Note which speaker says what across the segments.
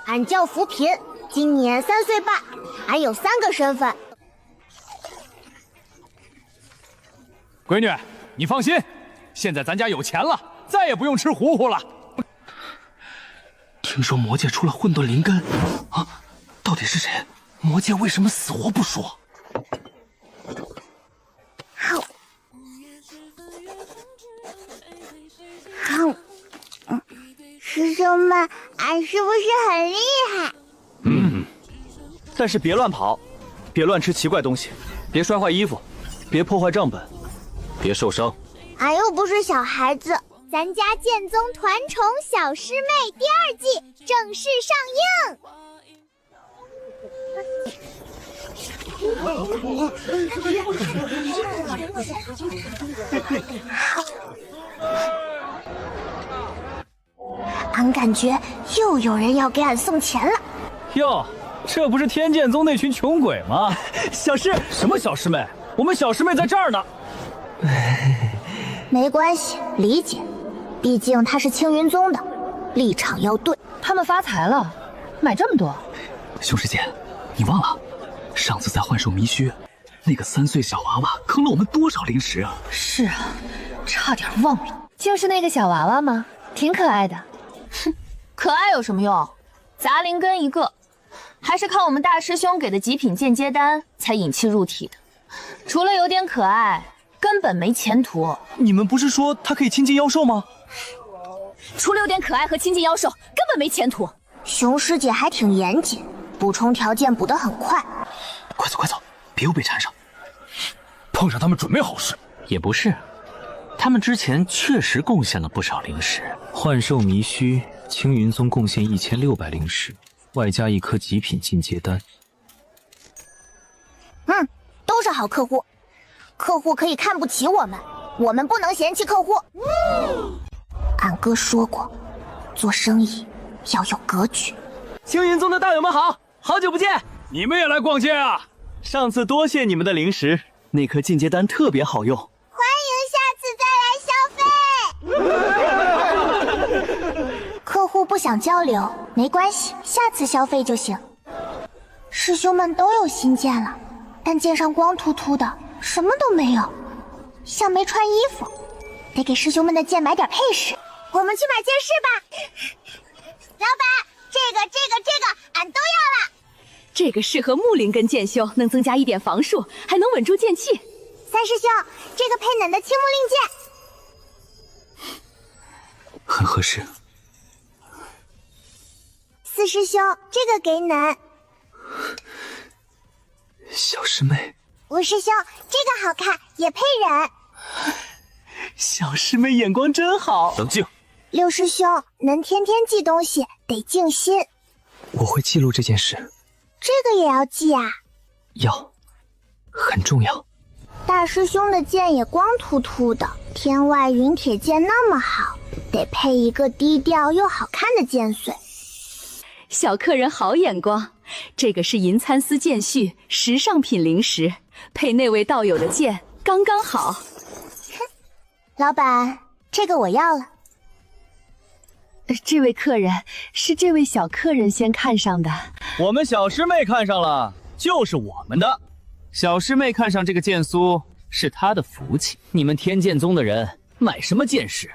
Speaker 1: 俺叫扶贫，今年3岁半，俺有3个身份。
Speaker 2: 闺女，你放心，现在咱家有钱了，再也不用吃糊糊了。
Speaker 3: 听说魔界出了混沌灵根啊，到底是谁？魔界为什么死活不说？
Speaker 1: 好，师兄们，俺是不是很厉害？
Speaker 4: 但是别乱跑，别乱吃奇怪东西，别摔坏衣服，别破坏账本，别受伤。
Speaker 1: 俺又不是小孩子。咱家剑宗团宠小师妹第2季正式上映。俺感觉又有人要给俺送钱了。
Speaker 4: 哟，这不是天剑宗那群穷鬼吗？小师，什么小师妹？我们小师妹在这儿呢。
Speaker 1: 没关系，理解。毕竟他是青云宗的，立场要对。
Speaker 5: 他们发财了，买这么多。
Speaker 3: 熊师姐，你忘了上次在幻兽迷墟，那个3岁小娃娃坑了我们多少零食啊？
Speaker 5: 是啊，差点忘了。就是那个小娃娃吗？挺可爱的。
Speaker 6: 哼，可爱有什么用？杂灵根一个，还是靠我们大师兄给的极品间接丹才引气入体的。除了有点可爱，根本没前途。
Speaker 4: 你们不是说他可以亲近妖兽吗？
Speaker 6: 除了有点可爱和亲近妖兽，根本没前途。
Speaker 1: 熊师姐还挺严谨，补充条件补得很快。
Speaker 3: 快走快走，别又被缠上。
Speaker 2: 碰上他们准没好事。
Speaker 3: 也不是，他们之前确实贡献了不少零食。
Speaker 7: 幻兽迷墟，青云宗贡献1600零食，外加1颗极品进阶丹。
Speaker 1: 都是好客户。客户可以看不起我们，我们不能嫌弃客户。俺哥说过，做生意要有格局。
Speaker 4: 青云宗的道友们好，好久不见！
Speaker 2: 你们也来逛街啊？
Speaker 4: 上次多谢你们的零食，那颗进阶丹特别好用。
Speaker 1: 欢迎下次再来消费。客户不想交流没关系，下次消费就行。师兄们都有新剑了，但剑上光秃秃的，什么都没有，像没穿衣服。得给师兄们的剑买点配饰。我们去买剑饰吧。老板，这个，俺都要了。
Speaker 6: 这个适合木灵根剑修，能增加1点防术，还能稳住剑气。
Speaker 1: 三师兄，这个配恁的青木令剑。
Speaker 3: 很合适。
Speaker 1: 四师兄，这个给恁。
Speaker 3: 小师妹。
Speaker 1: 五师兄，这个好看，也配人。
Speaker 4: 小师妹眼光真好。
Speaker 3: 冷静。
Speaker 1: 六师兄，能天天记东西，得静心。
Speaker 7: 我会记录这件事。
Speaker 1: 这个也要记啊？
Speaker 7: 要，很重要。
Speaker 1: 大师兄的剑也光秃秃的，天外云铁剑那么好，得配一个低调又好看的剑髓。
Speaker 6: 小客人好眼光，这个是银参丝剑絮，时尚品零食，配那位道友的剑刚刚好。
Speaker 1: 老板，这个我要了。
Speaker 6: 这位客人是这位小客人先看上的，
Speaker 4: 我们小师妹看上了，就是我们的。小师妹看上这个剑苏是她的福气。你们天剑宗的人买什么剑饰？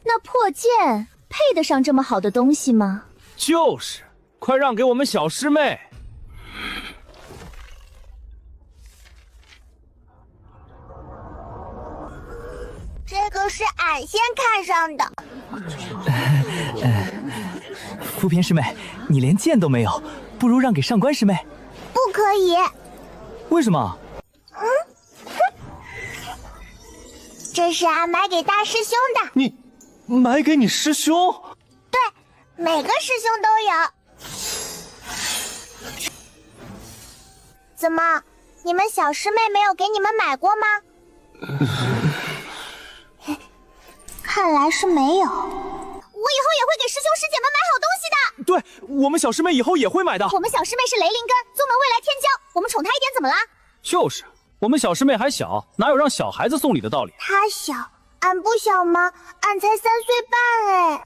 Speaker 6: 那破剑配得上这么好的东西吗？
Speaker 4: 就是，快让给我们小师妹。
Speaker 1: 这个是俺先看上的。
Speaker 4: 扶贫师妹，你连剑都没有，不如让给上官师妹。
Speaker 1: 不可以。
Speaker 4: 为什么？
Speaker 1: 这是俺买给大师兄的。
Speaker 4: 你买给你师兄？
Speaker 1: 对，每个师兄都有。怎么，你们小师妹没有给你们买过吗？看来是没有。我以后也会给师兄师姐们买好东西的。
Speaker 4: 对，我们小师妹以后也会买的。
Speaker 1: 我们小师妹是雷灵根，宗门未来天骄，我们宠她一点怎么了？
Speaker 4: 就是，我们小师妹还小，哪有让小孩子送礼的道理？
Speaker 1: 她小，俺不小吗？俺才3岁半哎。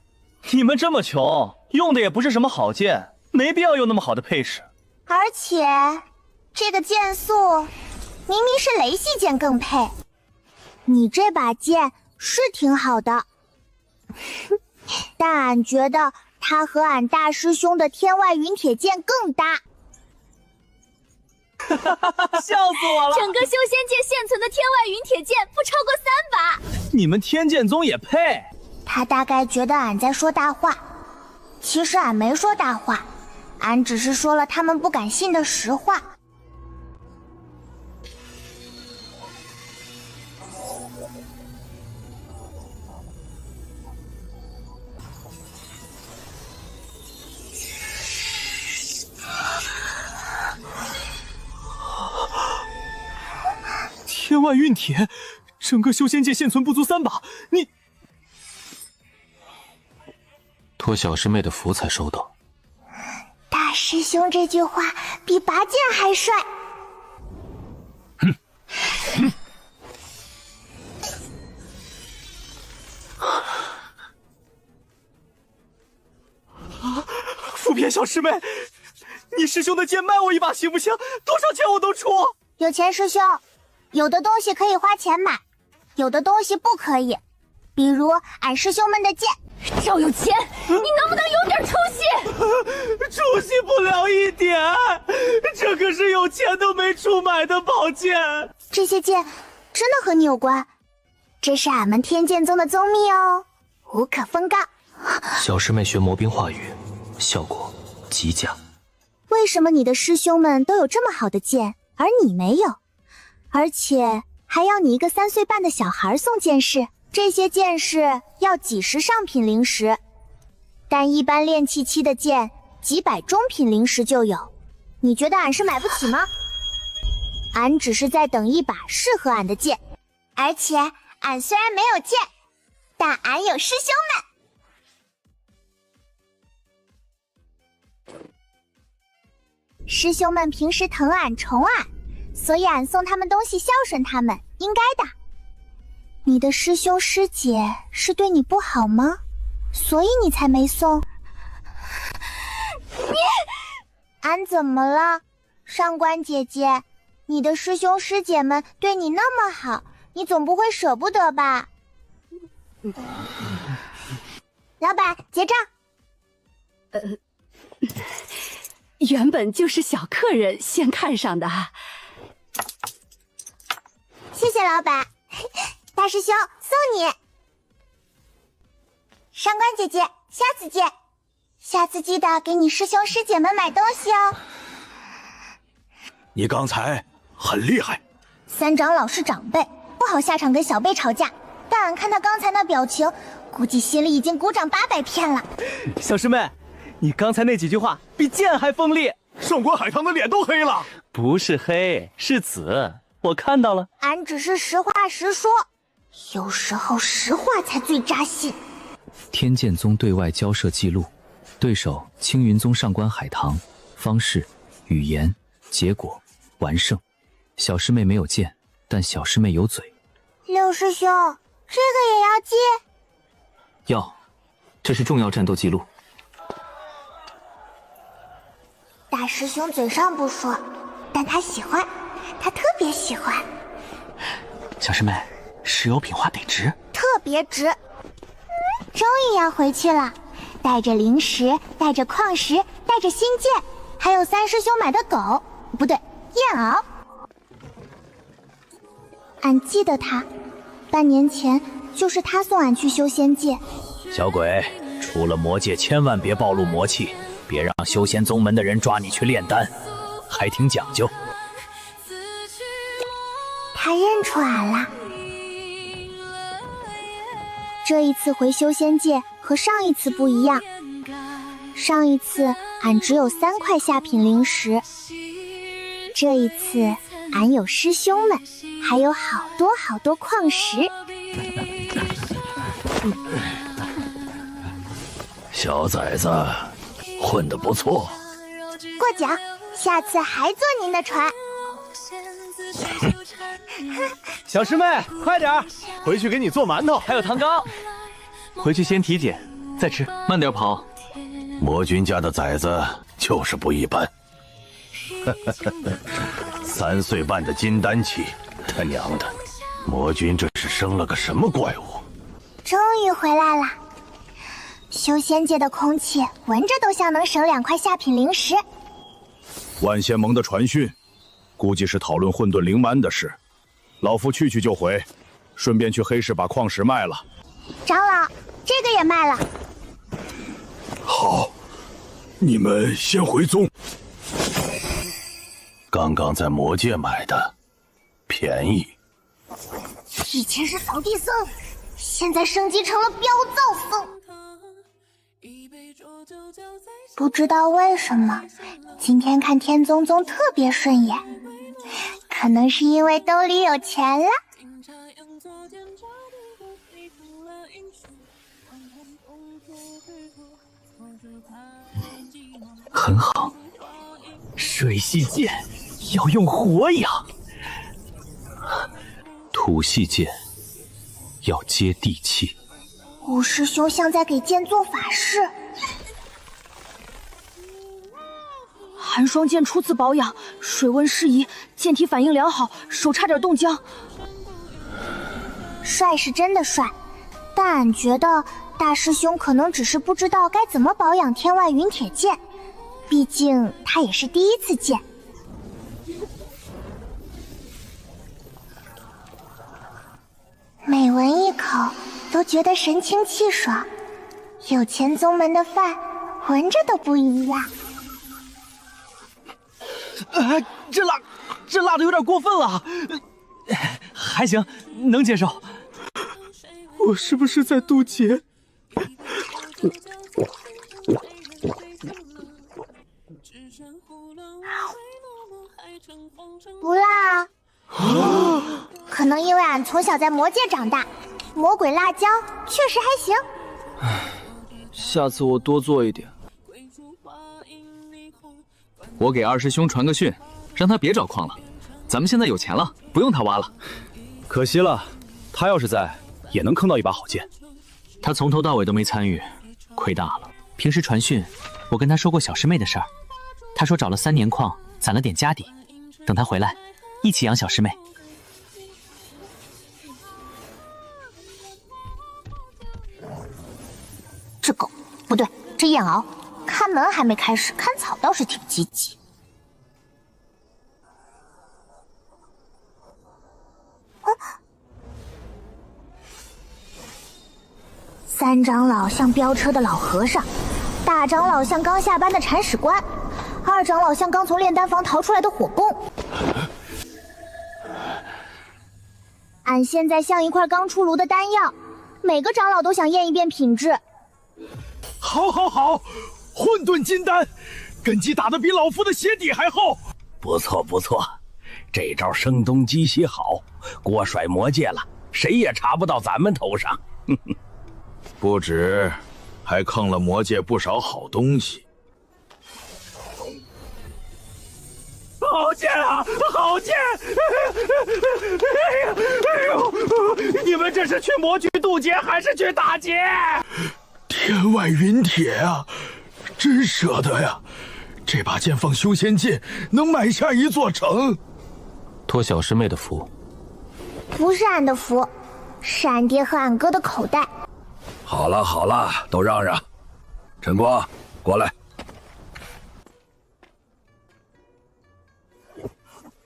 Speaker 4: 你们这么穷，用的也不是什么好剑，没必要用那么好的配饰。
Speaker 1: 而且，这个剑速明明是雷系剑更配。你这把剑是挺好的，但俺觉得它和俺大师兄的天外云铁剑更搭。
Speaker 4: 笑死我了！
Speaker 6: 整个修仙界现存的天外云铁剑不超过3把。
Speaker 4: 你们天剑宗也配？
Speaker 1: 他大概觉得俺在说大话，其实俺没说大话，俺只是说了他们不敢信的实话。
Speaker 3: 天外运铁，整个修仙界现存不足3把，你
Speaker 7: 托小师妹的福才收到。
Speaker 1: 大师兄这句话比拔剑还帅。
Speaker 3: 扶贫小师妹，你师兄的剑卖我一把行不行？多少钱我都出。
Speaker 1: 有钱师兄，有的东西可以花钱买，有的东西不可以，比如俺师兄们的剑。
Speaker 6: 赵有钱，你能不能有点出息？
Speaker 3: 出息不了一点，这可是有钱都没处买的宝剑。
Speaker 1: 这些剑真的和你有关，这是俺们天剑宗的宗秘哦，无可奉告。
Speaker 7: 小师妹学魔兵化羽，效果极佳。
Speaker 1: 为什么你的师兄们都有这么好的剑，而你没有？而且还要你一个3岁半的小孩送剑士？这些剑士要几十上品灵石，但一般炼气期的剑几百中品灵石就有。你觉得俺是买不起吗？俺只是在等一把适合俺的剑，而且俺虽然没有剑，但俺有师兄们。师兄们平时疼俺宠俺，所以俺送他们东西孝顺他们，应该的。你的师兄师姐是对你不好吗？所以你才没送？你，俺怎么了？上官姐姐，你的师兄师姐们对你那么好，你总不会舍不得吧？老板，结账。
Speaker 8: 原本就是小客人先看上的。
Speaker 1: 谢谢老板。大师兄送你。上官姐姐，下次见。下次记得给你师兄师姐们买东西哦。
Speaker 9: 你刚才很厉害。
Speaker 1: 三长老是长辈，不好下场跟小辈吵架，但俺看他刚才那表情，估计心里已经鼓掌800片了。
Speaker 4: 小师妹，你刚才那几句话比剑还锋利，
Speaker 9: 上官海棠的脸都黑了。
Speaker 4: 不是黑，是紫，我看到了。
Speaker 1: 俺只是实话实说，有时候实话才最扎心。
Speaker 3: 天剑宗对外交涉记录，对手青云宗上官海棠，方式、语言、结果、完胜。小师妹没有剑，但小师妹有嘴。
Speaker 1: 六师兄，这个也要记？
Speaker 3: 要，这是重要战斗记录。
Speaker 1: 大师兄嘴上不说，但他喜欢，他特别喜欢。
Speaker 3: 小师妹，石油品话得值，
Speaker 1: 特别值。终于要回去了，带着灵石，带着矿石，带着新剑，还有三师兄买的狗，不对，燕獒。俺记得他，半年前就是他送俺去修仙界。
Speaker 4: 小鬼，出了魔界千万别暴露魔气，别让修仙宗门的人抓你去炼丹，还挺讲究。
Speaker 1: 他认出俺了。这一次回修仙界和上一次不一样，上一次俺只有3块下品灵石，这一次俺有师兄们，还有好多好多矿石。
Speaker 9: 小崽子，混得不错。
Speaker 1: 过奖，下次还坐您的船。
Speaker 4: 小师妹，快点儿，
Speaker 9: 回去给你做馒头，
Speaker 4: 还有糖糕。回去先体检，再吃，慢点跑。
Speaker 9: 魔君家的崽子就是不一般。3岁半的金丹期，他娘的，魔君这是生了个什么怪物？
Speaker 1: 终于回来了。修仙界的空气闻着都像能省2块下品灵石。
Speaker 10: 万仙盟的传讯，估计是讨论混沌灵酰的事。老夫去就回，顺便去黑市把矿石卖了。
Speaker 1: 长老，这个也卖了。
Speaker 10: 好，你们先回宗。
Speaker 9: 刚刚在魔界买的，便宜。
Speaker 1: 以前是扫地僧，现在升级成了飙灶僧。不知道为什么，今天看天宗宗特别顺眼，可能是因为兜里有钱了。
Speaker 3: 很好，
Speaker 4: 水系剑要用火养，
Speaker 3: 土系剑要接地气。
Speaker 1: 五师兄像在给剑做法事。
Speaker 8: 寒霜剑初次保养，水温适宜，剑体反应良好，手差点冻僵。
Speaker 1: 帅是真的帅，但俺觉得大师兄可能只是不知道该怎么保养天外云铁剑，毕竟他也是第一次见。每闻一口都觉得神清气爽，有钱宗门的饭闻着都不一样。
Speaker 4: 这辣的有点过分了，还行，能接受。
Speaker 10: 我是不是在渡劫？
Speaker 1: 不辣啊。可能因为俺从小在魔界长大，魔鬼辣椒确实还行。
Speaker 4: 下次我多做一点。
Speaker 3: 我给二师兄传个讯，让他别找矿了。咱们现在有钱了，不用他挖了。
Speaker 10: 可惜了，他要是在，也能坑到一把好剑。
Speaker 3: 他从头到尾都没参与，亏大了。平时传讯，我跟他说过小师妹的事儿，他说找了3年矿，攒了点家底，等他回来，一起养小师妹。
Speaker 1: 这狗不对，这燕獒看门还没开始，看草倒是挺积极。3长老像飙车的老和尚，大长老像刚下班的铲屎官，2长老像刚从炼丹房逃出来的火攻。俺现在像一块刚出炉的丹药，每个长老都想验一遍品质。
Speaker 10: 好，混沌金丹，根基打得比老夫的鞋底还厚。
Speaker 9: 不错，这招声东击西好，锅甩魔界了，谁也查不到咱们头上。
Speaker 10: 不止，还坑了魔界不少好东西。
Speaker 4: 好剑啊，好剑！哎呦，你们这是去魔区渡劫还是去打劫？
Speaker 10: 天外云铁啊，真舍得呀！这把剑放修仙界，能买下一座城。
Speaker 3: 托小师妹的福。
Speaker 1: 不是俺的福，是俺爹和俺哥的口袋。
Speaker 9: 好了，都让让。陈光，过来。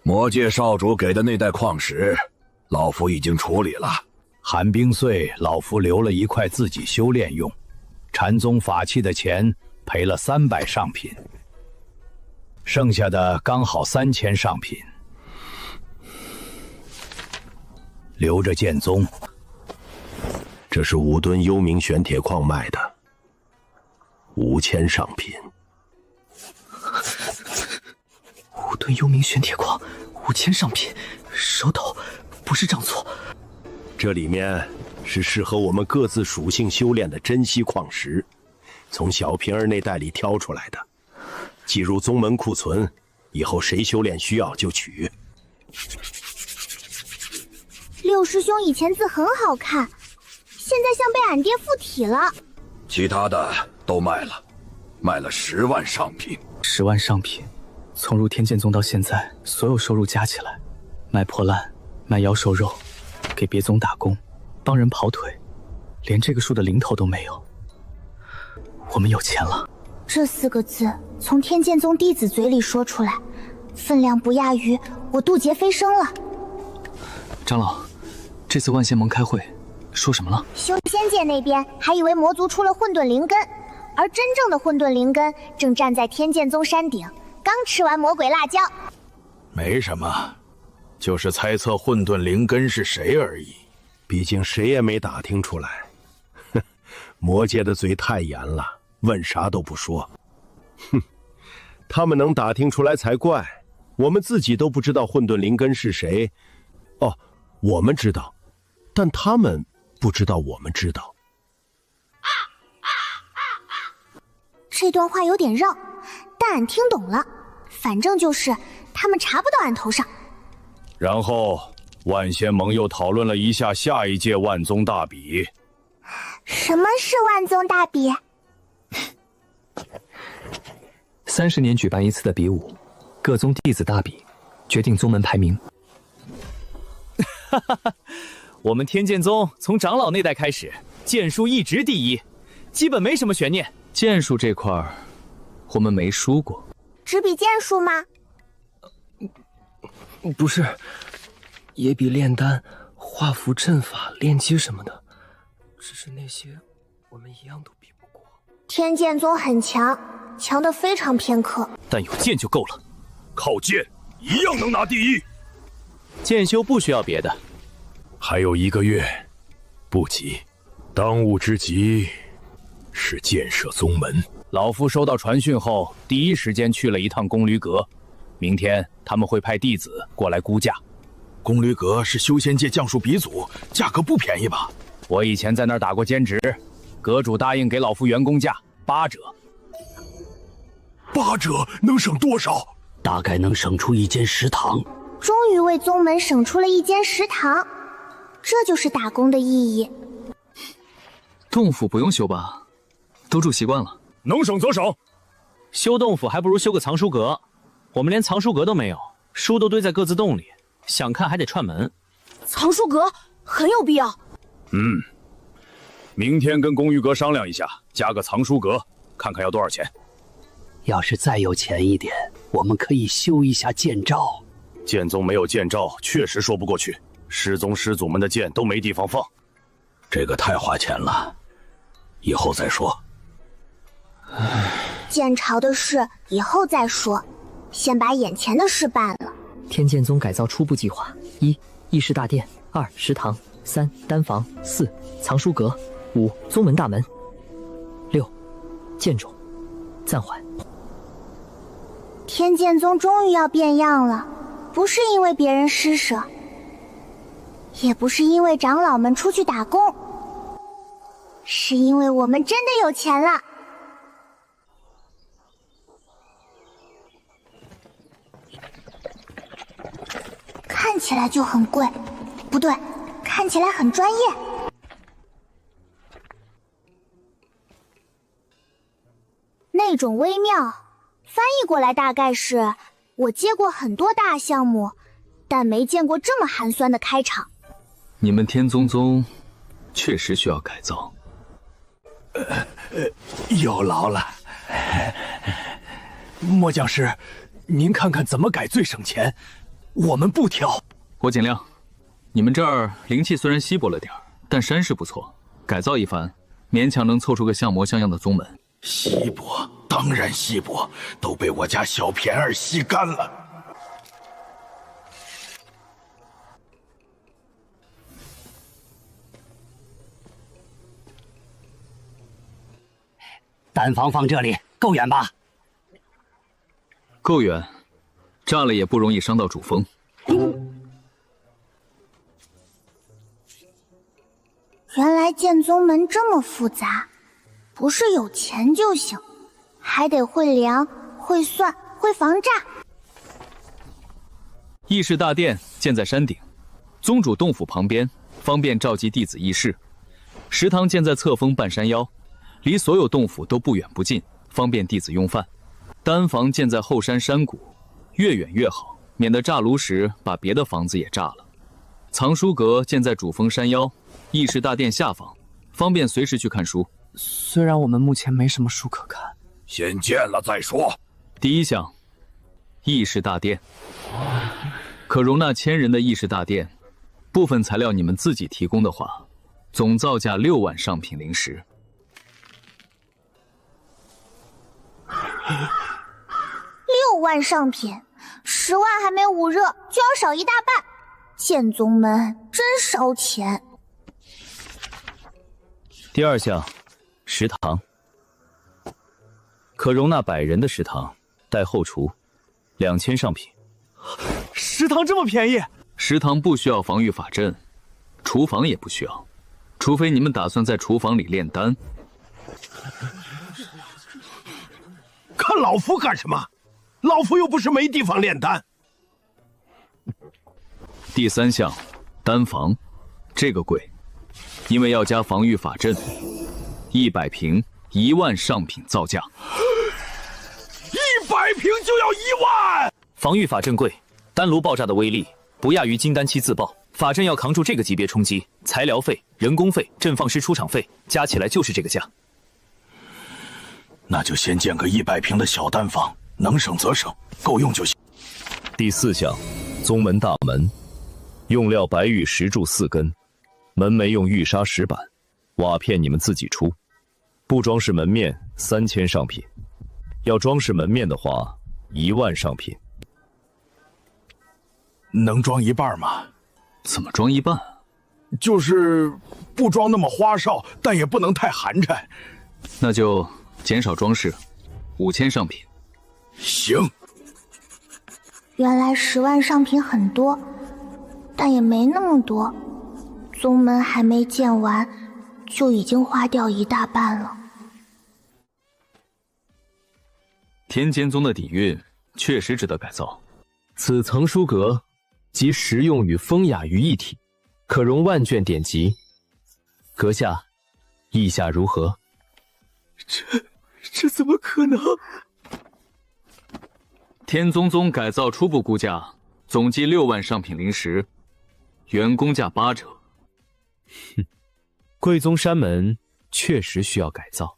Speaker 9: 魔界少主给的那袋矿石，老夫已经处理了。寒冰碎，老夫留了1块自己修炼用。禅宗法器的钱赔了300上品，剩下的刚好3000上品，留着剑宗。这是5吨幽冥玄铁矿卖的，5000上品。
Speaker 3: 5吨幽冥玄铁矿，5000上品，手抖，不是账错。
Speaker 9: 这里面是适合我们各自属性修炼的珍稀矿石，从小平儿那袋里挑出来的，计入宗门库存，以后谁修炼需要就取。
Speaker 1: 六师兄以前字很好看，现在像被俺爹附体了。
Speaker 9: 其他的都卖了，卖了10万上品。
Speaker 3: 10万上品，从入天剑宗到现在，所有收入加起来，卖破烂，卖妖兽肉，给别宗打工，帮人跑腿，连这个数的零头都没有。我们有钱了。
Speaker 1: 这4个字从天剑宗弟子嘴里说出来，分量不亚于我渡劫飞升了。
Speaker 3: 长老，这次万仙盟开会说什么了？
Speaker 1: 修仙界那边还以为魔族出了混沌灵根，而真正的混沌灵根正站在天剑宗山顶，刚吃完魔鬼辣椒。
Speaker 9: 没什么，就是猜测混沌灵根是谁而已。
Speaker 10: 毕竟谁也没打听出来。哼，魔界的嘴太严了，问啥都不说。哼，他们能打听出来才怪。我们自己都不知道混沌灵根是谁。哦，我们知道，但他们不知道我们知道。
Speaker 1: 这段话有点绕，但俺听懂了。反正就是他们查不到俺头上。
Speaker 10: 然后万仙盟又讨论了一下下一届万宗大比。
Speaker 1: 什么是万宗大比
Speaker 3: ？30年举办一次的比武，各宗弟子大比，决定宗门排名。
Speaker 4: 哈哈哈，我们天剑宗从长老那代开始，剑术一直第一，基本没什么悬念。
Speaker 3: 剑术这块儿，我们没输过。
Speaker 1: 只比剑术吗？
Speaker 11: 不是，也比炼丹、画符、阵法、炼机什么的。只是那些我们一样都比不过。
Speaker 1: 天剑宗很强，强得非常偏科，
Speaker 4: 但有剑就够了。
Speaker 10: 靠剑一样能拿第一。
Speaker 4: 剑修不需要别的。
Speaker 10: 还有1个月，不急。当务之急是建设宗门。
Speaker 2: 老夫收到传讯后，第一时间去了一趟宫闾阁。明天他们会派弟子过来估价。
Speaker 10: 宫闾阁是修仙界将术鼻祖，价格不便宜吧？
Speaker 2: 我以前在那儿打过兼职，阁主答应给老夫员工价8折。
Speaker 10: 8折能省多少？
Speaker 11: 大概能省出1间食堂。
Speaker 1: 终于为宗门省出了1间食堂，这就是打工的意义。
Speaker 3: 洞府不用修吧？都住习惯了。
Speaker 10: 能省则省。
Speaker 4: 修洞府还不如修个藏书阁，我们连藏书阁都没有，书都堆在各自洞里，想看还得串门。
Speaker 8: 藏书阁很有必要。
Speaker 10: 明天跟宫闾阁商量一下，加个藏书阁，看看要多少钱。
Speaker 11: 要是再有钱一点，我们可以修一下剑罩。
Speaker 10: 剑宗没有剑罩，确实说不过去。师宗师祖们的剑都没地方放，
Speaker 9: 这个太花钱了，以后再说。
Speaker 1: 剑朝的事以后再说，先把眼前的事办了。
Speaker 11: 天剑宗改造初步计划：1. 议事大殿；2. 食堂；3. 丹房；4. 藏书阁；5. 宗门大门；6. 剑种。暂缓。
Speaker 1: 天剑宗终于要变样了，不是因为别人施舍，也不是因为长老们出去打工，是因为我们真的有钱了。看起来就很贵，不对，看起来很专业。那种微妙，翻译过来大概是我接过很多大项目，但没见过这么寒酸的开场。
Speaker 3: 你们天宗宗确实需要改造。
Speaker 9: 有劳了。莫讲师，您看看怎么改最省钱，我们不挑。
Speaker 3: 我尽量。你们这儿灵气虽然稀薄了点，但山势不错，改造一番，勉强能凑出个像模像样的宗门。
Speaker 9: 稀薄，当然稀薄，都被我家小偏儿吸干了。
Speaker 11: 丹房放这里，够远吧？
Speaker 3: 够远，炸了也不容易伤到主峰。
Speaker 1: 原来建宗门这么复杂，不是有钱就行，还得会量、会算、会防诈。
Speaker 3: 议事大殿建在山顶，宗主洞府旁边，方便召集弟子议事。食堂建在侧峰半山腰，离所有洞府都不远不近，
Speaker 2: 方便弟子用饭。丹房建在后山山谷，越远越好，免得炸炉时把别的房子也炸了。藏书阁建在主峰山腰，议事大殿下方，方便随时去看书。
Speaker 11: 虽然我们目前没什么书可看，
Speaker 9: 先建了再说。
Speaker 2: 第一项，议事大殿，可容纳1000人的议事大殿，部分材料你们自己提供的话，总造价6万上品灵石。
Speaker 1: 6万上品，10万还没捂热，就要少一大半。剑宗们真烧钱。
Speaker 3: 第二项，食堂，可容纳100人的食堂，带后厨，2000上品。
Speaker 4: 食堂这么便宜？
Speaker 2: 食堂不需要防御法阵，厨房也不需要，除非你们打算在厨房里炼丹。
Speaker 10: 看老夫干什么？老夫又不是没地方炼丹。
Speaker 2: 第三项，丹房，这个贵，因为要加防御法阵，100平1万上品造价。
Speaker 10: 100平就要1万？
Speaker 3: 防御法阵贵，丹炉爆炸的威力不亚于金丹期自爆，法阵要扛住这个级别冲击，材料费、人工费、阵放师出场费加起来就是这个价。
Speaker 9: 那就先建个100平的小丹房，能省则省，够用就行。
Speaker 12: 第4项，宗门大门，用料白玉石柱4根，门楣用玉砂石板，瓦片你们自己出。不装饰门面3000上品，要装饰门面的话1万上品。
Speaker 9: 能装一半吗？
Speaker 2: 怎么装一半？
Speaker 10: 就是不装那么花哨，但也不能太寒碜。
Speaker 2: 那就减少装饰，5000上品。
Speaker 10: 行。
Speaker 1: 原来10万上品很多，但也没那么多。宗门还没建完，就已经花掉一大半了。
Speaker 2: 天剑宗的底蕴确实值得改造。
Speaker 7: 此藏书阁集实用与风雅于一体，可容万卷典籍。阁下意下如何？
Speaker 4: 这怎么可能？
Speaker 2: 天宗宗改造初步估价总计6万上品灵石，原工价8折。
Speaker 7: 贵宗山门确实需要改造。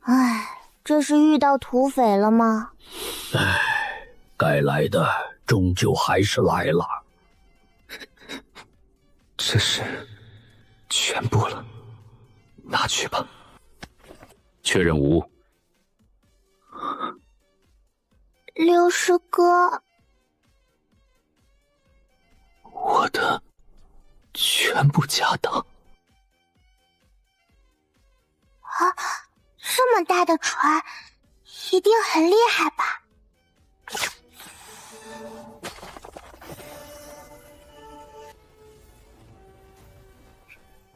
Speaker 1: 唉，这是遇到土匪了吗？
Speaker 9: 唉，该来的终究还是来了。
Speaker 7: 这是全部了，拿去吧。
Speaker 2: 确认无误。
Speaker 1: 六师哥，
Speaker 7: 我的全部家当
Speaker 1: 啊！这么大的船，一定很厉害吧？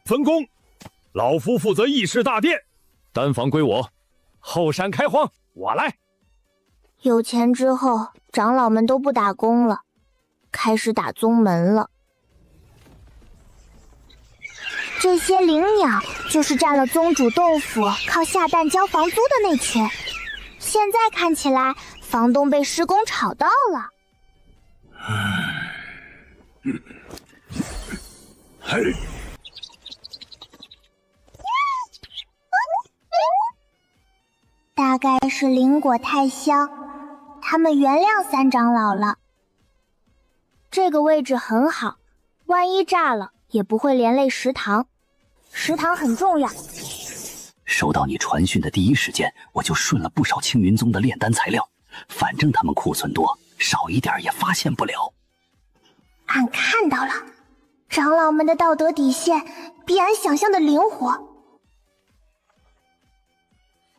Speaker 10: 分工，老夫负责议事大殿，
Speaker 12: 丹房归我，
Speaker 10: 后山开荒我来。
Speaker 1: 有钱之后，长老们都不打工了，开始打宗门了。这些灵鸟就是占了宗主洞府靠下蛋交房租的那群，现在看起来房东被施工吵到了。大概是灵果太香，他们原谅三长老了。这个位置很好，万一炸了也不会连累食堂。食堂很重要。
Speaker 3: 收到你传讯的第一时间，我就顺了不少青云宗的炼丹材料，反正他们库存多，少一点也发现不了。
Speaker 1: 俺看到了，长老们的道德底线比俺想象的灵活。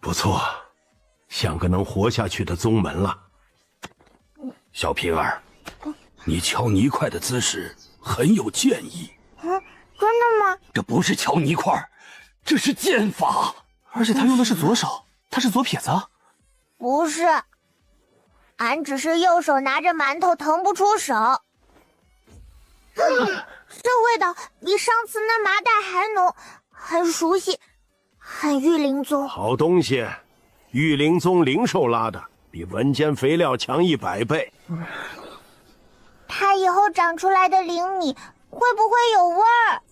Speaker 10: 不错，像个能活下去的宗门了。
Speaker 9: 小平儿，你敲泥块的姿势很有剑意。
Speaker 1: 真的吗？
Speaker 3: 这不是敲泥块，这是剑法。
Speaker 11: 而且他用的是左手，他是左撇子。
Speaker 1: 不是，俺只是右手拿着馒头腾不出手。这味道比上次那麻袋还浓，很熟悉，很御灵宗。
Speaker 10: 好东西，玉灵宗灵兽拉的，比文间肥料强100倍。
Speaker 1: 它以后长出来的灵米会不会有味儿？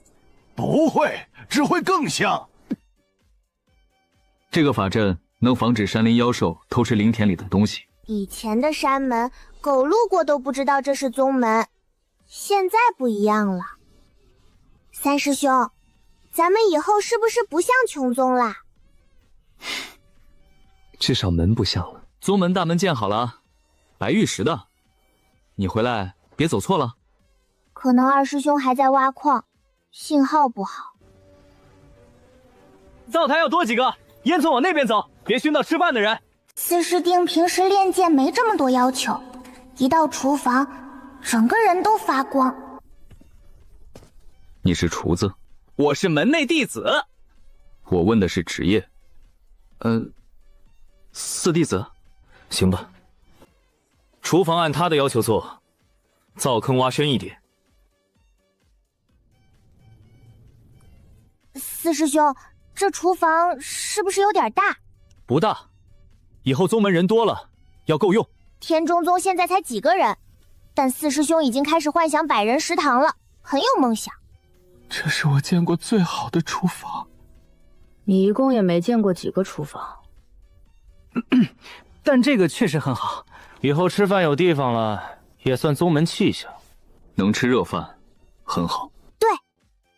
Speaker 9: 不会，只会更香。
Speaker 2: 这个法阵能防止山林妖兽偷吃灵田里的东西。
Speaker 1: 以前的山门，狗路过都不知道这是宗门，现在不一样了。三师兄，咱们以后是不是不像穷宗啦？
Speaker 3: 至少门不像了。
Speaker 2: 宗门大门建好了，白玉石的。你回来别走错了。
Speaker 1: 可能二师兄还在挖矿，信号不好。
Speaker 4: 灶台要多几个，烟囱往那边走，别熏到吃饭的人。
Speaker 1: 四师弟平时练剑没这么多要求，一到厨房，整个人都发光。
Speaker 2: 你是厨子？
Speaker 4: 我是门内弟子。
Speaker 2: 我问的是职业。
Speaker 3: 四弟子。
Speaker 4: 行吧。厨房按他的要求做，灶坑挖深一点。
Speaker 1: 四师兄，这厨房是不是有点大？
Speaker 4: 不大，以后宗门人多了，要够用。
Speaker 1: 天中宗现在才几个人，但四师兄已经开始幻想100人食堂了，很有梦想。
Speaker 13: 这是我见过最好的厨房。
Speaker 8: 你一共也没见过几个厨房。
Speaker 4: 但这个确实很好，以后吃饭有地方了，也算宗门气象。
Speaker 2: 能吃热饭，很好。
Speaker 1: 对，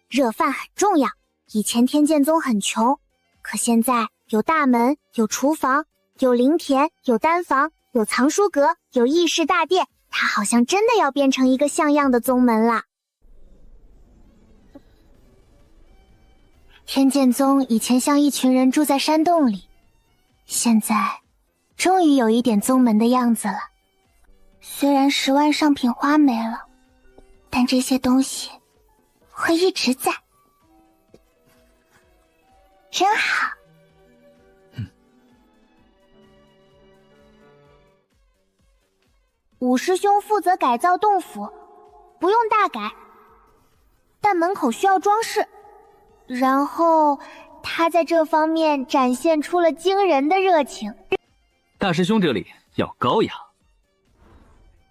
Speaker 1: 热饭很重要。以前天剑宗很穷，可现在有大门，有厨房，有灵田，有丹房，有藏书阁，有议事大殿，它好像真的要变成一个像样的宗门啦。天剑宗以前像一群人住在山洞里，现在终于有一点宗门的样子了。虽然10万上品花没了，但这些东西会一直在。真好。五师兄负责改造洞府，不用大改，但门口需要装饰。然后他在这方面展现出了惊人的热情。
Speaker 2: 大师兄这里要高雅，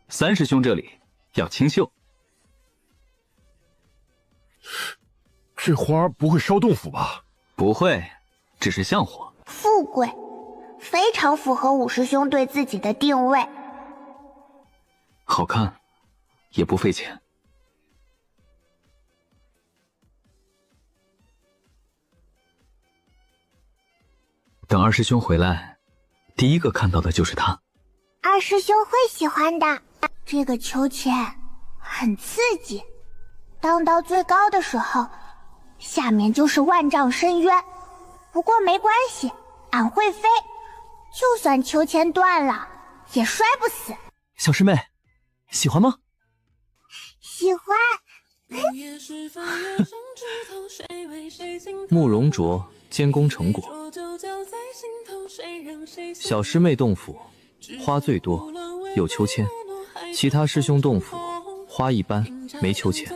Speaker 2: 三师兄这里要清秀。
Speaker 9: 这花不会烧洞府吧？
Speaker 2: 不会，只是像火。
Speaker 1: 富贵，非常符合五师兄对自己的定位。
Speaker 2: 好看，也不费钱。等二师兄回来，第一个看到的就是他。
Speaker 1: 二师兄会喜欢的。这个秋千很刺激，荡到最高的时候，下面就是万丈深渊。不过没关系，俺会飞，就算秋千断了，也摔不死。
Speaker 3: 小师妹，喜欢吗？
Speaker 1: 喜欢。
Speaker 3: 慕容卓，监工成果。小师妹洞府花最多，有秋千；其他师兄洞府花一般，没秋千。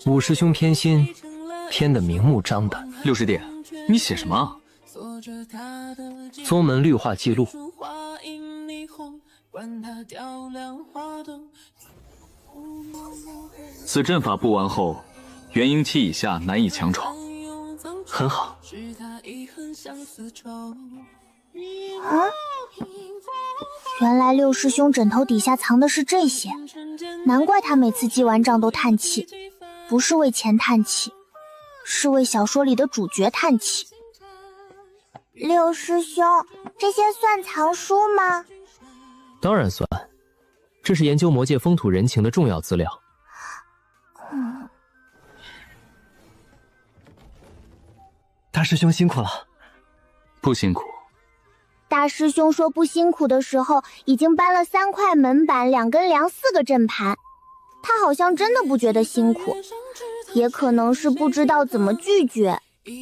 Speaker 11: 五师兄偏心，偏得明目张胆。
Speaker 2: 六师弟，你写什么啊？
Speaker 11: 宗门绿化记录。
Speaker 2: 此阵法布完后，元婴期以下难以强闯。
Speaker 11: 很好。
Speaker 1: 啊！原来六师兄枕头底下藏的是这些，难怪他每次记完账都叹气，不是为钱叹气，是为小说里的主角叹气。六师兄，这些算藏书吗？
Speaker 11: 当然算，这是研究魔界风土人情的重要资料。
Speaker 3: 大师兄辛苦了。
Speaker 2: 不辛苦。
Speaker 1: 大师兄说不辛苦的时候，已经搬了3块门板、2根梁、4个阵盘。他好像真的不觉得辛苦，也可能是不知道怎么拒绝。三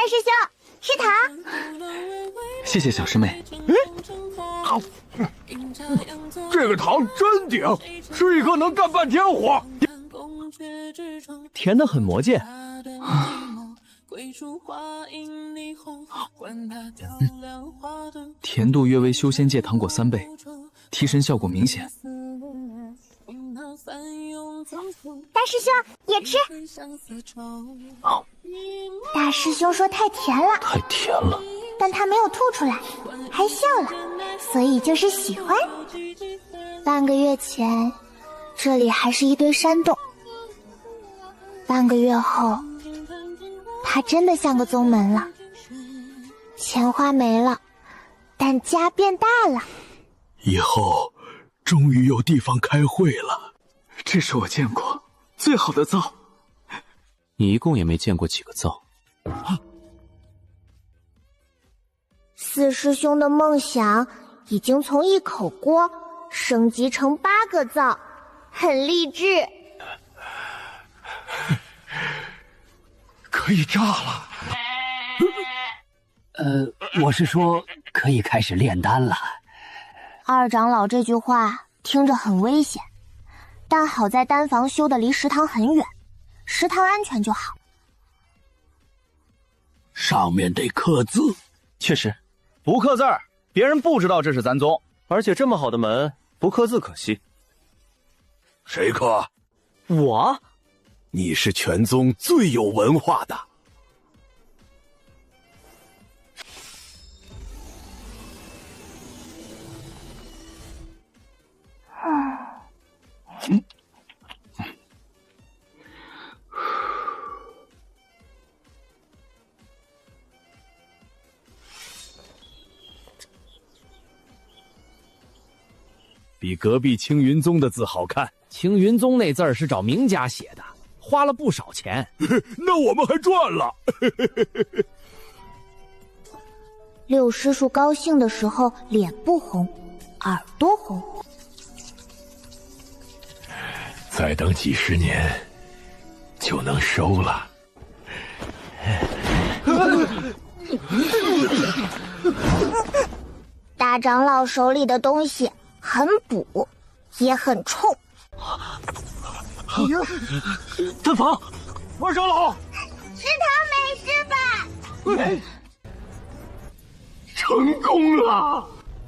Speaker 1: 师兄，吃糖。
Speaker 2: 谢谢小师妹。
Speaker 9: 好，这个糖真顶，吃一颗能干半天活。
Speaker 3: 甜得很魔界。
Speaker 2: 甜度约为修仙界糖果3倍，提神效果明显。
Speaker 1: 大师兄也吃。大师兄说太甜了，
Speaker 3: 太甜了，
Speaker 1: 但他没有吐出来，还笑了，所以就是喜欢。半个月前，这里还是一堆山洞。半个月后，它真的像个宗门了。钱花没了，但家变大了。
Speaker 9: 以后终于有地方开会了。
Speaker 2: 这是我见过最好的灶。
Speaker 3: 你一共也没见过几个灶。
Speaker 1: 四师兄的梦想已经从一口锅升级成8个灶，很励志。
Speaker 9: 可以炸了。
Speaker 11: 我是说可以开始炼丹了。
Speaker 1: 二长老这句话听着很危险，但好在丹房修的离食堂很远，食堂安全就好。
Speaker 9: 上面得刻字。
Speaker 4: 确实，不刻字儿，别人不知道这是咱宗。而且这么好的门，不刻字可惜。
Speaker 10: 谁刻？
Speaker 11: 我。
Speaker 10: 你是全宗最有文化的。比隔壁青云宗的字好看。
Speaker 11: 青云宗那字儿是找名家写的，花了不少钱。
Speaker 9: 那我们还赚了。
Speaker 1: 六师叔高兴的时候脸不红，耳朵红。
Speaker 9: 再等几十年就能收了。
Speaker 1: 大长老手里的东西很补，也很冲。
Speaker 11: 丹房，
Speaker 4: 二长老，
Speaker 1: 食堂没事吧？
Speaker 9: 成功了！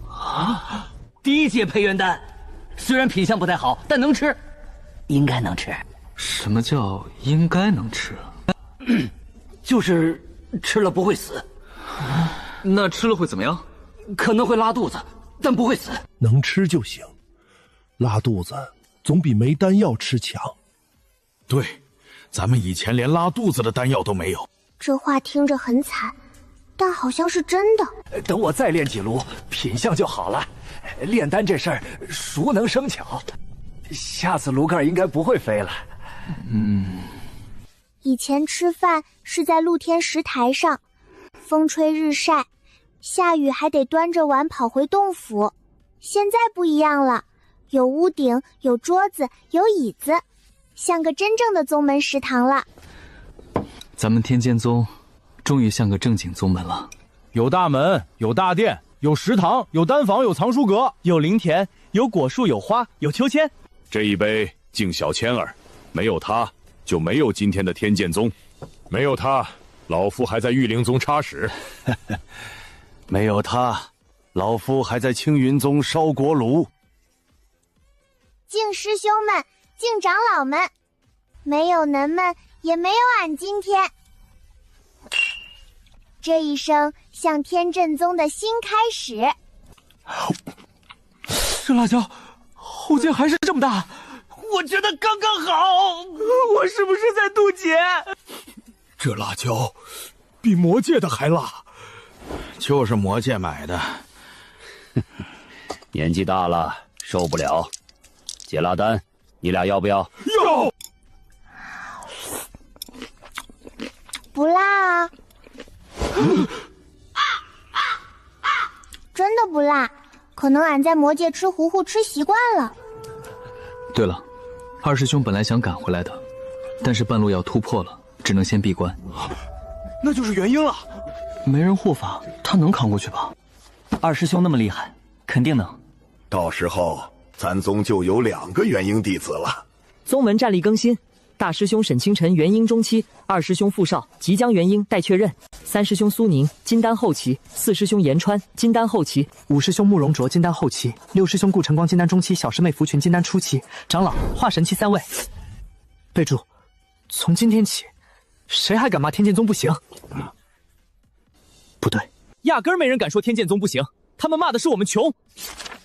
Speaker 11: 啊！第一届培元丹，虽然品相不太好，但能吃，应该能吃。
Speaker 2: 什么叫应该能吃？
Speaker 11: 就是吃了不会死。
Speaker 2: 那吃了会怎么样？
Speaker 11: 可能会拉肚子，但不会死。
Speaker 10: 能吃就行，拉肚子总比没丹药吃强。
Speaker 9: 对，咱们以前连拉肚子的丹药都没有。
Speaker 1: 这话听着很惨，但好像是真的。
Speaker 14: 等我再炼几炉，品相就好了。炼丹这事儿熟能生巧，下次炉盖应该不会飞了。
Speaker 1: 以前吃饭是在露天石台上，风吹日晒，下雨还得端着碗跑回洞府。现在不一样了，有屋顶，有桌子，有椅子，像个真正的宗门食堂了。
Speaker 2: 咱们天剑宗终于像个正经宗门了。
Speaker 4: 有大门，有大殿，有食堂，有丹房，有藏书阁，有灵田，有果树，有花，有秋千。
Speaker 12: 这一杯敬小千儿，没有他就没有今天的天剑宗，没有他老夫还在玉灵宗插屎。
Speaker 9: 没有他老夫还在青云宗烧锅炉。
Speaker 1: 敬师兄们，敬长老们，没有恁们也没有俺今天。这一生向天震宗的新开始。
Speaker 13: 这辣椒后劲还是这么大，
Speaker 11: 我觉得刚刚好。
Speaker 13: 我是不是在渡劫？
Speaker 9: 这辣椒比魔界的还辣，就是魔界买的。
Speaker 7: 年纪大了受不了，解辣丹，你俩要不要？
Speaker 9: 要。
Speaker 1: 不辣啊。真的不辣，可能俺在魔界吃糊糊吃习惯了。
Speaker 2: 对了，二师兄本来想赶回来的，但是半路要突破了，只能先闭关。
Speaker 13: 那就是元婴了。
Speaker 11: 没人护法，他能扛过去吧？二师兄那么厉害，肯定能。
Speaker 10: 到时候咱宗就有2个元婴弟子了。
Speaker 11: 宗门战力更新，大师兄沈清晨元婴中期，二师兄傅少即将元婴待确认，三师兄苏宁金丹后期，四师兄严川金丹后期，
Speaker 15: 五师兄慕容卓金丹后期，六师兄顾晨光金丹中期，小师妹福群金丹初期。长老化神期3位。备注：从今天起，谁还敢骂天剑宗不行？不对，
Speaker 4: 压根儿没人敢说天剑宗不行，他们骂的是我们穷。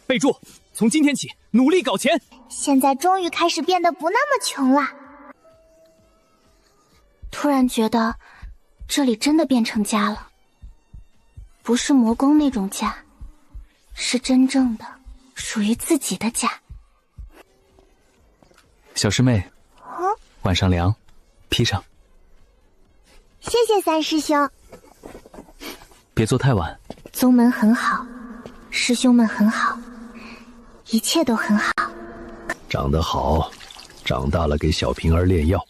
Speaker 4: 备注：从今天起努力搞钱。
Speaker 1: 现在终于开始变得不那么穷了。突然觉得这里真的变成家了，不是魔宫那种家，是真正的属于自己的家。
Speaker 3: 小师妹，晚上凉，披上。
Speaker 1: 谢谢三师兄。
Speaker 3: 别坐太晚。
Speaker 1: 宗门很好，师兄们很好，一切都很好。
Speaker 9: 长得好，长大了给小平儿炼药。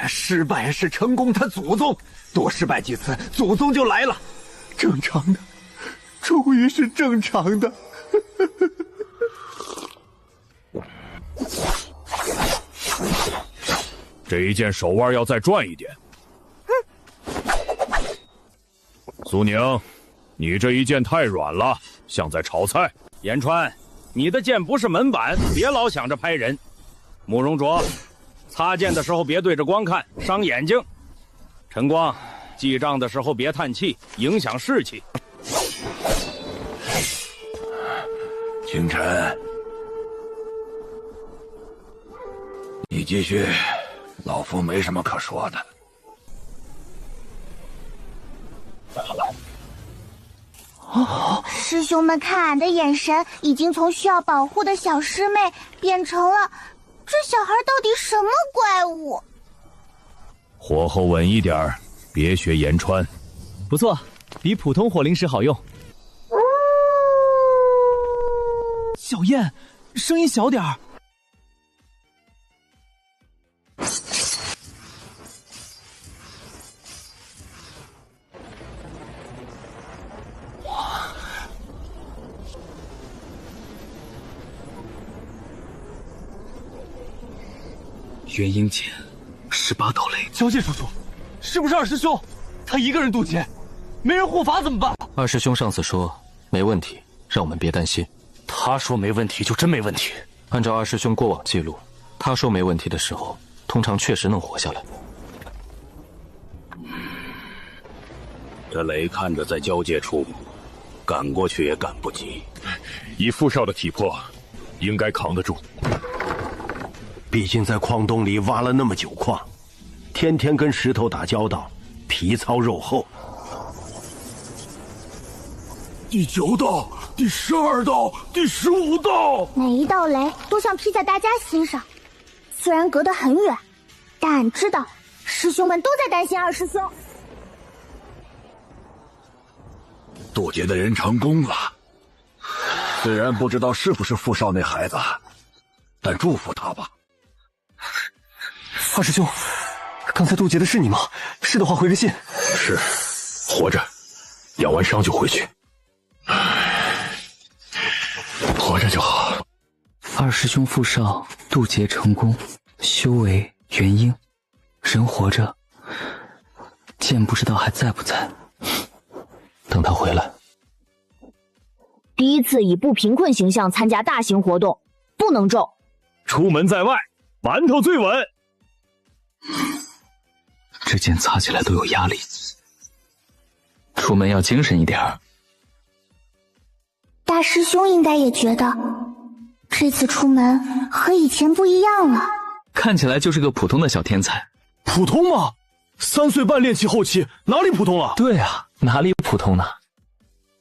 Speaker 14: 失败是成功他祖宗，多失败几次，祖宗就来了。正常的，终于是正常的。
Speaker 9: 这一件手腕要再转一点。苏宁，你这一剑太软了，像在炒菜。
Speaker 16: 严川，你的剑不是门板，别老想着拍人。慕容卓，擦剑的时候别对着光看，伤眼睛。陈光，记账的时候别叹气，影响士气。
Speaker 9: 清晨，你继续，老夫没什么可说的。
Speaker 1: 师兄们看俺的眼神已经从需要保护的小师妹变成了这小孩到底什么怪物。
Speaker 9: 火候稳一点，别学严川。
Speaker 4: 不错，比普通火灵石好用。小燕，声音小点儿。
Speaker 3: 元婴剑，18道雷。
Speaker 13: 小姐叔叔，是不是二师兄？他一个人渡劫，没人护法怎么办？
Speaker 3: 二师兄上次说没问题，让我们别担心。
Speaker 13: 他说没问题就真没问题。
Speaker 3: 按照二师兄过往记录，他说没问题的时候，通常确实能活下来。
Speaker 9: 这雷看着在交界处，赶过去也赶不及。
Speaker 10: 以傅少的体魄，应该扛得住。毕竟在矿洞里挖了那么久矿，天天跟石头打交道，皮糙肉厚。
Speaker 9: 第9道、第12道、第15道，
Speaker 1: 每一道雷都像劈在大家心上。虽然隔得很远，但俺知道师兄们都在担心二师兄。
Speaker 9: 渡劫的人成功了，虽然不知道是不是傅少那孩子，但祝福他吧。
Speaker 15: 二师兄，刚才渡劫的是你吗？是的话回个信。
Speaker 9: 是，活着，养完伤就回去。活着就好。
Speaker 3: 二师兄傅少渡劫成功，修为元婴，人活着，剑不知道还在不在。等他回来。
Speaker 6: 第一次以不贫困形象参加大型活动，不能咒。
Speaker 16: 出门在外，馒头最稳。
Speaker 3: 这剑擦起来都有压力，出门要精神一点儿。
Speaker 1: 大师兄应该也觉得这次出门和以前不一样了。
Speaker 3: 看起来就是个普通的小天才。
Speaker 13: 普通吗？3岁半炼气后期，哪里普通了？
Speaker 3: 对啊，哪里普通呢？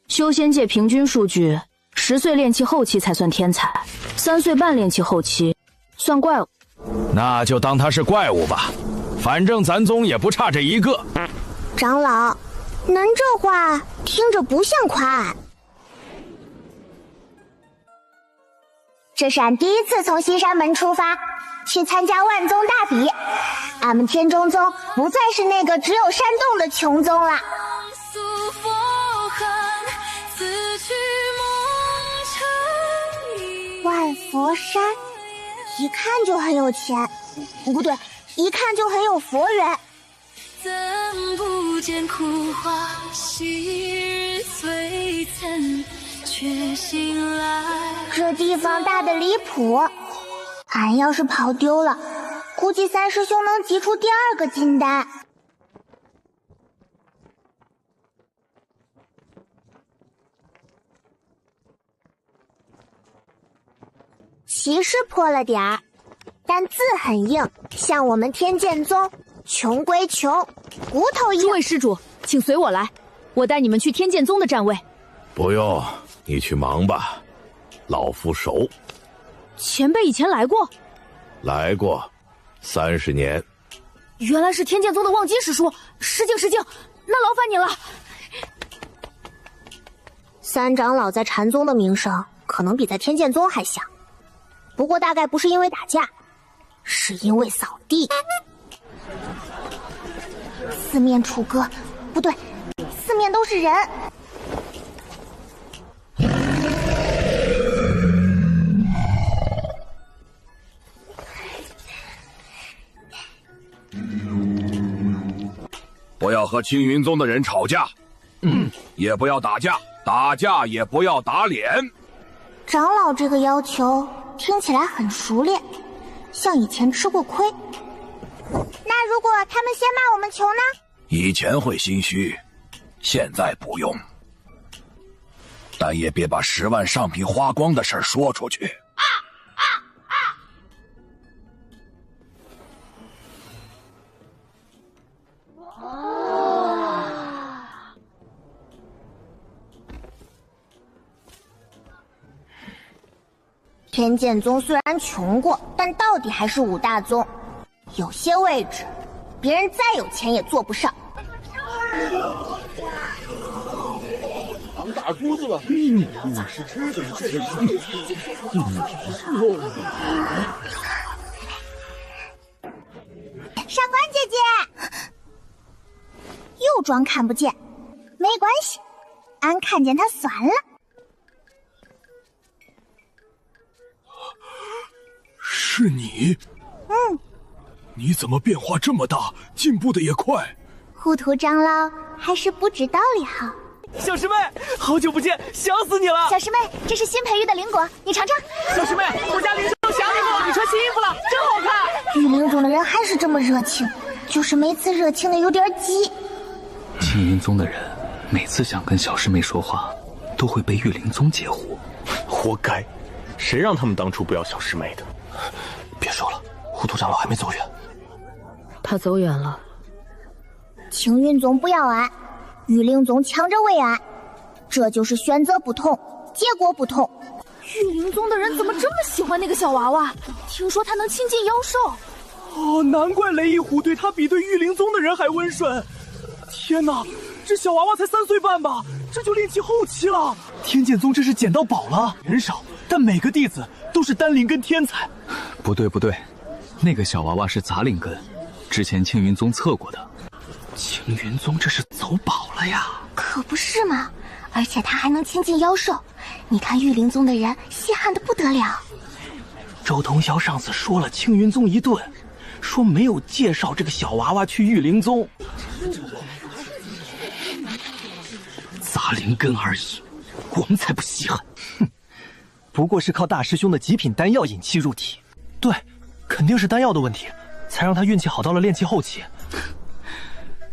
Speaker 6: 修仙界平均数据，10岁炼气后期才算天才，3岁半炼气后期算怪物。
Speaker 16: 那就当他是怪物吧，反正咱宗也不差这一个。
Speaker 1: 长老，您这话听着不像夸俺。这是俺第一次从西山门出发，去参加万宗大比。俺们天中宗不再是那个只有山洞的穷宗了。哇，佛山，一看就很有钱，不对，一看就很有佛缘。
Speaker 17: 怎不见枯花昔日璀璨，却醒来。
Speaker 1: 这地方大的离谱，俺要是跑丢了，估计三师兄能集出第2个金丹。旗是破了点儿，但字很硬，像我们天剑宗，穷归穷，骨头硬。
Speaker 8: 诸位施主，请随我来，我带你们去天剑宗的站位。
Speaker 9: 不用，你去忙吧，老夫熟。
Speaker 8: 前辈以前来过？
Speaker 9: 来过，30年。
Speaker 8: 原来是天剑宗的望京师叔，失敬失敬，那劳烦你了。
Speaker 1: 三长老在禅宗的名声，可能比在天剑宗还响。不过大概不是因为打架，是因为扫地。四面楚歌，不对，四面都是人。
Speaker 9: 不要和青云宗的人吵架，也不要打架，打架也不要打脸。
Speaker 1: 长老这个要求听起来很熟练，像以前吃过亏。那如果他们先骂我们穷呢？
Speaker 9: 以前会心虚，现在不用。但也别把10万上品花光的事说出去。
Speaker 1: 天剑宗虽然穷过，但到底还是5大宗，有些位置，别人再有钱也坐不上。
Speaker 14: 当大姑子了，你是吃的这
Speaker 1: 上官姐姐，又装看不见，没关系，俺看见他算了。
Speaker 10: 是你？你怎么变化这么大，进步的也快？
Speaker 1: 糊涂长老还是不知道理好。
Speaker 4: 小师妹，好久不见，想死你了！
Speaker 1: 小师妹，这是新培育的灵果，你尝尝。
Speaker 4: 小师妹，我家灵兽想你了，你穿新衣服了，真好看。
Speaker 1: 御灵宗的人还是这么热情，就是每次热情的有点急。
Speaker 3: 青云宗的人每次想跟小师妹说话，都会被御灵宗截胡。
Speaker 13: 活该，谁让他们当初不要小师妹的？
Speaker 15: 别说了，糊涂长老还没走远。
Speaker 8: 他走远了。
Speaker 1: 青云宗不要俺，御灵宗抢着喂俺，这就是选择不同，结果不同。
Speaker 8: 御灵宗的人怎么这么喜欢那个小娃娃？听说他能亲近妖兽。
Speaker 4: 哦，难怪雷一虎对他比对御灵宗的人还温顺。天哪，这小娃娃才3岁半吧，这就练气后期了。天剑宗这是捡到宝了，人少，但每个弟子都是丹灵根天才。
Speaker 2: 不对，那个小娃娃是杂灵根，之前青云宗测过的。
Speaker 3: 青云宗这是走宝了呀！
Speaker 1: 可不是嘛，而且他还能亲近妖兽，你看御灵宗的人稀罕的不得了。
Speaker 15: 周通霄上次说了青云宗一顿，说没有介绍这个小娃娃去御灵宗。
Speaker 3: 杂灵根而已，我们才不稀罕。
Speaker 15: 哼，不过是靠大师兄的极品丹药引气入体。对，肯定是丹药的问题，才让他运气好到了练气后期。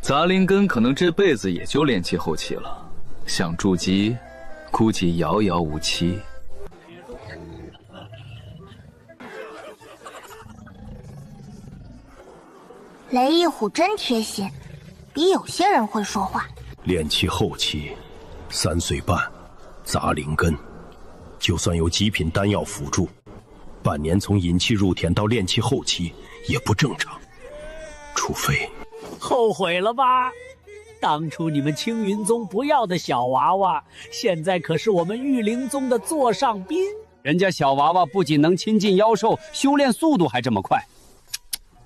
Speaker 2: 杂灵根可能这辈子也就练气后期了，想筑基，估计遥遥无期。
Speaker 1: 雷一虎真贴心，比有些人会说话。
Speaker 10: 练气后期，3岁半，杂灵根，就算有极品丹药辅助，半年从引气入田到练气后期也不正常，除非……
Speaker 18: 后悔了吧？当初你们青云宗不要的小娃娃，现在可是我们御灵宗的座上宾。
Speaker 4: 人家小娃娃不仅能亲近妖兽，修炼速度还这么快。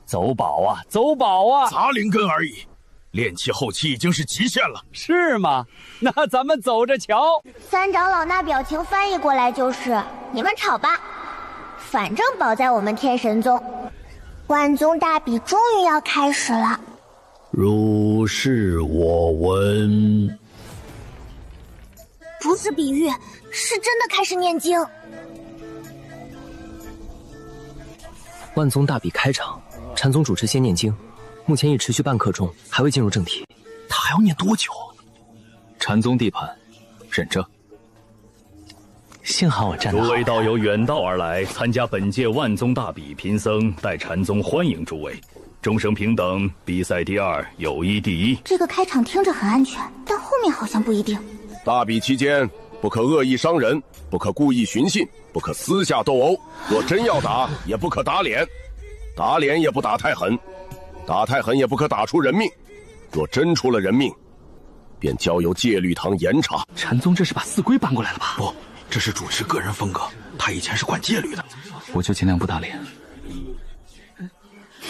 Speaker 4: 走宝啊，走宝啊！
Speaker 9: 杂灵根而已，练气后期已经是极限了。
Speaker 4: 是吗？那咱们走着瞧。
Speaker 1: 三长老那表情翻译过来就是：你们吵吧。反正保在我们天神宗。万宗大比终于要开始了。
Speaker 9: 如是我闻。
Speaker 1: 不是比喻，是真的开始念经。
Speaker 11: 万宗大比开场，禅宗主持先念经，目前已持续半刻钟，还未进入正题。
Speaker 4: 他还要念多久？
Speaker 2: 禅宗地盘，忍着。
Speaker 15: 幸好我站得好。
Speaker 12: 诸位道友远道而来，参加本届万宗大比，贫僧代禅宗欢迎诸位。众生平等，比赛第二，友谊第一。
Speaker 1: 这个开场听着很安全，但后面好像不一定。
Speaker 10: 大比期间，不可恶意伤人，不可故意寻衅，不可私下斗殴。若真要打，也不可打脸，打脸也不打太狠，打太狠也不可打出人命。若真出了人命，便交由戒律堂严查。
Speaker 4: 禅宗这是把四规搬过来了吧？不，这是主持个人风格。他以前是管戒律的。
Speaker 2: 我就尽量不打脸。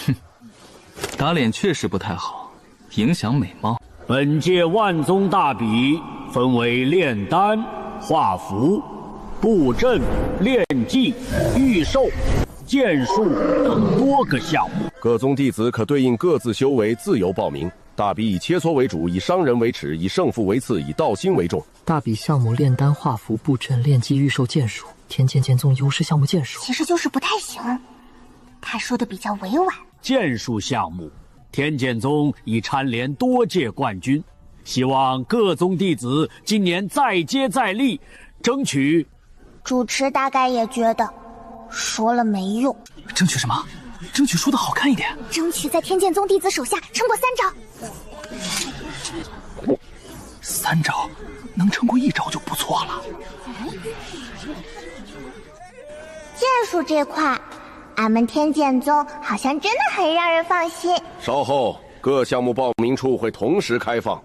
Speaker 2: 哼，打脸确实不太好，影响美貌。
Speaker 18: 本届万宗大比分为炼丹、画符、布阵、炼技、御兽、剑术等多个项目。
Speaker 10: 各宗弟子可对应各自修为自由报名。大比以切磋为主，以伤人为耻，以胜负为次，以道心为重。
Speaker 11: 大比项目炼丹、画符、布阵、炼技、御兽、剑术。天剑剑宗优势项目剑术，
Speaker 1: 其实就是不太行。他说的比较委婉。
Speaker 18: 剑术项目，天剑宗已蝉联多届冠军，希望各宗弟子今年再接再厉，争取。
Speaker 1: 主持大概也觉得，说了没用。
Speaker 4: 争取什么？争取输得好看一点。
Speaker 1: 争取在天剑宗弟子手下撑过3招。
Speaker 4: 3招，能撑过1招就不错了。
Speaker 1: 剑术这块，俺们天剑宗好像真的很让人放心。
Speaker 10: 稍后各项目报名处会同时开放，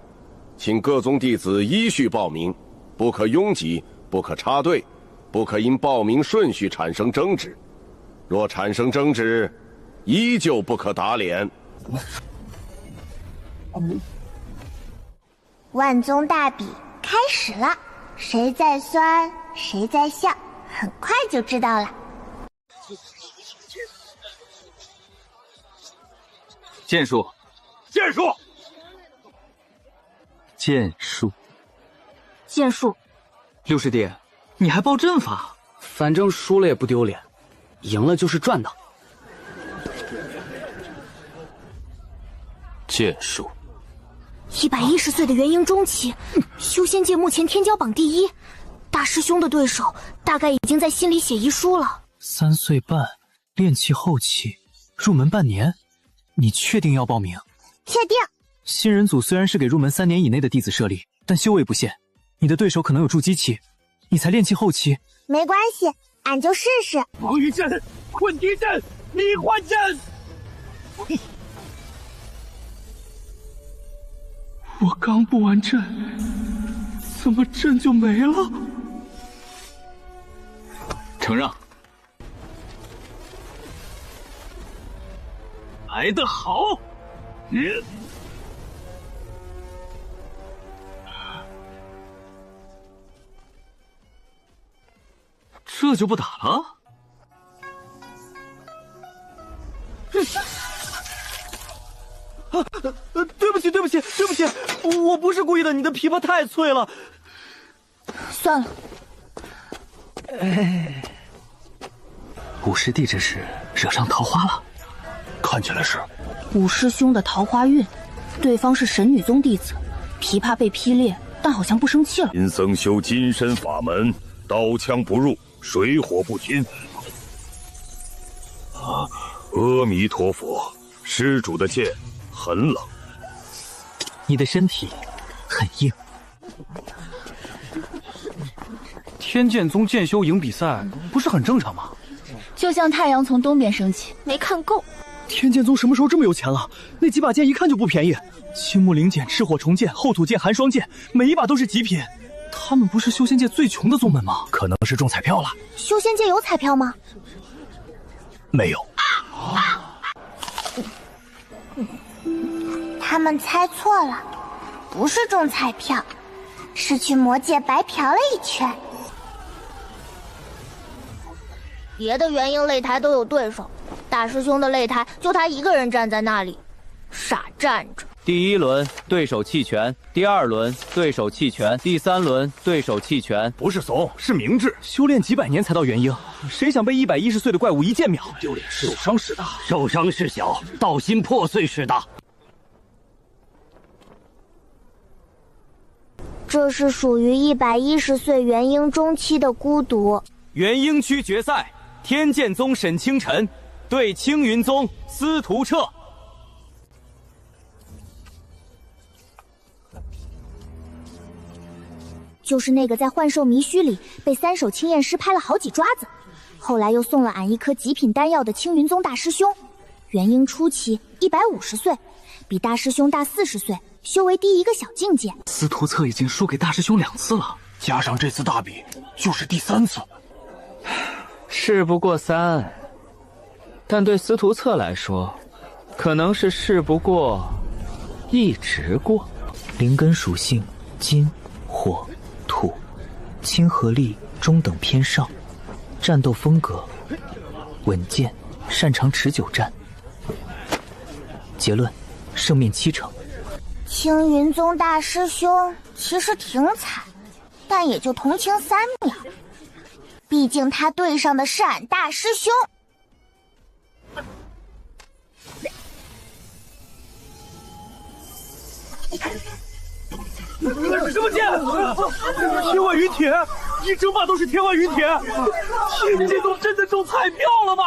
Speaker 10: 请各宗弟子依序报名，不可拥挤，不可插队，不可因报名顺序产生争执。若产生争执，依旧不可打脸。
Speaker 1: 万宗大比开始了，谁在酸，谁在笑，很快就知道了。
Speaker 2: 剑术，
Speaker 16: 剑术，
Speaker 2: 剑术，
Speaker 8: 剑术。
Speaker 15: 六师弟，你还报阵法？反正输了也不丢脸，赢了就是赚到。
Speaker 2: 剑术。
Speaker 8: 110岁的元婴中期，修仙界目前天骄榜第1，大师兄的对手大概已经在心里写遗书了。
Speaker 15: 3岁半，炼气后期，入门半年，你确定要报名？
Speaker 1: 确定。
Speaker 15: 新人组虽然是给入门3年以内的弟子设立，但修为不限，你的对手可能有筑基期，你才炼气后期。
Speaker 1: 没关系，俺就试试。
Speaker 16: 防御阵、困敌阵、迷幻阵。
Speaker 4: 我刚布完阵，怎么阵就没了？
Speaker 2: 承让。
Speaker 16: 来得好！
Speaker 2: 这就不打了？
Speaker 4: 对不起，对不起，对不起，我不是故意的，你的琵琶太脆了。
Speaker 8: 算了。
Speaker 15: 五师弟这是惹上桃花了？
Speaker 4: 看起来是。
Speaker 8: 五师兄的桃花运，对方是神女宗弟子，琵琶被劈裂，但好像不生气了。
Speaker 12: 贫僧修金身法门，刀枪不入，水火不侵。阿弥陀佛，施主的剑很冷。
Speaker 15: 你的身体很硬。
Speaker 4: 天剑宗剑修营比赛不是很正常吗？
Speaker 6: 就像太阳从东边升起，没看够。
Speaker 4: 天剑宗什么时候这么有钱了？那几把剑一看就不便宜，青木灵剑、赤火重剑、后土剑、寒霜剑，每一把都是极品。他们不是修仙界最穷的宗门吗？可能是中彩票了。
Speaker 1: 修仙界有彩票吗？
Speaker 4: 没有。
Speaker 1: 他们猜错了，不是中彩票，是去魔界白嫖了一圈。
Speaker 8: 别的元婴擂台都有对手，大师兄的擂台就他一个人站在那里，傻站着。
Speaker 3: 第1轮对手弃权，第2轮对手弃权，第3轮对手弃权。
Speaker 4: 不是怂，是明智。修炼几百年才到元婴，谁想被110岁的怪物一剑秒？丢脸受伤是大，
Speaker 18: 受伤是小，道心破碎是大。
Speaker 8: 这是属于110岁元婴中期的孤独。
Speaker 2: 元婴区决赛，天剑宗沈清晨对青云宗司徒彻。
Speaker 8: 就是那个在幻兽迷虚里被3手青焰师拍了好几抓子，后来又送了俺一颗极品丹药的青云宗大师兄，元婴初期150岁，比大师兄大40岁，修为低一个小境界。
Speaker 4: 司徒策已经输给大师兄2次了，加上这次大比，就是第3次。
Speaker 19: 事不过3，但对司徒策来说，可能是事不过一直过。
Speaker 11: 灵根属性金、火、土，亲和力中等偏上，战斗风格稳健，擅长持久战。结论：胜面70%。
Speaker 1: 青云宗大师兄其实挺惨，但也就同情3秒，毕竟他对上的是俺大师兄。
Speaker 4: 什么剑？天外云铁，一争霸都是天外云铁。天剑宗真的中彩票了吗？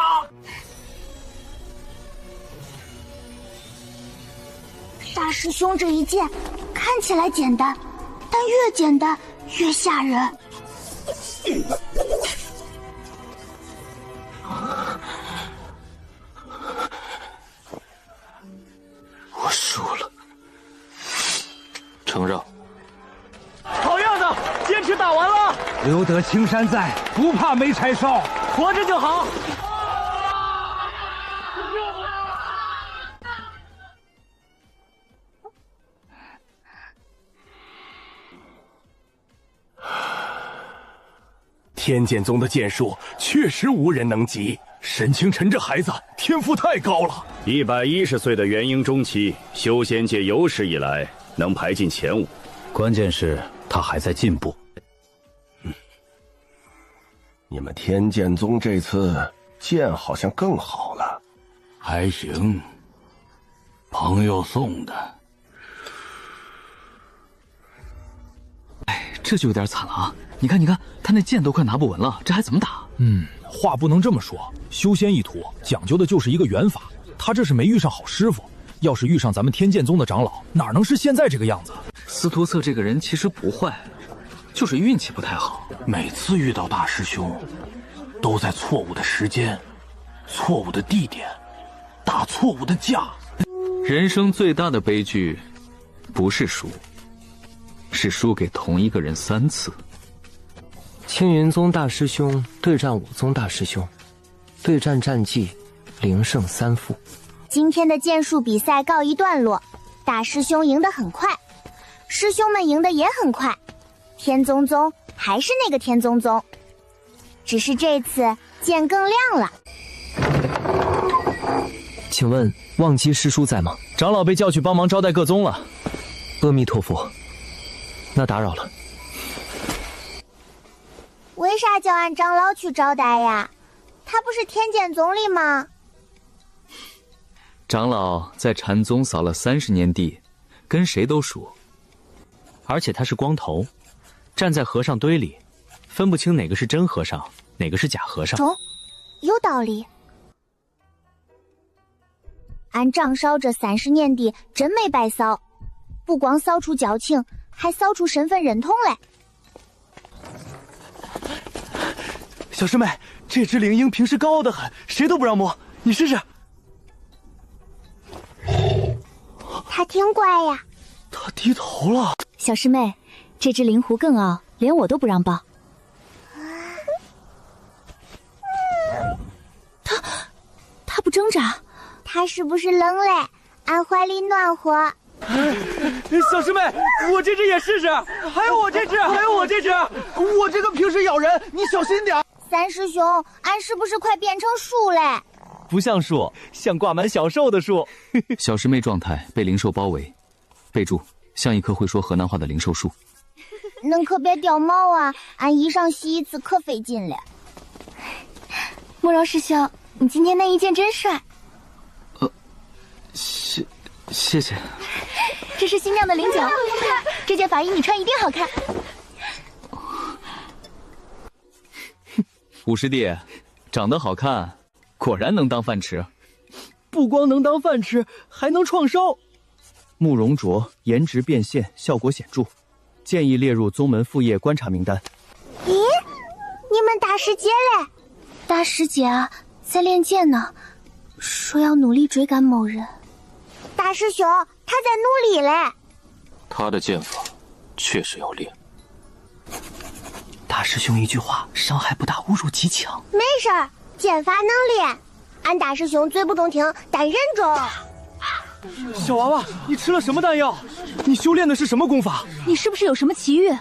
Speaker 1: 大师兄这一剑看起来简单，但越简单越吓人。
Speaker 3: 我输了，承让。
Speaker 4: 好样的，坚持打完了。
Speaker 14: 留得青山在，不怕没柴烧，
Speaker 4: 活着就好。天剑宗的剑术确实无人能及，沈清晨这孩子天赋太高了。
Speaker 12: 110岁的元婴中期，修仙界有史以来能排进前5。
Speaker 9: 关键是他还在进步。
Speaker 10: 你们天剑宗这次剑好像更好了。
Speaker 18: 还行，朋友送的。
Speaker 4: 哎，这就有点惨了啊！你看，他那剑都快拿不稳了，这还怎么打？
Speaker 20: 话不能这么说，修仙一途讲究的就是一个缘法，他这是没遇上好师傅。要是遇上咱们天剑宗的长老，哪能是现在这个样子？
Speaker 4: 司徒策这个人其实不坏，就是运气不太好。
Speaker 20: 每次遇到大师兄，都在错误的时间、错误的地点，打错误的架。
Speaker 2: 人生最大的悲剧，不是输，是输给同一个人3次。
Speaker 11: 青云宗大师兄对战武宗大师兄，对战战绩0胜3负。
Speaker 1: 今天的剑术比赛告一段落，大师兄赢得很快，师兄们赢得也很快。天宗宗还是那个天宗宗，只是这次剑更亮了。
Speaker 11: 请问忘机师叔在吗？
Speaker 3: 长老被叫去帮忙招待各宗了。
Speaker 11: 阿弥陀佛，那打扰了。
Speaker 1: 为啥叫俺长老去招待呀？他不是天剑宗里吗？
Speaker 2: 长老在禅宗扫了30年地，跟谁都熟。
Speaker 3: 而且他是光头，站在和尚堆里，分不清哪个是真和尚，哪个是假和尚。
Speaker 1: 中，有道理。俺张少这30年地真没白扫，不光扫出交情，还扫出身份认同嘞。
Speaker 4: 小师妹，这只灵鹰平时高傲得很，谁都不让摸，你试试。
Speaker 1: 他挺乖呀。
Speaker 4: 他低头了。
Speaker 8: 小师妹，这只灵狐更傲，连我都不让抱。他不挣扎，
Speaker 1: 他是不是冷嘞？俺怀里暖和。
Speaker 4: 小师妹，我这只也试试，还有我这只，还有我这只，我这个平时咬人，你小心点。
Speaker 8: 三师兄，俺是不是快变成树嘞？
Speaker 4: 不像树，像挂满小兽的树。
Speaker 3: 小师妹状态被灵兽包围，备注：像一棵会说河南话的灵兽树。
Speaker 8: 恁可别掉毛啊！俺衣裳洗一次可费劲了。
Speaker 5: 慕容师兄，你今天那一件真帅。
Speaker 3: 谢谢。
Speaker 5: 这是新酿的0.9，这件法衣你穿一定好看。
Speaker 2: 五师弟，长得好看，果然能当饭吃。
Speaker 4: 不光能当饭吃，还能创烧。慕容卓颜值变现，效果显著，建议列入宗门副业观察名单。
Speaker 8: 咦，你们大师姐嘞？
Speaker 1: 大师姐啊，在练剑呢，说要努力追赶某人。
Speaker 8: 大师兄，他在努力嘞。
Speaker 12: 他的剑法确实要练。
Speaker 15: 大师兄一句话，伤害不大，侮辱极强。
Speaker 8: 没事儿，剑法能练。俺大师兄嘴不中听，但人中。
Speaker 4: 小娃娃，你吃了什么丹药？你修炼的是什么功法？
Speaker 5: 你是不是有什么奇遇？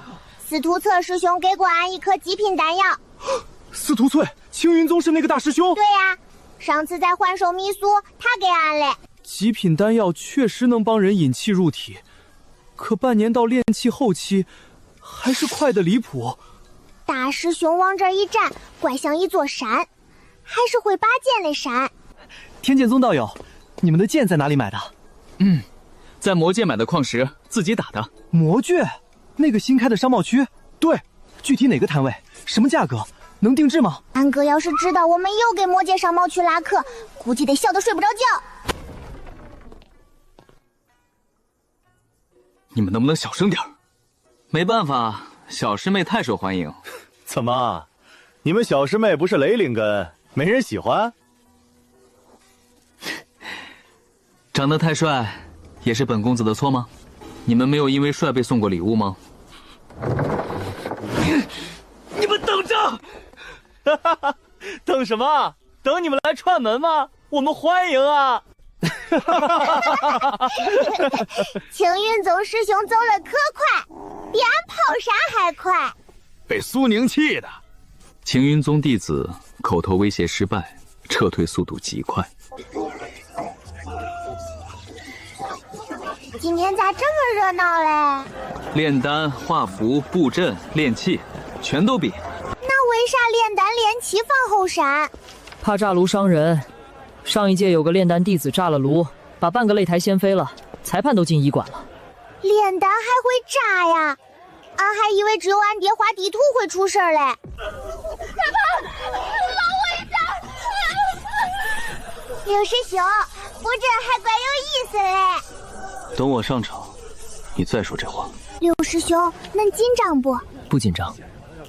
Speaker 8: 司徒策师兄给过俺一颗极品丹药。
Speaker 4: 司徒翠，青云宗是那个大师兄？
Speaker 8: 对呀，上次在幻兽迷苏，他给俺嘞。
Speaker 4: 极品丹药确实能帮人引气入体，可半年到炼气后期，还是快得离谱。
Speaker 8: 大师兄往这一站，怪像一座山，还是会拔剑的山。
Speaker 4: 天剑宗道友，你们的剑在哪里买的？
Speaker 2: 在魔界买的矿石，自己打的。
Speaker 4: 魔界？那个新开的商贸区？对，具体哪个摊位？什么价格？能定制吗？
Speaker 8: 安哥要是知道我们又给魔界商贸区拉客，估计得笑得睡不着觉。
Speaker 2: 你们能不能小声点儿？没办法，小师妹太受欢迎。
Speaker 9: 怎么，你们小师妹不是雷灵根，没人喜欢？
Speaker 2: 长得太帅，也是本公子的错吗？你们没有因为帅被送过礼物吗？
Speaker 4: 你们等着！等什么？等你们来串门吗？我们欢迎啊！
Speaker 8: 青云宗师兄走了可快，比俺跑山还快。
Speaker 9: 被苏宁气的。
Speaker 2: 青云宗弟子口头威胁失败，撤退速度极快。
Speaker 8: 今天咋这么热闹嘞？
Speaker 2: 炼丹、画符、布阵、炼器，全都比。
Speaker 8: 那为啥炼丹炼器放后山？
Speaker 11: 怕炸炉伤人。上一届有个炼丹弟子炸了炉，把半个擂台掀飞了，裁判都进医馆了。
Speaker 8: 炼丹还会炸呀？俺还以为只有俺爹画地图会出事嘞。
Speaker 17: 裁判，老危险！
Speaker 8: 刘师兄，布阵还怪有意思嘞。
Speaker 3: 等我上场，你再说这话。
Speaker 8: 刘师兄，恁紧张不？
Speaker 11: 不紧张，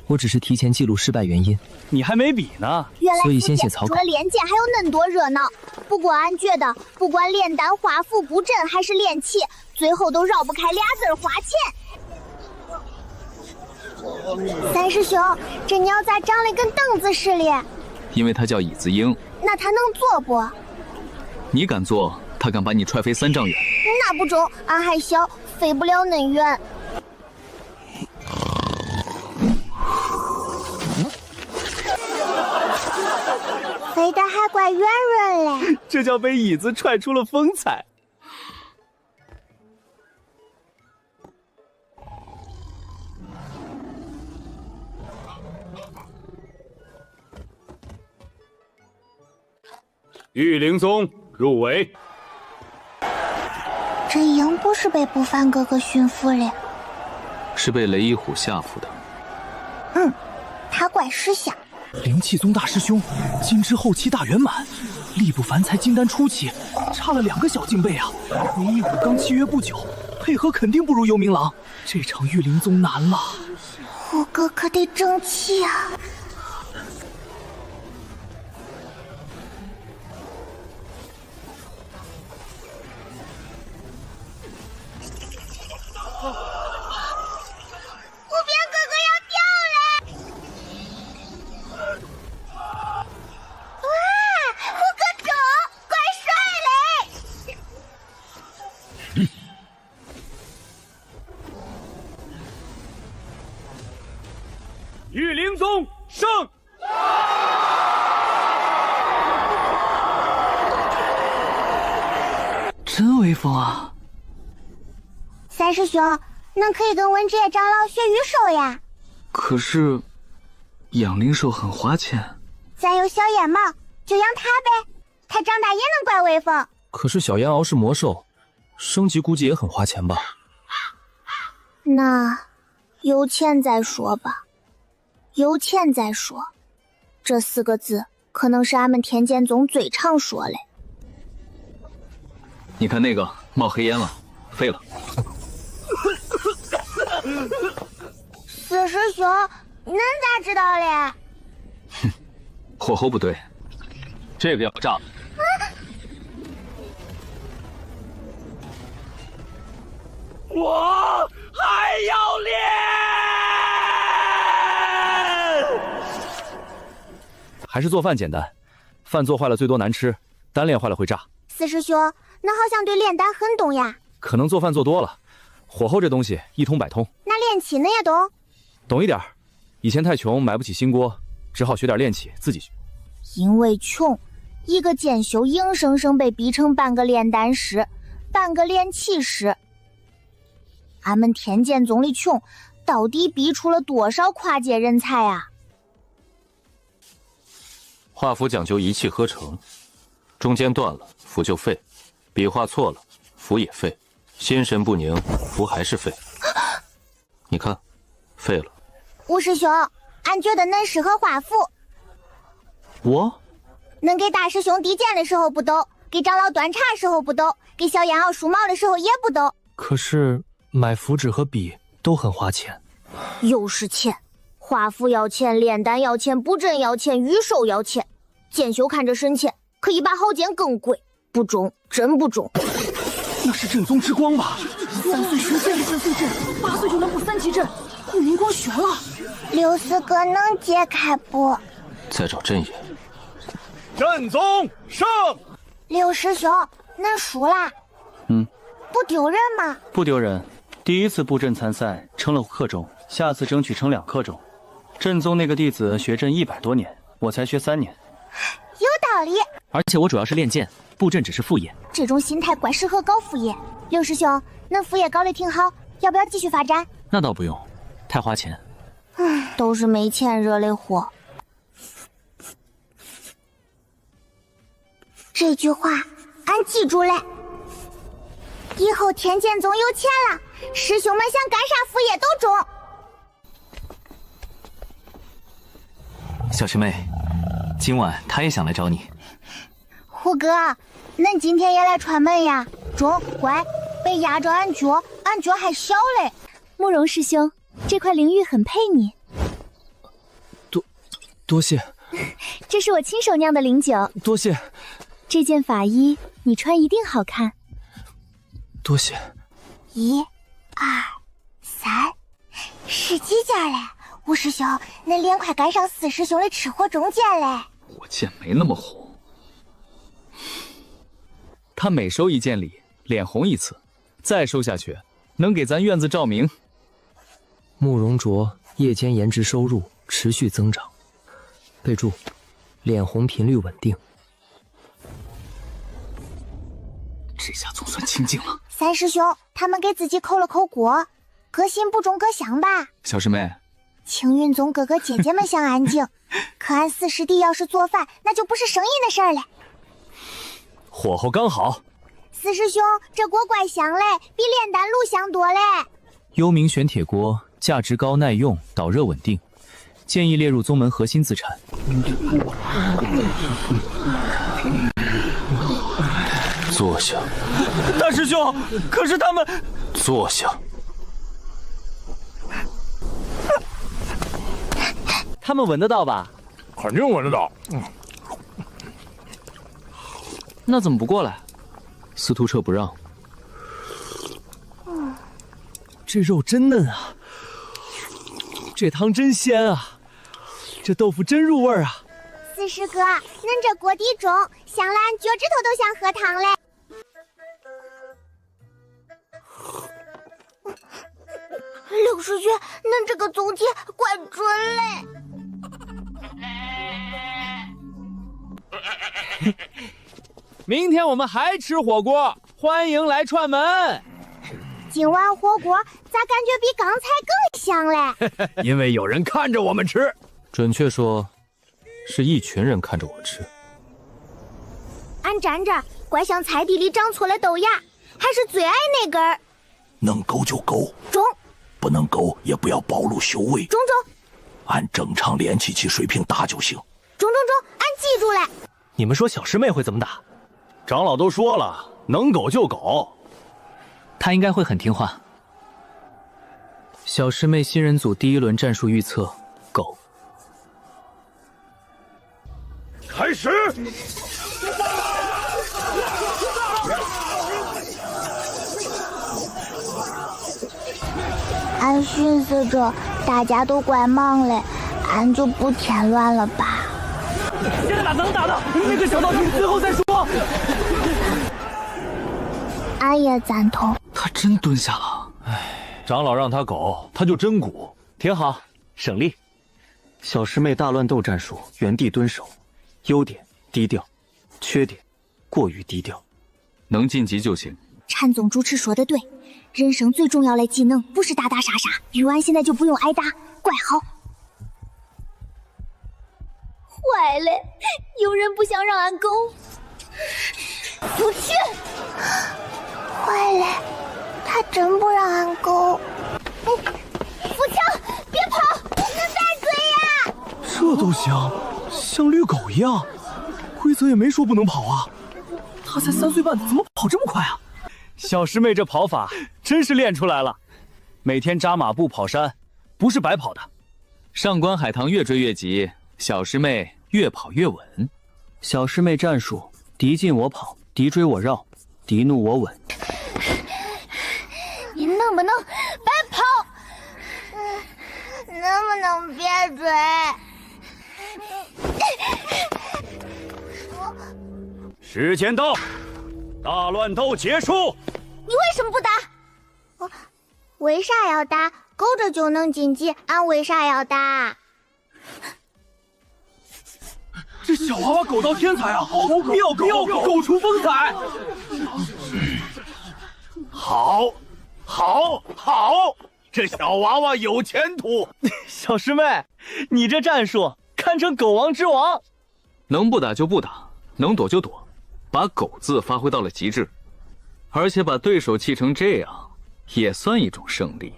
Speaker 11: 我只是提前记录失败原因。
Speaker 4: 你还没比呢，
Speaker 11: 所以先写草稿。
Speaker 8: 除了练剑还有恁多热闹。不过俺觉得，不管炼丹、画符、布阵还是炼器，最后都绕不开俩字花钱。三师兄，这鸟咋长得跟凳子似的？
Speaker 2: 因为它叫椅子鹰。
Speaker 8: 那它能坐不？
Speaker 2: 你敢坐，它敢把你踹飞3丈远。
Speaker 8: 那不中，俺还小，飞不了恁远。飞得还怪圆润嘞，
Speaker 4: 这叫被椅子踹出了风采。
Speaker 16: 玉灵宗入围。
Speaker 1: 这鹰不是被不凡哥哥驯服了，
Speaker 2: 是被雷一虎吓唬的。
Speaker 1: 他怪识相。
Speaker 4: 灵气宗大师兄，金之后期大圆满，力不凡才金丹初期，差了2个小境辈啊！雷一虎刚契约不久，配合肯定不如幽冥狼，这场玉灵宗难了。
Speaker 1: 虎哥可得争气啊！
Speaker 16: 玉灵宗胜！
Speaker 15: 真威风啊！
Speaker 1: 三师兄，恁可以跟文职业长老学御兽呀。
Speaker 4: 可是，养灵兽很花钱。
Speaker 1: 咱有小野猫，就养它呗，它长大也能怪威风。
Speaker 20: 可是小烟鳌是魔兽，升级估计也很花钱吧？
Speaker 1: 那有钱再说吧，有钱再说。这4个字可能是俺们天剑宗最常说嘞。
Speaker 2: 你看那个冒黑烟了，废了。
Speaker 1: 四师兄，恁咋知道嘞？
Speaker 2: 火候不对，这个要炸了。
Speaker 14: 我还要练。
Speaker 20: 还是做饭简单，饭做坏了最多难吃，单练坏了会炸。
Speaker 1: 四师兄，恁好像对炼丹很懂呀。
Speaker 20: 可能做饭做多了，火候这东西一通百通。
Speaker 1: 那炼器恁也懂？
Speaker 20: 懂一点，以前太穷买不起新锅，只好学点炼器自己学。
Speaker 1: 因为穷，一个剑修硬生生被逼成半个炼丹师，半个炼器师。俺们天剑宗里穷，到底逼出了多少跨界人才啊？
Speaker 12: 画符讲究一气呵成，中间断了符就废，笔画错了符也废，心神不宁符还是废。你看，废了。
Speaker 1: 吴师兄，俺觉得恁适合画符。
Speaker 15: 我？
Speaker 1: 恁给大师兄递剑的时候不抖，给长老端茶时候不抖，给小烟鳌梳毛的时候也不抖。
Speaker 15: 可是买符纸和笔都很花钱。
Speaker 1: 又是钱，画符要钱，炼丹要钱，布阵要钱，御兽要钱。剑修看着深浅，可一把好剑更贵，不中，真不中。
Speaker 4: 那是阵宗之光吧
Speaker 6: ？3岁学剑3岁阵，8岁就能布3级阵，护明光悬了。
Speaker 1: 六四哥能解开不？
Speaker 12: 再找阵爷。
Speaker 16: 阵宗胜。
Speaker 1: 六师兄，恁输啦。不丢人吗？
Speaker 11: 不丢人。第一次布阵参赛称了5克钟，下次争取称2克钟。阵宗那个弟子学阵100多年，我才学3年。
Speaker 1: 有道理。
Speaker 3: 而且我主要是练剑，布阵只是副业。
Speaker 1: 这种心态怪适合搞副业。六师兄，恁副业搞得挺好，要不要继续发展？
Speaker 3: 那倒不用，太花钱。
Speaker 1: 都是没钱惹的祸。这句话俺记住了。以后天剑宗有钱了，师兄们想干啥副业都中。
Speaker 3: 小师妹，今晚他也想来找你。
Speaker 1: 虎哥，恁今天也来串门呀？中，乖，别压着俺脚，俺脚还小嘞。
Speaker 8: 慕容师兄，这块灵玉很配你。
Speaker 15: 多谢。
Speaker 8: 这是我亲手酿的灵酒。
Speaker 15: 多谢。
Speaker 8: 这件法衣你穿一定好看。
Speaker 15: 多谢。
Speaker 1: 1、2、3，是几件嘞？吴师兄，恁脸快赶上4师兄的吃货中剑嘞。
Speaker 2: 我剑没那么红。他每收一件礼，脸红一次，再收下去，能给咱院子照明。
Speaker 11: 慕容卓夜间颜值收入持续增长。备注：脸红频率稳定。
Speaker 2: 这下总算清静了。
Speaker 1: 三师兄，他们给自己扣了扣锅，各心不中各香吧。
Speaker 2: 小师妹，
Speaker 1: 青云宗哥哥姐姐们想安静，可俺4师弟要是做饭，那就不是生意的事儿了。
Speaker 20: 火候刚好。
Speaker 1: 4师兄，这锅怪香嘞，比炼丹炉香多嘞。
Speaker 3: 幽冥玄铁锅价值高、耐用、导热稳定，建议列入宗门核心资产。
Speaker 12: 坐下。
Speaker 4: 大师兄，可是他们……
Speaker 12: 坐下。
Speaker 15: 他们闻得到吧？
Speaker 13: 肯定闻得到。
Speaker 3: 那怎么不过来？司徒彻不让。
Speaker 15: 这肉真嫩啊，这汤真鲜啊，这豆腐真入味啊。
Speaker 1: 4师哥，恁这锅底重，香了俺脚趾头都想喝汤嘞。6师兄，恁这个总结怪准嘞。
Speaker 4: 明天我们还吃火锅，欢迎来串门。
Speaker 8: 今晚火锅咋感觉比刚才更香嘞？
Speaker 9: 因为有人看着我们吃，
Speaker 3: 准确说，是一群人看着我吃。
Speaker 8: 俺站这儿，怪像菜地里长错了豆芽，还是最爱那根儿。
Speaker 9: 能勾就勾，
Speaker 8: 中；
Speaker 9: 不能勾也不要暴露修为。
Speaker 8: 中，
Speaker 9: 按正常练气水平打就行。
Speaker 8: 中，俺记住了。
Speaker 7: 你们说小师妹会怎么打？
Speaker 13: 长老都说了，能狗就狗。
Speaker 3: 她应该会很听话。小师妹新人组第一轮战术预测：狗。
Speaker 9: 开始。
Speaker 1: 俺寻思着大家都怪忙嘞，俺就不添乱了吧。
Speaker 4: 现在能打的那个小道具最后再说。
Speaker 1: 俺也赞同。
Speaker 15: 他真蹲下了。
Speaker 13: 长老让他狗，他就真鼓，
Speaker 11: 挺好，省力。小师妹大乱斗战术，原地蹲守，优点低调，缺点过于低调。
Speaker 2: 能晋级就行。
Speaker 8: 禅宗主持说的对，人生最重要的技能不是打打杀杀，玉丸现在就不用挨打，怪好。坏了，有人不想让俺勾。不去。
Speaker 1: 坏了，他真不让俺勾。
Speaker 8: 福强，别跑，能带追呀！
Speaker 4: 这都行，像绿狗一样，规则也没说不能跑啊。他才3岁半，怎么跑这么快啊？
Speaker 13: 小师妹这跑法真是练出来了，每天扎马步跑山，不是白跑的。
Speaker 2: 上官海棠越追越急，小师妹越跑越稳。
Speaker 11: 小师妹战术：敌近我跑，敌追我绕，敌怒我稳。
Speaker 8: 你能不能别跑？能不能别追？
Speaker 13: 时间到，大乱斗结束。
Speaker 8: 你为什么不打？
Speaker 1: 为啥要打？勾着就能晋级，俺为啥要打？
Speaker 4: 这小娃娃狗到天才啊！妙狗出风采。
Speaker 9: 好，这小娃娃有前途。
Speaker 11: 小师妹，你这战术堪称狗王之王。
Speaker 2: 能不打就不打，能躲就躲，把狗字发挥到了极致，而且把对手气成这样，也算一种胜利。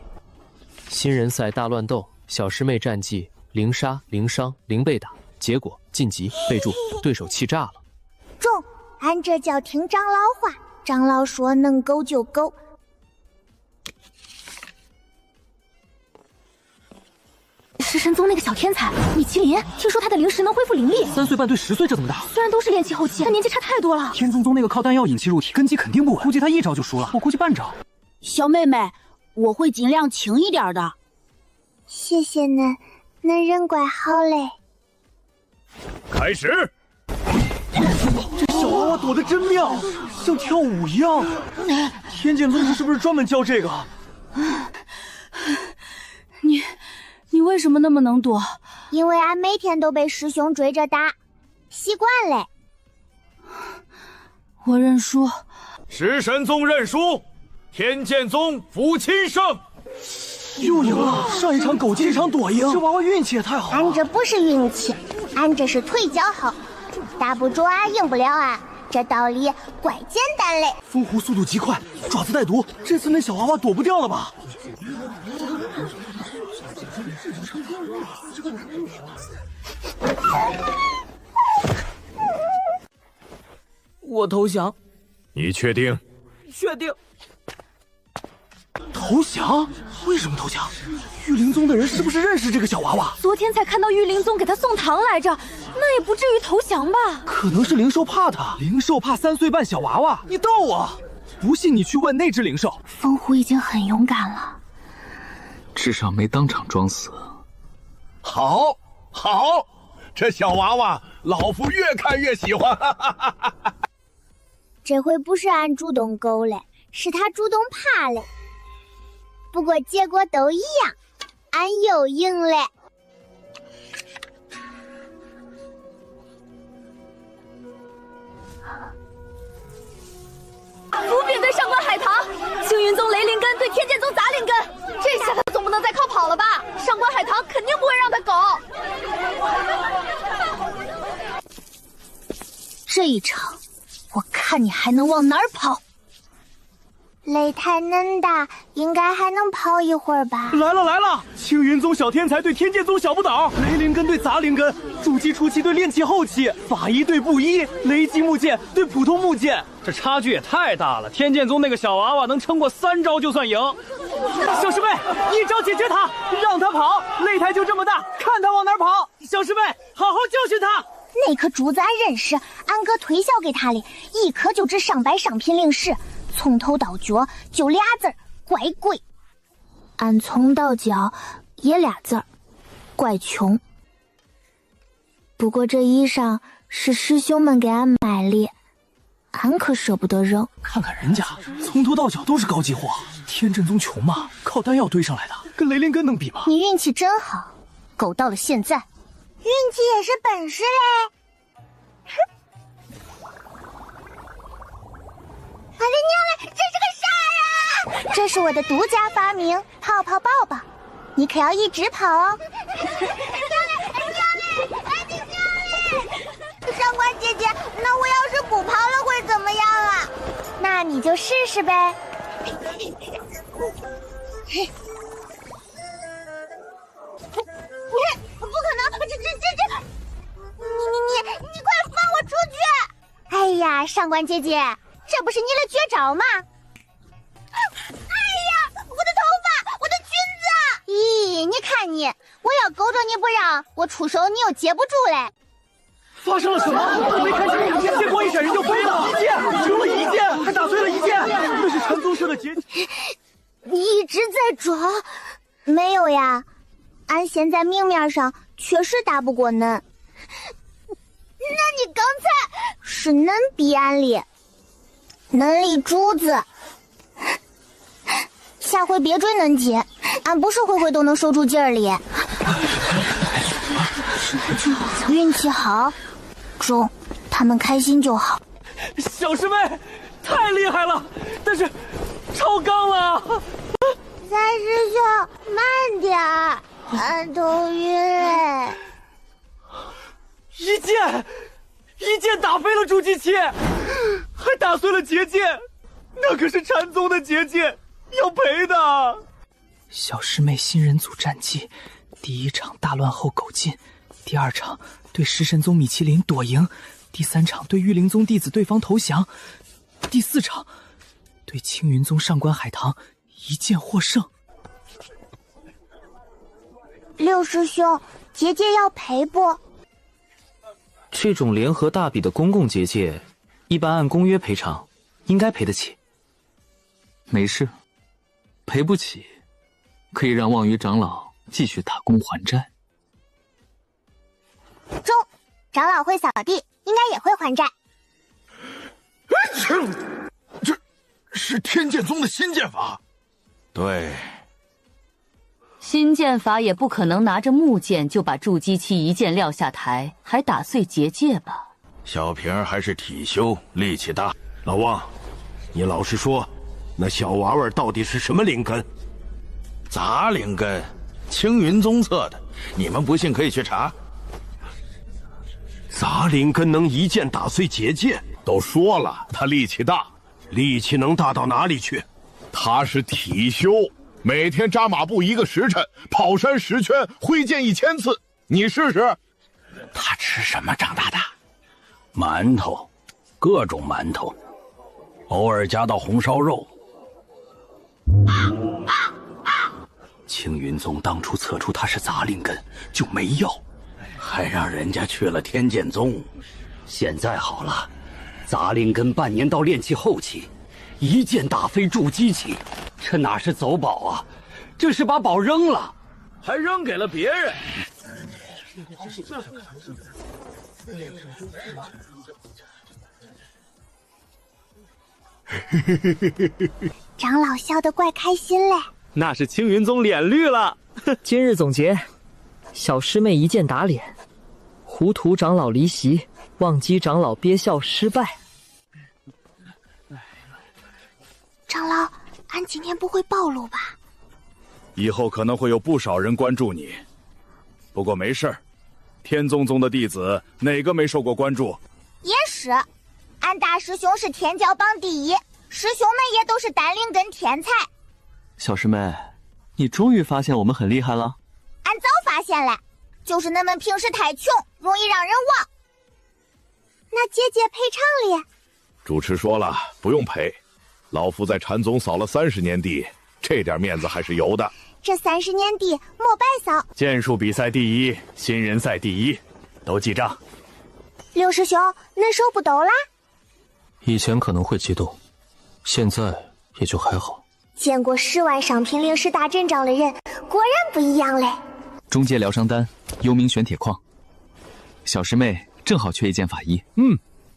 Speaker 3: 新人赛大乱斗，小师妹战绩0杀0伤0被打，结果晋级。备注：对手气炸了。
Speaker 1: 中，俺这叫听长老话，长老说能勾就勾。
Speaker 8: 食神宗那个小天才米其林，听说他的灵石能恢复灵力。
Speaker 15: 3岁半对10岁，这怎么打？
Speaker 8: 虽然都是炼气后期，但年纪差太多了。
Speaker 15: 天宗宗那个靠丹药引气入体，根基肯定不稳，估计他一招就输了。我估计半招。
Speaker 21: 小妹妹，我会尽量轻一点的。
Speaker 1: 谢谢恁，恁人怪好嘞。
Speaker 9: 开始。
Speaker 4: 这小娃娃躲得真妙，像跳舞一样。天剑宗是不是专门教这个？
Speaker 21: 你为什么那么能躲？
Speaker 1: 因为俺每天都被师兄追着打，习惯嘞。
Speaker 21: 我认输。
Speaker 9: 食神宗认输，天剑宗服亲胜。
Speaker 4: 又赢了！上一场狗，这场躲赢，这娃娃运气也太好了。
Speaker 1: 俺这不是运气，俺这是腿脚好，打不住俺，赢不了俺，这道理怪简单嘞。
Speaker 4: 风狐速度极快，爪子带毒，这次那小娃娃躲不掉了吧？
Speaker 15: 我投降。
Speaker 9: 你确定？
Speaker 15: 确定。
Speaker 4: 投降？为什么投降？玉灵宗的人是不是认识这个小娃娃？
Speaker 8: 昨天才看到玉灵宗给他送糖来着，那也不至于投降吧？
Speaker 4: 可能是灵兽怕他，灵兽怕3岁半小娃娃。你逗我？不信你去问那只灵兽。
Speaker 8: 风狐已经很勇敢了，
Speaker 2: 至少没当场装死。
Speaker 9: 好，这小娃娃老夫越看越喜欢。
Speaker 1: 这回不是俺主动勾嘞，是他主动怕嘞。不过结果都一样，俺又赢嘞。
Speaker 6: 伏柄对上官海棠，青云宗雷灵根对天剑宗杂灵根，这下他总不能再靠跑了吧？上官海棠肯定不会让他苟。
Speaker 8: 这一场，我看你还能往哪儿跑？
Speaker 1: 擂台恁大，应该还能跑一会儿吧？
Speaker 4: 来了来了！青云宗小天才对天剑宗小不倒，雷灵根对杂灵根，筑基初期对炼气后期，法医对布衣，雷击木剑对普通木剑，
Speaker 13: 这差距也太大了。天剑宗那个小娃娃能撑过3招就算赢。
Speaker 4: 小师妹，一招解决他，让他跑。擂台就这么大，看他往哪儿跑。小师妹，好好教训他。
Speaker 8: 那颗竹子俺认识，俺哥推销给他的，一颗就值上百上品灵石，从头到脚就俩字儿，怪贵。俺从到脚也俩字儿，怪穷。不过这衣裳是师兄们给俺买的，俺可舍不得扔。
Speaker 4: 看看人家从头到脚都是高级货，天震宗穷嘛，靠丹药堆上来的，跟雷灵根能比吗？
Speaker 8: 你运气真好，苟到了现在。
Speaker 1: 运气也是本事嘞！我的娘嘞，这是个啥呀？
Speaker 8: 这是我的独家发明，泡泡抱抱，你可要一直跑哦！
Speaker 1: 上官姐姐，那我要是不跑了会怎么样啊？
Speaker 8: 那你就试试呗。
Speaker 1: 不可能！这，你快放我出去！
Speaker 8: 哎呀，上官姐姐，这不是你的绝招吗？
Speaker 1: 哎呀，我的头发，我的裙子！
Speaker 8: 咦，你看你，我要勾着你不让，我出手你又接不住嘞。
Speaker 4: 发生了什么？我没看清，剑光一闪人就飞了，一剑留了一剑，还打碎了一剑，那是禅宗社的结。
Speaker 8: 你一直在装？没有呀，俺现在明面上确实打不过恁。
Speaker 1: 那你刚才
Speaker 8: 是恁逼俺的，恁立主子。下回别追恁姐，俺不是回回都能守住劲儿里。运气好，中，他们开心就好。
Speaker 4: 小师妹，太厉害了，但是超纲了。
Speaker 1: 三师兄，慢点儿，俺头晕嘞。
Speaker 4: 一剑打飞了筑基期，还打碎了结界，那可是禅宗的结界，要赔的。
Speaker 15: 小师妹新人组战绩，第一场大乱后苟进，第二场对食神宗米其林躲赢，第三场对玉灵宗弟子对方投降，第四场对青云宗上官海棠一剑获胜。
Speaker 8: 六师兄，结界要赔不？
Speaker 3: 这种联合大比的公共结界，一般按公约赔偿，应该赔得起。
Speaker 2: 没事，赔不起，可以让望鱼长老继续打工还债。
Speaker 8: 中，长老会扫地，应该也会还债。
Speaker 9: 这是天剑宗的新剑法。
Speaker 12: 对。
Speaker 6: 新剑法也不可能拿着木剑就把筑基期一剑撂下台，还打碎结界吧？
Speaker 9: 小平还是体修，力气大。老汪，你老实说，那小娃娃到底是什么灵根？
Speaker 19: 杂灵根，青云宗测的，你们不信可以去查。
Speaker 10: 杂灵根能一剑打碎结界，
Speaker 9: 都说了他力气大，
Speaker 10: 力气能大到哪里去？
Speaker 9: 他是体修。每天扎马步1个时辰，跑山10圈，挥剑1000次，你试试。
Speaker 19: 他吃什么长大的？馒头，各种馒头，偶尔加到红烧肉。青云宗当初测出他是杂灵根，就没要，还让人家去了天剑宗。现在好了，杂灵根半年到炼气后期，一剑打飞筑基期。这哪是走宝啊，这是把宝扔了，
Speaker 16: 还扔给了别人。
Speaker 8: 长老笑得怪开心嘞。
Speaker 4: 那是青云宗脸绿了。
Speaker 11: 今日总结：小师妹一剑打脸，糊涂长老离席，忘机长老憋笑失败。
Speaker 1: 长老，俺今天不会暴露吧？
Speaker 16: 以后可能会有不少人关注你，不过没事儿。天宗宗的弟子哪个没受过关注？
Speaker 1: 也是，俺大师兄是天骄榜第一，师兄们也都是丹灵根天才。
Speaker 18: 小师妹，你终于发现我们很厉害了。
Speaker 1: 俺早发现了，就是恁们平时太穷，容易让人忘。那姐姐赔偿哩？
Speaker 9: 主持说了，不用赔。老夫在禅宗扫了30年地，这点面子还是有的。
Speaker 1: 这30年地莫白扫。
Speaker 13: 剑术比赛第一，新人赛第一，都记账。
Speaker 1: 刘师兄，恁手不抖啦？
Speaker 3: 以前可能会激动，现在也就还好。
Speaker 1: 见过10万商品灵石大阵仗的人，果然不一样嘞。
Speaker 2: 中阶疗伤丹，幽冥玄铁矿。小师妹正好缺一件法衣。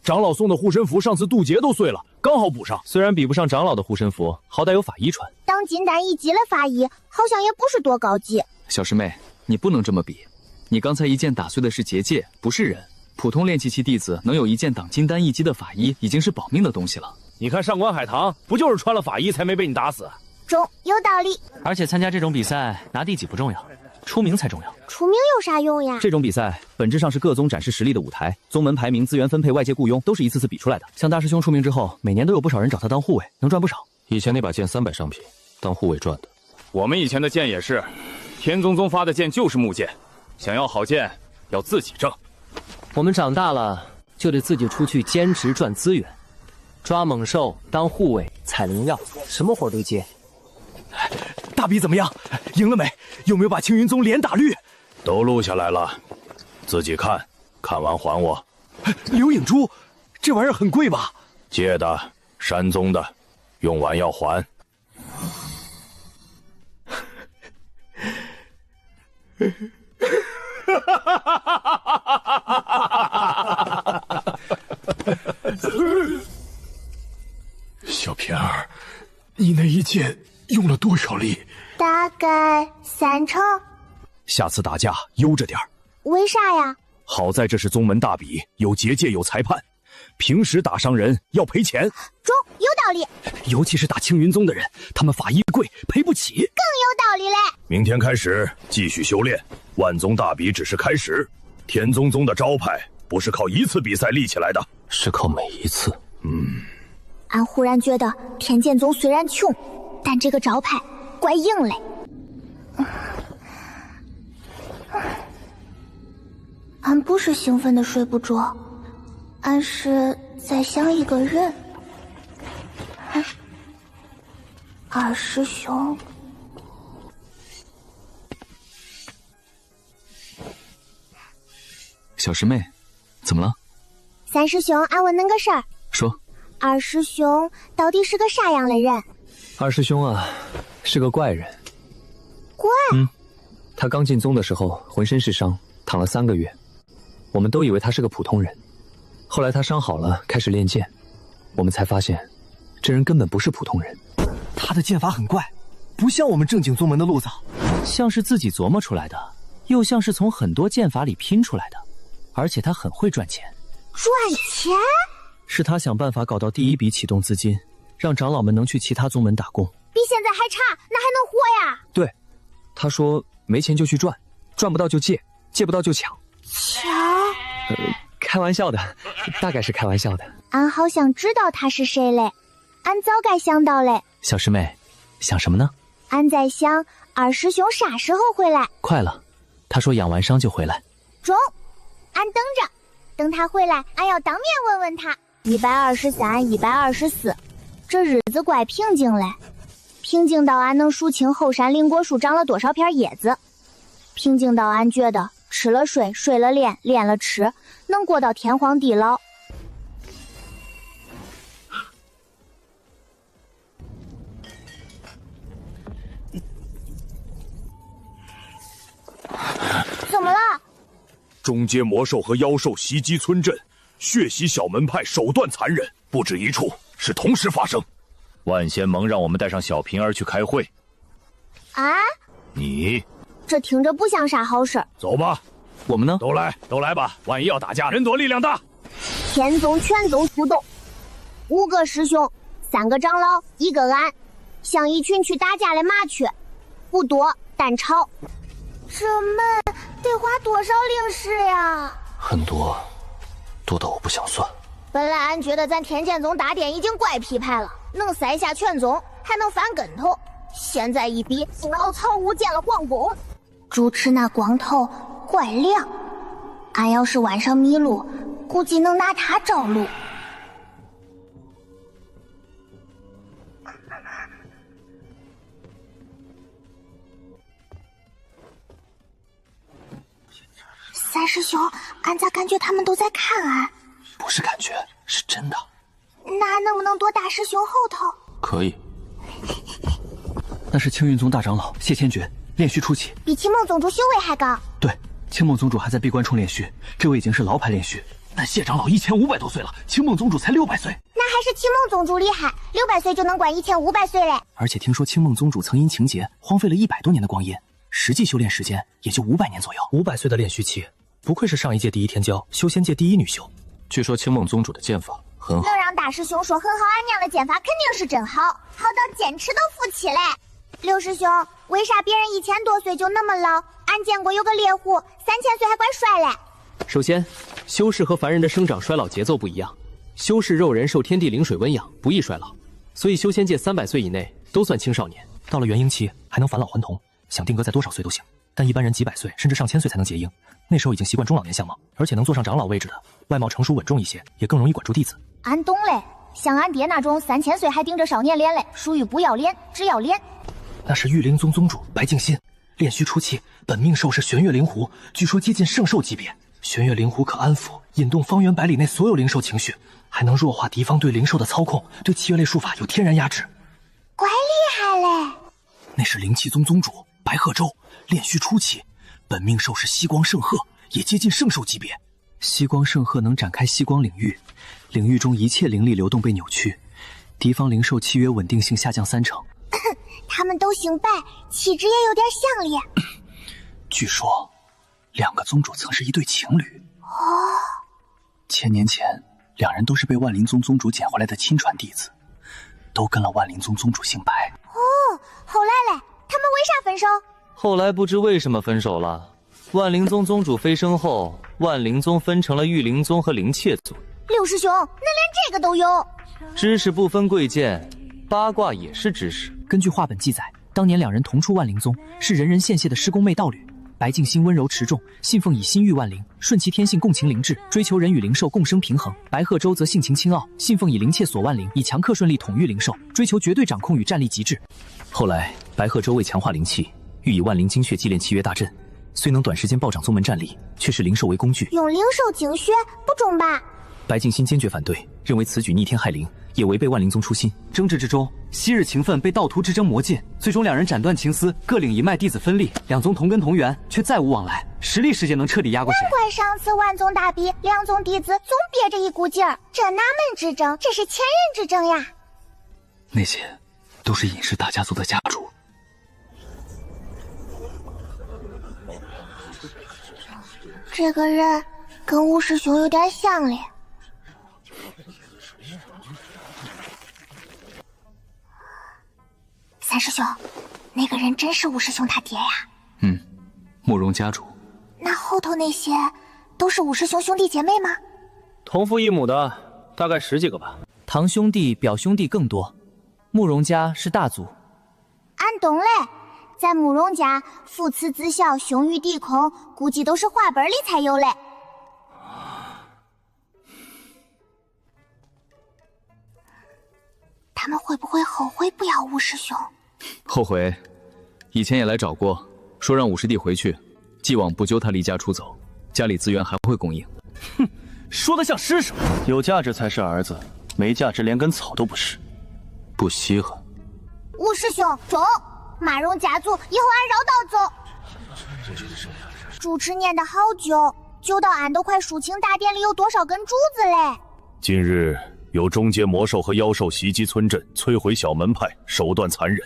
Speaker 20: 长老送的护身符上次渡劫都碎了，刚好补上。
Speaker 3: 虽然比不上长老的护身符，好歹有法衣穿。
Speaker 1: 当金丹1级的法衣，好像也不是多高级。
Speaker 2: 小师妹，你不能这么比。你刚才一剑打碎的是结界，不是人。普通炼气期弟子能有一件挡金丹1级的法衣，已经是保命的东西了。
Speaker 13: 你看上官海棠，不就是穿了法衣才没被你打死？
Speaker 1: 中，有道理。
Speaker 3: 而且参加这种比赛，拿第几不重要，出名才重要。
Speaker 1: 出名有啥用呀？
Speaker 3: 这种比赛本质上是各宗展示实力的舞台，宗门排名、资源分配、外界雇佣都是一次次比出来的。像大师兄出名之后，每年都有不少人找他当护卫，能赚不少。以前那把剑300商品，当护卫赚的。
Speaker 13: 我们以前的剑也是，天宗宗发的剑就是木剑，想要好剑要自己挣。
Speaker 11: 我们长大了就得自己出去兼职赚资源，抓猛兽、当护卫、采灵药，什么活都接。
Speaker 4: 大比怎么样？赢了没？有没有把青云宗连打绿？
Speaker 9: 都录下来了，自己看，看完还我。
Speaker 4: 流影珠，这玩意儿很贵吧？
Speaker 9: 借的，山宗的，用完要还。
Speaker 14: 小平儿，你那一剑用了多少力？
Speaker 1: 大概30%。
Speaker 20: 下次打架悠着点儿。
Speaker 1: 为啥呀？
Speaker 20: 好在这是宗门大比，有结界有裁判，平时打伤人要赔钱。
Speaker 1: 中，有道理。
Speaker 4: 尤其是打青云宗的人，他们法衣贵，赔不起。
Speaker 1: 更有道理嘞。
Speaker 9: 明天开始继续修炼，万宗大比只是开始。天宗宗的招牌不是靠一次比赛立起来的，
Speaker 3: 是靠每一次。
Speaker 1: 俺忽然觉得天剑宗虽然穷，但这个招牌怪硬嘞。俺不是兴奋的睡不着，俺是在想一个人。二师兄，
Speaker 2: 小师妹，怎么了？
Speaker 1: 三师兄，俺问恁个事儿。
Speaker 2: 说。
Speaker 1: 二师兄到底是个啥样的人？
Speaker 3: 二师兄啊，是个怪人。
Speaker 1: 怪？
Speaker 3: 他刚进宗的时候浑身是伤，躺了3个月，我们都以为他是个普通人。后来他伤好了，开始练剑，我们才发现，这人根本不是普通人。
Speaker 4: 他的剑法很怪，不像我们正经宗门的路子，
Speaker 3: 像是自己琢磨出来的，又像是从很多剑法里拼出来的，而且他很会赚钱。
Speaker 1: 赚钱？
Speaker 3: 是他想办法搞到第1笔启动资金，让长老们能去其他宗门打工。
Speaker 1: 比现在还差，那还能活呀？
Speaker 3: 对，他说没钱就去赚，赚不到就借，借不到就抢。
Speaker 1: 抢？
Speaker 3: 开玩笑的，大概是开玩笑的。
Speaker 1: 俺好像知道他是谁嘞，俺早该想到嘞。
Speaker 3: 小师妹，想什么呢？
Speaker 1: 俺在想二师兄啥时候回来？
Speaker 3: 快了，他说养完伤就回来。
Speaker 1: 中，俺等着，等他回来，俺要当面问问他。123、124，这日子怪平静嘞，平静到俺能数清后山灵果树长了多少片叶子，平静到俺觉得吃了睡，睡了练，练了吃，能过到天荒地老。怎么了？
Speaker 9: 中阶魔兽和妖兽袭击村镇，血洗小门派手段残忍，不止一处，是同时发生。
Speaker 12: 万仙盟让我们带上小平儿去开会。
Speaker 1: 啊？
Speaker 12: 你
Speaker 1: 这听着不像啥好事。
Speaker 9: 走吧。
Speaker 2: 我们呢？
Speaker 9: 都来吧！万一要打架，人多力量大。
Speaker 1: 天宗全宗出动，5个师兄
Speaker 8: 3个长老1个俺，像一群去打架的麻雀，不多但吵。
Speaker 1: 这们得花多少灵石呀？
Speaker 3: 很多，多到我不想算。
Speaker 1: 本来俺觉得咱天剑宗大殿已经怪批派了，能塞下全宗，还能翻跟头。现在一比，老曹屋建了皇宫。
Speaker 8: 主持那光头怪亮，俺要是晚上迷路，估计能拿他找路。
Speaker 1: 三师兄，俺咋感觉他们都在看俺？
Speaker 3: 不是感觉，是真的。
Speaker 1: 那能不能躲大师兄后头？
Speaker 3: 可以。
Speaker 15: 那是青云宗大长老谢千珏，炼虚初期，
Speaker 1: 比青梦宗主修为还高。
Speaker 15: 对，青梦宗主还在闭关冲炼虚，这位已经是老牌炼虚。但谢长老1500多岁了，青梦宗主才600岁。
Speaker 1: 那还是青梦宗主厉害，600岁就能管1500岁嘞。
Speaker 15: 而且听说青梦宗主曾因情劫荒废了100多年的光阴，实际修炼时间也就500年左右。500岁的炼虚期，不愧是上一届第一天骄，修仙界第一女修。
Speaker 3: 据说青梦宗主的剑法很好，
Speaker 1: 能让大师兄说很好，俺娘的剑法肯定是真好，好到剑齿都浮起来。六师兄，为啥别人1000多岁就那么老？俺见过有个猎户3000岁还怪帅嘞。
Speaker 11: 首先，修士和凡人的生长衰老节奏不一样，修士肉人受天地灵水温养，不易衰老，所以修仙界300岁以内都算青少年。
Speaker 15: 到了元婴期还能返老还童，想定格在多少岁都行。但一般人几百岁甚至上千岁才能结婴，那时候已经习惯中老年相貌，而且能坐上长老位置的，外貌成熟稳重一些，也更容易管住弟子。
Speaker 1: 俺懂嘞，像俺爹那种3000岁还顶着少年脸嘞，属于不要脸，只要脸。
Speaker 15: 那是玉灵宗宗主白敬新，炼虚初期，本命兽是玄月灵狐，据说接近圣兽级别。玄月灵狐可安抚、引动方圆百里内所有灵兽情绪，还能弱化敌方对灵兽的操控，对契约类术法有天然压制。
Speaker 1: 怪厉害嘞！
Speaker 15: 那是灵气宗宗主白鹤洲，炼虚初期，本命兽是息光圣鹤，也接近圣兽级别。息光圣鹤能展开息光领域，领域中一切灵力流动被扭曲，敌方灵兽契约稳定性下降30%。
Speaker 1: 他们都姓白，气质也有点像咧。
Speaker 15: 据说2个宗主曾是一对情侣。
Speaker 1: 哦
Speaker 15: ，1000年前2人都是被万灵宗宗主捡回来的亲传弟子，都跟了万灵宗宗主姓白。
Speaker 1: 哦，后来嘞，他们为啥分手？
Speaker 2: 后来不知为什么分手了。万灵宗宗主飞升后，万灵宗分成了玉灵宗和灵切宗。
Speaker 1: 六师兄，恁连这个都有？
Speaker 2: 知识不分贵贱，八卦也是知识。
Speaker 15: 根据话本记载，当年2人同出万灵宗，是人人羡羡的师公妹道侣。白敬新温柔持重，信奉以心育万灵，顺其天性共情灵智，追求人与灵兽共生平衡。白鹤洲则性情清傲，信奉以灵切锁万灵，以强克顺利统御灵兽，追求绝对掌控与战力极致。后来白鹤洲为强化灵气，欲以万灵精血祭炼契约大阵，虽能短时间暴涨宗门战力，却视灵兽为工具，
Speaker 1: 用灵兽精血不中吧？
Speaker 15: 白敬新坚决反对，认为此举逆天害灵，也违背万灵宗初心。
Speaker 4: 争执之中，昔日情分被道途之争磨尽，最终2人斩断情丝，各领一脉，弟子分立，2宗同根同源，却再无往来。实力世界能彻底压过谁？
Speaker 1: 难怪上次万宗大比，2宗弟子总憋着一股劲儿，这哪门之争？这是前人之争呀！
Speaker 15: 那些都是尹氏大家族的家主。
Speaker 1: 这个人跟吴师兄有点像嘞。三师兄，那个人真是吴师兄他爹呀？
Speaker 3: 慕容家主。
Speaker 1: 那后头那些都是吴师兄兄弟姐妹吗？
Speaker 13: 同父异母的大概10几个吧。
Speaker 11: 堂兄弟、表兄弟更多。慕容家是大族。
Speaker 1: 俺懂嘞，在慕容家，父慈子孝，兄于弟恭，估计都是话本里才有嘞。他们会不会后悔不要吴师兄？
Speaker 2: 后悔，以前也来找过，说让武师弟回去，既往不咎他离家出走，家里资源还会供应。
Speaker 4: 哼，说得像施舍，有价值才是儿子，没价值连根草都不是，
Speaker 3: 不稀罕。
Speaker 1: 吴师兄，中！马荣家族，以后俺绕道走。主持念得好久，久到俺都快数清大殿里有多少根柱子嘞。
Speaker 12: 近日有中阶魔兽和妖兽袭击村镇，摧毁小门派，手段残忍。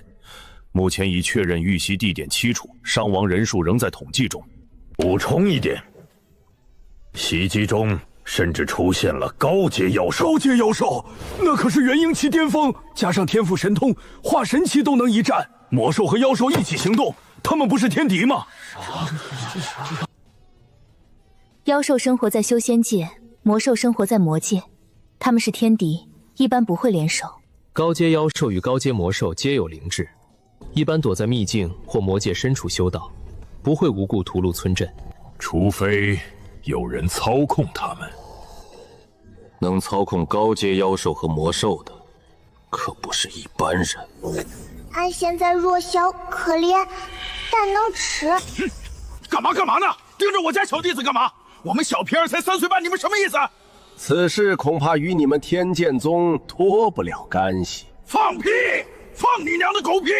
Speaker 12: 目前已确认遇袭地点7处，伤亡人数仍在统计中。
Speaker 9: 补充一点，袭击中甚至出现了高阶妖兽。
Speaker 4: 高阶妖兽，那可是元婴期巅峰，加上天赋神通，化神期都能一战。魔兽和妖兽一起行动，他们不是天敌吗？
Speaker 8: 妖兽生活在修仙界，魔兽生活在魔界，他们是天敌，一般不会联手。
Speaker 7: 高阶妖兽与高阶魔兽皆有灵智，一般躲在秘境或魔界深处修道，不会无故屠戮村镇。
Speaker 9: 除非有人操控他们。
Speaker 5: 能操控高阶妖兽和魔兽的，可不是一般人。
Speaker 1: 俺现在弱小可怜，但能吃。
Speaker 14: 干嘛呢？盯着我家小弟子干嘛？我们小皮儿才3岁半，你们什么意思？
Speaker 10: 此事恐怕与你们天剑宗脱不了干系。
Speaker 14: 放屁！放你娘的狗屁！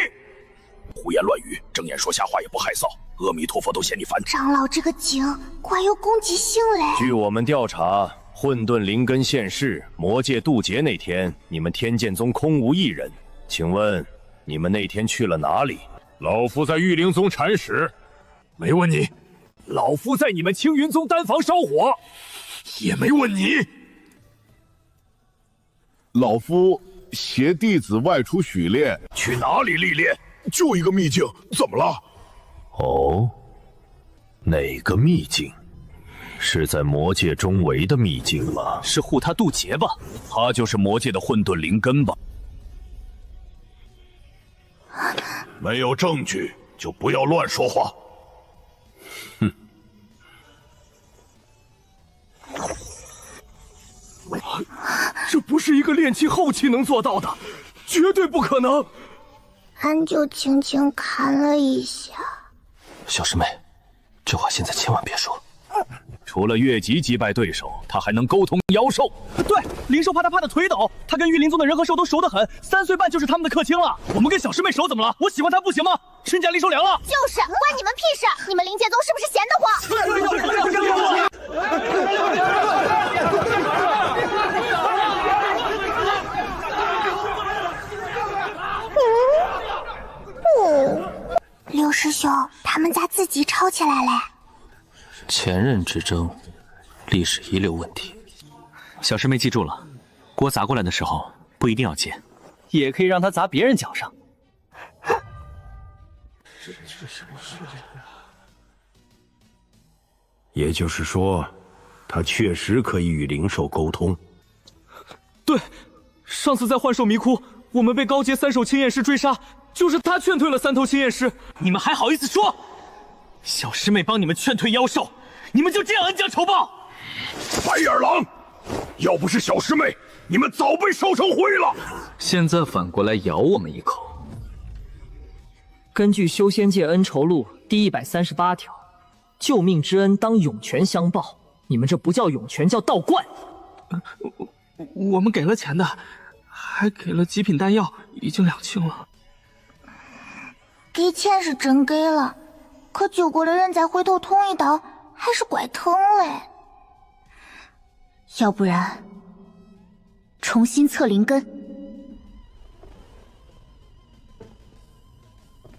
Speaker 14: 胡言乱语，睁眼说瞎话也不害臊。阿弥陀佛都嫌你烦。
Speaker 1: 长老这个井怪有攻击性嘞。
Speaker 7: 据我们调查，混沌灵根现世，魔界渡劫那天，你们天剑宗空无一人。请问你们那天去了哪里？
Speaker 9: 老夫在玉灵宗铲屎，
Speaker 4: 没问你。老夫在你们青云宗丹房烧火，也没问你。
Speaker 22: 老夫携弟子外出许炼，
Speaker 14: 去哪里历练？
Speaker 22: 就一个秘境，怎么了？
Speaker 12: 哦，哪个秘境？是在魔界中围的秘境吗？
Speaker 2: 是护他渡劫吧？
Speaker 12: 他就是魔界的混沌灵根吧？
Speaker 14: 没有证据就不要乱说话。
Speaker 12: 哼。
Speaker 4: 这不是一个炼气后期能做到的，绝对不可能。
Speaker 1: 俺就轻轻看了一下。
Speaker 3: 小师妹，这话现在千万别说。
Speaker 2: 除了越级击败对手，他还能沟通妖兽。
Speaker 15: 对，灵兽怕他怕的腿抖，他跟御灵宗的人和兽都熟得很，3岁半就是他们的客卿了。我们跟小师妹熟怎么了？我喜欢他不行吗？身价灵兽凉了。
Speaker 1: 就是，关你们屁事！你们灵剑宗是不是闲得慌？刘师兄，他们咋自己吵起来嘞？
Speaker 3: 前任之争，历史遗留问题。
Speaker 18: 小师妹记住了，锅砸过来的时候不一定要接，
Speaker 15: 也可以让他砸别人脚上。
Speaker 10: 也就是说，他确实可以与灵兽沟通。
Speaker 15: 对，上次在幻兽迷窟，我们被高阶3手青焰师追杀，就是他劝退了3头青焰师。
Speaker 18: 你们还好意思说？小师妹帮你们劝退妖兽，你们就这样恩将仇报？
Speaker 14: 白眼狼，要不是小师妹，你们早被烧成灰了。
Speaker 2: 现在反过来咬我们一口。
Speaker 11: 根据《修仙界恩仇录》第138条，救命之恩当涌泉相报。你们这不叫涌泉，叫倒灌。
Speaker 15: 我们给了钱的，还给了极品丹药，已经2清了。
Speaker 1: 给钱是真给了，可救过的人再回头捅一刀，还是怪疼嘞。
Speaker 8: 要不然，重新测灵根。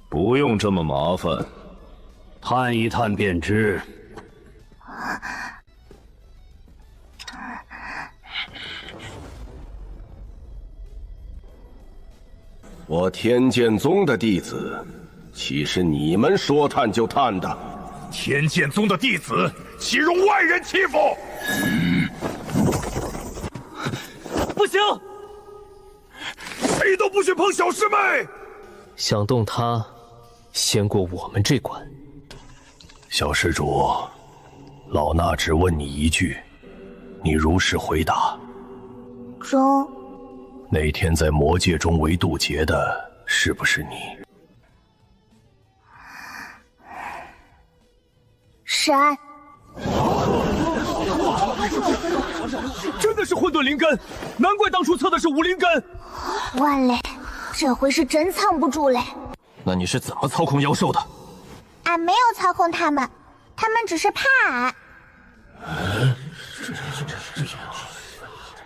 Speaker 12: 不用这么麻烦，
Speaker 19: 探一探便知。
Speaker 10: 我天剑宗的弟子，岂是你们说探就探的？
Speaker 14: 天剑宗的弟子岂容外人欺负？
Speaker 15: 不行，
Speaker 14: 谁都不许碰小师妹。
Speaker 7: 想动他，先过我们这关。
Speaker 9: 小施主，老衲只问你一句，你如实回答。
Speaker 1: 中。
Speaker 9: 那天在魔界中围渡劫的，是不是你？
Speaker 1: 是俺。
Speaker 4: 真的是混沌灵根，难怪当初测的是无灵根。
Speaker 1: 完嘞，这回是真藏不住嘞。
Speaker 3: 那你是怎么操控妖兽的？
Speaker 1: 俺没有操控他们，他们只是怕俺。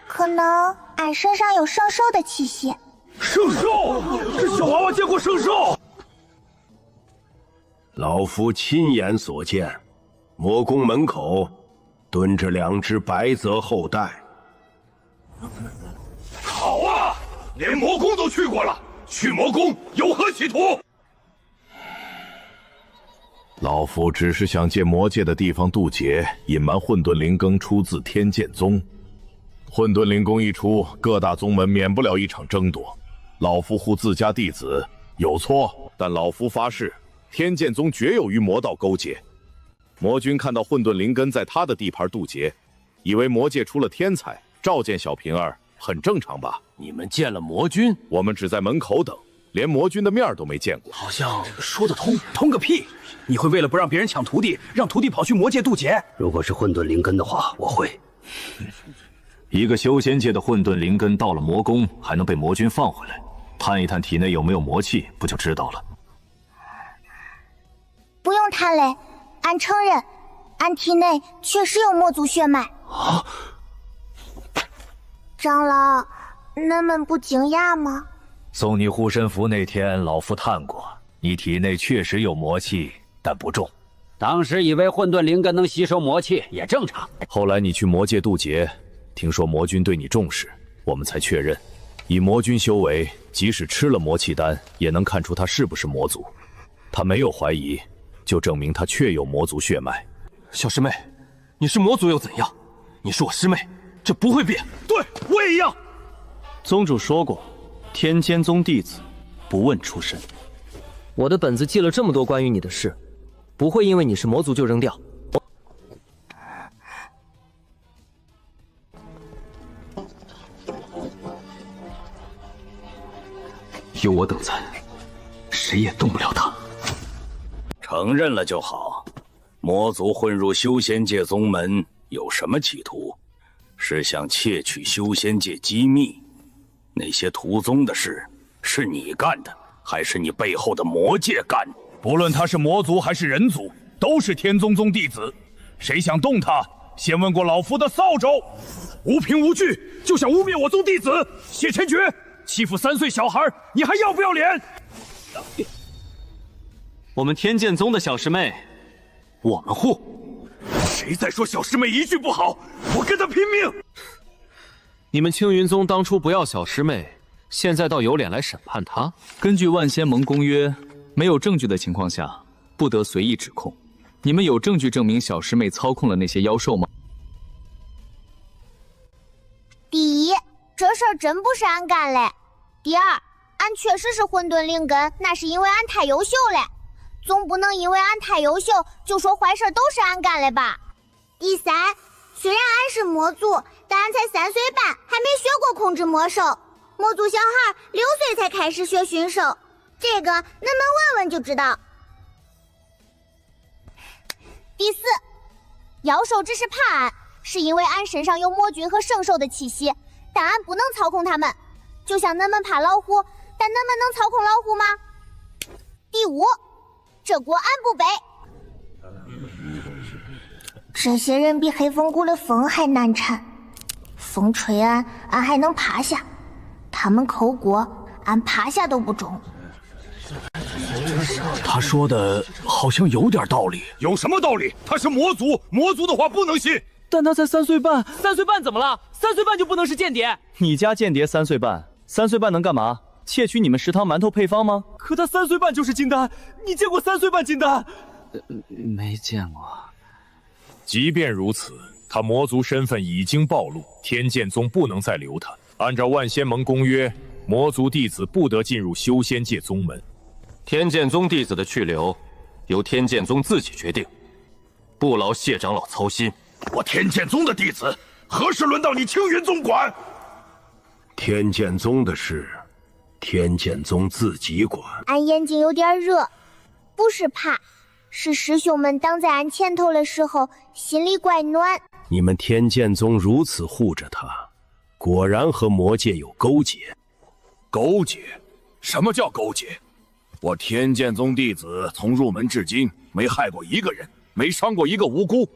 Speaker 1: 可能俺身上有圣兽的气息。
Speaker 14: 圣兽？这小娃娃见过圣兽？
Speaker 10: 老夫亲眼所见，魔宫门口蹲着2只白泽后代。
Speaker 17: 好啊，连魔宫都去过了，去魔宫有何企图？
Speaker 22: 老夫只是想借魔界的地方渡劫，隐瞒混沌灵根出自天剑宗。混沌灵功一出，各大宗门免不了一场争夺。老夫护自家弟子有错，但老夫发誓，天剑宗绝有与魔道勾结。魔君看到混沌灵根在他的地盘渡劫，以为魔界出了天才，召见小平儿，很正常吧？
Speaker 7: 你们见了魔君？
Speaker 22: 我们只在门口等，连魔君的面都没见过。
Speaker 4: 好像说得通。通个屁！你会为了不让别人抢徒弟，让徒弟跑去魔界渡劫？
Speaker 19: 如果是混沌灵根的话，我会。
Speaker 12: 一个修仙界的混沌灵根到了魔宫，还能被魔君放回来，探一探体内有没有魔气，不就知道了？
Speaker 1: 不用探嘞，俺承认，俺体内确实有魔族血脉。
Speaker 4: 啊！
Speaker 1: 长老，恁们不惊讶吗？
Speaker 3: 送你护身符那天，老夫探过，你体内确实有魔气，但不重。
Speaker 19: 当时以为混沌灵根能吸收魔气，也正常。
Speaker 12: 后来你去魔界渡劫，听说魔君对你重视，我们才确认。以魔君修为，即使吃了魔气丹，也能看出他是不是魔族。他没有怀疑，就证明他确有魔族血脉。
Speaker 18: 小师妹，你是魔族又怎样？你是我师妹，这不会变。
Speaker 16: 对，我也一样。
Speaker 13: 宗主说过，天剑宗弟子不问出身。
Speaker 11: 我的本子记了这么多关于你的事，不会因为你是魔族就扔掉。
Speaker 14: 有我等在，谁也动不了他。
Speaker 16: 承认了就好。魔族混入修仙界宗门有什么企图？是想窃取修仙界机密？那些屠宗的事，是你干的，还是你背后的魔界干的？
Speaker 17: 不论他是魔族还是人族，都是天宗宗弟子。谁想动他，先问过老夫的扫帚。无凭无据就想污蔑我宗弟子，谢天爵，欺负3岁小孩，你还要不要脸？
Speaker 13: 我们天剑宗的小师妹，我们护。
Speaker 17: 谁再说小师妹一句不好，我跟他拼命！
Speaker 2: 你们青云宗当初不要小师妹，现在倒有脸来审判她？
Speaker 3: 根据万仙盟公约，没有证据的情况下，不得随意指控。你们有证据证明小师妹操控了那些妖兽吗？
Speaker 1: 第一，这事儿真不是俺干的。第二，俺确实是混沌灵根，那是因为俺太优秀了。总不能因为俺太优秀，就说坏事都是俺干的吧？第三，虽然俺是魔族，但俺才3岁半，还没学过控制魔兽。魔族小孩6岁才开始学驯兽，这个恁们问问就知道。第四，妖兽只是怕俺，是因为俺身上有魔君和圣兽的气息，但俺不能操控他们。就像恁们怕老虎，但恁们能操控老虎吗？第五，这锅俺不背。这些人比黑风谷的风还难缠，风吹俺还能趴下，他们扣锅，俺趴下都不中。
Speaker 4: 他说的好像有点道理。
Speaker 17: 有什么道理？他是魔族，魔族的话不能信。
Speaker 13: 但他才3岁半，3岁半怎么了？3岁半就不能是间谍？你家间谍3岁半，3岁半能干嘛？窃取你们食堂馒头配方吗？可他3岁半就是金丹，你见过3岁半金丹？
Speaker 3: 没见过。
Speaker 7: 即便如此，他魔族身份已经暴露，天剑宗不能再留他。按照万仙盟公约，魔族弟子不得进入修仙界宗门。
Speaker 5: 天剑宗弟子的去留，由天剑宗自己决定，不劳谢长老操心。
Speaker 17: 我天剑宗的弟子，何时轮到你青云宗管？
Speaker 10: 天剑宗的事，天剑宗自己管。
Speaker 1: 俺眼睛有点热，不是怕，是师兄们挡在俺前头的时候，心里怪暖。
Speaker 10: 你们天剑宗如此护着他，果然和魔界有勾结。
Speaker 22: 勾结？什么叫勾结？我天剑宗弟子从入门至今，没害过一个人，没伤过一个无辜。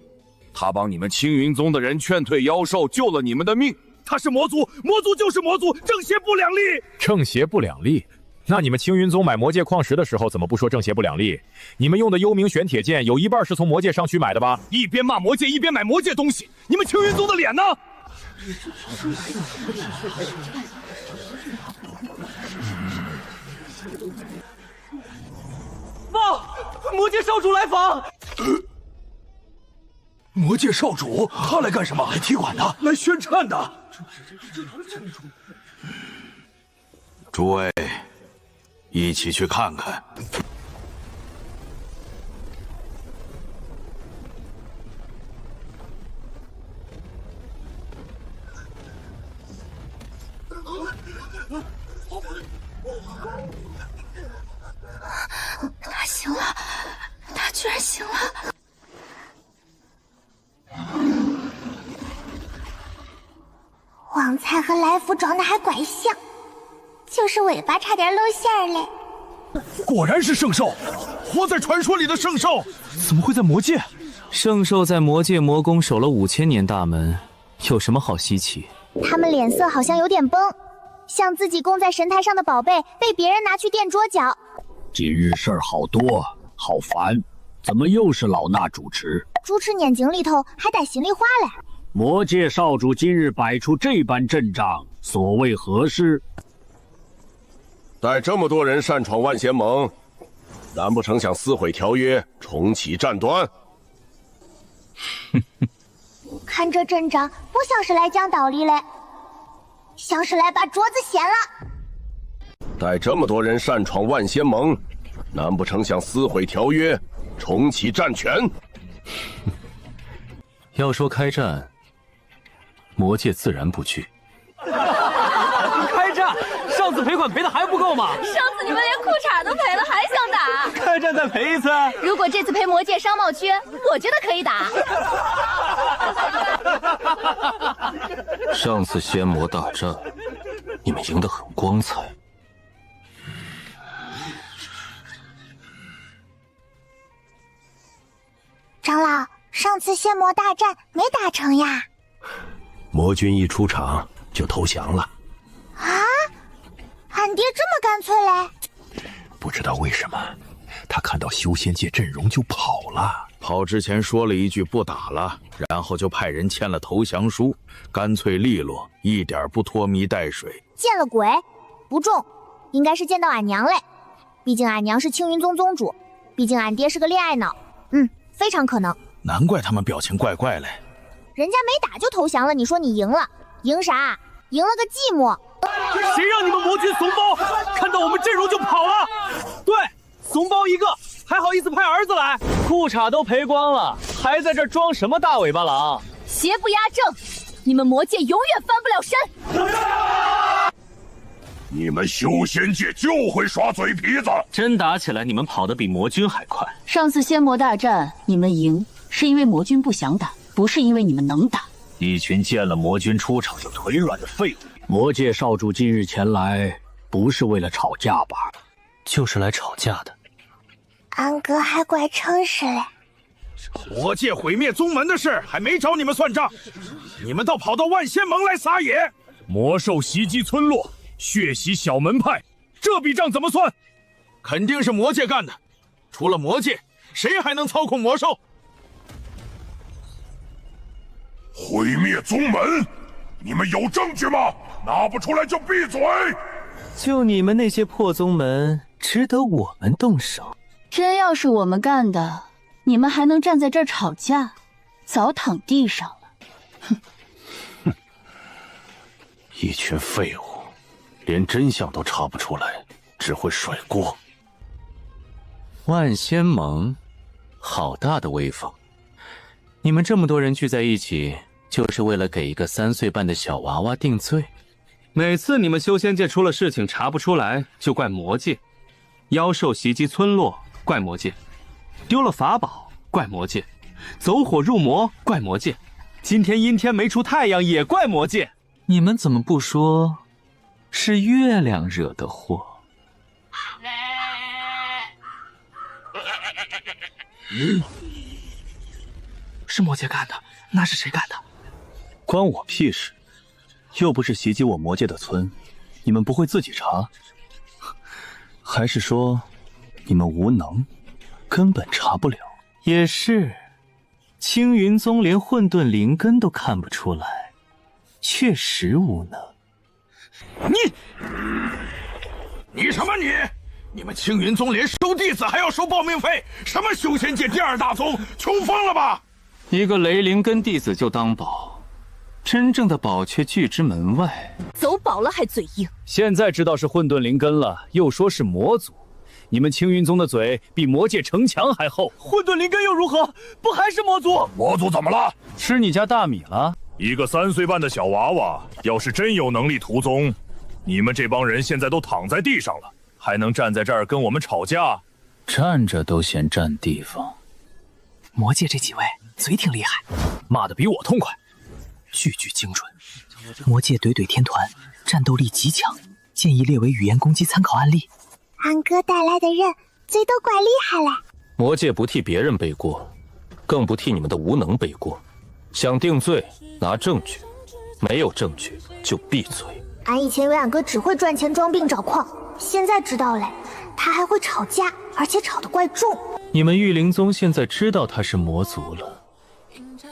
Speaker 22: 他帮你们青云宗的人劝退妖兽，救了你们的命。
Speaker 17: 他是魔族，魔族就是魔族，正邪不两立。
Speaker 7: 正邪不两立？那你们青云宗买魔界矿石的时候，怎么不说正邪不两立？你们用的幽冥玄铁剑有一半是从魔界上区买的吧？
Speaker 17: 一边骂魔界，一边买魔界东西，你们青云宗的脸呢？
Speaker 4: 报，魔界少主来访。
Speaker 17: 魔界少主，他来干什么？来踢馆的，来宣战的。
Speaker 9: 诸位，一起去看看。
Speaker 1: 他醒了，他居然醒了！旺财和来福长得还怪像，就是尾巴差点露馅嘞。
Speaker 17: 果然是圣兽，活在传说里的圣兽，
Speaker 4: 怎么会在魔界？
Speaker 3: 圣兽在魔界魔宫守了5000年大门，有什么好稀奇？
Speaker 8: 他们脸色好像有点崩，像自己供在神台上的宝贝被别人拿去垫桌脚。
Speaker 19: 今日事儿好多，好烦，怎么又是老衲主持？
Speaker 8: 猪吃眼睛里头还带心里话嘞。
Speaker 19: 魔界少主今日摆出这般阵仗，所谓何事？
Speaker 10: 带这么多人擅闯万仙盟，难不成想撕毁条约，重启战端？
Speaker 1: 看这阵仗，不像是来讲道理嘞，像是来把桌子掀了。
Speaker 10: 带这么多人擅闯万仙盟，难不成想撕毁条约，重启战权？
Speaker 3: 要说开战，魔界自然不惧。
Speaker 4: 开战？上次赔款赔的还不够吗？
Speaker 6: 上次你们连裤衩都赔了，还想打？
Speaker 4: 开战再赔一次？
Speaker 6: 如果这次赔魔界商贸区，我觉得可以打。
Speaker 5: 上次仙魔大战，你们赢得很光彩。
Speaker 1: 长老，上次仙魔大战没打成呀？
Speaker 10: 魔军一出场就投降了。
Speaker 1: 啊？俺爹这么干脆嘞？
Speaker 22: 不知道为什么，他看到修仙界阵容就跑了。跑之前说了一句不打了，然后就派人签了投降书，干脆利落，一点不拖泥带水。
Speaker 8: 见了鬼？不中，应该是见到俺娘嘞。毕竟俺娘是青云宗宗主，毕竟俺爹是个恋爱脑。非常可能。
Speaker 22: 难怪他们表情怪怪嘞。
Speaker 8: 人家没打就投降了，你说你赢了？赢啥？赢了个寂寞。
Speaker 4: 谁让你们魔军怂包？看到我们阵容就跑了？对，怂包一个，还好意思派儿子来？裤衩都赔光了，还在这装什么大尾巴狼？
Speaker 6: 邪不压正，你们魔界永远翻不了身。
Speaker 17: 你们修仙界就会耍嘴皮子，
Speaker 18: 真打起来，你们跑得比魔军还快。
Speaker 6: 上次仙魔大战你们赢，是因为魔军不想打，不是因为你们能打。
Speaker 19: 一群见了魔军出场就腿软的废物。魔界少主今日前来，不是为了吵架吧？
Speaker 3: 就是来吵架的。
Speaker 1: 安哥还怪诚实嘞。
Speaker 17: 魔界毁灭宗门的事还没找你们算账，你们倒跑到万仙盟来撒野。
Speaker 7: 魔兽袭击村落，血洗小门派，这笔账怎么算？
Speaker 17: 肯定是魔界干的，除了魔界，谁还能操控魔兽？毁灭宗门，你们有证据吗？拿不出来就闭嘴！
Speaker 13: 就你们那些破宗门，值得我们动手？
Speaker 6: 真要是我们干的，你们还能站在这儿吵架？早躺地上了。
Speaker 22: 哼，一群废物，连真相都查不出来，只会甩锅。
Speaker 3: 万仙盟，好大的威风！你们这么多人聚在一起，就是为了给一个3岁半的小娃娃定罪？
Speaker 2: 每次你们修仙界出了事情查不出来，就怪魔界；妖兽袭击村落，怪魔界；丢了法宝，怪魔界；走火入魔，怪魔界；今天阴天没出太阳，也怪魔界。
Speaker 3: 你们怎么不说是月亮惹的祸？
Speaker 4: 是魔界干的，那是谁干的？
Speaker 20: 关我屁事！又不是袭击我魔界的村，你们不会自己查？
Speaker 3: 还是说你们无能，根本查不了？也是，青云宗连混沌灵根都看不出来，确实无能。
Speaker 17: 你什么你？你们青云宗连收弟子还要收报名费，什么修仙界第二大宗，穷疯了吧？
Speaker 2: 一个雷灵根弟子就当宝，真正的宝却拒之门外。
Speaker 6: 走饱了还嘴硬。
Speaker 13: 现在知道是混沌灵根了，又说是魔族，你们青云宗的嘴比魔界城墙还厚。
Speaker 4: 混沌灵根又如何？不还是魔族？
Speaker 17: 魔族怎么了？
Speaker 13: 吃你家大米了？
Speaker 7: 一个3岁半的小娃娃，要是真有能力屠宗，你们这帮人现在都躺在地上了，还能站在这儿跟我们吵架？
Speaker 3: 站着都嫌占地方。
Speaker 11: 魔界这几位嘴挺厉害，
Speaker 20: 骂得比我痛快，
Speaker 11: 句句精准。魔界怼怼天团，战斗力极强，建议列为语言攻击参考案例。
Speaker 1: 安哥带来的人嘴都怪厉害嘞。
Speaker 5: 魔界不替别人背锅，更不替你们的无能背锅。想定罪，拿证据；没有证据就闭嘴。
Speaker 1: 俺以前以为俺哥只会赚钱装病找矿，现在知道嘞，他还会吵架，而且吵得怪重。
Speaker 3: 你们玉灵宗现在知道他是魔族了，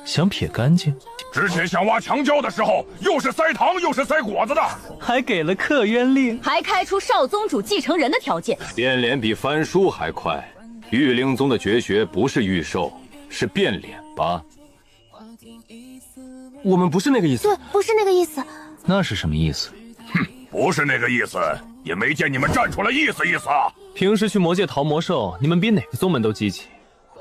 Speaker 3: 想撇干净？
Speaker 17: 之前想挖墙角的时候，又是塞糖又是塞果子的，
Speaker 4: 还给了克渊令，
Speaker 6: 还开出少宗主继承人的条件。
Speaker 5: 变脸比翻书还快。玉灵宗的绝学不是御兽，是变脸吧？
Speaker 18: 我们不是那个意思。
Speaker 1: 对，不是那个意思。
Speaker 3: 那是什么意思？
Speaker 17: 哼，不是那个意思，也没见你们站出来意思意思啊！
Speaker 13: 平时去魔界淘魔兽，你们比哪个宗门都积极，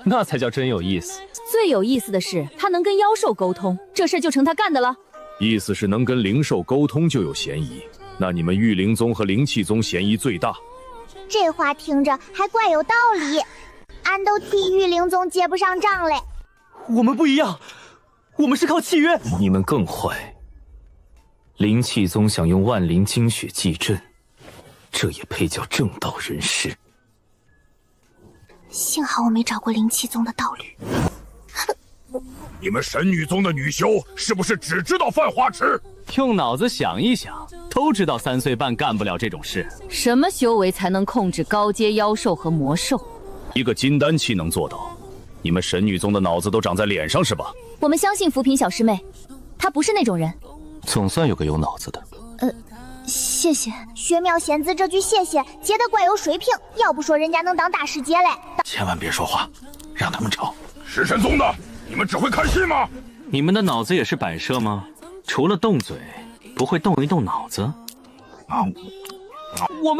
Speaker 13: 那才叫真有意思。
Speaker 6: 最有意思的是，他能跟妖兽沟通，这事就成他干的了。
Speaker 7: 意思是能跟灵兽沟通就有嫌疑，那你们玉灵宗和灵气宗嫌疑最大。
Speaker 1: 这话听着还怪有道理，俺都替玉灵宗结不上账嘞。
Speaker 4: 我们不一样，我们是靠契约。
Speaker 3: 你们更坏，灵气宗想用万灵精血祭阵，这也配叫正道人士？
Speaker 1: 幸好我没找过灵气宗的道侣。
Speaker 17: 你们神女宗的女修是不是只知道犯花痴？
Speaker 13: 用脑子想一想，都知道3岁半干不了这种事。
Speaker 6: 什么修为才能控制高阶妖兽和魔兽？
Speaker 7: 一个金丹期能做到，你们神女宗的脑子都长在脸上是吧？
Speaker 6: 我们相信扶贫小师妹，她不是那种人。
Speaker 5: 总算有个有脑子的。
Speaker 1: 谢谢玄妙贤子这句谢谢接得怪有水平，要不说人家能当大师姐嘞。
Speaker 17: 千万别说话，让他们吵。是神宗的，你们只会看戏吗？
Speaker 2: 你们的脑子也是摆设吗？除了动嘴，不会动一动脑子？
Speaker 4: 我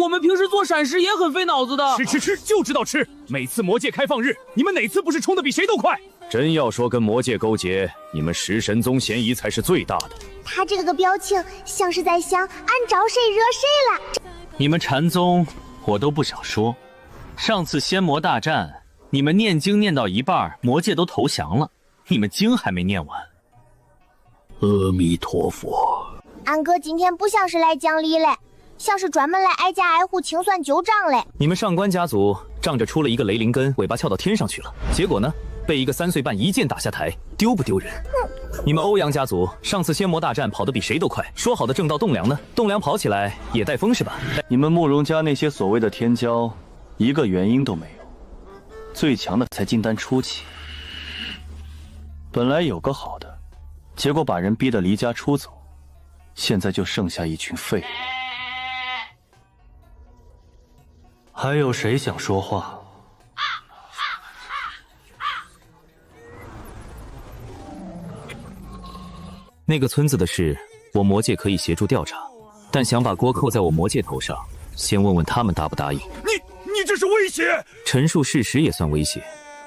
Speaker 4: 们平时做闪石也很费脑子的。
Speaker 20: 吃就知道吃。每次魔界开放日，你们哪次不是冲得比谁都快？
Speaker 7: 真要说跟魔界勾结，你们食神宗嫌疑才是最大的。
Speaker 1: 他这个表情像是在想俺招谁惹谁了。
Speaker 2: 你们禅宗我都不想说，上次仙魔大战，你们念经念到一半，魔界都投降了，你们经还没念完。
Speaker 9: 阿弥陀佛。
Speaker 1: 俺哥今天不像是来讲理嘞，像是专门来挨家挨户清算旧账嘞。
Speaker 3: 你们上官家族仗着出了一个雷灵根，尾巴翘到天上去了，结果呢，被一个3岁半一剑打下台，丢不丢人？你们欧阳家族上次仙魔大战跑得比谁都快，说好的正道栋梁呢？栋梁跑起来也带风是吧？
Speaker 2: 你们慕容家那些所谓的天骄，一个原因都没有，最强的才金丹初期。本来有个好的，结果把人逼得离家出走，现在就剩下一群废物。还有谁想说话？
Speaker 3: 那个村子的事，我魔界可以协助调查，但想把锅扣在我魔界头上，先问问他们答不答应。
Speaker 17: 你这是威胁！
Speaker 3: 陈述事实也算威胁。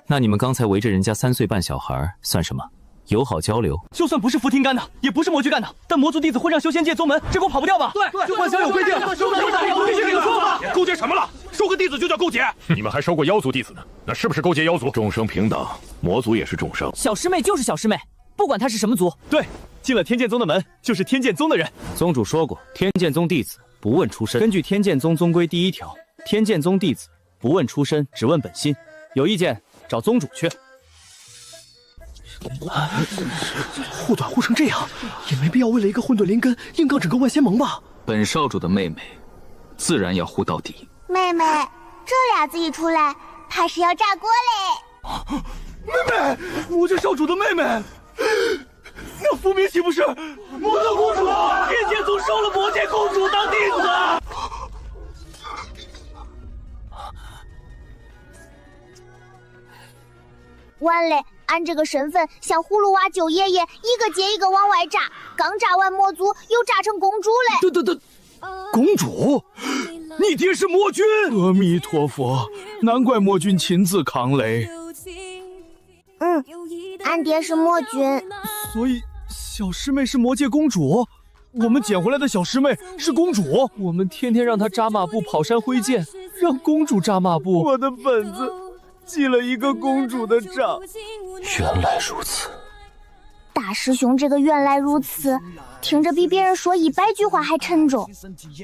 Speaker 3: 那你们刚才围着人家3岁半小孩算什么？友好交流？
Speaker 4: 就算不是扶天干的，也不是魔局干的，但魔族弟子混上修仙界宗门，这锅跑不掉吧？
Speaker 17: 对，就幻想有规定，必须这个说法。勾结什么了？收个弟子就叫勾结？
Speaker 7: 你们还收过妖族弟子呢，那是不是勾结妖族？
Speaker 22: 众生平等，魔族也是众生。
Speaker 11: 小师妹就是小师妹，不管她是什么族。
Speaker 13: 对，进了天剑宗的门就是天剑宗的人。
Speaker 3: 宗主说过，天剑宗弟子不问出身。
Speaker 13: 根据天剑宗宗规第1条，天剑宗弟子不问出身，只问本心。有意见找宗主去。
Speaker 4: 护短护成这样，也没必要为了一个混沌灵根硬杠整个万仙盟吧？
Speaker 2: 本少主的妹妹，自然要护到底。
Speaker 1: 妹妹，这俩字一出来，怕是要炸锅嘞！
Speaker 4: 妹妹，魔界少主的妹妹，那分明岂不是魔族公主？天剑宗收了魔界公主当弟子。
Speaker 8: 完嘞，俺这个身份像葫芦娃九爷爷，一个接一个往外炸，刚炸完魔族，又炸成公主嘞！
Speaker 4: 对，公主，你爹是魔君！阿弥陀佛，难怪魔君亲自扛雷。
Speaker 8: 俺爹是魔君，
Speaker 4: 所以小师妹是魔界公主。我们捡回来的小师妹是公主，我们天天让她扎马步、跑山挥剑，让公主扎马步。我的本子记了一个公主的账。
Speaker 5: 原来如此。
Speaker 8: 大师兄这个原来如此，听着比别人说100句话还沉重。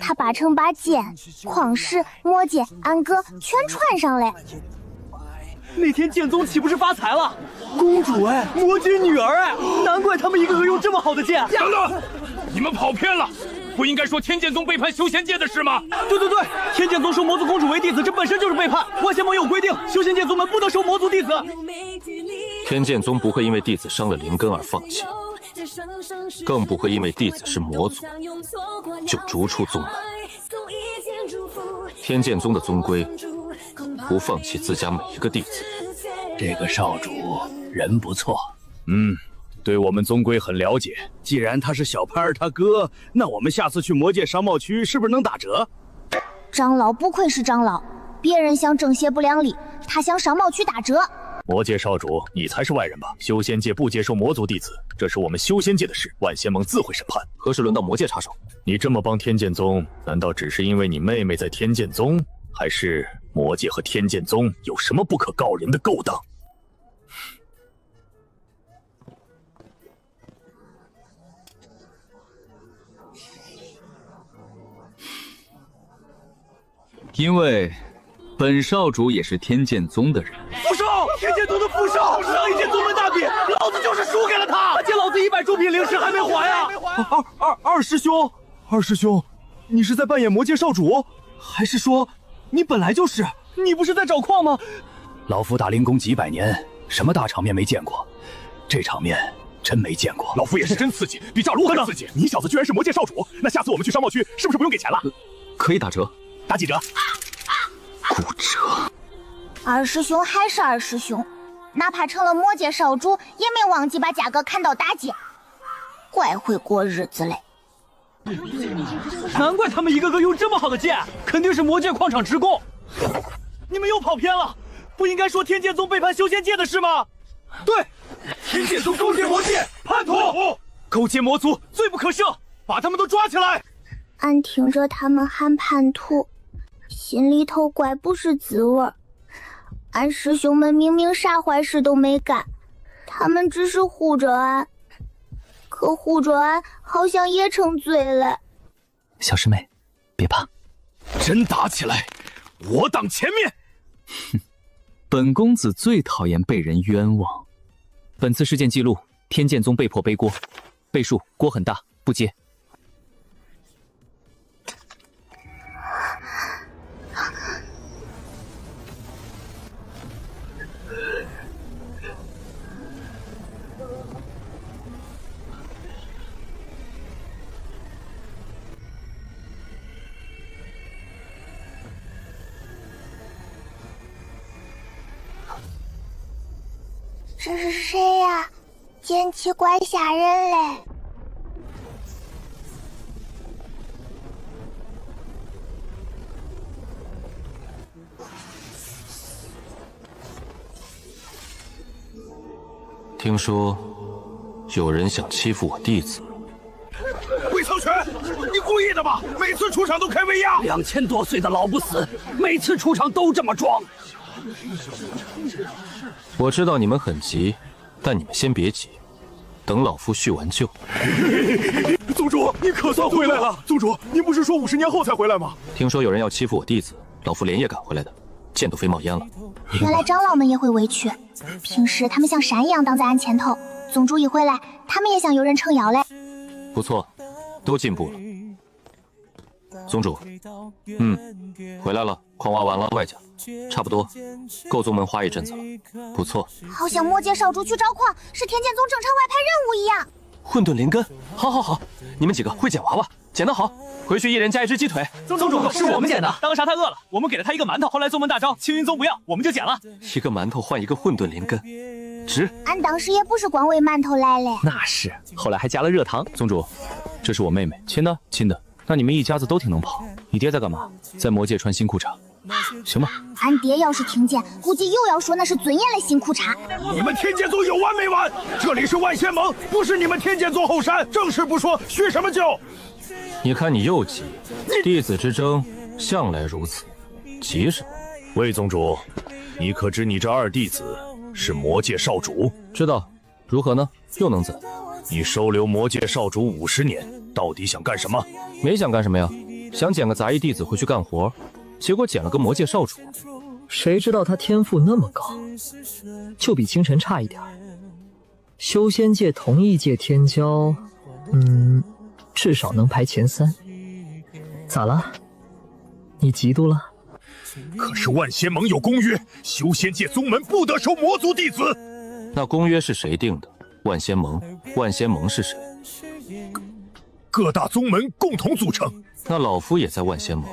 Speaker 8: 他8成把剑、旷世、魔界、安哥全串上嘞。
Speaker 4: 那天剑宗岂不是发财了？公主哎，魔界女儿哎，难怪他们一个个用这么好的剑。
Speaker 17: 等等，你们跑偏了，不应该说天剑宗背叛修仙界的事吗？
Speaker 4: 对，天剑宗收魔族公主为弟子，这本身就是背叛。万仙盟有规定，修仙界宗门不得收魔族弟子。
Speaker 5: 天剑宗不会因为弟子伤了灵根而放弃，更不会因为弟子是魔族就逐出宗门。天剑宗的宗规不放弃自家每一个弟子。
Speaker 9: 这个少主人不错，对我们宗规很了解。既然他是小潘儿他哥，那我们下次去魔界商贸区是不是能打折？
Speaker 8: 长老不愧是长老，别人想正邪不两立，他想商贸区打折。
Speaker 2: 魔界少主，你才是外人吧？修仙界不接受魔族弟子，这是我们修仙界的事，万仙盟自会审判。
Speaker 5: 何时轮到魔界插手？
Speaker 2: 你这么帮天剑宗，难道只是因为你妹妹在天剑宗，还是魔界和天剑宗有什么不可告人的勾当？因为本少主也是天剑宗的人。
Speaker 4: 副少，天剑宗的副少，上一届宗门大比，老子就是输给了他，借老子100猪品灵石还没还啊！二师兄，你是在扮演魔界少主，还是说你本来就是？你不是在找矿吗？
Speaker 9: 老夫打灵宫几百年，什么大场面没见过？这场面真没见过。
Speaker 17: 老夫也是真刺激，比炸炉还刺激。你小子居然是魔界少主，那下次我们去商贸区是不是不用给钱了？
Speaker 2: 可以打折。
Speaker 17: 打几折？
Speaker 2: 骨折。
Speaker 1: 二师兄还是二师兄，哪怕成了魔界少主，也没忘记把价格砍到大街，怪会过日子嘞。
Speaker 4: 难怪他们一个个用这么好的剑，肯定是魔界矿场职工。你们又跑偏了，不应该说天剑宗背叛修仙界的事吗？对，天剑宗勾结魔界，叛徒，勾结魔族，罪不可赦，把他们都抓起来。
Speaker 8: 俺听着他们喊叛徒，心里头怪不是滋味。俺师兄们明明啥坏事都没干，他们只是护着俺，可护着俺好像也成罪了。
Speaker 3: 小师妹，别怕，
Speaker 17: 真打起来，我挡前面。
Speaker 2: 哼，本公子最讨厌被人冤枉。
Speaker 3: 本次事件记录：天剑宗被迫背锅，背数锅很大，不接。
Speaker 1: 这是谁呀？剑气怪吓人嘞！
Speaker 5: 听说有人想欺负我弟子。
Speaker 17: 魏苍玄，你故意的吧？每次出场都开威压
Speaker 19: ，2000多岁的老不死，每次出场都这么装。
Speaker 5: 我知道你们很急，但你们先别急，等老夫叙完旧。
Speaker 17: 宗主，你可算回来了！宗主，您不是说50年后才回来吗？
Speaker 5: 听说有人要欺负我弟子，老夫连夜赶回来的，剑都飞冒烟了。
Speaker 1: 原来长老们也会委屈，平时他们像山一样挡在俺前头，宗主一回来，他们也想有人撑腰嘞。
Speaker 5: 不错，都进步了。宗主，回来了，矿挖完了，外家差不多，够宗门花一阵子了，不错。
Speaker 1: 好像魔界少主去招矿是天剑宗正常外派任务一样。
Speaker 18: 混沌灵根，好，你们几个会捡娃娃，捡得好，回去一人加一只鸡腿。
Speaker 13: 宗主，是我们捡的，当杀他饿了，我们给了他一个馒头，后来宗门大招，青云宗不要，我们就捡了。
Speaker 18: 一个馒头换一个混沌灵根，值。
Speaker 1: 俺当时也不是光为馒头来嘞，
Speaker 13: 那是，后来还加了热糖。宗主，这是我妹妹，亲的。那你们一家子都挺能跑。你爹在干嘛？在魔界穿新裤衩。行吧。
Speaker 1: 俺爹要是听见，估计又要说那是尊严的新裤衩。
Speaker 17: 你们天剑宗有完没完？这里是万仙盟，不是你们天剑宗后山。正事不说，叙什么旧？
Speaker 5: 你看你又急，弟子之争向来如此，急什么？
Speaker 22: 魏宗主，你可知你这二弟子是魔界少主？
Speaker 5: 知道。如何呢？又能怎？
Speaker 22: 你收留魔界少主50年，到底想干什么？
Speaker 5: 没想干什么呀，想捡个杂役弟子回去干活，结果捡了个魔界少主。
Speaker 11: 谁知道他天赋那么高，就比清晨差一点。修仙界同一届天骄，至少能排前3。咋了？你嫉妒了？
Speaker 17: 可是万仙盟有公约，修仙界宗门不得收魔族弟子。
Speaker 5: 那公约是谁定的？万仙盟。万仙盟是谁？
Speaker 17: 各大宗门共同组成。
Speaker 5: 那老夫也在万仙盟，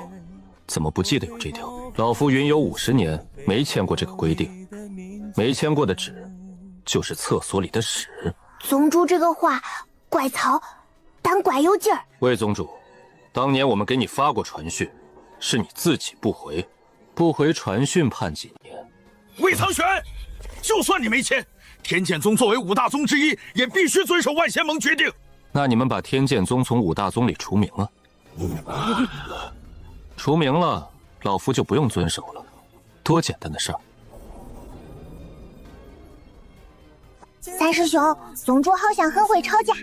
Speaker 5: 怎么不记得有这条？老夫云游50年，没签过这个规定，没签过的纸，就是厕所里的屎。
Speaker 1: 宗主这个话怪糙，但怪有劲儿。
Speaker 5: 魏宗主，当年我们给你发过传讯，是你自己不回，不回传讯判几年。
Speaker 17: 魏苍玄，就算你没签，天剑宗作为5大宗之一，也必须遵守万仙盟决定。
Speaker 5: 那你们把天剑宗从5大宗里除名了，除名了，老夫就不用遵守了，多简单的事儿。
Speaker 1: 三师兄，宗主好像很会吵架。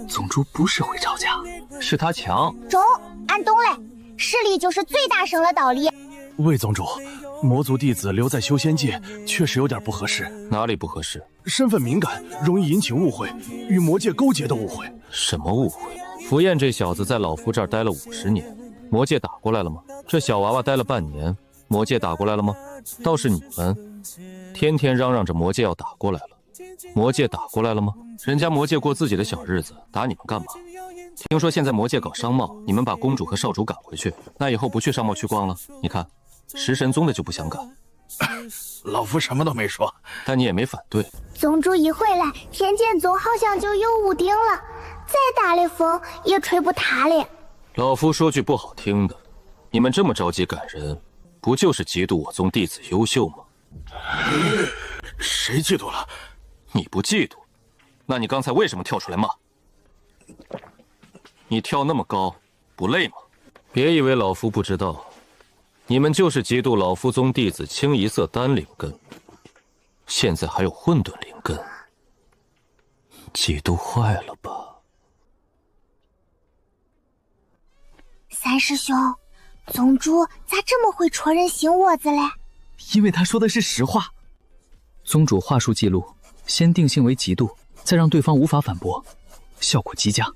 Speaker 13: 宗主不是会吵架，是他强。
Speaker 1: 中，俺懂嘞，实力就是最大声的道理。
Speaker 4: 魏宗主，魔族弟子留在修仙界确实有点不合适。
Speaker 5: 哪里不合适？
Speaker 4: 身份敏感，容易引起误会，与魔界勾结的误会。
Speaker 5: 什么误会？符燕这小子在老夫这儿待了50年，魔界打过来了吗？这小娃娃待了半年，魔界打过来了吗？倒是你们，天天嚷嚷着魔界要打过来了，魔界打过来了吗？人家魔界过自己的小日子，打你们干嘛？听说现在魔界搞商贸，你们把公主和少主赶回去，那以后不去商贸区逛了？你看，食神宗的就不想赶。
Speaker 17: 老夫什么都没说，
Speaker 5: 但你也没反对。
Speaker 1: 宗主一回来，天剑宗好像就有屋顶了，再大的风也吹不塌了。
Speaker 5: 老夫说句不好听的，你们这么着急赶人，不就是嫉妒我宗弟子优秀吗？
Speaker 17: 谁嫉妒了？
Speaker 5: 你不嫉妒，那你刚才为什么跳出来骂？你跳那么高，不累吗？别以为老夫不知道，你们就是嫉妒老夫宗弟子清一色丹灵根，现在还有混沌灵根，嫉妒坏了吧？
Speaker 1: 三师兄，宗主咋这么会戳人心窝子嘞？
Speaker 13: 因为他说的是实话。宗主话术记录，先定性为嫉妒，再让对方无法反驳，效果极佳。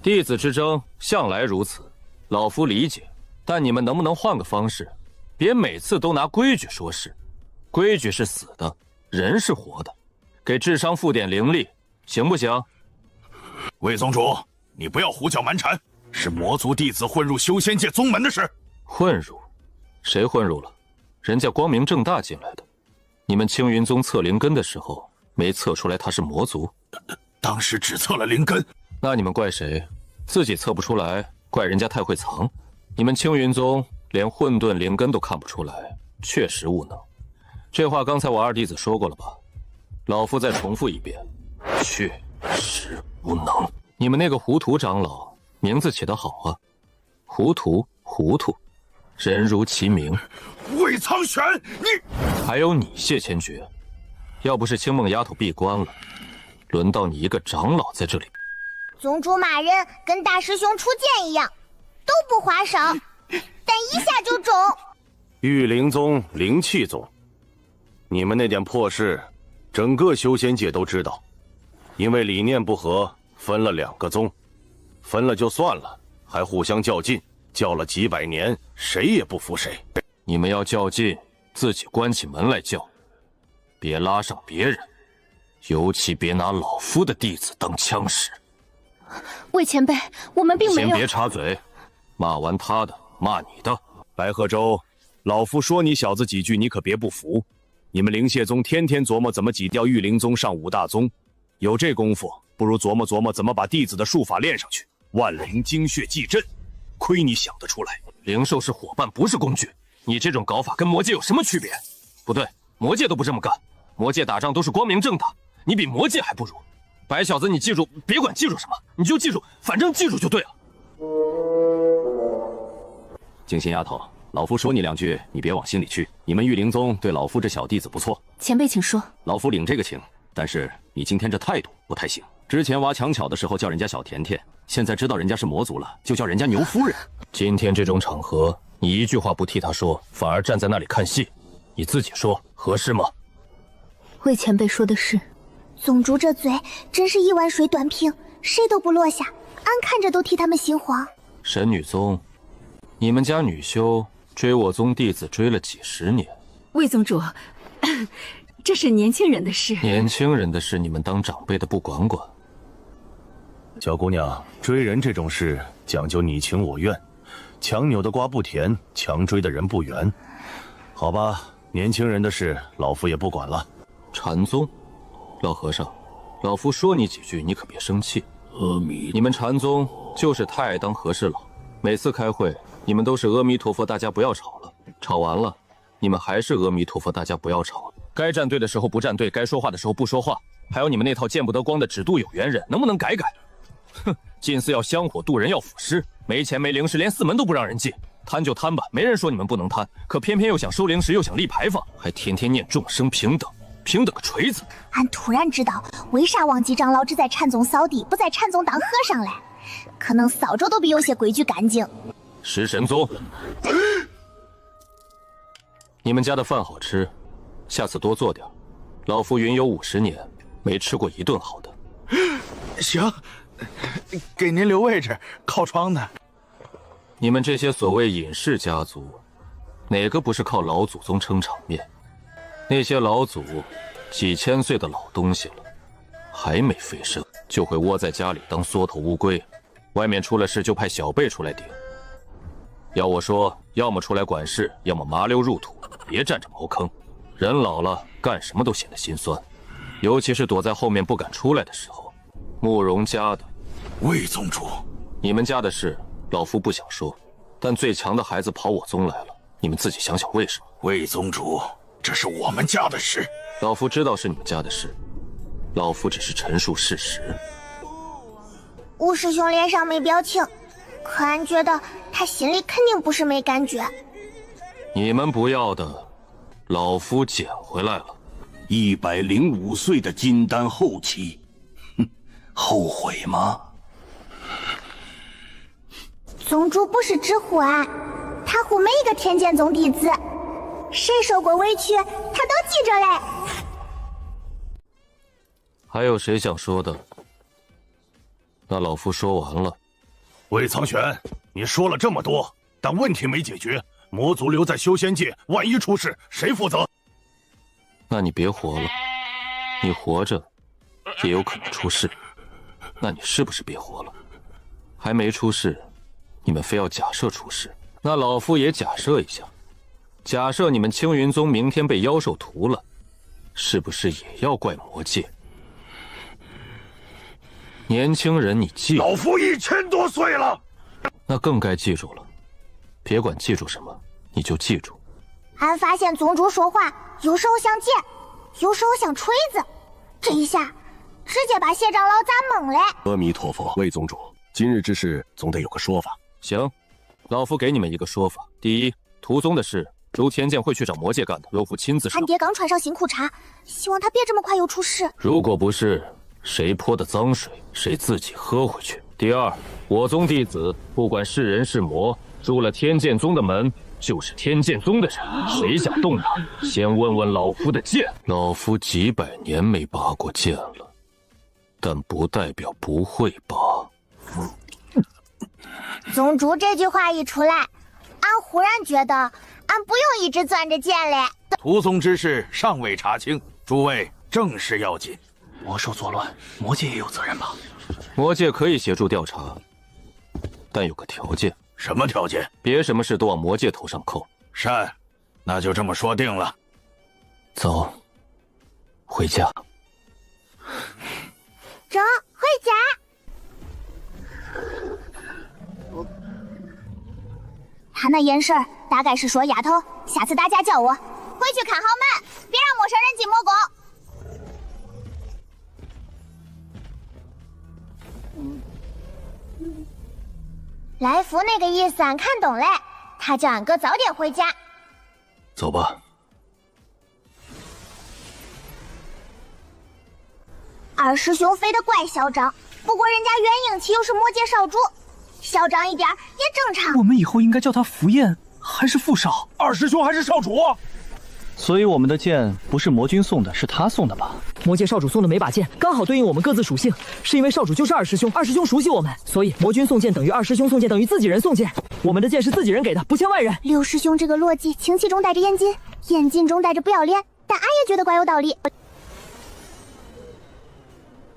Speaker 5: 弟子之争向来如此，老夫理解，但你们能不能换个方式，别每次都拿规矩说事。规矩是死的，人是活的，给智商负点灵力，行不行？
Speaker 17: 魏宗主，你不要胡搅蛮缠，是魔族弟子混入修仙界宗门的事。
Speaker 5: 混入？谁混入了？人家光明正大进来的。你们青云宗测灵根的时候，没测出来他是魔族？
Speaker 17: 当时只测了灵根。
Speaker 5: 那你们怪谁？自己测不出来，怪人家太会藏。你们青云宗连混沌灵根都看不出来，确实无能。这话刚才我二弟子说过了吧？老夫再重复一遍，确实无能。你们那个糊涂长老名字起得好啊，糊涂，人如其名。
Speaker 17: 魏苍玄，你
Speaker 5: 还有你谢千珏，要不是青梦丫头闭关了，轮到你一个长老在这里。
Speaker 1: 宗主骂人跟大师兄出剑一样，都不花哨，但一下就中。
Speaker 10: 玉灵宗、灵气宗，你们那点破事，整个修仙界都知道。因为理念不合，分了2个宗，分了就算了，还互相较劲，叫了几百年，谁也不服谁。
Speaker 5: 你们要较劲，自己关起门来较，别拉上别人，尤其别拿老夫的弟子当枪使。
Speaker 6: 魏前辈，我们并没有。
Speaker 5: 先别插嘴，骂完他的，骂你的。
Speaker 10: 白鹤洲，老夫说你小子几句，你可别不服。你们灵蟹宗天天琢磨怎么挤掉玉灵宗上五大宗，有这功夫，不如琢磨琢磨怎么把弟子的术法练上去。万灵精血祭阵，亏你想得出来。
Speaker 5: 灵兽是伙伴，不是工具。你这种搞法跟魔界有什么区别？不对，魔界都不这么干。魔界打仗都是光明正大，你比魔界还不如。白小子，你记住，别管记住什么，你就记住，反正记住就对了。
Speaker 15: 静心丫头，老夫说你两句，你别往心里去。你们玉灵宗对老夫这小弟子不错，
Speaker 6: 前辈请说。
Speaker 15: 老夫领这个情，但是你今天这态度不太行。之前挖墙巧的时候叫人家小甜甜，现在知道人家是魔族了，就叫人家牛夫人。
Speaker 5: 今天这种场合，你一句话不替他说，反而站在那里看戏，你自己说合适吗？
Speaker 6: 魏前辈说的是。
Speaker 1: 宗主这嘴真是一碗水端平，谁都不落下，俺看着都替他们心慌。
Speaker 5: 神女宗，你们家女修追我宗弟子追了几十年。
Speaker 21: 魏宗主，这是年轻人的事。
Speaker 5: 年轻人的事，你们当长辈的不管管。
Speaker 10: 小姑娘，追人这种事讲究你情我愿，强扭的瓜不甜，强追的人不圆。好吧，年轻人的事老夫也不管了。
Speaker 5: 禅宗，老和尚，老夫说你几句，你可别生气。
Speaker 9: 阿弥，
Speaker 5: 你们禅宗就是太爱当和事佬，每次开会你们都是阿弥陀佛，大家不要吵了。吵完了，你们还是阿弥陀佛，大家不要吵了。该站队的时候不站队，该说话的时候不说话，还有你们那套见不得光的只渡有缘人，能不能改改？哼，进寺要香火，渡人要腐尸，没钱没灵石，连寺门都不让人进。贪就贪吧，没人说你们不能贪，可偏偏又想收灵石，又想立牌坊，还天天念众生平等，平等个锤子！
Speaker 1: 俺突然知道为啥王吉长老只在禅宗扫地，不在禅宗当和尚了，可能扫帚都比有些规矩干净。
Speaker 5: 食神宗，你们家的饭好吃，下次多做点。老夫云游50年，没吃过一顿好的。
Speaker 17: 行，给您留位置，靠窗呢。
Speaker 5: 你们这些所谓隐士家族，哪个不是靠老祖宗撑场面？那些老祖几千岁的老东西了，还没飞升，就会窝在家里当缩头乌龟，外面出了事就派小辈出来顶。要我说，要么出来管事，要么麻溜入土，别占着茅坑。人老了，干什么都显得心酸，尤其是躲在后面不敢出来的时候。慕容家的，
Speaker 17: 魏宗主，
Speaker 5: 你们家的事，老夫不想说，但最强的孩子跑我宗来了，你们自己想想为什么？
Speaker 17: 魏宗主，这是我们家的事。
Speaker 5: 老夫知道是你们家的事，老夫只是陈述事实。
Speaker 1: 吴师兄脸上没表情，可俺觉得他心里肯定不是没感觉。
Speaker 5: 你们不要的，老夫捡回来了。
Speaker 19: 105岁的金丹后期，后悔吗？
Speaker 1: 宗主不是只护俺，他护每一个天剑宗弟子，谁受过委屈，他都记着嘞。
Speaker 5: 还有谁想说的？那老夫说完了。
Speaker 10: 魏苍玄，你说了这么多，但问题没解决。魔族留在修仙界，万一出事，谁负责？
Speaker 5: 那你别活了，你活着也有可能出事。那你是不是别活了？还没出事，你们非要假设出事，那老夫也假设一下。假设你们青云宗明天被妖兽屠了，是不是也要怪魔界？年轻人，你记住，
Speaker 10: 老夫1000多岁了，
Speaker 5: 那更该记住了。别管记住什么，你就记住。
Speaker 1: 俺发现宗主说话有时候像剑，有时候像锤子，这一下直接把谢长老砸懵了。
Speaker 10: 阿弥陀佛，魏宗主，今日之事总得有个说法。
Speaker 5: 行，老夫给你们一个说法。第一，屠宗的事，周天剑会去找魔界干的，老夫亲自上。
Speaker 1: 俺爹刚穿上新裤衩，希望他别这么快又出事。
Speaker 5: 如果不是，谁泼的脏水，谁自己喝回去。第二，我宗弟子不管是人是魔，入了天剑宗的门，就是天剑宗的人。谁想动他，先问问老夫的剑。老夫几百年没拔过剑了，但不代表不会拔。
Speaker 1: 宗主这句话一出来，俺忽然觉得俺不用一直攥着剑嘞。
Speaker 12: 屠宗之事尚未查清，诸位正事要紧。
Speaker 4: 魔兽作乱，魔界也有责任吧？
Speaker 5: 魔界可以协助调查，但有个条件。
Speaker 12: 什么条件？
Speaker 5: 别什么事都往魔界头上扣。
Speaker 12: 善，那就这么说定了。
Speaker 5: 走，回家。
Speaker 1: 走，回家。他那眼神儿大概是说丫头，下次打架叫我回去看好门，别让陌生人进魔宫。来福那个意思俺看懂嘞，他叫俺哥早点回家。
Speaker 5: 走吧。
Speaker 1: 二师兄飞得怪嚣张，不过人家元婴期又是魔界少主，嚣张一点也正常。
Speaker 4: 我们以后应该叫他福燕还是傅少？
Speaker 17: 二师兄还是少主？
Speaker 13: 所以我们的剑不是魔君送的，是他送的吧？
Speaker 11: 魔界少主送的每把剑刚好对应我们各自属性，是因为少主就是二师兄，二师兄熟悉我们，所以魔君送剑等于二师兄送剑等于自己人送剑。我们的剑是自己人给的，不欠外人。
Speaker 1: 六师兄这个逻辑，清气中带着严谨，严谨中带着不要脸，但俺也觉得怪有道理。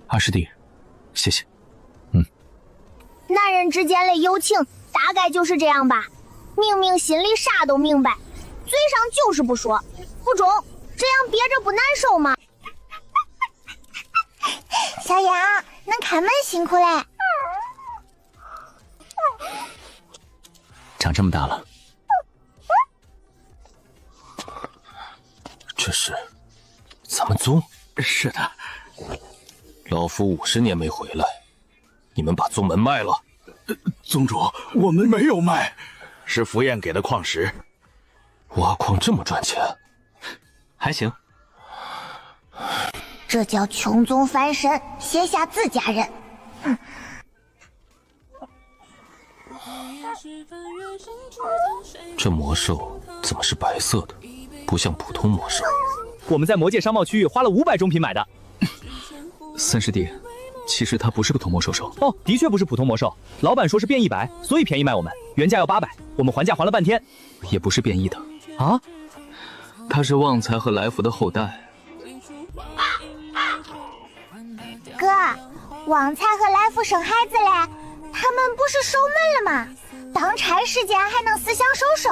Speaker 3: 二师弟，谢谢。
Speaker 1: 男人之间的友情大概就是这样吧，明明心里啥都明白，嘴上就是不说，不中，这样憋着不难受吗？小杨，能开门辛苦嘞。
Speaker 3: 长这么大了，
Speaker 5: 这是咱们宗？
Speaker 12: 是的。
Speaker 5: 老夫50年没回来，你们把宗门卖了？
Speaker 12: 宗主，我们没有卖，是福燕给的矿石。
Speaker 5: 挖矿这么赚钱？
Speaker 3: 还行。
Speaker 1: 这叫穷宗翻身，卸下自家人。
Speaker 5: 这魔兽怎么是白色的？不像普通魔兽。
Speaker 13: 我们在魔界商贸区域花了500中品买的。
Speaker 2: 三师弟，其实它不是普通魔兽兽。
Speaker 13: 哦，的确不是普通魔兽，老板说是变100，所以便宜卖我们，原价要800，我们还价还了半天。
Speaker 2: 也不是变异的
Speaker 13: 啊，
Speaker 2: 它是旺财和来福的后代。
Speaker 1: 哥，旺财和来福生孩子嘞，他们不是守门了吗？当差时间还能思想收手？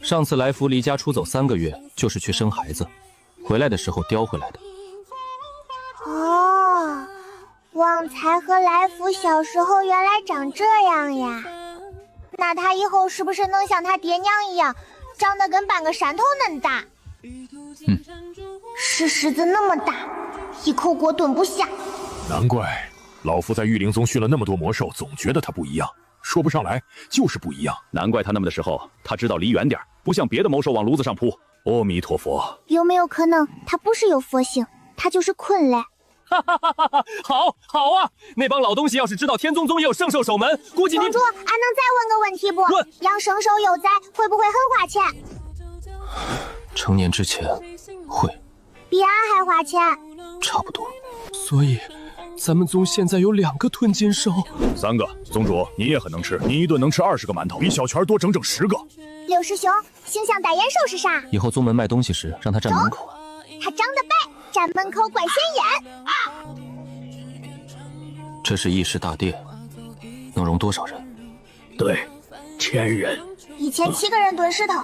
Speaker 5: 上次来福离家出走3个月，就是去生孩子，回来的时候叼回来的。
Speaker 1: 哦，旺财和来福小时候原来长这样呀，那他以后是不是能像他爹娘一样，长得跟半个山头恁大？石狮子那么大，一口锅炖不下。
Speaker 7: 难怪老夫在玉灵宗训了那么多魔兽，总觉得他不一样，说不上来，就是不一样。
Speaker 17: 难怪他那么的时候，他知道离远点，不像别的魔兽往炉子上扑。阿弥陀佛。
Speaker 1: 有没有可能他不是有佛性，他就是困嘞？
Speaker 13: 好啊！那帮老东西要是知道天宗宗也有圣兽守门，估计
Speaker 1: 宗主，俺能再问个问题不？
Speaker 13: 问，
Speaker 1: 养圣兽幼崽会不会很花钱？
Speaker 5: 成年之前会，
Speaker 1: 比俺还花钱。
Speaker 5: 差不多。
Speaker 14: 所以，咱们宗现在有2个吞金兽
Speaker 17: ，3个。宗主，你也很能吃，你一顿能吃20个馒头，比小泉多整整10个。
Speaker 1: 六师兄，形象代言兽是啥？
Speaker 5: 以后宗门卖东西时，让他站门口。
Speaker 1: 他长得白，站门口怪显眼。
Speaker 5: 这是议事大殿，能容多少人？
Speaker 12: 对，1000人。
Speaker 1: 以前7个人蹲石头，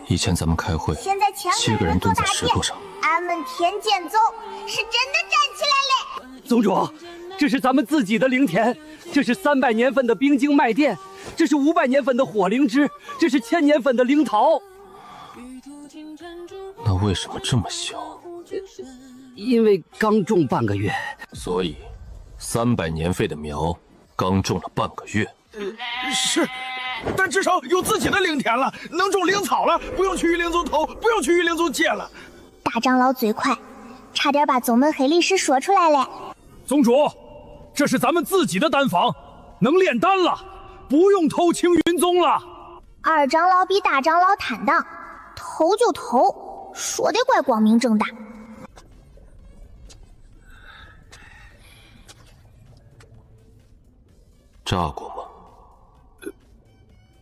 Speaker 5: 以前咱们开会，
Speaker 1: 现在1000
Speaker 5: 个人蹲在石头上。
Speaker 1: 俺们天剑宗是真的站起来了。
Speaker 23: 宗主，这是咱们自己的灵田，这是300年份的冰晶麦殿，这是500年份的火灵芝，这是1000年份的灵桃。
Speaker 5: 那为什么这么小？
Speaker 23: 因为刚种半个月。
Speaker 5: 所以300年费的苗刚种了半个月。
Speaker 17: 是，但至少有自己的灵田了，能种灵草了，不用去玉灵宗投，不用去玉灵宗借了。
Speaker 1: 大长老嘴快，差点把宗门黑历史说出来了。
Speaker 17: 宗主，这是咱们自己的丹房，能炼丹了，不用偷青云宗了。
Speaker 1: 二长老比大长老坦荡，偷就偷，说得怪光明正大。
Speaker 5: 炸过吗？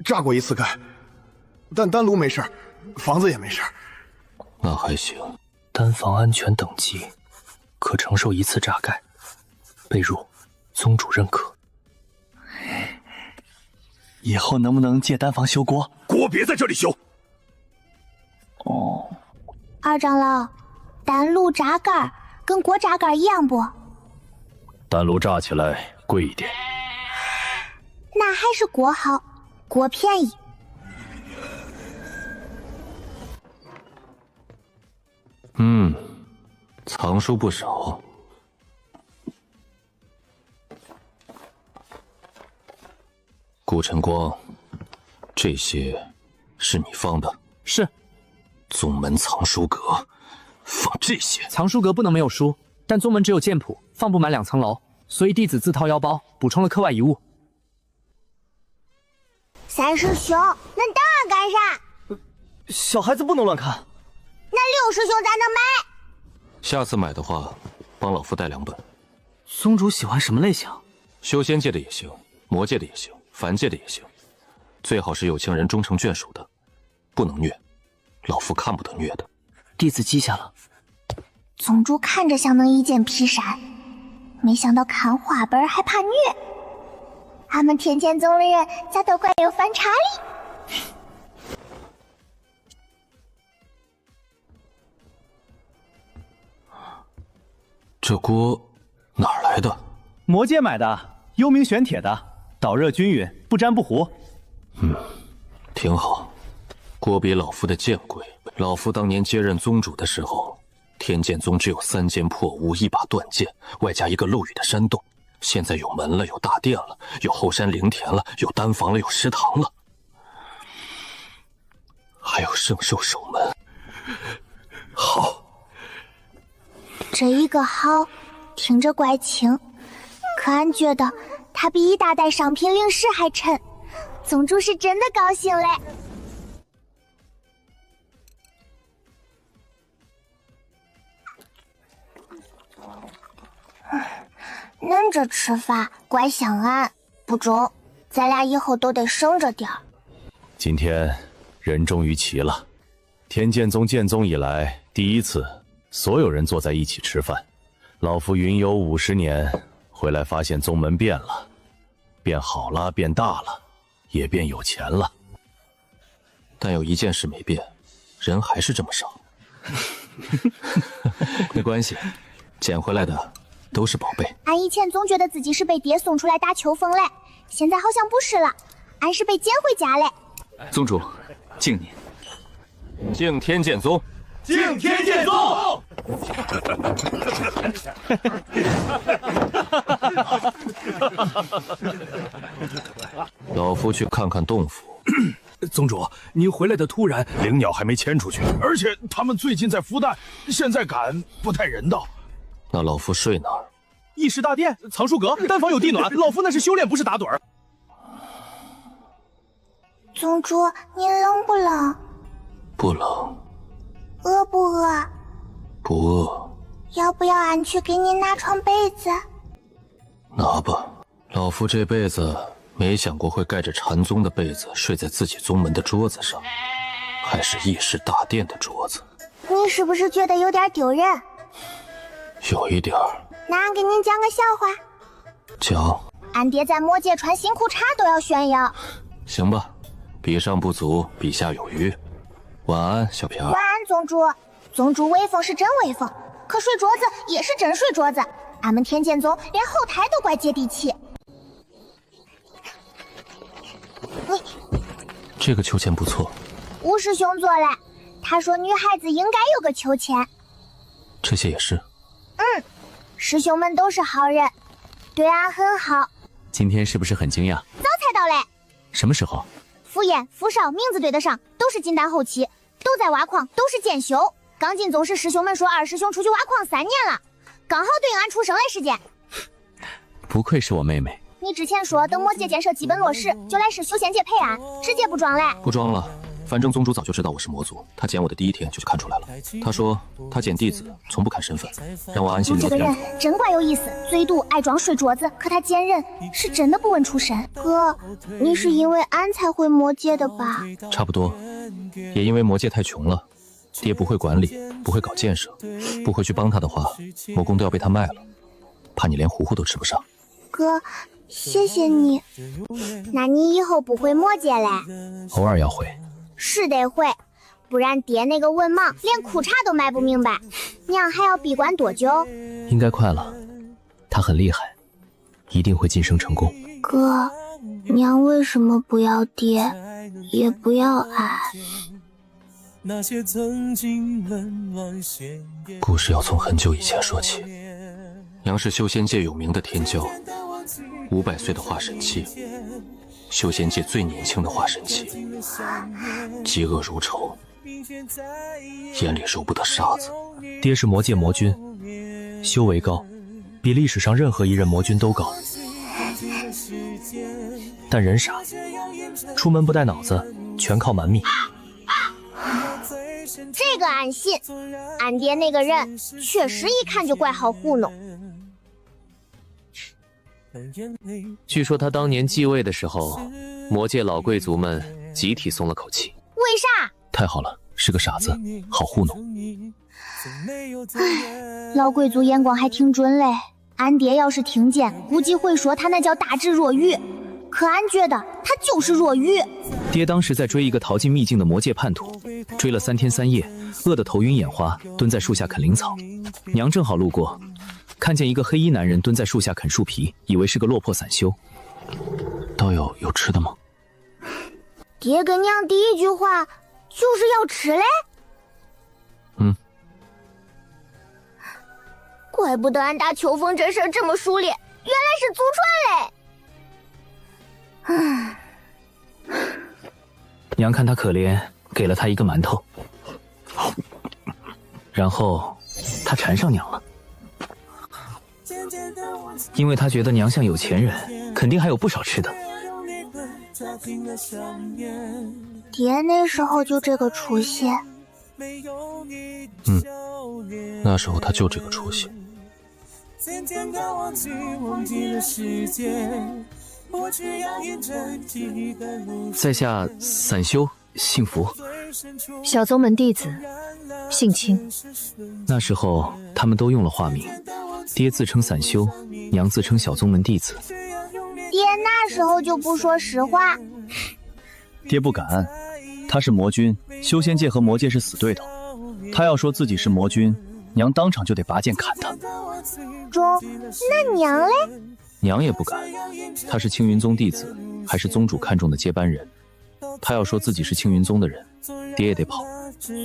Speaker 8: 炸过一次盖，但丹炉没事，房子也没事。
Speaker 5: 那还行。
Speaker 11: 单房安全等级，可承受一次炸盖。备入，宗主认可。
Speaker 4: 以后能不能借单房修锅？
Speaker 17: 锅别在这里修。
Speaker 4: 哦。
Speaker 1: 二长老，丹炉炸盖跟锅炸盖一样不？
Speaker 9: 丹炉炸起来贵一点。
Speaker 1: 那还是锅好，锅便宜。
Speaker 5: 藏书不少。顾晨光，这些是你放的？
Speaker 11: 是。
Speaker 5: 宗门藏书阁放这些？
Speaker 11: 藏书阁不能没有书，但宗门只有剑谱，放不满2层楼，所以弟子自掏腰包补充了课外遗物。
Speaker 1: 三师兄，恁当然干啥？
Speaker 4: 小孩子不能乱看。
Speaker 1: 那六师兄咋能买？
Speaker 5: 下次买的话，帮老夫带2本。
Speaker 4: 宗主喜欢什么类型？
Speaker 5: 修仙界的也行，魔界的也行，凡界的也行，最好是有情人终成眷属的，不能虐，老夫看不得虐的。
Speaker 11: 弟子记下了。
Speaker 1: 宗主看着像能一剑劈山，没想到看画本还怕虐。俺们天剑宗的人咋都怪有反差哩？
Speaker 5: 这锅哪儿来的？
Speaker 4: 魔界买的，幽冥玄铁的，导热均匀，不粘不糊。
Speaker 5: 挺好。锅比老夫的剑贵。老夫当年接任宗主的时候，天剑宗只有3间破屋，1把断剑，外加一个漏雨的山洞。现在有门了，有大殿了，有后山灵田了，有丹房了，有食堂了，还有圣兽守门。好。
Speaker 1: 这一个好，听着怪轻，可俺觉得它比一大袋商品零食还沉。宗主是真的高兴嘞。恁这吃法怪像俺，不中，咱俩以后都得省着点儿。
Speaker 3: 今天人终于齐了，天剑宗建宗以来第一次，所有人坐在一起吃饭。老夫云游50年，回来发现宗门变了，变好了，变大了，也变有钱了。
Speaker 5: 但有一件事没变，人还是这么少。没关系，捡回来的都是宝贝。
Speaker 1: 俺以前总觉得自己是被爹送出来打秋风嘞，现在好像不是了，俺是被捡回家嘞。
Speaker 2: 宗主，敬你。
Speaker 5: 敬天剑宗。
Speaker 18: 敬天剑宗。
Speaker 5: 老夫去看看洞府。
Speaker 12: 宗主，您回来的突然，灵鸟还没牵出去，
Speaker 17: 而且他们最近在孵蛋，现在赶不太人道。
Speaker 5: 那老夫睡哪儿？
Speaker 4: 议事大殿、藏书阁、丹房有地暖，老夫那是修炼，不是打盹儿。
Speaker 1: 宗主，你冷不冷？
Speaker 5: 不冷。
Speaker 1: 饿不饿？
Speaker 5: 不饿。
Speaker 1: 要不要俺去给你拿床被子？
Speaker 5: 拿吧，老夫这辈子没想过会盖着禅宗的被子睡在自己宗门的桌子上，还是议事大殿的桌子。
Speaker 1: 你是不是觉得有点丢人？
Speaker 5: 有一点儿。
Speaker 1: 那俺给您讲个笑话。
Speaker 5: 讲。
Speaker 1: 俺爹在魔界穿新裤衩都要炫耀。
Speaker 5: 行吧，比上不足，比下有余。晚安，小平儿。
Speaker 1: 晚安，宗主。宗主威风是真威风，可睡桌子也是真睡桌子。俺们天剑宗连后台都怪接地气。
Speaker 5: 这个秋千不错。
Speaker 1: 吴师兄做嘞，他说女孩子应该有个秋千。
Speaker 5: 这些也是。
Speaker 1: 师兄们都是好人，对俺很好。
Speaker 3: 今天是不是很惊讶？
Speaker 1: 早才到嘞。
Speaker 3: 什么时候？
Speaker 1: 傅衍、傅少名字对得上，都是金丹后期，都在挖矿，都是兼修。刚进宗室，师兄们说二师兄出去挖矿3年了，刚好对应俺出生的时间。
Speaker 3: 不愧是我妹妹。
Speaker 1: 你之前说等魔界建设基本落实，就来是修仙界陪俺，直接不装嘞。
Speaker 5: 不装了，反正宗主早就知道我是魔族，他捡我的第一天就看出来了。他说他捡弟子从不看身份，让我安心留天。
Speaker 1: 这个人真怪有意思，嘴毒爱装水镯子，可他坚韧，是真的不问出身。哥，你是因为俺才回魔界的吧？
Speaker 5: 差不多，也因为魔界太穷了，爹不会管理，不会搞建设，不回去帮他的话，魔宫都要被他卖了，怕你连糊糊都吃不上。
Speaker 1: 哥，谢谢你。那你以后不回魔界嘞？
Speaker 5: 偶尔要回。
Speaker 1: 是得会，不然爹那个文盲连裤衩都卖不明白。娘还要闭关多久？
Speaker 3: 应该快了，他很厉害，一定会晋升成功。
Speaker 1: 哥，娘为什么不要爹，也不要俺？
Speaker 5: 故事要从很久以前说起。娘是修仙界有名的天骄，500岁的化神期，修仙界最年轻的化神期，嫉恶如仇，眼里揉不得沙子。
Speaker 3: 爹是魔界魔君，修为高，比历史上任何一任魔君都高。但人傻，出门不带脑子，全靠蛮力。
Speaker 1: 这个俺信，俺爹那个人确实一看就怪好糊弄。
Speaker 3: 据说他当年继位的时候，魔界老贵族们集体松了口气。
Speaker 1: 为啥？
Speaker 3: 太好了，是个傻子，好糊弄。
Speaker 1: 唉，老贵族眼光还挺准嘞。俺爹要是听见，估计会说他那叫大智若愚。可俺觉得他就是若愚。
Speaker 3: 爹当时在追一个逃进秘境的魔界叛徒，追了3天3夜，饿得头晕眼花，蹲在树下啃灵草。娘正好路过，看见一个黑衣男人蹲在树下啃树皮，以为是个落魄散修。
Speaker 5: 道友有吃的吗？
Speaker 1: 爹跟娘第一句话就是要吃嘞。怪不得俺打秋风这事儿这么熟练，原来是祖传嘞。
Speaker 3: 娘看他可怜，给了他一个馒头，然后他缠上娘了。因为他觉得娘像有钱人，肯定还有不少吃的。
Speaker 1: 爹那时候就这个出息。
Speaker 5: 那时候他就这个出息。
Speaker 3: 在下散修，幸福。
Speaker 6: 小宗门弟子，姓清。
Speaker 3: 那时候他们都用了化名，爹自称散修，娘自称小宗门弟子。
Speaker 1: 爹那时候就不说实话。
Speaker 13: 爹不敢，他是魔君，修仙界和魔界是死对头。他要说自己是魔君，娘当场就得拔剑砍他。
Speaker 1: 那娘嘞？
Speaker 3: 娘也不敢，他是青云宗弟子，还是宗主看中的接班人。他要说自己是青云宗的人，爹也得跑。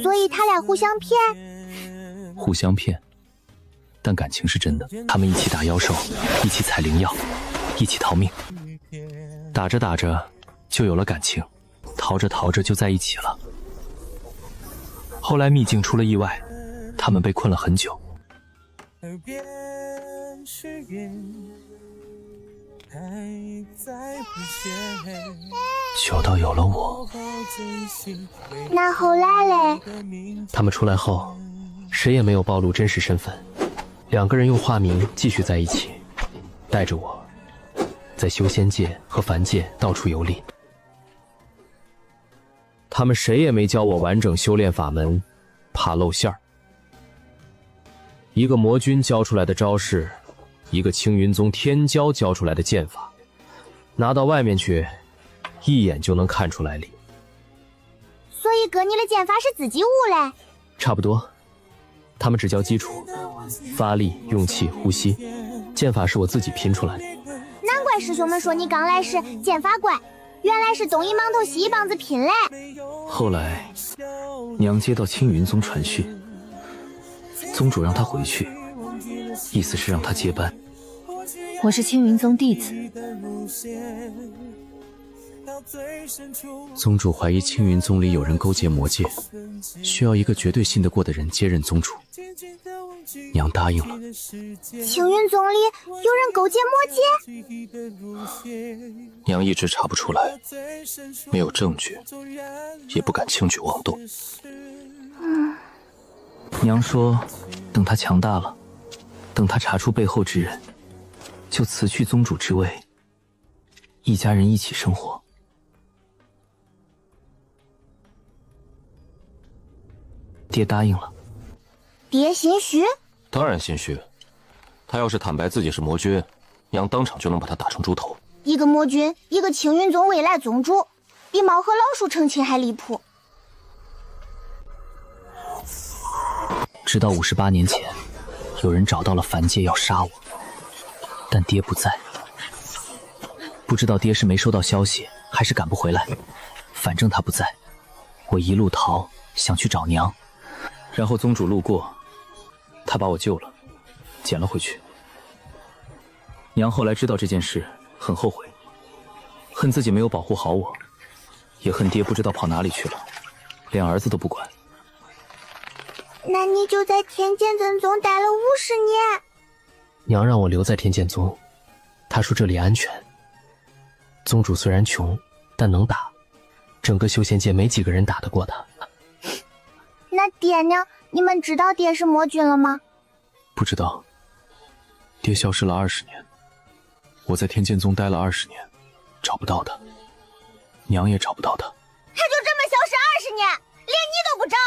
Speaker 1: 所以他俩互相骗？
Speaker 3: 互相骗，但感情是真的。他们一起打妖兽，一起采灵药，一起逃命。打着打着就有了感情，逃着逃着就在一起了。后来秘境出了意外，他们被困了很久。久到有了我。
Speaker 1: 那后来嘞？
Speaker 11: 他们出来后，谁也没有暴露真实身份，2个人用化名继续在一起，带着我在修仙界和凡界到处游历。他们谁也没教我完整修炼法门，怕露馅儿。一个魔君教出来的招式，一个青云宗天骄教出来的剑法，拿到外面去，一眼就能看出来理。
Speaker 1: 所以哥你的剑法是自己悟嘞？
Speaker 11: 差不多，他们只教基础，发力、用气、呼吸，剑法是我自己拼出来的。
Speaker 1: 难怪师兄们说你刚来时剑法怪，原来是东一榔头西一棒子拼嘞。
Speaker 3: 后来娘接到青云宗传讯，宗主让他回去，意思是让他接班。
Speaker 6: 我是青云宗弟子，
Speaker 3: 宗主怀疑青云宗里有人勾结魔界，需要一个绝对信得过的人接任宗主。娘答应了。
Speaker 1: 青云宗里有人勾结魔
Speaker 5: 界？娘一直查不出来，没有证据，也不敢轻举妄动。
Speaker 3: 娘说，等他强大了，等他查出背后之人，就辞去宗主之位，一家人一起生活。爹答应了。
Speaker 1: 爹心虚？
Speaker 5: 当然心虚。他要是坦白自己是魔君，娘当场就能把他打成猪头。
Speaker 1: 一个魔君，一个青云宗未来宗主，比猫和老鼠成亲还离谱。
Speaker 3: 直到58年前，有人找到了凡界要杀我，但爹不在。不知道爹是没收到消息，还是赶不回来。反正他不在，我一路逃，想去找娘。然后宗主路过，他把我救了，捡了回去。娘后来知道这件事，很后悔，恨自己没有保护好我，也恨爹不知道跑哪里去了，连儿子都不管。
Speaker 1: 那你就在天剑真宗待了50年。
Speaker 11: 娘让我留在天剑宗，她说这里安全。宗主虽然穷，但能打，整个修仙界没几个人打得过他。
Speaker 1: 那爹呢？你们知道爹是魔君了吗？
Speaker 3: 不知道。爹消失了20年，我在天剑宗待了20年，找不到他，娘也找不到他。
Speaker 1: 他就这么消失20年，连你都不找？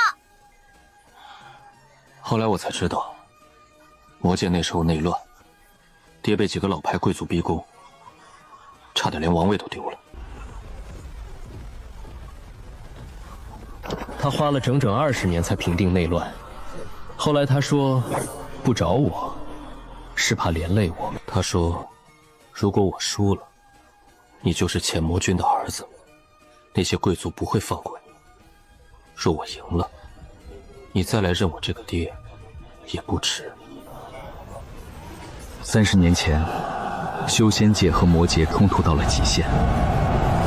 Speaker 5: 后来我才知道，魔界那时候内乱，爹被几个老牌贵族逼宫，差点连王位都丢了。
Speaker 11: 他花了整整20年才平定内乱，后来他说不找我，是怕连累我。
Speaker 5: 他说，如果我输了，你就是前魔君的儿子，那些贵族不会放过你；若我赢了，你再来认我这个爹，也不迟。
Speaker 2: 30年前，修仙界和魔界冲突到了极限，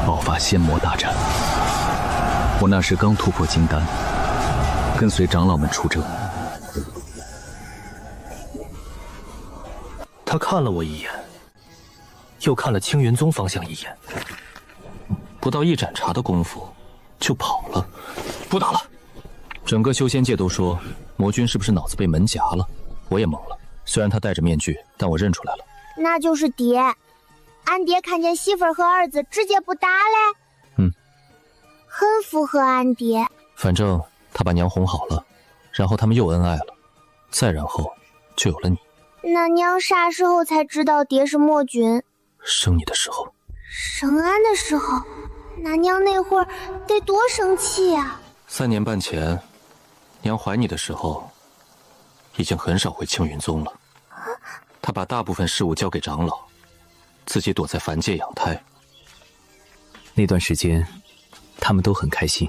Speaker 2: 爆发仙魔大战。我那时刚突破金丹，跟随长老们出征。
Speaker 11: 他看了我一眼，又看了青云宗方向一眼，
Speaker 5: 不到一盏茶的功夫就跑了。
Speaker 11: 不打了。
Speaker 5: 整个修仙界都说魔君是不是脑子被门夹了，我也懵了。虽然他戴着面具，但我认出来了，
Speaker 1: 那就是爹。俺爹看见媳妇儿和儿子直接不打嘞。很符合俺爹。
Speaker 5: 反正他把娘哄好了，然后他们又恩爱了，再然后就有了你。
Speaker 1: 那娘啥时候才知道爹是魔君？
Speaker 5: 生你的时候。
Speaker 1: 生俺的时候？那娘那会儿得多生气呀
Speaker 5: ！3年半前，娘怀你的时候，已经很少回青云宗了。她把大部分事务交给长老，自己躲在凡界养胎。
Speaker 3: 那段时间他们都很开心。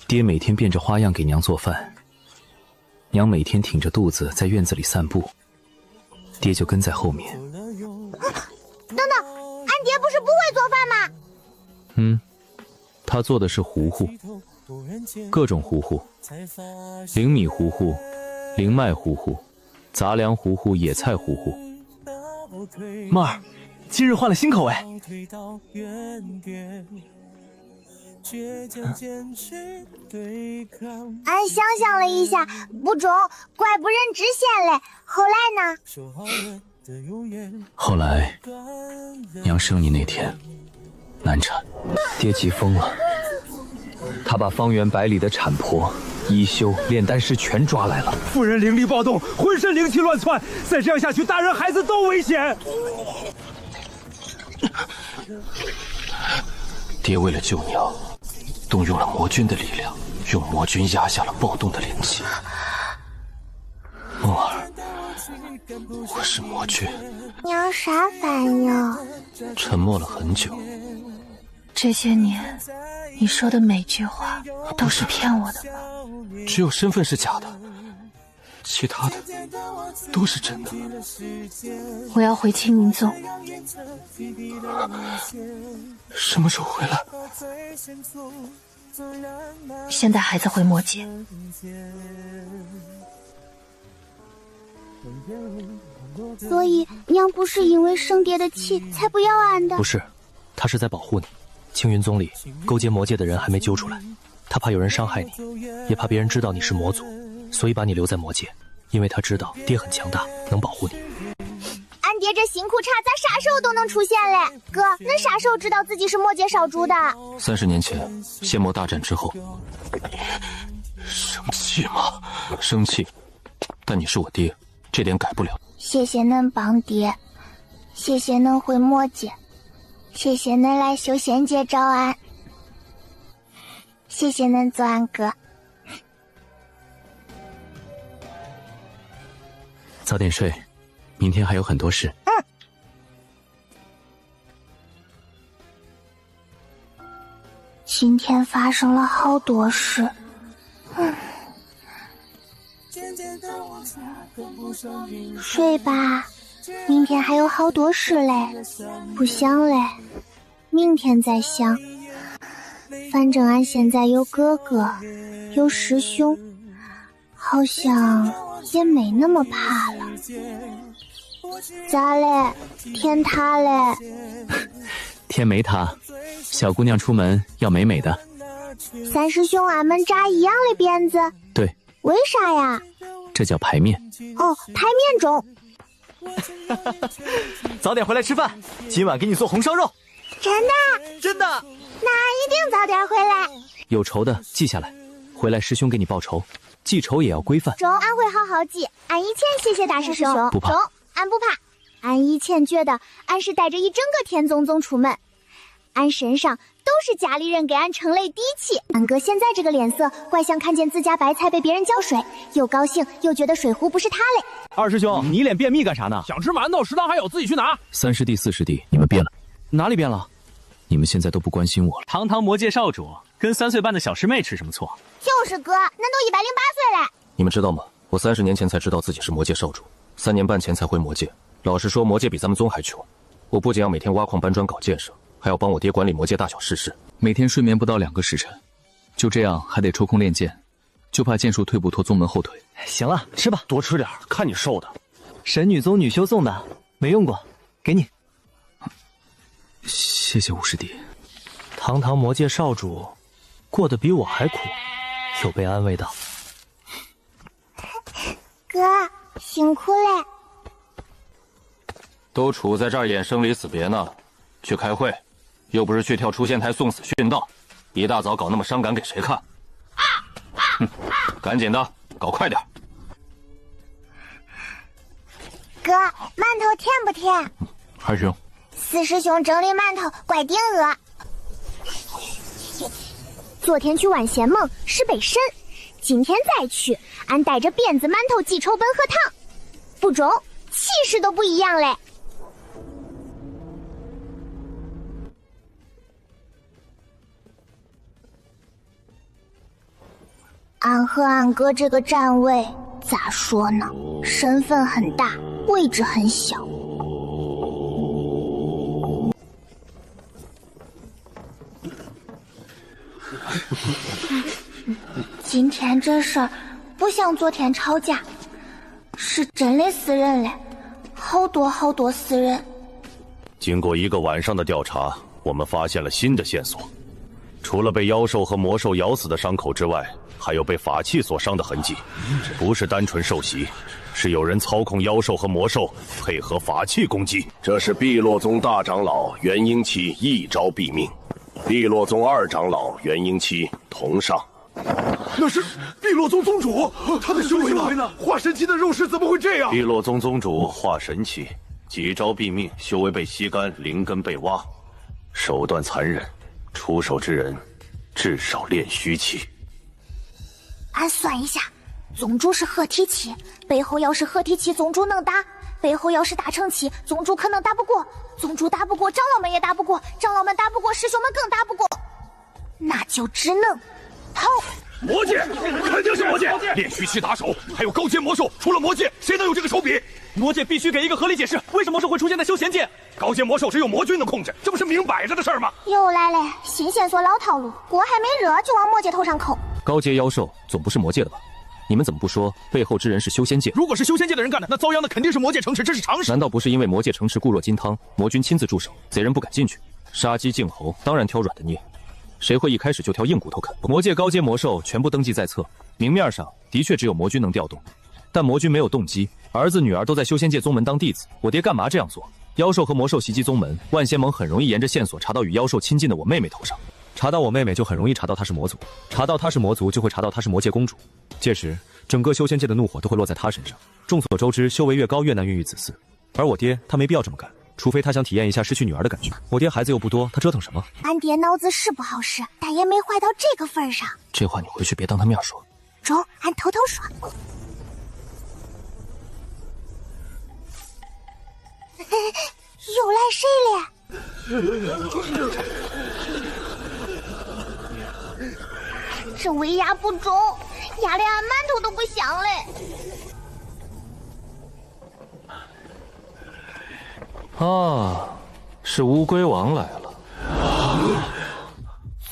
Speaker 3: 爹每天变着花样给娘做饭，娘每天挺着肚子在院子里散步，爹就跟在后面。
Speaker 1: 等等，俺爹不是不会做饭吗？
Speaker 3: 他做的是糊糊，各种糊糊，灵米糊糊、灵麦糊糊、杂粮糊糊、野菜糊糊。
Speaker 4: 妹儿，今日换了新口味。
Speaker 1: 俺想象了一下，不中，怪不人知县嘞。后来呢？
Speaker 3: 后来，娘生你那天难产，爹急疯了，他把方圆100里的产婆、医修、炼丹师全抓来了。
Speaker 4: 夫人灵力暴动，浑身灵气乱窜，再这样下去，大人孩子都危险。
Speaker 5: 爹为了救娘，动用了魔君的力量，用魔君压下了暴动的灵气。梦儿，我是魔君。
Speaker 1: 娘啥反应？
Speaker 5: 沉默了很久。
Speaker 6: 这些年，你说的每句话都是骗我的吗？
Speaker 5: 只有身份是假的，
Speaker 14: 其他的都是真的。
Speaker 6: 我要回青云宗。
Speaker 14: 什么时候回来？
Speaker 6: 现在孩子回魔界。
Speaker 1: 所以娘不是因为圣爹的气才不要俺的？
Speaker 11: 不是，他是在保护你。青云宗里勾结魔界的人还没揪出来，他怕有人伤害你，也怕别人知道你是魔族，所以把你留在魔界，因为他知道爹很强大，能保护你。
Speaker 1: 俺爹这新裤衩咋啥时候都能出现嘞？哥，恁啥时候知道自己是魔界少主的
Speaker 5: ？30年前仙魔大战之后。
Speaker 14: 生气吗？
Speaker 5: 生气，但你是我爹，这点改不了。
Speaker 1: 谢谢恁帮爹，谢谢恁回魔界，谢谢恁来修仙界找俺，谢谢恁做俺哥。
Speaker 3: 早点睡，明天还有很多事。
Speaker 1: 今天发生了好多事。睡吧，明天还有好多事嘞，不想嘞，明天再想。反正俺现在有哥哥，有师兄，好像也没那么怕了。咋嘞？天塌嘞？
Speaker 3: 天没塌，小姑娘出门要美美的。
Speaker 1: 三师兄俺们扎一样的辫子？
Speaker 3: 对。
Speaker 1: 为啥呀？
Speaker 3: 这叫排面。
Speaker 1: 哦，排面中。
Speaker 13: 早点回来吃饭，今晚给你做红烧肉。
Speaker 1: 真的？
Speaker 13: 真的。
Speaker 1: 那俺一定早点回来。
Speaker 3: 有仇的记下来，回来师兄给你报仇，记仇也要规范。
Speaker 1: 中，俺会好好记。俺以前谢谢大师兄。
Speaker 3: 不怕。
Speaker 1: 中，俺不怕。俺以前觉得俺是带着一整个天宗宗出门，俺身上都是家里人给俺撑雷底气。俺哥现在这个脸色，怪像看见自家白菜被别人浇水，又高兴又觉得水壶不是他嘞。
Speaker 13: 二师兄，你脸便秘干啥呢？
Speaker 17: 想吃馒头，食堂还有，自己去拿。
Speaker 3: 3师弟4师弟，你们变了。
Speaker 13: 哪里变了？
Speaker 3: 你们现在都不关心我了。
Speaker 18: 堂堂魔界少主跟3岁半的小师妹吃什么醋？
Speaker 1: 就是哥，恁都108岁嘞。
Speaker 5: 你们知道吗？我30年前才知道自己是魔界少主，3年半前才回魔界。老实说，魔界比咱们宗还穷。我不仅要每天挖矿搬砖搞建设，还要帮我爹管理魔界大小事事，
Speaker 2: 每天睡眠不到2个时辰，就这样还得抽空练剑，就怕剑术退步拖宗门后腿。
Speaker 13: 行了，吃吧，
Speaker 17: 多吃点，看你瘦的。
Speaker 13: 神女宗女修送的，没用过，给你。
Speaker 2: 谢谢5师弟。
Speaker 11: 堂堂魔界少主，过得比我还苦，有被安慰到。
Speaker 1: 哥，辛苦嘞。
Speaker 5: 都杵在这儿演生离死别呢，去开会，又不是去跳出仙台送死殉道，一大早搞那么伤感给谁看？哼，赶紧的，搞快点。
Speaker 1: 哥，馒头甜不甜？
Speaker 5: 还行。
Speaker 1: 4师兄整理馒头，怪顶饿。昨天去万仙梦是被神，今天再去，俺带着鞭子、馒头、记仇本和糖，不中，气势都不一样嘞。俺和俺哥这个站位咋说呢？身份很大，位置很小。今天这事儿不像昨天吵架，是真的死人嘞，好多死人。
Speaker 7: 经过1个晚上的调查，我们发现了新的线索。除了被妖兽和魔兽咬死的伤口之外，还有被法器所伤的痕迹，不是单纯受袭，是有人操控妖兽和魔兽，配合法器攻击。
Speaker 10: 这是碧落宗大长老元婴期一招毙命，碧落宗2长老元婴期同上。
Speaker 8: 那是碧落宗宗主，他的修为呢？化神期的肉势怎么会这样？
Speaker 7: 碧落宗宗主化神期，几招毙命，修为被吸干，灵根被挖，手段残忍，出手之人至少练虚期。
Speaker 1: 俺算一下，宗主是合体期，背后要是合体期，宗主能打；背后要是大成期，宗主可能打不过。宗主打不过，长老们也打不过，长老们打不过，师兄们更打不过，那就只能跑。
Speaker 17: 魔戒，肯定是魔戒。炼虚期打手，还有高阶魔兽，除了魔戒，谁能有这个手笔？
Speaker 13: 魔戒必须给一个合理解释，为什么魔兽会出现在修仙界？
Speaker 17: 高阶魔兽只有魔君能控制，这不是明摆着的事儿吗？
Speaker 1: 又来了，新线索老套路，锅还没热就往魔戒头上扣。
Speaker 5: 高阶妖兽总不是魔界的吧？你们怎么不说背后之人是修仙界？
Speaker 12: 如果是修仙界的人干的，那遭殃的肯定是魔界城池，这是常识。
Speaker 5: 难道不是因为魔界城池固若金汤，魔君亲自驻守，贼人不敢进去？杀鸡儆猴，当然挑软的捏。谁会一开始就挑硬骨头啃？魔界高阶魔兽全部登记在册，明面上的确只有魔君能调动，但魔君没有动机，儿子女儿都在修仙界宗门当弟子，我爹干嘛这样做？妖兽和魔兽袭击宗门，万仙盟很容易沿着线索查到与妖兽亲近的我妹妹头上，查到我妹妹就很容易查到她是魔族，查到她是魔族就会查到她是魔界公主，届时整个修仙界的怒火都会落在她身上。众所周知，修为越高越难孕育子嗣，而我爹他没必要这么干，除非他想体验一下失去女儿的感觉。我爹孩子又不多，他折腾什么？
Speaker 1: 俺爹脑子是不好使，但也没坏到这个份上。
Speaker 5: 这话你回去别当他面说。
Speaker 1: 中，俺偷偷说。又来谁了？这威压不中，压得俺馒头都不香嘞。
Speaker 5: 啊，是乌龟王来了。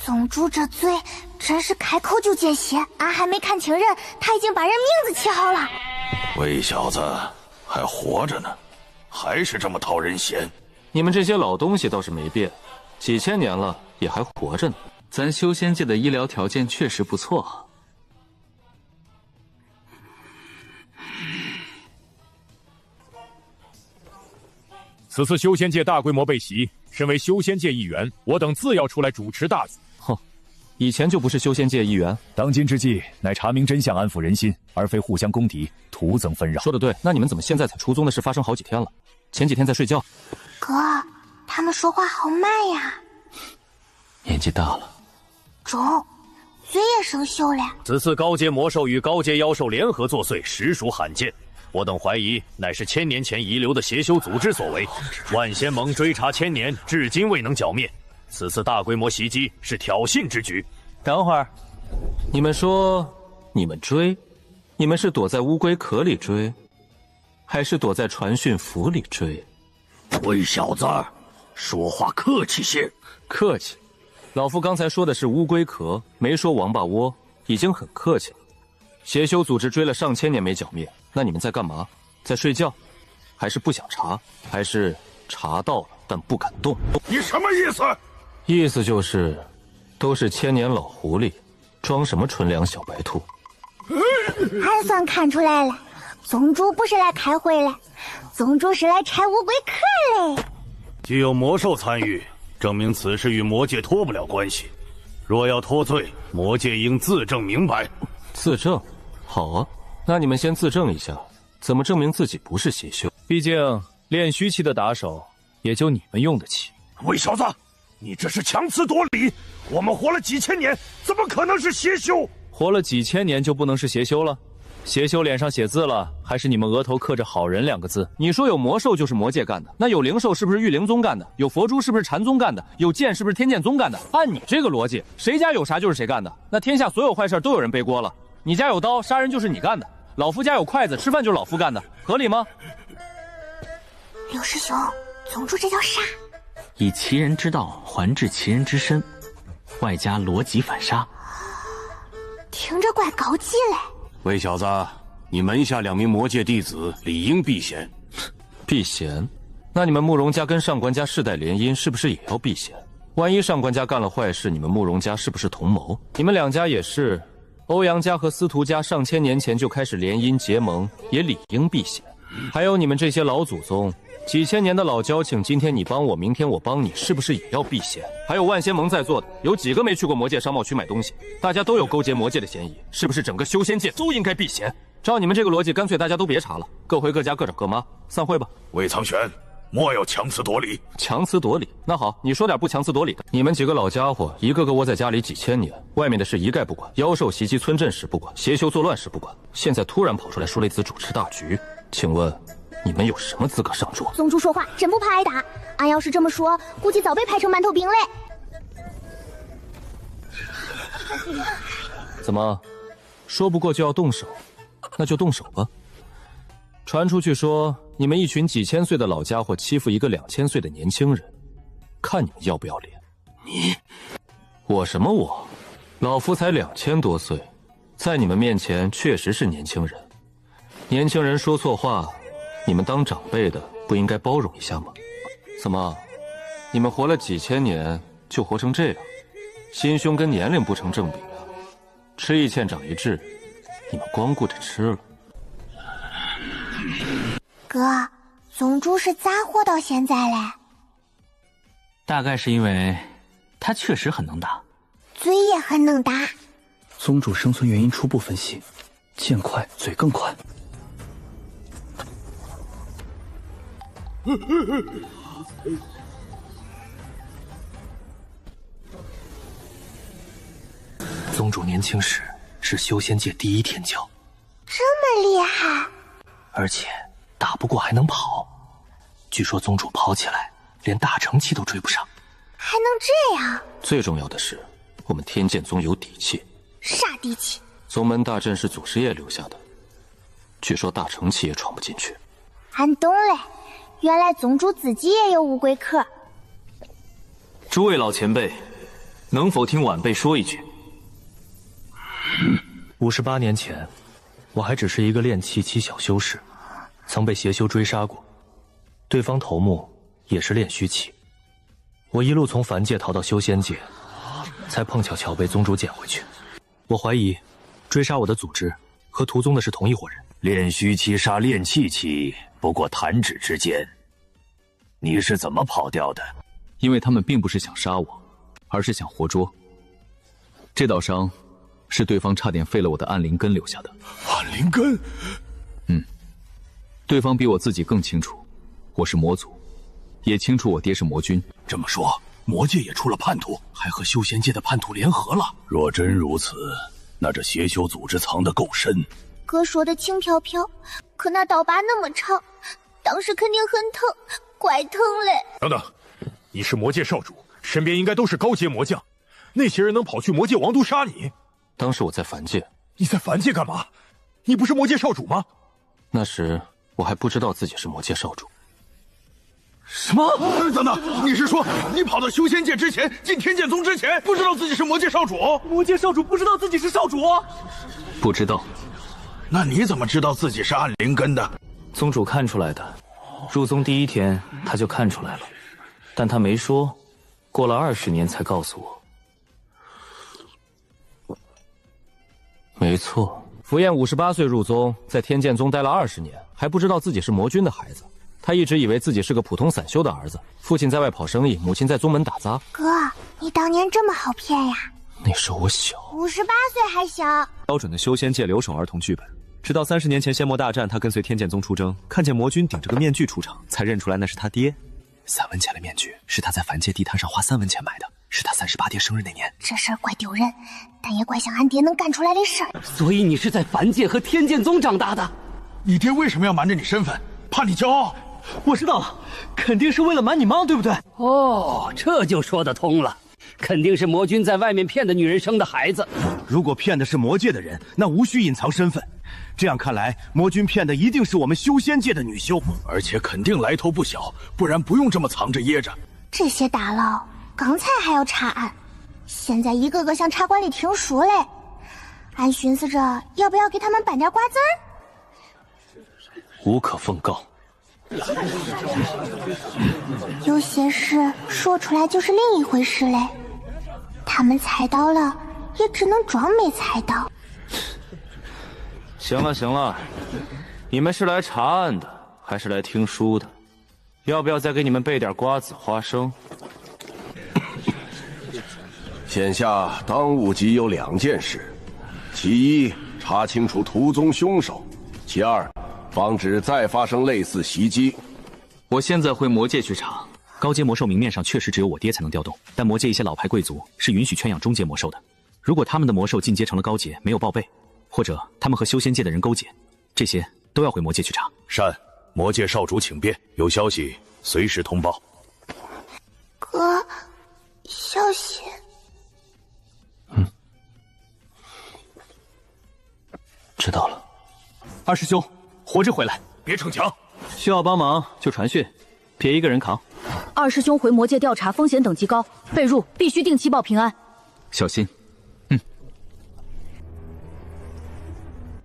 Speaker 1: 宗主这嘴真是开口就见血，俺还没看清人，他已经把人名字起好了。
Speaker 7: 魏小子还活着呢，还是这么讨人嫌。
Speaker 5: 你们这些老东西倒是没变，几千年了也还活着呢。
Speaker 2: 咱修仙界的医疗条件确实不错啊。
Speaker 17: 此次修仙界大规模被袭，身为修仙界一员，我等自要出来主持大局。
Speaker 5: 哼，以前就不是修仙界一员。
Speaker 17: 当今之计，乃查明真相，安抚人心，而非互相攻敌，徒增纷扰。
Speaker 5: 说得对，那你们怎么现在才出宗的事发生好几天了？前几天在睡觉。
Speaker 1: 哥，他们说话好慢呀。
Speaker 5: 年纪大了。
Speaker 1: 中，嘴也生锈了。
Speaker 7: 此次高阶魔兽与高阶妖兽联合作祟，实属罕见。我等怀疑乃是1000年前遗留的邪修组织所为，万仙盟追查1000年，至今未能剿灭。此次大规模袭击是挑衅之举。
Speaker 5: 等会儿，你们说你们追，你们是躲在乌龟壳里追，还是躲在传讯符里追？
Speaker 19: 魏小子，说话客气些。
Speaker 5: 客气？老夫刚才说的是乌龟壳，没说王八窝，已经很客气了。邪修组织追了上千年没剿灭，那你们在干嘛？在睡觉？还是不想查？还是查到了但不敢动？
Speaker 8: 你什么意思？
Speaker 5: 意思就是，都是千年老狐狸，装什么纯良小白兔？
Speaker 1: 还算看出来了，宗主不是来开会了，宗主是来拆乌龟壳嘞。
Speaker 7: 既有魔兽参与，证明此事与魔界脱不了关系。若要脱罪，魔界应自证明白。
Speaker 5: 自证？好啊，那你们先自证一下，怎么证明自己不是邪修？
Speaker 13: 毕竟炼虚期的打手，也就你们用得起。
Speaker 8: 魏小子，你这是强词夺理！我们活了几千年，怎么可能是邪修？
Speaker 13: 活了几千年就不能是邪修了？邪修脸上写字了，还是你们额头刻着好人2个字？
Speaker 5: 你说有魔兽就是魔界干的，那有灵兽是不是玉灵宗干的？有佛珠是不是禅宗干的？有剑是不是天剑宗干的？按你这个逻辑，谁家有啥就是谁干的，那天下所有坏事都有人背锅了。你家有刀，杀人就是你干的；老夫家有筷子，吃饭就是老夫干的，合理吗？
Speaker 1: 刘师兄，宗主这叫啥？
Speaker 18: 以其人之道还治其人之身，外加逻辑反杀，
Speaker 1: 听着怪高级嘞。
Speaker 7: 魏小子，你门下2名魔界弟子理应避嫌。
Speaker 5: 避嫌？那你们慕容家跟上官家世代联姻，是不是也要避嫌？万一上官家干了坏事，你们慕容家是不是同谋？你们2家也是。欧阳家和司徒家上千年前就开始联姻结盟，也理应避嫌。还有你们这些老祖宗，几千年的老交情，今天你帮我，明天我帮你，是不是也要避嫌？还有万仙盟在座的，有几个没去过魔界商贸区买东西？大家都有勾结魔界的嫌疑，是不是整个修仙界都应该避嫌？照你们这个逻辑，干脆大家都别查了，各回各家，各找各妈，散会吧。
Speaker 8: 魏苍玄，莫要强词夺理。
Speaker 5: 强词夺理？那好，你说点不强词夺理的。你们几个老家伙，一个个窝在家里几千年，外面的事一概不管，妖兽袭击村镇时不管，邪修作乱时不管，现在突然跑出来说类子主持大局，请问你们有什么资格上桌？
Speaker 1: 宗主说话真不怕挨打，俺要是这么说，估计早被拍成馒头饼嘞。
Speaker 5: 怎么，说不过就要动手，那就动手吧。传出去说你们一群几千岁的老家伙欺负一个2000岁的年轻人，看你们要不要脸。
Speaker 15: 你，
Speaker 5: 我什么我？老夫才2000多岁，在你们面前确实是年轻人。年轻人说错话，你们当长辈的不应该包容一下吗？怎么，你们活了几千年就活成这样，心胸跟年龄不成正比啊？吃一堑长一智，你们光顾着吃了。
Speaker 1: 哥，宗主是咋活到现在嘞？
Speaker 18: 大概是因为他确实很能打，
Speaker 1: 嘴也很能打。
Speaker 4: 宗主生存原因初步分析，剑快，嘴更快。
Speaker 11: 宗主年轻时是修仙界第一天骄，
Speaker 1: 这么厉害，
Speaker 11: 而且打不过还能跑。据说宗主跑起来连大成期都追不上，
Speaker 1: 还能这样？
Speaker 5: 最重要的是，我们天剑宗有底气。
Speaker 1: 啥底气？
Speaker 5: 宗门大阵是祖师爷留下的，据说大成期也闯不进去。
Speaker 1: 俺懂嘞，原来宗主自己也有乌龟壳。
Speaker 18: 诸位老前辈，能否听晚辈说一句
Speaker 11: ？58年前，我还只是一个炼气期小修士，曾被邪修追杀过，对方头目也是炼虚期。我一路从凡界逃到修仙界，才碰巧被宗主捡回去。我怀疑，追杀我的组织和屠宗的是同一伙人。
Speaker 9: 炼虚期杀炼气期，不过弹指之间。你是怎么跑掉的？
Speaker 2: 因为他们并不是想杀我，而是想活捉。这道伤是对方差点废了我的暗灵根留下的。
Speaker 8: 暗灵根？
Speaker 2: 对方比我自己更清楚，我是魔族，也清楚我爹是魔君。
Speaker 12: 这么说，魔界也出了叛徒，还和修仙界的叛徒联合了。
Speaker 9: 若真如此，那这邪修组织藏得够深。
Speaker 1: 哥说的轻飘飘，可那刀疤那么长，当时肯定很疼，怪疼嘞。
Speaker 17: 等等，你是魔界少主，身边应该都是高阶魔将，那些人能跑去魔界王都杀你？
Speaker 5: 当时我在凡界。
Speaker 17: 你在凡界干嘛？你不是魔界少主吗？
Speaker 5: 那时我还不知道自己是魔界少主。
Speaker 17: 什么？等等，你是说你跑到修仙界之前，进天剑宗之前，不知道自己是魔界少主？
Speaker 4: 魔界少主不知道自己是少主？
Speaker 2: 不知道。
Speaker 12: 那你怎么知道自己是暗灵根的？
Speaker 11: 宗主看出来的，入宗第一天他就看出来了，但他没说，过了20年才告诉我。
Speaker 5: 没错，符彦58岁入宗，在天剑宗待了20年，还不知道自己是魔君的孩子。他一直以为自己是个普通散修的儿子，父亲在外跑生意，母亲在宗门打杂。
Speaker 1: 哥，你当年这么好骗呀？
Speaker 5: 那时候我小
Speaker 1: ，58岁还小。
Speaker 13: 标准的修仙界留守儿童剧本。直到30年前仙魔大战，他跟随天剑宗出征，看见魔君顶着个面具出场，才认出来那是他爹。3文钱的面具是他在凡界地摊上花3文钱买的，是他38爹生日那年。
Speaker 1: 这事儿怪丢人，但也怪像俺爹能干出来的事儿。
Speaker 23: 所以你是在凡界和天剑宗长大的？
Speaker 12: 你爹为什么要瞒着你身份？怕你骄傲？
Speaker 4: 我知道了，肯定是为了瞒你妈，对不对？
Speaker 23: 哦，这就说得通了，肯定是魔君在外面骗的女人生的孩子。
Speaker 12: 如果骗的是魔界的人，那无需隐藏身份。这样看来，魔君骗的一定是我们修仙界的女修，而且肯定来头不小，不然不用这么藏着掖着。
Speaker 1: 这些大佬刚才还要查案，现在一个个向茶馆里听书嘞。俺寻思着要不要给他们搬点瓜子儿。
Speaker 11: 无可奉告。
Speaker 1: 有些事说出来就是另一回事嘞，他们猜到了，也只能装没猜到。
Speaker 5: 行了行了，你们是来查案的，还是来听书的？要不要再给你们备点瓜子花生？
Speaker 10: 眼下当务急有2件事，其一，查清楚屠宗凶手；其二，防止再发生类似袭击。
Speaker 2: 我现在回魔界去查。
Speaker 18: 高阶魔兽明面上确实只有我爹才能调动，但魔界一些老牌贵族是允许圈养中阶魔兽的。如果他们的魔兽进阶成了高阶，没有报备，或者他们和修仙界的人勾结，这些都要回魔界去查。
Speaker 9: 善，魔界少主请便，有消息随时通报。
Speaker 1: 哥，消息。
Speaker 5: 知道了。
Speaker 13: 二师兄，活着回来，
Speaker 17: 别逞强。
Speaker 13: 需要帮忙就传讯，别一个人扛。
Speaker 6: 二师兄回魔界调查，风险等级高，被入必须定期报平安。
Speaker 2: 小心。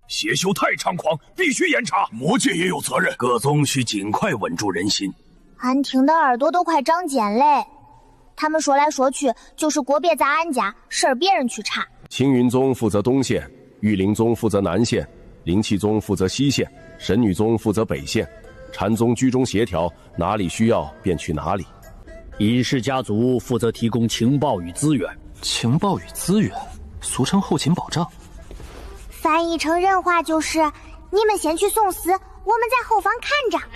Speaker 17: 邪修太猖狂，必须严查。魔界也有责任，
Speaker 9: 各宗需尽快稳住人心。
Speaker 1: 安婷的耳朵都快长茧嘞，他们说来说去就是国别砸俺家，事儿别人去查。
Speaker 10: 青云宗负责东线，玉灵宗负责南线，灵气宗负责西线，神女宗负责北线，禅宗居中协调，哪里需要便去哪里。
Speaker 9: 尹氏家族负责提供情报与资源。
Speaker 5: 情报与资源，俗称后勤保障。
Speaker 1: 翻译成人话就是：你们先去送死，我们在后方看着。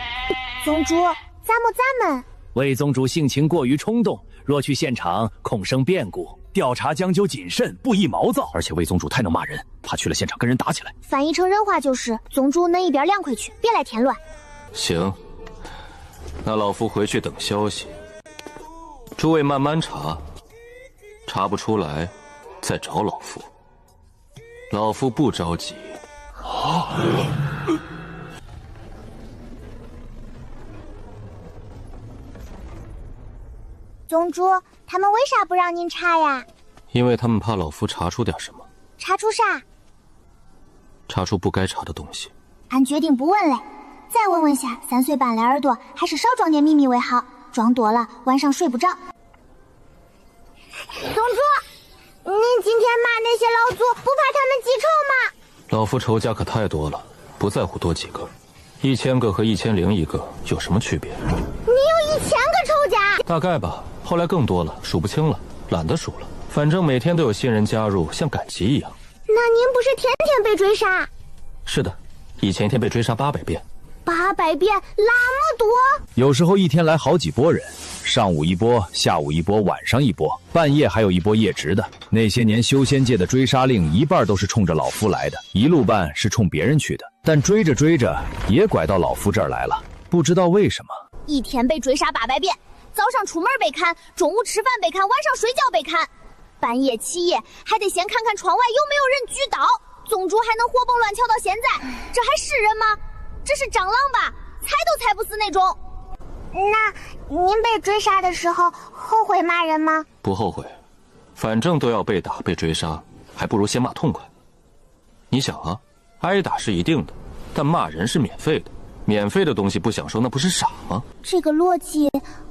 Speaker 1: 宗主，咱们。
Speaker 9: 魏宗主性情过于冲动，若去现场恐生变故，调查将就谨慎，不宜毛躁。
Speaker 18: 而且魏宗主太能骂人，怕去了现场跟人打起来。
Speaker 1: 翻译成人话就是：宗主恁一边凉快去，别来添乱。
Speaker 5: 行，那老夫回去等消息。诸位慢慢查，查不出来再找老夫。老夫不着急。
Speaker 1: 宗主，他们为啥不让您查呀？
Speaker 5: 因为他们怕老夫查出点什么。
Speaker 1: 查出啥？
Speaker 5: 查出不该查的东西。
Speaker 1: 俺决定不问嘞。再问问下3岁半的耳朵，还是少装点秘密为好，装多了晚上睡不着。宗主，您今天骂那些老祖，不怕他们记仇吗？
Speaker 5: 老夫仇家可太多了，不在乎多几个，1000个和1001个有什么区别？
Speaker 1: 你有1000个仇家？
Speaker 5: 大概吧，后来更多了，数不清了，懒得数了。反正每天都有新人加入，像赶集一样。
Speaker 1: 那您不是天天被追杀？
Speaker 5: 是的，以前一天被追杀800遍。
Speaker 1: 800遍，那么多？
Speaker 9: 有时候一天来好几波人，上午一波，下午一波，晚上一波，半夜还有一波夜值的。那些年修仙界的追杀令，一半都是冲着老夫来的，一路半是冲别人去的。但追着追着，也拐到老夫这儿来了，不知道为什么。
Speaker 1: 一天被追杀800遍，早上出门被看，中午吃饭被看，晚上睡觉被看，半夜起夜还得先看看窗外有没有人举刀。宗主还能活蹦乱跳到现在，这还是人吗？这是蟑螂吧？踩都踩不死那种。那您被追杀的时候后悔骂人吗？
Speaker 5: 不后悔，反正都要被打被追杀，还不如先骂痛快。你想啊，挨打是一定的，但骂人是免费的，免费的东西不享受，那不是傻吗？
Speaker 1: 这个逻辑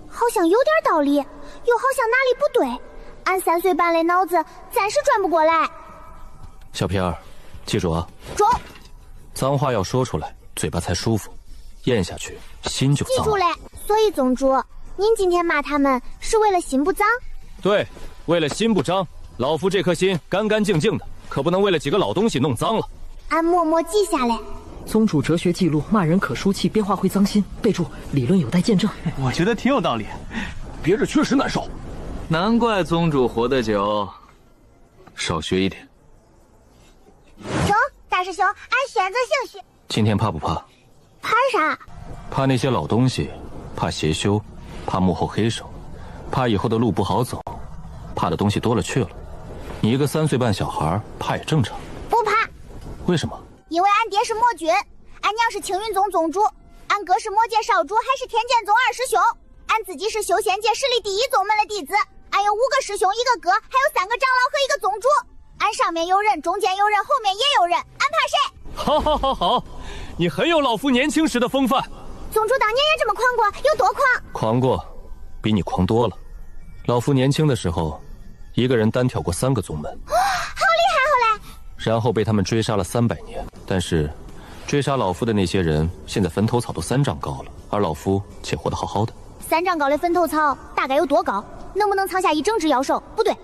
Speaker 1: 好像有点道理，又好像哪里不对。俺3岁半的脑子暂时转不过来。
Speaker 5: 小平儿，记住啊，
Speaker 1: 中。
Speaker 5: 脏话要说出来，嘴巴才舒服，咽下去心就脏。
Speaker 1: 记住嘞。所以宗主，您今天骂他们是为了心不脏？
Speaker 5: 对，为了心不脏。老夫这颗心干干净净的，可不能为了几个老东西弄脏了。
Speaker 1: 俺默默记下来。
Speaker 11: 宗主哲学记录：骂人可输气，变化会脏心。备注：理论有待见证。
Speaker 13: 我觉得挺有道理，
Speaker 17: 憋着确实难受。
Speaker 2: 难怪宗主活得久，少学一点。
Speaker 1: 中，大师兄，俺选择性学。
Speaker 5: 今天怕不怕？
Speaker 1: 怕啥？
Speaker 5: 怕那些老东西，怕邪修，怕幕后黑手，怕以后的路不好走，怕的东西多了去了。你一个3岁半小孩，怕也正常。
Speaker 1: 不怕。
Speaker 5: 为什么？
Speaker 1: 因为俺爹是魔君，俺娘是青云宗宗主，俺哥是魔界少主，还是天剑宗2师兄。俺自己是修仙界实力第1宗门的弟子，俺有5个师兄，1个哥，还有3个长老和1个宗主。俺上面有人，中间有人，后面也有人，俺怕谁？
Speaker 5: 好，好，好，好，你很有老夫年轻时的风范。
Speaker 1: 宗主当年也这么狂过，有多狂？
Speaker 5: 狂过，比你狂多了。老夫年轻的时候，一个人单挑过3个宗门。
Speaker 1: 好厉害！后来，
Speaker 5: 然后被他们追杀了300年。但是，追杀老夫的那些人，现在坟头草都3丈高了，而老夫却活得好好的。
Speaker 1: 3丈高的坟头草大概有多高？能不能藏下一整只妖兽？不对，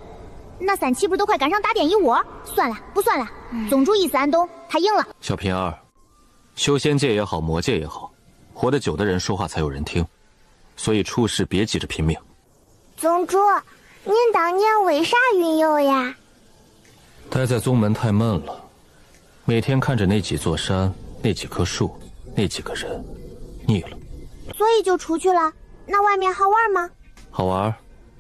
Speaker 1: 那3七不都快赶上打点一窝？算了，不算了。宗主意思俺懂，他赢了。
Speaker 5: 小平儿，修仙界也好，魔界也好，活得久的人说话才有人听，所以处事别急着拼命。
Speaker 1: 宗主，您当年为啥云游呀？
Speaker 5: 待在宗门太闷了，每天看着那几座山、那几棵树、那几个人，腻了，
Speaker 1: 所以就出去了。那外面好玩吗？
Speaker 5: 好玩，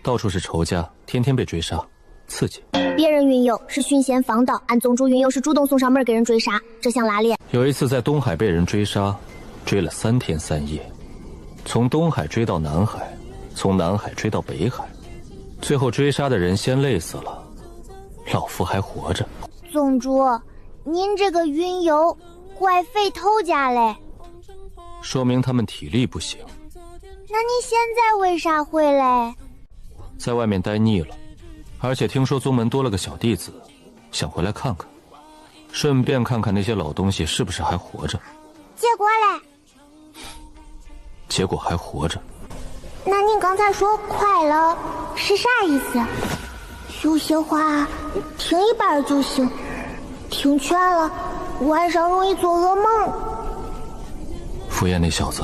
Speaker 5: 到处是仇家，天天被追杀。刺激。
Speaker 1: 别人云游是寻仙访道，俺宗主云游是主动送上门给人追杀，这像拉脸。
Speaker 5: 有一次在东海被人追杀，追了3天3夜，从东海追到南海，从南海追到北海，最后追杀的人先累死了，老夫还活着。
Speaker 1: 宗主，您这个云游怪费头家嘞。
Speaker 5: 说明他们体力不行。
Speaker 1: 那你现在为啥回来？
Speaker 5: 在外面待腻了，而且听说宗门多了个小弟子，想回来看看，顺便看看那些老东西是不是还活着。
Speaker 1: 结果嘞？
Speaker 5: 结果还活着。
Speaker 1: 那您刚才说快了是啥意思？有些话听一半就行，听全了晚上容易做噩梦。
Speaker 5: 傅燕那小子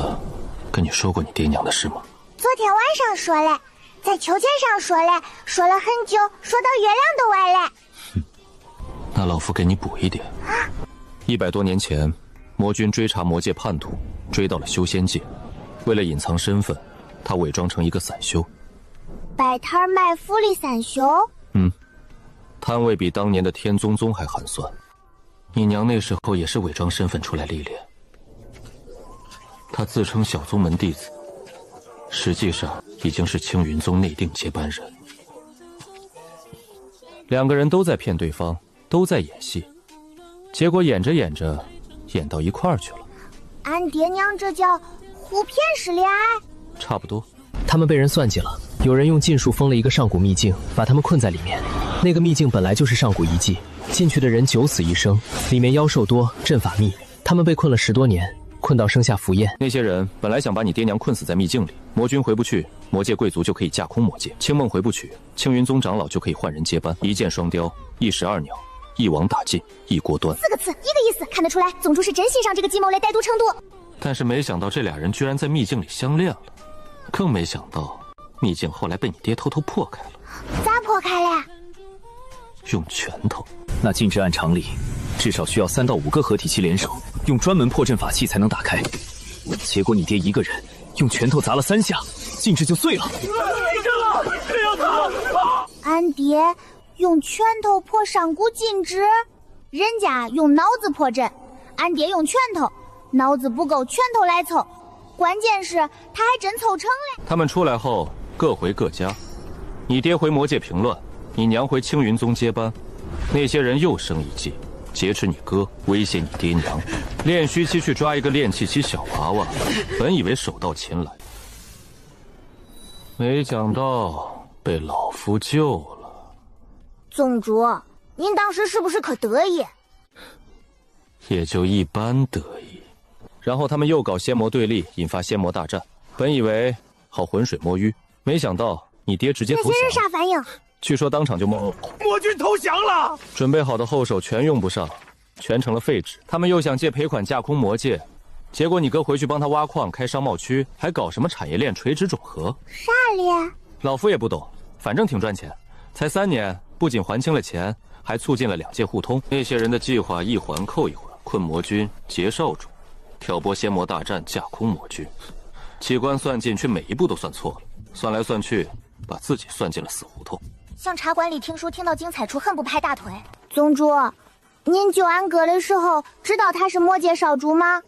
Speaker 5: 跟你说过你爹娘的事吗？
Speaker 1: 昨天晚上说嘞，在秋千上说嘞，说了很久，说到月亮都歪嘞。
Speaker 5: 那老夫给你补一点。100多年前，魔君追查魔界叛徒，追到了修仙界，为了隐藏身份，他伪装成一个散修，
Speaker 1: 摆摊卖福利散修。
Speaker 5: 摊位比当年的天宗宗还寒酸。你娘那时候也是伪装身份出来历练。他自称小宗门弟子，实际上已经是青云宗内定接班人。2个人都在骗对方，都在演戏，结果演着演着，演到一块儿去了。
Speaker 1: 俺爹娘这叫互骗式恋爱。
Speaker 5: 差不多。
Speaker 11: 他们被人算计了，有人用禁术封了一个上古秘境，把他们困在里面。那个秘境本来就是上古遗迹，进去的人九死一生，里面妖兽多，阵法密。他们被困了10多年，困到生下符砚。
Speaker 5: 那些人本来想把你爹娘困死在秘境里，魔君回不去，魔界贵族就可以架空魔界；青梦回不去，青云宗长老就可以换人接班。一箭双雕，一石二鸟，一网打尽，一锅端。
Speaker 1: 4个字，一个意思，看得出来，宗主是真欣赏这个计谋的歹毒程度。
Speaker 5: 但是没想到这俩人居然在秘境里相恋了，更没想到秘境后来被你爹偷偷破开了。
Speaker 1: 咋破开了？
Speaker 5: 用拳头。
Speaker 18: 那禁制按常理，至少需要3到5个合体期联手，用专门破阵法器才能打开。结果你爹一个人用拳头砸了3下，禁制就碎了。
Speaker 1: 俺爹用拳头破上古禁制，人家用脑子破阵，俺爹用拳头，脑子不够，拳头来凑。关键是他还真凑成了。
Speaker 5: 他们出来后各回各家，你爹回魔界平乱，你娘回青云宗接班。那些人又生一计，劫持你哥，威胁你爹娘，炼虚期去抓一个炼气期小娃娃，本以为手到擒来，没想到被老夫救了。
Speaker 1: 宗主，您当时是不是可得意？
Speaker 5: 也就一般得意。然后他们又搞仙魔对立，引发仙魔大战，本以为好浑水摸鱼，没想到你爹直接投降。
Speaker 1: 那些人啥反应？
Speaker 5: 据说当场就
Speaker 12: 魔君投降了，
Speaker 5: 准备好的后手全用不上，全成了废纸。他们又想借赔款架空魔界，结果你哥回去帮他挖矿开商贸区，还搞什么产业链垂直整合。
Speaker 1: 啥链？
Speaker 5: 老夫也不懂，反正挺赚钱。才3年，不仅还清了钱，还促进了2界互通。那些人的计划一环扣一环，困魔君，劫少主，挑拨仙魔大战，架空魔君，机关算尽，却每一步都算错了，算来算去，把自己算进了死胡同。
Speaker 1: 像茶馆里听书听到精彩处，恨不拍大腿。宗主，您救俺哥的时候，知道他是魔界少主吗？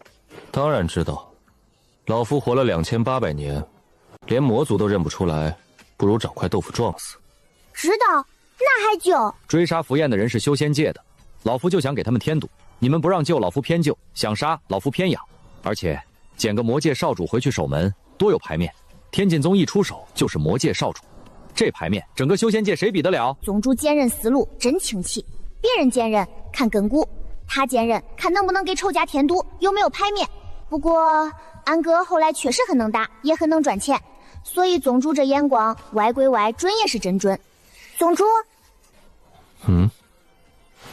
Speaker 5: 当然知道，老夫活了2800年，连魔族都认不出来，不如找块豆腐撞死。
Speaker 1: 知道，那还救？
Speaker 18: 追杀符砚的人是修仙界的，老夫就想给他们添堵。你们不让救，老夫偏救；想杀，老夫偏养。而且捡个魔界少主回去守门，多有牌面。天剑宗一出手就是魔界少主，这牌面，整个修仙界谁比得了？
Speaker 1: 宗主坚韧思路，真清气。别人坚韧看根骨，他坚韧看能不能给仇家添堵，有没有牌面。不过俺哥后来确实很能打，也很能赚钱，所以宗主这眼光歪归歪，准也是真准。宗主，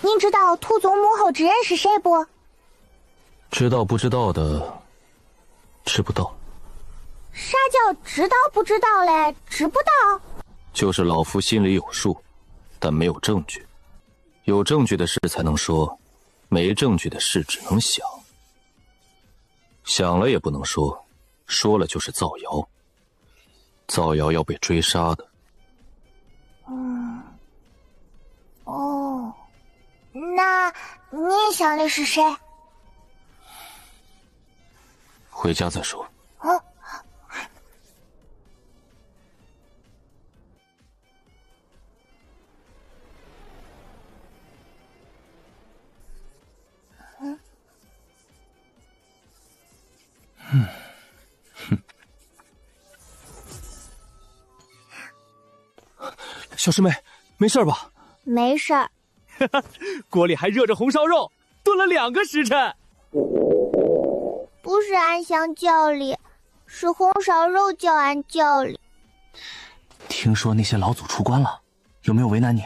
Speaker 1: 您知道土宗幕后之人是谁不？
Speaker 5: 知道不知道的，知不道。
Speaker 1: 啥叫知道不知道嘞？知不道？
Speaker 5: 就是老夫心里有数，但没有证据。有证据的事才能说，没证据的事只能想。想了也不能说，说了就是造谣。造谣要被追杀的。
Speaker 1: 那你想的是谁？
Speaker 5: 回家再说。
Speaker 1: 哦。
Speaker 4: 小师妹，没事吧？
Speaker 1: 没事儿。
Speaker 13: 锅里还热着红烧肉，炖了2个时辰。
Speaker 1: 不是安香叫里，是红烧肉叫俺叫里。
Speaker 4: 听说那些老祖出关了，有没有为难你？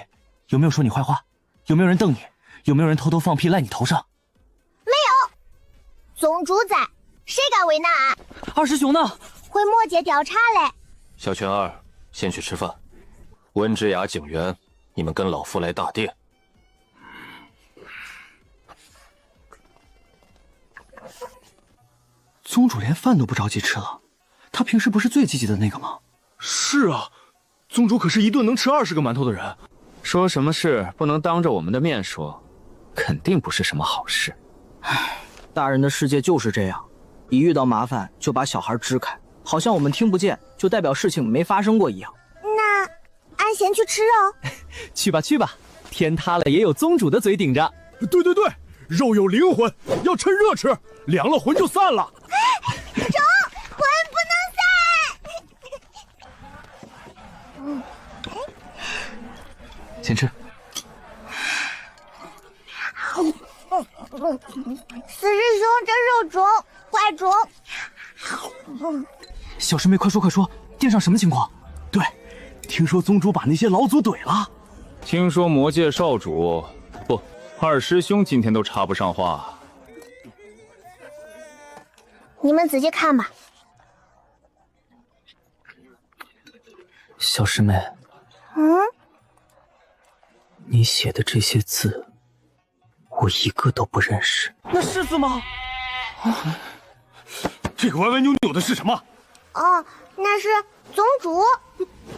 Speaker 4: 有没有说你坏话？有没有人瞪你？有没有人偷偷放屁赖你头上？
Speaker 1: 没有。宗主在，谁敢为难俺？
Speaker 4: 二师兄呢？
Speaker 1: 回魔界调查嘞。
Speaker 5: 小泉儿，先去吃饭。温之雅、景元，你们跟老夫来大殿。
Speaker 4: 宗主连饭都不着急吃了，他平时不是最积极的那个吗？
Speaker 13: 是啊，宗主可是一顿能吃20个馒头的人。说什么事不能当着我们的面说，肯定不是什么好事。
Speaker 11: 唉，大人的世界就是这样，一遇到麻烦就把小孩支开，好像我们听不见就代表事情没发生过一样。
Speaker 1: 那俺先去吃肉。
Speaker 13: 去吧去吧，天塌了也有宗主的嘴顶着。
Speaker 17: 对对对，肉有灵魂，要趁热吃，凉了魂就散了。
Speaker 1: 中，魂不能散。
Speaker 13: 先吃。
Speaker 1: 四师兄，这肉中，快中！
Speaker 4: 小师妹，快说快说，殿上什么情况？对，听说宗主把那些老祖怼了。
Speaker 2: 听说魔界少主不，二师兄今天都插不上话。
Speaker 1: 你们仔细看吧。
Speaker 11: 小师妹，你写的这些字，我一个都不认识。
Speaker 4: 那是字吗？
Speaker 17: 这个歪歪扭扭的是什么？
Speaker 1: 哦，那是宗主。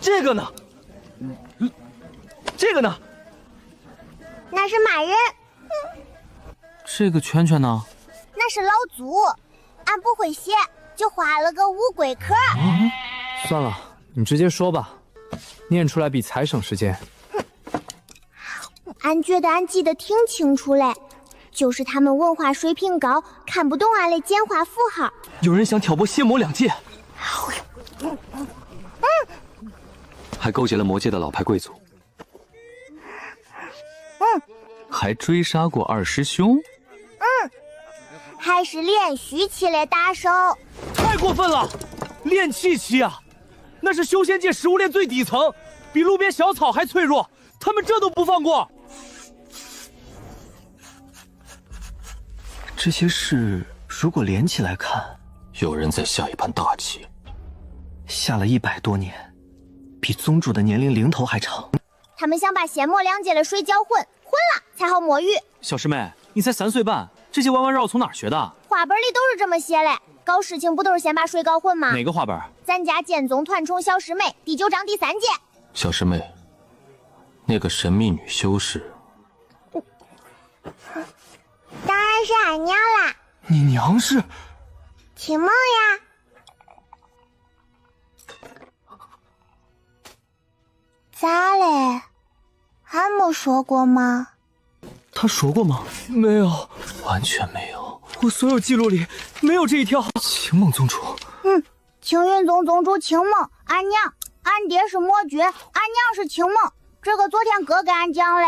Speaker 4: 这个呢？这个呢？
Speaker 1: 那是马人。
Speaker 11: 这个圈圈呢？
Speaker 1: 那是老祖。俺不会写，就画了个乌龟壳。
Speaker 11: 算了，你直接说吧，念出来比才省时间。
Speaker 1: 俺觉得俺记得挺清楚嘞，就是他们文化水平高，看不懂俺的简化符号。
Speaker 4: 有人想挑拨仙魔两界，
Speaker 18: 还勾结了魔界的老牌贵族，
Speaker 2: 还追杀过二师兄，
Speaker 1: 还是练虚期的打手。
Speaker 13: 太过分了，练气期啊，那是修仙界食物链最底层，比路边小草还脆弱，他们这都不放过。
Speaker 4: 这些事如果连起来看，
Speaker 5: 有人在下一盘大棋，
Speaker 4: 下了100多年，比宗主的年龄零头还长。
Speaker 1: 他们想把仙魔两界的水搅混了才好摸鱼。
Speaker 18: 小师妹，你才3岁半，这些弯弯绕从哪儿学的？
Speaker 1: 画本里都是这么写嘞，搞事情不都是先把水搞混吗？
Speaker 18: 哪个画本？
Speaker 1: 咱家剑宗团宠小师妹第9章第3节。
Speaker 5: 小师妹，那个神秘女修士，
Speaker 1: 当然是俺娘啦。
Speaker 4: 你娘是
Speaker 1: 秦梦呀。咋嘞？俺没说过吗？
Speaker 4: 他说过吗？没有，完全没有。我所有记录里没有这一条。青梦宗主，
Speaker 1: 青云宗宗主青梦，俺娘，俺爹是魔君，俺娘是青梦。这个昨天哥给俺讲嘞。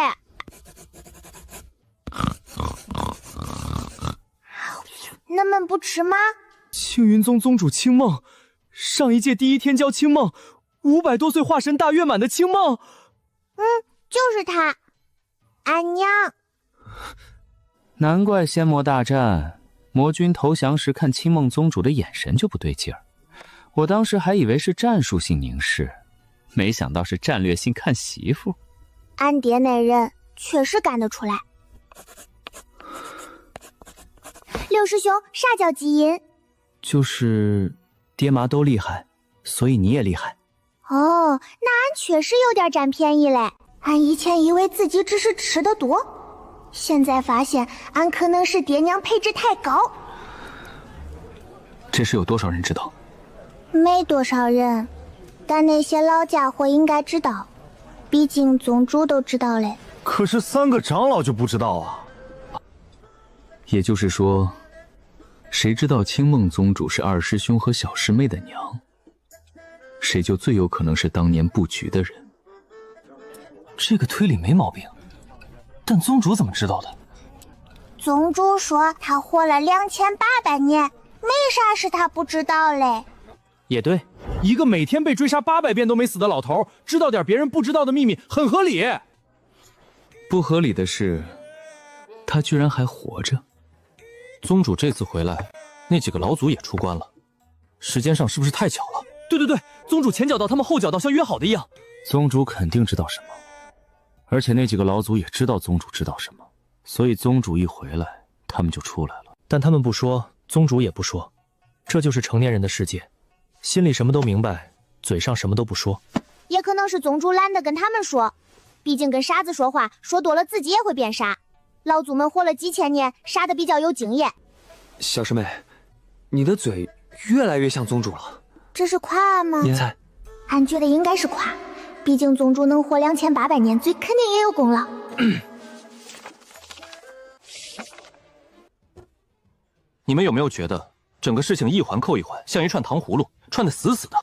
Speaker 1: 恁们不吃吗？
Speaker 4: 青云宗宗主青梦，上一届第1天骄青梦，500多岁化神大圆满的青梦。
Speaker 1: 就是他，俺娘。
Speaker 2: 难怪仙魔大战，魔君投降时看青梦宗主的眼神就不对劲儿。我当时还以为是战术性凝视，没想到是战略性看媳妇。
Speaker 1: 俺爹那人确实干得出来。六师兄，啥叫基因？
Speaker 3: 就是爹妈都厉害，所以你也厉害。
Speaker 1: 哦，那俺确实有点占便宜嘞。俺以前以为自己只是吃得多，现在发现俺可能是爹娘配置太高。
Speaker 18: 这事有多少人知道？
Speaker 1: 没多少人，但那些老家伙应该知道，毕竟宗主都知道嘞。
Speaker 4: 可是3个长老就不知道啊。
Speaker 2: 也就是说，谁知道青梦宗主是二师兄和小师妹的娘，谁就最有可能是当年布局的人。
Speaker 13: 这个推理没毛病，但宗主怎么知道的？
Speaker 1: 宗主说他活了2800年，没啥是他不知道嘞。
Speaker 13: 也对，一个每天被追杀800遍都没死的老头，知道点别人不知道的秘密，很合理。
Speaker 2: 不合理的是，他居然还活着。
Speaker 5: 宗主这次回来，那几个老祖也出关了，时间上是不是太巧了？
Speaker 13: 对，宗主前脚到，他们后脚到，像约好的一样。
Speaker 5: 宗主肯定知道什么，而且那几个老祖也知道宗主知道什么，所以宗主一回来，他们就出来了。
Speaker 11: 但他们不说，宗主也不说，这就是成年人的世界，心里什么都明白，嘴上什么都不说。
Speaker 1: 也可能是宗主懒得跟他们说，毕竟跟傻子说话，说多了自己也会变傻。老祖们活了几千年，傻的比较有经验。
Speaker 16: 小师妹，你的嘴越来越像宗主了。
Speaker 1: 这是夸俺吗？
Speaker 16: 你猜？
Speaker 1: 俺觉得应该是夸，毕竟宗主能活2800年，嘴肯定也有功劳。
Speaker 5: 你们有没有觉得整个事情一环扣一环，像一串糖葫芦，串得死死的？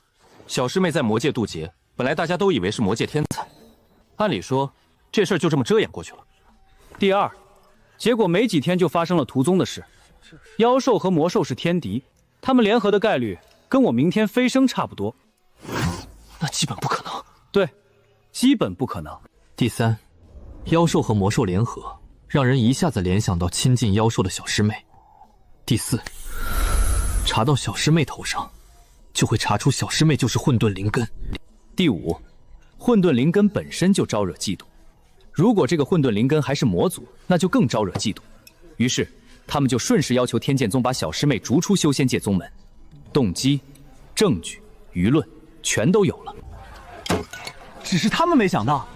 Speaker 5: 小师妹在魔界渡劫，本来大家都以为是魔界天才，按理说这事儿就这么遮掩过去了。
Speaker 13: 第二，结果没几天就发生了屠宗的事。妖兽和魔兽是天敌，他们联合的概率跟我明天飞升差不多。
Speaker 11: 那基本不可能。
Speaker 13: 对，基本不可能。
Speaker 11: 第三，妖兽和魔兽联合，让人一下子联想到亲近妖兽的小师妹。第四，查到小师妹头上，就会查出小师妹就是混沌灵根。
Speaker 13: 第五，混沌灵根本身就招惹嫉妒，如果这个混沌灵根还是魔族，那就更招惹嫉妒。于是他们就顺势要求天剑宗把小师妹逐出修仙界宗门，动机、证据、舆论全都有了。
Speaker 4: 只是他们没想到，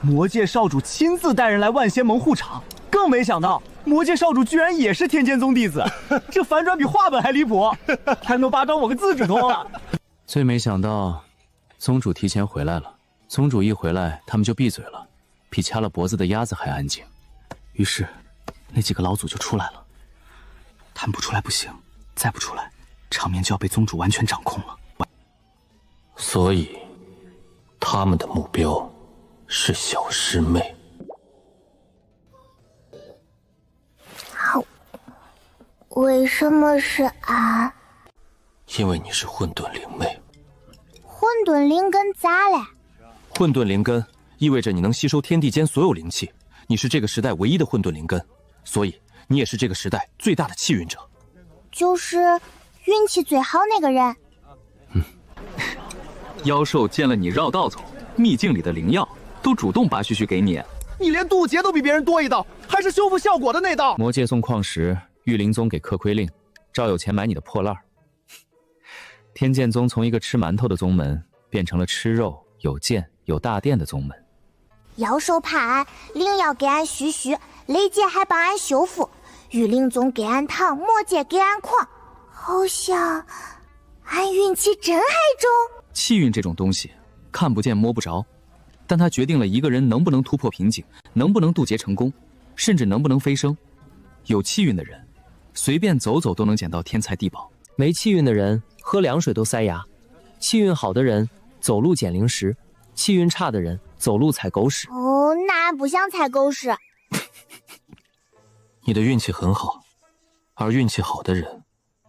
Speaker 4: 魔界少主亲自带人来万仙盟护场，更没想到魔界少主居然也是天剑宗弟子，这反转比画本还离谱，还能巴掌我个字指头了。
Speaker 2: 最没想到，宗主提前回来了。宗主一回来，他们就闭嘴了，比掐了脖子的鸭子还安静。
Speaker 18: 于是，那几个老祖就出来了。他们不出来不行，再不出来，场面就要被宗主完全掌控了。
Speaker 5: 所以，他们的目标是小师妹。
Speaker 1: 为什么是俺？
Speaker 5: 因为你是混沌灵妹。
Speaker 1: 混沌灵根咋了？
Speaker 5: 混沌灵根意味着你能吸收天地间所有灵气，你是这个时代唯一的混沌灵根，所以你也是这个时代最大的气运者。
Speaker 1: 就是运气最好那个人。
Speaker 2: 妖兽见了你绕道走，秘境里的灵药都主动拔须须给你。
Speaker 4: 你连渡劫都比别人多一道，还是修复效果的那道。
Speaker 2: 魔界送矿石，玉灵宗给刻亏令，照有钱买你的破烂。天剑宗从一个吃馒头的宗门，变成了吃肉、有剑、有大殿的宗门。
Speaker 1: 妖兽怕俺，灵药给俺须须，雷劫还帮俺修复，玉灵宗给俺糖，魔界给俺矿，好像俺运气真还中。
Speaker 2: 气运这种东西，看不见摸不着，但它决定了一个人能不能突破瓶颈，能不能渡劫成功，甚至能不能飞升。有气运的人，随便走走都能捡到天才地宝；
Speaker 11: 没气运的人，喝凉水都塞牙；气运好的人，走路捡零食；气运差的人，走路踩狗屎。
Speaker 1: 哦，那俺不想踩狗屎。
Speaker 5: 你的运气很好，而运气好的人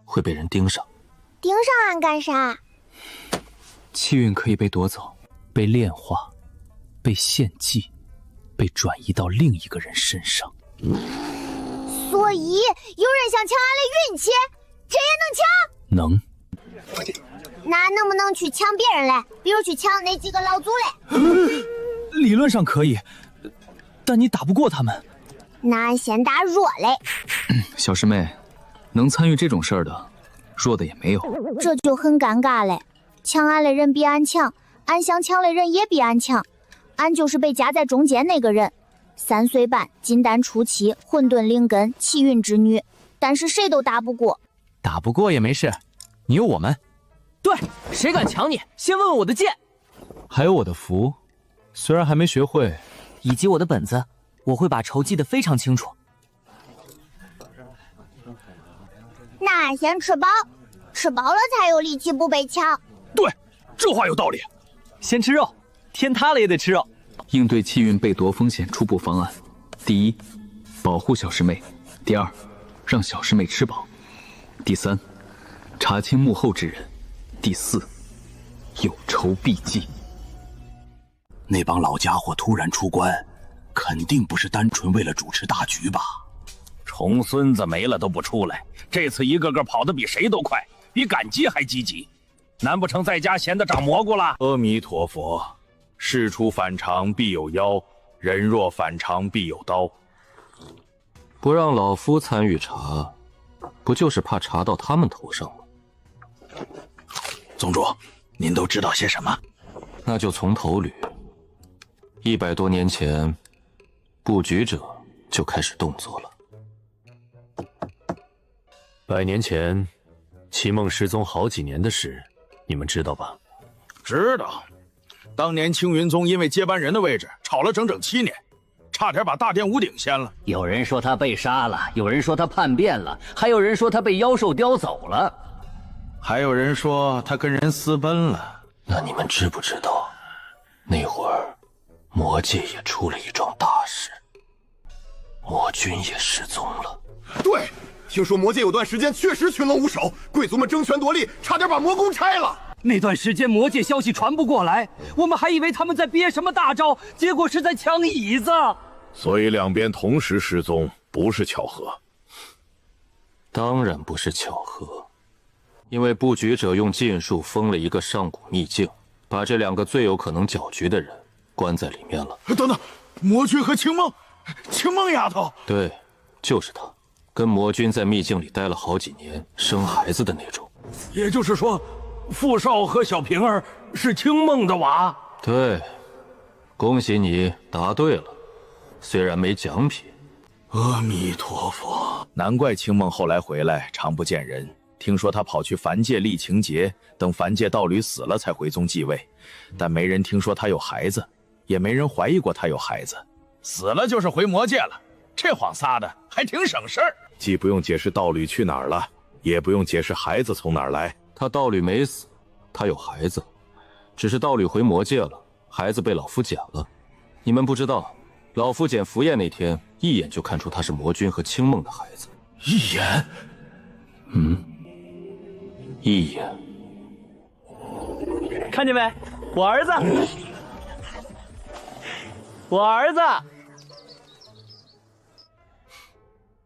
Speaker 5: 会被人盯上。
Speaker 1: 盯上俺干啥？
Speaker 2: 气运可以被夺走，
Speaker 3: 被炼化，被献祭，被转移到另一个人身上。
Speaker 1: 所以有人想抢俺的运气，这也能抢？
Speaker 3: 能。
Speaker 1: 那能不能去抢别人嘞？比如去抢那几个老祖嘞？
Speaker 13: 理论上可以，但你打不过他们。
Speaker 1: 那俺先打弱嘞。
Speaker 2: 小师妹，能参与这种事儿的，弱的也没有。
Speaker 1: 这就很尴尬嘞。抢俺的人比俺强，俺想抢的人也比俺强，俺就是被夹在中间那个人。3岁半金丹初期混沌灵根气运之女，但是谁都打不过。
Speaker 3: 打不过也没事，你有我们。
Speaker 11: 对，谁敢抢你，先问问我的剑。
Speaker 2: 还有我的符，虽然还没学会，
Speaker 11: 以及我的本子，我会把仇记得非常清楚。
Speaker 1: 那俺先吃饱，吃饱了才有力气不被抢。
Speaker 17: 对，这话有道理。
Speaker 13: 先吃肉，天塌了也得吃肉。
Speaker 2: 应对气运被夺风险初步方案：第一，保护小师妹；第二，让小师妹吃饱；第三，查清幕后之人；第四，有仇必记。
Speaker 19: 那帮老家伙突然出关，肯定不是单纯为了主持大局吧？
Speaker 17: 重孙子没了都不出来，这次一个个跑得比谁都快，比赶集还积极。难不成在家闲得长蘑菇了？
Speaker 7: 阿弥陀佛，事出反常必有妖，人若反常必有刀。
Speaker 5: 不让老夫参与查，不就是怕查到他们头上吗？
Speaker 19: 宗主，您都知道些什么？
Speaker 5: 那就从头捋。100多年前，布局者就开始动作了。
Speaker 10: 100年前，齐梦失踪好几年的事，你们知道吧？
Speaker 17: 知道，当年青云宗因为接班人的位置吵了整整7年，差点把大殿屋顶掀了。
Speaker 19: 有人说他被杀了，有人说他叛变了，还有人说他被妖兽叼走了，
Speaker 17: 还有人说他跟人私奔了。
Speaker 5: 那你们知不知道，那会儿魔界也出了一桩大事，魔君也失踪了。
Speaker 8: 对，听说魔界有段时间确实群龙无首，贵族们争权夺利，差点把魔宫拆了。
Speaker 23: 那段时间魔界消息传不过来，我们还以为他们在憋什么大招，结果是在抢椅子。
Speaker 7: 所以两边同时失踪，不是巧合。
Speaker 5: 当然不是巧合，因为布局者用禁术封了一个上古秘境，把这2个最有可能搅局的人关在里面了。
Speaker 17: 等等，魔君和青梦，青梦丫头，
Speaker 5: 对，就是她，跟魔君在秘境里待了好几年，生孩子的那种。
Speaker 17: 也就是说，傅少和小平儿是青梦的娃。
Speaker 5: 对，恭喜你答对了，虽然没奖品。
Speaker 17: 阿弥陀佛，
Speaker 7: 难怪青梦后来回来常不见人。听说他跑去凡界历情劫，等凡界道侣死了才回宗继位，但没人听说他有孩子，也没人怀疑过他有孩子。
Speaker 17: 死了就是回魔界了，这谎撒的还挺省事儿。
Speaker 7: 既不用解释道侣去哪儿了，也不用解释孩子从哪儿来。
Speaker 5: 他道侣没死，他有孩子，只是道侣回魔界了，孩子被老夫捡了。你们不知道，老夫捡符砚那天，一眼就看出他是魔君和青梦的孩子。
Speaker 17: 一眼？
Speaker 5: 一眼。
Speaker 13: 看见没？我儿子，我儿子。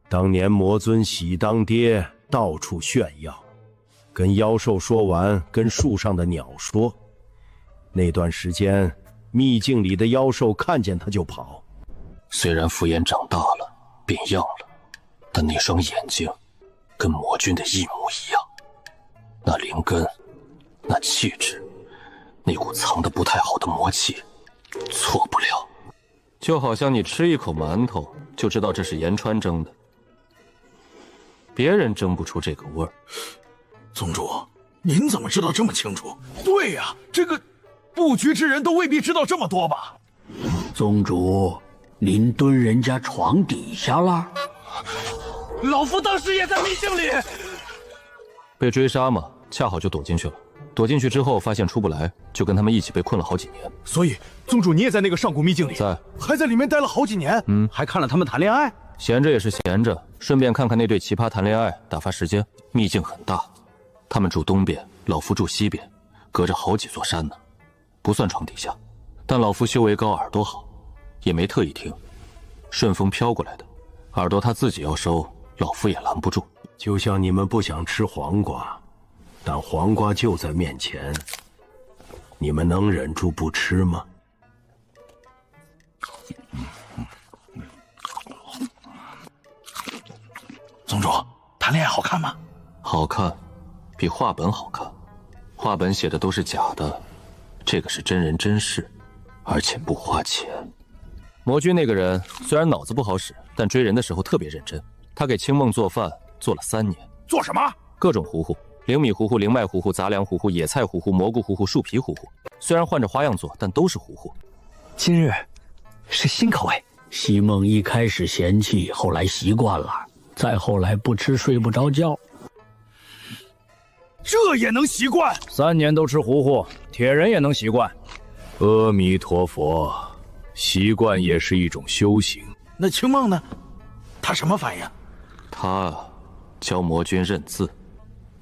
Speaker 10: 当年魔尊喜当爹，到处炫耀，跟妖兽说完，跟树上的鸟说。那段时间，秘境里的妖兽看见他就跑。
Speaker 5: 虽然符砚长大了，变样了，但那双眼睛跟魔君的一模一样。那灵根，那气质，那股藏得不太好的魔气，错不了。就好像你吃一口馒头，就知道这是延川蒸的。别人蒸不出这个味儿。
Speaker 17: 宗主，您怎么知道这么清楚？对呀，这个布局之人都未必知道这么多吧？
Speaker 19: 宗主，您蹲人家床底下了？
Speaker 17: 老夫当时也在秘境里。
Speaker 5: 被追杀嘛，恰好就躲进去了。躲进去之后发现出不来，就跟他们一起被困了好几年。
Speaker 4: 所以宗主你也在那个上古秘境里？
Speaker 5: 在，
Speaker 4: 还在里面待了好几年。
Speaker 12: 还看了他们谈恋爱。
Speaker 5: 闲着也是闲着，顺便看看那对奇葩谈恋爱，打发时间。秘境很大，他们住东边，老夫住西边，隔着好几座山呢，不算床底下。但老夫修为高，耳朵好，也没特意听，顺风飘过来的。耳朵他自己要收，老夫也拦不住。
Speaker 10: 就像你们不想吃黄瓜，但黄瓜就在面前，你们能忍住不吃吗？
Speaker 17: 宗主，谈恋爱好看吗？
Speaker 5: 好看，比画本好看。画本写的都是假的，这个是真人真事，而且不花钱。魔君那个人虽然脑子不好使，但追人的时候特别认真。他给青梦做饭做了3年。
Speaker 17: 做什么？
Speaker 5: 各种糊糊，灵米糊糊、灵麦糊糊、杂粮糊糊、野菜糊糊、蘑菇糊糊、树皮糊糊。虽然换着花样做，但都是糊糊。
Speaker 11: 今日是新口味。
Speaker 19: 西梦一开始嫌弃，后来习惯了，再后来不吃睡不着觉。
Speaker 17: 这也能习惯
Speaker 9: ？3年都吃糊糊，铁人也能习惯。阿弥陀佛，习惯也是一种修行。
Speaker 12: 那青梦呢？他什么反应？
Speaker 5: 他教魔君认字，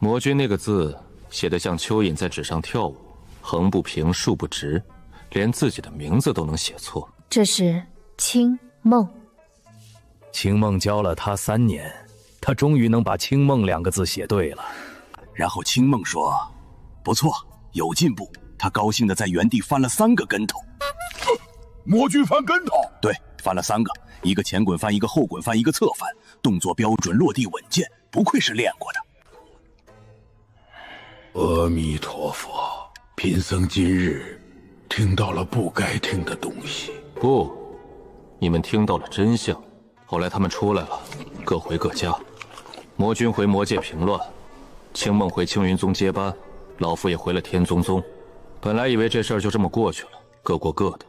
Speaker 5: 魔君那个字写得像蚯蚓在纸上跳舞，横不平，竖不直，连自己的名字都能写错。
Speaker 20: 这是青梦。
Speaker 9: 青梦教了他3年，他终于能把青梦2个字写对了。
Speaker 12: 然后青梦说：“不错，有进步。”他高兴地在原地翻了3个跟头。
Speaker 17: 魔君翻跟头？
Speaker 12: 对，翻了3个，一个前滚翻，一个后滚翻，一个侧翻，动作标准，落地稳健，不愧是练过
Speaker 8: 的。阿弥陀佛，贫僧今日听到了不该听的东西。
Speaker 5: 不，你们听到了真相。后来他们出来了，各回各家。魔君回魔界平乱，青梦回青云宗接班，老夫也回了天宗宗。本来以为这事儿就这么过去了，各过各的。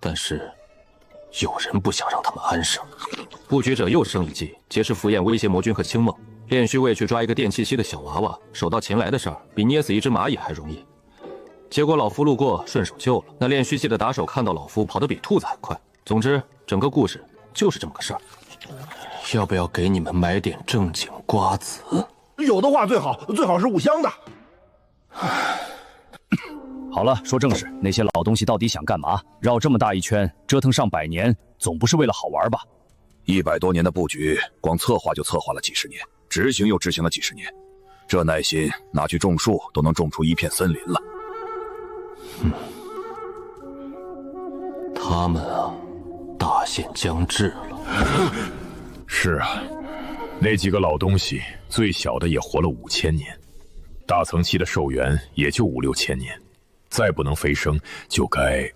Speaker 5: 但是有人不想让他们安生。布局者又生一计，劫持符砚威胁魔君和青梦。炼虚卫去抓一个电气息的小娃娃，手到擒来的事儿比捏死一只蚂蚁还容易。结果老夫路过，顺手救了。那炼虚系的打手看到老夫跑得比兔子还快。总之，整个故事就是这么个事儿。要不要给你们买点正经瓜子？
Speaker 8: 有的话最好，最好是5箱的。
Speaker 9: 好了，说正事，那些老东西到底想干嘛？绕这么大一圈，折腾上100年，总不是为了好玩吧
Speaker 21: ？100多年的布局，光策划就策划了几十年，执行又执行了几十年，这耐心拿去种树都能种出一片森林了。
Speaker 5: 他们啊，大限将至了。
Speaker 17: 是啊，那几个老东西，最小的也活了5000年，大层期的寿元也就5、6千年。再不能飞升，就该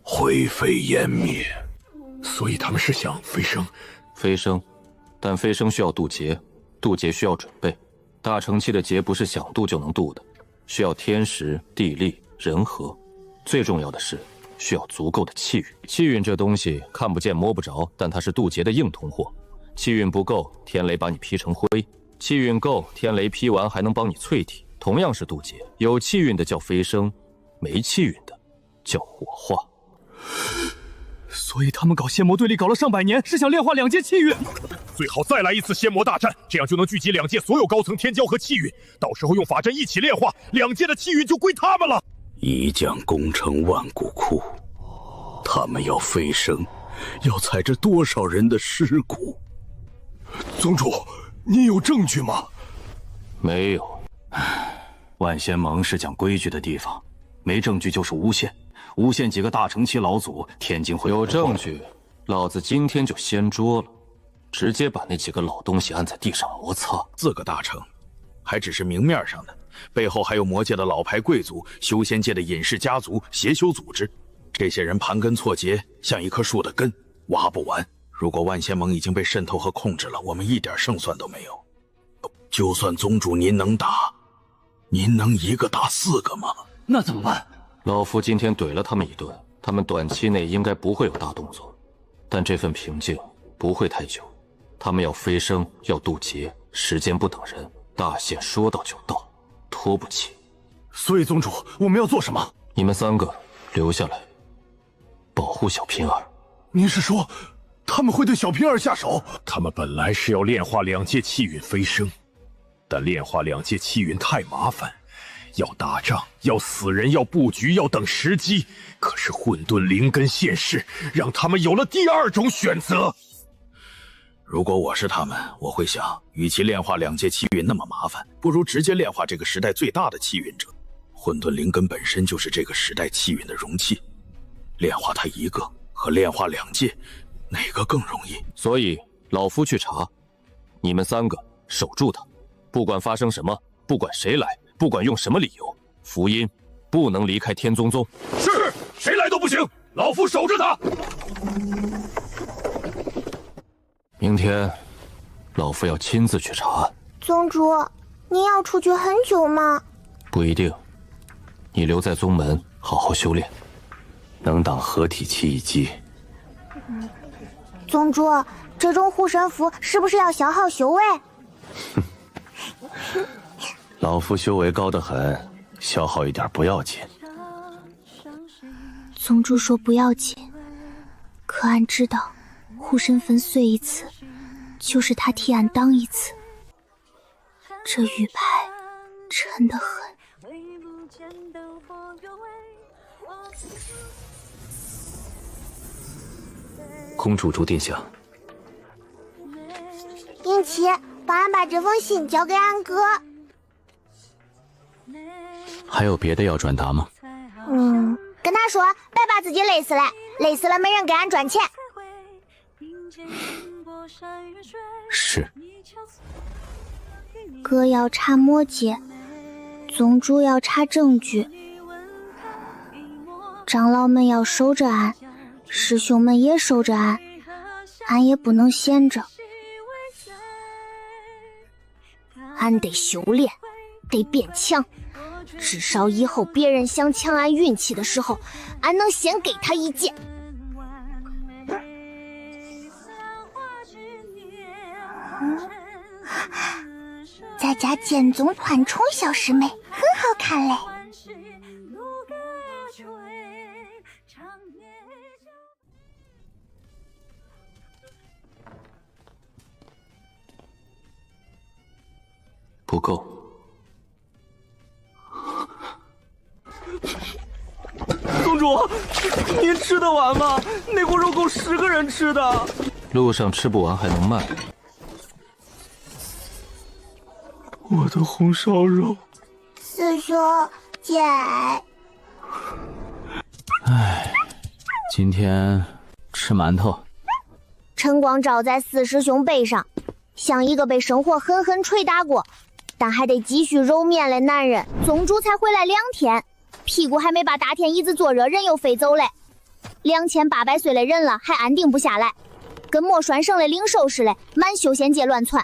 Speaker 8: 灰飞烟灭。所以他们是想飞升，
Speaker 5: 飞升，但飞升需要渡劫，渡劫需要准备。大成期的劫不是想渡就能渡的，需要天时、地利、人和，最重要的是需要足够的气运。气运这东西看不见摸不着，但它是渡劫的硬通货。气运不够，天雷把你劈成灰；气运够，天雷劈完还能帮你淬体。同样是渡劫，有气运的叫飞升，没气运的叫火化。
Speaker 4: 所以他们搞仙魔对立搞了上百年，是想炼化2界气运。
Speaker 17: 最好再来一次仙魔大战，这样就能聚集2界所有高层天骄和气运，到时候用法阵一起炼化，2界的气运就归他们了。
Speaker 19: 一将功成万骨枯，他们要飞升，要踩着多少人的尸骨？
Speaker 8: 宗主，你有证据吗？
Speaker 5: 没有。
Speaker 15: 万仙盟是讲规矩的地方，没证据就是诬陷。诬陷几个大成期老祖，天津会
Speaker 5: 有证据，老子今天就掀桌了，直接把那几个老东西按在地上摩擦。
Speaker 12: 4个大成，还只是明面上的，背后还有魔界的老牌贵族、修仙界的隐士家族、邪修组织。这些人盘根错节，像一棵树的根，挖不完。如果万仙盟已经被渗透和控制了，我们一点胜算都没有。就算宗主您能打，您能一个打4个吗？
Speaker 23: 那怎么办？
Speaker 5: 老夫今天怼了他们一顿，他们短期内应该不会有大动作，但这份平静不会太久。他们要飞升，要渡劫，时间不等人，大限说到就到，拖不起。
Speaker 8: 所以宗主，我们要做什么？
Speaker 5: 你们3个留下来，保护小平儿。
Speaker 8: 您是说，他们会对小平儿下手？
Speaker 17: 他们本来是要炼化2界气运飞升，但炼化2界气运太麻烦。要打仗，要死人，要布局，要等时机。可是混沌灵根现世，让他们有了第2种选择。
Speaker 12: 如果我是他们，我会想，与其炼化2界气运那么麻烦，不如直接炼化这个时代最大的气运者。混沌灵根本身就是这个时代气运的容器，炼化它1个和炼化2界，哪个更容易？
Speaker 5: 所以老夫去查，你们3个守住他，不管发生什么，不管谁来，不管用什么理由，福音不能离开天宗宗。
Speaker 17: 是，谁来都不行。老夫守着他。
Speaker 5: 明天，老夫要亲自去查案。
Speaker 1: 宗主，您要出去很久吗？
Speaker 5: 不一定，你留在宗门好好修炼，能挡合体期一击。
Speaker 1: 宗主，这种护身符是不是要消耗修为？
Speaker 5: 老夫修为高得很，消耗一点不要紧。
Speaker 1: 宗主说不要紧，可俺知道，护身粉碎一次，就是他替俺当一次。这玉牌沉得很。
Speaker 3: 公主祝殿下。
Speaker 1: 英奇，帮俺把这封信交给俺哥。
Speaker 3: 还有别的要转达吗？
Speaker 1: 跟他说，别把自己累死了，累死了没人给俺赚钱。
Speaker 3: 是。
Speaker 1: 哥要查魔戒，宗主要查证据，长老们要守着俺，师兄们也守着俺，俺也不能闲着。俺得修炼，得变强，至少以后别人想抢俺运气的时候，俺能先给他一剑。咱家剑宗团宠小师妹很好看嘞。
Speaker 3: 不够。
Speaker 13: 宗主，您吃得完吗？那锅肉够10个人吃的。
Speaker 5: 路上吃不完还能卖。
Speaker 13: 我的红烧肉。
Speaker 1: 师兄姐。
Speaker 3: 唉，今天吃馒头。
Speaker 1: 晨光照在四师兄背上，像一个被生活狠狠捶打过，但还得继续揉面的男人。宗主才回来2天，屁股还没把大天椅子坐热，人又飞走嘞。2800岁的人了，还安定不下来，跟没拴绳的灵兽似的，满修仙界乱窜。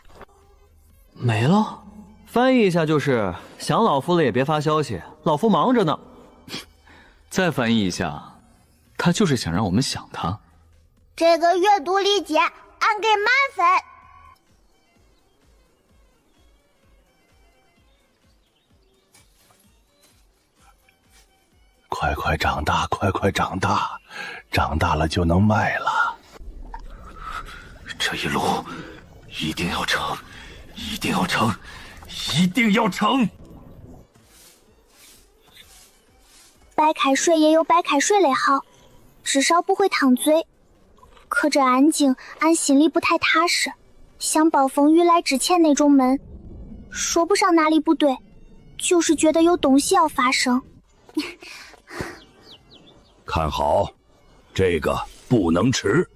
Speaker 13: 没了。翻译一下就是：想老夫了也别发消息，老夫忙着呢。
Speaker 2: 再翻译一下，他就是想让我们想他。
Speaker 1: 这个阅读理解，俺给满分。
Speaker 10: 快快长大，快快长大，长大了就能卖了。
Speaker 19: 这一路一定要成，一定要成，一定要成！
Speaker 1: 白开水也有白开水的好，至少不会烫嘴。可这安静，俺心里不太踏实，像暴风雨来之前那种闷，说不上哪里不对，就是觉得有东西要发生。
Speaker 9: 看好，这个不能迟。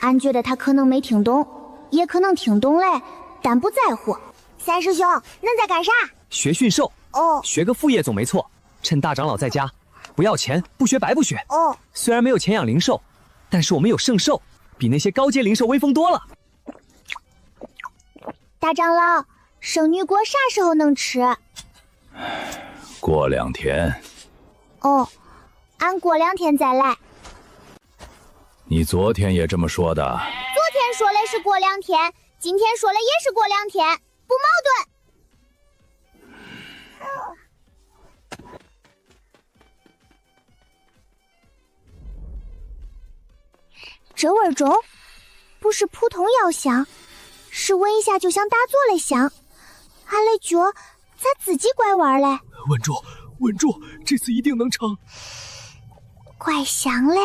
Speaker 1: 俺觉得他可能没听懂，也可能听懂嘞，但不在乎。三师兄，恁在干啥？
Speaker 11: 学驯兽。
Speaker 1: 哦，
Speaker 11: 学个副业总没错。趁大长老在家，不要钱，不学白不学。
Speaker 1: 哦，
Speaker 11: 虽然没有钱养灵兽，但是我们有圣兽，比那些高阶灵兽威风多了。
Speaker 1: 大长老，生女果啥时候能吃？
Speaker 9: 过2天。
Speaker 1: 哦，俺过2天再来。
Speaker 9: 你昨天也这么说的。
Speaker 1: 昨天说的是过2天，今天说的也是过2天，不矛盾。这味中不是普通药香，是闻一下就想打坐的香。俺的脚咋自己拐弯嘞？
Speaker 4: 稳住，稳住，这次一定能成。
Speaker 1: 怪香嘞！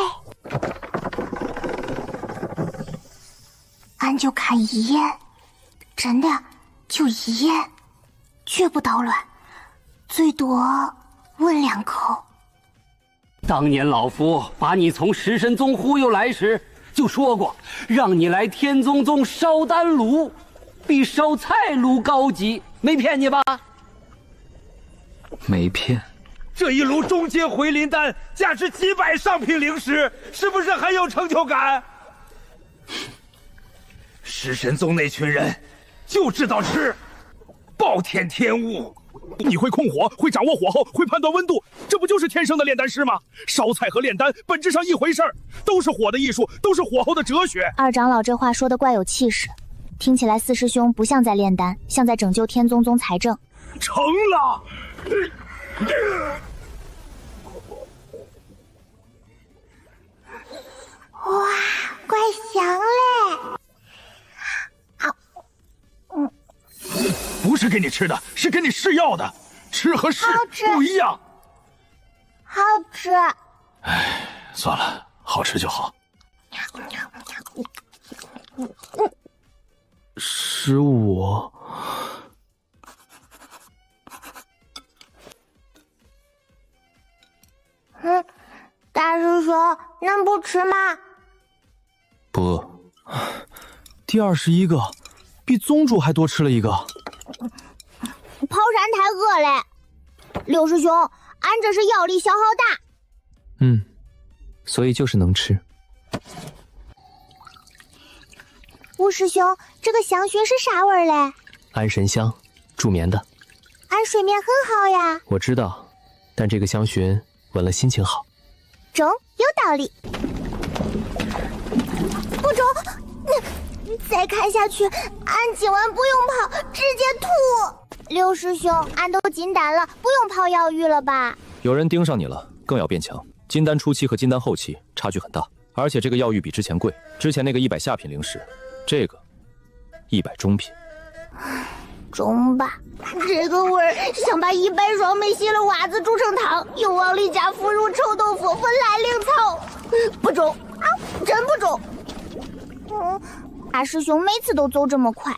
Speaker 1: 俺就看一眼，真的就一眼，绝不捣乱，最多闻2口。
Speaker 23: 当年老夫把你从食神宗忽悠来时，就说过，让你来天宗宗烧丹炉，比烧菜炉高级，没骗你吧？
Speaker 2: 没骗。
Speaker 17: 这一炉中阶回灵丹价值几百上品灵石，是不是很有成就感？食神宗那群人就知道吃，暴殄天物。你会控火，会掌握火候，会判断温度，这不就是天生的炼丹师吗？烧菜和炼丹本质上一回事儿，都是火的艺术，都是火候的哲学。
Speaker 1: 二长老这话说的怪有气势，听起来四师兄不像在炼丹，像在拯救天宗宗财政。
Speaker 17: 成了。
Speaker 1: 哇，怪香嘞！
Speaker 17: 不是给你吃的，是给你试药的，吃和试不一样。
Speaker 1: 好吃。
Speaker 12: 哎，算了，好吃就好。
Speaker 13: 15。
Speaker 1: 大师兄，能不吃吗？
Speaker 13: 不饿。第21个，比宗主还多吃了一个。
Speaker 1: 跑山太饿嘞。六师兄，俺这是药力消耗大。
Speaker 3: 所以就是能吃。
Speaker 1: 五师兄，这个香薰是啥味儿嘞？
Speaker 3: 安神香，助眠的。
Speaker 1: 俺睡眠很好呀。
Speaker 3: 我知道，但这个香薰闻了心情好。
Speaker 1: 中，有道理。不中，再看下去，俺今晚不用泡，直接吐。六师兄，俺都金丹了，不用泡药浴了吧？
Speaker 5: 有人盯上你了，更要变强。金丹初期和金丹后期差距很大，而且这个药浴比之前贵。之前那个100下品灵石，这个100中品。
Speaker 1: 中吧，这个味儿像把100双没洗了袜子煮成汤，又往里加腐乳臭豆腐和赖灵草。不中啊，真不中。大师兄每次都走这么快。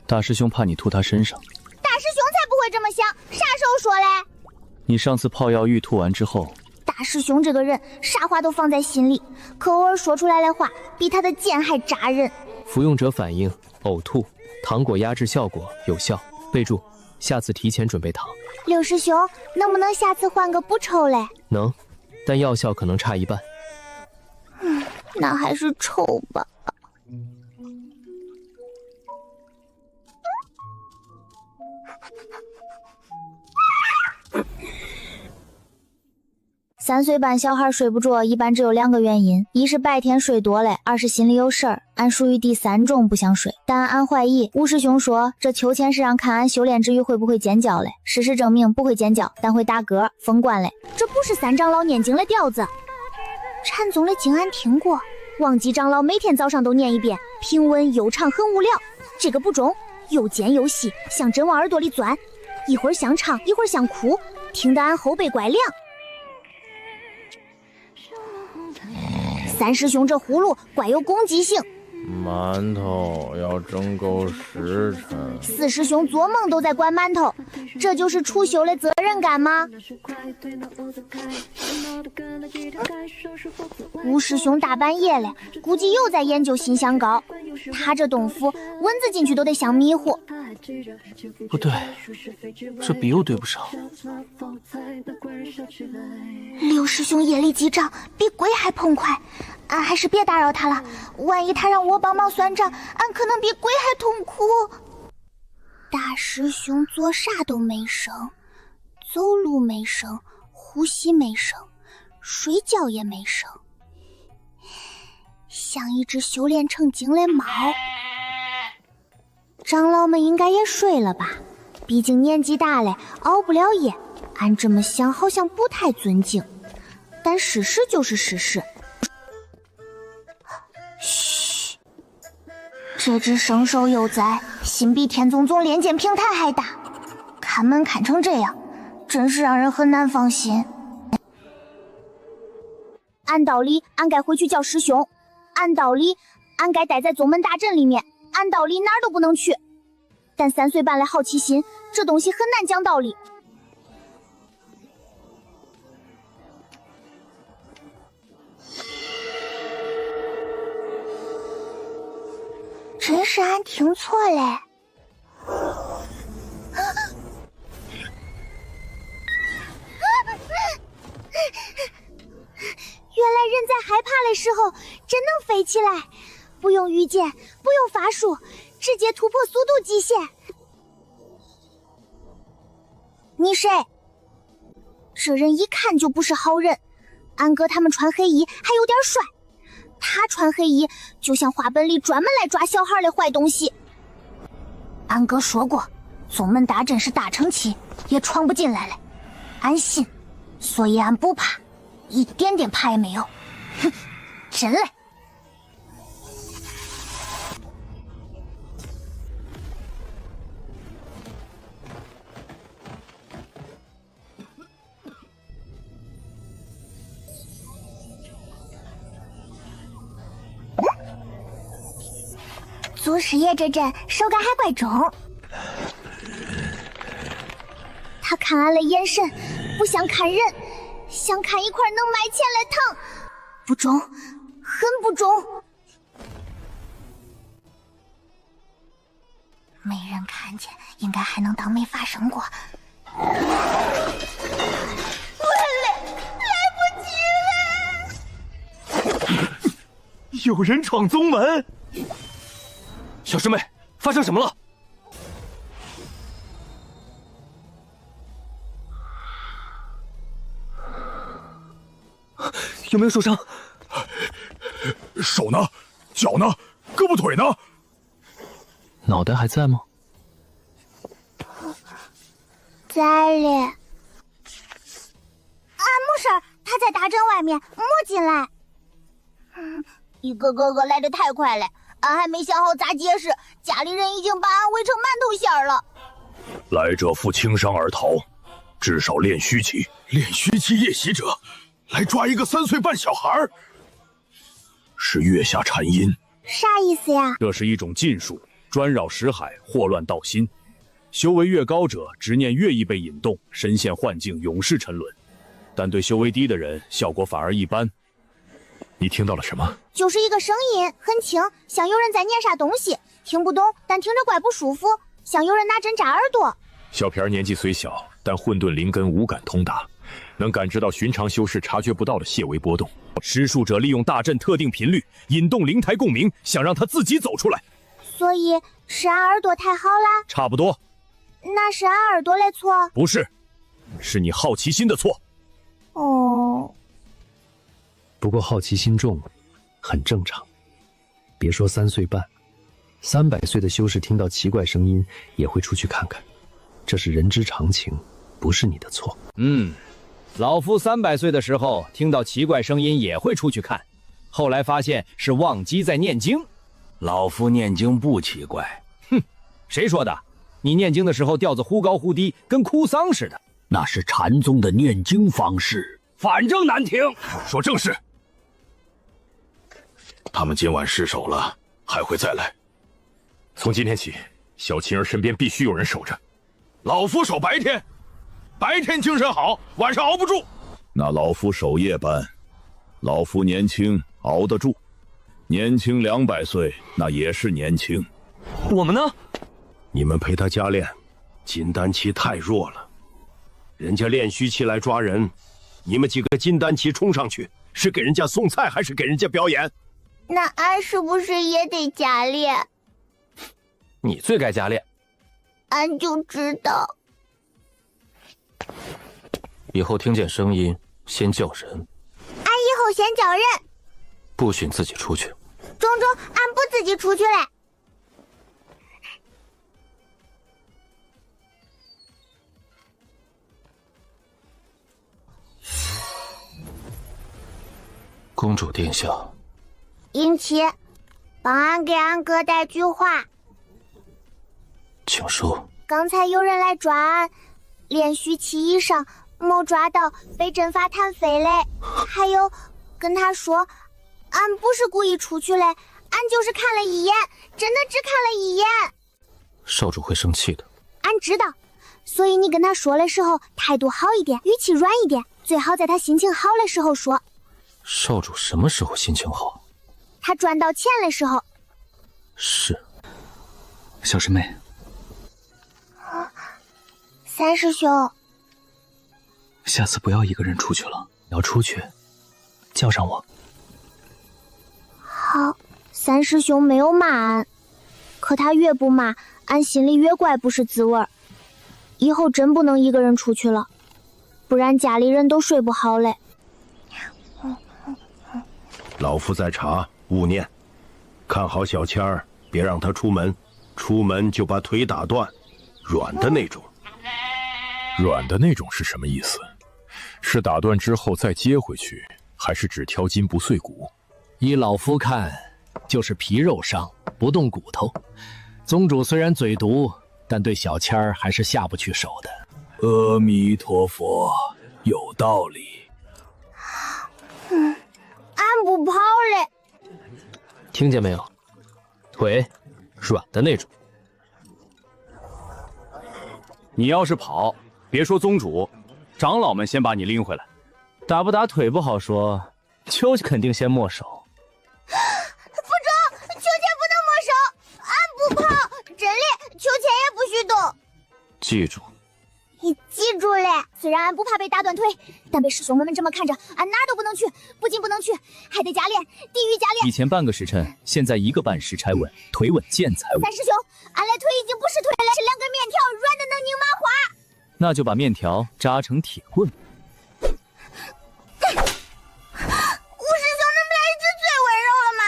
Speaker 3: 大师兄怕你吐他身上。
Speaker 1: 大师兄才不会这么想，啥时候说嘞？
Speaker 3: 你上次泡药浴吐完之后。
Speaker 1: 大师兄这个人啥话都放在心里，可偶尔说出来的话比他的剑还扎人。
Speaker 3: 服用者反应呕吐，糖果压制效果有效。备注：下次提前准备糖。
Speaker 1: 六师兄，能不能下次换个不抽嘞？
Speaker 3: 能，但药效可能差一半。
Speaker 1: 那还是抽吧。3岁半小孩睡不着，一般只有2个原因：一是白天睡多了，二是心里有事儿。俺属于第3种不想睡，但俺怀疑吴师兄说这秋千是让看俺修炼之余会不会尖叫嘞。事实证明不会尖叫，但会打嗝、封关嘞。这不是3长老念经的调子。禅宗的经俺听过，忘记长老每天早上都念一遍，平稳悠长，很无聊。这个不中，又尖又细，像针往耳朵里钻，一会儿像唱，一会儿像哭，听得俺后背怪凉。3师兄这葫芦怪有攻击性，
Speaker 6: 馒头要蒸够时辰。
Speaker 1: 4师兄做梦都在管馒头，这就是初修的责任感吗？5师兄大半夜了，估计又在研究新香膏。他这洞府，蚊子进去都得想迷糊。
Speaker 13: 不对，这笔又对不上。
Speaker 1: 6师兄夜里记账比鬼还澎湃，俺还是别打扰他了，万一他让我帮忙算账，俺可能比鬼还痛苦。大师兄做啥都没声，走路没声，呼吸没声，睡觉也没声，像一只修炼成精的猫。长老们应该也睡了吧，毕竟年纪大了，熬不了夜。俺这么想好像不太尊敬，但事实就是事实。嘘，这只生兽幼崽心比天宗宗炼剑平台还大，看门看成这样，真是让人很难放心。按道理俺该回去叫师兄，按道理俺该待在宗门大阵里面，按道理哪儿都不能去。但3岁半的好奇心，这东西很难讲道理。真是俺听错嘞。怕的时候真能飞起来，不用御剑，不用法术，直接突破速度极限。你谁？这人一看就不是好人。安哥他们穿黑衣还有点帅，他穿黑衣就像画本里专门来抓小孩的坏东西。安哥说过，宗门大阵是大成器，也闯不进来了。安信，所以俺不怕，一点点怕也没有。哼，真嘞。祖师爷这阵手感还怪重，他看俺的眼神不像看人，像看一块能卖钱的糖，不中，很不中。没人看见，应该还能当没发生过。完了，来不及了！
Speaker 4: 有人闯宗门！
Speaker 5: 小师妹，发生什么了？
Speaker 4: 有没有受伤？
Speaker 17: 手呢？脚呢？胳膊腿呢？
Speaker 3: 脑袋还在吗？
Speaker 1: 在嘞。啊，没事儿，他在大阵外面，没进来。一个个来得太快了，俺还没想好咋解释，家里人已经把俺围成馒头馅儿了。
Speaker 9: 来者负轻伤而逃，至少练虚期。
Speaker 17: 练虚期夜袭者，来抓一个3岁半小孩，
Speaker 9: 是月下禅阴。
Speaker 1: 啥意思呀？
Speaker 17: 这是一种禁术，专扰识海，祸乱道心。修为越高者，执念越易被引动，身陷幻境，永世沉沦。但对修为低的人，效果反而一般。
Speaker 9: 你听到了什么？
Speaker 1: 就是一个声音，很轻，像有人在念啥东西，听不懂，但听着怪不舒服，像有人拿针扎耳朵。
Speaker 17: 小皮儿年纪虽小，但混沌灵根五感通达，能感知到寻常修士察觉不到的细微波动。施术者利用大阵特定频率，引动灵台共鸣，想让他自己走出来。
Speaker 1: 所以是俺耳朵太好啦？
Speaker 17: 差不多。
Speaker 1: 那是俺耳朵的错？
Speaker 17: 不是，是你好奇心的错。
Speaker 1: 哦。
Speaker 14: 不过好奇心重，很正常。别说3岁半，300岁的修士听到奇怪声音也会出去看看，这是人之常情，不是你的错。
Speaker 13: 老夫300岁的时候听到奇怪声音也会出去看，后来发现是忘机在念经。
Speaker 19: 老夫念经不奇怪。
Speaker 13: 哼，谁说的？你念经的时候调子忽高忽低，跟哭丧似的。
Speaker 19: 那是禅宗的念经方式，反正难听。
Speaker 17: 说正事。他们今晚失手了，还会再来。从今天起，小琴儿身边必须有人守着。老夫守白天，白天精神好，晚上熬不住。
Speaker 9: 那老夫守夜班，老夫年轻熬得住，年轻200岁那也是年轻。
Speaker 4: 我们呢？
Speaker 10: 你们陪他加练，金丹期太弱了，人家练虚期来抓人，你们几个金丹期冲上去，是给人家送菜还是给人家表演？
Speaker 1: 那俺是不是也得加练？
Speaker 5: 你最该加练。
Speaker 1: 俺就知道。
Speaker 5: 以后听见声音先叫人。
Speaker 1: 俺以后先叫人。
Speaker 5: 不许自己出去。
Speaker 1: 中，俺不自己出去嘞。
Speaker 5: 公主殿下。
Speaker 1: 银七，帮俺给俺哥带句话。
Speaker 5: 请说。
Speaker 1: 刚才有人来抓俺，连续期以上没抓到，被阵法弹飞嘞。还有，跟他说，俺不是故意出去嘞，俺就是看了一眼，真的只看了一眼。
Speaker 5: 少主会生气的。
Speaker 1: 俺知道，所以你跟他说的时候态度好一点，语气软一点，最好在他心情好的时候说。
Speaker 5: 少主什么时候心情好？
Speaker 1: 他赚到钱的时候。
Speaker 5: 是。
Speaker 18: 小师妹。
Speaker 1: 三师兄，
Speaker 18: 下次不要一个人出去了，要出去叫上我。
Speaker 1: 好，三师兄没有骂俺，可他越不骂，俺心里越怪不是滋味儿。以后真不能一个人出去了，不然家里人都睡不好嘞。
Speaker 10: 老夫在查，勿念。看好小千儿，别让他出门，出门就把腿打断，软的那种。
Speaker 21: 软的那种是什么意思？是打断之后再接回去，还是只挑筋不碎骨？
Speaker 14: 依老夫看，就是皮肉伤，不动骨头。宗主虽然嘴毒，但对小千儿还是下不去手的。
Speaker 9: 阿弥陀佛，有道理。
Speaker 1: 俺不跑嘞。
Speaker 14: 听见没有？腿软的那种。
Speaker 13: 你要是跑，别说宗主，长老们先把你拎回来。打不打腿不好说，秋肯定先没手。
Speaker 1: 不中，秋千不能没手，俺不跑，真的，秋千也不许动。
Speaker 5: 记住。
Speaker 1: 你记住嘞！虽然俺不怕被打断腿，但被师兄们这么看着，俺哪都不能去，不仅不能去，还得加练，地狱加练。
Speaker 2: 以前半个时辰，现在1个半时差稳，腿稳健才稳。
Speaker 1: 三师兄，俺嘞腿已经不是腿了，是2根面条，软的能拧麻花。
Speaker 2: 那就把面条扎成铁棍。
Speaker 1: 吴师兄，这不是最温柔了吗？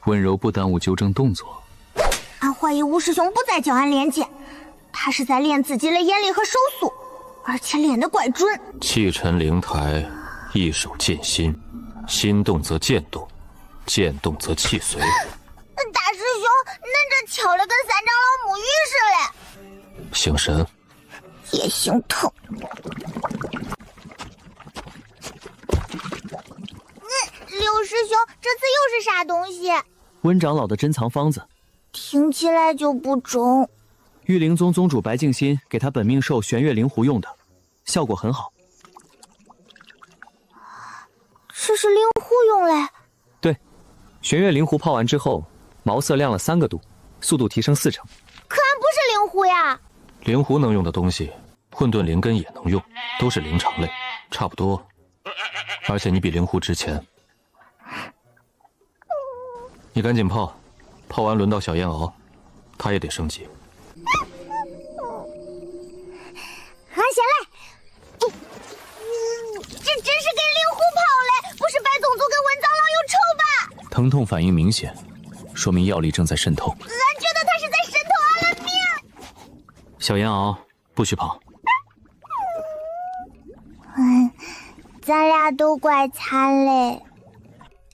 Speaker 2: 温柔不耽误纠正动作。
Speaker 1: 俺怀疑吴师兄不再教俺练剑。他是在练自己的眼力和手速，而且练得怪准。
Speaker 5: 气沉灵台，一手剑心，心动则剑动，剑动则气随。
Speaker 1: 大师兄，恁这敲了跟三长老沐浴似的。
Speaker 5: 醒神。
Speaker 1: 也心疼。刘师兄，这次又是啥东西？
Speaker 2: 温长老的珍藏方子，
Speaker 1: 听起来就不中。
Speaker 2: 玉灵宗宗主白静心给他本命兽玄月灵狐用的，效果很好。
Speaker 1: 这是灵狐用嘞？
Speaker 2: 对，玄月灵狐泡完之后，毛色亮了3个度，速度提升4成。
Speaker 1: 可俺不是灵狐呀。
Speaker 5: 灵狐能用的东西，混沌灵根也能用，都是灵长类，差不多。而且你比灵狐值钱。你赶紧泡，泡完轮到小燕熬，她也得升级。
Speaker 1: 俺先来。这真是给灵狐泡嘞，不是白宗族跟温长老有仇吧？
Speaker 2: 疼痛反应明显，说明药力正在渗透。
Speaker 1: 俺觉得他是在渗透俺的命。
Speaker 2: 小燕熬，不许跑。
Speaker 1: 咱俩都怪惨嘞。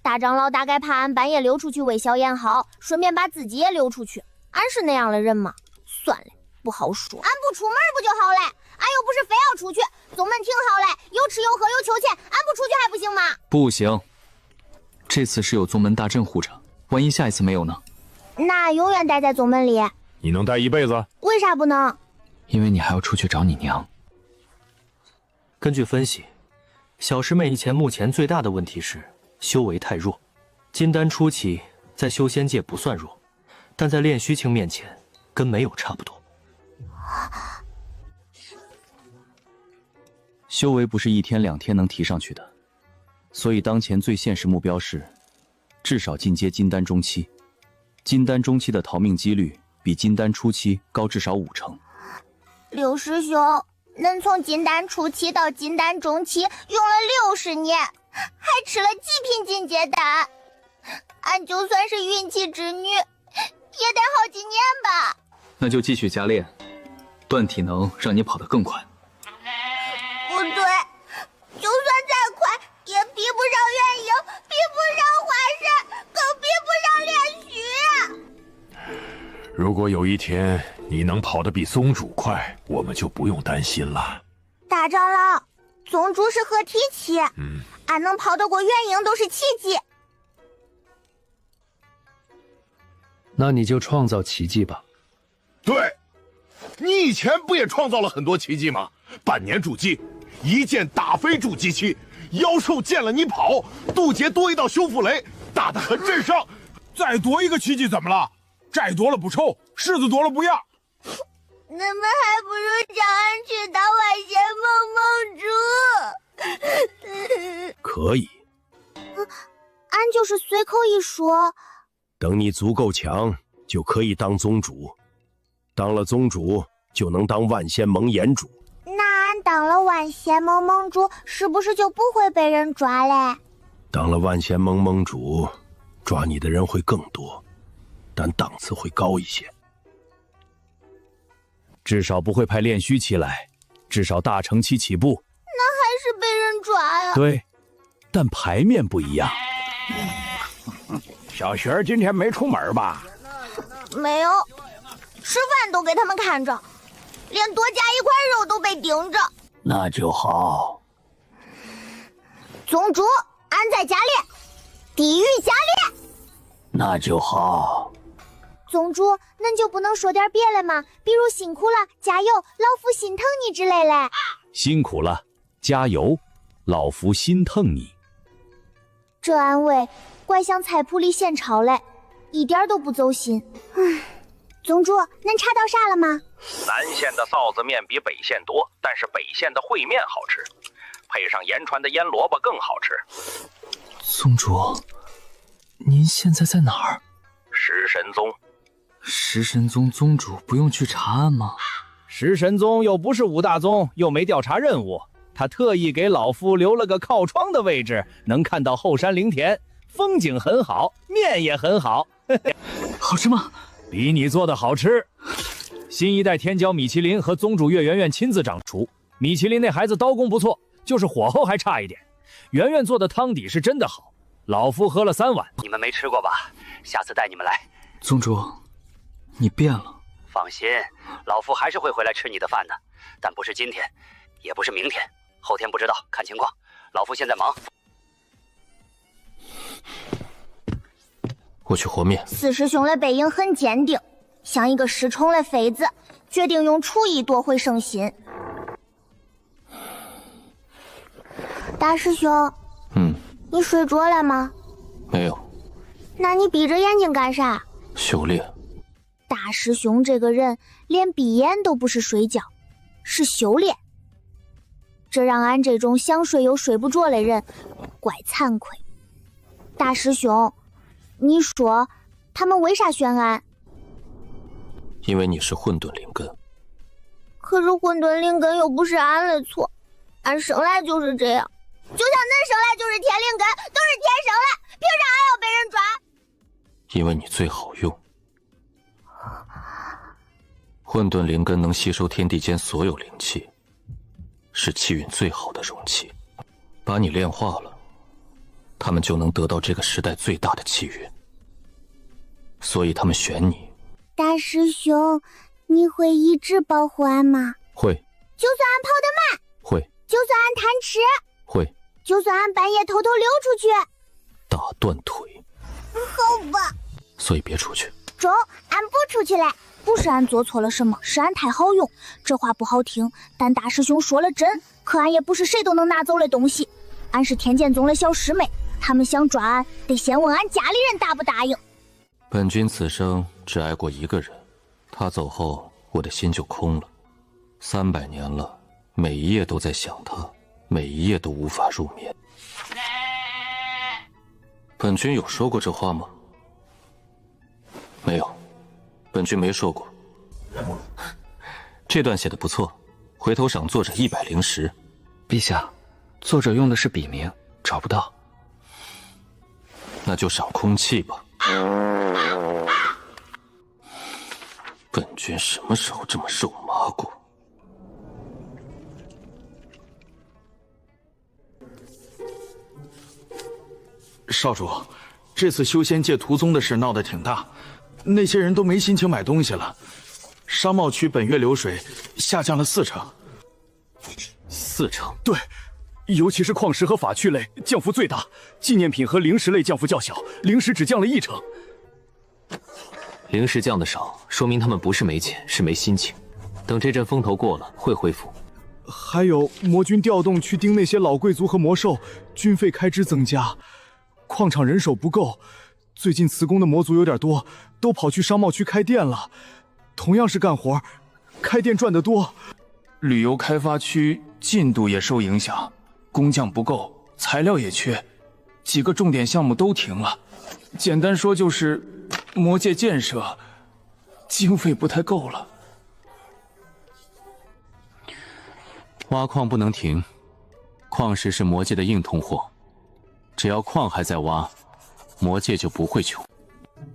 Speaker 1: 大长老大概怕俺半夜溜出去喂小燕好，顺便把自己也溜出去。俺是那样的人吗？算了，不好说。俺不出门不就好嘞？俺又不是非要出去，宗门挺好嘞，有吃有喝有秋千，俺不出去还不行吗？
Speaker 2: 不行，这次是有宗门大阵护着，万一下一次没有呢？
Speaker 1: 那永远待在宗门里。
Speaker 21: 你能待一辈子？
Speaker 1: 为啥不能？
Speaker 2: 因为你还要出去找你娘。
Speaker 11: 根据分析，小师妹目前最大的问题是修为太弱。金丹初期在修仙界不算弱，但在炼虚境面前跟没有差不多。
Speaker 2: 修为不是1天2天能提上去的，所以当前最现实目标是至少进阶金丹中期。金丹中期的逃命几率比金丹初期高至少5成。
Speaker 1: 刘师兄，恁从金丹初期到金丹中期用了60年，还吃了几品进阶丹，俺就算是运气之女，也得好几年吧。
Speaker 2: 那就继续加练，锻体能让你跑得更快。
Speaker 1: 不对，就算再快，也比不上元婴，比不上华山，更比不上炼虚。
Speaker 21: 如果有一天你能跑得比宗主快，我们就不用担心了。
Speaker 1: 大长老，宗主是合体期，俺能跑得过元婴都是奇迹。
Speaker 14: 那你就创造奇迹吧。
Speaker 8: 对，你以前不也创造了很多奇迹吗？半年筑基，一剑打飞筑基期，妖兽见了你跑，渡劫多一道修复雷，打得很震伤。
Speaker 17: 再夺一个奇迹怎么了？债多了不抽，柿子多了不压。
Speaker 1: 你们还不如叫俺去当外仙梦梦主。
Speaker 9: 可以。
Speaker 1: 俺就是随口一说。
Speaker 10: 等你足够强，就可以当宗主，当了宗主就能当万仙盟岩主。
Speaker 1: 那俺当了万仙盟盟主，是不是就不会被人抓嘞？
Speaker 10: 当了万仙盟盟主，抓你的人会更多，但档次会高一些。
Speaker 9: 至少不会派炼虚期来，至少大成期起步。
Speaker 1: 那还是被人抓呀。
Speaker 9: 对，但牌面不一样。
Speaker 7: 小雪儿今天没出门吧？
Speaker 1: 没有，吃饭都给他们看着，连多加一块肉都被盯着。
Speaker 19: 那就好。
Speaker 1: 宗主，俺在加练，地狱加练。
Speaker 19: 那就好。
Speaker 1: 宗主，恁就不能说点别的吗？比如辛苦了，加油，老夫心疼你之类嘞。
Speaker 9: 辛苦了，加油，老夫心疼你。
Speaker 1: 这安慰怪像菜谱里现炒嘞，一点都不走心。宗主，恁查到啥了吗？
Speaker 16: 南县的臊子面比北县多，但是北县的烩面好吃，配上盐川的腌萝卜更好吃。
Speaker 3: 宗主，您现在在哪儿？
Speaker 16: 食神宗。
Speaker 3: 食神宗宗主不用去查案吗？
Speaker 13: 食神宗又不是五大宗，又没调查任务，他特意给老夫留了个靠窗的位置，能看到后山灵田，风景很好，面也很好。
Speaker 3: 好吃吗？
Speaker 13: 比你做的好吃。新一代天骄米其林和宗主岳圆圆亲自掌厨，米其林那孩子刀工不错，就是火候还差一点。圆圆做的汤底是真的好，老夫喝了3碗。
Speaker 19: 你们没吃过吧？下次带你们来。
Speaker 3: 宗主，你变了。
Speaker 19: 放心，老夫还是会回来吃你的饭的，但不是今天，也不是明天，后天不知道，看情况。老夫现在忙。
Speaker 5: 我去和面。
Speaker 1: 四师兄的背影很坚定，像一个失宠的妃子，决定用厨艺夺回圣心。大师兄，你睡着了吗？
Speaker 5: 没有。
Speaker 1: 那你闭着眼睛干啥？
Speaker 5: 修炼。
Speaker 1: 大师兄这个人连闭眼都不是睡觉，是修炼，这让俺这种想睡又睡不着的人怪惭愧。大师兄，你说他们为啥选俺？
Speaker 5: 因为你是混沌灵根。
Speaker 1: 可是混沌灵根又不是俺的错，俺生来就是这样，就像恁生来就是天灵根，都是天生的，凭啥俺要被人抓？
Speaker 5: 因为你最好用。混沌灵根能吸收天地间所有灵气，是气运最好的容器。把你炼化了，他们就能得到这个时代最大的气运。所以他们选你。
Speaker 1: 大师兄，你会一直保护俺吗？
Speaker 5: 会。
Speaker 1: 就算俺跑得慢？
Speaker 5: 会。
Speaker 1: 就算俺贪吃？
Speaker 5: 会。
Speaker 1: 就算俺半夜偷偷溜出去？
Speaker 5: 打断腿。
Speaker 1: 好吧。
Speaker 5: 所以别出去。
Speaker 1: 中，俺不出去了。不是俺做错了什么，是俺太好用。这话不好听，但大师兄说了真。可俺也不是谁都能拿走的东西，俺是天剑宗的小师妹，他们想抓俺，得先问俺家里人答不答应。
Speaker 5: 本君此生只爱过一个人，他走后，我的心就空了。300年了，每一夜都在想他，每一夜都无法入眠。本君有说过这话吗？没有。本君没说过。这段写的不错，回头赏作者100石。
Speaker 3: 陛下，作者用的是笔名，找不到。
Speaker 5: 那就赏空气吧。本君什么时候这么肉麻过？
Speaker 12: 少主，这次修仙界屠宗的事闹得挺大。那些人都没心情买东西了，商贸区本月流水下降了4成。
Speaker 5: 4成？
Speaker 4: 对，尤其是矿石和法器类降幅最大，纪念品和零食类降幅较小，零食只降了1成。
Speaker 3: 零食降的少，说明他们不是没钱，是没心情。等这阵风头过了，会恢复。
Speaker 4: 还有魔军调动去盯那些老贵族和魔兽，军费开支增加，矿场人手不够。最近辞工的魔族有点多，都跑去商贸区开店了。同样是干活，开店赚得多。
Speaker 17: 旅游开发区进度也受影响，工匠不够，材料也缺。
Speaker 4: 几个重点项目都停了。简单说就是魔界建设经费不太够了。
Speaker 18: 挖矿不能停，矿石是魔界的硬通货，只要矿还在挖，魔界就不会穷。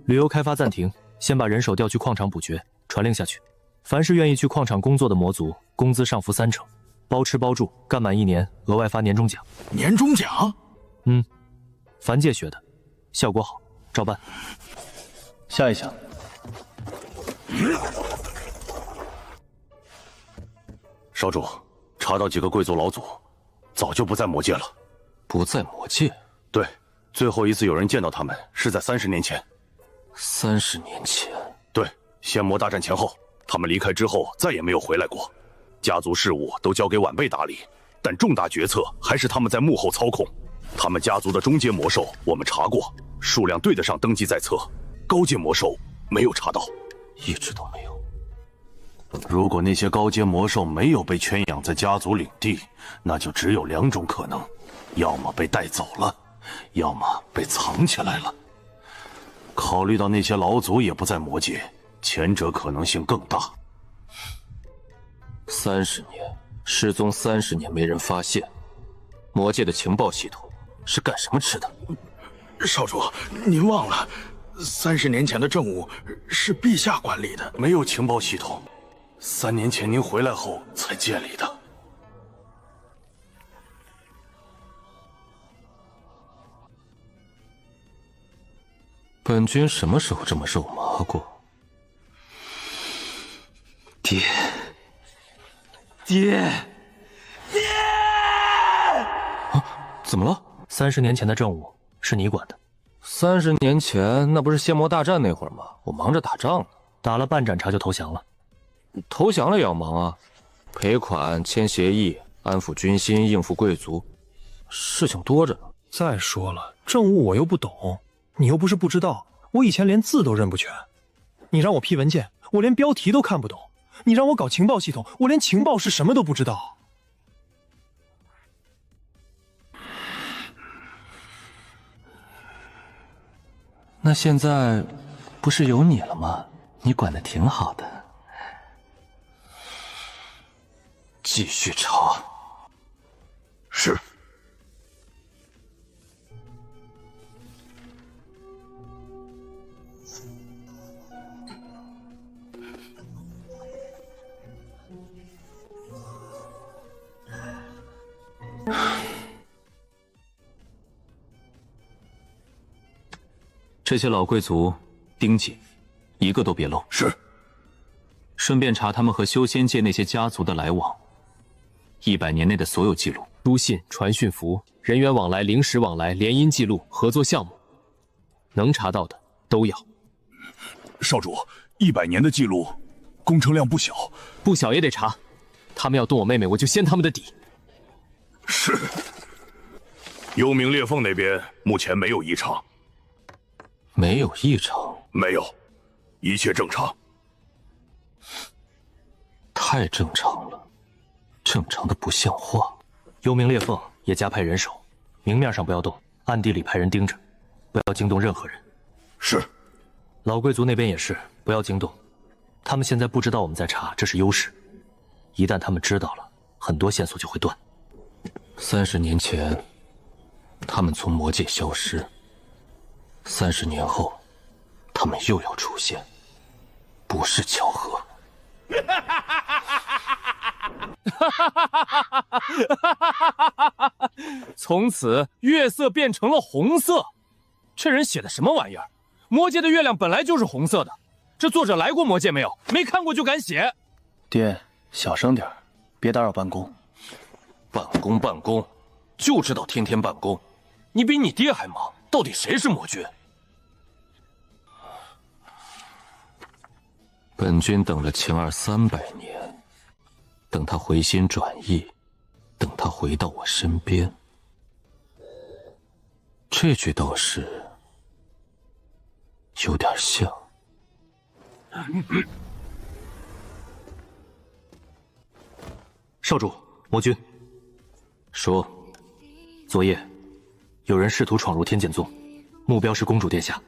Speaker 11: 旅游开发暂停，先把人手调去矿场补掘，传令下去。凡是愿意去矿场工作的魔族，工资上浮30%，包吃包住，干满1年额外发年终奖。
Speaker 12: 年终奖？
Speaker 11: 凡界学的，效果好，照办。
Speaker 13: 下一项。
Speaker 17: 少主，查到几个贵族老祖，早就不在魔界了。
Speaker 5: 不在魔界？
Speaker 17: 对，最后一次有人见到他们是在30年前。
Speaker 5: 30年前？
Speaker 17: 对，仙魔大战前后，他们离开之后再也没有回来过。家族事务都交给晚辈打理，但重大决策还是他们在幕后操控。他们家族的中阶魔兽我们查过，数量对得上登记在册，高阶魔兽没有查到，
Speaker 5: 一直都没有。如果那些高阶魔兽没有被圈养在家族领地，那就只有2种可能，要么被带走了，要么被藏起来了。考虑到那些老祖也不在魔界，前者可能性更大。30年，失踪30年没人发现，魔界的情报系统是干什么吃的？
Speaker 12: 少主，您忘了，30年前的政务是陛下管理的，
Speaker 5: 没有情报系统，3年前您回来后才建立的。本君什么时候这么肉麻过？
Speaker 11: 爹，
Speaker 5: 怎么了
Speaker 11: ？30年前的政务是你管的。
Speaker 5: 30年前那不是仙魔大战那会儿吗？我忙着打仗呢，
Speaker 11: 打了半盏茶就投降了。
Speaker 5: 投降了也要忙啊，赔款、签协议、安抚军心、应付贵族，事情多着呢。
Speaker 14: 再说了，政务我又不懂，你又不是不知道，我以前连字都认不全。你让我批文件，我连标题都看不懂；你让我搞情报系统，我连情报是什么都不知道。
Speaker 18: 那现在不是有你了吗？你管得挺好的。
Speaker 5: 继续查。
Speaker 8: 是。
Speaker 18: 这些老贵族盯紧，一个都别漏。
Speaker 8: 是。
Speaker 18: 顺便查他们和修仙界那些家族的来往，100年内的所有记录，
Speaker 11: 书信、传讯符、人员往来、灵石往来、联姻记录、合作项目，能查到的都要。
Speaker 17: 少主，100年的记录，工程量不小，
Speaker 11: 不小也得查。他们要动我妹妹，我就掀他们的底。
Speaker 8: 是。
Speaker 17: 幽冥裂缝那边目前没有异常。
Speaker 5: 没有异常？
Speaker 17: 没有，一切正常。
Speaker 5: 太正常了，正常的不像话。
Speaker 11: 幽冥裂缝也加派人手，明面上不要动，暗地里派人盯着，不要惊动任何人。
Speaker 8: 是。
Speaker 11: 老贵族那边也是，不要惊动。他们现在不知道我们在查，这是优势。一旦他们知道了，很多线索就会断。
Speaker 5: 30年前，他们从魔界消失。30年后，他们又要出现，不是巧合。
Speaker 11: 从此月色变成了红色，这人写的什么玩意儿？魔界的月亮本来就是红色的，这作者来过魔界没有？没看过就敢写？
Speaker 13: 爹，小声点，别打扰办公。
Speaker 5: 办公，就知道天天办公。你比你爹还忙，到底谁是魔君？本君等了晴儿300年，等他回心转意，等他回到我身边。这句倒是有点像。
Speaker 11: 少主，魔君。
Speaker 5: 说。
Speaker 11: 昨夜，
Speaker 18: 有人试图闯入天剑宗，目标是公主殿下。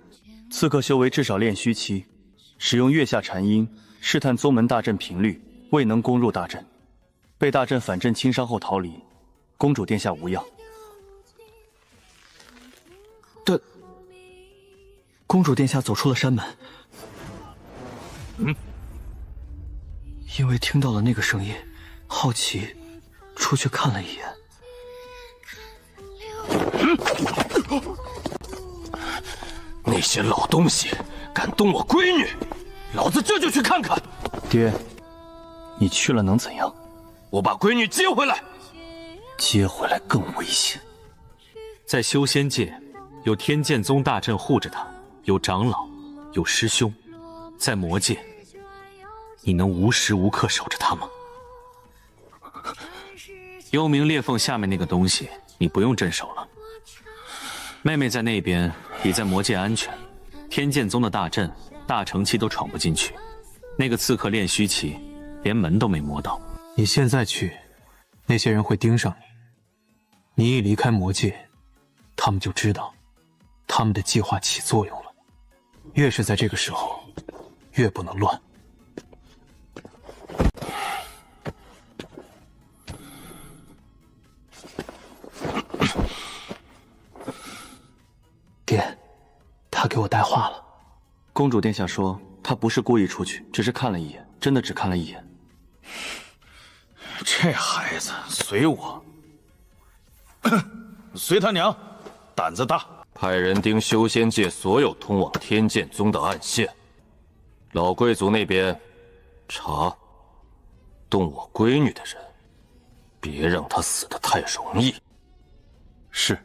Speaker 13: 刺客修为至少练虚期，使用月下禅音试探宗门大阵频率，未能攻入大阵，被大阵反震轻伤后逃离。公主殿下无恙。
Speaker 11: 但公主殿下走出了山门。因为听到了那个声音，好奇，出去看了一眼。
Speaker 5: 那些老东西敢动我闺女，老子这就去看看。
Speaker 13: 爹，你去了能怎样？
Speaker 5: 我把闺女接回来。
Speaker 13: 接回来更危险。
Speaker 18: 在修仙界，有天剑宗大阵护着他，有长老，有师兄。在魔界，你能无时无刻守着他吗？幽冥裂缝下面那个东西，你不用镇守了。妹妹在那边比在魔界安全，天剑宗的大阵大成期都闯不进去，那个刺客练虚期，连门都没摸到。
Speaker 15: 你现在去，那些人会盯上你。你一离开魔界，他们就知道他们的计划起作用了。越是在这个时候，越不能乱。
Speaker 11: 爹，他给我带话了。
Speaker 13: 公主殿下说，他不是故意出去，只是看了一眼，真的只看了一眼。
Speaker 12: 这孩子随我，随他娘，胆子大。
Speaker 5: 派人盯修仙界所有通往天剑宗的暗线。老贵族那边，查动我闺女的人，别让她死得太容易。
Speaker 13: 是。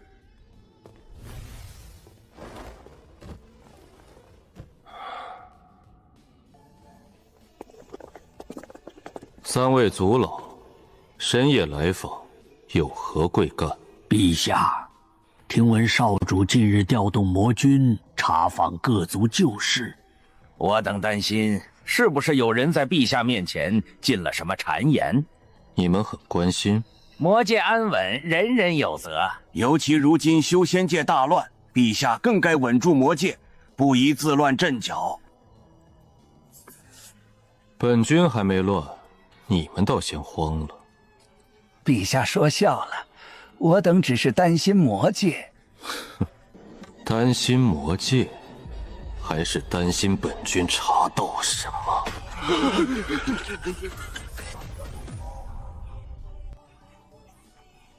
Speaker 5: 三位族老，深夜来访，有何贵干？
Speaker 19: 陛下，听闻少主近日调动魔军查访各族旧事，
Speaker 16: 我等担心是不是有人在陛下面前进了什么谗言？
Speaker 5: 你们很关心？
Speaker 16: 魔界安稳，人人有责。
Speaker 19: 尤其如今修仙界大乱，陛下更该稳住魔界，不宜自乱阵脚。
Speaker 5: 本军还没乱，你们倒先慌了。
Speaker 20: 陛下说笑了，我等只是担心魔界。
Speaker 5: 担心魔界，还是担心本军查到什么？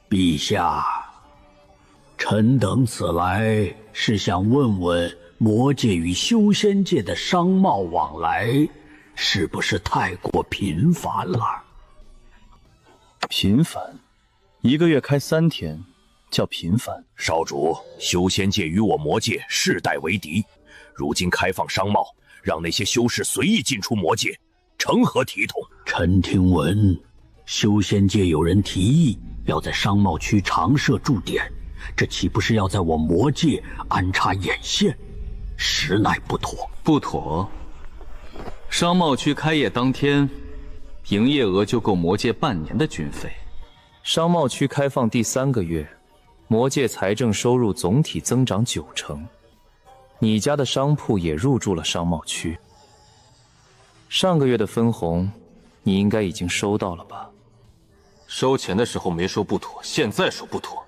Speaker 19: 陛下，臣等此来是想问问魔界与修仙界的商贸往来，是不是太过频繁了？
Speaker 13: 频繁？1个月开3天，叫频繁？
Speaker 21: 少主，修仙界与我魔界世代为敌，如今开放商贸，让那些修士随意进出魔界，成何体统？
Speaker 19: 臣听闻，修仙界有人提议要在商贸区常设驻点，这岂不是要在我魔界安插眼线？实乃不妥。
Speaker 2: 不妥？商贸区开业当天，营业额就够魔界半年的军费。
Speaker 13: 商贸区开放第3个月，魔界财政收入总体增长90%。你家的商铺也入驻了商贸区，上个月的分红，你应该已经收到了吧？
Speaker 5: 收钱的时候没说不妥，现在说不妥。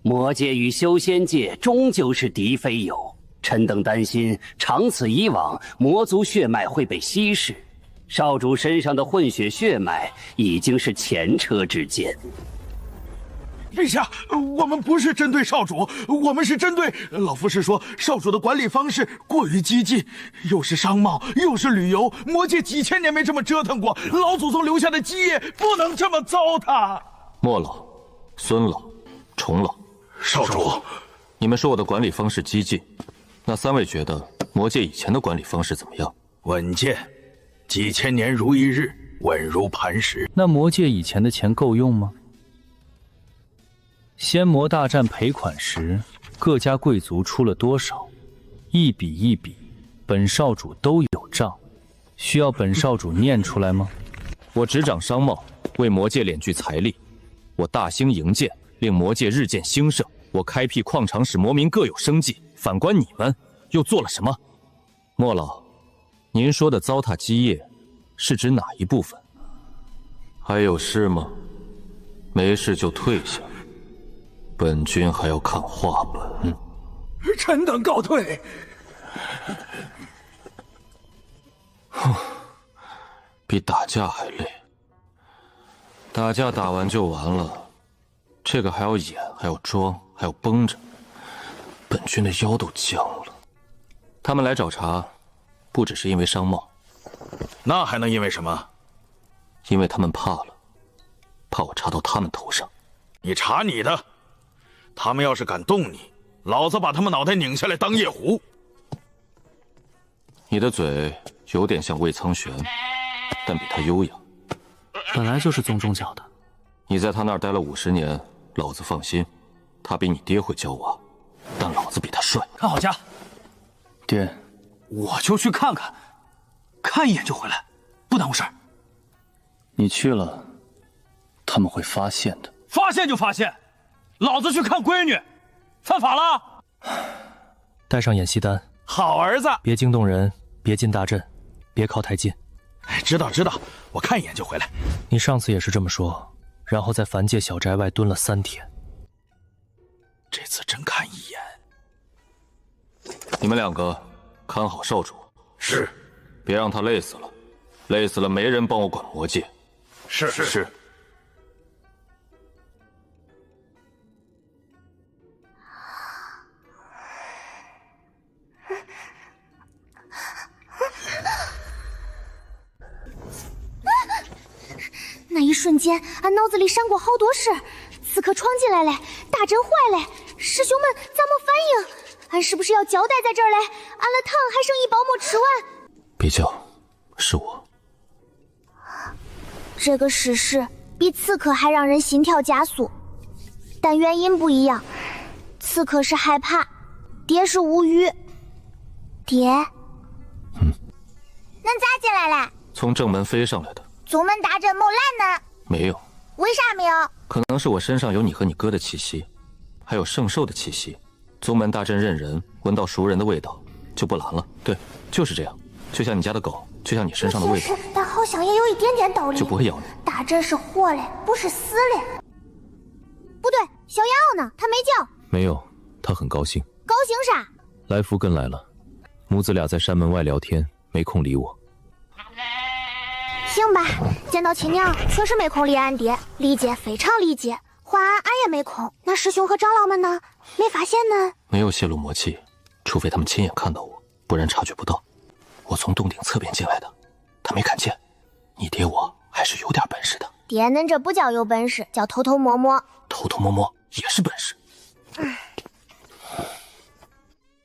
Speaker 23: 魔界与修仙界终究是敌非友，臣等担心长此以往，魔族血脉会被稀释。少主身上的混血血脉已经是前车之鉴。
Speaker 8: 陛下，我们不是针对少主，我们是针对老夫是说，少主的管理方式过于激进，又是商贸又是旅游，魔界几千年没这么折腾过，老祖宗留下的基业不能这么糟蹋。
Speaker 5: 末老、孙老、重老，
Speaker 8: 少主，
Speaker 5: 你们说我的管理方式激进，那3位觉得魔界以前的管理方式怎么样？
Speaker 12: 稳健，几千年如一日，稳如磐石。
Speaker 13: 那魔界以前的钱够用吗？仙魔大战赔款时，各家贵族出了多少？一笔一笔，本少主都有账，需要本少主念出来吗？
Speaker 5: 我执掌商贸，为魔界敛聚财力。我大兴营建，令魔界日渐兴盛。我开辟矿场，使魔民各有生计。反观你们，又做了什么？莫老，您说的糟蹋基业，是指哪一部分？还有事吗？没事就退下，本君还要看话本。
Speaker 7: 臣等告退。
Speaker 5: 哼，比打架还累。打架打完就完了，这个还要演，还要装，还要绷着，本君的腰都僵了。他们来找茬，不只是因为商贸，
Speaker 12: 那还能因为什么？
Speaker 5: 因为他们怕了，怕我查到他们头上。
Speaker 12: 你查你的，他们要是敢动你，老子把他们脑袋拧下来当夜壶。
Speaker 5: 你的嘴有点像魏苍玄，但比他优雅。
Speaker 18: 本来就是宗中教的。
Speaker 5: 你在他那儿待了50年，老子放心。他比你爹会教娃，但老子比他帅。
Speaker 4: 看好家。爹，我就去看看，看一眼就回来，不耽误事儿。
Speaker 13: 你去了，他们会发现的。
Speaker 4: 发现就发现，老子去看闺女，犯法了。
Speaker 14: 带上演习单。
Speaker 4: 好儿子，
Speaker 14: 别惊动人，别进大阵，别靠太近。
Speaker 12: 知道，我看一眼就回来。
Speaker 14: 你上次也是这么说，然后在凡界小宅外蹲了3天。
Speaker 12: 这次真看一眼。
Speaker 5: 你们2个看好少主。
Speaker 12: 是。
Speaker 5: 别让他累死了，累死了没人帮我管魔界。
Speaker 12: 是。
Speaker 1: 那一瞬间，俺脑子里闪过好多事。刺客闯进来了，大阵坏了，师兄们咋没反应？俺是不是要交代在这儿嘞？俺的汤还剩一包没吃完。
Speaker 5: 别叫，是我。
Speaker 1: 这个事实比刺客还让人心跳加速，但原因不一样。刺客是害怕，爹是无语。爹，恁咋进来了？
Speaker 5: 从正门飞上来的。
Speaker 1: 宗门大阵没烂呢？
Speaker 5: 没有。
Speaker 1: 为啥没有？
Speaker 5: 可能是我身上有你和你哥的气息，还有圣兽的气息。宗门大阵认人，闻到熟人的味道就不拦了。对，就是这样。就像你家的狗，就像你身上的味道。
Speaker 1: 但好像也有一点点道理。
Speaker 5: 就不会咬你。
Speaker 1: 大阵是活嘞，不是死嘞。不对，小雅奥呢？他没叫。
Speaker 3: 没有，他很高兴。
Speaker 1: 高兴啥？
Speaker 3: 来福跟来了，母子俩在山门外聊天，没空理我。
Speaker 1: 行吧，见到亲娘确实没空理俺爹，理解非常理解。换俺也没空。那师兄和长老们呢？没发现呢？
Speaker 5: 没有泄露魔气，除非他们亲眼看到我，不然察觉不到。我从洞顶侧边进来的，他没看见。你爹我还是有点本事的。
Speaker 1: 爹，恁这不叫有本事，叫偷偷摸摸。
Speaker 5: 偷偷摸摸也是本事。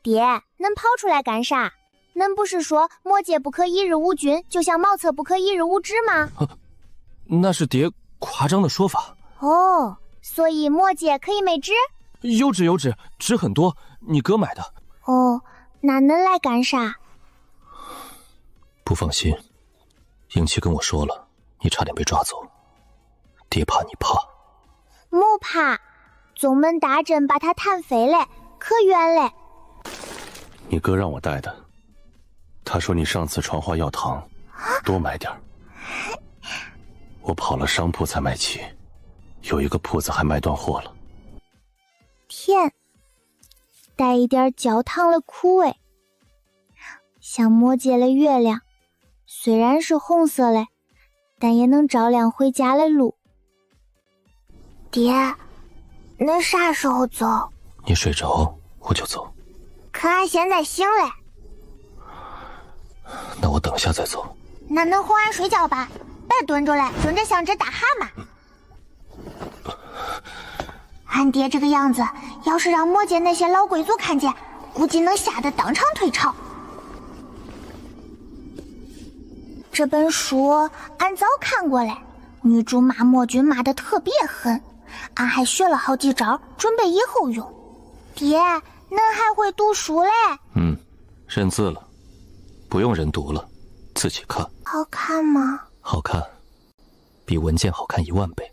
Speaker 1: 爹，恁跑出来干啥？恁不是说魔界不可一日无君，就像茅厕不可一日无纸吗？
Speaker 5: 那是爹夸张的说法。
Speaker 1: 哦，所以魔界可以没纸？
Speaker 5: 有纸，纸很多，你哥买的。
Speaker 1: 哦，那恁来干啥？
Speaker 5: 不放心，影七跟我说了，你差点被抓走，爹怕你怕。
Speaker 1: 没怕，宗门大阵把他弹飞了，可冤嘞。
Speaker 14: 你哥让我带的。他说你上次传话要糖，多买点儿。我跑了商铺才买齐，有一个铺子还卖断货了。
Speaker 1: 甜，带一点焦糖的苦味，像魔界的月亮，虽然是红色的，但也能照亮回家的路。爹，恁啥时候走？
Speaker 5: 你睡着我就走。
Speaker 1: 可俺现在醒了。
Speaker 5: 那我等下再走。
Speaker 1: 那能哄俺睡觉吧？别蹲着了，蹲着像只大蛤蟆。俺爹这个样子，要是让魔界那些老贵族看见，估计能吓得当场退朝。这本书俺早看过了，女主骂魔君骂得特别狠，俺还学了好几招，准备以后用。爹，恁还会读书嘞？
Speaker 5: 认字了。不用人读了，自己看。
Speaker 1: 好看吗？
Speaker 5: 好看，比文件好看10000倍。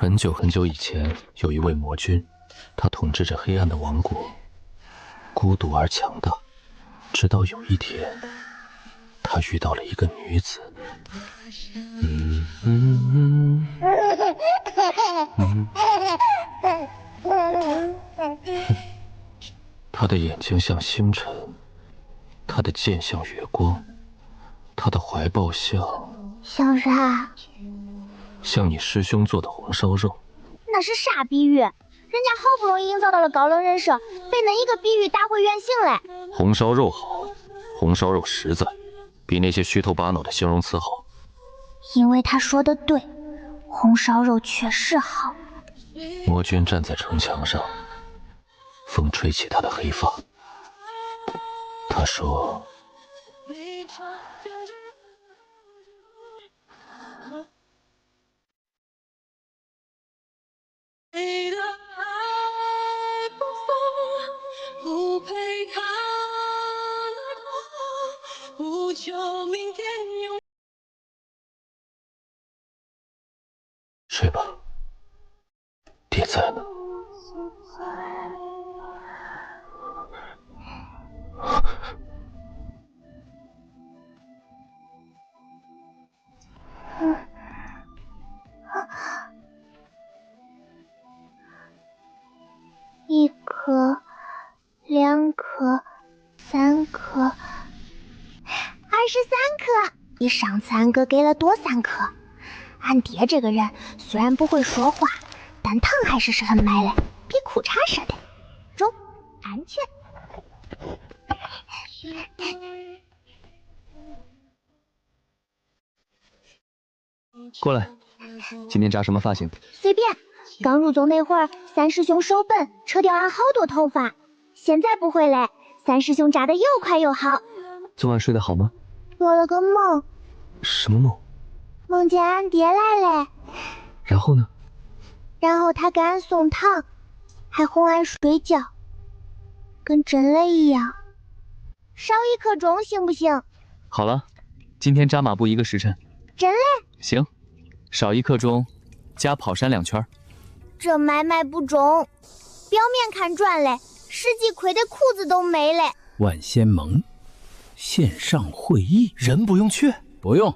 Speaker 14: 很久很久以前，有一位魔君，他统治着黑暗的王国，孤独而强大。直到有一天，他遇到了一个女子。他的眼睛像星辰，他的剑像月光，他的怀抱
Speaker 1: 像啥？
Speaker 14: 像你师兄做的红烧肉。
Speaker 1: 那是啥比喻？人家好不容易营造到了高冷人设，被那一个比喻打回原形嘞。
Speaker 5: 红烧肉好，红烧肉实在，比那些虚头巴脑的形容词好。
Speaker 1: 因为他说的对，红烧肉确实好。
Speaker 14: 魔君站在城墙上，风吹起他的黑发。他说：“睡吧，爹在呢。”
Speaker 1: 一颗，2颗，3颗，23颗，比上次俺哥给了多3颗。俺爹这个人虽然不会说话，但糖还是很买的，比裤衩似的。中，安全。
Speaker 3: 过来，今天扎什么发型？
Speaker 1: 随便。刚入宗那会儿，三师兄手笨，扯掉俺好多头发。现在不会嘞，三师兄扎的又快又好。
Speaker 3: 昨晚睡得好吗？
Speaker 1: 做了个梦。
Speaker 3: 什么梦？
Speaker 1: 梦见俺爹来嘞。
Speaker 3: 然后呢？
Speaker 1: 然后他给俺送糖，还哄俺睡觉，跟真的一样。少1刻钟行不行？
Speaker 2: 好了，今天扎马步1个时辰。
Speaker 1: 真嘞？
Speaker 2: 行，少1刻钟，加跑山2圈。
Speaker 1: 这买卖不中，表面看赚嘞，实际亏得裤子都没嘞。
Speaker 9: 万仙盟线上会议，
Speaker 4: 人不用去？
Speaker 6: 不用，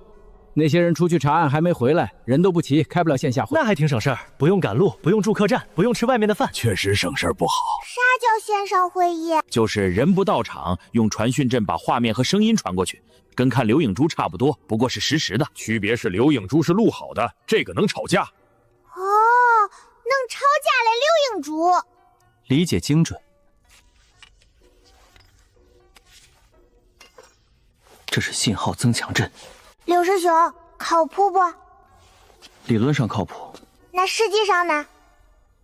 Speaker 6: 那些人出去查案还没回来，人都不齐，开不了线下会。
Speaker 4: 那还挺省事儿，不用赶路，不用住客栈，不用吃外面的饭，
Speaker 9: 确实省事儿不好。
Speaker 1: 啥叫线上会议？
Speaker 12: 就是人不到场，用传讯阵把画面和声音传过去，跟看刘影珠差不多，不过是实时的。
Speaker 17: 区别是刘影珠是录好的，这个能吵架。
Speaker 1: 哦，能吵架嘞，刘影珠。
Speaker 3: 理解精准。这是信号增强阵。
Speaker 1: 刘师兄，靠谱不？
Speaker 3: 理论上靠谱，
Speaker 1: 那实际上呢？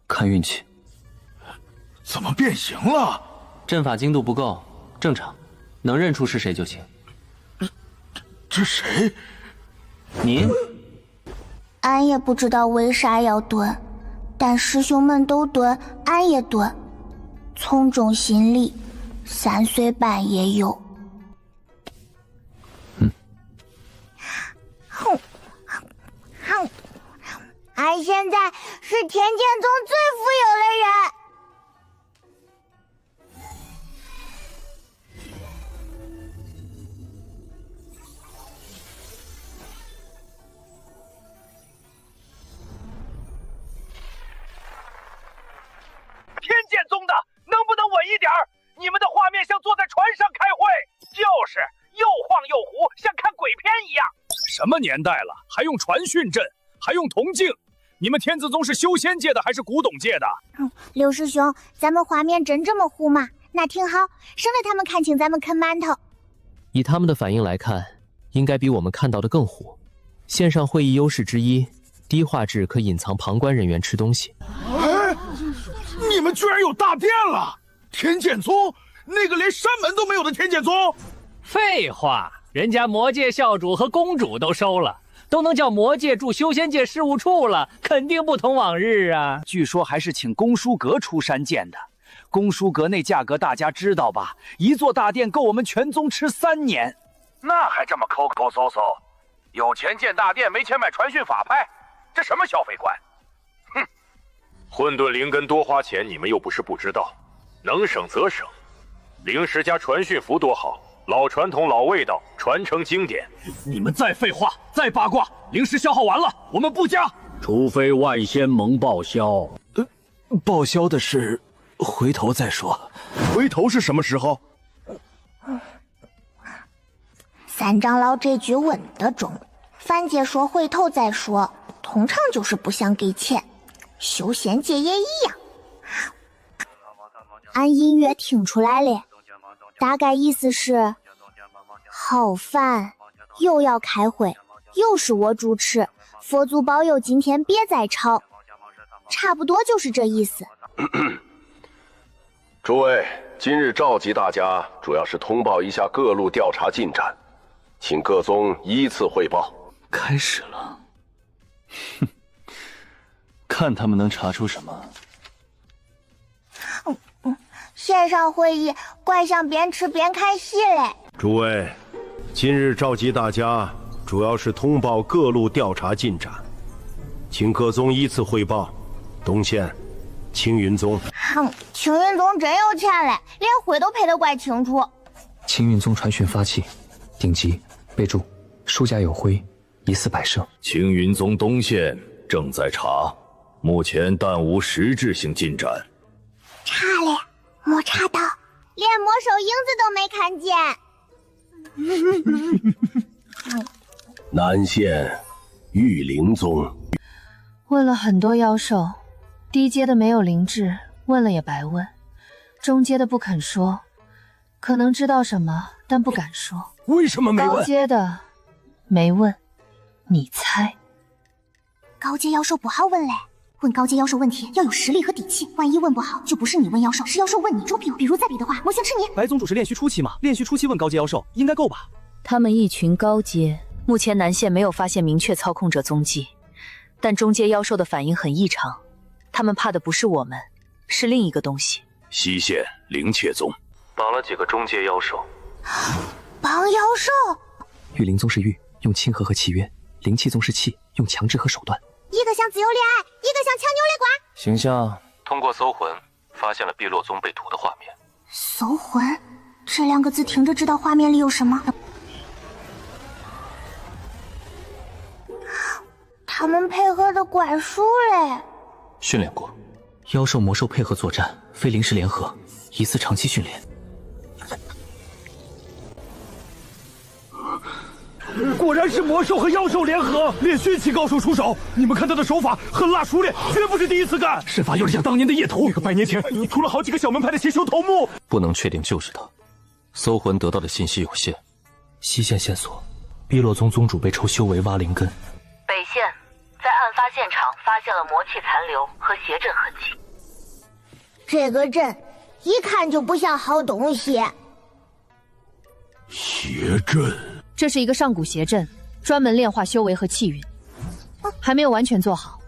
Speaker 3: 看运气。
Speaker 17: 怎么变形了？
Speaker 3: 阵法精度不够，正常，能认出是谁就行。
Speaker 17: 这谁？
Speaker 3: 你？
Speaker 1: 俺也不知道为啥要蹲，但师兄们都蹲，俺也蹲。从众心理，3岁半也有。俺现在是天剑宗最富有的人。
Speaker 16: 天剑宗的，能不能稳一点？你们的画面像坐在船上开会，就是又晃又糊，像看鬼片一样。
Speaker 17: 什么年代了，还用传讯阵，还用铜镜？你们天子宗是修仙界的还是古董界的？
Speaker 1: 刘师兄，咱们画面真这么糊吗？那挺好，省得他们看清咱们啃馒头。
Speaker 11: 以他们的反应来看，应该比我们看到的更糊。线上会议优势之一，低画质可隐藏旁观人员吃东西。
Speaker 17: 哎，你们居然有大殿了！天剑宗那个连山门都没有的天剑宗？
Speaker 10: 废话，人家魔界校主和公主都收了，都能叫魔界驻修仙界事务处了，肯定不同往日啊。
Speaker 6: 据说还是请公输阁出山建的，公输阁那价格大家知道吧？一座大殿够我们全宗吃3年。
Speaker 16: 那还这么抠抠搜搜？有钱建大殿，没钱买传讯法拍，这什么消费观？哼！
Speaker 15: 混沌灵根多花钱，你们又不是不知道，能省则省。灵石加传讯符多好，老传统老味道，传承经典。
Speaker 6: 你们再废话，再八卦，灵石消耗完了，我们不加。
Speaker 19: 除非万仙盟报销。
Speaker 4: 报销的事，回头再说。
Speaker 8: 回头是什么时候？
Speaker 1: 三长老这局稳得中。范姐说回头再说，通常就是不想给钱。修仙界也一样。按音乐听出来了，大概意思是好烦，又要开会，又是我主持，佛祖保佑今天别再吵，差不多就是这意思。
Speaker 20: 诸位，今日召集大家，主要是通报一下各路调查进展，请各宗依次汇报。
Speaker 13: 开始了，哼，看他们能查出什么。
Speaker 1: 线上会议怪像边吃边看戏嘞。
Speaker 22: 诸位，今日召集大家，主要是通报各路调查进展，请各宗依次汇报。东县青云宗，
Speaker 1: 青云宗真有钱嘞，连会都配得怪清楚。
Speaker 11: 青云宗传讯发起，顶级，备注：书家有徽，疑似百胜。
Speaker 21: 青云宗东县正在查，目前但无实质性进展。
Speaker 1: 查嘞，没查到，连魔兽影子都没看见。
Speaker 22: 南县玉灵宗，
Speaker 24: 问了很多妖兽，低阶的没有灵智，问了也白问，中阶的不肯说，可能知道什么，但不敢说。
Speaker 7: 为什么没问？
Speaker 24: 高阶的没问，你猜？
Speaker 1: 高阶妖兽不好问嘞，问高阶妖兽问题要有实力和底气，万一问不好，就不是你问妖兽，是妖兽问你。比如再比的话，魔星吃你。
Speaker 13: 白宗主是炼虚初期嘛？炼虚初期问高阶妖兽应该够吧？
Speaker 24: 他们一群高阶，目前南县没有发现明确操控者踪迹，但中阶妖兽的反应很异常，他们怕的不是我们，是另一个东西。
Speaker 21: 西县灵切宗
Speaker 5: 绑了几个中阶妖兽。
Speaker 1: 绑妖兽。
Speaker 11: 玉灵宗是玉，用亲和和契约；灵气宗是气，用强制和手段。
Speaker 1: 一个像自由恋爱，一个像强扭劣瓜。
Speaker 13: 形象
Speaker 5: 通过搜魂发现了碧落宗被屠的画面。
Speaker 1: 搜魂这两个字听着知道画面里有什么。他们配合的怪熟嘞。
Speaker 11: 训练过，妖兽魔兽配合作战，非灵石联合，疑似长期训练。
Speaker 17: 果然是魔兽和妖兽联合，炼虚期高手出手。你们看他的手法狠辣熟练，绝不是第一次干。身法有点像当年的叶头，那个100年前出了好几个小门派的邪修头目。
Speaker 5: 不能确定就是他，搜魂得到的信息有限。
Speaker 11: 西县线索，碧落宗宗主被抽修为挖灵根。
Speaker 24: 北县在案发现场发现了魔气残留和邪阵痕迹。
Speaker 1: 这个阵一看就不像好东西。
Speaker 17: 邪阵。
Speaker 24: 这是一个上古邪阵，专门炼化修为和气运，还没有完全做好。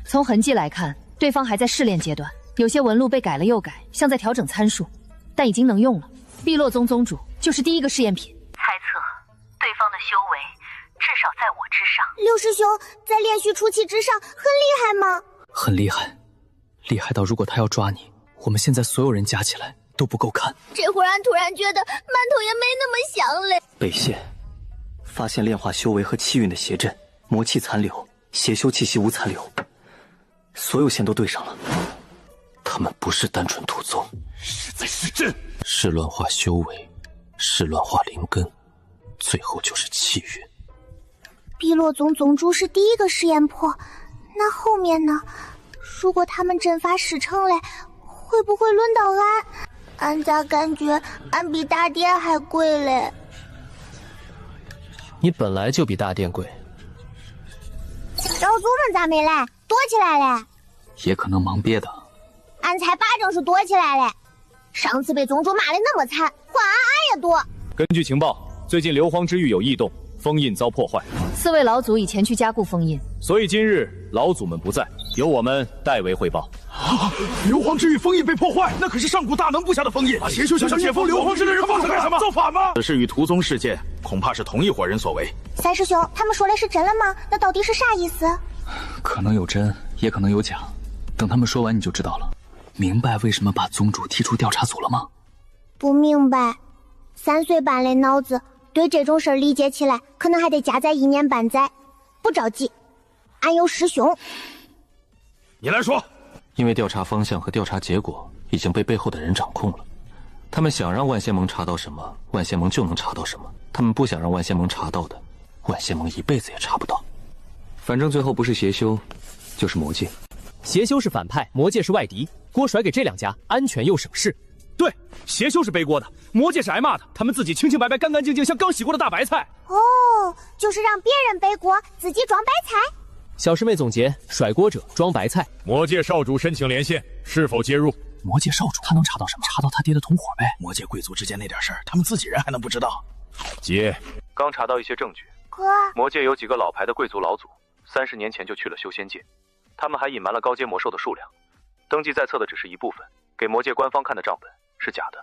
Speaker 24: 从痕迹来看，对方还在试炼阶段，有些纹路被改了又改，像在调整参数，但已经能用了。碧落宗宗主就是第一个试验品。猜测对方的修为至少在我之上。
Speaker 1: 六师兄在炼虚初期之上，很厉害吗？
Speaker 11: 很厉害，厉害到如果他要抓你，我们现在所有人加起来都不够看。
Speaker 1: 这会儿俺突然觉得馒头也没那么香嘞。
Speaker 11: 北县发现炼化修为和气运的邪阵，魔气残留，邪修气息无残留，所有线都对上了。
Speaker 5: 他们不是单纯屠宗，
Speaker 17: 是在施阵，
Speaker 5: 是乱化修为，是乱化灵根，最后就是气运。
Speaker 1: 碧落宗宗主是第一个试验破，那后面呢？如果他们阵法使成了，会不会轮到俺？俺咋感觉俺比大殿还贵嘞？
Speaker 11: 你本来就比大殿贵。
Speaker 1: 老祖们咋没来？躲起来了？
Speaker 11: 也可能忙别的。
Speaker 1: 俺猜把正是躲起来了。上次被宗主骂的那么惨，换俺也躲。
Speaker 2: 根据情报，最近硫磺之域有异动，封印遭破坏。
Speaker 24: 4位老祖以前去加固封印，
Speaker 2: 所以今日老祖们不在，由我们代为汇报。
Speaker 17: 硫磺之域封印被破坏，那可是上古大能部下的封印。把邪修想解封硫磺之的人放出来干什么？造反吗？
Speaker 12: 此事与屠宗事件恐怕是同一伙人所为。
Speaker 1: 三师兄，他们说的是真了吗？那到底是啥意思？
Speaker 11: 可能有真，也可能有假，
Speaker 2: 等他们说完你就知道了。明白为什么把宗主踢出调查组了吗？
Speaker 1: 不明白。3岁半的脑子对这种事儿理解起来，可能还得加载1年半载。不着急，俺有师兄。
Speaker 17: 你来说。
Speaker 5: 因为调查方向和调查结果已经被背后的人掌控了，他们想让万仙盟查到什么，万仙盟就能查到什么；他们不想让万仙盟查到的，万仙盟一辈子也查不到。
Speaker 3: 反正最后不是邪修，就是魔界。
Speaker 4: 邪修是反派，魔界是外敌，锅甩给这2家，安全又省事。对，邪修是背锅的，魔界是挨骂的，他们自己清清白白、干干净净，像刚洗过的大白菜。
Speaker 1: 哦，就是让别人背锅，自己装白菜。
Speaker 4: 小师妹总结：甩锅者装白菜。
Speaker 17: 魔界少主申请连线，是否接入？
Speaker 13: 魔界少主他能查到什么？查到他爹的同伙呗。
Speaker 12: 魔界贵族之间那点事儿，他们自己人还能不知道？
Speaker 17: 接。
Speaker 15: 刚查到一些证据，
Speaker 1: 哥，
Speaker 15: 魔界有几个老牌的贵族老祖，30年前就去了修仙界，他们还隐瞒了高阶魔兽的数量，登记在册的只是一部分，给魔界官方看的账本是假的。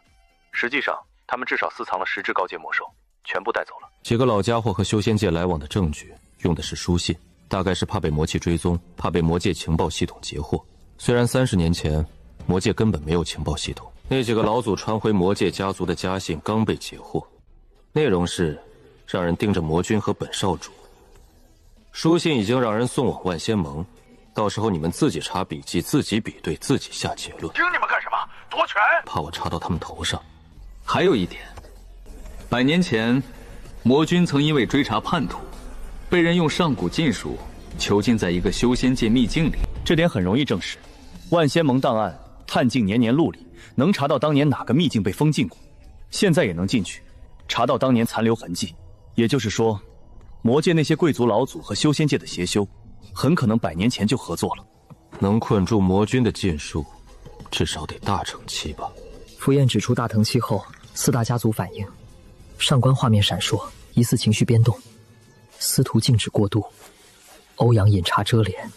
Speaker 15: 实际上，他们至少私藏了10只高阶魔兽，全部带走了。
Speaker 5: 几个老家伙和修仙界来往的证据用的是书信，大概是怕被魔气追踪，怕被魔界情报系统截获。虽然30年前魔界根本没有情报系统，那几个老祖传回魔界家族的家信刚被截获，内容是让人盯着魔君和本少主。书信已经让人送往万仙盟，到时候你们自己查笔记，自己比对，自己下结论。
Speaker 16: 听你们干什么？夺权！
Speaker 5: 怕我查到他们头上。
Speaker 2: 还有一点，100年前，魔君曾因为追查叛徒，被人用上古禁术囚禁在一个修仙界秘境里。
Speaker 13: 这点很容易证实。万仙盟档案探境年年录里，能查到当年哪个秘境被封禁过，现在也能进去，查到当年残留痕迹。也就是说，魔界那些贵族老祖和修仙界的邪修，很可能100年前就合作了。
Speaker 5: 能困住魔君的禁术，至少得大成期吧。
Speaker 11: 符砚指出大腾期后，4大家族反应，上官画面闪烁，疑似情绪变动，司徒静止过度，欧阳饮茶遮脸，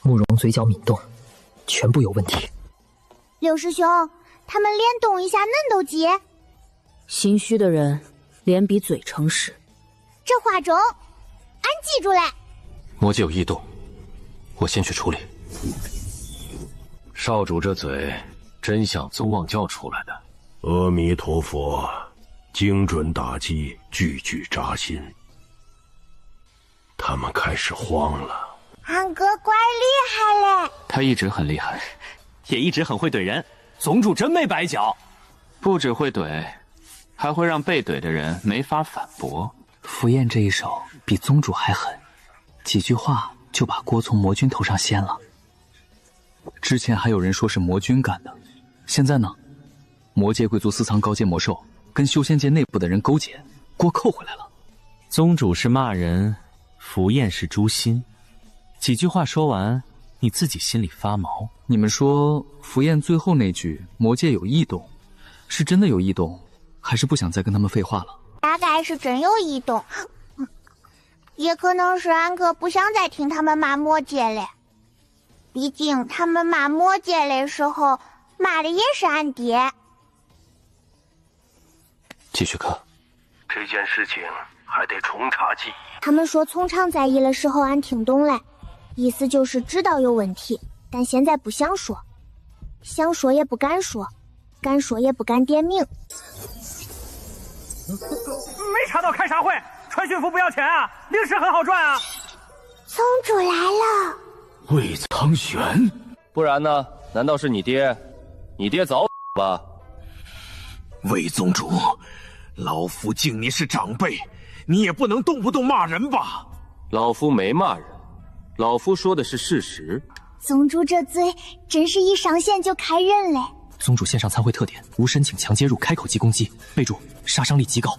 Speaker 11: 慕容嘴角抿动，全部有问题。
Speaker 1: 六师兄，他们脸动一下恁都急。
Speaker 9: 心虚的人脸比嘴诚实。
Speaker 1: 这话中，俺记住了。
Speaker 5: 魔界有异动，我先去处理。
Speaker 19: 少主这嘴真像宗望教出来的。
Speaker 22: 阿弥陀佛，精准打击，句句扎心。他们开始慌了。
Speaker 1: 俺哥怪厉害嘞！
Speaker 3: 他一直很厉害，
Speaker 13: 也一直很会怼人。宗主真没摆脚，
Speaker 3: 不只会怼，还会让被怼的人没法反驳。符砚这一手比宗主还狠，几句话就把锅从魔君头上掀了。
Speaker 2: 之前还有人说是魔君干的，现在呢？魔界贵族私藏高阶魔兽，跟修仙界内部的人勾结，锅扣回来了。
Speaker 13: 宗主是骂人，符砚是诛心。几句话说完，你自己心里发毛。
Speaker 2: 你们说符砚最后那句魔界有异动，是真的有异动，还是不想再跟他们废话了？
Speaker 1: 大概是真有异动，也可能是俺哥不想再听他们骂魔界了。毕竟他们骂魔界的时候，骂的也是俺爹。
Speaker 5: 继续看。
Speaker 19: 这件事情还得重查记忆。
Speaker 1: 他们说从长在役的时候，俺听懂了，意思就是知道有问题，但现在不想说，想说也不敢说，敢说也不敢点名。
Speaker 16: 没查到开啥会？传讯符不要钱啊，零食很好赚啊。
Speaker 1: 宗主来了。
Speaker 19: 魏苍玄，
Speaker 5: 不然呢？难道是你爹？你爹早死吧？
Speaker 8: 魏宗主，老夫敬你是长辈，你也不能动不动骂人吧？
Speaker 5: 老夫没骂人，老夫说的是事实。
Speaker 1: 宗主这嘴真是一上线就开人嘞。
Speaker 13: 宗主线上参会特点：无申请强接入，开口即攻击，备注杀伤力极高。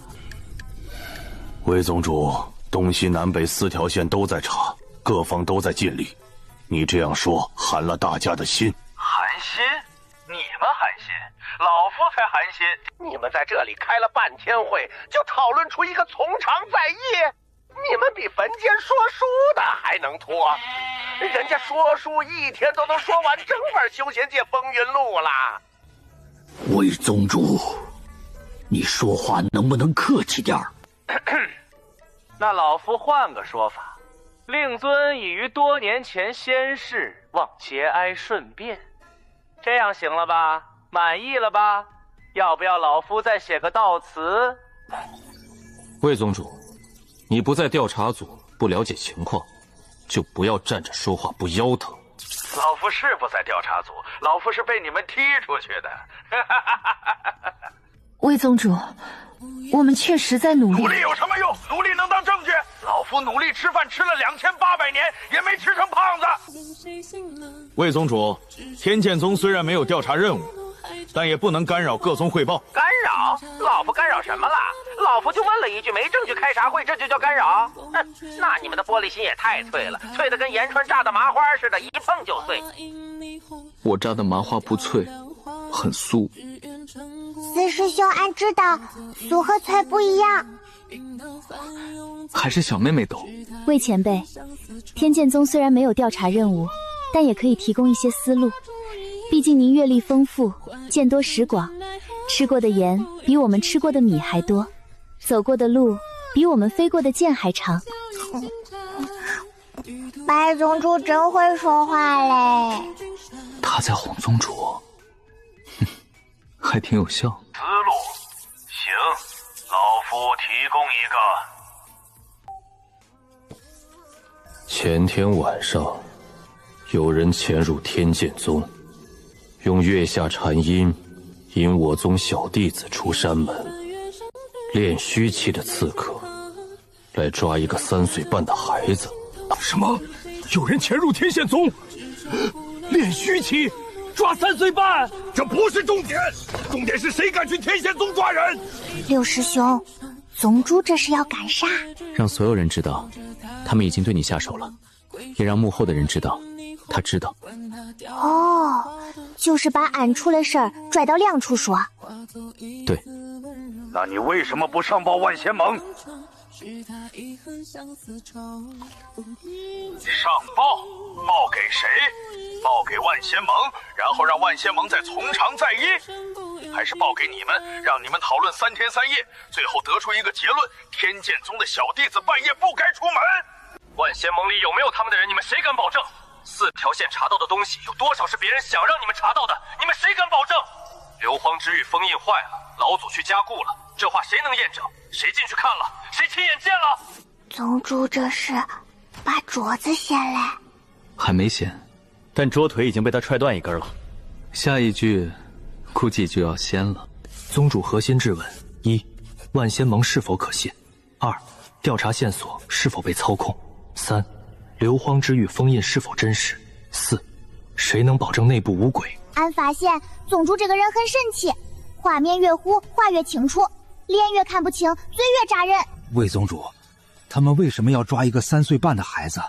Speaker 19: 魏宗主，东西南北4条线都在查，各方都在尽力。你这样说寒了大家的心。
Speaker 16: 寒心？你们寒心？老夫才寒心！你们在这里开了半天会，就讨论出一个从长在役？你们比坟间说书的还能拖？人家说书1天都能说完整本修仙界风云录了。
Speaker 19: 魏宗主，你说话能不能客气点儿？
Speaker 16: 那老夫换个说法，令尊已于多年前仙逝，望节哀顺变。这样行了吧？满意了吧？要不要老夫再写个悼词？
Speaker 5: 魏宗主，你不在调查组，不了解情况，就不要站着说话不腰疼。
Speaker 16: 老夫是不在调查组，老夫是被你们踢出去的。
Speaker 24: 魏宗主，我们确实在努力。
Speaker 16: 努力有什么用？努力能当证据？老夫努力吃饭吃了2800年，也没吃成胖子。
Speaker 12: 魏宗主，天剑宗虽然没有调查任务，但也不能干扰各宗汇报。
Speaker 16: 干扰？老夫干扰什么了？老夫就问了一句，没证据开啥会，这就叫干扰？哼，那你们的玻璃心也太脆了，脆得跟盐川榨的麻花似的，一碰就碎。
Speaker 2: 我榨的麻花不脆，很酥。
Speaker 1: 四师兄俺知道，酥和脆不一样。
Speaker 2: 还是小妹妹懂。
Speaker 10: 魏前辈，天剑宗虽然没有调查任务，但也可以提供一些思路。毕竟您阅历丰富，见多识广，吃过的盐比我们吃过的米还多，走过的路比我们飞过的箭还长。
Speaker 1: 白宗主真会说话嘞！
Speaker 2: 他在哄宗主，还挺有效。
Speaker 16: 思路，行，老夫提供一个。
Speaker 5: 前天晚上，有人潜入天剑宗，用月下禅音引我宗小弟子出山门，练虚气的刺客来抓一个3岁半的孩子。
Speaker 17: 什么？有人潜入天剑宗，练虚气，抓3岁半？这不是重点，重点是谁敢去天剑宗抓人？
Speaker 1: 六师兄，宗主这是要干啥？
Speaker 3: 让所有人知道，他们已经对你下手了，也让幕后的人知道，他知道。
Speaker 1: 哦，就是把俺出了事儿拽到亮处说。
Speaker 3: 对。
Speaker 16: 那你为什么不上报万仙盟？上报？报给谁？报给万仙盟，然后让万仙盟再从长再议？还是报给你们，让你们讨论3天3夜，最后得出一个结论：天剑宗的小弟子半夜不该出门？万仙盟里有没有他们的人？你们谁敢保证？4条线查到的东西有多少是别人想让你们查到的？你们谁敢保证？硫磺之玉封印坏了，老祖去加固了，这话谁能验证？谁进去看了？谁亲眼见了？
Speaker 1: 宗主这是把镯子掀来？
Speaker 2: 还没掀，
Speaker 13: 但桌腿已经被他踹断一根了。
Speaker 2: 下一句估计就要掀了。
Speaker 11: 宗主核心质问：1. 万仙盟是否可信？2. 调查线索是否被操控？3. 硫磺之玉封印是否真实？4. 谁能保证内部无鬼？
Speaker 1: 俺发现宗主这个人很神奇，画面越糊，话越清楚，脸越看不清，嘴越扎人。
Speaker 14: 魏宗主，他们为什么要抓一个3岁半的孩子？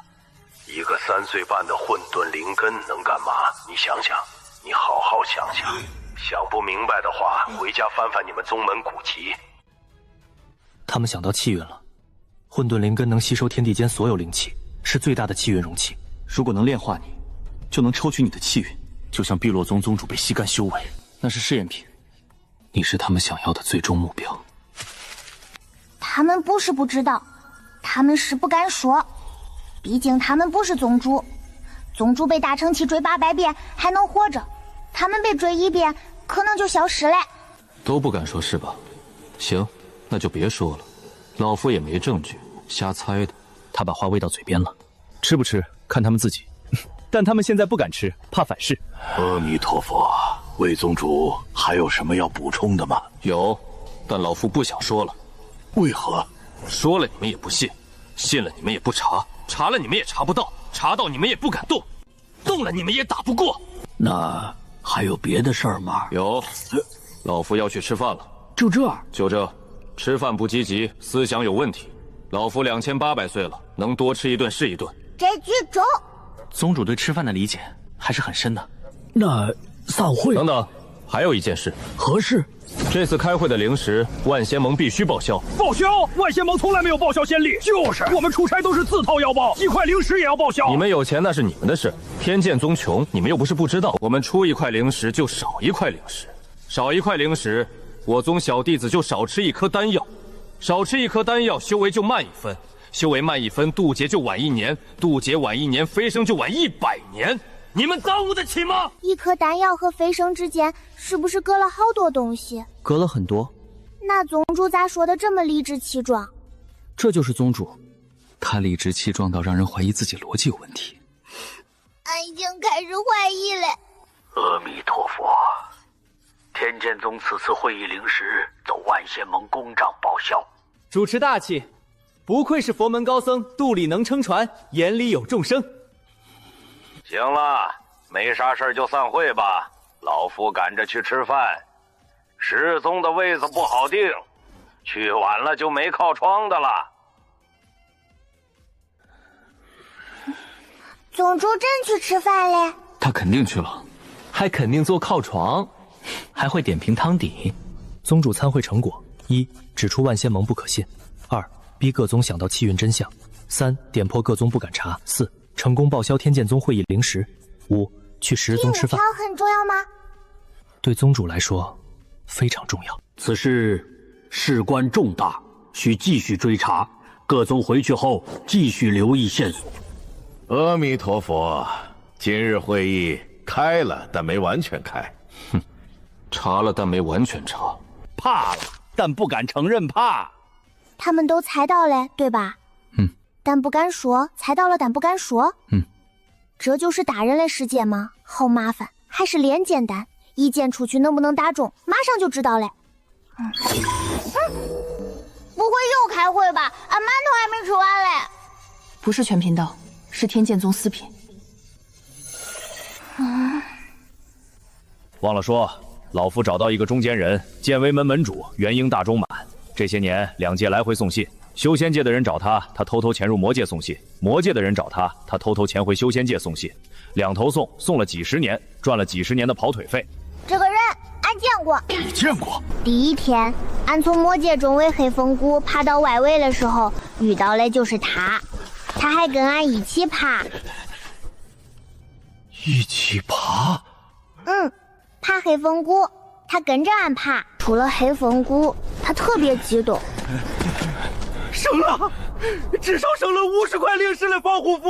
Speaker 20: 一个3岁半的混沌灵根能干嘛？你想想，你好好想想。想不明白的话，回家翻翻你们宗门古籍。
Speaker 11: 他们想到气运了。混沌灵根能吸收天地间所有灵气，是最大的气运容器。
Speaker 13: 如果能炼化你，就能抽取你的气运，就像碧落宗宗主被吸干修为，那是试验品。
Speaker 3: 你是他们想要的最终目标。
Speaker 1: 他们不是不知道，他们是不敢说。毕竟他们不是宗主，宗主被大乘气追800遍还能活着，他们被追1遍可能就消失了。
Speaker 5: 都不敢说是吧？行，那就别说了，老夫也没证据，瞎猜的。
Speaker 3: 他把话喂到嘴边了，
Speaker 13: 吃不吃看他们自己，但他们现在不敢吃，怕反噬。
Speaker 19: 阿弥陀佛，魏宗主还有什么要补充的吗？
Speaker 5: 有，但老夫不想说了。
Speaker 19: 为何？
Speaker 5: 说了你们也不信，信了你们也不查，查了你们也查不到，查到你们也不敢动，动了你们也打不过。
Speaker 19: 那还有别的事儿吗？
Speaker 5: 有，老夫要去吃饭了。
Speaker 14: 就这？
Speaker 5: 就这，吃饭不积极，思想有问题。老夫2800岁了，能多吃一顿是一顿。
Speaker 1: 这句中。
Speaker 13: 宗主对吃饭的理解还是很深的。
Speaker 19: 那散会。
Speaker 5: 等等，还有一件事。
Speaker 19: 何事？
Speaker 5: 这次开会的零食，万仙盟必须报销。
Speaker 17: 报销？万仙盟从来没有报销先例。就是，我们出差都是自掏腰包，1块零食也要报销。
Speaker 5: 你们有钱那是你们的事，天剑宗穷，你们又不是不知道。我们出1块零食就少1块零食，少1块零食，我宗小弟子就少吃1颗丹药，少吃1颗丹药，修为就慢1分。修为慢1分，渡劫就晚1年；渡劫晚1年，飞升就晚100年。你们耽误得起吗？
Speaker 1: 一颗丹药和飞升之间是不是隔了好多东西？
Speaker 13: 隔了很多。
Speaker 1: 那宗主咋说的这么理直气壮？
Speaker 13: 这就是宗主，
Speaker 2: 他理直气壮到让人怀疑自己逻辑有问题。
Speaker 1: 俺已经开始怀疑了。
Speaker 19: 阿弥陀佛，天剑宗此次会议灵石，走万仙盟公账报销。
Speaker 13: 主持大气，不愧是佛门高僧，肚里能撑船，眼里有众生。
Speaker 20: 行了，没啥事就散会吧，老夫赶着去吃饭。师宗的位子不好定，去晚了就没靠窗的了。
Speaker 1: 宗主真去吃饭嘞？
Speaker 2: 他肯定去了，
Speaker 3: 还肯定坐靠床，还会点评汤底。
Speaker 11: 宗主参会成果：一、指出万仙盟不可信；二、逼各宗想到气运真相；三、点破各宗不敢查；四、成功报销天剑宗会议灵石；五、去十日宗吃饭。
Speaker 1: 第五条很重要吗？
Speaker 11: 对宗主来说非常重要。
Speaker 19: 此事事关重大，需继续追查。各宗回去后继续留意线索。
Speaker 8: 阿弥陀佛，今日会议开了，但没完全开。
Speaker 5: 哼，查了但没完全查，
Speaker 17: 怕了但不敢承认怕。
Speaker 1: 他们都猜到了，对吧？但不敢说，猜到了但不敢说。这就是大人的世界吗？好麻烦，还是练简单，一剑出去能不能打中，马上就知道了。不会又开会吧？俺馒头还没吃完嘞。
Speaker 24: 不是全频道，是天剑宗私品。
Speaker 17: 忘了说，老夫找到一个中间人，剑威门门主元婴大中满。这些年2界来回送信，修仙界的人找他，他偷偷潜入魔界送信；魔界的人找他，他偷偷潜回修仙界送信。2头送了几十年，赚了几十年的跑腿费。
Speaker 1: 这个人俺见过。
Speaker 17: 你见过？
Speaker 1: 第一天，俺从魔界中尾黑风谷爬到外围的时候，遇到的就是他，他还跟俺一起爬。
Speaker 17: 一起爬？
Speaker 1: 爬黑风谷，他跟着俺爬。出了黑风谷，他特别激动。
Speaker 4: 省了，至少省了50块灵石的防护服。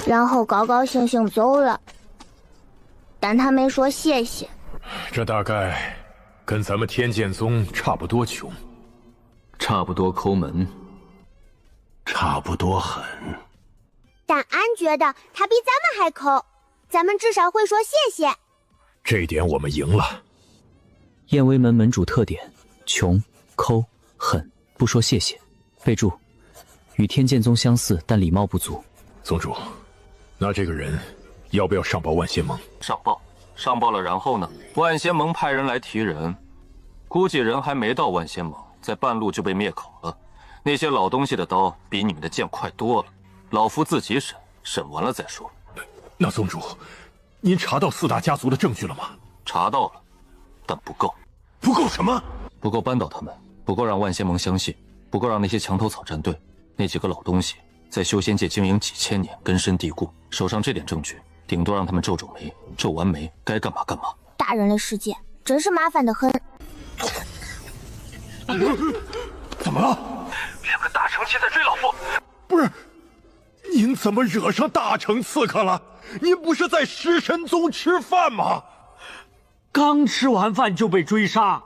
Speaker 1: 然后高高兴兴走了，但他没说谢谢。
Speaker 17: 这大概跟咱们天剑宗差不多穷，
Speaker 2: 差不多抠门，
Speaker 17: 差不多狠。
Speaker 1: 但俺觉得他比咱们还抠，咱们至少会说谢谢。
Speaker 17: 这一点我们赢了。
Speaker 3: 燕威门门主特点：穷、抠、狠，不说谢谢。备注：与天剑宗相似，但礼貌不足。
Speaker 17: 宗主，那这个人要不要上报万仙盟？
Speaker 5: 上报了，然后呢？万仙盟派人来提人，估计人还没到万仙盟，在半路就被灭口了。那些老东西的刀比你们的剑快多了，老夫自己审完了再说。
Speaker 17: 那宗主，您查到4大家族的证据了吗？
Speaker 5: 查到了，但不够。
Speaker 17: 不够什么？
Speaker 5: 不够扳倒他们，不够让万仙盟相信，不够让那些墙头草战队那几个老东西在修仙界经营几千年，根深蒂固。手上这点证据，顶多让他们皱皱眉，皱完眉该干嘛干嘛。
Speaker 1: 大人的世界真是麻烦得很。
Speaker 17: 怎么了
Speaker 20: ？2个大成期在追老夫。
Speaker 8: 不是，您怎么惹上大成刺客了？您不是在食神宗吃饭吗？
Speaker 19: 刚吃完饭就被追杀，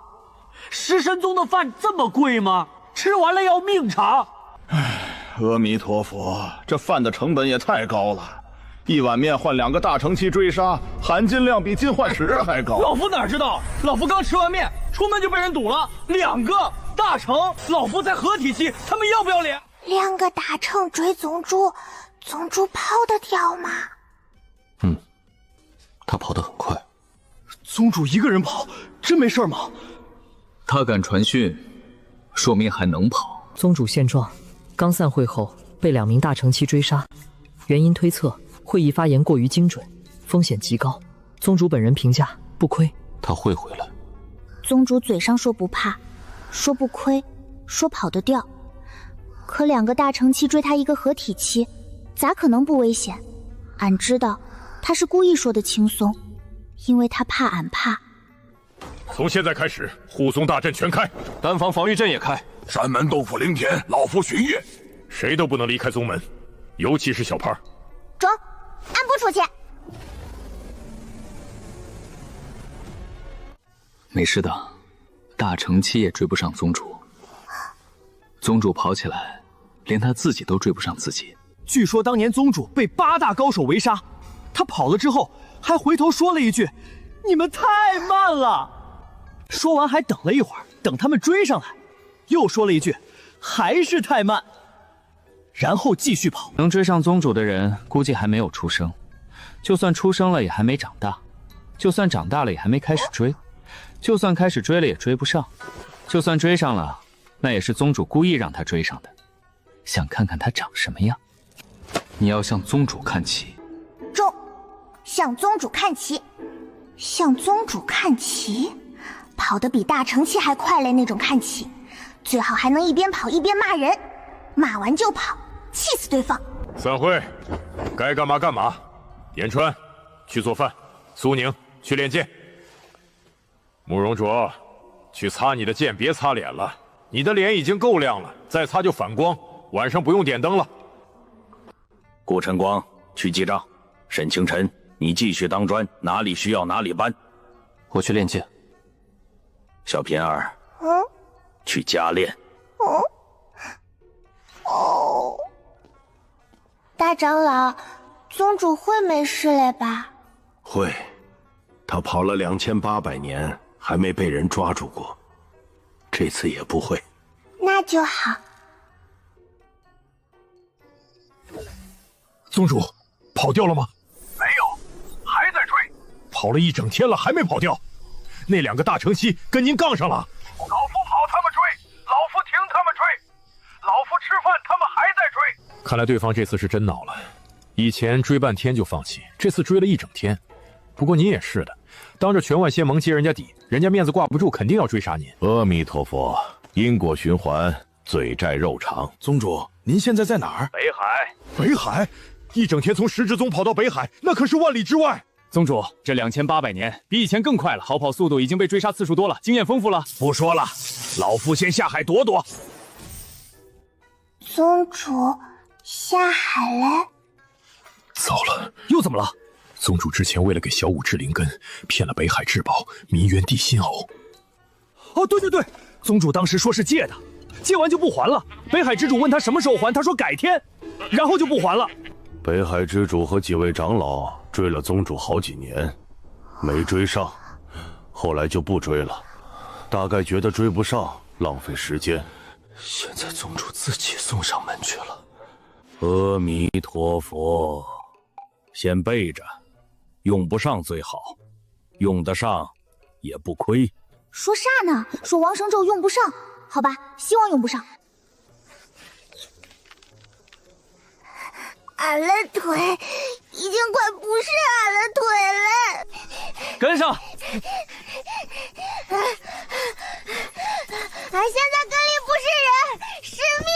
Speaker 19: 食神宗的饭这么贵吗？吃完了要命偿。
Speaker 12: 阿弥陀佛，这饭的成本也太高了，1碗面换2个大成期追杀，含金量比金幻石还高。
Speaker 4: 老夫哪知道？老夫刚吃完面，出门就被人堵了，2个大成，老夫才合体期，他们要不要脸
Speaker 1: ？2个大成追宗主，宗主跑得掉吗？
Speaker 5: 他跑得很快。
Speaker 4: 宗主一个人跑，真没事吗？
Speaker 2: 他敢传讯，说明还能跑。
Speaker 11: 宗主现状，刚散会后被2名大成期追杀，原因推测会议发言过于精准，风险极高。宗主本人评价不亏。
Speaker 5: 他会回来。
Speaker 1: 宗主嘴上说不怕，说不亏，说跑得掉，可2个大成期追他一个合体期，咋可能不危险？俺知道他是故意说的轻松，因为他怕俺怕。
Speaker 17: 从现在开始，护宗大阵全开，
Speaker 5: 单防防御阵也开，
Speaker 12: 山门洞府灵田，老夫巡夜，
Speaker 17: 谁都不能离开宗门，尤其是小胖。
Speaker 1: 中，安不出去。
Speaker 2: 没事的，大成期也追不上宗主。宗主跑起来，连他自己都追不上自己。
Speaker 4: 据说当年宗主被8大高手围杀，他跑了之后还回头说了一句：“你们太慢了。”说完还等了一会儿，等他们追上来，又说了一句：“还是太慢。”然后继续跑。
Speaker 2: 能追上宗主的人，估计还没有出生。就算出生了，也还没长大；就算长大了，也还没开始追；就算开始追了，也追不上；就算追上了，那也是宗主故意让他追上的，想看看他长什么样。你要向宗主看齐。
Speaker 1: 中，向宗主看齐。向宗主看齐，跑得比大成期还快嘞那种看齐，最好还能一边跑一边骂人，骂完就跑，气死对方。
Speaker 17: 散会，该干嘛干嘛。延川，去做饭；苏宁，去练剑；慕容卓，去擦你的剑，别擦脸了，你的脸已经够亮了，再擦就反光，晚上不用点灯了。
Speaker 12: 顾晨光，去记账；沈清晨，你继续当专，哪里需要哪里搬。
Speaker 5: 我去练剑。
Speaker 12: 小平儿，去加练。
Speaker 1: 大长老，宗主会没事嘞吧？
Speaker 22: 会，他跑了2800年，还没被人抓住过，这次也不会。
Speaker 1: 那就好。
Speaker 17: 宗主，跑掉了吗？
Speaker 16: 没有，还在追。
Speaker 17: 跑了一整天了，还没跑掉。那2个大成期跟您杠上了。
Speaker 16: 老夫跑，他们追；老夫停，他们追；老夫吃饭，他们还在追。
Speaker 17: 看来对方这次是真恼了。以前追半天就放弃，这次追了一整天。不过您也是的，当着全万仙盟揭人家底，人家面子挂不住，肯定要追杀您。
Speaker 22: 阿弥陀佛，因果循环，罪债肉偿。
Speaker 12: 宗主，您现在在哪儿？
Speaker 16: 北海。
Speaker 17: 北海？一整天从石之宗跑到北海，那可是万里之外。
Speaker 13: 宗主，这2800年比以前更快了，逃跑速度已经被追杀次数多了，经验丰富了。
Speaker 17: 不说了，老夫先下海躲躲。
Speaker 1: 宗主下海嘞？
Speaker 17: 糟了，又怎么了？宗主之前为了给小五治灵根，骗了北海至宝弥元地心藕。
Speaker 4: 哦，对对对，宗主当时说是借的，借完就不还了。北海之主问他什么时候还，他说改天，然后就不还了。
Speaker 22: 北海之主和几位长老追了宗主好几年，没追上，后来就不追了，大概觉得追不上，浪费时间。
Speaker 3: 现在宗主自己送上门去了。
Speaker 12: 阿弥陀佛，先备着，用不上最好，用得上也不亏。
Speaker 1: 说啥呢？说王生咒用不上？好吧，希望用不上。俺的腿已经快不是俺的腿了。
Speaker 13: 跟上。
Speaker 1: 俺现在跟里不是人，是命。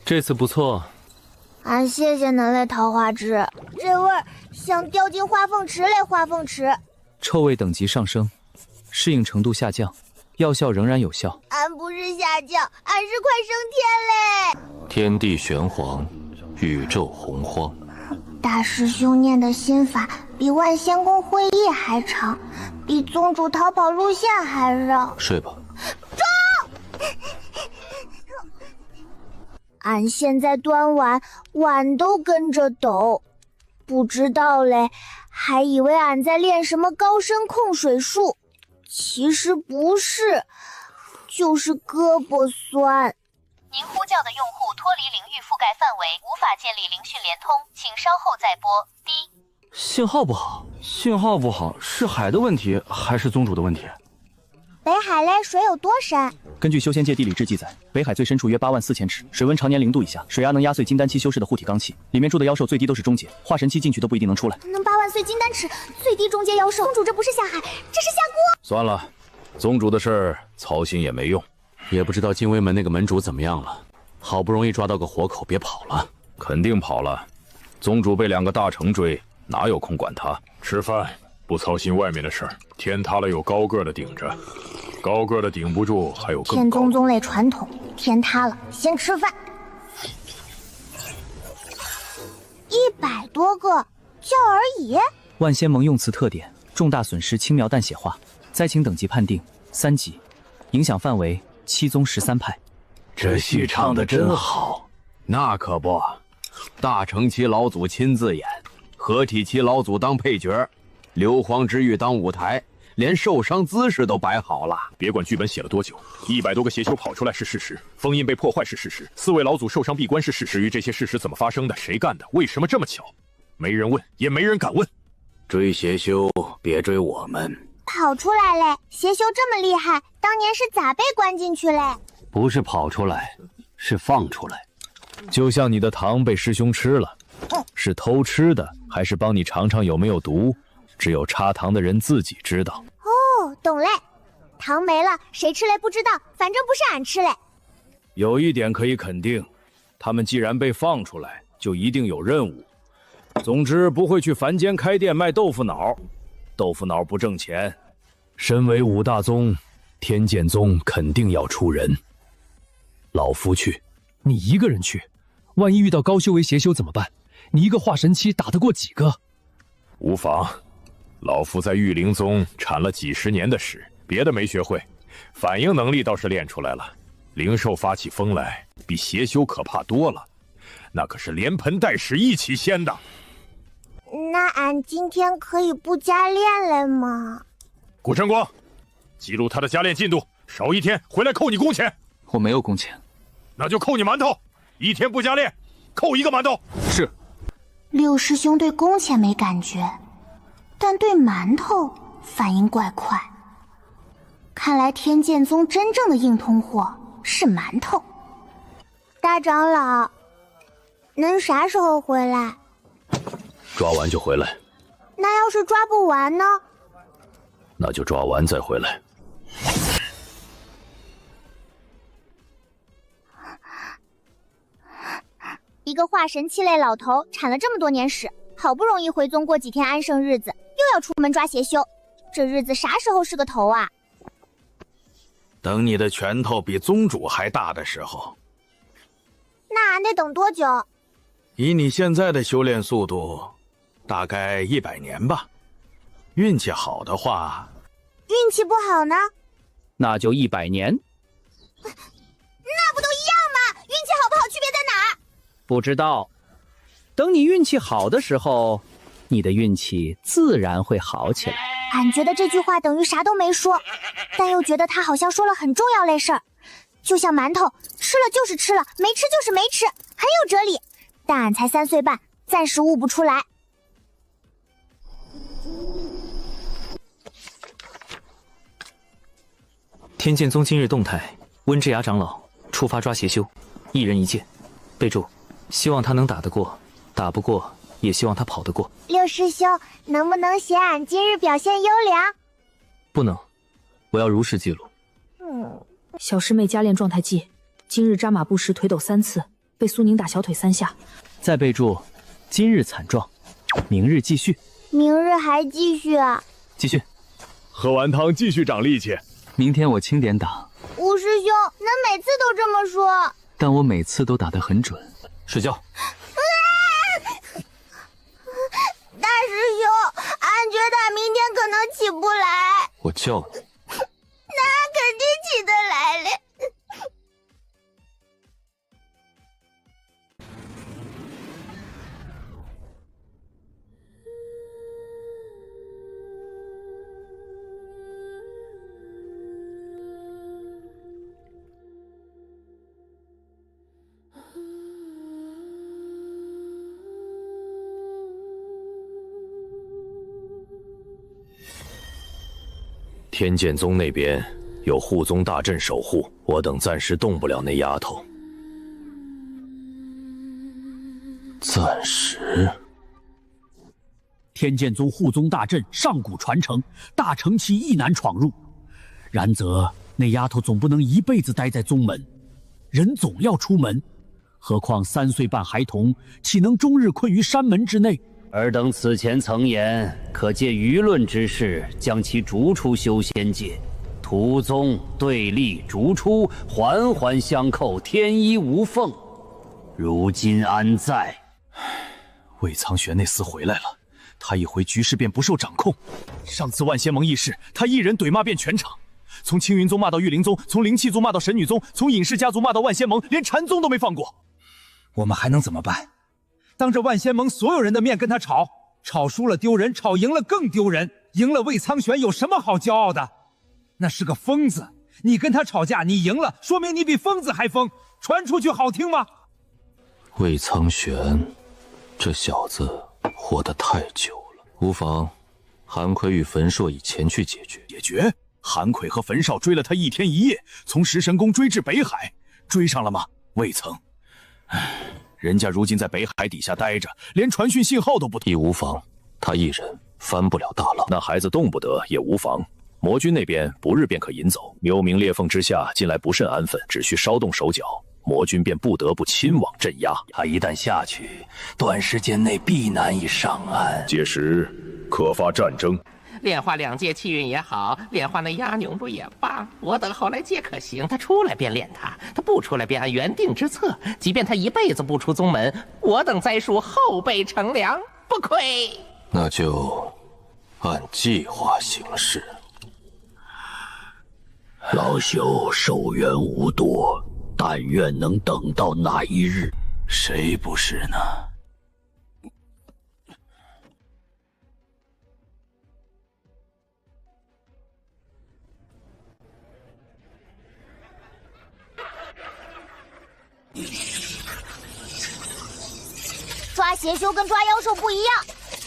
Speaker 5: 这次不错。
Speaker 1: 俺谢谢恁嘞桃花枝，这味儿像掉进化凤池嘞化凤池。
Speaker 3: 臭味等级上升，适应程度下降，药效仍然有效。
Speaker 1: 俺不是下降，俺是快升天嘞。
Speaker 5: 天地玄黄，宇宙洪荒。
Speaker 1: 大师兄念的心法比万仙宫会议还长，比宗主逃跑路线还绕。
Speaker 5: 睡吧。
Speaker 1: 俺现在端碗，碗都跟着抖，不知道嘞，还以为俺在练什么高深控水术，其实不是，就是胳膊酸。
Speaker 10: 您呼叫的用户脱离领域覆盖范围，无法建立灵讯连通，请稍后再拨。滴。
Speaker 13: 信号不好，信号不好，是海的问题还是宗主的问题？
Speaker 1: 北海嘞水有多深？
Speaker 13: 根据修仙界地理志记载，北海最深处约84000尺，水温常年0度以下，水压能压碎金丹期修士的护体罡气，里面住的妖兽最低都是中阶，化神期进去都不一定能出来。
Speaker 1: 能8万岁金丹尺，最低中阶妖兽，宗主这不是下海，这是下锅。
Speaker 12: 算了，宗主的事儿操心也没用。
Speaker 5: 也不知道精微门那个门主怎么样了，好不容易抓到个活口，别跑了。
Speaker 12: 肯定跑了，宗主被2个大城追，哪有空管他？
Speaker 17: 吃饭，不操心外面的事儿，天塌了有高个的顶着。
Speaker 12: 高个的顶不住，还有更
Speaker 1: 天
Speaker 12: 高。
Speaker 1: 宗宗类传统，天塌了先吃饭。100多个，叫而已。
Speaker 3: 万仙盟用词特点：重大损失轻描淡写化，灾情等级判定3级，影响范围7宗13派。
Speaker 21: 这戏唱得真好。
Speaker 6: 那可不，大成期老祖亲自演，合体期老祖当配角，硫磺之域当舞台，连受伤姿势都摆好了。
Speaker 12: 别管剧本写了多久，100多个邪修跑出来是事实，封印被破坏是事实，4位老祖受伤闭关是事实。至于这些事实怎么发生的，谁干的，为什么这么巧，没人问，也没人敢问。
Speaker 19: 追邪修，别追我们。
Speaker 1: 跑出来嘞！邪修这么厉害，当年是咋被关进去嘞？
Speaker 19: 不是跑出来，是放出来。
Speaker 2: 就像你的糖被师兄吃了，是偷吃的，还是帮你尝尝有没有毒？只有插糖的人自己知道。
Speaker 1: 哦，懂嘞。糖没了，谁吃嘞不知道，反正不是俺吃嘞。
Speaker 2: 有一点可以肯定，他们既然被放出来，就一定有任务。总之不会去凡间开店卖豆腐脑，豆腐脑不挣钱。身为5大宗，天剑宗肯定要出人。老夫去。
Speaker 4: 你一个人去，万一遇到高修为邪修怎么办？你一个化神期打得过几个？
Speaker 12: 无妨，老夫在玉灵宗缠了几十年的屎，别的没学会，反应能力倒是练出来了。灵兽发起疯来，比邪修可怕多了，那可是连盆带屎一起掀的。
Speaker 1: 那俺今天可以不加练了吗？
Speaker 12: 顾晨光，记录他的加练进度，少1天回来扣你工钱。
Speaker 2: 我没有工钱。
Speaker 12: 那就扣你馒头，1天不加练，扣1个馒头。
Speaker 2: 是。
Speaker 1: 六师兄对工钱没感觉，但对馒头反应怪快。看来天剑宗真正的硬通货是馒头。大长老，能啥时候回来？
Speaker 21: 抓完就回来。
Speaker 1: 那要是抓不完呢？
Speaker 21: 那就抓完再回来。
Speaker 1: 一个化神期类老头铲了这么多年屎，好不容易回宗过几天安生日子，又要出门抓邪修，这日子啥时候是个头啊？
Speaker 12: 等你的拳头比宗主还大的时候。
Speaker 1: 那俺得等多久？
Speaker 12: 以你现在的修炼速度，大概100年吧。运气好的话，
Speaker 1: 运气不好呢？
Speaker 13: 那就100年。
Speaker 1: 那不都一样吗？运气好不好区别在哪儿？
Speaker 13: 不知道，等你运气好的时候，你的运气自然会好起来。
Speaker 1: 俺觉得这句话等于啥都没说，但又觉得他好像说了很重要类事儿，就像馒头，吃了就是吃了，没吃就是没吃，很有哲理。但俺才3岁半，暂时悟不出来。
Speaker 3: 天剑宗今日动态：温之崖长老出发抓邪修，1人1剑。备注：希望他能打得过，打不过也希望他跑得过。
Speaker 1: 六师兄，能不能写俺今日表现优良？
Speaker 3: 不能，我要如实记录。
Speaker 9: 小师妹加练状态记：今日扎马步时腿抖3次，被苏宁打小腿3下。
Speaker 3: 再备注：今日惨状，明日继续。
Speaker 1: 明日还继续啊？
Speaker 3: 继续。
Speaker 12: 喝完汤继续长力气。
Speaker 3: 明天我轻点打。
Speaker 1: 吴师兄，恁每次都这么说。
Speaker 3: 但我每次都打得很准。睡觉。
Speaker 1: 大师兄，俺觉得俺明天可能起不来。
Speaker 3: 我叫你。
Speaker 1: 那俺肯定起得来嘞。
Speaker 2: 天剑宗那边有护宗大阵守护，我等暂时动不了那丫头。暂时。
Speaker 7: 天剑宗护宗大阵上古传承，大成期亦难闯入。然则那丫头总不能一辈子待在宗门，人总要出门。何况3岁半孩童，岂能终日困于山门之内？
Speaker 19: 尔等此前曾言，可借舆论之势将其逐出修仙界，途宗对立逐出，环环相扣，天衣无缝。如今安在？
Speaker 2: 魏苍玄那厮回来了，他一回局势便不受掌控。上次万仙盟议事，他一人怼骂遍全场，从青云宗骂到玉灵宗，从灵气宗骂到神女宗，从隐世家族骂到万仙盟，连禅宗都没放过。
Speaker 4: 我们还能怎么办？当着万仙盟所有人的面跟他吵，吵输了丢人，吵赢了更丢人。赢了魏苍玄有什么好骄傲的？那是个疯子。你跟他吵架，你赢了，说明你比疯子还疯，传出去好听吗？
Speaker 5: 魏苍玄，这小子活得太久了。无妨，韩奎与焚硕以前去解决。
Speaker 12: 解决？韩奎和焚少追了他一天一夜，从食神宫追至北海，追上了吗？未曾。唉，人家如今在北海底下待着，连传讯信号都不通。
Speaker 5: 亦无妨，他一人翻不了大浪。
Speaker 21: 那孩子动不得也无妨。魔君那边不日便可引走。幽冥裂缝之下，近来不甚安分，只需稍动手脚，魔君便不得不亲往镇压。
Speaker 19: 他一旦下去，短时间内必难以上岸。
Speaker 21: 届时可发战争。
Speaker 16: 炼化2阶气运也好，炼化那压牛珠也罢，我等后来皆可行。他出来便炼他，他不出来便按原定之策。即便他一辈子不出宗门，我等栽树后辈乘凉，不亏。
Speaker 5: 那就按计划行事。
Speaker 19: 老朽寿元无多，但愿能等到那一日。
Speaker 12: 谁不是呢？
Speaker 1: 抓邪修跟抓妖兽不一样，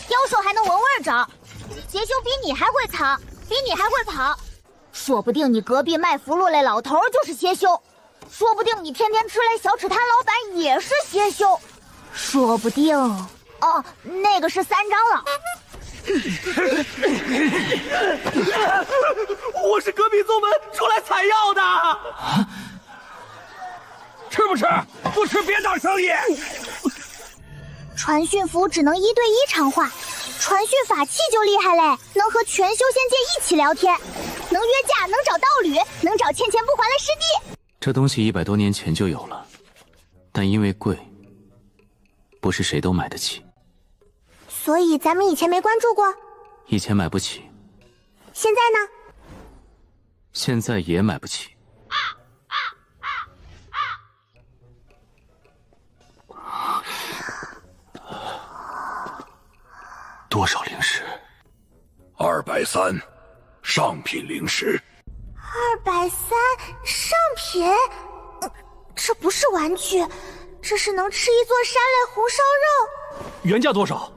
Speaker 1: 妖兽还能闻味找，邪修比你还会藏，比你还会跑。说不定你隔壁卖符箓那老头就是邪修，说不定你天天吃那小吃摊老板也是邪修，说不定哦，那个是3长老。
Speaker 4: 我是隔壁宗门出来采药的。吃不吃？不吃别当生意。
Speaker 1: 传讯符只能1对1传话，传讯法器就厉害嘞，能和全修仙界一起聊天，能约架，能找道侣，能找欠钱不还的师弟。
Speaker 3: 这东西100多年前就有了，但因为贵，不是谁都买得起。
Speaker 1: 所以咱们以前没关注过。
Speaker 3: 以前买不起，
Speaker 1: 现在呢？
Speaker 3: 现在也买不起。
Speaker 12: 多少灵石
Speaker 21: ？230，上品灵石。
Speaker 1: 230上品？这不是玩具，这是能吃一座山类红烧肉。
Speaker 13: 原价多少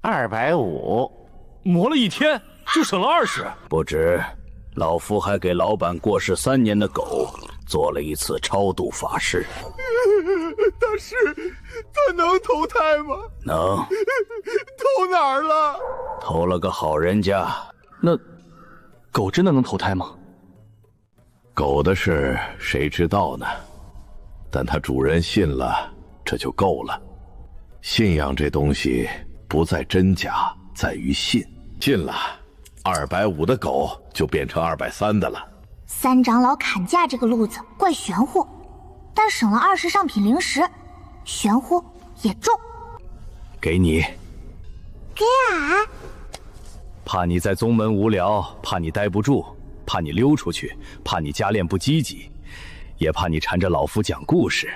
Speaker 16: ？250，
Speaker 13: 磨了1天就省了20。
Speaker 19: 不止，老夫还给老板过世3年的狗做了一次超度法事。
Speaker 8: 但是，他能投胎吗？
Speaker 19: 能。
Speaker 8: 投哪儿了？
Speaker 19: 投了个好人家。
Speaker 13: 那狗真的能投胎吗？
Speaker 21: 狗的事谁知道呢？但它主人信了，这就够了。信仰这东西不在真假，在于信。信了，250的狗就变成230的了。
Speaker 1: 3长老砍价这个路子怪玄乎，但省了20上品灵石，玄乎也重。
Speaker 21: 给你。
Speaker 1: 给俺？
Speaker 21: 怕你在宗门无聊，怕你待不住，怕你溜出去，怕你加炼不积极，也怕你缠着老夫讲故事。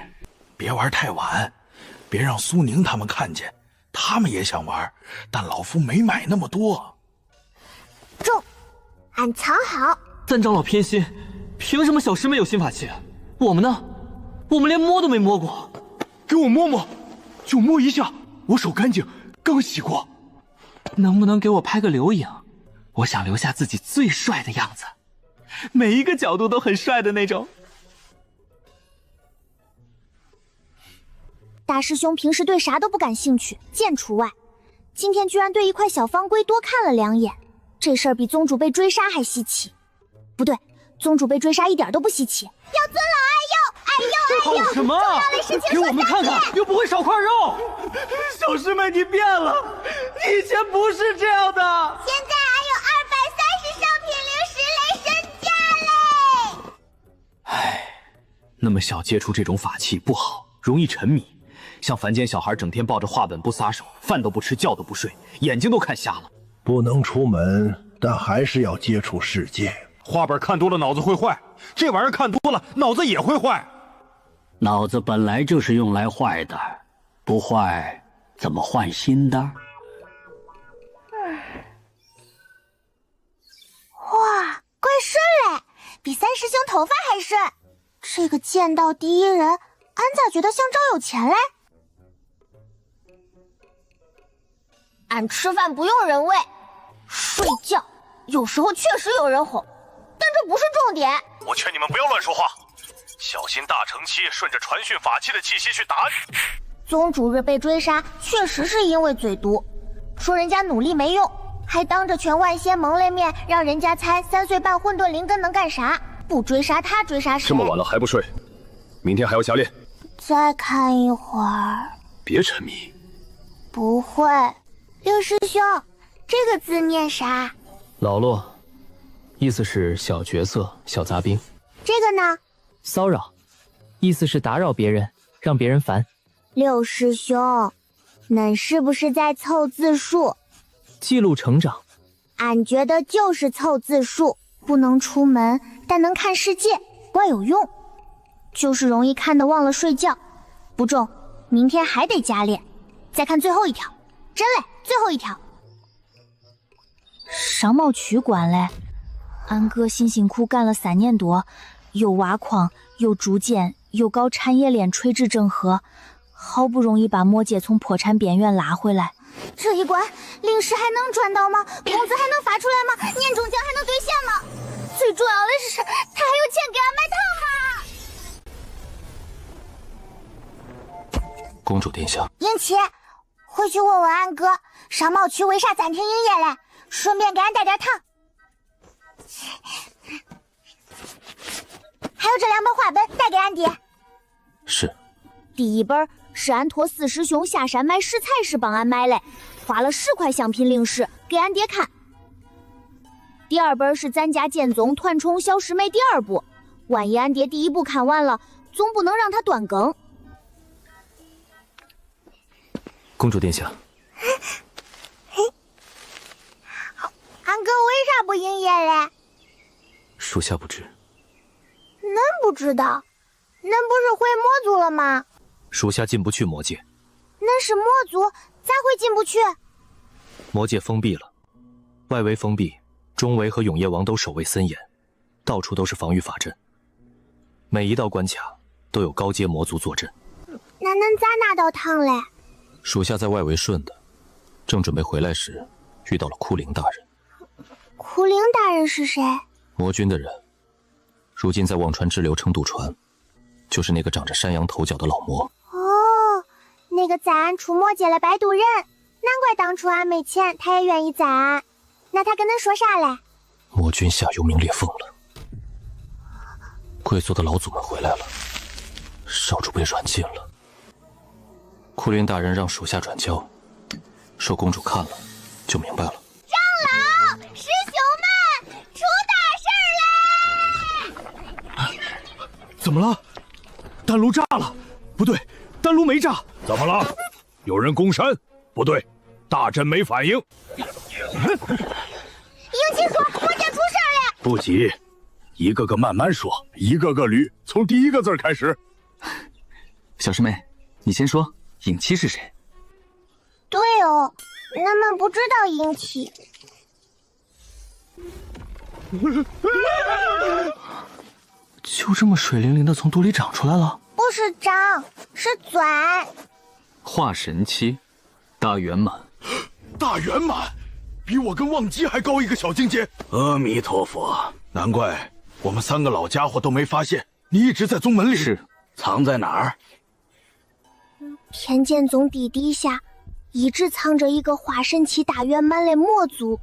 Speaker 12: 别玩太晚，别让苏宁他们看见，他们也想玩，但老夫没买那么多。
Speaker 1: 重，俺藏好。
Speaker 13: 3长老偏心，凭什么小师妹有新法器？我们呢？我们连摸都没摸过。
Speaker 4: 给我摸摸，就摸一下，我手干净，刚洗过。
Speaker 13: 能不能给我拍个留影？我想留下自己最帅的样子，每一个角度都很帅的那种。
Speaker 1: 大师兄平时对啥都不感兴趣，剑除外，今天居然对一块小方龟多看了2眼，这事儿比宗主被追杀还稀奇。不对，宗主被追杀一点都不稀奇。要尊老爱幼，爱幼爱幼。
Speaker 13: 吵什么？给我们看看，又不会少块肉。小师妹，你变了，你以前不是这样的。
Speaker 1: 现在俺有230上品灵石雷神
Speaker 3: 那么小接触这种法器不好，容易沉迷。像凡间小孩整天抱着画本不撒手，饭都不吃，觉都不睡，眼睛都看瞎了。
Speaker 22: 不能出门，但还是要接触世界。
Speaker 17: 画本看多了脑子会坏，这玩意儿看多了脑子也会坏。
Speaker 19: 脑子本来就是用来坏的，不坏怎么换新的？
Speaker 1: 哇，怪顺嘞，比三师兄头发还顺。这个剑道第一人，俺咋觉得像赵有钱嘞？俺吃饭不用人喂，睡觉有时候确实有人哄，但这不是重点。
Speaker 17: 我劝你们不要乱说话，小心大乘期顺着传讯法器的气息去打你。
Speaker 1: 宗主日被追杀，确实是因为嘴毒，说人家努力没用，还当着全万仙蒙了面，让人家猜3岁半混沌灵根能干啥。不追杀他，追杀谁？
Speaker 17: 这么晚了还不睡，明天还要下练。
Speaker 1: 再看一会儿。
Speaker 17: 别沉迷。
Speaker 1: 不会。六师兄，这个字念啥？
Speaker 11: 老洛，意思是小角色、小杂兵。
Speaker 1: 这个呢？
Speaker 11: 骚扰，意思是打扰别人，让别人烦。
Speaker 1: 六师兄，恁是不是在凑字数？
Speaker 11: 记录成长。
Speaker 1: 俺觉得就是凑字数，不能出门，但能看世界，怪有用。就是容易看得忘了睡觉，不中，明天还得加练。再看最后一条，真嘞，最后一条。
Speaker 9: 商贸区管嘞，俺哥辛辛苦干了3年多，又挖矿，又筑建，又搞产业链垂直整合，好不容易把魔界从破产边缘拉回来。
Speaker 1: 这一关灵石还能赚到吗？工资还能发出来吗？年终奖还能兑现吗？最重要的是，他还有钱给俺买套哈！
Speaker 5: 公主殿下，
Speaker 1: 英奇，回去问问安哥，商贸区为啥暂停营业嘞？顺便给俺带点糖。还有这2本画本带给俺爹。
Speaker 5: 是。
Speaker 9: 第一本是俺托4师兄下山买食材时帮俺买嘞，花了10块香品灵石给俺爹看。第2本是咱家剑宗团宠小师妹第2部，万一俺爹第1部看完了，总不能让他断更。
Speaker 3: 公主殿下，
Speaker 1: 安哥为啥不营业嘞？
Speaker 3: 属下不知。
Speaker 1: 恁不知道？恁不是回魔族了吗？
Speaker 3: 属下进不去魔界。
Speaker 1: 恁是魔族，咋会进不去？
Speaker 3: 魔界封闭了，外围封闭，中围和永夜王都守卫森严，到处都是防御法阵，每一道关卡都有高阶魔族坐镇。
Speaker 1: 那恁咋拿到糖嘞？
Speaker 5: 属下在外围顺的，正准备回来时，遇到了枯灵大人。
Speaker 1: 枯灵大人是谁？
Speaker 5: 魔军的人，如今在忘川支流称渡船，就是那个长着山羊头角的老魔。
Speaker 1: 哦，那个载俺出魔界的摆渡人，难怪当初俺没钱，他也愿意载俺。那他跟恁说啥嘞？
Speaker 5: 魔军下幽冥裂缝了，贵族的老祖们回来了，少主被软禁了。库林大人让属下转交，说公主看了就明白了。
Speaker 1: 长老，师兄们，出大事嘞！
Speaker 17: 怎么了？丹炉炸了？不对，丹炉没炸。
Speaker 22: 怎么了？有人攻山？不对，大阵没反应。
Speaker 1: 英奇说魔界出事了。
Speaker 22: 不急，一个个慢慢说，一个个捋，从第一个字开始。
Speaker 2: 小师妹，你先说。影七是谁？
Speaker 1: 对哦，俺们不知道影七。
Speaker 13: 就这么水灵灵的从肚里长出来了？
Speaker 1: 不是长，是钻。
Speaker 2: 化神期，大圆满。
Speaker 8: 大圆满，比我跟忘机还高一个小境界。
Speaker 22: 阿弥陀佛，
Speaker 8: 难怪我们3个老家伙都没发现你一直在宗门里。
Speaker 2: 是，
Speaker 22: 藏在哪儿？
Speaker 1: 天剑宗地下一直藏着一个化神期大圆满的魔族，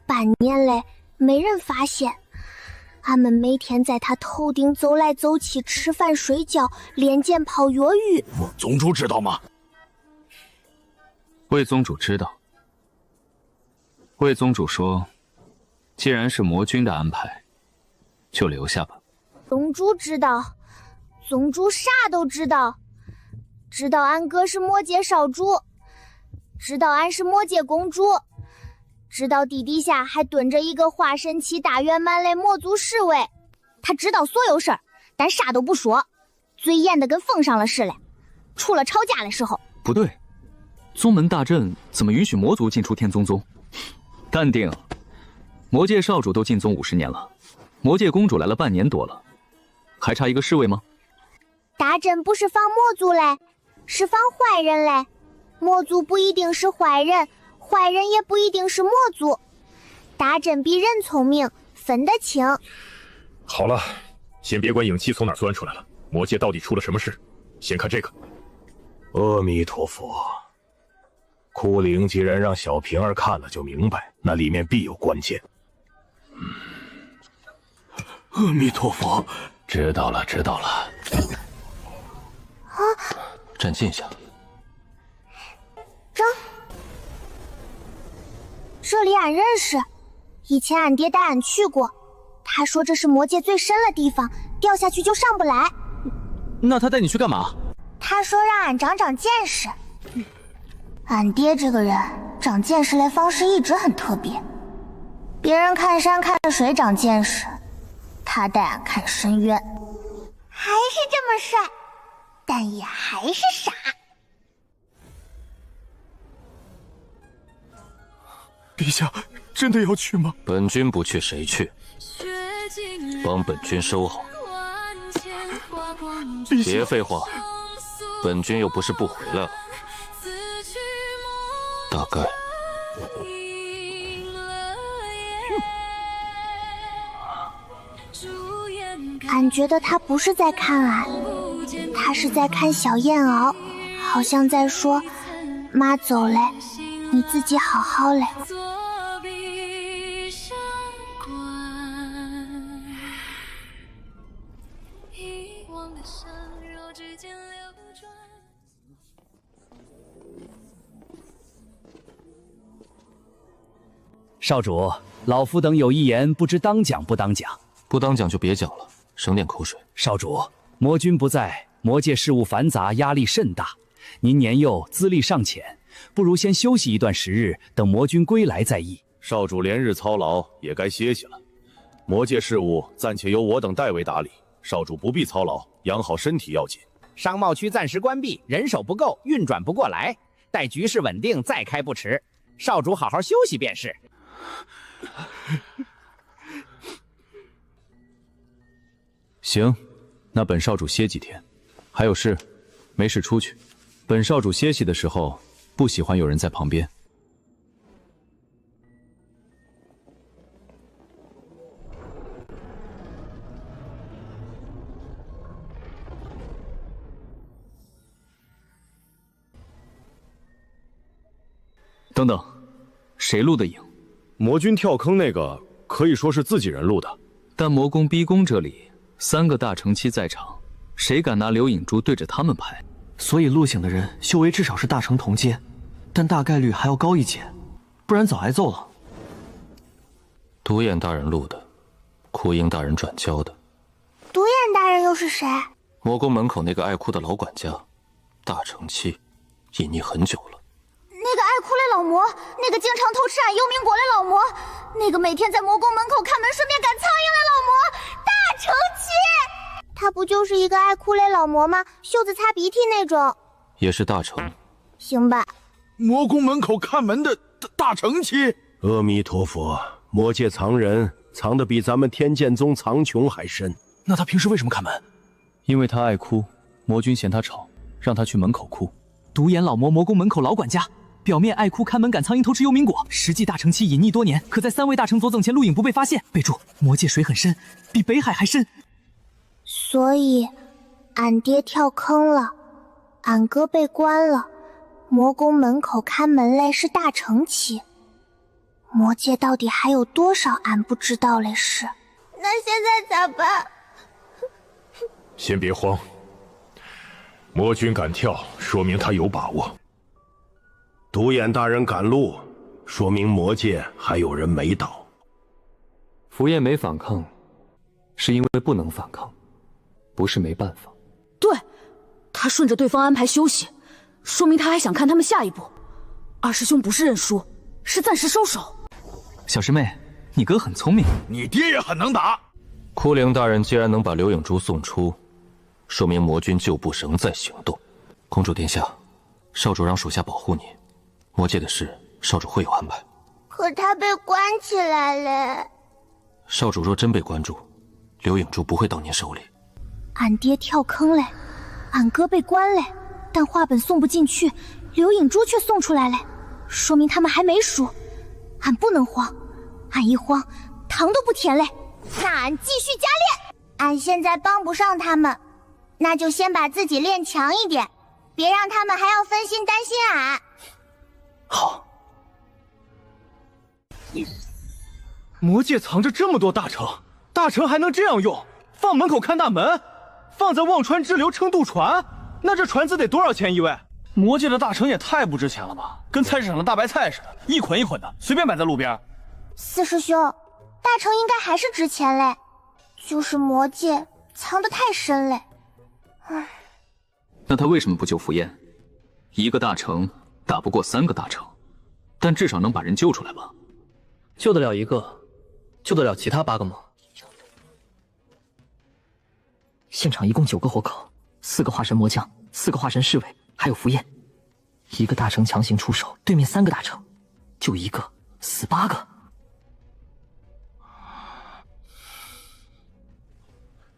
Speaker 1: 半年来没人发现。俺们每天在他头顶走来走去，吃饭睡觉，练剑泡药浴。
Speaker 8: 宗主知道吗？
Speaker 2: 魏宗主知道。魏宗主说，既然是魔君的安排，就留下吧。
Speaker 1: 宗主知道，
Speaker 9: 宗主啥都知道，知道俺哥是魔界少主，知道俺是魔界公主，知道地底下还蹲着一个化神期大圆满的魔族侍卫。他知道所有事儿，但啥都不说，嘴严的跟封上了似的，除了吵架的时候。
Speaker 2: 不对，宗门大阵怎么允许魔族进出天宗宗？淡定，魔界少主都进宗50年了，魔界公主来了半年多了，还差一个侍卫吗？
Speaker 9: 大阵不是防魔族嘞，是防坏人嘞。魔族不一定是坏人，坏人也不一定是魔族。大阵比人聪明，分得清。
Speaker 17: 好了，先别管影气从哪儿钻出来了，魔界到底出了什么事？先看这个。
Speaker 22: 阿弥陀佛，哭灵既然让小平儿看了就明白，那里面必有关键。
Speaker 17: 阿弥陀佛，
Speaker 3: 知道了，知道了。
Speaker 9: 啊！
Speaker 5: 站近下。
Speaker 9: 这里俺认识，以前俺爹带俺去过，他说这是魔界最深的地方，掉下去就上不来。
Speaker 13: 那他带你去干嘛？
Speaker 9: 他说让俺长长见识。俺爹这个人长见识的方式一直很特别，别人看山看水长见识，他带俺看深渊。还是这么帅，但也还是傻。
Speaker 17: 陛下真的要去吗？
Speaker 5: 本君不去谁去？帮本君收好。别废话，本君又不是不回来了。大概。
Speaker 9: 俺觉得他不是在看俺，他是在看小燕翱，好像在说：“妈走嘞，你自己好好嘞。”
Speaker 7: 少主，老夫等有一言，不知当讲不当讲。
Speaker 5: 不当讲就别讲了，省点口水。
Speaker 7: 少主，魔君不在，魔界事务繁杂，压力甚大。您年幼，资历尚浅，不如先休息一段时日，等魔君归来再议。
Speaker 12: 少主连日操劳，也该歇息了。魔界事务暂且由我等代为打理，少主不必操劳，养好身体要紧。
Speaker 14: 商贸区暂时关闭，人手不够，运转不过来，待局势稳定再开不迟。少主好好休息便是。
Speaker 2: 行，那本少主歇几天。还有事，没事出去。本少主歇息的时候，不喜欢有人在旁边。等等，谁录的影？
Speaker 17: 魔君跳坑那个可以说是自己人录的，
Speaker 2: 但魔宫逼宫这里3个大成期在场，谁敢拿流影珠对着他们拍？
Speaker 4: 所以录影的人修为至少是大成同阶，但大概率还要高一阶，不然早挨揍了。
Speaker 5: 独眼大人录的，哭鹰大人转交的。
Speaker 9: 独眼大人又是谁？
Speaker 5: 魔宫门口那个爱哭的老管家，大成期，隐匿很久了。
Speaker 9: 那个爱哭的老魔，那个经常偷吃俺幽冥果的老魔，那个每天在魔宫门口看门顺便赶苍蝇的老魔，大成期。他不就是一个爱哭的老魔吗？袖子擦鼻涕那种。
Speaker 5: 也是大成。
Speaker 9: 行吧。
Speaker 12: 魔宫门口看门的大成期。
Speaker 22: 阿弥陀佛，魔界藏人藏得比咱们天剑宗藏穷还深。
Speaker 4: 那他平时为什么看门？
Speaker 2: 因为他爱哭，魔君嫌他吵，让他去门口哭。
Speaker 4: 独眼老魔，魔宫门口老管家。表面爱哭看门赶苍蝇偷吃幽冥果，实际大成期隐匿多年，可在3位大成左赠前录影不被发现。备注：魔界水很深，比北海还深。
Speaker 9: 所以，俺爹跳坑了，俺哥被关了，魔宫门口看门嘞是大成期。魔界到底还有多少俺不知道嘞事？那现在咋办？
Speaker 17: 先别慌，魔君敢跳，说明他有把握。
Speaker 22: 独眼大人赶路，说明魔界还有人没倒。
Speaker 3: 福焰没反抗，是因为不能反抗，不是没办法。
Speaker 15: 他顺着对方安排休息，说明他还想看他们下一步。二师兄不是认输，是暂时收手。
Speaker 2: 小师妹，你哥很聪明，
Speaker 12: 你爹也很能打。
Speaker 5: 枯灵大人既然能把刘影珠送出，说明魔军旧部仍在行动。公主殿下，少主让属下保护你，魔界的事少主会有安排。
Speaker 1: 可他被关起来了。
Speaker 5: 少主若真被关住，刘影珠不会到您手里。
Speaker 9: 俺爹跳坑嘞，俺哥被关嘞，但画本送不进去，刘影珠却送出来嘞，说明他们还没输。俺不能慌，俺一慌，糖都不甜嘞。那俺继续加练。
Speaker 1: 俺现在帮不上他们，那就先把自己练强一点，别让他们还要分心担心俺。
Speaker 4: 好。魔界藏着这么多大城，大城还能这样用？放门口看大门，放在忘川支流撑渡船，那这船子得多少钱一位？魔界的大城也太不值钱了吧，跟菜市场的大白菜似的，一捆一捆的，随便摆在路边。
Speaker 1: 四师兄，大城应该还是值钱嘞，就是魔界藏得太深嘞。唉，
Speaker 2: 那他为什么不救符燕？一个大城打不过3个大城，但至少能把人救出来吧？
Speaker 11: 救得了一个，救得了其他8个吗？现场一共9个活口，4个化神魔将，4个化神侍卫，还有符燕。一个大城强行出手，对面3个大城，就一个死8个。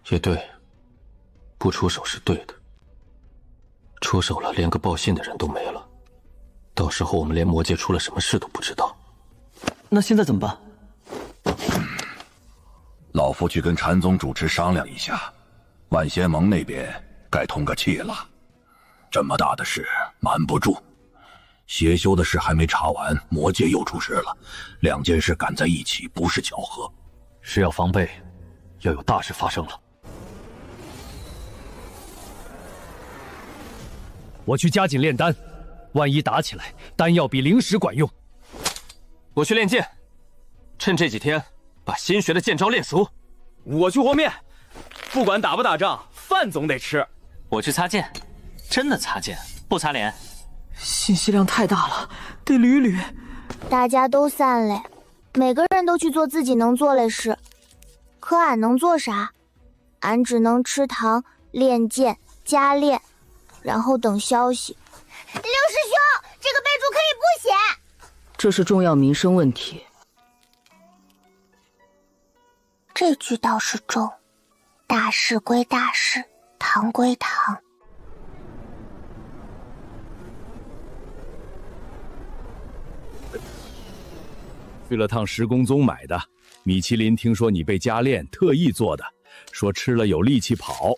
Speaker 5: 也对，不出手是对的。出手了，连个报信的人都没了，到时候我们连魔界出了什么事都不知道。
Speaker 4: 那现在怎么办？
Speaker 21: 老夫去跟禅宗主持商量一下，万仙盟那边该通个气了。这么大的事瞒不住，邪修的事还没查完，魔界又出事了，2件事赶在一起不是巧合，
Speaker 3: 是要防备，要有大事发生了。
Speaker 7: 我去加紧炼丹，万一打起来，丹药比灵石管用。
Speaker 5: 我去练剑，趁这几天把新学的剑招练熟。
Speaker 4: 我去和面，不管打不打仗，饭总得吃。
Speaker 13: 我去擦剑，真的擦剑，不擦脸。
Speaker 15: 信息量太大了，得捋捋。
Speaker 1: 大家都散嘞，每个人都去做自己能做的事。可俺能做啥？俺只能吃糖、练剑、加练，然后等消息。刘师兄，这个备注可以不写。
Speaker 15: 这是重要民生问题。
Speaker 1: 这句倒是重，大事归大事，糖归糖。
Speaker 17: 去了趟十宫宗买的，米其林听说你被加炼，特意做的，说吃了有力气跑。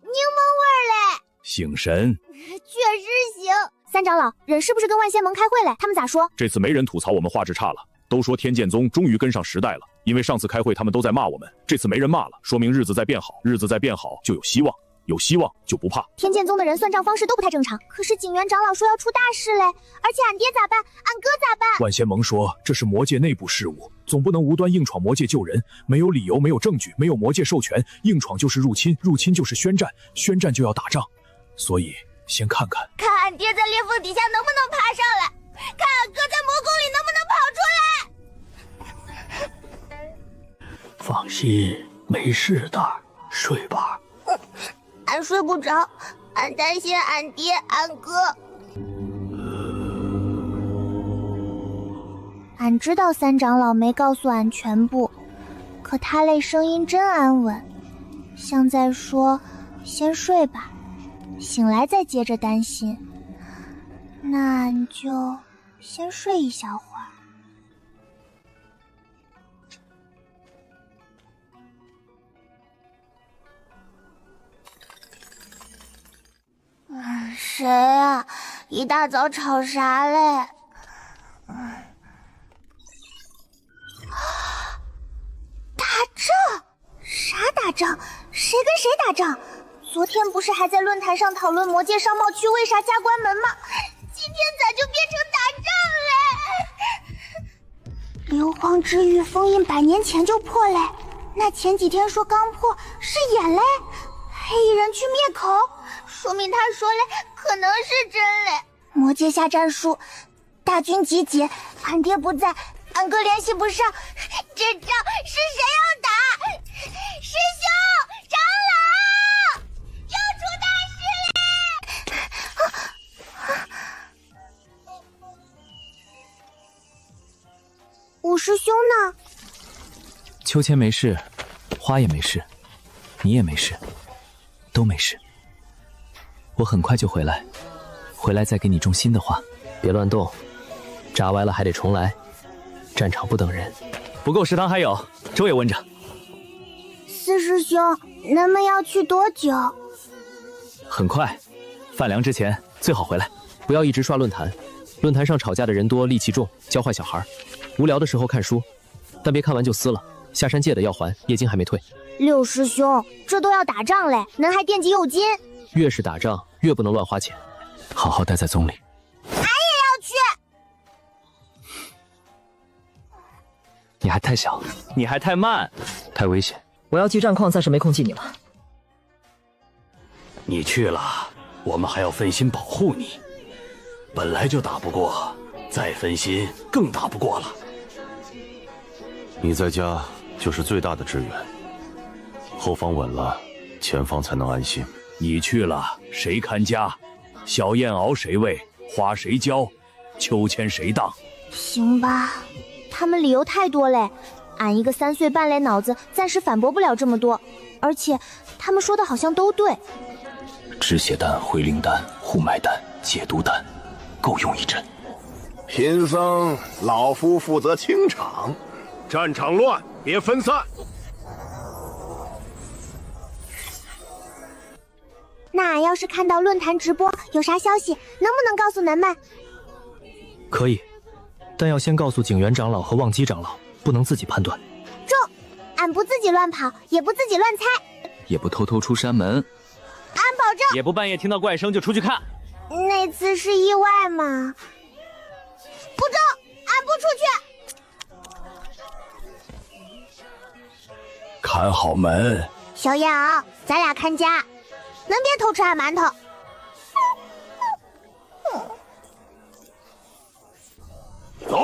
Speaker 1: 柠檬味嘞，
Speaker 17: 醒神。
Speaker 1: 确实行。
Speaker 9: 三长老，人是不是跟万仙盟开会嘞？他们咋说？
Speaker 17: 这次没人吐槽我们画质差了，都说天剑宗终于跟上时代了。因为上次开会他们都在骂我们，这次没人骂了，说明日子在变好，日子在变好就有希望，有希望就不怕。
Speaker 9: 天剑宗的人算账方式都不太正常。可是景元长老说要出大事嘞，而且俺爹咋办？俺哥咋办？
Speaker 17: 万仙盟说这是魔界内部事务，总不能无端硬闯魔界救人，没有理由，没有证据，没有魔界授权，硬闯就是入侵，入侵就是宣战，宣战就要打仗，所以先看看。
Speaker 1: 看俺爹在裂缝底下能不能爬上来，看俺哥在魔宫里能不能跑出来。
Speaker 7: 放心，没事的，睡吧。
Speaker 1: 俺睡不着，俺担心俺爹、俺哥。俺知道三长老没告诉俺全部，可他那声音真安稳，像在说先睡吧，醒来再接着担心。那俺就先睡一小会儿。谁啊？一大早吵啥嘞？打仗？啥打仗？谁跟谁打仗？昨天不是还在论坛上讨论魔界商贸区为啥加关门吗？今天咋就变成打仗嘞？硫磺之域封印100年前就破嘞，那前几天说刚破是演嘞？黑衣人去灭口，说明他说嘞可能是真嘞。魔界下战书，大军集结，俺爹不在，俺哥联系不上，这仗是谁要打？师兄，长老，要出大事嘞！五师兄呢？
Speaker 3: 秋千没事，花也没事，你也没事，都没事。我很快就回来，回来再给你种新的花。
Speaker 11: 别乱动，扎歪了还得重来。战场不等人。
Speaker 13: 不够，食堂还有，粥也温着。
Speaker 1: 四师兄，咱们要去多久？
Speaker 3: 很快，饭凉之前最好回来。
Speaker 11: 不要一直刷论坛，论坛上吵架的人多，戾气重，教坏小孩。无聊的时候看书，但别看完就撕了。下山借的要还，业金还没退。
Speaker 1: 六师兄，这都要打仗嘞，恁还惦记右金？
Speaker 11: 越是打仗，越不能乱花钱。
Speaker 3: 好好待在宗里。
Speaker 1: 俺也要去。
Speaker 3: 你还太小，
Speaker 13: 你还太慢，
Speaker 3: 太危险。
Speaker 11: 我要记战况，暂时没空记你了。
Speaker 19: 你去了，我们还要分心保护你。本来就打不过，再分心更打不过了。
Speaker 5: 你在家就是最大的支援，后方稳了，前方才能安心。
Speaker 17: 你去了，谁看家？小燕熬谁喂？花谁浇？秋千谁荡？
Speaker 1: 行吧，
Speaker 9: 他们理由太多嘞，俺一个3岁半嘞脑子暂时反驳不了这么多，而且他们说的好像都对。
Speaker 3: 止血丹、回灵丹、护脉丹、解毒丹，够用一阵。
Speaker 8: 贫僧老夫负责清场。
Speaker 22: 战场乱，别分散。
Speaker 1: 那俺要是看到论坛直播有啥消息，能不能告诉咱们？
Speaker 11: 可以，但要先告诉景元长老和望基长老，不能自己判断。
Speaker 1: 中，俺不自己乱跑，也不自己乱猜，
Speaker 2: 也不偷偷出山门，
Speaker 1: 俺保证。
Speaker 13: 也不半夜听到怪声就出去看。
Speaker 1: 那次是意外吗？不中，俺不出去。
Speaker 21: 看好门。
Speaker 1: 小燕儿，咱俩看家，能别偷吃俺馒头。
Speaker 17: 走。
Speaker 1: 咱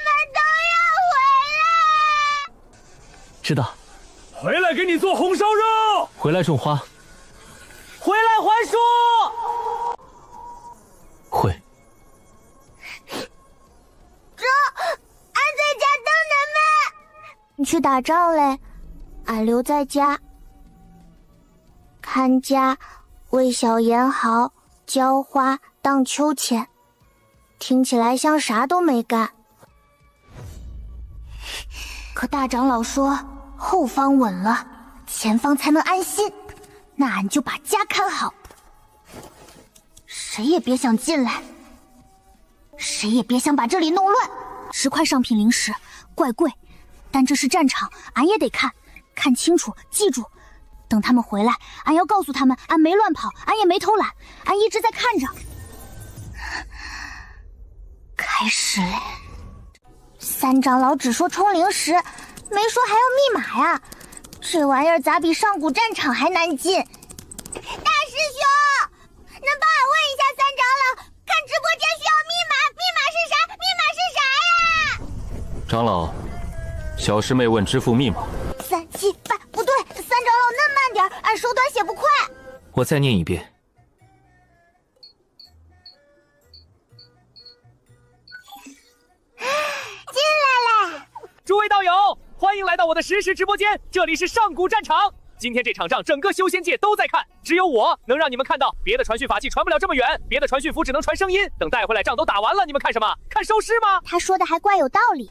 Speaker 1: 们都要回来。
Speaker 3: 知道。
Speaker 17: 回来给你做红烧肉。
Speaker 3: 回来种花。
Speaker 13: 回来还书。
Speaker 3: 会。
Speaker 1: 中，俺在家等咱们。你去打仗嘞，俺留在家看家，喂小妍好，浇花，荡秋千，听起来像啥都没干。可大长老说后方稳了，前方才能安心，那俺就把家看好。谁也别想进来，谁也别想把这里弄乱。10块上品灵石，怪贵，但这是战场，俺也得看清楚，记住。等他们回来，俺要告诉他们，俺没乱跑，俺也没偷懒，俺一直在看着。开始嘞！三长老只说冲灵石，没说还要密码呀，这玩意儿咋比上古战场还难进？大师兄，能帮俺问一下三长老，看直播间需要密码是啥？密码是啥呀？
Speaker 5: 长老，小师妹问支付密码。
Speaker 1: 3、7、8，不对，三长老那慢点，俺手短写不快。
Speaker 3: 我再念一遍。
Speaker 1: 进来了。
Speaker 13: 诸位道友，欢迎来到我的实时直播间，这里是上古战场。今天这场仗，整个修仙界都在看，只有我能让你们看到。别的传讯法器传不了这么远，别的传讯符只能传声音。等带回来仗都打完了，你们看什么？看收尸吗？
Speaker 1: 他说的还怪有道理。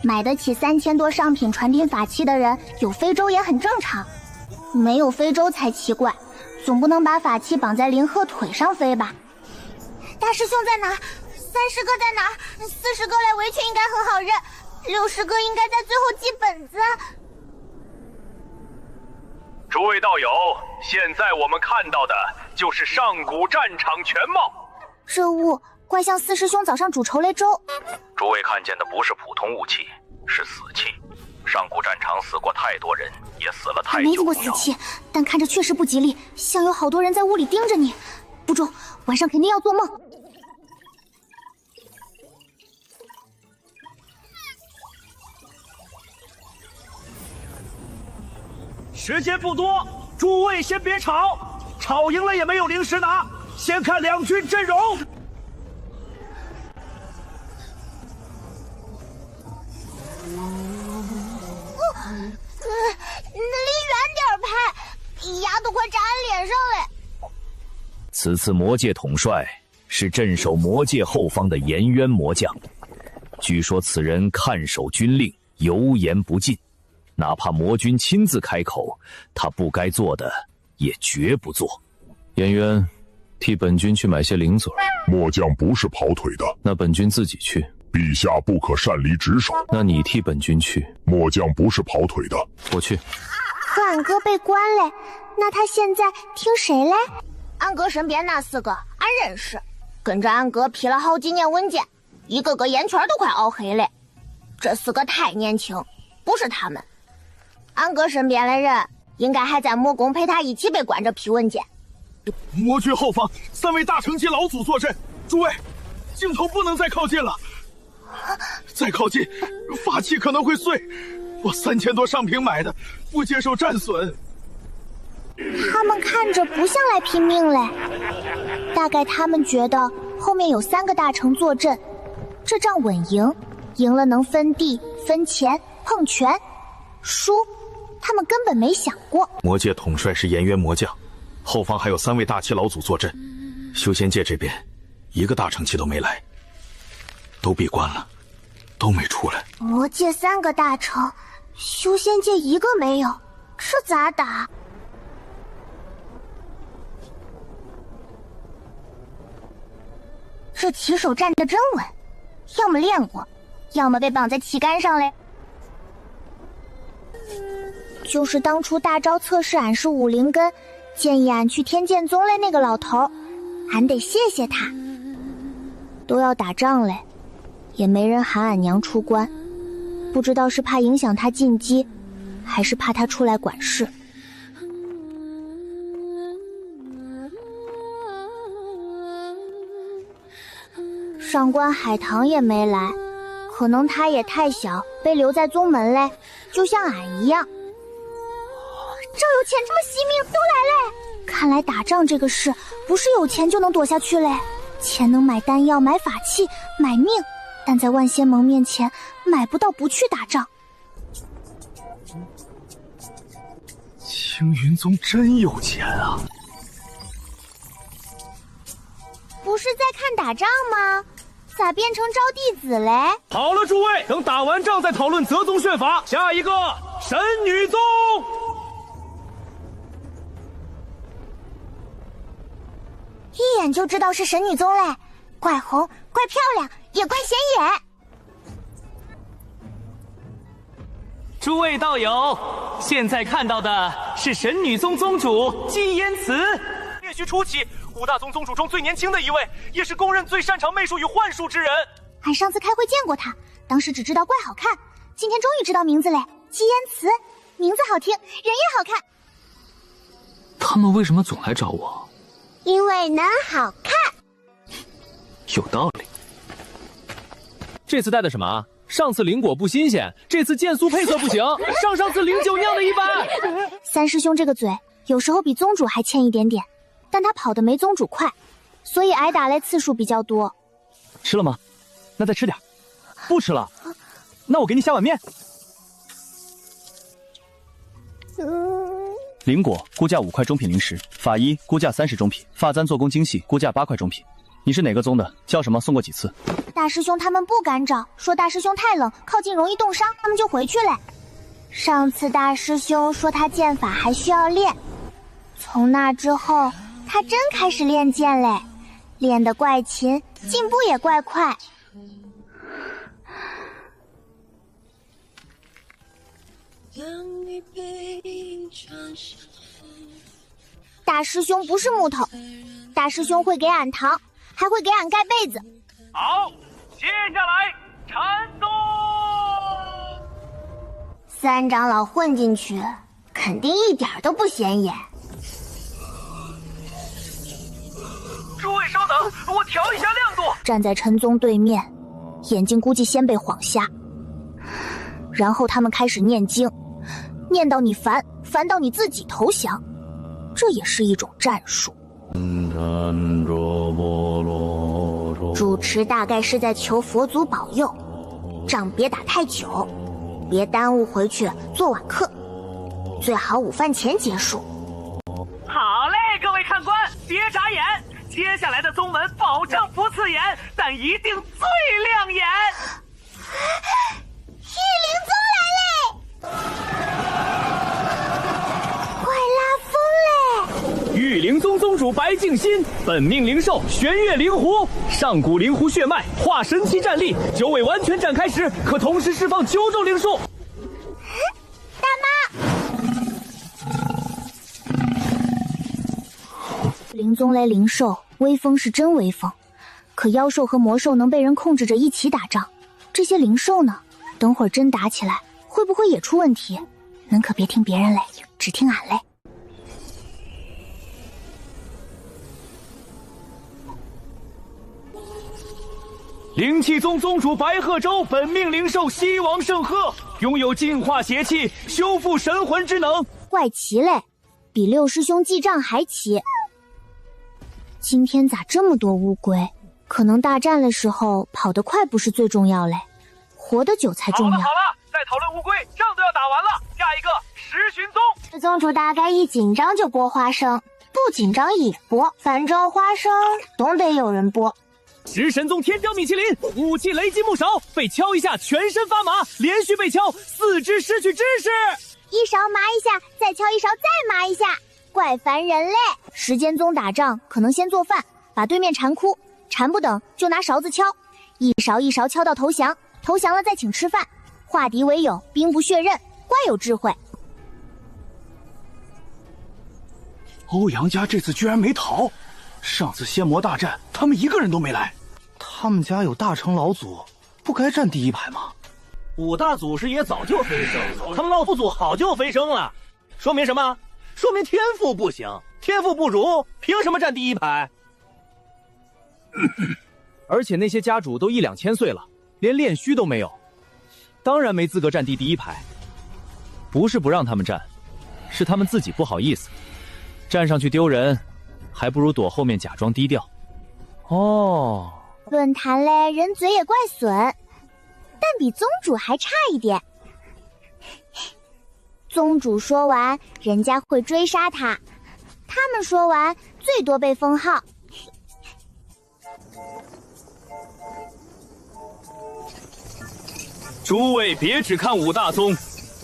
Speaker 1: 买得起3000多上品传递法器的人，有非洲也很正常，没有非洲才奇怪。总不能把法器绑在灵鹤腿上飞吧？大师兄在哪？30个在哪？40个来围裙应该很好认，60个应该在最后记本子。
Speaker 12: 诸位道友，现在我们看到的就是上古战场全貌。
Speaker 1: 这雾怪像四师兄早上煮稠类粥。
Speaker 12: 诸位看见的不是普通雾气，是死气。上古战场死过太多人，也死了太久。
Speaker 1: 没见过死气，但看着确实不吉利，像有好多人在屋里盯着你。不中，晚上肯定要做梦。
Speaker 4: 时间不多，诸位先别吵，吵赢了也没有零食拿。先看两军阵容。
Speaker 9: 离远点拍，牙都快扎俺脸上嘞。
Speaker 3: 此次魔界统帅是镇守魔界后方的颜渊魔将，据说此人看守军令，油盐不进，哪怕魔君亲自开口，他不该做的也绝不做。
Speaker 5: 颜渊，替本军去买些零嘴。
Speaker 18: 末将不是跑腿的，
Speaker 5: 那本军自己去。
Speaker 18: 陛下不可擅离职守。
Speaker 5: 那你替本军去。
Speaker 18: 末将不是跑腿的，
Speaker 5: 我去。
Speaker 1: 可俺哥被关嘞，那他现在听谁嘞？
Speaker 9: 俺哥身边那4个俺认识，跟着俺哥批了好几年文件，一个个眼圈都快熬黑了。这4个太年轻，不是他们。俺哥身边的人应该还在魔宫陪他一起被关着批文件。
Speaker 8: 魔军后方3位大乘期老祖坐镇，诸位，镜头不能再靠近了。再靠近，法器可能会碎。我3000多上品买的，不接受战损。
Speaker 1: 他们看着不像来拼命嘞，大概他们觉得后面有3个大城坐镇，这仗稳赢，赢了能分地、分钱、碰权；输，他们根本没想过。
Speaker 12: 魔界统帅是颜渊魔将，后方还有3位大期老祖坐镇，修仙界这边一个大乘期都没来，都闭关了，都没出来。
Speaker 1: 魔界3个大城，修仙界1个没有，这咋打？这旗手站得真稳，要么练过，要么被绑在旗杆上嘞。就是当初大招测试俺是武灵根，建议俺去天剑宗嘞那个老头，俺得谢谢他。都要打仗嘞，也没人喊俺娘出关，不知道是怕影响他进击，还是怕他出来管事。上官海棠也没来，可能他也太小，被留在宗门嘞，就像俺一样。这有钱这么惜命，都来嘞！看来打仗这个事不是有钱就能躲下去嘞，钱能买丹药、买法器、买命，但在万仙盟面前买不到不去打仗。
Speaker 4: 青云宗真有钱啊！
Speaker 1: 不是在看打仗吗？咋变成招弟子嘞？
Speaker 4: 好了，诸位，等打完仗再讨论择宗选法。下一个，神女宗。
Speaker 1: 一眼就知道是神女宗嘞，怪红，怪漂亮，也怪显眼。
Speaker 13: 诸位道友，现在看到的是神女宗宗主姬嫣慈。灭虚初期，5大宗宗主中最年轻的一位，也是公认最擅长媚术与幻术之人。
Speaker 1: 俺上次开会见过他，当时只知道怪好看，今天终于知道名字嘞，姬嫣慈，名字好听，人也好看。
Speaker 2: 他们为什么总来找我？
Speaker 1: 因为能好看。
Speaker 2: 有道理。
Speaker 13: 这次带的什么？上次灵果不新鲜，这次剑酥配色不行，上次灵酒酿的一般。
Speaker 1: 三师兄这个嘴，有时候比宗主还欠一点点，但他跑得没宗主快，所以挨打嘞次数比较多。
Speaker 13: 吃了吗？那再吃点。不吃了，那我给你下碗面。灵果估价5块中品灵石，法衣估价30中品，发簪做工精细，估价8块中品。你是哪个宗的？叫什么？送过几次？
Speaker 1: 大师兄他们不敢找，说大师兄太冷，靠近容易冻伤，他们就回去了。上次大师兄说他剑法还需要练，从那之后他真开始练剑嘞，练得怪勤，进步也怪快。大师兄不是木头，大师兄会给俺糖，还会给俺盖被子，
Speaker 16: 好，接下来禅宗。
Speaker 1: 三长老混进去，肯定一点都不显眼。
Speaker 16: 诸位稍等，我调一下亮度。
Speaker 9: 站在陈宗对面，眼睛估计先被晃瞎，然后他们开始念经，念到你烦，烦到你自己投降，这也是一种战术。主持大概是在求佛祖保佑，仗别打太久，别耽误回去做晚课，最好午饭前结束。
Speaker 16: 好嘞，各位看官，别眨眼，接下来的宗门保证不刺眼，但一定最亮眼。
Speaker 1: 御灵宗来嘞！快拉风嘞！
Speaker 13: 御灵宗宗主白敬新，本命灵兽玄月灵狐，上古灵狐血脉化神期战力，九尾完全展开时，可同时释放9种灵术。
Speaker 1: 大妈，
Speaker 9: 灵宗雷灵兽威风是真威风，可妖兽和魔兽能被人控制着一起打仗，这些灵兽呢？等会儿真打起来，会不会也出问题？恁可别听别人嘞，只听俺嘞。
Speaker 13: 灵气宗宗主白鹤舟，本命灵兽西王圣鹤，拥有净化邪气、修复神魂之能。
Speaker 9: 怪奇嘞，比六师兄记账还奇。今天咋这么多乌龟？可能大战的时候跑得快不是最重要嘞，活得久才重要。
Speaker 16: 好了，再讨论乌龟，仗都要打完了。下一个十寻宗。
Speaker 1: 宗主大概一紧张就播花生，不紧张也播，反正花生总得有人播。
Speaker 13: 食神宗天骄米其林，武器雷击木勺，被敲一下全身发麻，连续被敲四肢失去知识。
Speaker 1: 一勺麻一下，再敲一勺，再麻一下，怪烦人嘞。
Speaker 9: 时间宗打仗可能先做饭，把对面馋哭，馋不等就拿勺子敲，一勺一勺敲到投降，投降了再请吃饭，化敌为友，兵不血刃，怪有智慧。
Speaker 4: 欧阳家这次居然没逃，上次仙魔大战他们一个人都没来。他们家有大成老祖，不该站第一排吗？
Speaker 13: 五大祖师爷早就飞升，他们老祖祖好就飞升了，说明什么？说明天赋不行，天赋不如，凭什么站第一排？而且那些家主都1、2千岁了，连炼虚都没有，当然没资格站第一排。不是不让他们站，是他们自己不好意思，站上去丢人，还不如躲后面假装低调。哦，
Speaker 1: 论坛嘞，人嘴也怪损，但比宗主还差一点。宗主说完，人家会追杀他；他们说完，最多被封号。
Speaker 13: 诸位别只看五大宗，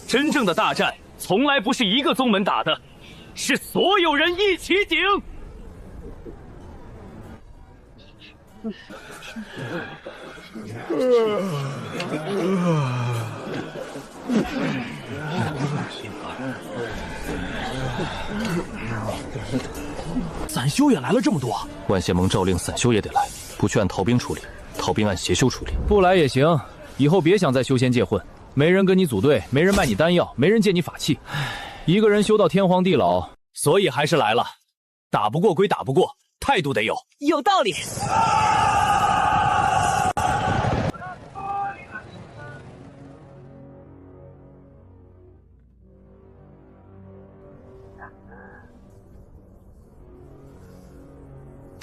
Speaker 13: 真正的大战从来不是一个宗门打的，是所有人一起顶。
Speaker 4: 散修也来了这么多，
Speaker 5: 万仙盟诏令散修也得来，不去按逃兵处理，逃兵按邪修处理。
Speaker 2: 不来也行，以后别想在修仙界混，没人跟你组队，没人卖你丹药，没人借你法器，一个人修到天荒地老，所以还是来了。打不过归打不过，态度得有。
Speaker 13: 有道理。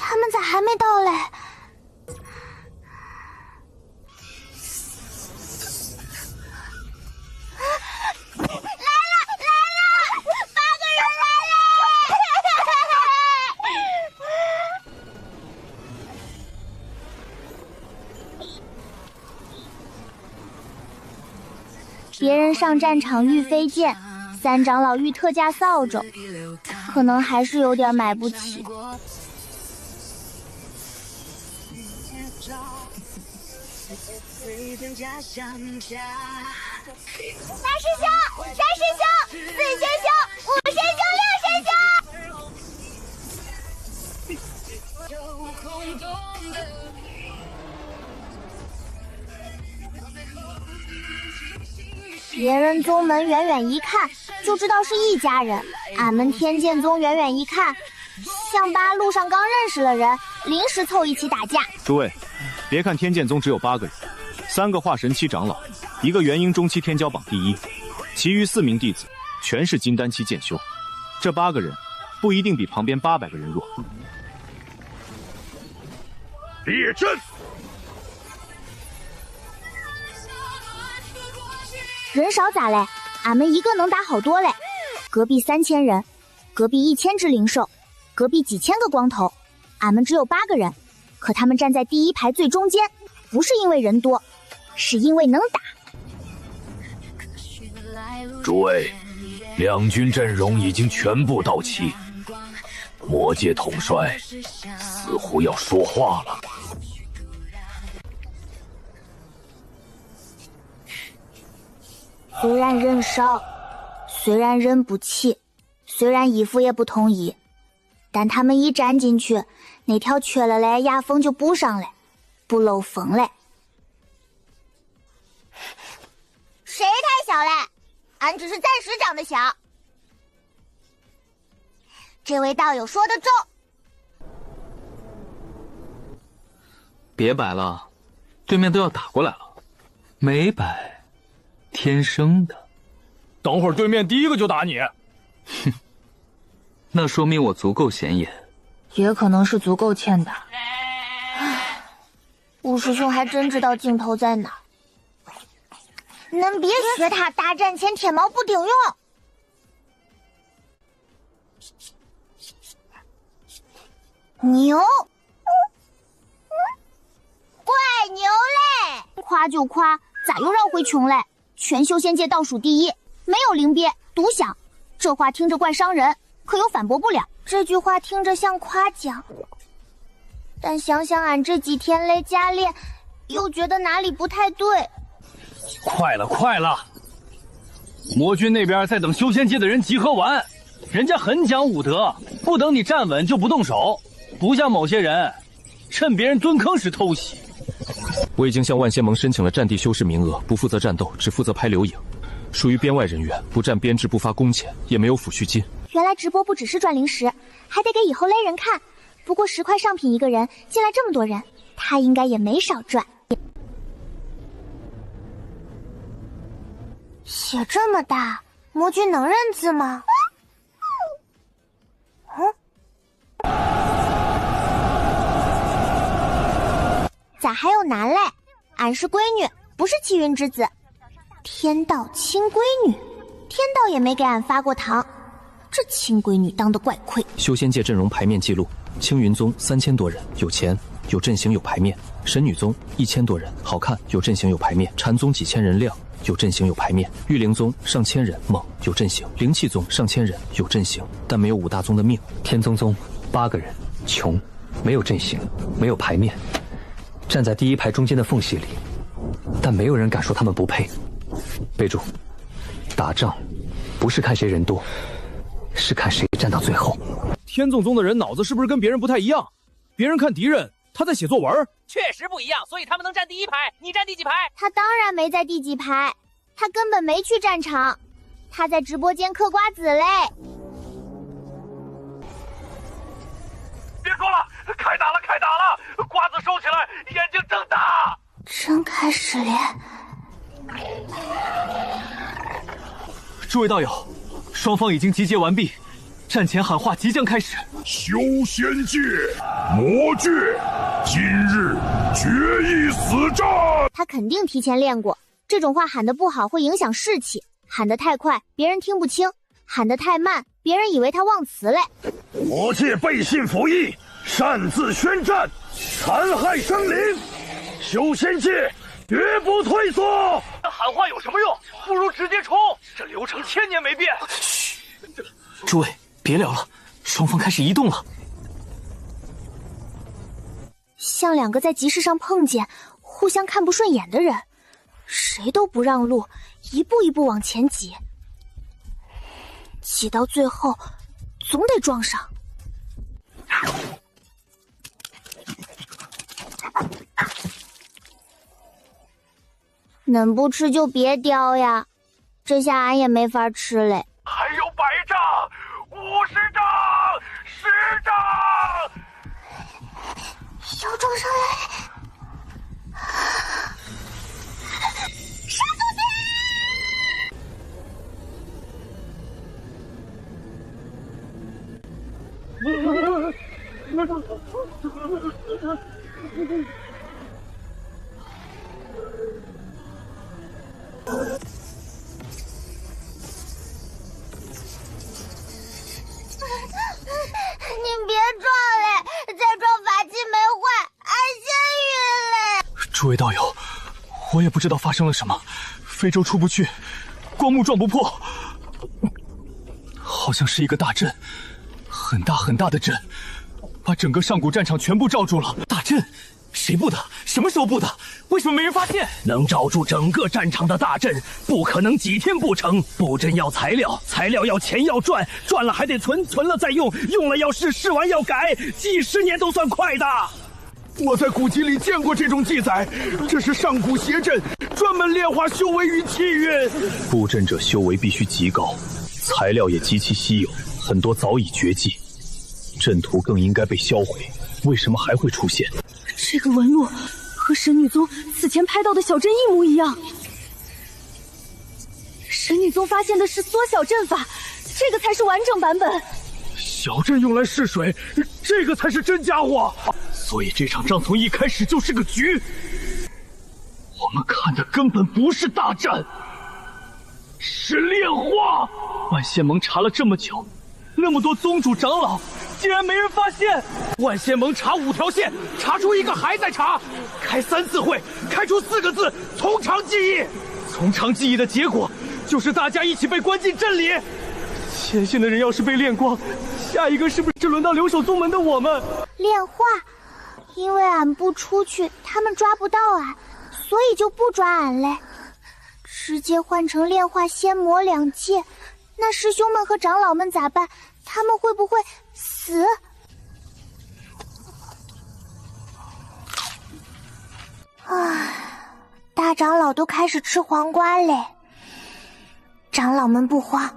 Speaker 1: 他们咋还没到嘞？
Speaker 9: 别人上战场遇飞剑，三长老遇特价扫帚，可能还是有点买不起。
Speaker 1: 大师兄、三师兄、四师兄、五师兄、六师兄。
Speaker 9: 们宗门远远一看就知道是一家人，俺们天剑宗远远一看，像把路上刚认识了人，临时凑一起打架。
Speaker 13: 诸位，别看天剑宗只有8个人，3个化神期长老，1个元婴中期天骄榜第1，其余4名弟子全是金丹期剑修。这8个人不一定比旁边800个人弱。
Speaker 8: 列阵！
Speaker 9: 人少咋嘞？俺们一个能打好多嘞。隔壁3000人，隔壁1000只灵兽，隔壁几千个光头，俺们只有8个人，可他们站在第1排最中间，不是因为人多，是因为能打。
Speaker 21: 诸位，两军阵容已经全部到齐，魔界统帅似乎要说话了。
Speaker 9: 虽然人少，虽然人不齐，虽然衣服也不统一，但他们一站进去，那条缺了嘞牙缝就补上嘞，不漏风嘞。谁太小嘞？俺只是暂时长得小。这位道友说得中。
Speaker 2: 别摆了，对面都要打过来了。没摆。天生的，
Speaker 17: 等会儿对面第1个就打你。
Speaker 2: 哼，那说明我足够显眼，
Speaker 1: 也可能是足够欠打。
Speaker 9: 吴师兄还真知道镜头在哪。恁别学他大战前天毛不顶用。牛，怪牛嘞！夸就夸，咋又绕回穷嘞？全修仙界倒数第1，没有灵鳖独享，这话听着怪伤人，可又反驳不了。这句话听着像夸奖，但想想俺这几天嘞加练，又觉得哪里不太对。
Speaker 13: 快了，快了！魔君那边在等修仙界的人集合完，人家很讲武德，不等你站稳就不动手，不像某些人，趁别人蹲坑时偷袭。我已经向万仙盟申请了战地修士名额，不负责战斗，只负责拍留影，属于编外人员，不占编制，不发工钱，也没有抚恤金。
Speaker 9: 原来直播不只是赚零食，还得给以后勒人看。不过10块上品一个人，进来这么多人，他应该也没少赚。写这么大，魔君能认字吗？咋还有男嘞？俺是闺女，不是气运之子。天道亲闺女，天道也没给俺发过糖，这亲闺女当得怪亏。
Speaker 5: 修仙界阵容牌面记录：青云宗3000多人，有钱，有阵型，有牌面；神女宗1000多人，好看，有阵型，有牌面；禅宗几千人，亮，有阵型，有牌面；玉灵宗上千人，猛，有阵型；灵气宗上千人，有阵型，但没有5大宗的命；
Speaker 3: 天宗8个人，穷，没有阵型，没有牌面。站在第1排中间的缝隙里，但没有人敢说他们不配。备注：打仗不是看谁人多，是看谁站到最后。
Speaker 13: 天纵宗的人脑子是不是跟别人不太一样？别人看敌人，他在写作文。
Speaker 14: 确实不一样，所以他们能站第1排，你站第几排？
Speaker 9: 他当然没在第几排，他根本没去战场，他在直播间嗑瓜子嘞。
Speaker 16: 别说了，开打了，开打了！瓜子收起来，眼睛睁大。
Speaker 1: 睁开始连。
Speaker 13: 诸位道友，双方已经集结完毕，战前喊话即将开始。
Speaker 18: 修仙界，魔界，今日决一死战。
Speaker 9: 他肯定提前练过，这种话喊得不好会影响士气，喊得太快别人听不清，喊得太慢别人以为他忘词嘞。
Speaker 17: 魔界背信服义，擅自宣战，残害生灵，修仙界绝不退缩。
Speaker 16: 喊话有什么用？不如直接冲，这流程1000年没变。
Speaker 3: 嘘，诸位别聊了，双方开始移动了。
Speaker 9: 像2个在集市上碰见，互相看不顺眼的人，谁都不让路，一步一步往前挤，挤到最后总得撞上。能不吃就别叼呀，这下俺也没法吃嘞。
Speaker 16: 还有100丈、50丈、10丈。
Speaker 1: 小众上来，杀毒贼！
Speaker 9: 你别撞嘞，再撞法器没坏，俺先晕嘞。
Speaker 4: 诸位道友，我也不知道发生了什么，非洲出不去，光幕撞不破，好像是一个大阵，很大很大的阵，把整个上古战场全部罩住了。大阵？谁布的？什么时候布的？为什么没人发现？
Speaker 7: 能罩住整个战场的大阵，不可能几天布成。布阵要材料，材料要钱要赚，赚了还得存，存了再用，用了要试，试完要改，几十年都算快的。
Speaker 8: 我在古籍里见过这种记载，这是上古邪阵，专门炼化修为与气运。
Speaker 4: 布阵者修为必须极高，材料也极其稀有，很多早已绝迹，阵图更应该被销毁，为什么还会出现？
Speaker 15: 这个纹路和神女宗此前拍到的小阵一模一样。神女宗发现的是缩小阵法，这个才是完整版本。
Speaker 4: 小阵用来试水，这个才是真家伙。所以这场仗从一开始就是个局。我们看的根本不是大战，是炼化。万仙盟查了这么久，那么多宗主长老，竟然没人发现。万仙盟查5条线，查出一个还在查，开3次会，开出4个字：从长计议。从长计议的结果，就是大家一起被关进阵里。前线的人要是被炼光，下一个是不是轮到留守宗门的我们？
Speaker 1: 炼化，因为俺不出去，他们抓不到俺，所以就不抓俺嘞。直接换成炼化仙魔2界，那师兄们和长老们咋办？他们会不会死？唉，大长老都开始吃黄瓜嘞。长老们不慌，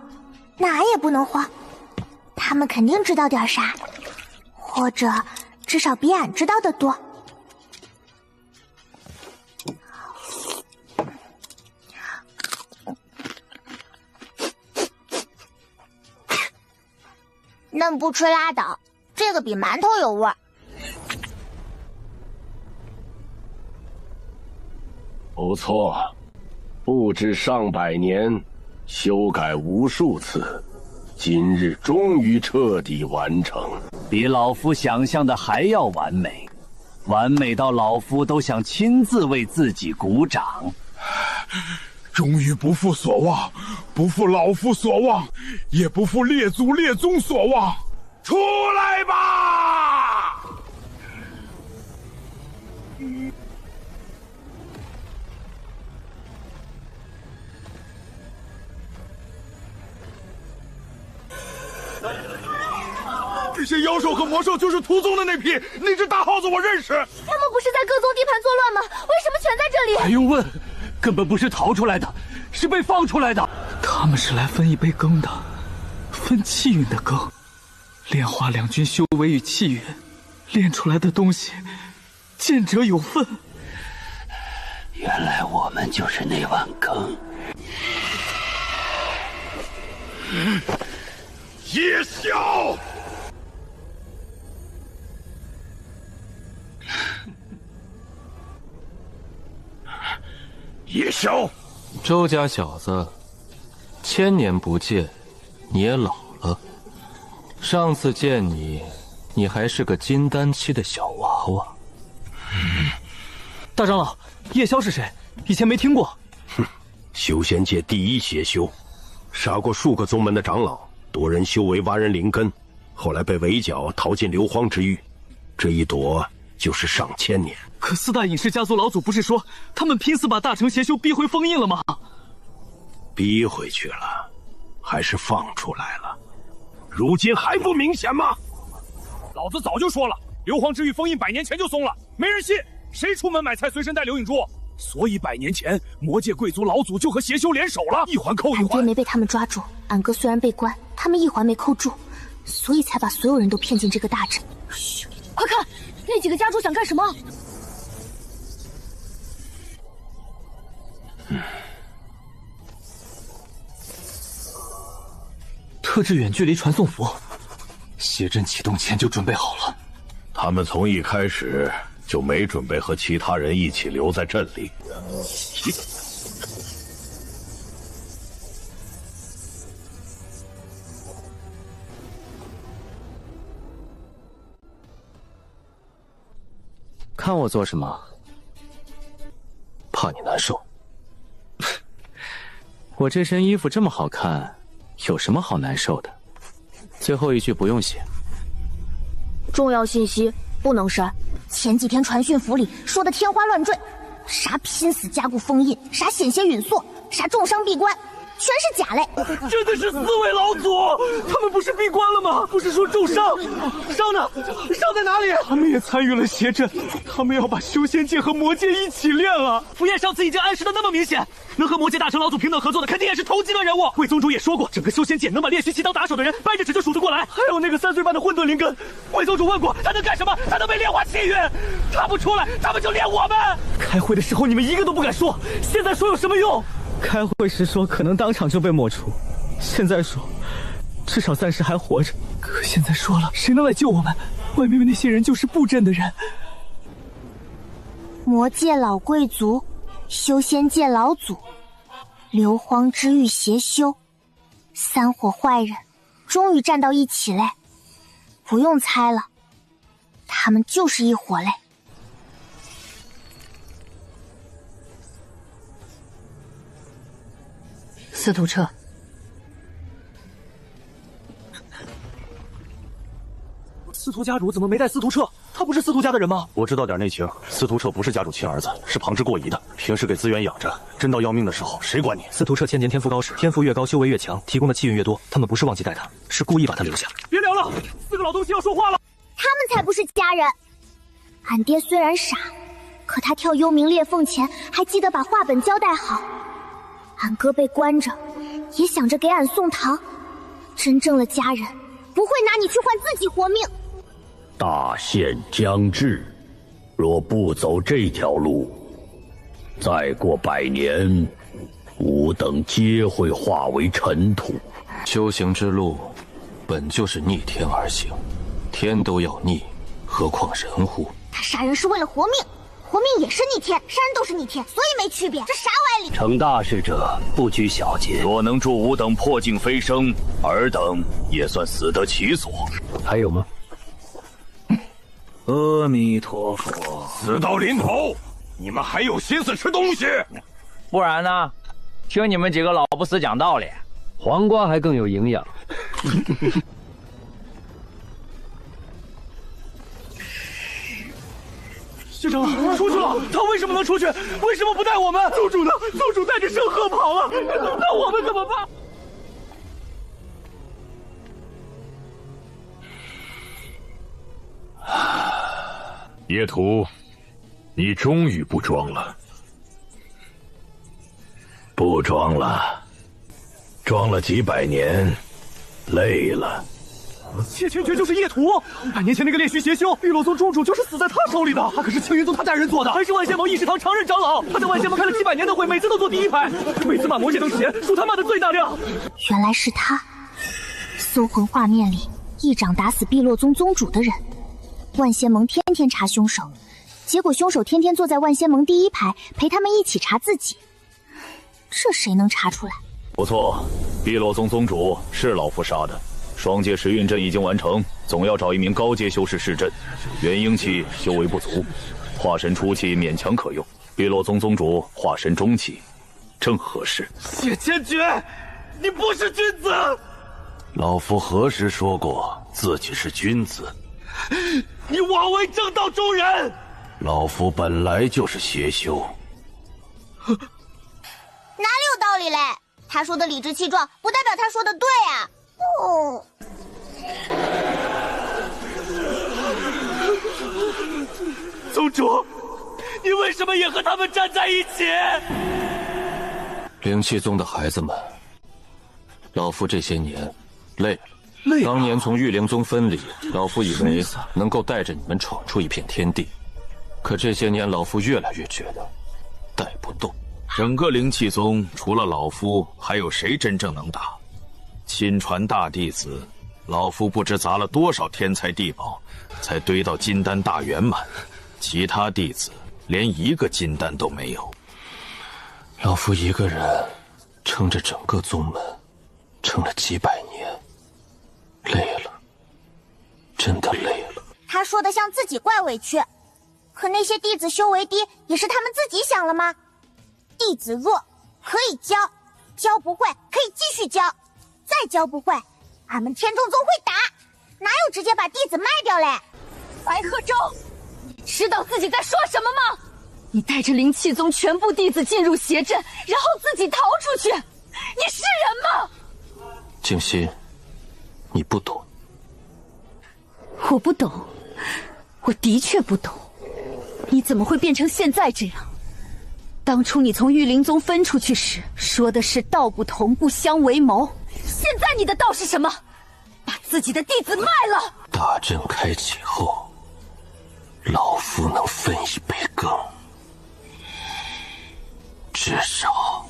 Speaker 1: 那俺也不能慌。他们肯定知道点啥，或者至少比俺知道的多。嫩不吃拉倒，这个比馒头有味儿。
Speaker 10: 不错，布置上百年，修改无数次，今日终于彻底完成。
Speaker 19: 比老夫想象的还要完美，完美到老夫都想亲自为自己鼓掌。
Speaker 8: 终于不负所望，不负老夫所望，也不负列祖列宗所望。出来吧！这些妖兽和魔兽就是屠宗的那批，那只大耗子我认识。
Speaker 15: 他们不是在各宗地盘作乱吗？为什么全在这里？
Speaker 4: 还用问？根本不是逃出来的，是被放出来的。他们是来分一杯羹的，分气运的羹，炼化2军修为与气运，炼出来的东西，见者有份。
Speaker 19: 原来我们就是那碗羹。
Speaker 8: 夜宵。夜宵，
Speaker 5: 周家小子，1000年不见，你也老了。上次见你，你还是个金丹期的小娃娃。
Speaker 4: 大长老，夜宵是谁？以前没听过。
Speaker 22: 哼，修仙界第一邪修，杀过数个宗门的长老，多人修为挖人灵根，后来被围剿，逃进硫磺之狱。这一躲就是上千年。
Speaker 4: 可4大隐士家族老祖不是说他们拼死把大成邪修逼回封印了吗？
Speaker 22: 逼回去了，还是放出来了？如今还不明显吗？
Speaker 17: 老子早就说了，硫磺之狱封印100年前就松了，没人信。谁出门买菜随身带流影珠？所以100年前魔界贵族老祖就和邪修联手了，一环扣一环。
Speaker 1: 俺爹没被他们抓住，俺哥虽然被关，他们一环没扣住，所以才把所有人都骗进这个大阵。
Speaker 15: 嘘，快看，那几个家主想干什么？
Speaker 4: 特制远距离传送符，邪阵启动前就准备好了。
Speaker 21: 他们从一开始就没准备和其他人一起留在镇里。
Speaker 5: 看我做什么？怕你难受。我这身衣服这么好看，有什么好难受的？最后一句不用写。
Speaker 1: 重要信息不能删。前几天传讯符里说的天花乱坠，啥拼死加固封印，啥险些陨缩，啥重伤闭关，全是假嘞！
Speaker 4: 真的是4位老祖，他们不是闭关了吗？不是说重伤，伤呢？伤在哪里？他们也参与了邪阵，他们要把修仙界和魔界一起练了。符砚上次已经暗示的那么明显，能和魔界大成老祖平等合作的，肯定也是同级的人物。魏宗主也说过，整个修仙界能把练习期当打手的人，掰着指就数得过来。还有那个3岁半的混沌灵根，魏宗主问过，他能干什么？他能被炼化气运，他不出来，他们就炼我们。开会的时候你们一个都不敢说，现在说有什么用？开会时说可能当场就被抹除，现在说至少暂时还活着。可现在说了，谁能来救我们？外面的那些人就是布阵的人。
Speaker 1: 魔界老贵族，修仙界老祖，硫磺之域邪修，3伙坏人终于站到一起嘞！不用猜了，他们就是一伙嘞。
Speaker 15: 司徒彻，
Speaker 4: 司徒家主怎么没带司徒彻？他不是司徒家的人吗？
Speaker 6: 我知道点内情，司徒彻不是家主亲儿子，是旁支过姨的，平时给资源养着，真到要命的时候谁管你？
Speaker 11: 司徒彻千年天赋高时，天赋越高修为越强，提供的气运越多。他们不是忘记带他，是故意把他留下。
Speaker 4: 别聊了，4个老东西要说话了。
Speaker 1: 他们才不是家人。俺爹虽然傻，可他跳幽冥裂缝前还记得把话本交代好。俺哥被关着，也想着给俺送糖。真正的家人不会拿你去换自己活命。
Speaker 10: 大限将至，若不走这条路，再过100年，吾等皆会化为尘土。
Speaker 5: 修行之路本就是逆天而行，天都要逆，何况人乎？
Speaker 1: 他杀人是为了活命，活命也是逆天，杀人都是逆天，所以没区别。这啥歪理？
Speaker 10: 成大事者不拘小节，
Speaker 21: 若能助吾等破境飞升，尔等也算死得其所。
Speaker 10: 还有吗？
Speaker 18: 阿弥陀佛！死到临头，你们还有心思吃东西？
Speaker 20: 不然呢？听你们几个老不死讲道理，
Speaker 11: 黄瓜还更有营养。
Speaker 4: 学长出去了，他为什么能出去？为什么不带我们？宗主呢？宗主带着圣鹤跑了，那我们怎么办？
Speaker 18: 叶图，你终于不装了。
Speaker 21: 不装了，装了几百年，累了。
Speaker 4: 谢千珏就是叶图，100年前那个炼虚邪修，玉露宗宗主就是死在他手里的。他可是青云宗他带人做的，还是万仙盟议事堂常任长老。他在万仙盟开了几百年的会，每次都坐第1排，每次骂魔界等闲，数他骂的最大量。
Speaker 1: 原来是他，搜魂画面里一掌打死碧落宗宗主的人。万仙盟天天查凶手，结果凶手天天坐在万仙盟第1排，陪他们一起查自己。这谁能查出来？
Speaker 21: 不错，碧落宗宗主是老夫杀的。双阶时运阵已经完成，总要找一名高阶修士试阵。元婴期修为不足，化神初期勉强可用。碧落宗宗主化神中期，正合适。
Speaker 4: 谢千珏，你不是君子！
Speaker 21: 老夫何时说过自己是君子？
Speaker 4: 你枉为正道中人！
Speaker 21: 老夫本来就是邪修。
Speaker 1: 哪里有道理嘞？他说的理直气壮，不代表他说的对啊！哦。
Speaker 4: 宗主，
Speaker 13: 你为什么也和他们站在一起？
Speaker 5: 灵气宗的孩子们，老夫这些年累了。当年从玉灵宗分离，老夫以为能够带着你们闯出一片天地，可这些年老夫越来越觉得带不动。
Speaker 17: 整个灵气宗除了老夫，还有谁真正能打？亲传大弟子，老夫不知砸了多少天才地宝，才堆到金丹大圆满，其他弟子连一个金丹都没有。
Speaker 5: 老夫一个人撑着整个宗门，撑了几百年，累了，真的累了。
Speaker 1: 他说的像自己怪委屈，可那些弟子修为低，也是他们自己想了吗？弟子弱可以教，教不会可以继续教，再教不会，俺们天中宗会打，哪有直接把弟子卖掉嘞？
Speaker 15: 白鹤州，你知道自己在说什么吗？你带着灵气宗全部弟子进入邪阵，然后自己逃出去，你是人吗？
Speaker 5: 静心，你不懂。
Speaker 15: 我不懂，我的确不懂，你怎么会变成现在这样？当初你从玉灵宗分出去时，说的是道不同不相为谋，现在你的道是什么？把自己的弟子卖了。
Speaker 5: 大阵开启后，老夫能分一杯羹，至少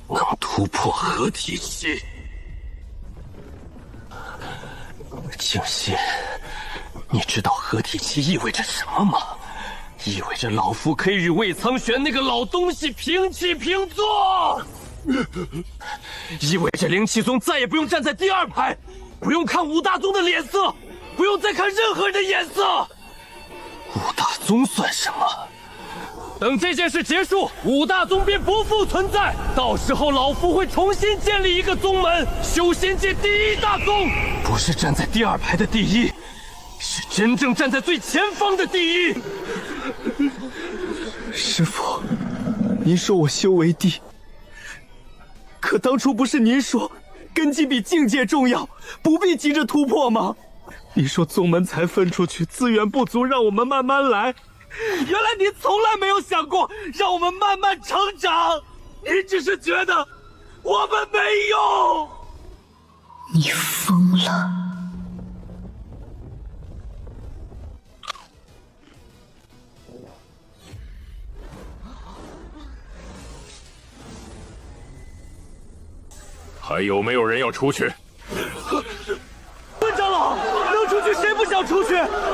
Speaker 5: 能突破合体期。静心，你知道合体期意味着什么吗？意味着老夫可以与魏苍玄那个老东西平起平坐，意味着灵气宗再也不用站在第二排，不用看五大宗的脸色，不用再看任何人的眼色。五大宗算什么？等这件事结束，五大宗便不复存在。到时候老夫会重新建立一个宗门，修仙界第一大宗，不是站在第二排的第一，是真正站在最前方的第一。
Speaker 4: 师父，您说我修为低，可当初不是您说根基比境界重要，不必急着突破吗？你说宗门才分出去，资源不足，让我们慢慢来。原来您从来没有想过让我们慢慢成长，您只是觉得我们没用。
Speaker 15: 你疯了。
Speaker 18: 还有没有人要出去？
Speaker 4: 温长老，能出去谁不想出去？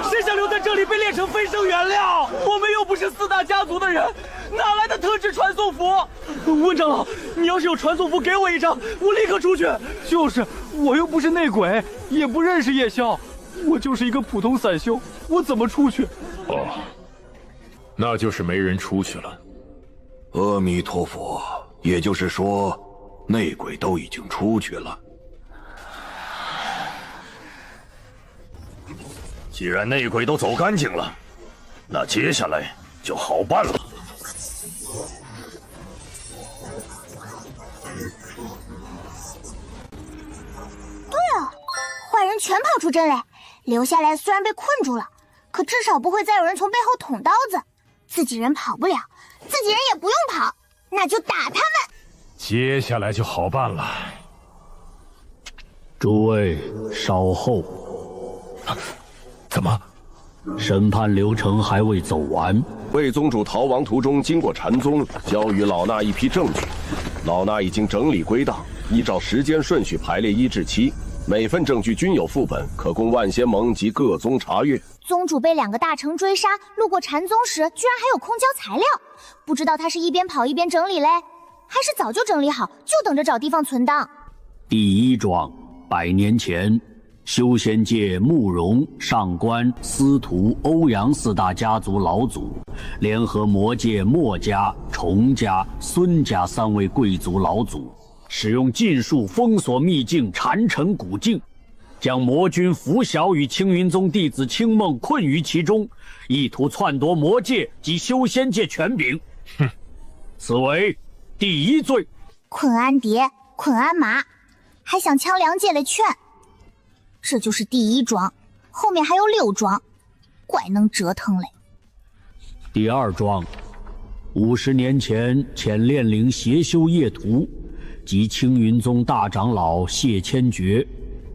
Speaker 4: 谁想留在这里被炼成飞升原料？我们又不是四大家族的人，哪来的特制传送符？温长老，你要是有传送符，给我一张，我立刻出去。就是，我又不是内鬼，也不认识夜宵，我就是一个普通散修，我怎么出去？
Speaker 18: 哦，那就是没人出去了。
Speaker 21: 阿弥陀佛，也就是说，内鬼都已经出去了。
Speaker 18: 既然内鬼都走干净了，那接下来就好办了。
Speaker 1: 对啊，坏人全跑出阵嘞，留下来虽然被困住了，可至少不会再有人从背后捅刀子。自己人跑不了，自己人也不用跑，那就打他们。
Speaker 18: 接下来就好办了。
Speaker 10: 诸位稍后。
Speaker 18: 怎么？
Speaker 10: 审判流程还未走完。
Speaker 22: 魏宗主逃亡途中经过禅宗，交予老衲一批证据。老衲已经整理归档，依照时间顺序排列1至7，每份证据均有副本，可供万仙盟及各宗查阅。
Speaker 1: 宗主被2个大城追杀，路过禅宗时居然还有空交材料，不知道他是一边跑一边整理嘞，还是早就整理好，就等着找地方存档。
Speaker 10: 第1桩，100年前，修仙界慕容、上官、司徒、欧阳4大家族老祖，联合魔界墨家、崇家、孙家3位贵族老祖，使用禁术封锁秘境禅城古境，将魔君拂晓与青云宗弟子青梦困于其中，意图篡夺魔界及修仙界权柄。哼，此为第1罪。
Speaker 1: 困安蝶，困安麻，还想抢2界的券。这就是第1桩，后面还有6桩，怪能折腾嘞。
Speaker 7: 第二桩，50年前遣炼灵邪修业徒及青云宗大长老谢千珏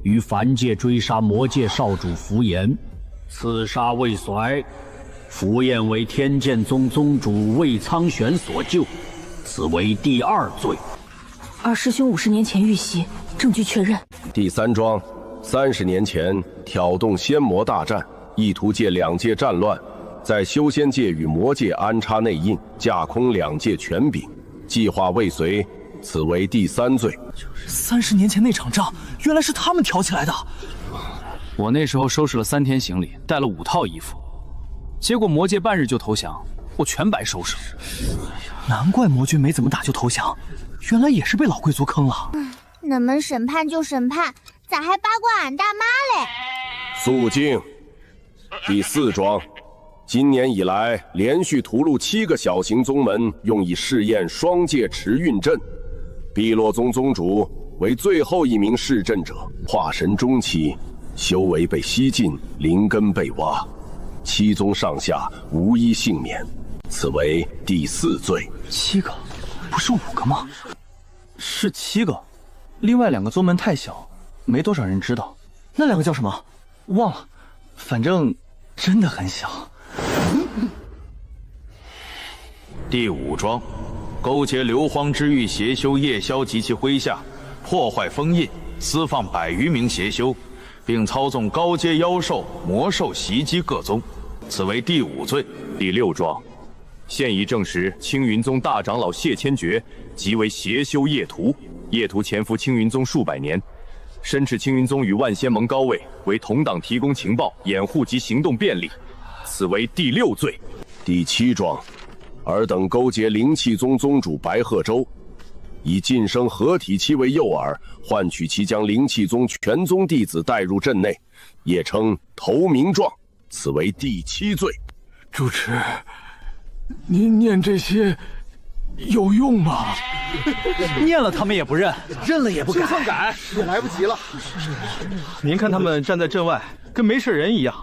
Speaker 7: 于凡界追杀魔界少主符炎，刺杀未遂，符炎为天剑宗宗主魏苍玄所救，此为第2罪。
Speaker 15: 二师兄50年前遇袭，证据确认。
Speaker 22: 第3桩，30年前挑动仙魔大战，意图借2界战乱，在修仙界与魔界安插内应，架空2界权柄，计划未遂，此为第3罪。
Speaker 4: 30年前那场仗，原来是他们挑起来的。
Speaker 3: 我那时候收拾了3天行李，带了5套衣服，结果魔界半日就投降，我全白收拾了。
Speaker 4: 难怪魔君没怎么打就投降，原来也是被老贵族坑了。
Speaker 9: 恁们审判就审判，咋还八卦俺大妈嘞？
Speaker 22: 肃静。第4桩，今年以来连续屠戮7个小型宗门，用以试验双界持运阵。碧落宗宗主为最后一名试阵者，化神中期，修为被吸尽，灵根被挖，7宗上下无一幸免，此为第4罪。
Speaker 4: 7个，不是5个吗？是7个，另外2个宗门太小，没多少人知道。那2个叫什么？忘了，反正真的很小。
Speaker 2: 第5桩，勾结流荒之域邪修夜宵及其麾下，破坏封印，私放100余名邪修，并操纵高阶妖兽、魔兽袭击各宗，此为第5罪。
Speaker 5: 第6桩，现已证实青云宗大长老谢千珏即为邪修业徒，业徒潜伏青云宗数百年，申斥青云宗与万仙盟高位，为同党提供情报、掩护及行动便利，此为第6罪。
Speaker 22: 第7桩，尔等勾结灵气宗宗主白鹤洲，以晋升合体期为诱饵，换取其将灵气宗全宗弟子带入阵内，也称投名状，此为第7罪。
Speaker 8: 主持，您念这些有用吗？
Speaker 4: 念了他们也不认，
Speaker 13: 认了也不改，
Speaker 8: 就算改也来不及了。
Speaker 4: 您看他们站在阵外，跟没事人一样。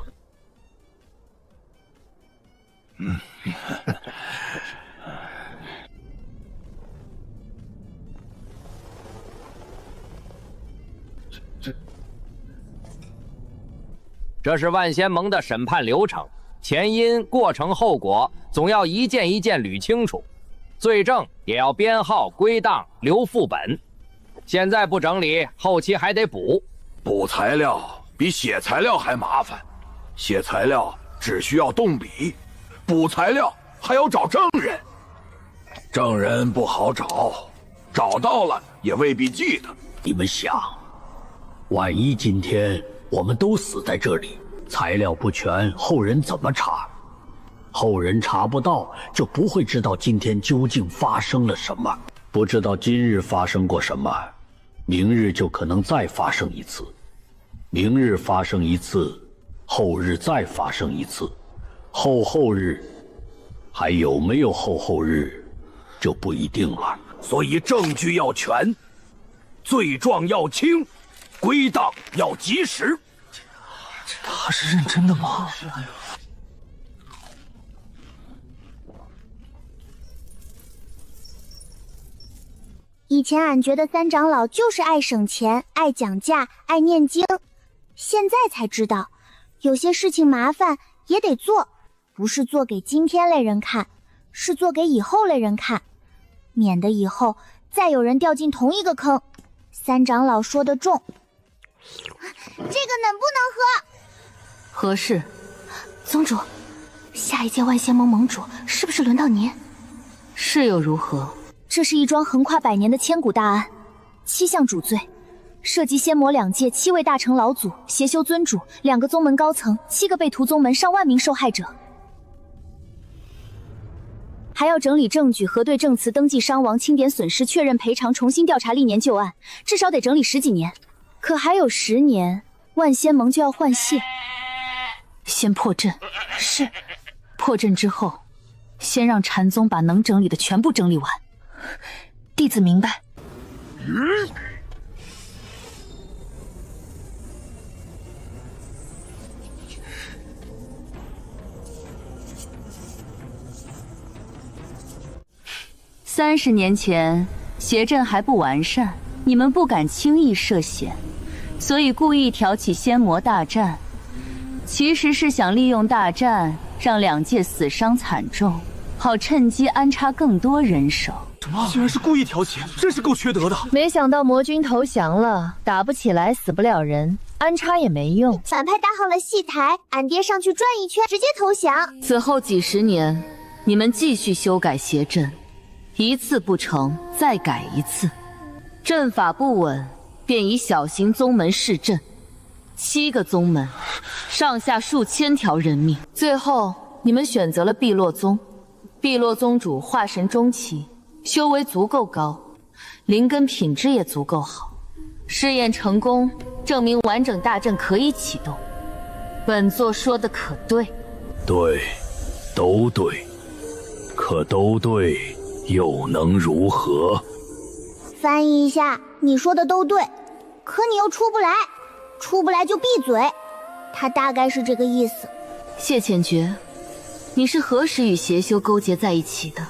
Speaker 12: 这是万仙盟的审判流程，前因、过程、后果，总要一件一件捋清楚，罪证也要编号、归档、留副本。现在不整理，后期还得补。
Speaker 18: 补材料比写材料还麻烦，写材料只需要动笔，补材料还要找证人，证人不好找，找到了也未必记得。
Speaker 7: 你们想，万一今天我们都死在这里，材料不全，后人怎么查？后人查不到，就不会知道今天究竟发生了什么。不知道今日发生过什么，明日就可能再发生一次。明日发生一次，后日再发生一次，后日还有没有后日，就不一定了。
Speaker 18: 所以证据要全，罪状要轻，归档要及时。
Speaker 4: 他是认真的吗？
Speaker 9: 以前俺觉得三长老就是爱省钱、爱讲价、爱念经，现在才知道，有些事情麻烦也得做，不是做给今天类人看，是做给以后类人看，免得以后再有人掉进同一个坑。三长老说的重，这个能不能喝？
Speaker 15: 合适。宗主，下一届万仙盟盟主是不是轮到您？是又如何？
Speaker 9: 这是一桩横跨100年的千古大案，7项主罪，涉及仙魔2界7位大成老祖、邪修尊主、2个宗门高层、7个被屠宗门上万名受害者，还要整理证据、核对证词、登记伤亡、清点损失、确认赔偿、重新调查历年旧案，至少得整理10几年。可还有10年，万仙盟就要换届。
Speaker 15: 先破阵。
Speaker 9: 是。
Speaker 15: 破阵之后，先让禅宗把能整理的全部整理完。弟子明白。30年前，邪阵还不完善，你们不敢轻易涉险，所以故意挑起仙魔大战。其实是想利用大战让两界死伤惨重，好趁机安插更多人手。
Speaker 4: 什么？竟然是故意挑起，真是够缺德的！
Speaker 14: 没想到魔君投降了，打不起来，死不了人，安插也没用。
Speaker 9: 反派搭好了戏台，俺爹上去转一圈，直接投降。
Speaker 15: 此后几十年，你们继续修改邪阵，一次不成再改一次，阵法不稳，便以小型宗门试阵。7个宗门，上下数千条人命，最后你们选择了碧落宗。碧落宗主化神中期，修为足够高，灵根品质也足够好。试验成功，证明完整大阵可以启动。本座说的可对？
Speaker 10: 对，都对。可都对，又能如何？
Speaker 9: 翻译一下，你说的都对，可你又出不来，出不来就闭嘴。他大概是这个意思。
Speaker 15: 谢浅觉，你是何时与邪修勾结在一起的？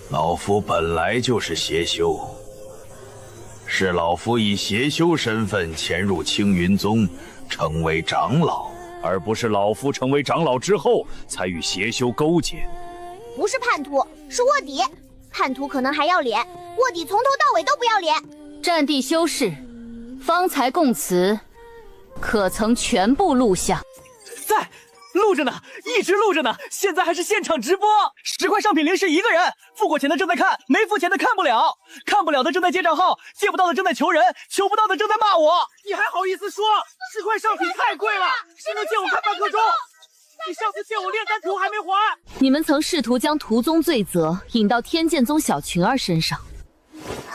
Speaker 2: 老夫本来就是邪修，是老夫以邪修身份潜入青云宗，成为长老，
Speaker 17: 而不是老夫成为长老之后才与邪修勾结。
Speaker 9: 不是叛徒，是卧底。叛徒可能还要脸，卧底从头到尾都不要脸。
Speaker 15: 战地修士，方才供词，可曾全部录下？
Speaker 4: 在，录着呢，一直录着呢。现在还是现场直播，10块上品灵是1个人，付过钱的正在看，没付钱的看不了，看不了的正在借账号，借不到的正在求人，求不到的正在骂我。你还好意思说10块上品太贵了？谁能借我看半刻钟？你上次借我炼丹图还没还。
Speaker 15: 你们曾试图将屠宗罪责引到天剑宗小群儿身上，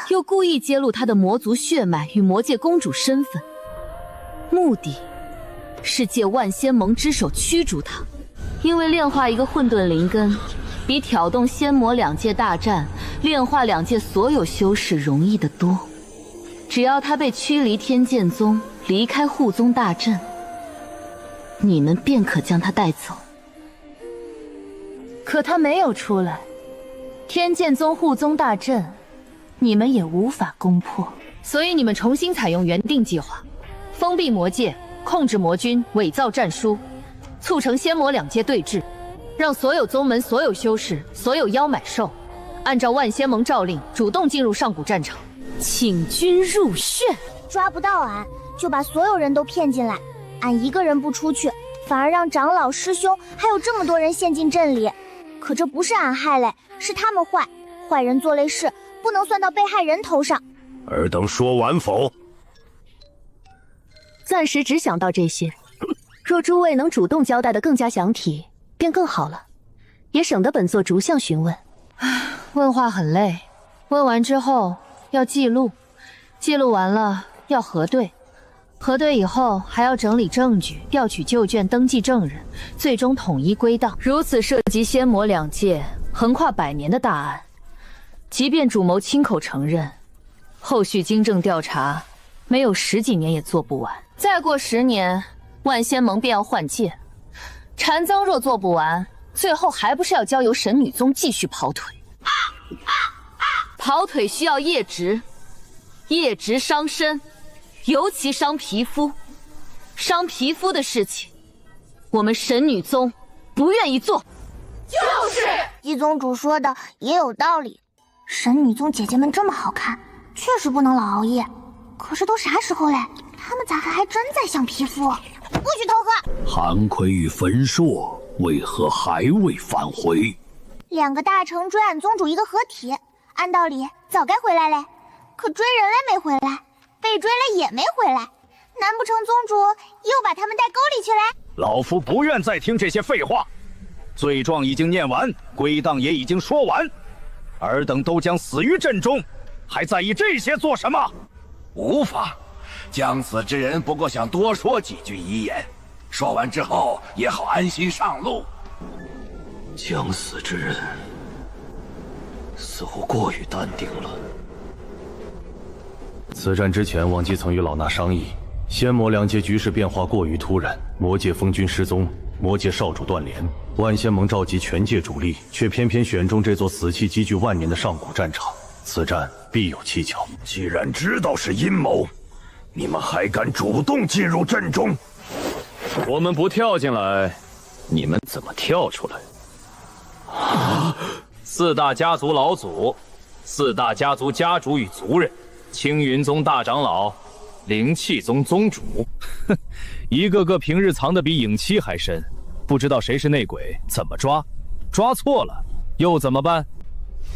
Speaker 15: 又故意揭露他的魔族血脉与魔界公主身份，目的是借万仙盟之手驱逐他。因为炼化一个混沌灵根，比挑动仙魔2界大战炼化2界所有修士容易得多。只要他被驱离天剑宗，离开护宗大阵，你们便可将他带走。可他没有出来，天剑宗护宗大阵，你们也无法攻破。所以你们重新采用原定计划，封闭魔界，控制魔君，伪造战书，促成仙魔2界对峙，让所有宗门、所有修士、所有妖买兽，按照万仙盟诏令，主动进入上古战场，请君入眩。
Speaker 9: 抓不到俺，就把所有人都骗进来。俺一个人不出去，反而让长老、师兄还有这么多人陷进阵里。可这不是俺害嘞，是他们坏。坏人做类事，不能算到被害人头上。
Speaker 10: 尔等说完否？
Speaker 14: 暂时只想到这些，若诸位能主动交代的更加详体，便更好了，也省得本座逐项询问。
Speaker 15: 问话很累，问完之后要记录，记录完了要核对，核对以后还要整理证据，调取旧卷，登记证人，最终统一归档。如此涉及仙魔2界横跨100年的大案，即便主谋亲口承认，后续经证调查没有10几年也做不完。再过10年，万仙盟便要换届，禅宗若做不完，最后还不是要交由神女宗继续跑腿？跑腿需要业值，业值伤身，尤其伤皮肤。伤皮肤的事情，我们神女宗不愿意做。
Speaker 1: 就是一宗主说的也有道理，神女宗姐姐们这么好看，确实不能老熬夜。可是都啥时候嘞？他们咋还真在想皮肤？不许偷喝！
Speaker 10: 韩奎与焚硕为何还未返回
Speaker 1: ？2个大城追俺宗主一个合体，按道理早该回来嘞，可追人类没回来，被追了也没回来，难不成宗主又把他们带沟里去嘞？
Speaker 17: 老夫不愿再听这些废话，罪状已经念完，归档也已经说完，尔等都将死于阵中，还在意这些做什么？
Speaker 18: 无妨，将死之人不过想多说几句遗言，说完之后也好安心上路。
Speaker 10: 将死之人似乎过于淡定了。
Speaker 6: 此战之前，王姬曾与老衲商议，仙魔2界局势变化过于突然，魔界封君失踪，魔界少主断联，万仙盟召集全界主力，却偏偏选中这座死气积聚万年的上古战场。此战必有蹊跷。
Speaker 18: 既然知道是阴谋，你们还敢主动进入阵中？
Speaker 5: 我们不跳进来，你们怎么跳出来？四大家族老祖，四大家族家主与族人，青云宗大长老，灵气宗宗主，哼，一个个平日藏得比影期还深，不知道谁是内鬼，怎么抓？抓错了又怎么办？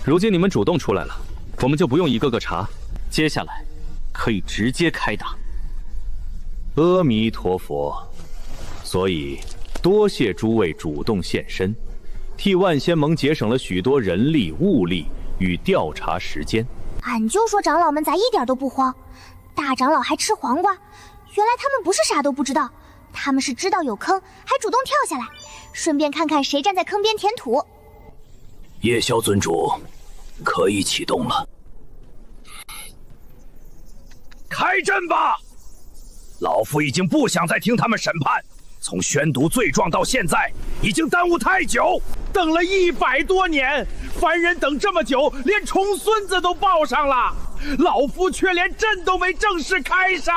Speaker 5: 如今你们主动出来了，我们就不用一个个查，接下来可以直接开打。阿弥陀佛。所以，多谢诸位主动现身，替万仙盟节省了许多人力、物力与调查时间。
Speaker 1: 俺就说长老们咋一点都不慌？大长老还吃黄瓜，原来他们不是啥都不知道，他们是知道有坑，还主动跳下来，顺便看看谁站在坑边填土。
Speaker 10: 夜宵尊主，可以启动了。
Speaker 17: 开阵吧！老夫已经不想再听他们审判。从宣读罪状到现在，已经耽误太久，等了100多年，凡人等这么久，连重孙子都抱上了，老夫却连阵都没正式开上。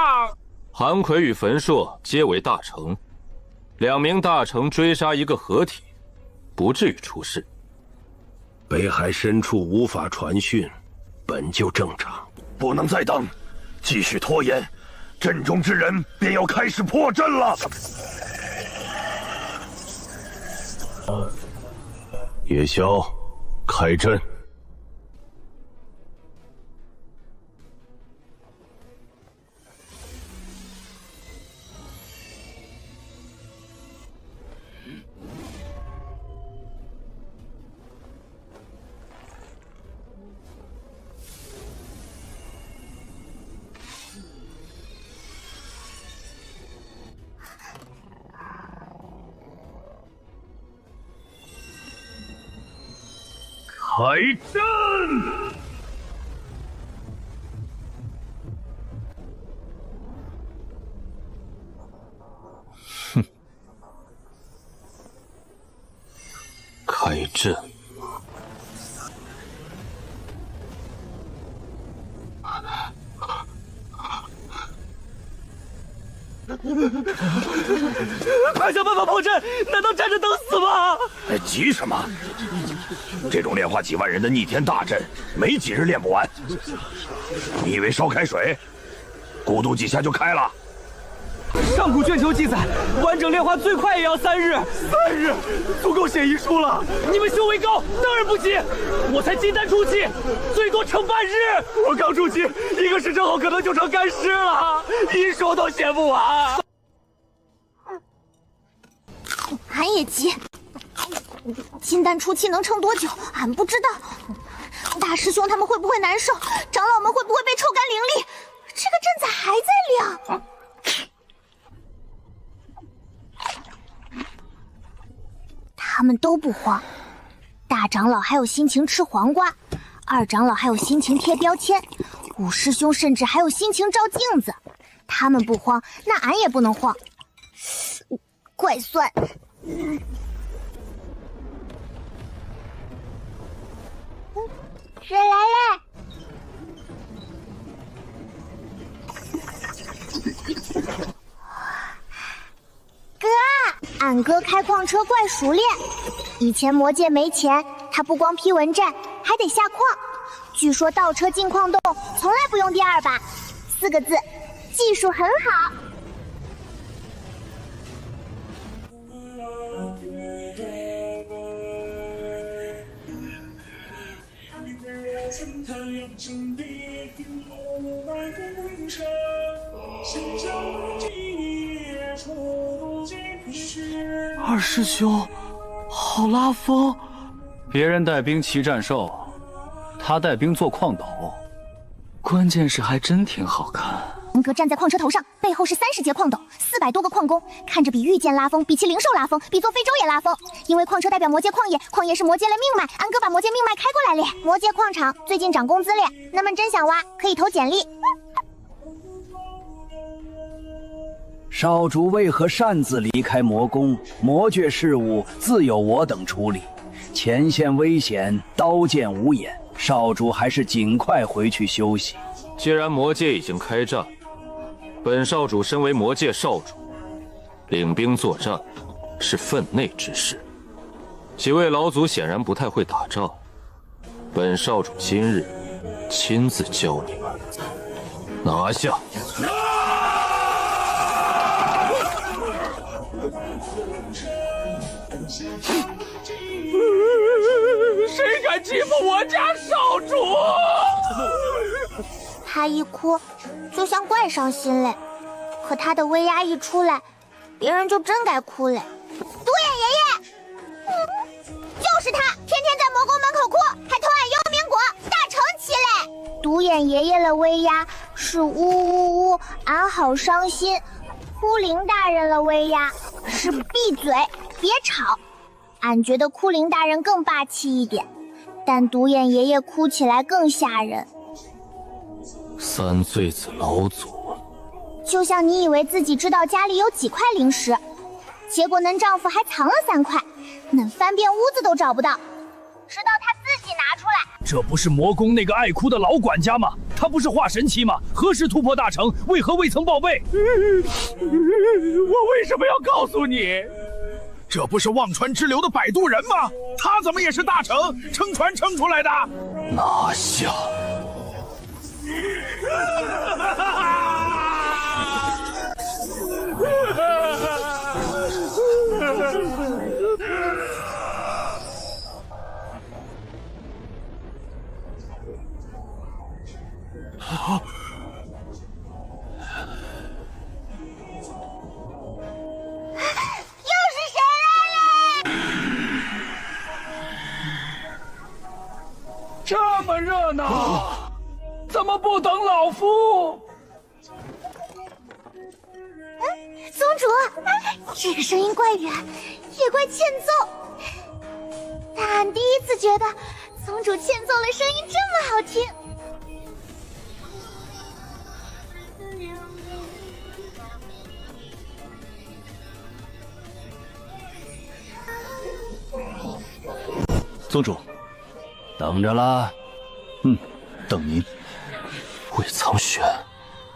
Speaker 5: 韩奎与焚硕皆为大成，2名大成追杀一个合体，不至于出事。
Speaker 22: 北海深处无法传讯，本就正常，
Speaker 18: 不能再等，继续拖延，阵中之人便要开始破阵了。
Speaker 6: 夜宵，开阵。
Speaker 17: 开阵！
Speaker 5: 哼，开阵！
Speaker 4: 快想办法破阵！难道站着等死吗？
Speaker 18: 急什么？这种炼化几万人的逆天大阵，没几日练不完。你以为烧开水，咕嘟几下就开了？
Speaker 4: 上古卷轴记载，完整炼化最快也要3日。3日足够写遗书了。你们修为高，当然不急。我才金丹初期，最多成半日。我刚初期，1个时辰后可能就成干尸了，遗书都写不完。
Speaker 1: 俺也急，金丹初期能撑多久？俺不知道。大师兄他们会不会难受？长老们会不会被臭干凌厉？这个阵咋还在亮？他们都不慌，大长老还有心情吃黄瓜，2长老还有心情贴标签，5师兄甚至还有心情照镜子。他们不慌，那俺也不能慌。怪酸。水来了。哥，俺哥开矿车怪熟练。以前魔界没钱，他不光批文战，还得下矿。据说倒车进矿洞从来不用第2把，4个字，技术很好。
Speaker 4: 2师兄，好拉风！
Speaker 13: 别人带兵骑战兽，他带兵做矿斗，
Speaker 4: 关键是还真挺好看。
Speaker 1: 文哥站在矿车头上，背后是30节矿斗，400多个矿工，看着比御剑拉风，比其灵兽拉风，比坐非洲也拉风。因为矿车代表魔界矿业，矿业是魔界的命脉，俺哥把魔界命脉开过来练。魔界矿场最近涨工资练，那么真想挖可以投简历。
Speaker 16: 少主为何擅自离开魔宫？魔界事务自有我等处理。前线危险，刀剑无眼，少主还是尽快回去休息。
Speaker 5: 既然魔界已经开战，本少主身为魔界少主，领兵作战是分内之事。几位老祖显然不太会打仗，本少主今日亲自教你们。拿下！
Speaker 17: 谁敢欺负我家少主？
Speaker 1: 他一哭，就像怪伤心嘞。可他的威压一出来，别人就真该哭嘞。独眼爷爷，就是他，天天在魔宫门口哭，还偷俺幽冥果，大成气嘞。独眼爷爷的威压是呜呜呜，俺好伤心。哭灵大人的威压是闭嘴，别吵。俺觉得哭灵大人更霸气一点，但独眼爷爷哭起来更吓人。
Speaker 5: 三醉子老祖，
Speaker 1: 就像你以为自己知道家里有几块灵石，结果恁丈夫还藏了3块，恁翻遍屋子都找不到，直到他自己拿出来。
Speaker 17: 这不是魔宫那个爱哭的老管家吗？他不是化神期吗？何时突破大成？为何未曾报备？我为什么要告诉你？这不是忘川之流的摆渡人吗？他怎么也是大成撑船撑出来的？
Speaker 5: 拿下！
Speaker 17: 这么热闹，怎么不等老夫？
Speaker 1: 宗主，这个声音怪远，也怪欠揍。但俺第一次觉得宗主欠揍的声音这么好听。
Speaker 4: 宗主，等着啦。等您。
Speaker 5: 魏苍玄，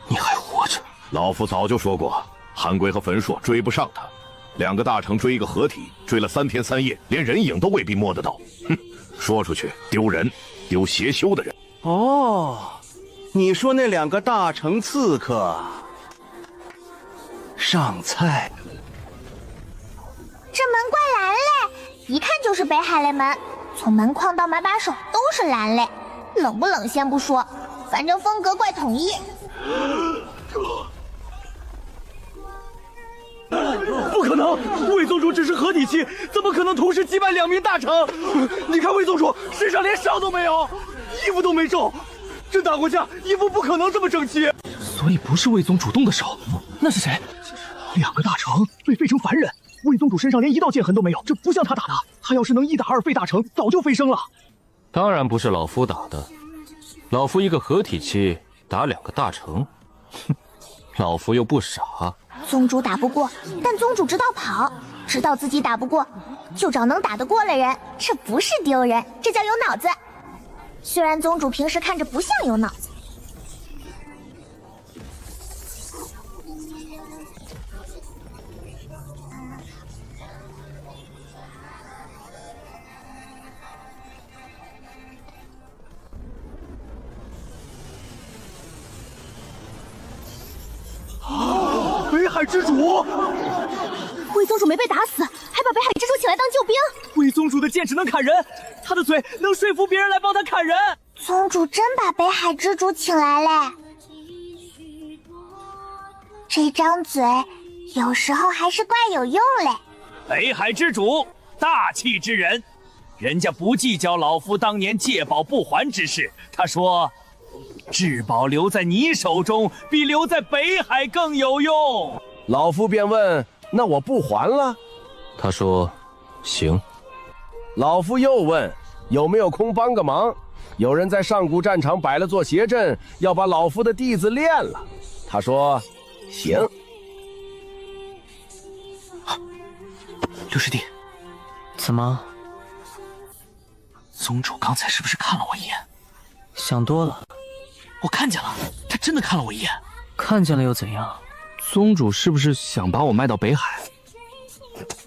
Speaker 5: 你还活着？
Speaker 8: 老夫早就说过，韩归和焚硕追不上他，2个大成追一个合体，追了3天3夜，连人影都未必摸得到。哼，说出去丢人，丢邪修的人。
Speaker 19: 哦，你说那2个大成刺客上菜？
Speaker 1: 这门怪蓝嘞，一看就是北海雷门，从门框到门把手都是蓝嘞。冷不冷先不说，反正风格怪统一。
Speaker 4: 不可能，魏宗主只是合体期，怎么可能同时击败2名大成？你看魏宗主身上连伤都没有，衣服都没皱，这打过架，衣服不可能这么整齐。所以不是魏宗主动的手，那是谁？2个大成被废成凡人，魏宗主身上连1道剑痕都没有，这不像他打的。他要是能1打2废大成，早就飞升了。
Speaker 5: 当然不是老夫打的，老夫一个合体期打2个大成，哼，老夫又不傻。
Speaker 1: 宗主打不过，但宗主知道跑，知道自己打不过，就找能打得过的人，这不是丢人，这叫有脑子。虽然宗主平时看着不像有脑子。
Speaker 4: 北海之主，
Speaker 15: 魏宗主没被打死，还把北海之主请来当救兵。
Speaker 4: 魏宗主的剑只能砍人，他的嘴能说服别人来帮他砍人。
Speaker 1: 宗主真把北海之主请来嘞，这张嘴有时候还是怪有用嘞。
Speaker 17: 北海之主，大气之人，人家不计较老夫当年借宝不还之事。他说，至宝留在你手中，比留在北海更有用。
Speaker 22: 老夫便问，那我不还了？
Speaker 5: 他说，行。
Speaker 22: 老夫又问，有没有空帮个忙？有人在上古战场摆了座邪阵，要把老夫的弟子炼了。他说，行。
Speaker 4: 六师弟，怎么？宗主刚才是不是看了我一眼？想多了，我看见了，他真的看了我一眼。看见了又怎样？
Speaker 5: 宗主是不是想把我卖到北海？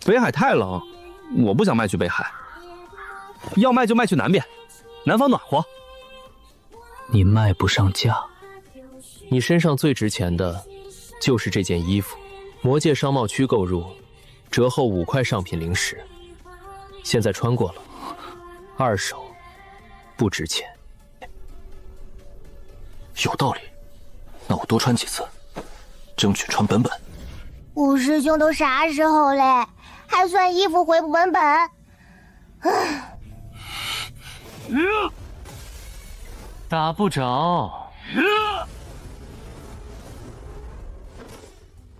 Speaker 5: 北海太冷，我不想卖去北海。要卖就卖去南边，南方暖和。
Speaker 3: 你卖不上价。
Speaker 5: 你身上最值钱的，就是这件衣服。魔界商贸区购入，折后5块上品灵石。现在穿过了，二手，不值钱。
Speaker 4: 有道理，那我多穿几次，争取穿本本。
Speaker 1: 五师兄都啥时候嘞？还算衣服回不本本？
Speaker 4: 打不着，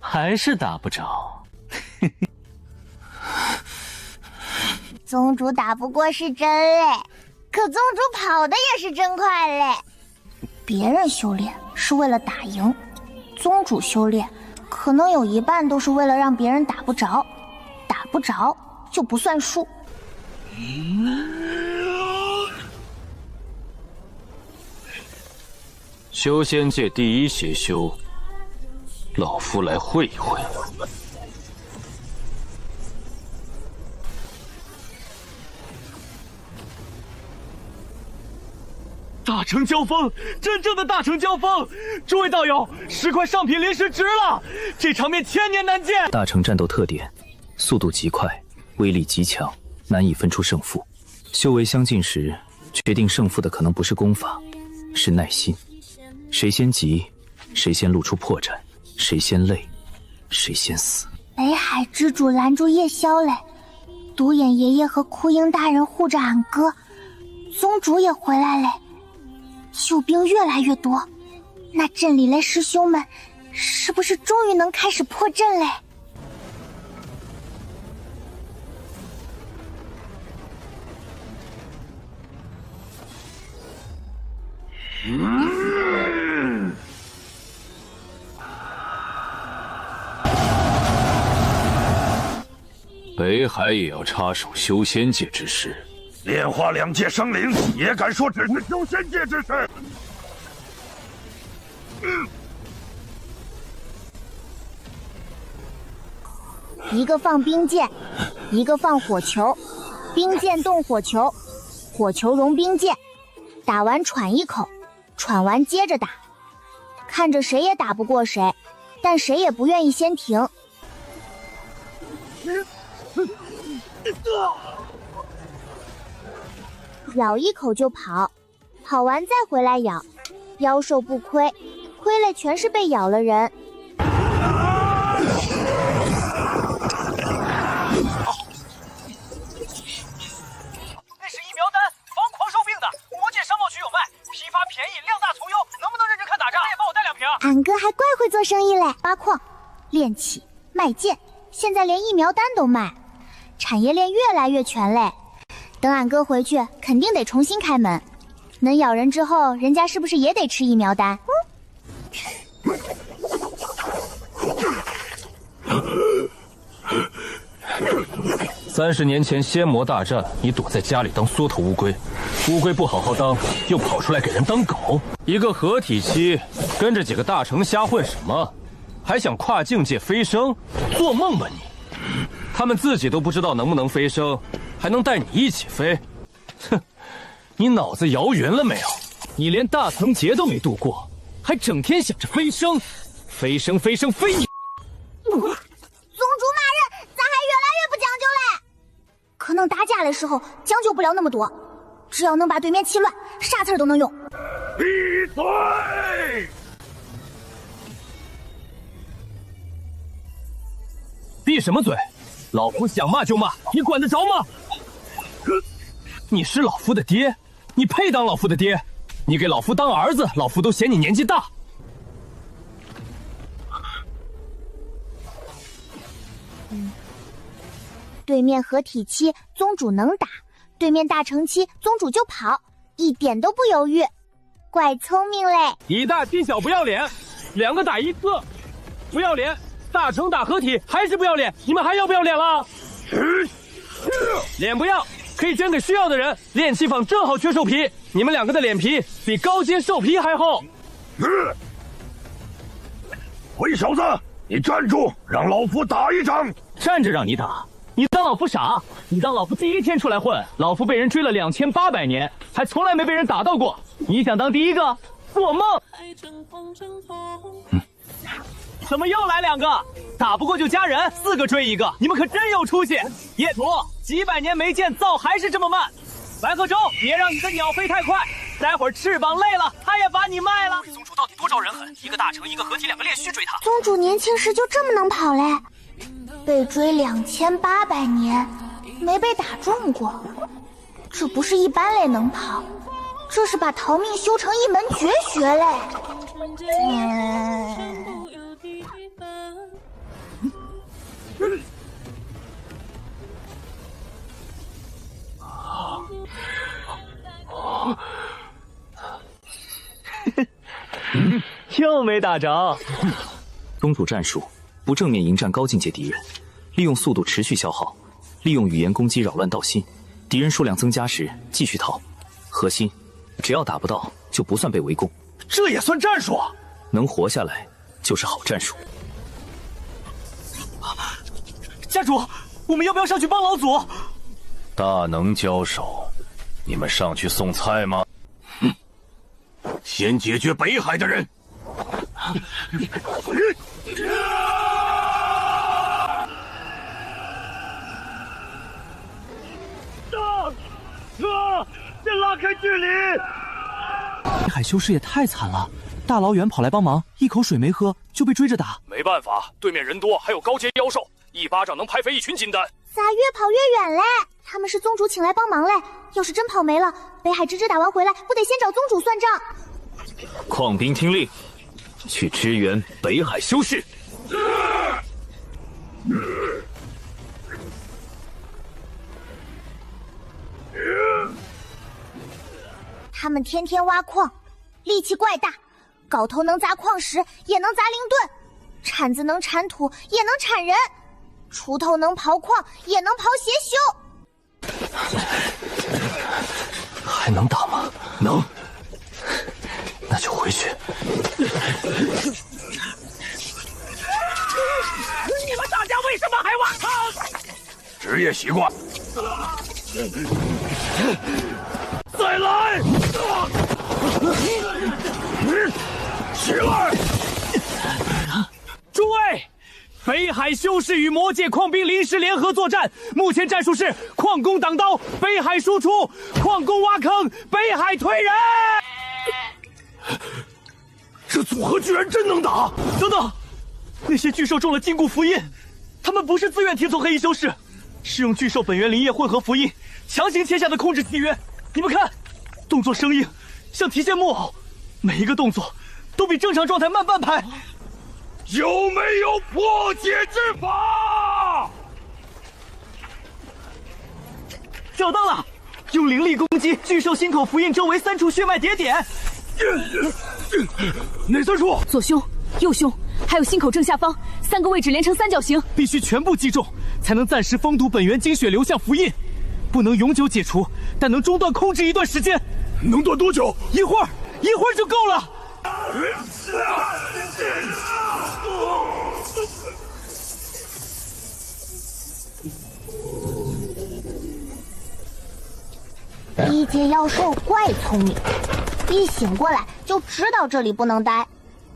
Speaker 4: 还是打不着。
Speaker 1: 宗主打不过是真嘞，可宗主跑的也是真快嘞。别人修炼是为了打赢，宗主修炼可能有一半都是为了让别人打不着，打不着就不算数。
Speaker 5: 修仙界第一邪修，老夫来会一会。
Speaker 4: 大成交锋，真正的大成交锋！诸位道友，10块上品灵石值了，这场面1000年难见。
Speaker 3: 大成战斗特点：速度极快，威力极强，难以分出胜负。修为相近时，决定胜负的可能不是功法，是耐心。谁先急，谁先露出破绽，谁先累，谁先死。
Speaker 1: 北海之主拦住夜宵嘞，独眼爷爷和枯鹰大人护着俺哥，宗主也回来嘞。救兵越来越多，那镇里嘞师兄们是不是终于能开始破阵嘞？
Speaker 5: 北海也要插手修仙界之事。
Speaker 17: 炼化2界生灵也敢说只是修仙界之事？
Speaker 1: 一个放冰箭，一个放火球，冰箭动火球，火球融冰箭，打完喘一口，喘完接着打，看着谁也打不过谁，但谁也不愿意先停。咬一口就跑，跑完再回来咬，妖兽不亏，亏了全是被咬了人。
Speaker 4: 那是疫苗单，防狂兽病的，魔界商贸区有卖，批发便宜，量大从优，能不能认真看打仗？也帮我带2瓶。
Speaker 1: 俺哥还怪会做生意嘞，挖矿、炼器、卖剑，现在连疫苗单都卖，产业链越来越全嘞。等俺哥回去，肯定得重新开门。能咬人之后，人家是不是也得吃疫苗单
Speaker 5: ？30年前仙魔大战，你躲在家里当缩头乌龟，乌龟不好好当，又跑出来给人当狗。一个合体期，跟着几个大成瞎混什么？还想跨境界飞升？做梦吧你！他们自己都不知道能不能飞升，还能带你一起飞？哼，你脑子摇匀了没有？你连大层劫都没度过，还整天想着飞升，飞升飞升飞你！
Speaker 1: 宗主骂人，咱还越来越不讲究嘞。可能打架的时候讲究不了那么多，只要能把对面气乱，啥词儿都能用。
Speaker 17: 闭嘴！
Speaker 5: 闭什么嘴？老夫想骂就骂，你管得着吗？你是老夫的爹，你配当老夫的爹？你给老夫当儿子，老夫都嫌你年纪大。
Speaker 1: 对面合体期，宗主能打；对面大成期，宗主就跑，一点都不犹豫，怪聪明嘞！
Speaker 5: 以大欺小，不要脸，2个打1个，不要脸！大成打合体还是不要脸，你们还要不要脸了？
Speaker 11: 脸不要，可以捐给需要的人。炼器坊正好缺兽皮，你们2个的脸皮比高阶兽皮还厚。
Speaker 17: 灰小子，你站住，让老夫打一掌。
Speaker 13: 站着让你打？你当老夫傻？你当老夫第一天出来混，老夫被人追了2800年，还从来没被人打到过。你想当第一个？做梦！怎么又来2个？打不过就加人，4个追1个，你们可真有出息！叶图，几百年没见，造还是这么慢。白鹤洲，别让你的鸟飞太快，待会儿翅膀累了，他也把你卖了。宗主到底多招人狠？一个大成，一个合体，2个炼虚追他。
Speaker 1: 宗主年轻时就这么能跑嘞？被追2800年，没被打中过，这不是一般类能跑，这是把逃命修成一门绝学嘞。
Speaker 13: 又没打着。
Speaker 3: 宗主战术：不正面迎战高境界敌人，利用速度持续消耗，利用语言攻击扰乱道心，敌人数量增加时继续逃。核心，只要打不到，就不算被围攻。
Speaker 4: 这也算战术啊！
Speaker 3: 能活下来就是好战术。
Speaker 4: 家主，我们要不要上去帮老祖？
Speaker 6: 大能交手，你们上去送菜吗？
Speaker 17: 先解决北海的人。
Speaker 4: 先拉开距离！北海修士也太惨了，大老远跑来帮忙，一口水没喝就被追着打。
Speaker 17: 没办法，对面人多，还有高阶妖兽，一巴掌能拍飞一群金丹。
Speaker 1: 咋越跑越远嘞？他们是宗主请来帮忙嘞，要是真跑没了，北海之之打完回来，不得先找宗主算账？
Speaker 3: 矿兵听令，去支援北海修士。
Speaker 1: 他们天天挖矿，力气怪大，镐头能砸矿石，也能砸灵盾；铲子能铲土，也能铲人；锄头能刨矿，也能刨邪修。
Speaker 3: 还能打吗？能。那就回去。
Speaker 4: 你们大家为什么还挖矿？
Speaker 17: 职业习惯。
Speaker 4: 再来！
Speaker 17: 起来！
Speaker 4: 诸位，北海修士与魔界矿兵临时联合作战，目前战术是矿工挡刀，北海输出；矿工挖坑，北海推人。
Speaker 17: 这组合居然真能打！
Speaker 4: 等等，那些巨兽中了禁锢符印，他们不是自愿听从黑衣修士，是用巨兽本源灵液混合符印，强行签下的控制契约。你们看，动作生硬，像提线木偶，每一个动作都比正常状态慢半拍。
Speaker 17: 有没有破解之法？
Speaker 4: 找到了，用灵力攻击巨兽心口符印周围3处血脉叠点。
Speaker 17: 哪3处？
Speaker 15: 左胸、右胸，还有心口正下方3个位置连成三角形，
Speaker 4: 必须全部击中，才能暂时封堵本源精血流向符印。不能永久解除，但能中断控制一段时间。
Speaker 17: 能断多久？
Speaker 4: 一会儿就够了。
Speaker 1: 低阶妖兽怪聪明，一醒过来就知道这里不能待，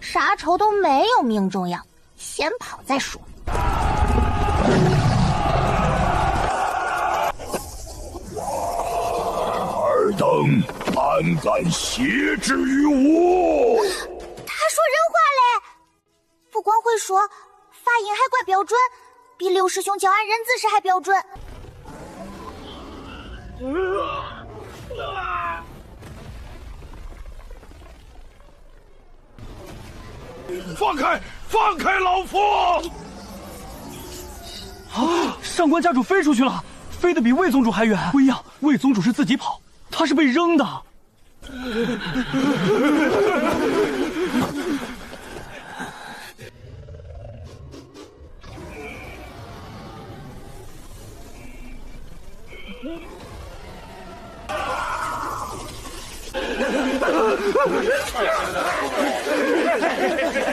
Speaker 1: 啥仇都没有命重要，先跑再说。
Speaker 17: 尔等胆敢挟之于我！
Speaker 1: 他说人话嘞，不光会说，发音还怪标准，比六师兄教俺认字时还标准。
Speaker 17: 放开老夫！
Speaker 4: 啊！上官家主飞出去了，飞得比魏宗主还远。不一样，魏宗主是自己跑，他是被扔的。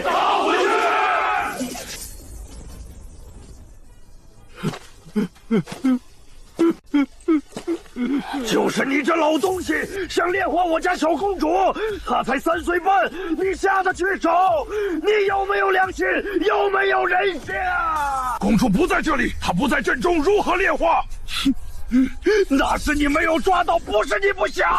Speaker 17: 打回去！
Speaker 10: 就是你这老东西，想炼化我家小公主，她才3岁半，你下得去手？你有没有良心？有没有人性？
Speaker 17: 公主不在这里，她不在阵中，如何炼化？
Speaker 10: 那是你没有抓到，不是你不想。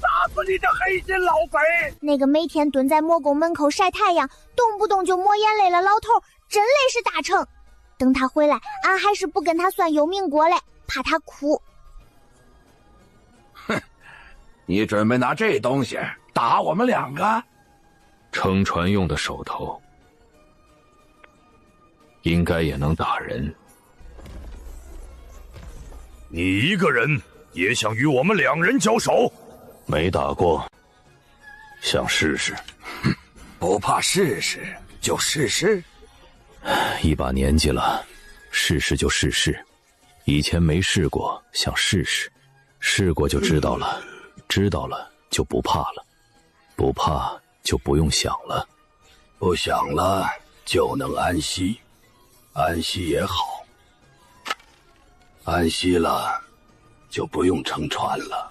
Speaker 10: 打死你这黑心老贼！
Speaker 9: 那个每天蹲在魔宫门口晒太阳，动不动就抹眼泪了老头，真累是大成。等他回来，俺还是不跟他算幽冥国嘞，怕他哭。
Speaker 18: 哼，你准备拿这东西打我们2个？
Speaker 5: 撑船用的手头，应该也能打人。
Speaker 17: 你一个人也想与我们2人交手？
Speaker 6: 没打过，想试试。
Speaker 18: 不怕试试就试试。
Speaker 3: 一把年纪了，试试就试试。以前没试过，想试试，试过就知道了，知道了就不怕了，不怕就不用想了，
Speaker 10: 不想了就能安息，安息也好，安息了就不用乘船了。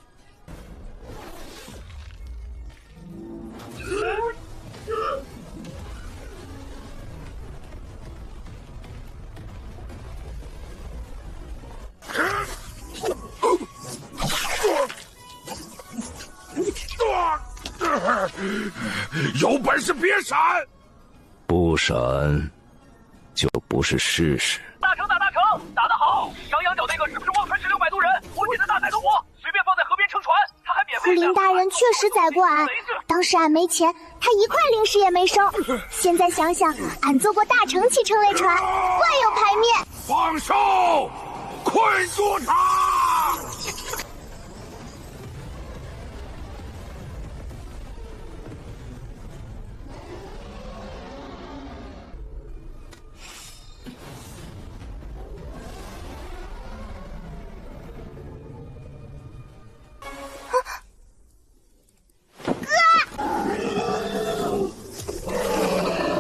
Speaker 17: 有本事别闪！
Speaker 3: 不闪就不是试试。
Speaker 11: 大成打大成，打得好！长羊角那个是不是忘川石600多人？我姐的大崽子我随便放在河边乘船，他还免费。
Speaker 1: 胡林大人确实宰过俺，当时俺没钱，他1块零食也没收。现在想想，俺坐过大成启程类船，怪有排面。
Speaker 17: 放手，困住他！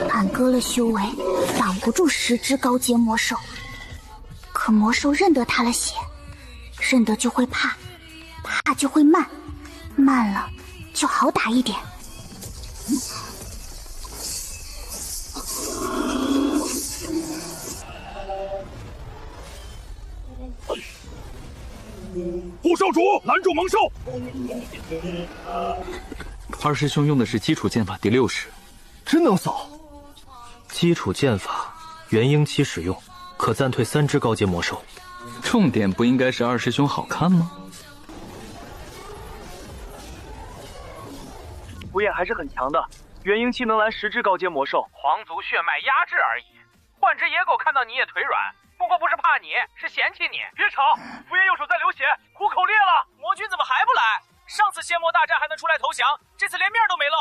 Speaker 1: 俺割了修为，挡不住10只高阶魔兽。可魔兽认得他了血，认得就会怕，怕就会慢，慢了就好打一点。
Speaker 17: 护兽主拦住猛兽！
Speaker 13: 二师兄用的是基础剑法第60，
Speaker 4: 真能扫。
Speaker 13: 基础剑法元婴期使用，可暂退3只高阶魔兽。重点不应该是二师兄好看吗？
Speaker 11: 符焰还是很强的，元婴期能拦10只高阶魔兽。
Speaker 12: 皇族血脉压制而已。换只野狗看到你也腿软，不过不是怕你，是嫌弃你。
Speaker 11: 别吵，符焰右手在流血，虎口裂了。魔君怎么还不来？上次仙魔大战还能出来投降，这次连面都没露。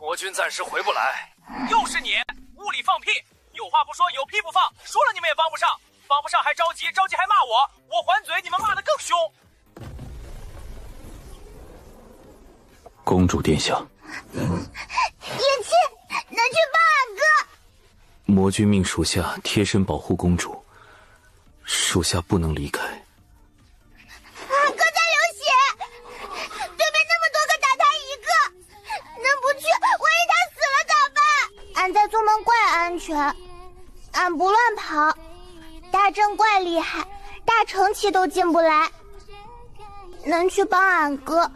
Speaker 12: 魔君暂时回不来。
Speaker 11: 又是你，屋里放屁！有话不说，有屁不放，说了你们也帮不上，帮不上还着急，着急还骂我，我还嘴，你们骂得更凶。
Speaker 3: 公主殿下，
Speaker 1: 叶青，拿去帮俺哥。
Speaker 3: 魔君命属下贴身保护公主，属下不能离开。
Speaker 1: 俺哥在流血，对面那么多个打他一个，能不去，万一他死了咋办？俺在宗门怪安全，俺不乱跑。大阵怪厉害，大成期都进不来。能去帮俺哥，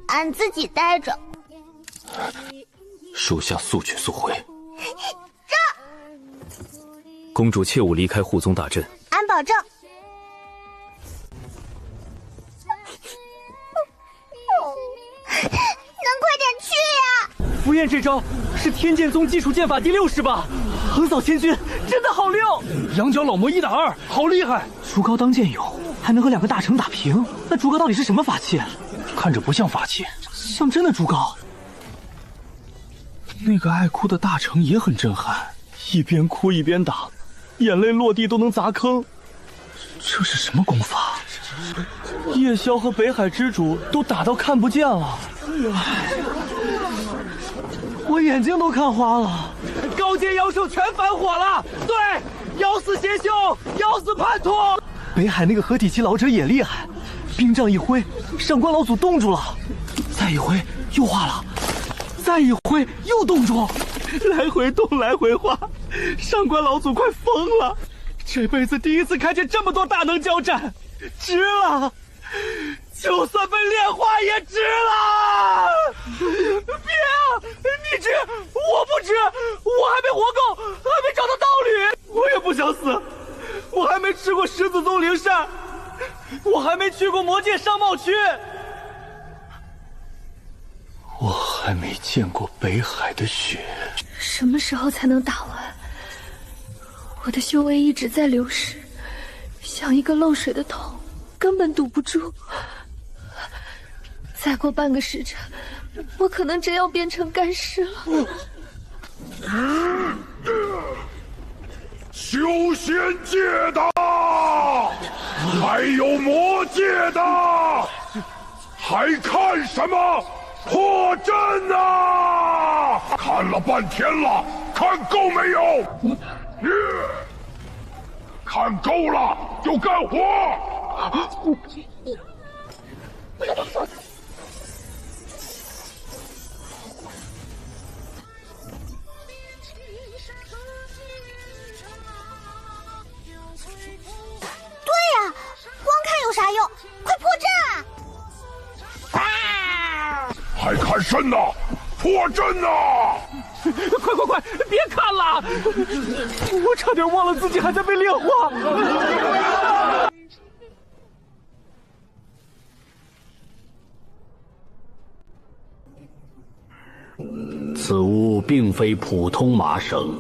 Speaker 1: 俺自己待着。
Speaker 3: 属下速去速回。公主切勿离开护宗大阵。
Speaker 1: 俺保证。能快点去呀！
Speaker 4: 符焰这招是天剑宗基础剑法第60吧？横扫千军真的好溜！羊角老魔1打2，好厉害！竹高当剑勇，还能和2个大成打平。那竹高到底是什么法器？看着不像法器，像真的竹高。那个爱哭的大成也很震撼，一边哭一边打，眼泪落地都能砸坑。这是什么功法？夜宵和北海之主都打到看不见了，我眼睛都看花了。高阶妖兽全反火了，对，咬死邪修，咬死叛徒。北海那个合体期老者也厉害，冰杖一挥，上官老祖冻住了，再一挥又化了，再一挥又冻住，来回冻来回化，上官老祖快疯了。这辈子第一次看见这么多大能交战，值了！就算被炼化也值了！别啊！你值，我不值，我还没活够，还没找到道侣，我也不想死，我还没吃过十字宗灵膳，我还没去过魔界商贸区，我还没见过北海的雪。
Speaker 15: 什么时候才能打完？我的修为一直在流失，像一个漏水的桶，根本堵不住。再过半个时辰，我可能真要变成干尸了。
Speaker 17: 修仙界的，还有魔界的，还看什么？破阵啊！看了半天了，看够没有？看够了就干活！
Speaker 1: 对呀，光看有啥用？快破阵
Speaker 17: 啊！还看甚呢？破阵啊！
Speaker 4: 快，别看了！我差点忘了自己还在被炼化。
Speaker 10: 此物并非普通麻绳，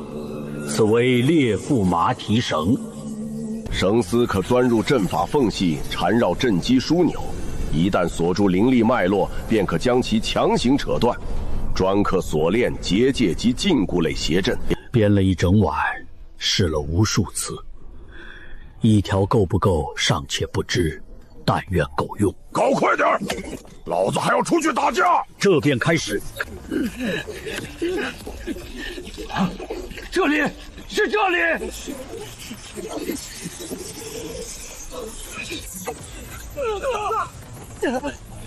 Speaker 10: 此为裂腹麻蹄绳。
Speaker 22: 绳丝可钻入阵法缝隙，缠绕阵基枢纽，一旦锁住灵力脉络，便可将其强行扯断。专可锁链、结界及禁锢类邪阵，
Speaker 10: 编了一整晚，试了无数次，一条够不够尚且不知，但愿够用。
Speaker 17: 搞快点，老子还要出去打架！
Speaker 10: 这便开始。
Speaker 4: 这里，是这里。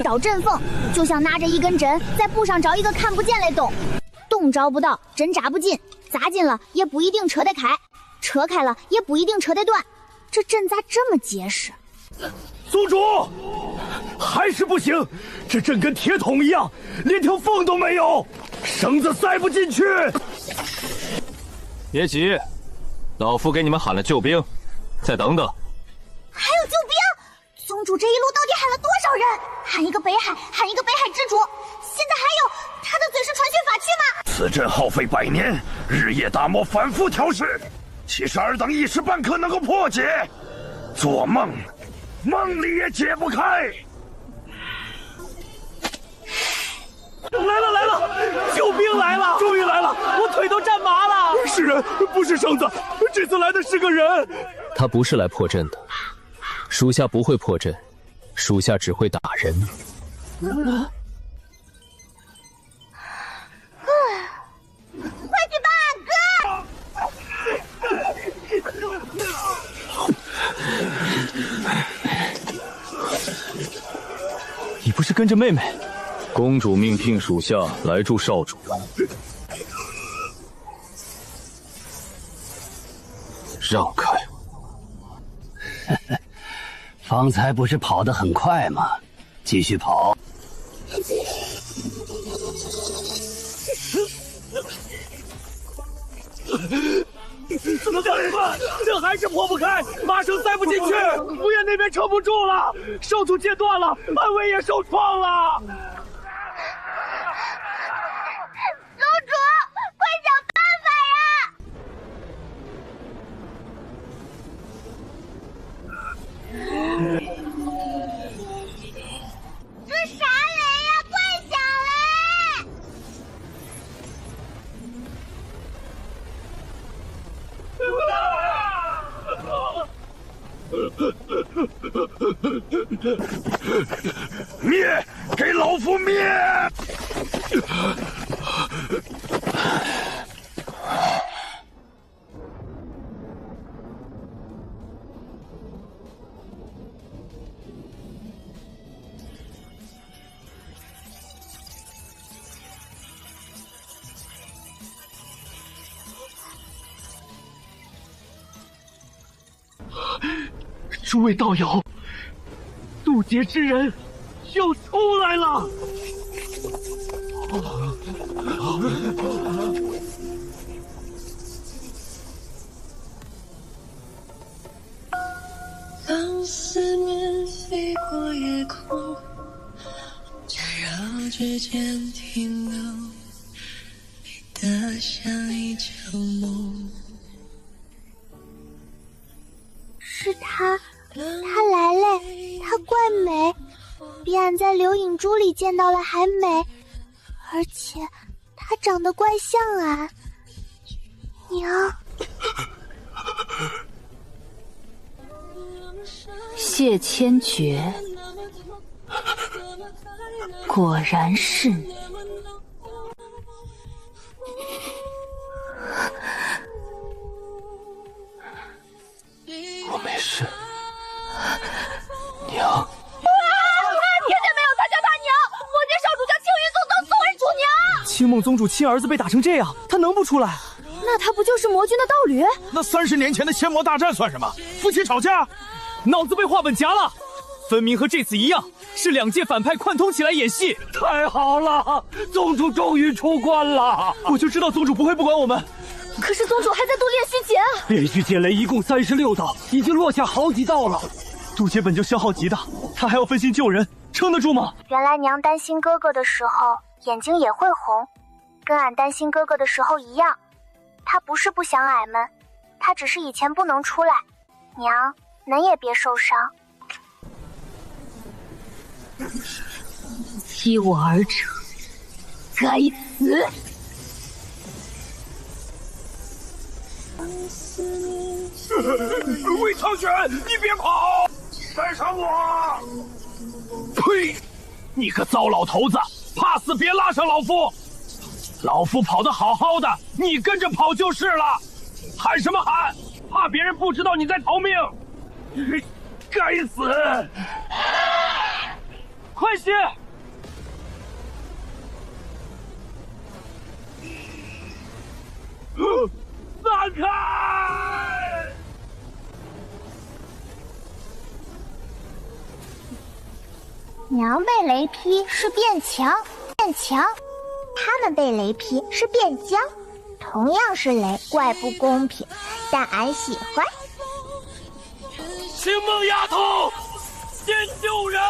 Speaker 9: 找阵缝，就像拿着一根针在布上找一个看不见嘞洞，洞找不到，针扎不进，扎进了也不一定扯得开，扯开了也不一定扯得断，这针咋这么结实？
Speaker 4: 宗主，还是不行，这针跟铁桶一样，连条缝都没有，绳子塞不进去。
Speaker 5: 别急，老夫给你们喊了救兵，再等等。
Speaker 1: 还有救兵？宗主这一路到底喊了多少人？喊一个北海，喊一个北海之主，现在还有他的嘴是传讯法器吗？
Speaker 17: 此阵耗费100年，日夜打磨，反复调试，其实尔等一时半刻能够破解，做梦，梦里也解不开。
Speaker 4: 来了！救兵来了！终于来了！我腿都站麻了。是人，不是绳子，这次来的是个人。
Speaker 3: 他不是来破阵的。属下不会破阵，属下只会打人。
Speaker 1: 快去办
Speaker 4: 你不是跟着妹妹？
Speaker 3: 公主命聘属下来助少主。让开！
Speaker 16: 方才不是跑得很快吗？继续跑。
Speaker 4: 怎么办？这还是破不开，麻绳塞不进去，府院那边撑不住了，少主戒断了，安危也受创了。
Speaker 1: 宗主，快想办法呀！这啥雷呀？快响雷！
Speaker 17: 灭！给老夫灭！
Speaker 4: 诸位道友，渡劫之人又出来了！
Speaker 20: 当思念飞过夜空，缠绕指尖停留，美得像一场梦。
Speaker 1: 是他来嘞，他怪美，比俺在流影珠里见到了还美，而且他长得怪像俺。娘，
Speaker 15: 谢千珏，果然是你。
Speaker 13: 我没事，娘。
Speaker 9: 听见没有？他叫他娘，魔界少主将青云宗当宋为主娘。
Speaker 4: 青梦宗主亲儿子被打成这样，他能不出来？
Speaker 9: 那他不就是魔君的道侣？
Speaker 17: 那30年前的仙魔大战算什么？夫妻吵架，
Speaker 4: 脑子被话本夹了，分明和这次一样，是2届反派贯通起来演戏。
Speaker 7: 太好了，宗主终于出关了！
Speaker 4: 我就知道宗主不会不管我们。
Speaker 9: 可是宗主还在读练虚劫啊！
Speaker 7: 连续剑雷一共36道，已经落下好几道了。
Speaker 4: 渡劫本就消耗极大，他还要分心救人，撑得住吗？
Speaker 1: 原来娘担心哥哥的时候眼睛也会红，跟俺担心哥哥的时候一样。他不是不想俺们，他只是以前不能出来。娘，恁也别受伤。
Speaker 15: 欺我儿者，该死！
Speaker 17: 魏苍玄，你别跑，带上我！呸！你个糟老头子，怕死别拉上老夫！老夫跑得好好的，你跟着跑就是了。喊什么喊？怕别人不知道你在逃命！该死！
Speaker 4: 快些！
Speaker 17: 散开！
Speaker 1: 娘被雷劈是变强，他们被雷劈是变僵。同样是雷，怪不公平，但俺喜欢。
Speaker 17: 青梦丫头，先救人！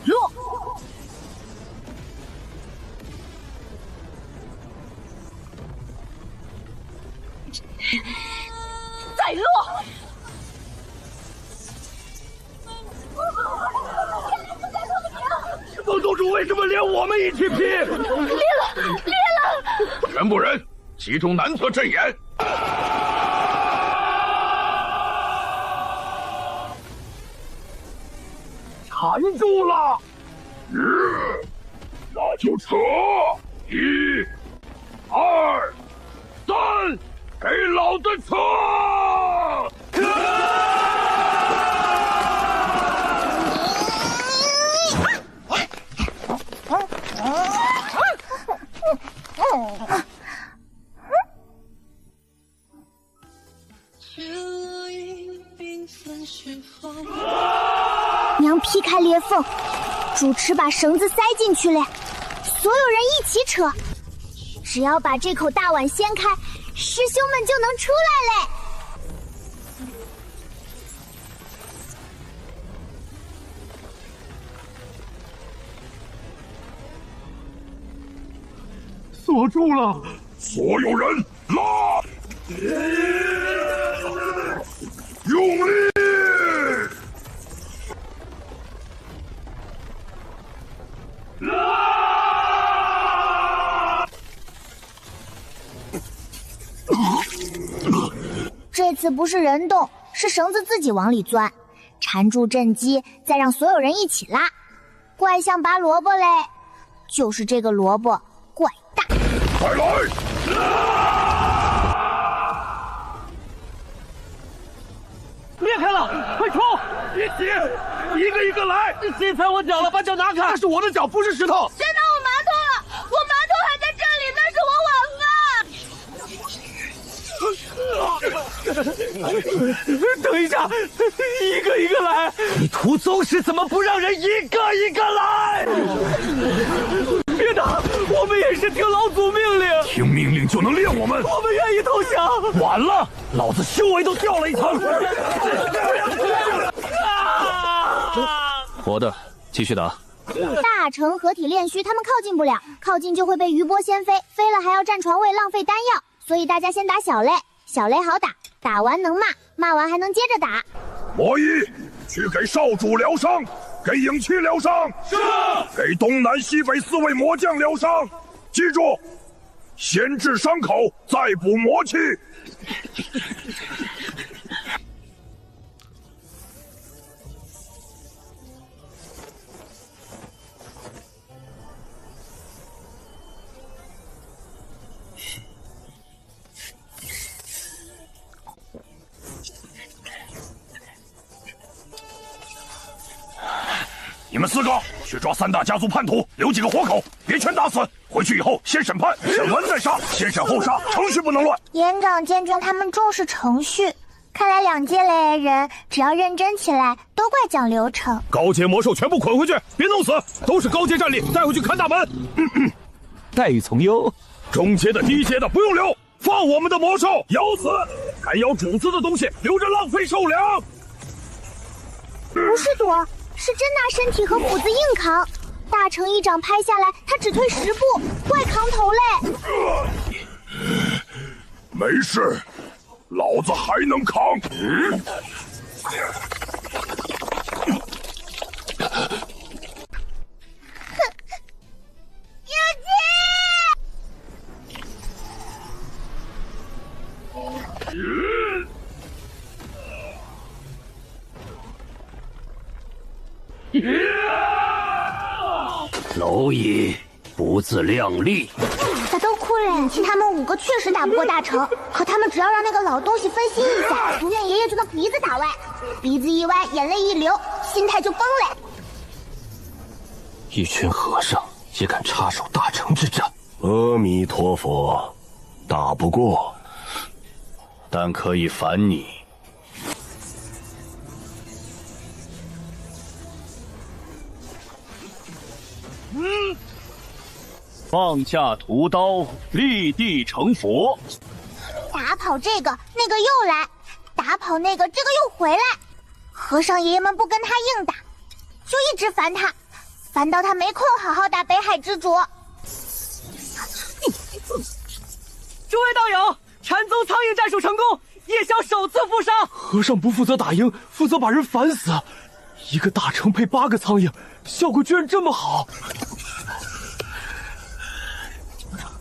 Speaker 9: 落！再落！
Speaker 17: 孟宗主为什么连我们一起劈？
Speaker 9: 裂了！
Speaker 17: 全部人集中南侧阵眼。缠住了，那就扯！1、2、3，给老子扯！
Speaker 1: 娘劈开裂缝，主持把绳子塞进去了，所有人一起扯，只要把这口大碗掀开，师兄们就能出来嘞。
Speaker 17: 锁住了，所有人拉！用力！拉！
Speaker 9: 这次不是人动，是绳子自己往里钻，缠住正畸，再让所有人一起拉。怪像拔萝卜嘞，就是这个萝卜怪大。
Speaker 17: 快来！
Speaker 11: 裂开了，快冲！
Speaker 17: 别急，一个一个来。
Speaker 11: 谁踩我脚了？把脚拿开！
Speaker 17: 那是我的脚，不是石头。
Speaker 9: 谁拿我馒头了？我馒头还在这里，那是我
Speaker 11: 等一下，一个一个来。你屠宗师怎么不让人一个一个来？别打，我们也是听老祖命令。
Speaker 17: 听命令就能练我们？
Speaker 11: 我们愿意投降。
Speaker 17: 晚了，老子修为都掉了一层。
Speaker 5: 活的，继续打。
Speaker 9: 大成合体炼虚，他们靠近不了，靠近就会被余波掀飞，飞了还要占床位，浪费丹药。所以大家先打小类，小类好打，打完能骂，骂完还能接着打。
Speaker 17: 魔医，去给少主疗伤，给影七疗伤，是。给东南西北4位魔将疗伤，记住，先治伤口，再补魔气。你们4个去抓3大家族叛徒，留几个活口，别全打死。回去以后先审判，审完再杀，先审后杀，程序不能乱。
Speaker 1: 岩长见证他们重视程序，看来2届雷人只要认真起来，都怪讲流程。
Speaker 17: 高阶魔兽全部捆回去，别弄死，都是高阶战力，带回去看大门。
Speaker 5: 待遇从优。
Speaker 17: 中阶的、低阶的不用留，放我们的魔兽咬死。敢咬主子的东西，留着浪费兽粮。
Speaker 1: 不是躲。是真拿身体和斧子硬扛，大成一掌拍下来，他只退10步，怪扛头嘞。
Speaker 17: 没事，老子还能扛。
Speaker 10: 蝼蚁不自量力。
Speaker 1: 大都哭了，他们5个确实打不过大成，可他们只要让那个老东西分心一下，福院爷爷就能鼻子打歪，鼻子一歪，眼泪一流，心态就崩了。
Speaker 5: 一群和尚也敢插手大成之战？
Speaker 6: 阿弥陀佛，打不过，但可以烦你。
Speaker 10: 放下屠刀，立地成佛。
Speaker 1: 打跑这个，那个又来；打跑那个，这个又回来。和尚爷爷们不跟他硬打，就一直烦他，烦到他没空好好打北海之主。
Speaker 11: 诸位道友，禅宗苍蝇战术成功，叶宵首次负伤。
Speaker 4: 和尚不负责打赢，负责把人烦死。一个大成配8个苍蝇，效果居然这么好。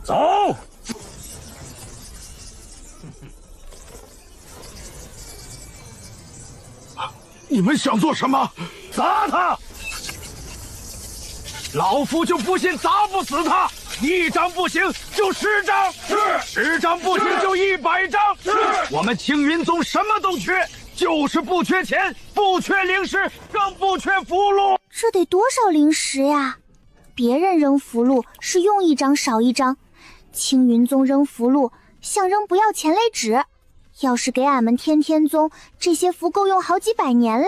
Speaker 17: 走！你们想做什么？砸他！老夫就不信砸不死他！1张不行就10张，是；10张不行就100张，是。我们青云宗什么都缺，就是不缺钱，不缺灵石，更不缺符箓。
Speaker 1: 这得多少灵石呀？别人扔符箓是用1张少1张。青云宗扔符箓像扔不要钱嘞纸，要是给俺们天天宗，这些符够用好几百年嘞。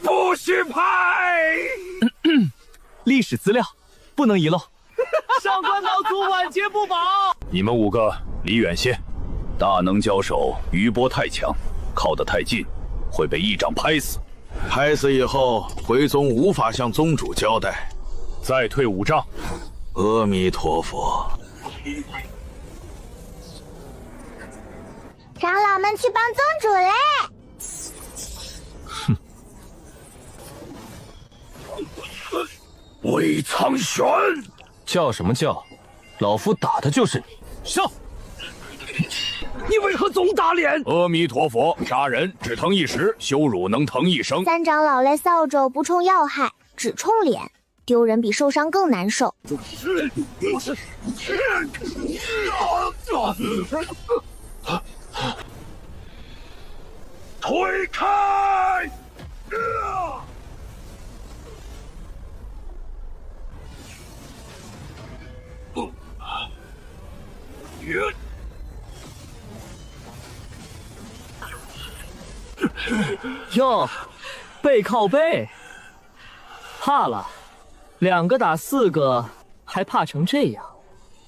Speaker 17: 不许拍！
Speaker 4: 历史资料不能遗漏。
Speaker 11: 上官老祖晚节不保。
Speaker 6: 你们5个离远些，大能交手余波太强，靠得太近会被一掌拍死。
Speaker 8: 拍死以后，回宗无法向宗主交代。
Speaker 6: 再退5丈。
Speaker 8: 阿弥陀佛。
Speaker 1: 长老们去帮宗主嘞！
Speaker 17: 魏苍玄，
Speaker 5: 叫什么叫？老夫打的就是你！
Speaker 11: 上！
Speaker 17: 你为何总打脸？阿弥陀佛，杀人只疼一时，羞辱能疼一生。
Speaker 9: 三长老来扫帚不冲要害，只冲脸，丢人比受伤更难受。
Speaker 17: 推开！
Speaker 4: 哟，背靠背，怕了，2个打4个，还怕成这样？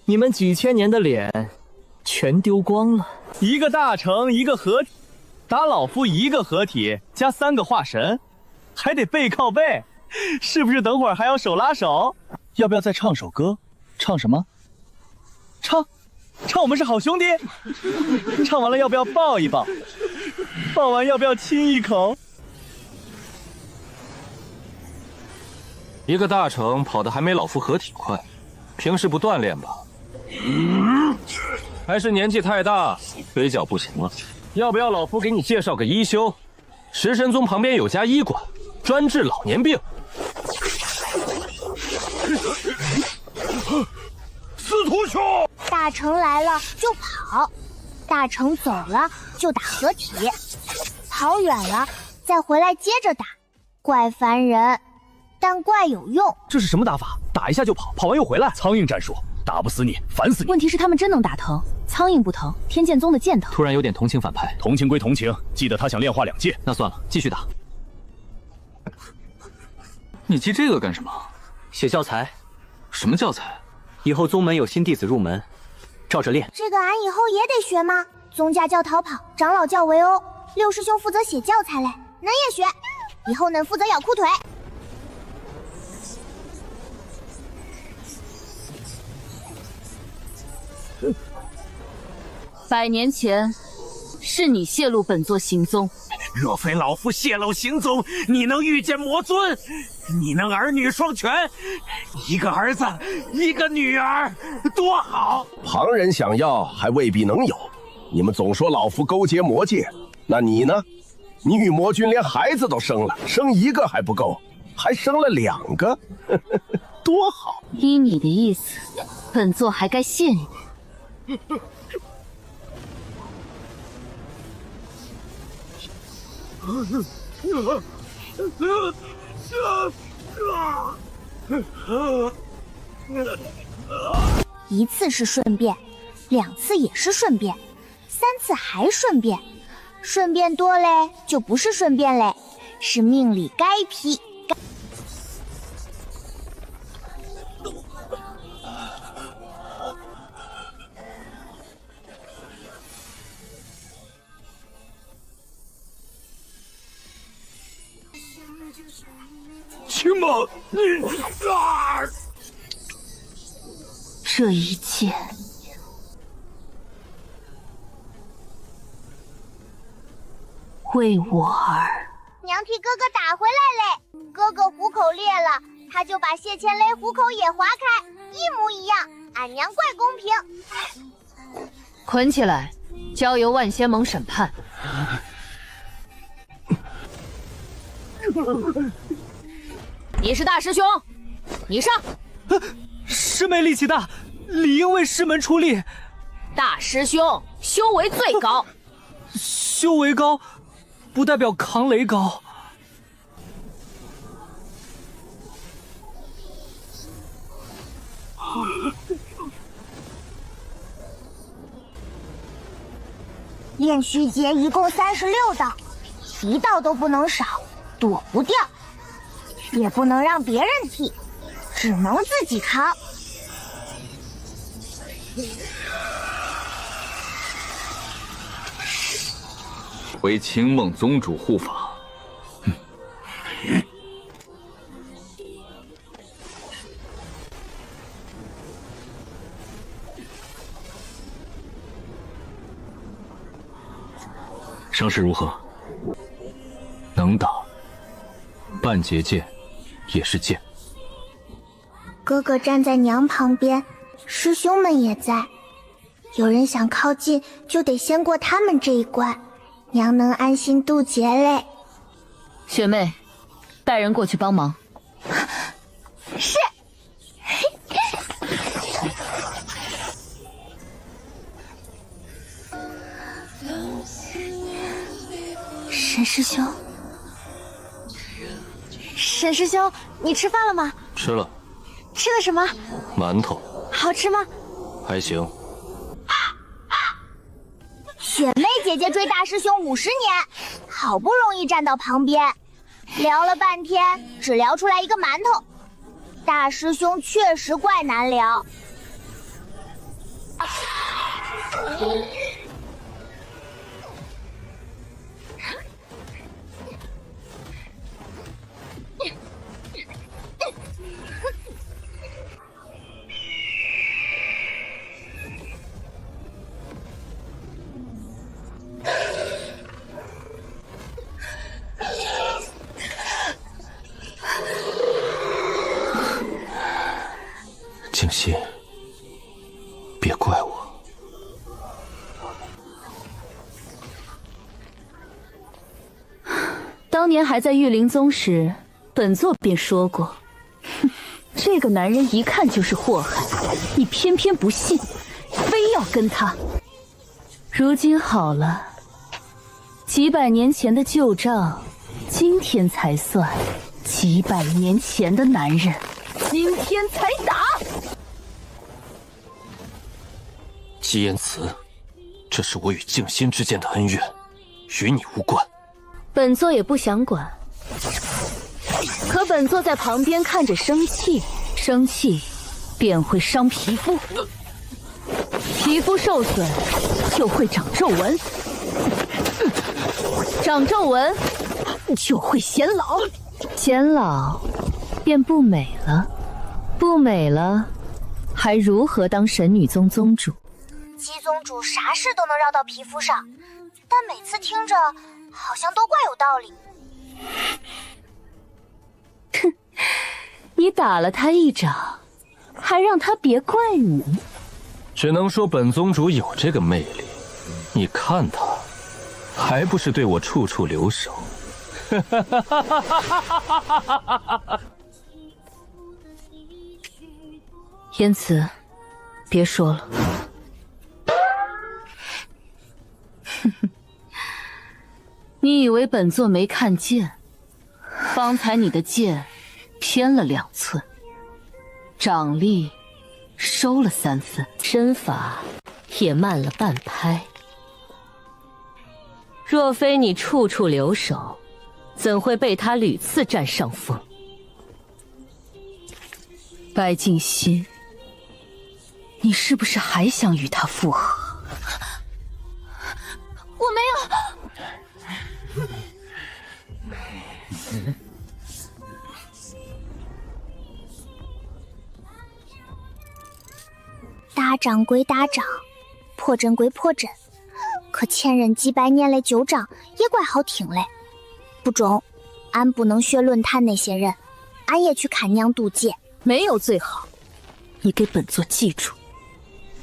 Speaker 4: 你们几千年的脸全丢光了。一个大成，一个合体，打老夫1个合体加3个化神，还得背靠背，是不是？等会儿还要手拉手？要不要再唱首歌？唱什么？唱我们是好兄弟。唱完了要不要抱一抱？抱完要不要亲一口？
Speaker 5: 一个大成跑得还没老夫合体快，平时不锻炼吧？还是年纪太大，腿脚不行了？要不要老夫给你介绍个医修？食神宗旁边有家医馆，专治老年病。
Speaker 17: 司徒兄，
Speaker 9: 大成来了就跑，大成走了就打合体，跑远了再回来接着打，怪烦人，但怪有用。
Speaker 13: 这是什么打法？打一下就跑，跑完又回来，苍蝇战术，打不死你，烦死你。
Speaker 14: 问题是他们真能打疼，苍蝇不疼，天剑宗的剑疼。
Speaker 3: 突然有点同情反派。
Speaker 13: 同情归同情，记得他想炼化2界。
Speaker 3: 那算了，继续打。
Speaker 13: 你记这个干什么？
Speaker 3: 写教材。
Speaker 13: 什么教材？
Speaker 3: 以后宗门有新弟子入门，照着练。
Speaker 9: 这个俺以后也得学吗？宗家教逃跑，长老教围殴，6师兄负责写教材嘞，恁也学。以后恁负责咬裤腿。
Speaker 15: 100年前，是你泄露本座行踪。
Speaker 11: 若非老夫泄露行踪，你能遇见魔尊？你能儿女双全，1个儿子，1个女儿，多好！
Speaker 22: 旁人想要还未必能有。你们总说老夫勾结魔界，那你呢？你与魔君连孩子都生了，生1个还不够，还生了2个，多好！
Speaker 15: 依你的意思，本座还该谢你。
Speaker 9: 1次是顺便，2次也是顺便，3次还顺便，顺便多嘞就不是顺便嘞，是命里该批。
Speaker 17: 青梦，
Speaker 15: 这一切，为我而。
Speaker 9: 娘替哥哥打回来嘞！哥哥虎口裂了，他就把谢千雷虎口也划开，一模一样。俺娘怪公平。
Speaker 15: 捆起来，交由万仙盟审判。你是大师兄，你上。
Speaker 4: 师妹力气大，理应为师门出力。
Speaker 15: 大师兄修为最高，
Speaker 4: 修为高，不代表扛雷高。
Speaker 1: 炼虚劫一共36道，1道都不能少，躲不掉，也不能让别人替，只能自己扛。
Speaker 13: 为青梦宗主护法。伤势如何？能打，半截剑也是剑。
Speaker 1: 哥哥站在娘旁边，师兄们也在，有人想靠近，就得先过他们这一关，娘能安心渡劫嘞。
Speaker 15: 学妹，带人过去帮忙。
Speaker 1: 是。沈师兄，沈师兄，你吃饭了吗？
Speaker 5: 吃了。
Speaker 1: 吃的什么？
Speaker 5: 馒头。
Speaker 1: 好吃吗？
Speaker 5: 还行。
Speaker 9: 雪妹姐姐追大师兄50年，好不容易站到旁边，聊了半天，只聊出来一个馒头。大师兄确实怪难聊。
Speaker 5: 静心，别怪我。
Speaker 15: 当年还在玉灵宗时，本座便说过，这个男人一看就是祸害，你偏偏不信，非要跟他。如今好了，几百年前的旧账，今天才算；几百年前的男人，今天才打。
Speaker 5: 姬言辞，这是我与静心之间的恩怨，与你无关。
Speaker 15: 本座也不想管，可本座在旁边看着生气，生气便会伤皮肤，皮肤受损就会长皱纹，长皱纹就会显老，显老便不美了，不美了还如何当神女宗宗主？
Speaker 1: 姬宗主啥事都能绕到皮肤上，但每次听着好像都怪有道理。
Speaker 15: 哼，你打了他一掌，还让他别怪你？
Speaker 5: 只能说本宗主有这个魅力，你看他，还不是对我处处留手？
Speaker 15: 言辞，别说了。你以为本座没看见？方才你的剑偏了2寸，掌力收了3分，身法也慢了半拍。若非你处处留手，怎会被他屡次占上风？白静心，你是不是还想与他复合？
Speaker 1: 我没有。打掌归打掌，破阵归破阵，可千忍几百年来旧账也怪好听嘞。不中，俺不能学论坛那些人，俺也去看娘渡劫。
Speaker 15: 没有最好，你给本座记住，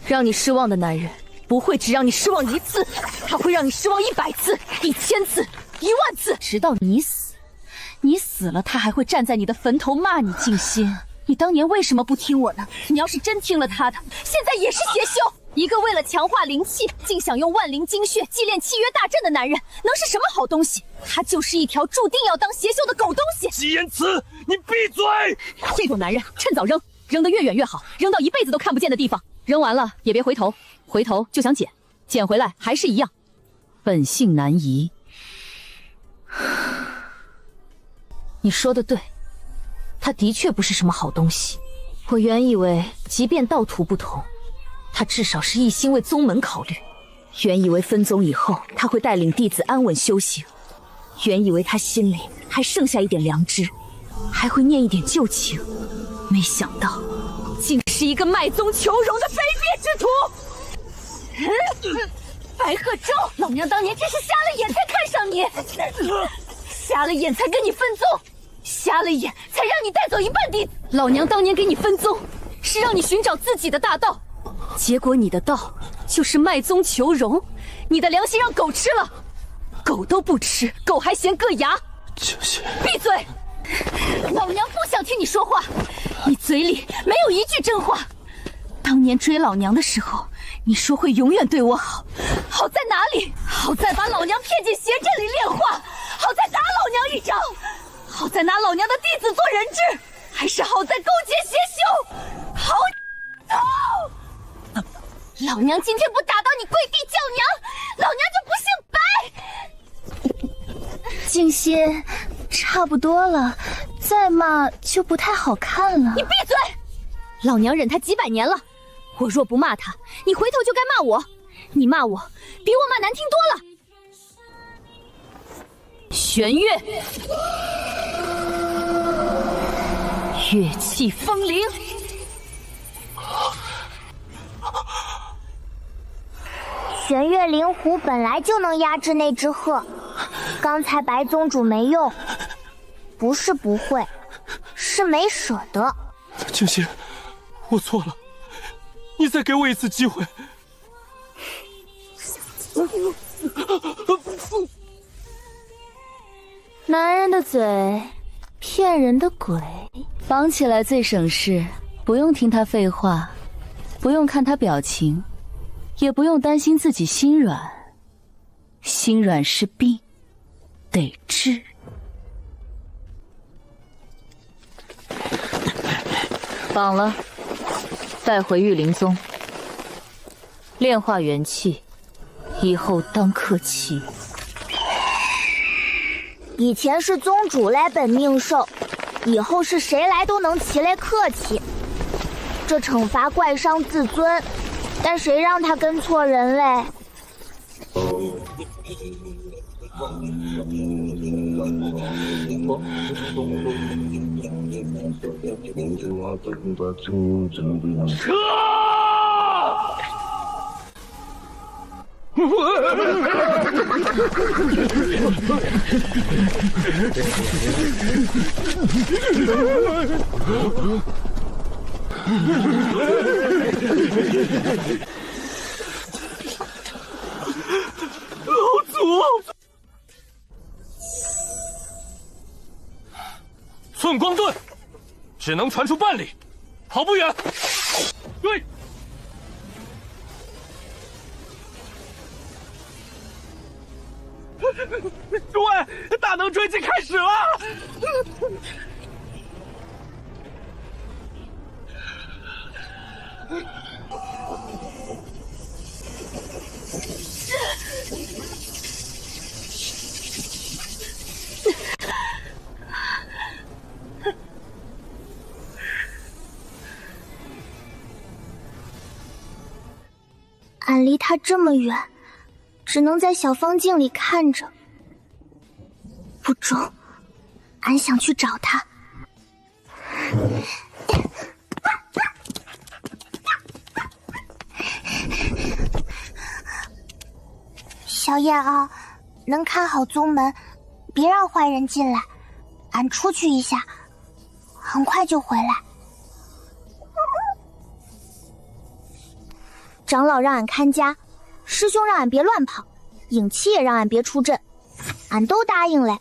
Speaker 15: 让你失望的男人不会只让你失望1次，他会让你失望100次、1000次、10000次，直到你死。你死了，他还会站在你的坟头骂你静心。你当年为什么不听我呢？你要是真听了他的，现在也是邪修。一个为了强化灵气，竟想用万灵精血祭炼契约大阵的男人，能是什么好东西？他就是一条注定要当邪修的狗东西。
Speaker 17: 姬言辞，你闭嘴！
Speaker 15: 这种男人趁早扔，扔得越远越好，扔到一辈子都看不见的地方。扔完了也别回头，回头就想捡，捡回来还是一样，本性难移。你说的对，他的确不是什么好东西。我原以为即便道途不同，他至少是一心为宗门考虑，原以为分宗以后他会带领弟子安稳修行，原以为他心里还剩下一点良知，还会念一点旧情，没想到竟是一个卖宗求荣的卑劣之徒。白鹤舟，老娘当年真是瞎了眼才看上你，瞎了眼才跟你分宗，瞎了眼才让你带走一半弟子。老娘当年给你分宗，是让你寻找自己的大道，结果你的道就是卖宗求荣，你的良心让狗吃了，狗都不吃，狗还嫌硌牙。
Speaker 5: 静心，
Speaker 15: 闭嘴！老娘不想听你说话，你嘴里没有一句真话。当年追老娘的时候，你说会永远对我好，好在哪里？好在把老娘骗进邪阵里炼化，好在打老娘一掌，好在拿老娘的弟子做人质，还是好在勾结邪修？好头！老娘今天不打到你跪地叫娘，老娘就不姓白！
Speaker 14: 静心，差不多了，再骂就不太好看了。
Speaker 15: 你闭嘴！老娘忍他几百年了，我若不骂他，你回头就该骂我。你骂我，比我骂难听多了。玄月，月气风铃。
Speaker 1: 玄月灵狐本来就能压制那只鹤，刚才白宗主没用，不是不会，是没舍得。
Speaker 11: 静心，我错了，你再给我一次机会。
Speaker 14: 男人的嘴，骗人的鬼。绑起来最省事，不用听他废话，不用看他表情，也不用担心自己心软。心软是病，得治。绑了，带回玉灵宗，炼化元气，以后当客气。
Speaker 1: 以前是宗主来本命寿，以后是谁来都能齐来客气。这惩罚怪伤自尊，但谁让他跟错人嘞？
Speaker 11: 老祖，寸光盾只能传出半里，跑不远。对。诸位，大能追击开始了！
Speaker 1: 俺离他这么远，只能在小方镜里看着。不中，俺想去找他。小燕啊，能看好宗门，别让坏人进来。俺出去一下，很快就回来。长老让俺看家，师兄让俺别乱跑，影七也让俺别出阵，俺都答应嘞。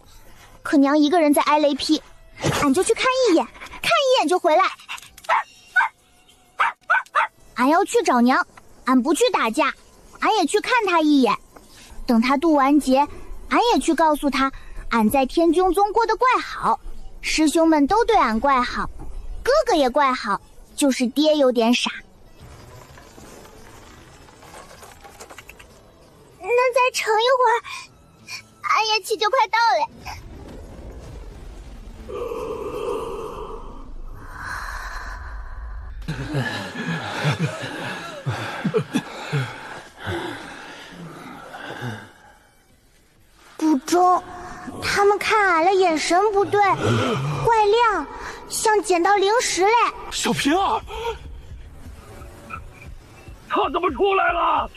Speaker 1: 可娘一个人在挨雷劈，俺就去看一眼，看一眼就回来。俺要去找娘，俺不去打架，俺也去看她一眼。等她渡完劫，俺也去告诉她，俺在天穹宗过得怪好，师兄们都对俺怪好，哥哥也怪好，就是爹有点傻。那再撑一会儿，俺也气就快到了。不中，他们看俺的眼神不对，怪亮，像捡到灵石嘞。
Speaker 11: 小平儿，他怎么出来了？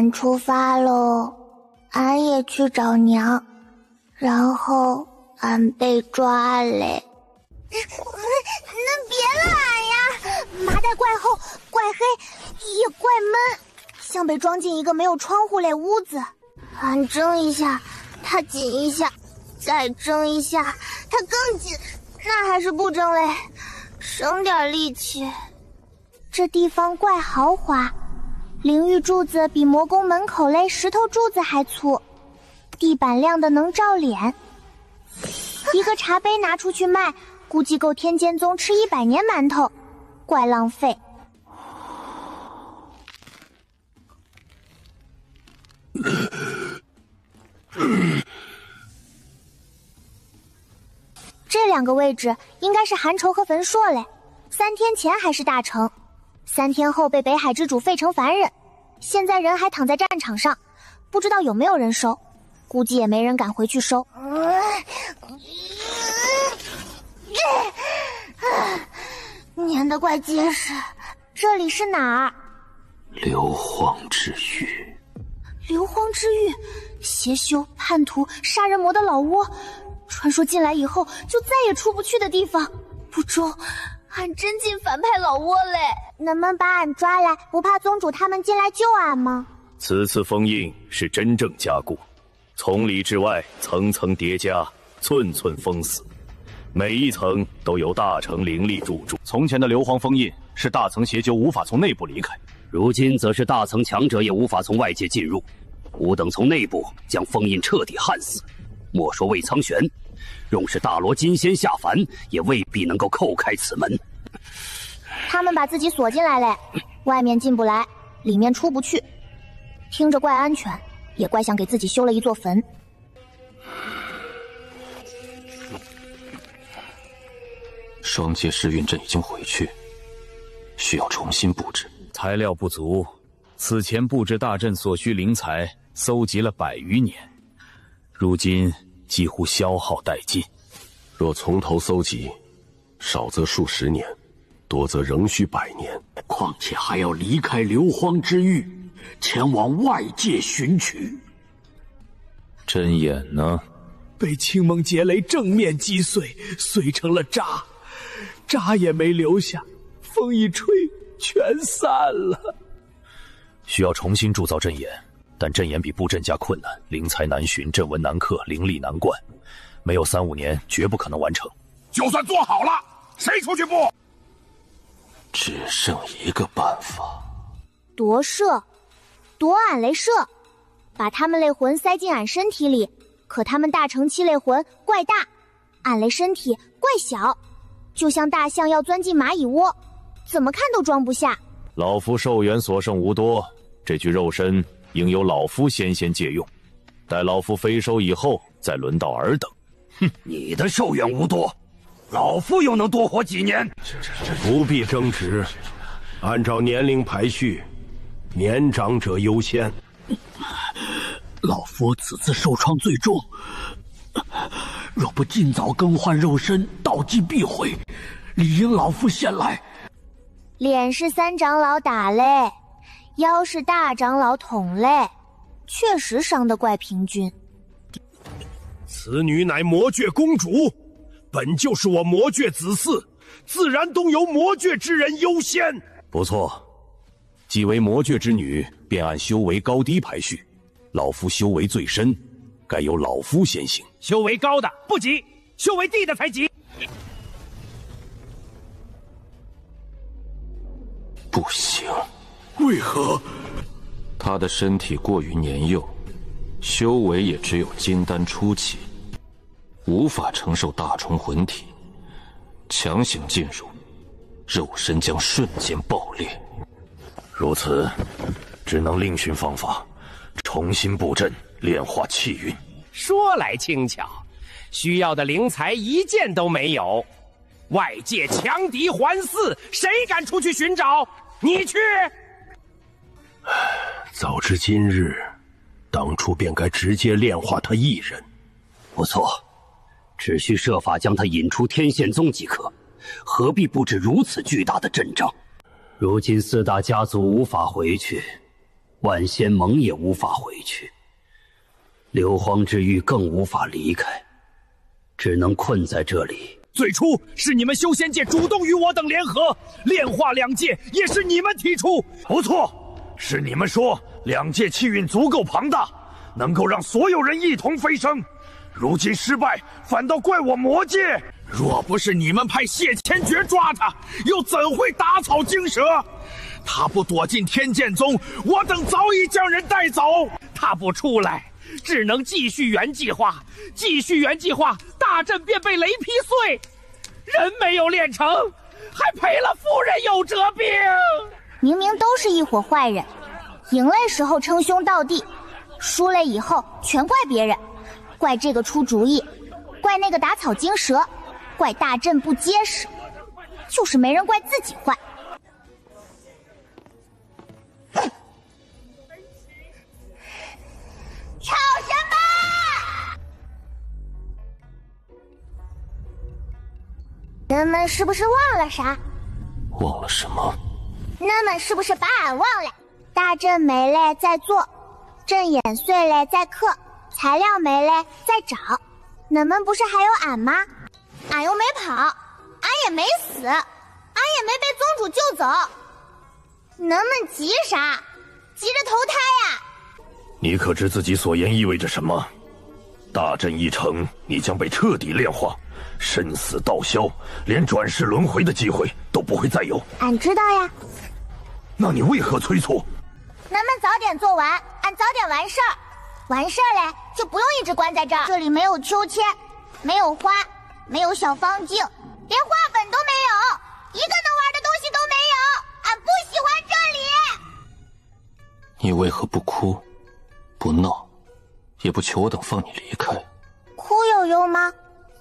Speaker 1: 俺出发喽，俺也去找娘，然后俺被抓嘞。那别了俺呀！麻袋怪厚，怪黑，也怪闷，像被装进一个没有窗户嘞屋子。俺睁一下，它紧一下，再睁一下，它更紧，那还是不睁嘞，省点力气。这地方怪豪华，灵玉柱子比魔宫门口嘞石头柱子还粗，地板亮的能照脸。一个茶杯拿出去卖，估计够天剑宗吃100年馒头，怪浪费。这2个位置应该是韩畴和焚硕嘞。3天前还是大成，3天后被北海之主废成凡人，现在人还躺在战场上，不知道有没有人收，估计也没人敢回去收。粘得怪结实，这里是哪儿？
Speaker 3: 硫磺之域。
Speaker 1: 硫磺之域，邪修、叛徒、杀人魔的老窝，传说进来以后就再也出不去的地方。不中，俺真进反派老窝嘞！能不能把俺抓来？不怕宗主他们进来救俺吗？
Speaker 10: 此次封印是真正加固，从里至外层层叠加，寸寸封死，每一层都有大成灵力助助。
Speaker 6: 从前的硫磺封印是大层邪修无法从内部离开，
Speaker 10: 如今则是大层强者也无法从外界进入。吾等从内部将封印彻底焊死，莫说魏苍玄，纵是大罗金仙下凡，也未必能够叩开此门。
Speaker 1: 他们把自己锁进来嘞，外面进不来，里面出不去，听着怪安全，也怪像给自己修了一座坟。
Speaker 5: 双界试运阵已经回去，需要重新布置。
Speaker 13: 材料不足，此前布置大阵所需灵材搜集了100余年，如今几乎消耗殆尽。
Speaker 22: 若从头搜集，少则数十年，多则仍需100年。
Speaker 10: 况且还要离开硫磺之域，前往外界寻取。
Speaker 13: 针眼呢？
Speaker 4: 被青蒙劫雷正面击碎，碎成了渣，渣也没留下，风一吹全散了。
Speaker 13: 需要重新铸造阵眼，但阵眼比布阵加困难，灵材难寻，阵纹难刻，灵力难灌，没有3-5年绝不可能完成。
Speaker 8: 就算做好了，谁出去布？
Speaker 5: 只剩一个办法，
Speaker 1: 夺舍，夺俺雷舍，把他们类魂塞进俺身体里。可他们大成期类魂怪大，俺雷身体怪小，就像大象要钻进蚂蚁窝，怎么看都装不下。
Speaker 13: 老夫寿元所剩无多，这具肉身应由老夫先借用，待老夫飞收以后，再轮到尔等。
Speaker 10: 哼，你的寿元无多，老夫又能多活几年？
Speaker 22: 不必争执，按照年龄排序，年长者优先。
Speaker 7: 老夫此次受创最重，若不尽早更换肉身，道基必毁，理应老夫先来。
Speaker 1: 脸是3长老打嘞，腰是大长老捅嘞，确实伤得怪平均。
Speaker 22: 此女乃魔眷公主，本就是我魔眷子嗣，自然都由魔眷之人优先。
Speaker 13: 不错，既为魔眷之女，便按修为高低排序。老夫修为最深，该由老夫先行。
Speaker 11: 修为高的不急，修为低的才急。
Speaker 5: 不行。
Speaker 22: 为何？
Speaker 5: 他的身体过于年幼，修为也只有金丹初期，无法承受大虫魂体，强行进入，肉身将瞬间爆裂。
Speaker 13: 如此，只能另寻方法，重新布阵，炼化气运。
Speaker 12: 说来轻巧，需要的灵材一件都没有，外界强敌环伺，谁敢出去寻找？你去。
Speaker 22: 早知今日，当初便该直接炼化他一人。
Speaker 10: 不错，只需设法将他引出天宪宗即可，何必布置如此巨大的阵仗？如今4大家族无法回去，万仙盟也无法回去，硫磺之域更无法离开，只能困在这里。
Speaker 17: 最初是你们修仙界主动与我等联合，炼化两界也是你们提出。不错，是你们说两界气运足够庞大，能够让所有人一同飞升。如今失败，反倒怪我魔界。若不是你们派谢千珏抓他，又怎会打草惊蛇？他不躲进天剑宗，我等早已将人带走。
Speaker 11: 他不出来，只能继续原计划。继续原计划，大阵便被雷劈碎，人没有练成，还赔了夫人有辙病。
Speaker 1: 明明都是一伙坏人，赢了时候称兄道弟，输了以后全怪别人，怪这个出主意，怪那个打草惊蛇，怪大阵不结实，就是没人怪自己坏。吵什么？人们是不是忘了啥？
Speaker 5: 忘了什么？
Speaker 1: 那么是不是把俺忘了？大阵没了再做，阵眼碎了再刻，材料没了再找。你们不是还有俺吗？俺又没跑，俺也没死，俺也没被宗主救走。你们急啥？急着投胎呀？
Speaker 22: 你可知自己所言意味着什么？大阵一成，你将被彻底炼化，生死道消，连转世轮回的机会都不会再有。
Speaker 1: 俺知道呀。
Speaker 22: 那你为何催促？
Speaker 1: 咱们早点做完，俺早点完事儿。完事儿嘞，就不用一直关在这儿。这里没有秋千，没有花，没有小方镜，连画本都没有，一个能玩的东西都没有。俺不喜欢这里。
Speaker 5: 你为何不哭，不闹，也不求我等放你离开？
Speaker 1: 哭有用吗？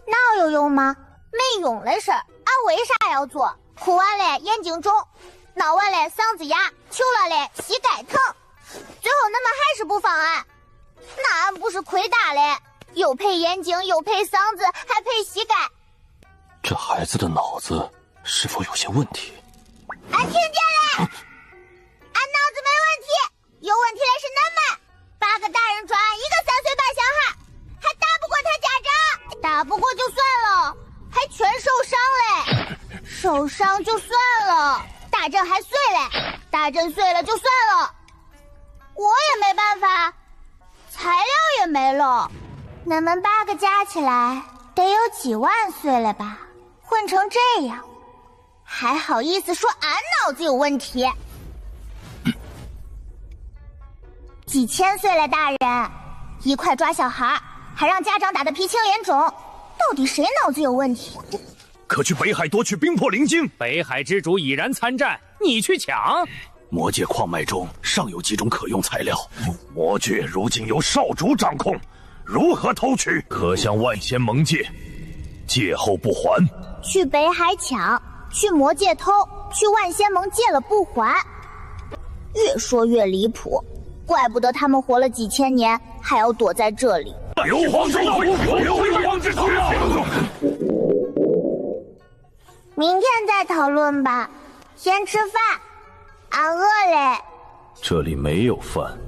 Speaker 1: 闹有用吗？没用的事儿，俺为啥要做？哭完了眼睛肿，闹完了嗓子哑，求了嘞膝盖疼，最后他们还是不放俺。那俺不是亏大了？又赔眼睛，又赔嗓子，还赔膝盖。
Speaker 5: 这孩子的脑子是否有些问题？
Speaker 1: 俺听见了，俺脑子没问题，有问题的是恁们。8个大人抓俺一个3岁半小孩，还打不过他家长，打不过就算了，还全受伤嘞。受伤就算了，大阵还碎嘞，大阵碎了就算了，我也没办法。材料也没了，你们8个加起来得有几万岁了吧？混成这样，还好意思说俺脑子有问题？几千岁了，大人，一块抓小孩，还让家长打得鼻青脸肿，到底谁脑子有问题？
Speaker 17: 可去北海夺取冰魄灵晶。
Speaker 11: 北海之主已然参战，你去抢。
Speaker 17: 魔界矿脉中尚有几种可用材料，魔界如今由少主掌控，如何偷取？可向万仙盟借，借后不还。
Speaker 1: 去北海抢，去魔界偷，去万仙盟借了不还。越说越离谱，怪不得他们活了几千年，还要躲在这里。
Speaker 17: 硫磺之徒，硫磺之徒！
Speaker 1: 明天再讨论吧，先吃饭。俺饿嘞。
Speaker 22: 这里没有饭。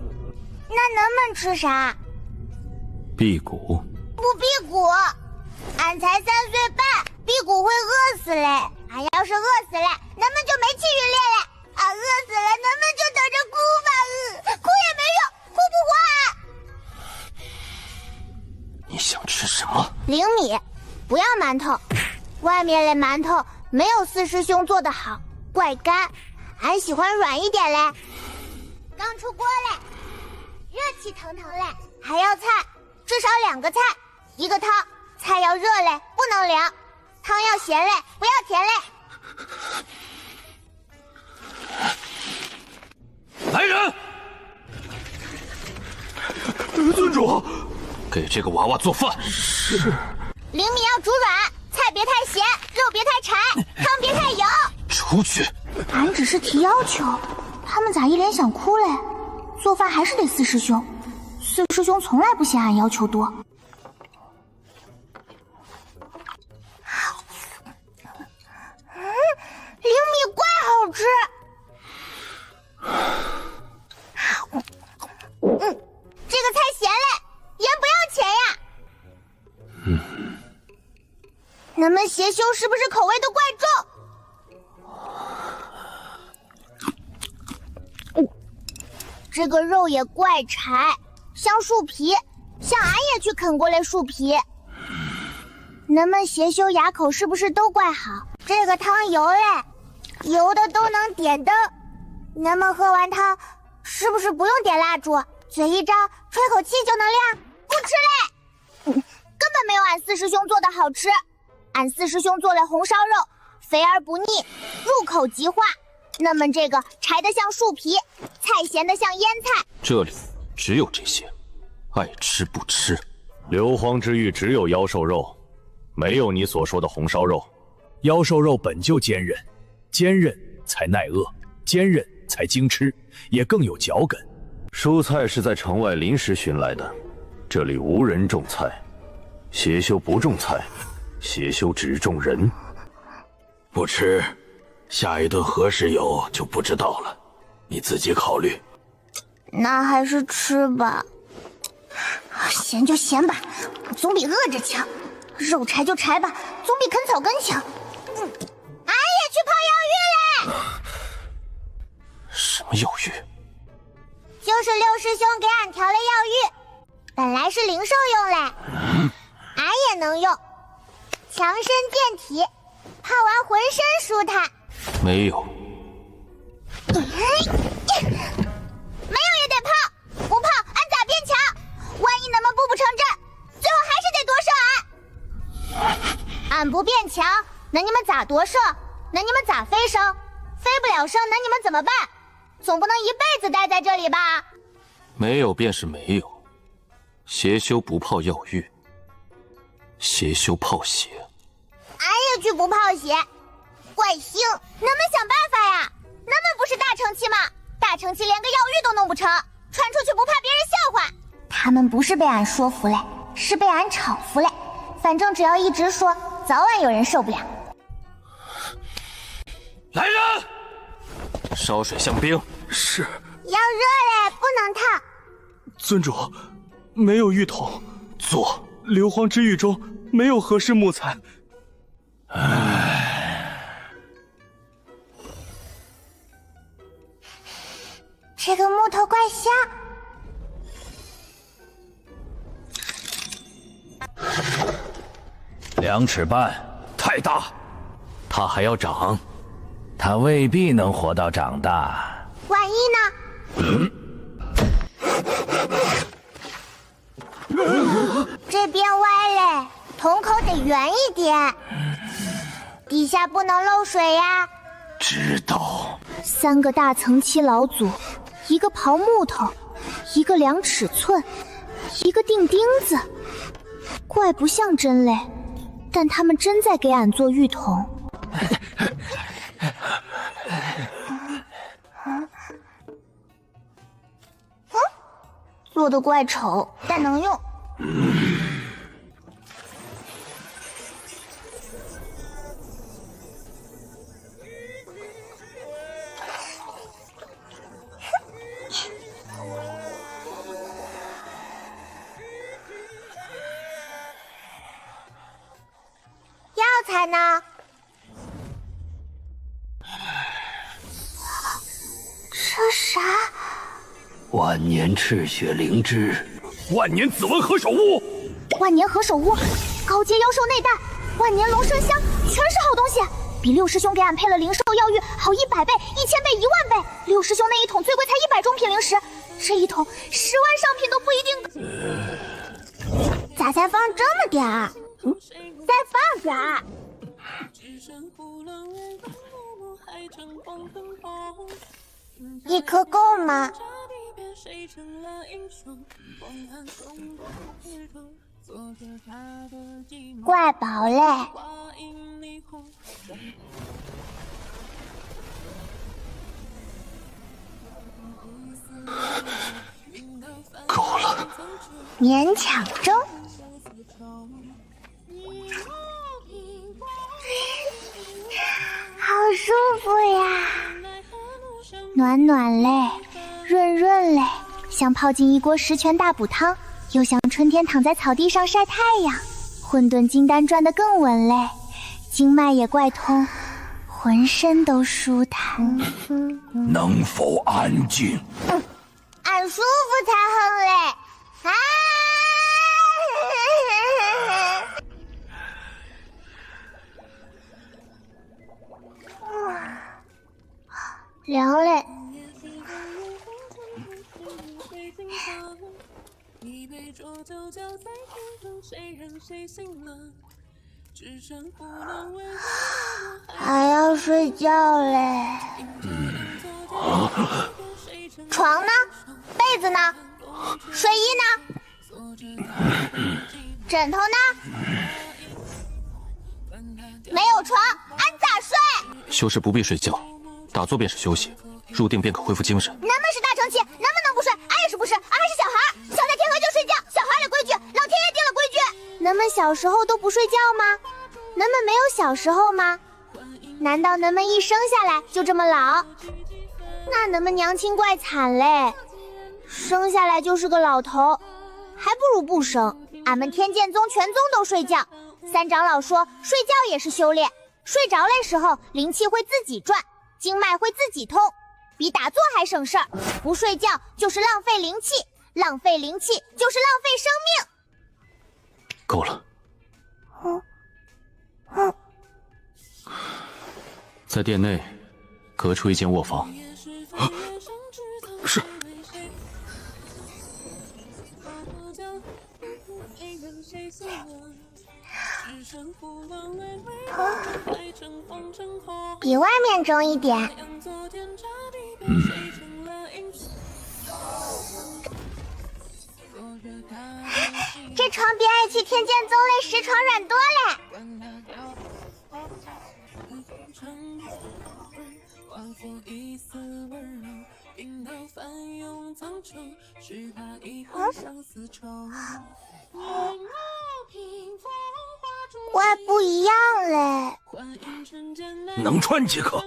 Speaker 1: 那恁们吃啥？
Speaker 22: 辟谷。
Speaker 1: 不辟谷，俺才3岁半，辟谷会饿死嘞。俺要是饿死了，恁们就没气运练了。俺饿死了，恁们就等着哭吧。哭也没用，哭不活。
Speaker 5: 你想吃什么
Speaker 1: ？0米，不要馒头。外面的馒头没有4师兄做的好，怪干。俺喜欢软一点嘞。刚出锅嘞，热气腾腾嘞，还要菜，至少2个菜，1个汤。菜要热嘞，不能凉；汤要咸嘞，不要甜嘞。
Speaker 17: 来人！尊主，
Speaker 5: 给这个娃娃做饭。
Speaker 17: 是。
Speaker 1: 0米要煮软，菜别太咸，肉别太柴，汤别太油。
Speaker 5: 出去！
Speaker 1: 俺只是提要求，他们咋一脸想哭嘞？做饭还是得4师兄，4师兄从来不嫌俺要求多。0米怪好吃。咱们邪修是不是口味都怪重？这个肉也怪柴，像树皮，像俺也去啃过嘞树皮。咱们邪修牙口是不是都怪好？这个汤油嘞，油的都能点灯。咱们喝完汤，是不是不用点蜡烛，嘴一张，吹口气就能亮？不吃嘞，根本没有俺四师兄做的好吃。俺四师兄做了红烧肉，肥而不腻，入口即化。那么这个柴得像树皮，菜咸得像腌菜。
Speaker 5: 这里只有这些，爱吃不吃。
Speaker 6: 硫磺之玉只有妖兽肉，没有你所说的红烧肉。
Speaker 7: 妖兽肉本就坚韧，坚韧才耐饿，坚韧才经吃，也更有嚼感。
Speaker 6: 蔬菜是在城外临时寻来的，这里无人种菜，邪修不种菜，邪修只种人。
Speaker 18: 不吃，下一顿何时有就不知道了，你自己考虑。
Speaker 1: 那还是吃吧，咸就咸吧，总比饿着强。肉柴就柴吧，总比啃草根强。俺也去泡药浴嘞！
Speaker 5: 什么药浴？
Speaker 1: 就是六师兄给俺调的药浴，本来是灵兽用嘞，俺也能用，强身健体，泡完浑身舒坦。
Speaker 5: 没有。
Speaker 1: 没有也得泡，不泡俺咋变强？万一咱们步不成阵，最后还是得夺舍俺。俺不变强，那你们咋夺舍？那你们咋飞升？飞不了升，那你们怎么办？总不能一辈子待在这里吧？
Speaker 5: 没有便是没有。邪修不泡药浴，邪修泡血。
Speaker 1: 俺也去不泡血。怪星，咱们想办法呀！咱们不是大成期吗？大成期连个药浴都弄不成，传出去不怕别人笑话。他们不是被俺说服嘞，是被俺吵服嘞。反正只要一直说，早晚有人受不了。
Speaker 5: 来人！烧水香冰。
Speaker 4: 是。
Speaker 1: 要热嘞，不能烫。
Speaker 4: 尊主，没有浴桶。左，硫磺之狱中没有合适木材。
Speaker 1: 这个木头怪香。
Speaker 16: 2尺半，
Speaker 18: 太大。
Speaker 16: 它还要长，它未必能活到长大。
Speaker 1: 万一呢？这边歪嘞，桶口得圆一点，底下不能漏水呀。
Speaker 18: 知道。
Speaker 9: 3个大层期老祖，一个刨木头，一个量尺寸，一个钉钉子，怪不像真嘞，但他们真在给俺做浴桶。
Speaker 1: 做的怪丑，但能用。药材呢？这啥？
Speaker 10: 万年赤血灵芝，
Speaker 17: 万年紫纹何首乌，
Speaker 9: 万年何首乌，高阶妖兽内弹，万年龙麝香，全是好东西，比六师兄给俺配了灵兽药浴好100倍、1000倍、10000倍。六师兄那一桶最贵才100中品灵石，这一桶10万上品都不一定。
Speaker 1: 咋才放这么点儿？再放点儿。一颗够吗？怪饱嘞。
Speaker 5: 够了。
Speaker 1: 勉强中。好舒服呀，
Speaker 9: 暖暖嘞，润润嘞，像泡进一锅十全大补汤，又像春天躺在草地上晒太阳。混沌金丹转得更稳嘞，
Speaker 1: 经脉也怪通，浑身都舒坦。
Speaker 10: 能否安静？
Speaker 1: 俺舒服才哼嘞！啊！凉嘞。还要睡觉嘞。床呢？被子呢？睡衣呢？枕头呢？没有床，俺咋睡？
Speaker 5: 修士不必睡觉，打坐便是休息，入定便可恢复精神。
Speaker 1: 咱们是大成期，能不能不睡？俺也是不是，俺还是小孩，小在天黑就睡觉，小孩的规矩，老天爷定了规矩。咱们小时候都不睡觉吗？咱们没有小时候吗？难道咱们一生下来就这么老？那咱们娘亲怪惨嘞，生下来就是个老头，还不如不生。俺们天剑宗全宗都睡觉，三长老说睡觉也是修炼，睡着的时候灵气会自己转，经脉会自己通，比打坐还省事儿。不睡觉就是浪费灵气，浪费灵气就是浪费生命。
Speaker 5: 够了。在殿内隔出一间卧房。
Speaker 10: 是。
Speaker 1: 比外面重一点。这床比爱去天剑宗那石床软多嘞。怪不一样嘞。
Speaker 10: 能穿即可。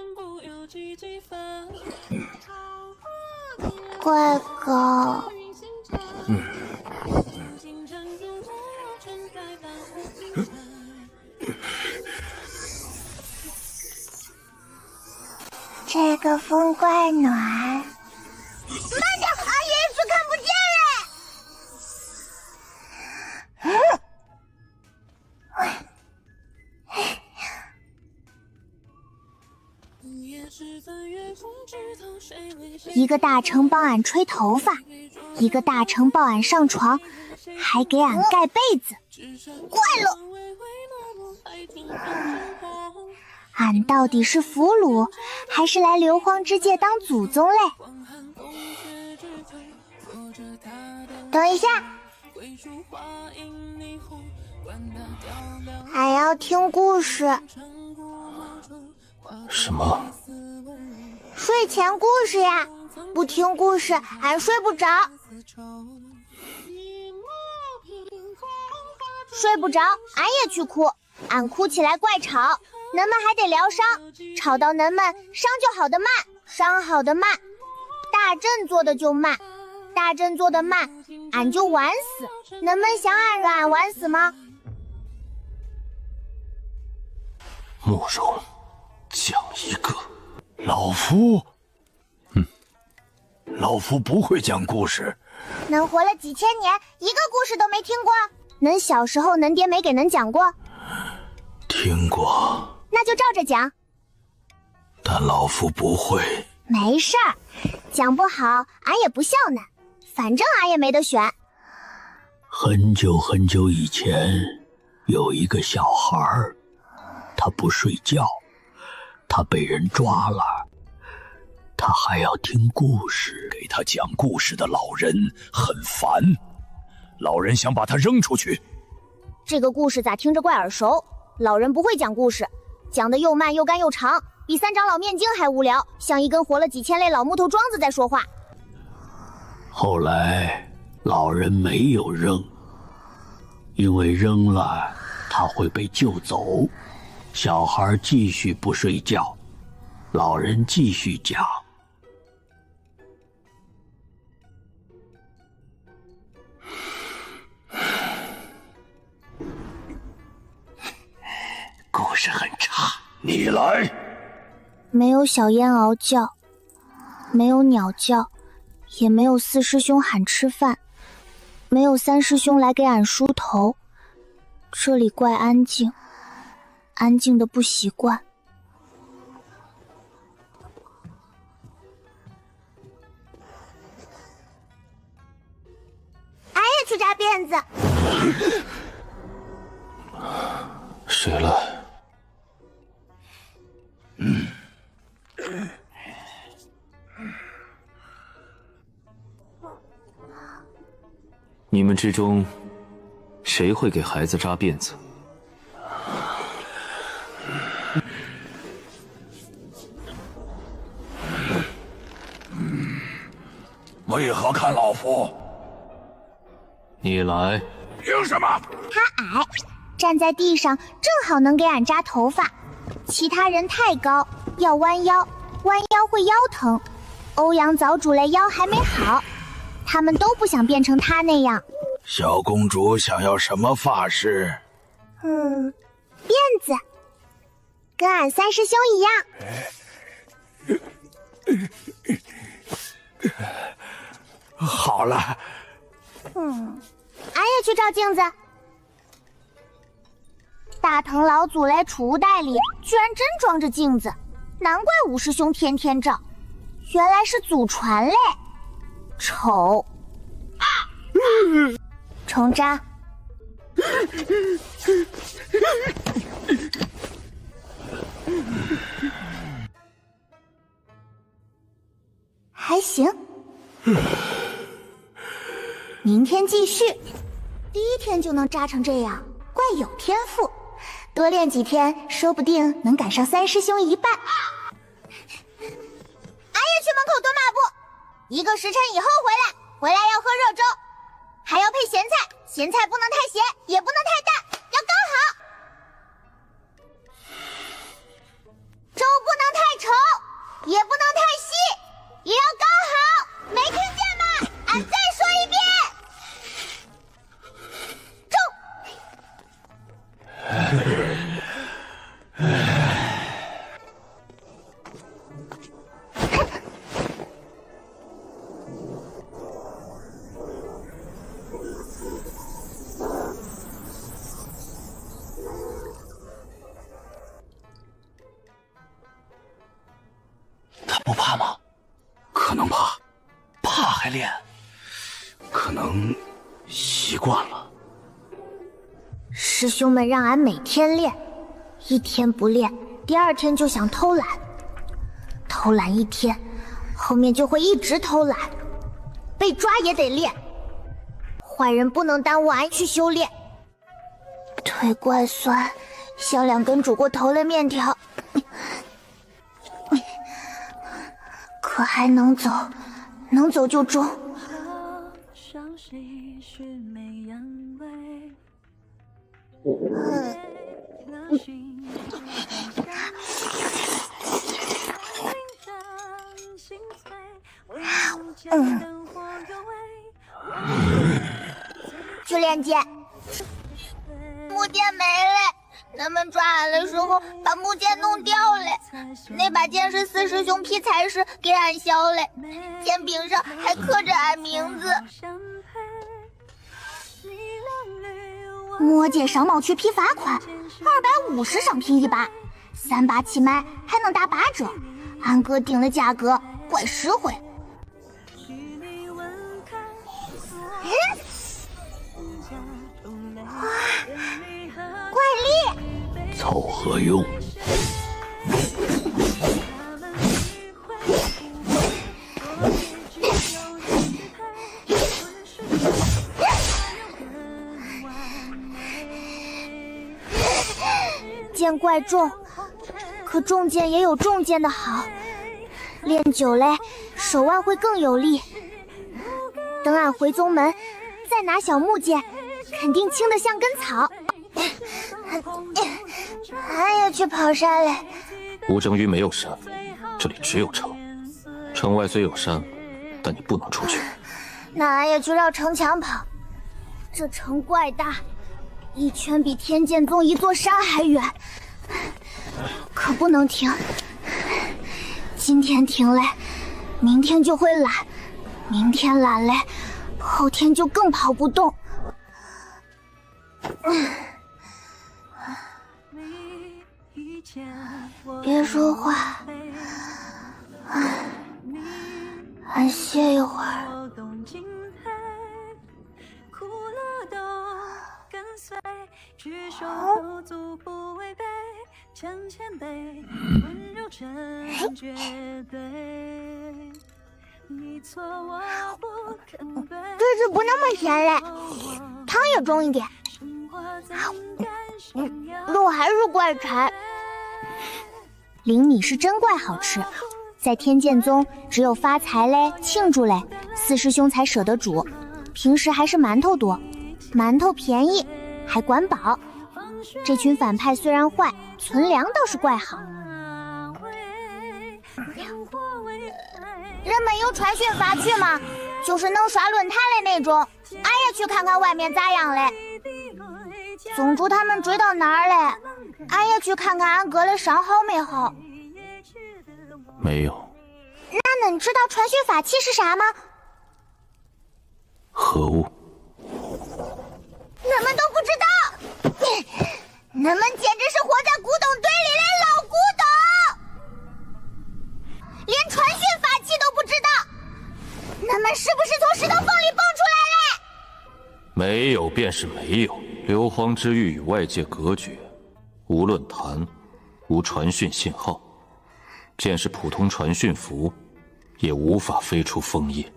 Speaker 1: 怪高。这个风怪暖。慢点，俺爷爷去看不见嘞。一个大成帮俺吹头发，一个大成抱俺上床，还给俺盖被子。怪了，俺到底是俘虏，还是来流荒之界当祖宗嘞？等一下，俺要听故事。
Speaker 5: 什么？
Speaker 1: 睡前故事呀！不听故事，俺睡不着。睡不着，俺也去哭。俺哭起来怪吵，咱们还得疗伤，吵到咱们伤就好的慢，伤好的慢。大阵做的就慢，大阵做的慢，俺就晚死。咱们想俺晚死吗？
Speaker 5: 慕容，讲一个。
Speaker 10: 老夫，老夫不会讲故事。
Speaker 1: 恁活了几千年，一个故事都没听过？恁小时候恁爹没给恁讲过？
Speaker 10: 听过。
Speaker 1: 那就照着讲。
Speaker 10: 但老夫不会。
Speaker 1: 没事儿，讲不好俺也不笑恁，反正俺也没得选。
Speaker 10: 很久很久以前，有一个小孩儿，他不睡觉，他被人抓了，他还要听故事。给他讲故事的老人很烦，老人想把他扔出去。
Speaker 9: 这个故事咋听着怪耳熟？老人不会讲故事，讲的又慢又干又长，比三长老念经还无聊，像一根活了几千类老木头桩子在说话。
Speaker 10: 后来老人没有扔，因为扔了他会被救走。小孩继续不睡觉，老人继续讲。故是很差。
Speaker 18: 你来。
Speaker 1: 没有小烟嗷叫，没有鸟叫，也没有四师兄喊吃饭，没有三师兄来给俺梳头。这里怪安静，安静的不习惯。俺也去扎辫子。
Speaker 5: 谁来？
Speaker 3: 你们之中，谁会给孩子扎辫子？
Speaker 18: 为何看老夫？
Speaker 5: 你来。
Speaker 18: 凭什么？
Speaker 1: 他矮，站在地上正好能给俺扎头发。其他人太高，要弯腰，弯腰会腰疼。欧阳早主嘞腰还没好，他们都不想变成他那样。
Speaker 16: 小公主想要什么发饰？
Speaker 1: 辫子，跟俺三师兄一样。
Speaker 16: 好了，
Speaker 1: 俺也去照镜子。大藤老祖嘞储物袋里居然真装着镜子，难怪五师兄天天照，原来是祖传嘞。丑，重扎。还行。明天继续，第一天就能扎成这样，怪有天赋。多练几天，说不定能赶上三师兄一半。俺也去门口蹲马步，1个时辰以后回来要喝热粥，还要配咸菜，咸菜不能太咸，也不能太淡，要刚好。粥不能太稠，也不能太稀，也要刚好。没听见吗？俺再说一遍。
Speaker 16: 他不怕吗？可能怕，怕还练，可能习惯了。
Speaker 1: 师兄们让俺每天练，一天不练，第2天就想偷懒，偷懒1天，后面就会一直偷懒，被抓也得练。坏人不能耽误俺去修炼。腿怪酸，像2根煮过头的面条，可还能走，能走就中。去练剑，木剑没了，他们抓俺的时候把木剑弄掉了。那把剑是4师兄劈柴时给俺削了，剑柄上还刻着俺名字。魔界商贸区批罚款，250赏拼1把，3把起卖还能打8折，俺哥定的价格怪实惠。怪力，
Speaker 10: 凑合用。
Speaker 1: 剑怪重，可重剑也有重剑的好，练久了手腕会更有力。等俺回宗门，再拿小木剑，肯定轻得像根草。俺也去跑山了。
Speaker 5: 吴正于没有山，这里只有城。城外虽有山，但你不能出去。
Speaker 1: 那俺也去绕城墙跑。这城怪大，一圈比天剑宗一座山还远。不能停。今天停嘞，明天就会懒，明天懒嘞，后天就更跑不动。别说话，俺歇一会儿。这次不那么咸嘞，汤也重一点。肉还是怪柴。灵米是真怪好吃，在天剑宗只有发财嘞、庆祝嘞，四师兄才舍得煮。平时还是馒头多，馒头便宜，还管饱。这群反派虽然坏，存粮倒是怪好。人们有传讯法去吗？就是能刷论坛的那种。俺也去看看外面咋样嘞。宗主他们追到哪儿嘞？俺也去看看俺哥的伤好没好。
Speaker 5: 没有。
Speaker 1: 那恁知道传讯法器是啥吗？
Speaker 5: 何物？
Speaker 1: 恁们都不知道，恁们简直是活在古董堆里的老古董，连传讯法器都不知道，恁们是不是从石头缝里蹦出来嘞？
Speaker 5: 没有便是没有。硫磺之域与外界隔绝，无论坛，无传讯信号，便是普通传讯符，也无法飞出枫叶。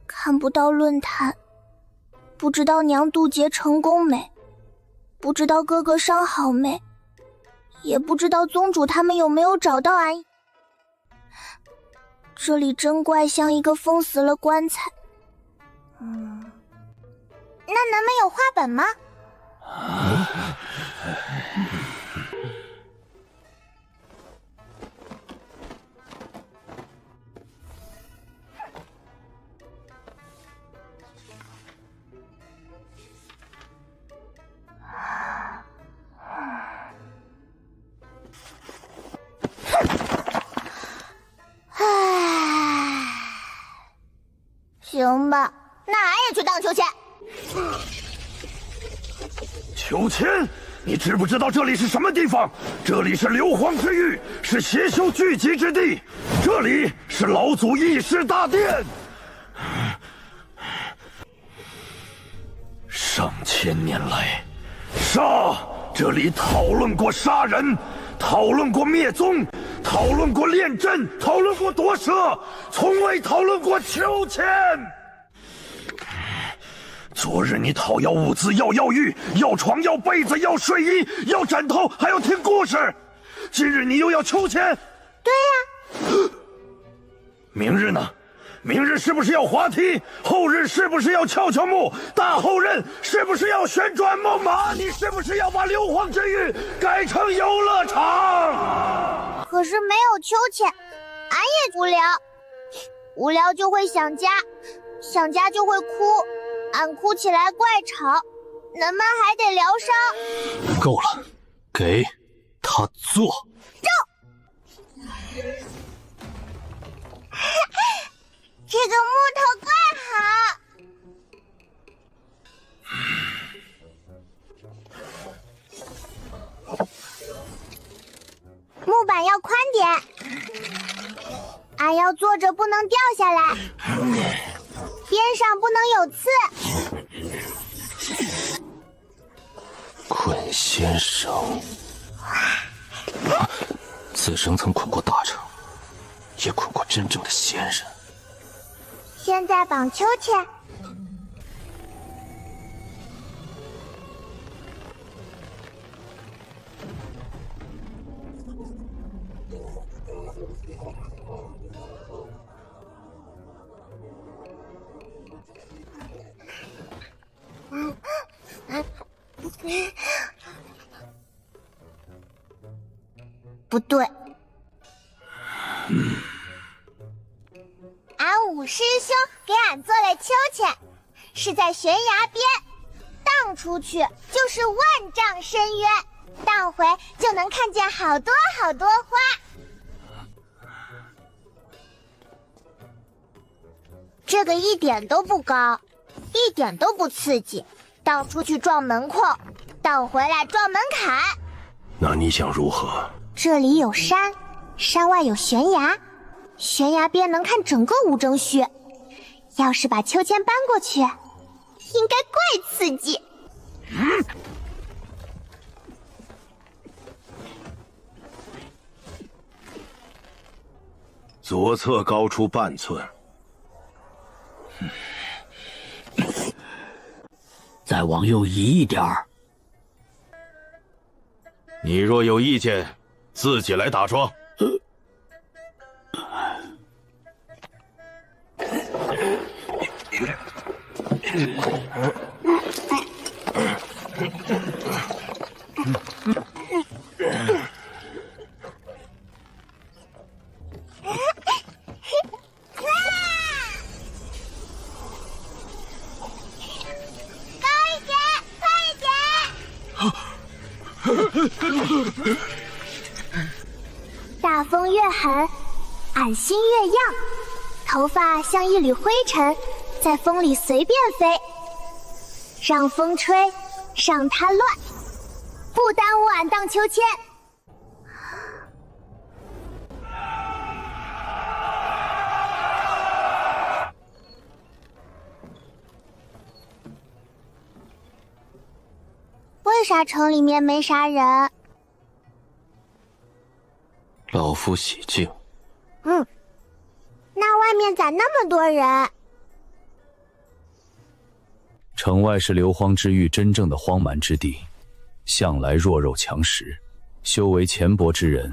Speaker 1: 看不到论坛，不知道娘渡劫成功没，不知道哥哥伤好没，也不知道宗主他们有没有找到俺。这里真怪像一个封死了棺材。那咱们有画本吗？行吧，那俺也去荡秋千。
Speaker 8: 秋千，你知不知道这里是什么地方？这里是硫磺之域，是邪修聚集之地，这里是老祖议事大殿。上千年来，这里讨论过杀人，讨论过灭宗，讨论过炼阵，讨论过夺舍，从未讨论过秋千。昨日你讨要物资，要药浴，要床，要被子，要睡衣，要枕头，还要听故事。今日你又要秋千？
Speaker 1: 对呀。
Speaker 8: 明日呢？明日是不是要滑梯？后日是不是要跷跷木？大后日是不是要旋转木马？你是不是要把硫磺之域改成游乐场？
Speaker 1: 可是没有秋千，俺也无聊，无聊就会想家，想家就会哭。俺哭起来怪吵，恁们还得疗伤。
Speaker 5: 够了，给他做。
Speaker 1: 这个木头怪好。木板要宽点，俺要坐着不能掉下来，边上不能有刺。
Speaker 5: 捆仙绳，此绳曾捆过大臣，也捆过真正的仙人。
Speaker 1: 现在绑秋千。不对，俺五师兄给俺做了秋千，是在悬崖边荡荡出去就是万丈深渊，荡回就能看见好多好多花。这个一点都不高，一点都不刺激，荡出去撞门框，荡回来撞门槛。
Speaker 22: 那你想如何？
Speaker 1: 这里有山，山外有悬崖，悬崖边能看整个无证墟。要是把秋千搬过去，应该怪刺激。
Speaker 22: 左侧高出半寸，
Speaker 7: 再往右移一点儿。
Speaker 6: 你若有意见，自己来打桩。
Speaker 1: 大风越狠，俺心越漾，头发像一缕灰尘，在风里随便飞，让风吹，让它乱，不耽误俺荡秋千。为啥城里面没啥人？
Speaker 5: 老夫喜静。
Speaker 1: 那外面咋那么多人？
Speaker 3: 城外是流荒之域真正的荒蛮之地，向来弱肉强食，修为浅薄之人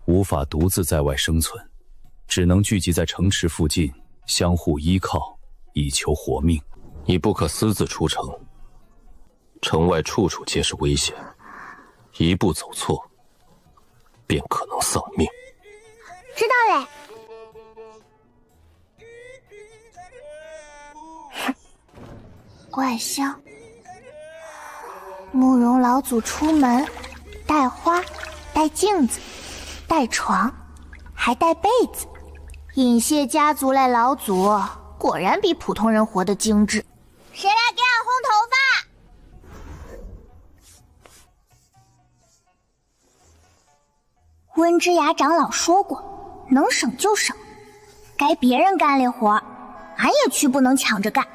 Speaker 3: 无法独自在外生存，只能聚集在城池附近，相互依靠，以求活命。
Speaker 5: 你不可私自出城，城外处处皆是危险，一步走错，便可能丧命。
Speaker 1: 知道嘞。怪香，慕容老祖出门，带花，带镜子，带床，还带被子。隐谢家族类老祖果然比普通人活得精致。谁来给俺烘头发？温之雅长老说过，能省就省，该别人干累活，俺也去不能抢着干。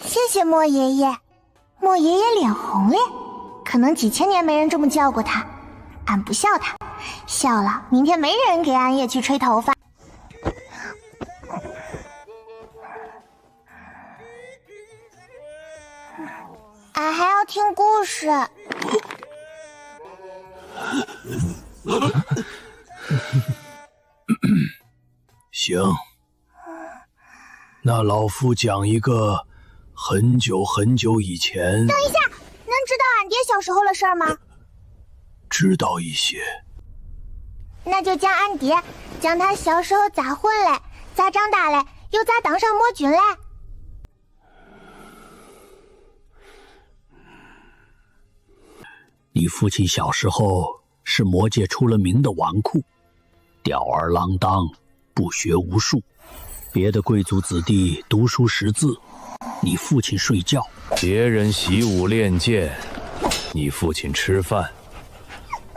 Speaker 1: 谢谢莫爷爷，莫爷爷脸红了，可能几千年没人这么叫过他。俺不笑他，笑了明天没人给俺也去吹头发。俺还要听故事。
Speaker 10: 行，那老夫讲一个很久很久以前。
Speaker 1: 等一下，能知道俺爹小时候的事儿吗？
Speaker 10: 知道一些。
Speaker 1: 那就讲俺爹，讲他小时候咋混嘞，咋长大嘞，又咋当上魔君嘞。
Speaker 7: 你父亲小时候是魔界出了名的纨绔，吊儿郎当，不学无术。别的贵族子弟读书识字，你父亲睡觉；
Speaker 3: 别人习武练剑，你父亲吃饭；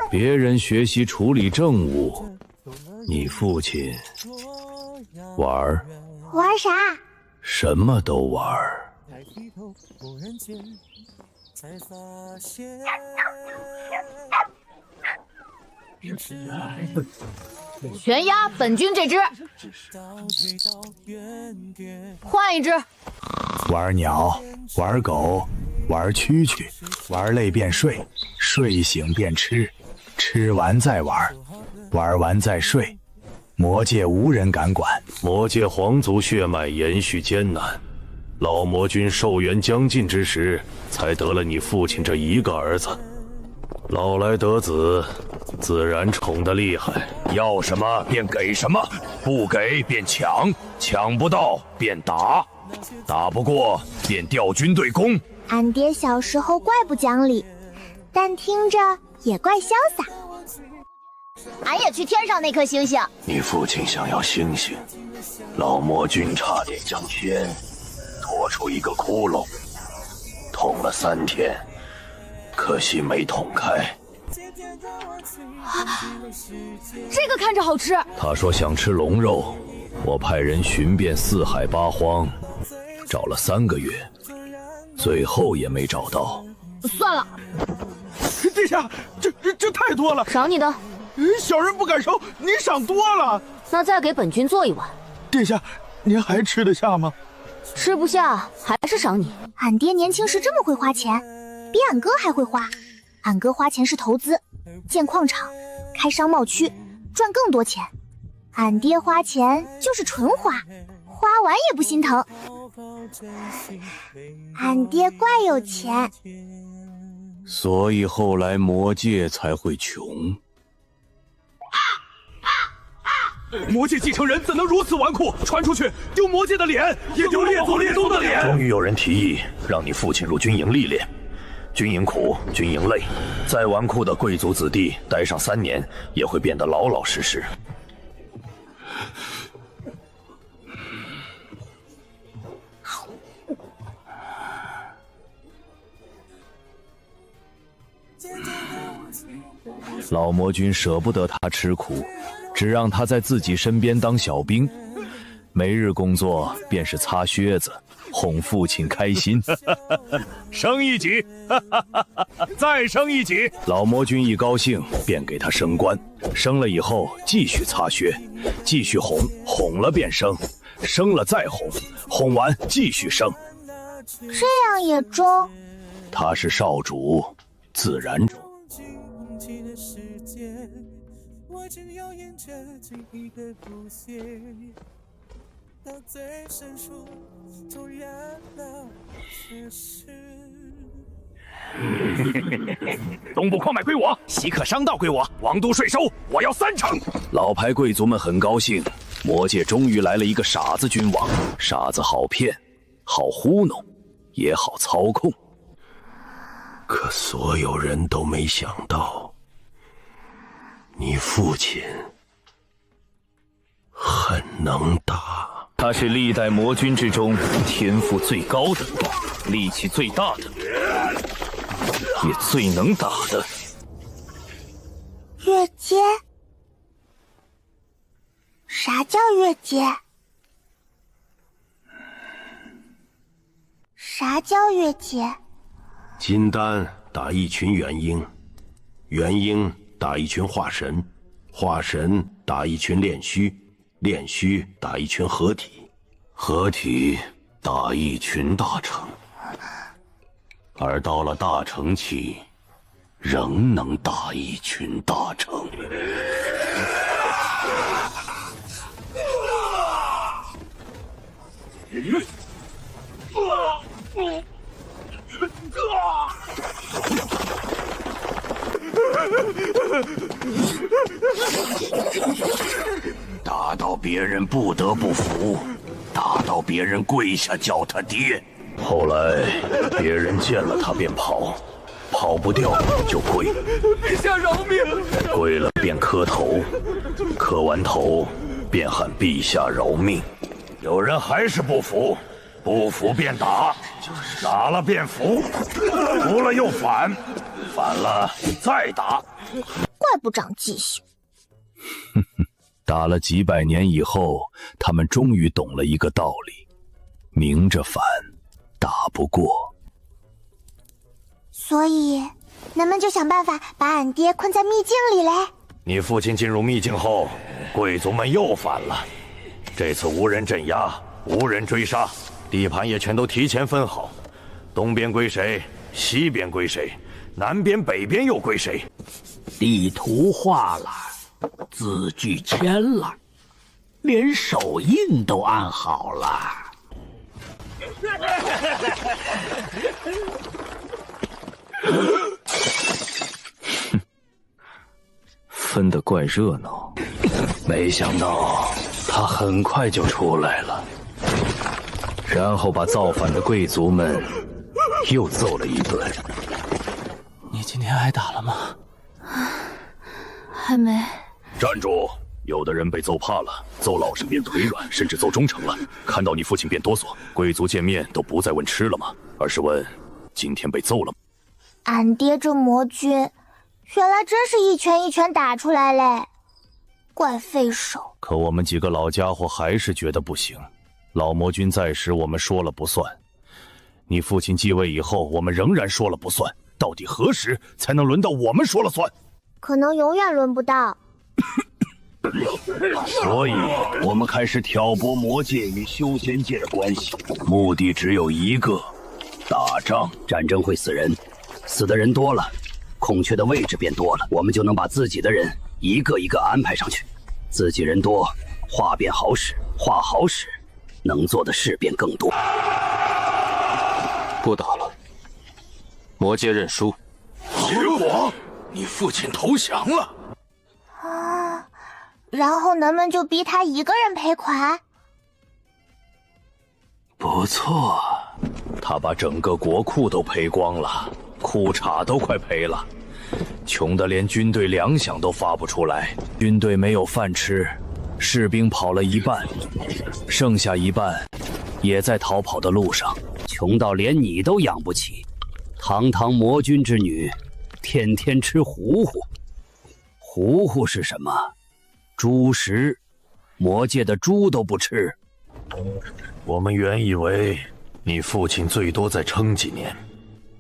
Speaker 3: 别人学习处理政务，你父亲玩儿。
Speaker 1: 玩啥？
Speaker 3: 什么都玩儿。
Speaker 9: 悬崖本君这只，换一只。
Speaker 2: 玩鸟，玩狗，玩蛐蛐，玩累便睡，睡醒便吃，吃完再玩，玩完再睡。魔界无人敢管。
Speaker 22: 魔界皇族血脉延续艰难，
Speaker 6: 老魔君寿元将尽之时，才得了你父亲这一个儿子。老来得子，自然宠得厉害，要什么便给什么，不给便抢，抢不到便打，打不过便调军队攻。
Speaker 1: 俺爹小时候怪不讲理，但听着也怪潇洒。
Speaker 9: 俺也去天上那颗星星。
Speaker 6: 你父亲想要星星，老魔君差点将天拖出一个窟窿，捅了3天，可惜没捅开。
Speaker 9: 这个看着好吃。
Speaker 6: 他说想吃龙肉，我派人寻遍4海8荒，找了3个月，最后也没找到。
Speaker 9: 算了，
Speaker 4: 殿下，这太多了，
Speaker 15: 赏你的。
Speaker 4: 小人不敢收，您赏多了。
Speaker 15: 那再给本君做一碗。
Speaker 4: 殿下，您还吃得下吗？
Speaker 15: 吃不下还是赏你。
Speaker 1: 俺爹年轻时这么会花钱，比俺哥还会花。俺哥花钱是投资，建矿场，开商贸区，赚更多钱。俺爹花钱就是纯花，花完也不心疼。俺爹怪有钱，
Speaker 6: 所以后来魔界才会穷。
Speaker 4: 魔界继承人怎能如此纨绔？传出去，丢魔界的脸，也丢列祖列宗的脸。
Speaker 6: 终于有人提议让你父亲入军营历练，军营苦，军营累，再纨绔的贵族子弟待上3年，也会变得老老实实。老魔君舍不得他吃苦，只让他在自己身边当小兵，每日工作便是擦靴子，哄父亲开心。升1级，再升1级。老魔君一高兴便给他升官，升了以后继续擦靴，继续哄，哄了便升，升了再哄，哄完继续升。
Speaker 1: 这样也中。
Speaker 6: 他是少主，自然中。
Speaker 17: 东部矿脉归我，西克商道归我，王都税收我要3成。
Speaker 6: 老牌贵族们很高兴，魔界终于来了一个傻子君王。傻子好骗，好糊弄，也好操控。可所有人都没想到，你父亲很能打。
Speaker 13: 他是历代魔君之中天赋最高的，力气最大的，也最能打的。
Speaker 1: 越阶？啥叫越阶？啥叫越阶？
Speaker 6: 金丹打一群元婴，元婴打一群化神，化神打一群炼虚，炼虚打一群合体，合体打一群大成。而到了大成期，仍能打一群大成。打到别人不得不服，打到别人跪下叫他爹。后来别人见了他便跑，跑不掉就跪，
Speaker 11: 陛下饶命！
Speaker 6: 跪了便磕头，磕完头便喊陛下饶命。有人还是不服，不服便打，打了便服，服了又反，反了再打。
Speaker 1: 怪不长记性。
Speaker 6: 打了几百年以后，他们终于懂了一个道理：明着反，打不过。
Speaker 1: 所以，咱们就想办法把俺爹困在秘境里嘞。
Speaker 6: 你父亲进入秘境后，贵族们又反了。这次无人镇压，无人追杀，地盘也全都提前分好，东边归谁，西边归谁，南边北边又归谁。
Speaker 10: 地图画了，字据签了，连手印都按好了。
Speaker 6: 分得怪热闹，没想到他很快就出来了，然后把造反的贵族们又揍了一顿。
Speaker 13: 你今天挨打了吗？
Speaker 14: 还没。
Speaker 6: 站住！有的人被揍怕了，揍老实变腿软，甚至揍忠诚了。看到你父亲便哆嗦。贵族见面都不再问吃了吗，而是问今天被揍了吗？
Speaker 1: 俺爹这魔君，原来真是一拳一拳打出来嘞，怪费手。
Speaker 6: 可我们几个老家伙还是觉得不行。老魔君在时，我们说了不算；你父亲继位以后，我们仍然说了不算。到底何时才能轮到我们说了算？
Speaker 1: 可能永远轮不到。
Speaker 16: 所以，我们开始挑拨魔界与修仙界的关系，目的只有一个：打仗。战争会死人，死的人多了，空缺的位置变多了，我们就能把自己的人一个一个安排上去。自己人多，话变好使，话好使，能做的事便更多。
Speaker 5: 不打了，魔界认输。
Speaker 18: 结果，你父亲投降了。
Speaker 1: 啊，然后咱们就逼他一个人赔款。
Speaker 6: 不错，他把整个国库都赔光了，裤衩都快赔了，穷得连军队粮饷都发不出来，军队没有饭吃，士兵跑了一半，剩下一半也在逃跑的路上，
Speaker 16: 穷到连你都养不起。堂堂魔君之女，天天吃糊糊。糊糊是什么？猪食，魔界的猪都不吃。
Speaker 6: 我们原以为你父亲最多再撑几年，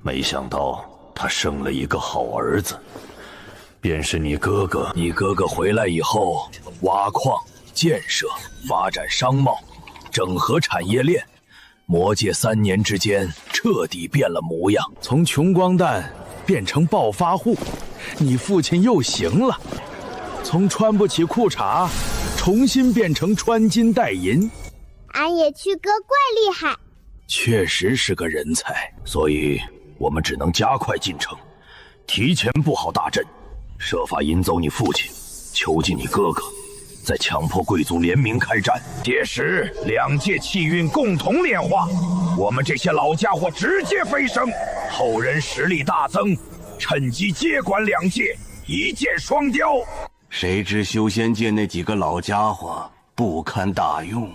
Speaker 6: 没想到他生了一个好儿子，便是你哥哥。你哥哥回来以后，挖矿、建设、发展商贸，整合产业链，魔界3年之间彻底变了模样，从穷光蛋变成暴发户。你父亲又行了，从穿不起裤衩重新变成穿金戴银。
Speaker 1: 俺野区哥怪厉害，
Speaker 6: 确实是个人才，所以我们只能加快进程，提前布好大阵，设法引走你父亲，囚禁你哥哥，再强迫贵族联名开战。
Speaker 17: 届时两界气运共同炼化，我们这些老家伙直接飞升，后人实力大增，趁机接管两界，一箭双雕。
Speaker 19: 谁知修仙界那几个老家伙不堪大用，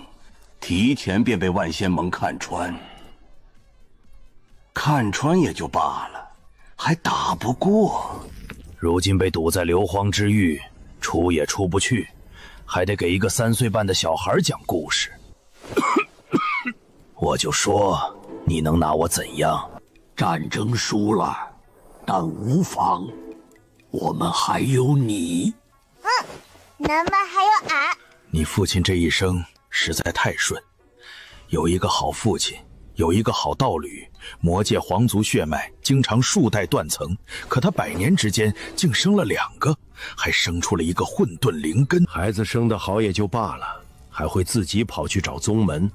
Speaker 19: 提前便被万仙盟看穿。看穿也就罢了，还打不过。
Speaker 6: 如今被堵在硫磺之域，出也出不去，还得给一个3岁半的小孩讲故事。我就说你能拿我怎样？
Speaker 10: 战争输了，但无妨，我们还有你。
Speaker 1: 咱们还有俺。
Speaker 6: 你父亲这一生实在太顺，有一个好父亲，有一个好道侣，魔界皇族血脉经常数代断层，可他100年之间竟生了2个，还生出了一个混沌灵根。
Speaker 22: 孩子生得好也就罢了，还会自己跑去找宗门，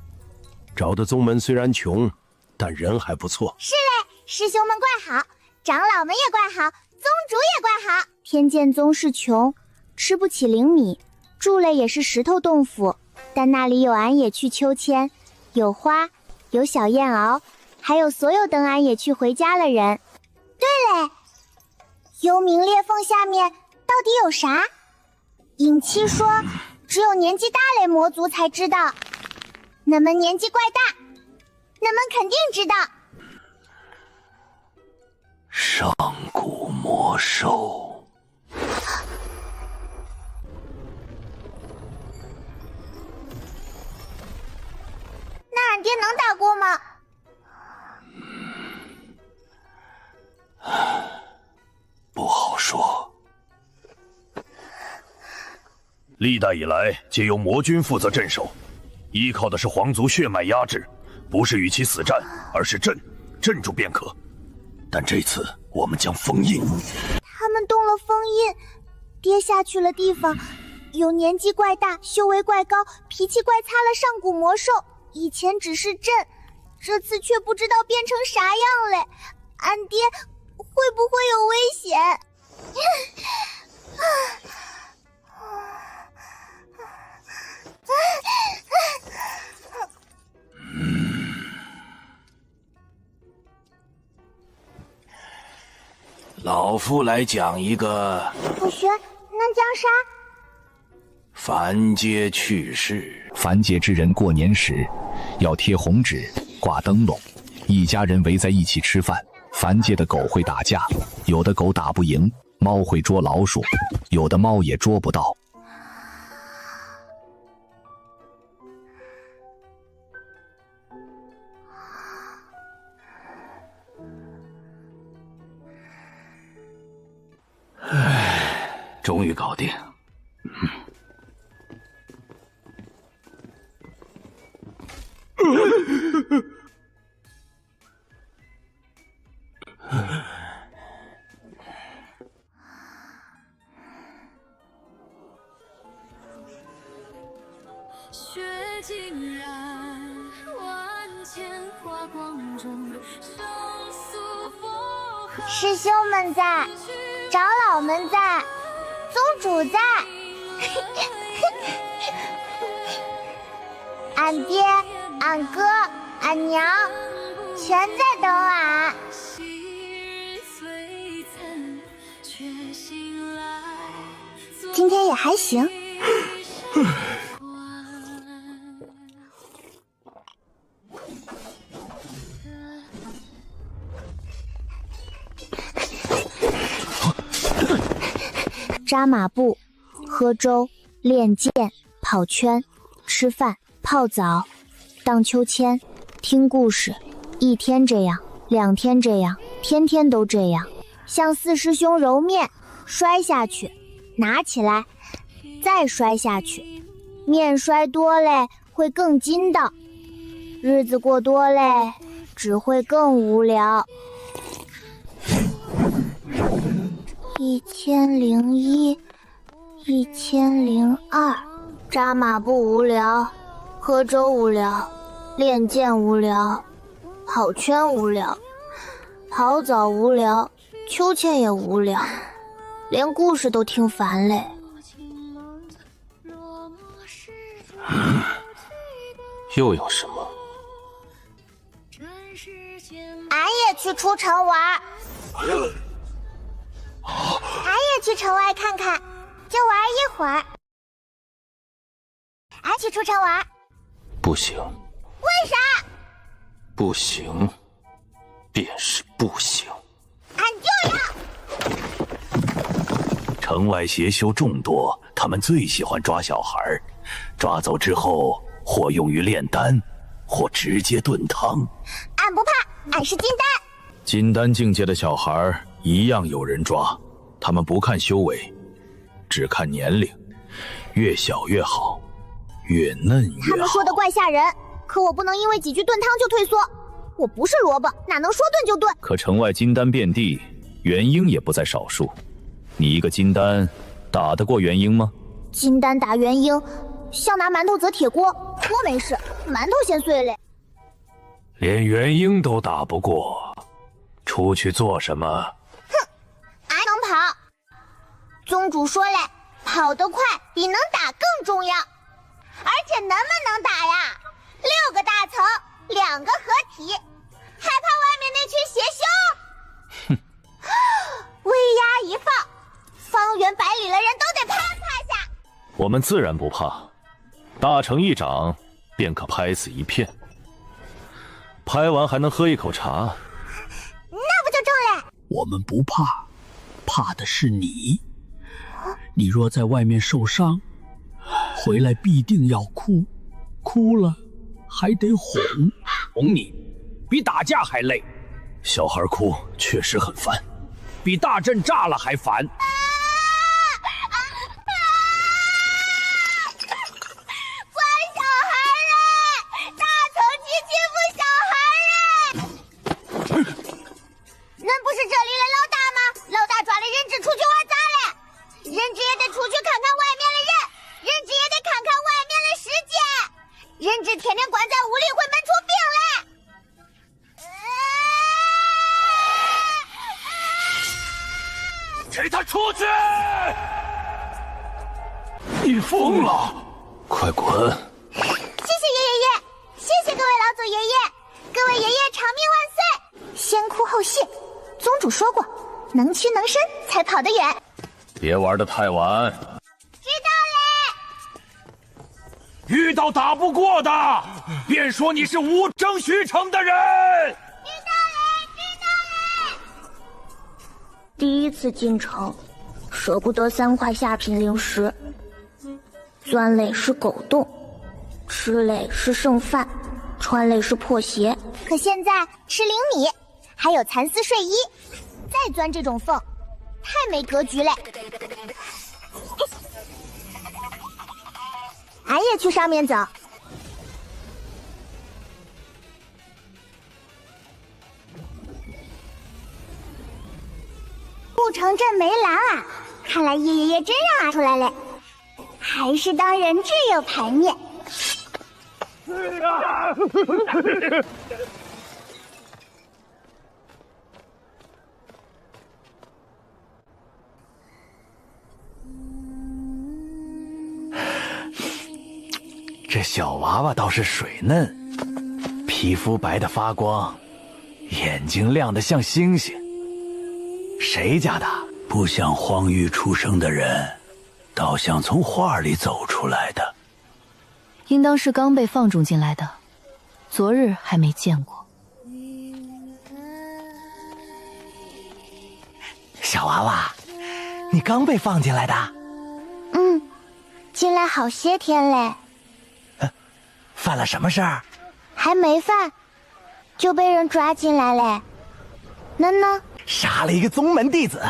Speaker 22: 找的宗门虽然穷，但人还不错。
Speaker 1: 是嘞，师兄们怪好，长老们也怪好，宗主也怪好。天剑宗是穷，吃不起灵米，住了也是石头洞府，但那里有俺野去秋千，有花，有小燕翱，还有所有等俺野去回家的人。对嘞，幽冥裂缝下面到底有啥？尹七说，只有年纪大类魔族才知道。那么年纪怪大，那么肯定知道。
Speaker 10: 上古魔兽。
Speaker 1: 那俺爹能打过吗？
Speaker 10: 不好说。
Speaker 6: 历代以来，皆由魔君负责镇守，依靠的是皇族血脉压制，不是与其死战，而是镇住便可。但这次我们将封印。
Speaker 1: 他们动了封印，爹下去了地方，有年纪怪大、修为怪高、脾气怪擦了上古魔兽。以前只是镇，
Speaker 9: 这次却不知道变成啥样嘞。俺爹会不会有危险？
Speaker 19: 老夫来讲一个
Speaker 1: 不学，能讲啥？
Speaker 19: 凡阶趣事。
Speaker 3: 凡阶之人过年时，要贴红纸，挂灯笼，一家人围在一起吃饭。凡阶的狗会打架，有的狗打不赢，猫会捉老鼠，有的猫也捉不到。
Speaker 19: 终于搞定。
Speaker 20: 雪尽染，万千华光中，生死佛海。
Speaker 1: 师兄们在，长老们在，宗主在，俺爹、俺哥、俺娘全在等俺。今天也还行。
Speaker 9: 扎马步、喝粥、练剑、跑圈、吃饭、泡澡、荡秋千、听故事，一天这样，2天这样，天天都这样。向四师兄揉面，摔下去，拿起来，再摔下去。面摔多嘞，会更筋道；日子过多嘞，只会更无聊。1001、1002，扎马步无聊，喝粥无聊，练剑无聊，跑圈无聊，跑澡无聊，秋千也无聊，连故事都听烦嘞。
Speaker 5: 又有什么？
Speaker 1: 俺也去出城玩。俺也去城外看看，就玩一会儿。俺去出城玩。
Speaker 5: 不行。
Speaker 1: 为啥？
Speaker 5: 不行，便是不行。
Speaker 1: 俺就要。
Speaker 6: 城外邪修众多，他们最喜欢抓小孩，抓走之后，或用于炼丹，或直接炖汤。
Speaker 1: 俺不怕，俺是金丹。
Speaker 6: 金丹境界的小孩一样有人抓，他们不看修为，只看年龄，越小越好，越嫩越好。
Speaker 9: 他们说的怪吓人，可我不能因为几句炖汤就退缩。我不是萝卜，哪能说炖就炖？
Speaker 6: 可城外金丹遍地，元婴也不在少数。你一个金丹，打得过元婴吗？
Speaker 9: 金丹打元婴，像拿馒头砸铁锅，锅没事，馒头先碎嘞。
Speaker 6: 连元婴都打不过，出去做什么？
Speaker 1: 俺能跑。宗主说嘞，跑得快比能打更重要。而且能不能打呀？6个大层，2个合体，害怕外面那群邪修？威压一放，方圆百里的人都得趴下。
Speaker 6: 我们自然不怕，大成一掌便可拍死一片，拍完还能喝一口茶。
Speaker 1: 那不就中了？
Speaker 7: 我们不怕，怕的是你。你若在外面受伤，回来必定要哭，哭了还得哄。
Speaker 11: 哄你，比打架还累。
Speaker 6: 小孩哭确实很烦，
Speaker 11: 比大阵炸了还烦。
Speaker 1: 关小孩嘞！大层级欺负小孩嘞！恁不是这里的老大吗？老大抓了人质出去玩咋嘞？人质也得出去看看外面的人，人质也得看看外面的世界。人质天天关在屋里会闷出病来。
Speaker 18: 给他出去！
Speaker 17: 你疯了！
Speaker 6: 快滚！
Speaker 1: 谢谢爷爷，谢谢各位老祖爷爷，各位爷爷长命万岁！先哭后谢，宗主说过，能屈能伸才跑得远。
Speaker 6: 别玩得太晚。
Speaker 1: 知道
Speaker 17: 嘞。遇到打不过的，便说你是无争虚诚的人。
Speaker 1: 知道嘞。
Speaker 9: 第一次进城，舍不得3块下品灵石。钻累是狗洞，吃累是剩饭，穿累是破鞋。
Speaker 1: 可现在吃灵米，还有蚕丝睡衣，再钻这种缝，太没格局嘞！俺也去上面走。不城镇没狼啊！看来叶爷爷真让俺出来嘞。还是当人质有排面。
Speaker 2: 这小娃娃倒是水嫩，皮肤白得发光，眼睛亮得像星星。谁家的？
Speaker 16: 不像荒域出生的人。倒像从画里走出来的，
Speaker 14: 应当是刚被放逐进来的，昨日还没见过。
Speaker 2: 小娃娃，你刚被放进来的？
Speaker 1: 进来好些天嘞。
Speaker 2: 犯了什么事儿？
Speaker 1: 还没犯，就被人抓进来嘞。能呢？
Speaker 2: 杀了一个宗门弟子，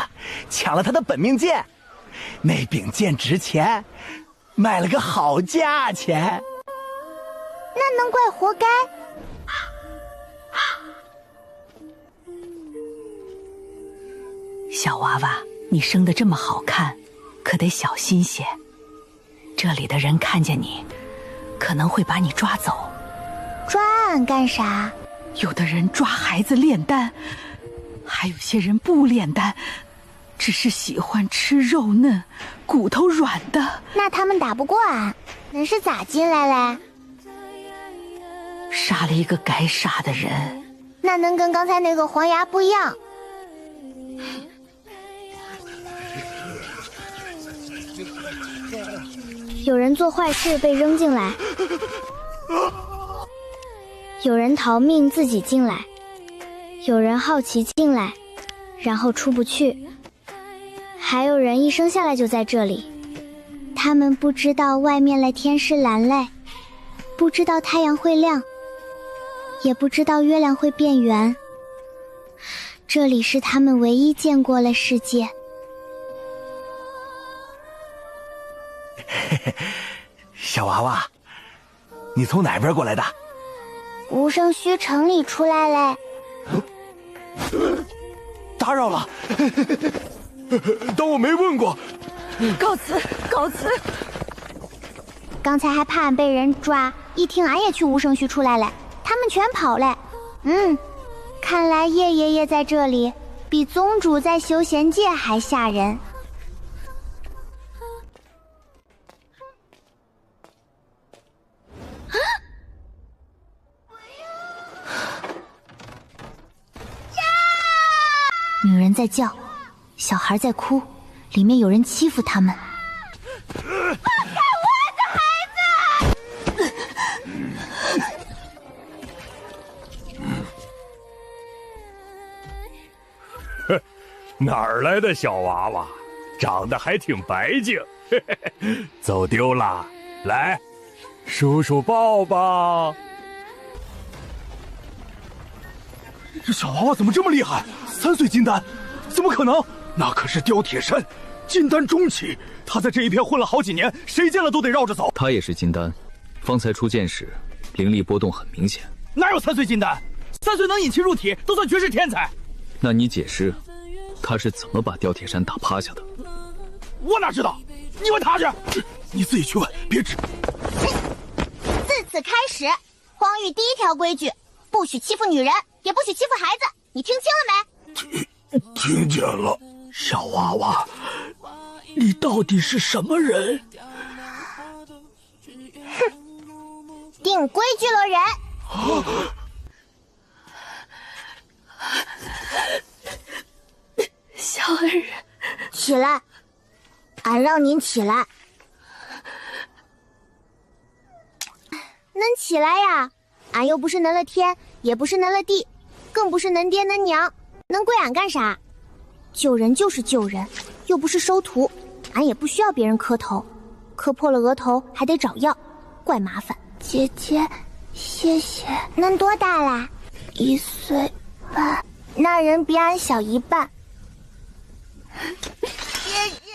Speaker 2: 抢了他的本命剑。那柄剑值钱，卖了个好价钱。
Speaker 1: 那能怪活该？
Speaker 15: 小娃娃，你生得这么好看，可得小心些。这里的人看见你，可能会把你抓走。
Speaker 1: 抓俺干啥？
Speaker 15: 有的人抓孩子炼丹，还有些人不炼丹。只是喜欢吃肉嫩、骨头软的。
Speaker 1: 那他们打不过俺，能是咋进来嘞？
Speaker 15: 杀了一个该杀的人。
Speaker 1: 那能跟刚才那个黄牙不一样？
Speaker 9: 有人做坏事被扔进来，有人逃命自己进来，有人好奇进来，然后出不去。还有人一生下来就在这里，他们不知道外面的天是蓝嘞，不知道太阳会亮，也不知道月亮会变圆。这里是他们唯一见过的世界。
Speaker 2: 小娃娃，你从哪边过来的？
Speaker 1: 无声虚城里出来嘞。
Speaker 2: 打扰了。
Speaker 17: 当我没问过。
Speaker 15: 告辞，告辞。
Speaker 1: 刚才还怕俺被人抓，一听俺也去无声虚出来了，他们全跑了。看来叶爷爷在这里比宗主在修仙界还吓人。女人在叫，小孩在哭，里面有人欺负他们。放开我的孩
Speaker 17: 子！哪儿来的小娃娃？长得还挺白净，走丢了。来，叔叔抱抱。
Speaker 4: 这小娃娃怎么这么厉害？3岁金丹，怎么可能？那可是刁铁山，金丹中期。他在这一片混了好几年，谁见了都得绕着走。
Speaker 3: 他也是金丹，方才出剑时，灵力波动很明显。
Speaker 4: 哪有3岁金丹？3岁能引气入体，都算绝世天才。
Speaker 3: 那你解释，他是怎么把刁铁山打趴下的？
Speaker 4: 我哪知道？你问他去。你自己去问，别指。
Speaker 1: 自此开始，荒域第一条规矩：不许欺负女人，也不许欺负孩子。你听清了没？
Speaker 8: 听见了。
Speaker 7: 小娃娃，你到底是什么人？
Speaker 1: 定规矩了人。
Speaker 15: 小恩人，
Speaker 1: 起来，俺让您起来。能起来呀？俺又不是能了天，也不是能了地，更不是能爹能娘，能归俺干啥？救人就是救人，又不是收徒，俺也不需要别人磕头，磕破了额头还得找药，怪麻烦。姐姐，谢谢。恁多大啦？1岁半。那人比俺小1半。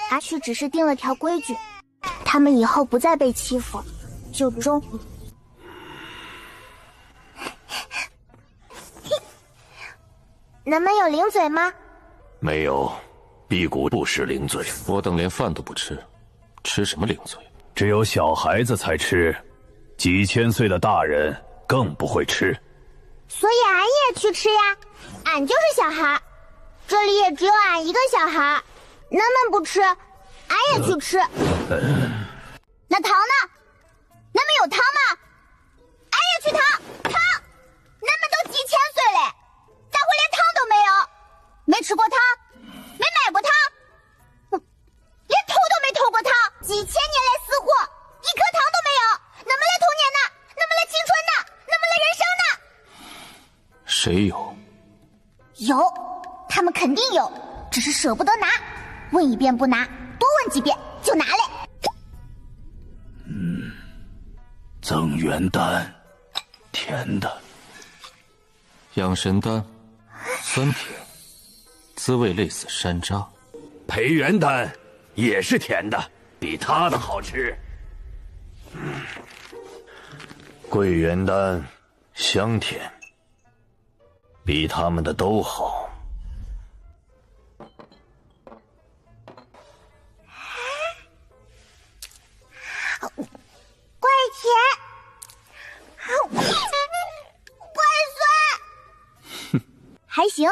Speaker 1: 阿去只是定了条规矩，他们以后不再被欺负，就终。恁们有零嘴吗？
Speaker 22: 没有，辟谷不食零嘴。
Speaker 5: 我等连饭都不吃，吃什么零嘴？
Speaker 6: 只有小孩子才吃，几千岁的大人更不会吃。
Speaker 1: 所以俺也去吃呀，俺就是小孩，这里也只有俺一个小孩，恁们不吃，俺也去吃。那汤呢？恁们有汤吗？俺也去汤。汤，恁们都几千岁嘞，咋会连汤都没有？没吃过汤，没买过汤，连偷都没偷过汤，几千年来死活，一颗汤都没有。恁么来童年呢？恁么来青春呢？恁么来人生呢？
Speaker 5: 谁有？
Speaker 1: 有，他们肯定有，只是舍不得拿。问一遍不拿，多问几遍就拿嘞。
Speaker 6: 增元丹，甜的。
Speaker 5: 养神丹，酸甜，滋味类似山楂。
Speaker 22: 培元丹也是甜的，比他的好吃。
Speaker 6: 桂圆丹香甜，比他们的都好。
Speaker 1: 怪甜，怪酸，还行。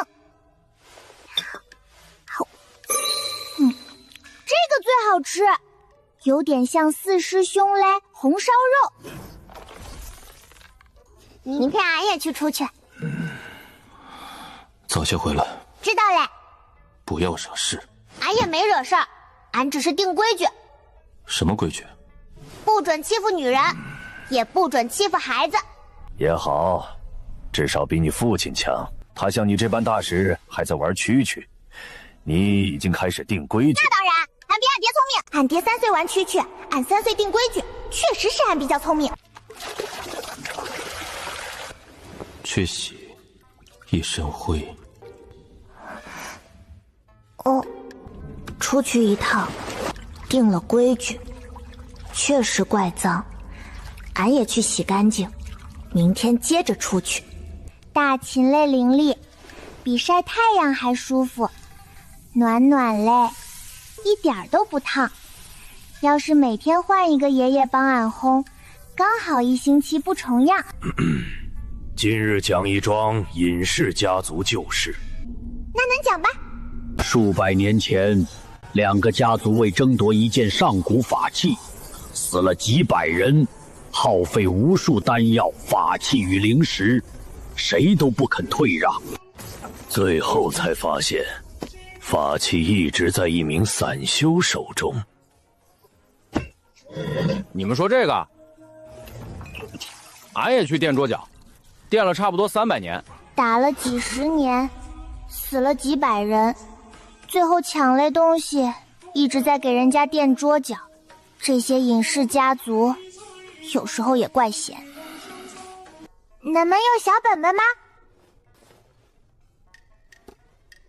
Speaker 1: 这个最好吃，有点像四师兄嘞红烧肉。明天俺也去出去。
Speaker 5: 早些回来。
Speaker 1: 知道嘞。
Speaker 5: 不要惹事。
Speaker 1: 俺也没惹事儿，俺只是定规矩。
Speaker 5: 什么规矩？
Speaker 1: 不准欺负女人，也不准欺负孩子。
Speaker 6: 也好，至少比你父亲强。他像你这般大时还在玩蛐蛐，你已经开始定规矩。
Speaker 1: 那当然，俺比俺爹聪明。俺爹3岁玩蛐蛐，俺3岁定规矩，确实是俺比较聪明。
Speaker 5: 去洗一身灰。
Speaker 1: 哦，出去一趟，定了规矩，确实怪脏，俺也去洗干净，明天接着出去。大禽类伶俐，比晒太阳还舒服，暖暖嘞，一点都不烫。要是每天换一个爷爷帮俺烘，刚好1星期不重样。
Speaker 22: 今日讲一桩尹氏家族旧事。
Speaker 1: 那能讲吧？
Speaker 10: 数百年前，2个家族为争夺一件上古法器，死了几百人，耗费无数丹药、法器与灵石，谁都不肯退让。
Speaker 6: 最后才发现，法器一直在一名散修手中。
Speaker 11: 你们说这个，俺也去垫桌脚，垫了差不多300年，
Speaker 1: 打了几十年，死了几百人，最后抢来东西，一直在给人家垫桌脚。这些尹氏家族，有时候也怪闲。你们有小本本吗？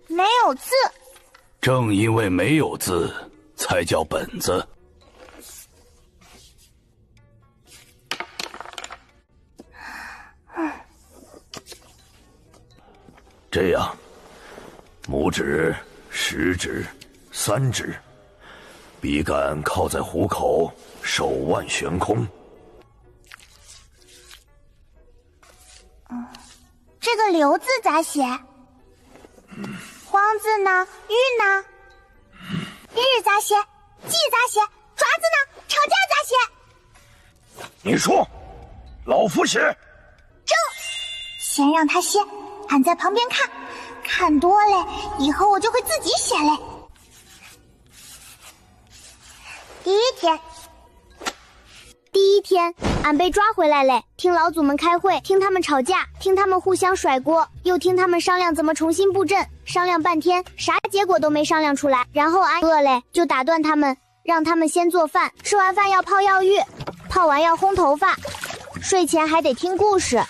Speaker 1: 没有字。
Speaker 6: 正因为没有字，才叫本子。这样，拇指、食指、3指，笔杆靠在虎口，手腕悬空。
Speaker 1: 这个刘字咋写？荒字呢？玉呢？日咋写？季咋写？爪子呢？吵架咋写？
Speaker 17: 你说，老夫写。
Speaker 1: 正，先让他写，俺在旁边看，看多了，以后我就会自己写嘞。
Speaker 9: 第一天，俺被抓回来嘞，听老祖们开会，听他们吵架，听他们互相甩锅，又听他们商量怎么重新布阵，商量半天，啥结果都没商量出来。然后俺饿嘞，就打断他们，让他们先做饭，吃完饭要泡药浴，泡完要烘头发，睡前还得听故事。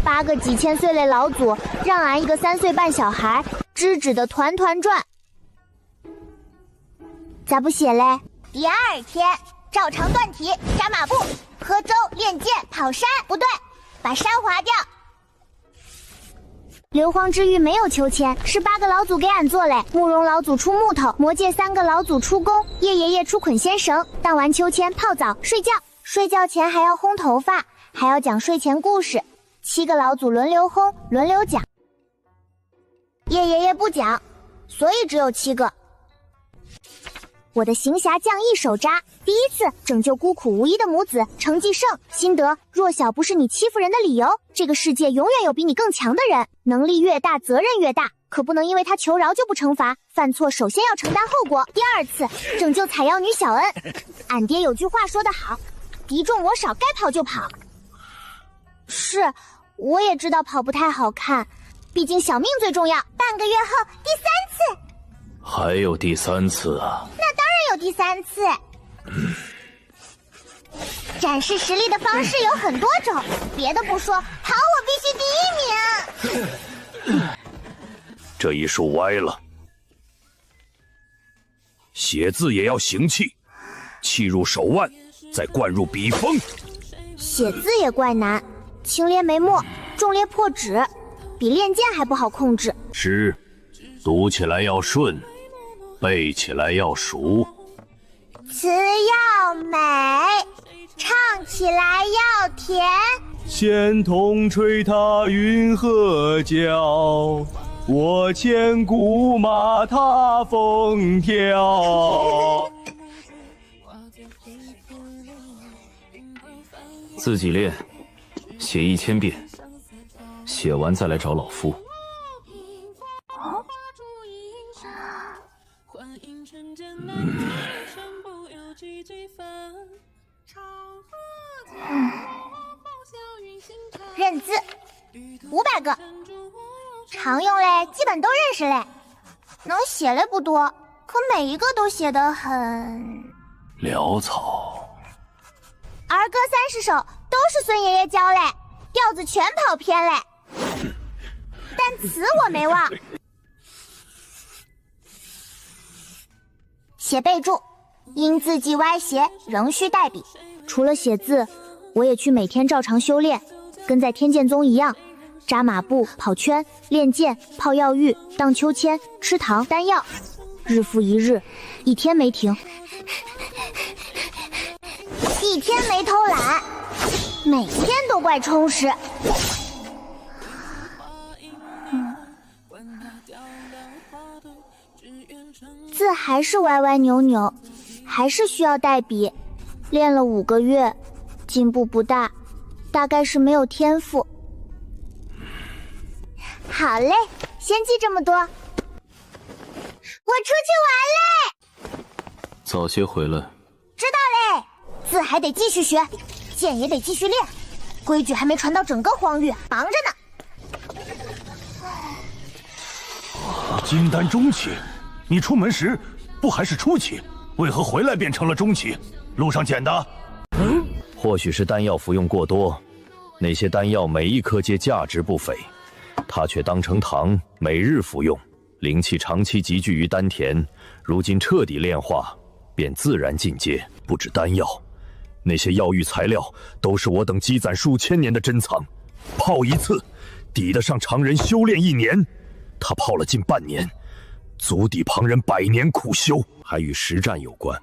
Speaker 9: 8个几千岁嘞老祖，让俺一个3岁半小孩，支指的团团转。咋不写嘞？
Speaker 1: 第二天，照常断体，扎马步，喝粥，练剑，跑山。不对，把山划掉。
Speaker 9: 硫磺之玉没有秋千，是8个老祖给俺做嘞。慕容老祖出木头，魔界3个老祖出弓，叶爷爷出捆仙绳。荡完秋千，泡澡，睡觉。睡觉前还要烘头发，还要讲睡前故事。7个老祖轮流烘，轮流讲。叶爷爷不讲，所以只有7个。我的行侠仗义手札，第一次拯救孤苦无依的母子，成绩胜。心得：弱小不是你欺负人的理由，这个世界永远有比你更强的人。能力越大，责任越大，可不能因为他求饶就不惩罚，犯错首先要承担后果。第二次拯救采药女小恩，俺爹有句话说得好，敌众我少，该跑就跑。是，我也知道跑不太好看，毕竟小命最重要。半个月后，第3次。
Speaker 6: 还有第3次啊？
Speaker 1: 那当然有第3次。展示实力的方式有很多种，别的不说，跑我必须第1名。
Speaker 6: 这一竖歪了。写字也要行气，气入手腕，再灌入笔锋。
Speaker 9: 写字也怪难，轻咧眉墨，重咧破纸，比练剑还不好控制。
Speaker 6: 诗，读起来要顺，背起来要熟。
Speaker 1: 词要美，唱起来要甜。
Speaker 13: 仙童吹踏云鹤角，我牵古马踏风条。
Speaker 3: 自己练，写1000遍，写完再来找老夫。
Speaker 1: 认字500个，常用嘞基本都认识嘞，能写嘞不多，可每一个都写得很
Speaker 6: 潦草。
Speaker 1: 儿歌30首都是孙爷爷教嘞，调子全跑偏嘞，但词我没忘。写备注，因字迹歪斜，仍需代笔。
Speaker 9: 除了写字，我也去每天照常修炼，跟在天剑宗一样，扎马步、跑圈、练剑、泡药浴、荡秋千、吃糖、丹药，日复一日，一天没停。
Speaker 1: 一天没偷懒，每天都怪充实。
Speaker 9: 字还是歪歪扭扭，还是需要代笔。练了5个月，进步不大，大概是没有天赋。
Speaker 1: 好嘞，先记这么多。我出去玩嘞！
Speaker 3: 早些回来。
Speaker 1: 知道嘞，字还得继续学，剑也得继续练，规矩还没传到整个荒域，忙着呢。
Speaker 17: 金丹中期，你出门时不还是初期？为何回来变成了中期？路上捡的？
Speaker 6: 或许是丹药服用过多，那些丹药每一颗皆价值不菲，他却当成糖，每日服用，灵气长期集聚于丹田，如今彻底炼化，便自然进阶。不止丹药，那些药浴材料都是我等积攒数千年的珍藏，泡一次，抵得上常人修炼1年。他泡了近半年，足抵旁人100年苦修。还与实战有关，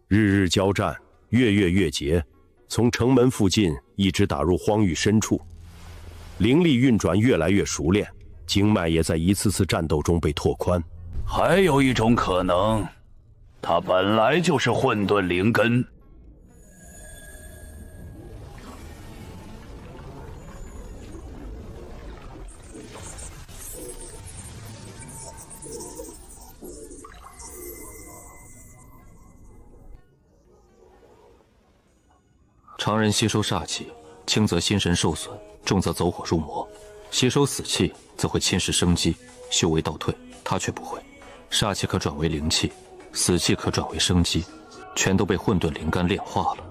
Speaker 6: 日日交战，月月月劫，从城门附近一直打入荒域深处，灵力运转越来越熟练，经脉也在一次次战斗中被拓宽。
Speaker 17: 还有一种可能，
Speaker 16: 他本来就是混沌灵根。
Speaker 5: 常人吸收煞气，轻则心神受损，重则走火入魔；吸收死气则会侵蚀生机，修为倒退。他却不会，煞气可转为灵气，死气可转为生机，全都被混沌灵干炼化了。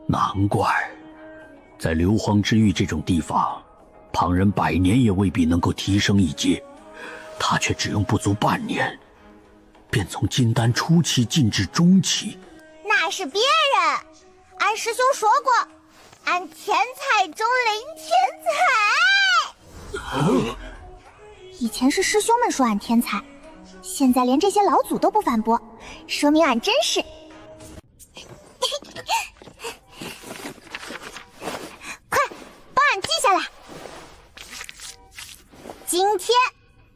Speaker 7: 难怪，在硫磺之域这种地方，旁人100年也未必能够提升一阶，他却只用不足半年，便从金丹初期进至中期。
Speaker 1: 那是别人，俺师兄说过，俺天才中领天才。以前是师兄们说俺天才，现在连这些老祖都不反驳，说明俺真是。快帮俺记下来。今天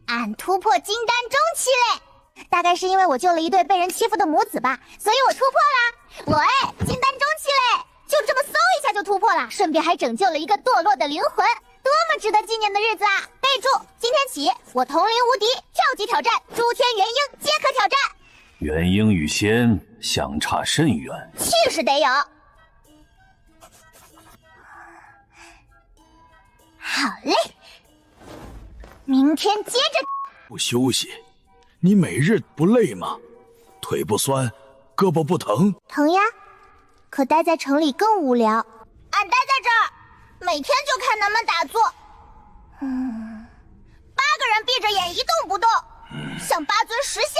Speaker 1: 俺突破金丹中期嘞，大概是因为我救了一对被人欺负的母子吧，所以我突破了。金丹中期嘞，就这么嗖一下就突破了，顺便还拯救了一个堕落的灵魂，多么值得纪念的日子啊！备注：今天起，我同龄无敌，跳级挑战，诸天元婴皆可挑战。
Speaker 6: 元婴与仙相差甚远，
Speaker 1: 气势得有。好嘞，明天接着。
Speaker 17: 不休息，你每日不累吗？腿不酸，胳膊不疼？
Speaker 1: 疼呀，可待在城里更无聊。俺待在这儿，每天就看他们打坐。8个人闭着眼一动不动，像8尊石像。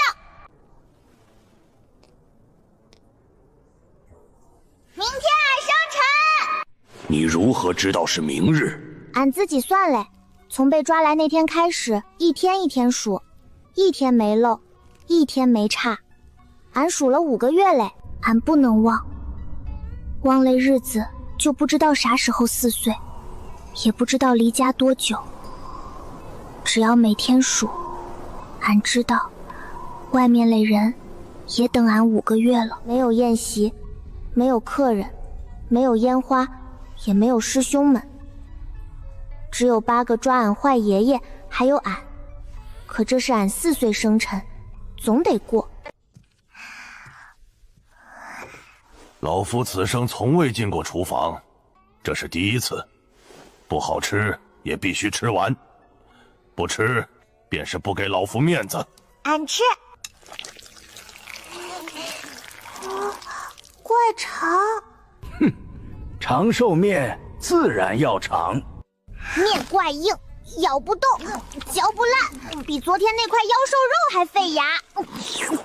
Speaker 1: 明天俺上城。
Speaker 16: 你如何知道是明日？
Speaker 1: 俺自己算嘞，从被抓来那天开始，一天一天数，一天没漏，一天没差。俺数了5个月嘞，俺不能忘。忘了日子，就不知道啥时候4岁，也不知道离家多久。只要每天数，俺知道，外面嘞人也等俺5个月了。没有宴席，没有客人，没有烟花，也没有师兄们，只有8个抓俺坏爷爷，还有俺。可这是俺4岁生辰，总得过。
Speaker 16: 老夫此生从未进过厨房，这是第一次。不好吃也必须吃完，不吃便是不给老夫面子。
Speaker 1: 俺吃。怪长。
Speaker 16: 哼，长寿面自然要长。
Speaker 1: 面怪硬，咬不动，嚼不烂，比昨天那块妖兽肉还费牙。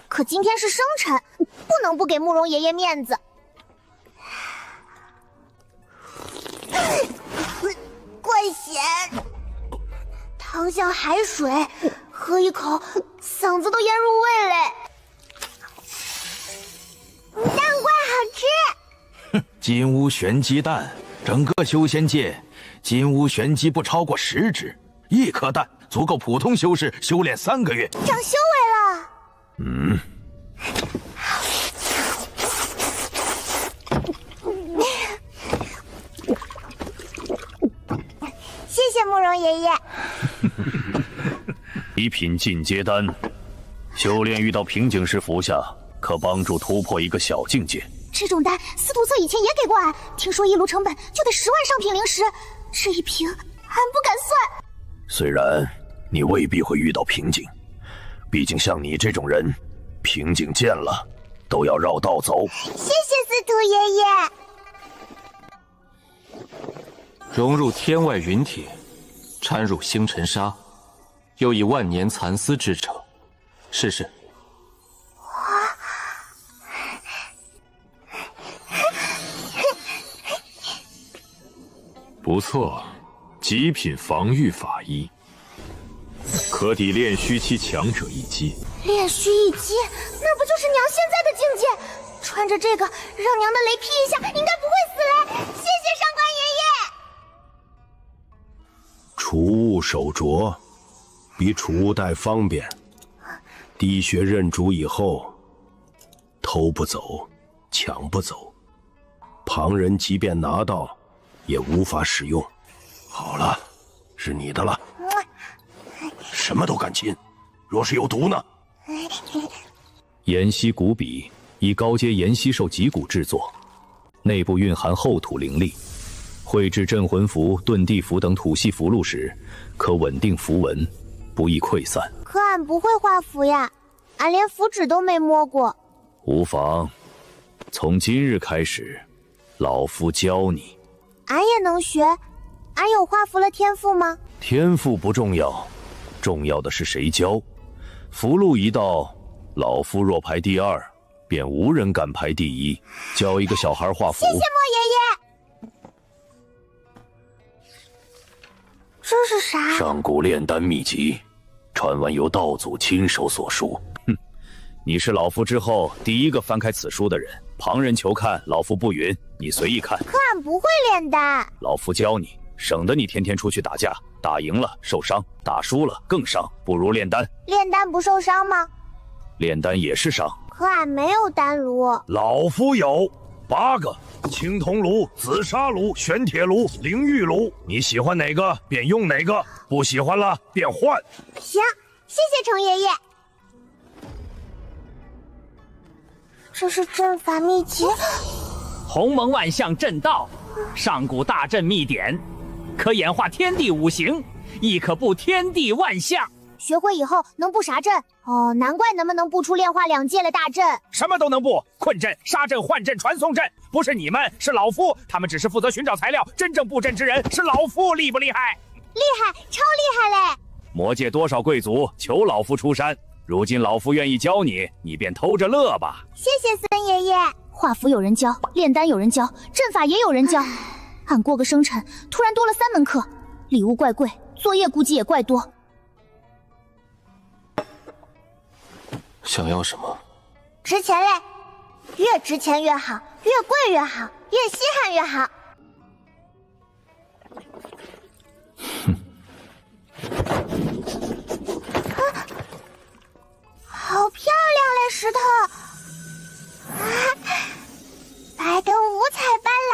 Speaker 1: 可今天是生辰，不能不给慕容爷爷面子。怪咸，汤像海水，喝一口，嗓子都咽入胃嘞。难怪好吃。
Speaker 2: 金乌玄鸡蛋，整个修仙界，金乌玄鸡不超过10只，1颗蛋足够普通修士修炼3个月。
Speaker 1: 长修为了。谢谢慕容爷爷。
Speaker 6: 一品进阶丹，修炼遇到瓶颈时服下，可帮助突破一个小境界。
Speaker 1: 这种丹司徒策以前也给过俺，听说1炉成本就得10万上品灵石，这一瓶俺不敢算。
Speaker 6: 虽然你未必会遇到瓶颈，毕竟像你这种人，瓶颈见了都要绕道走。
Speaker 1: 谢谢司徒爷爷。
Speaker 5: 融入天外云铁，掺入星辰沙，又以万年蚕丝织成，试试。
Speaker 17: 不错，极品防御法衣，可抵炼虚期强者一击。
Speaker 1: 炼虚一击，那不就是娘现在的境界？穿着这个，让娘的雷劈一下，应该不会死雷。谢谢上官爷爷。
Speaker 22: 储物手镯，比储物袋方便。滴血认主以后，偷不走，抢不走，旁人即便拿到，也无法使用。好了，是你的了。什么都敢侵，若是有毒呢？
Speaker 3: 岩溪骨笔以高阶岩溪兽脊骨制作，内部蕴含厚土灵力，绘制镇魂符、遁地符等土系符箓时，可稳定符文，不易溃散。
Speaker 1: 可俺不会画符呀，俺连符纸都没摸过。
Speaker 3: 无妨，从今日开始，老夫教你。
Speaker 1: 俺也能学，俺有画符的天赋吗？
Speaker 3: 天赋不重要，重要的是谁教。符箓一道，老夫若排第2，便无人敢排第1。教一个小孩画符。
Speaker 1: 谢谢莫爷爷。这是啥？
Speaker 3: 上古炼丹秘籍，传闻由道祖亲手所书。哼，你是老夫之后第一个翻开此书的人，旁人求看，老夫不允，你随意看。
Speaker 1: 可俺不会炼丹。
Speaker 3: 老夫教你，省得你天天出去打架，打赢了受伤，打输了更伤，不如炼丹。
Speaker 1: 炼丹不受伤吗？
Speaker 3: 炼丹也是伤。
Speaker 1: 可俺没有丹炉。
Speaker 17: 老夫有8个：青铜炉、紫砂炉、玄铁炉、灵玉炉。你喜欢哪个便用哪个，不喜欢了便换。
Speaker 1: 行，谢谢程爷爷。这是阵法秘籍。
Speaker 11: 鸿蒙万象阵道，上古大阵秘典，可演化天地五行，亦可布天地万象。
Speaker 1: 学会以后能布啥阵？哦，难怪能不能布出炼化2界的大阵。
Speaker 17: 什么都能布，困阵、杀阵、换阵、传送阵，不是你们，是老夫。他们只是负责寻找材料，真正布阵之人是老夫，厉不厉害？
Speaker 1: 厉害，超厉害嘞！
Speaker 3: 魔界多少贵族求老夫出山，如今老夫愿意教你，你便偷着乐吧。
Speaker 1: 谢谢孙爷爷。
Speaker 9: 画符有人教，炼丹有人教，阵法也有人教。俺过个生辰，突然多了3门课，礼物怪贵，作业估计也怪多。
Speaker 5: 想要什么？
Speaker 1: 值钱嘞，越值钱越好，越贵越好，越稀罕越好。好漂亮嘞，石头！白得五彩斑斓。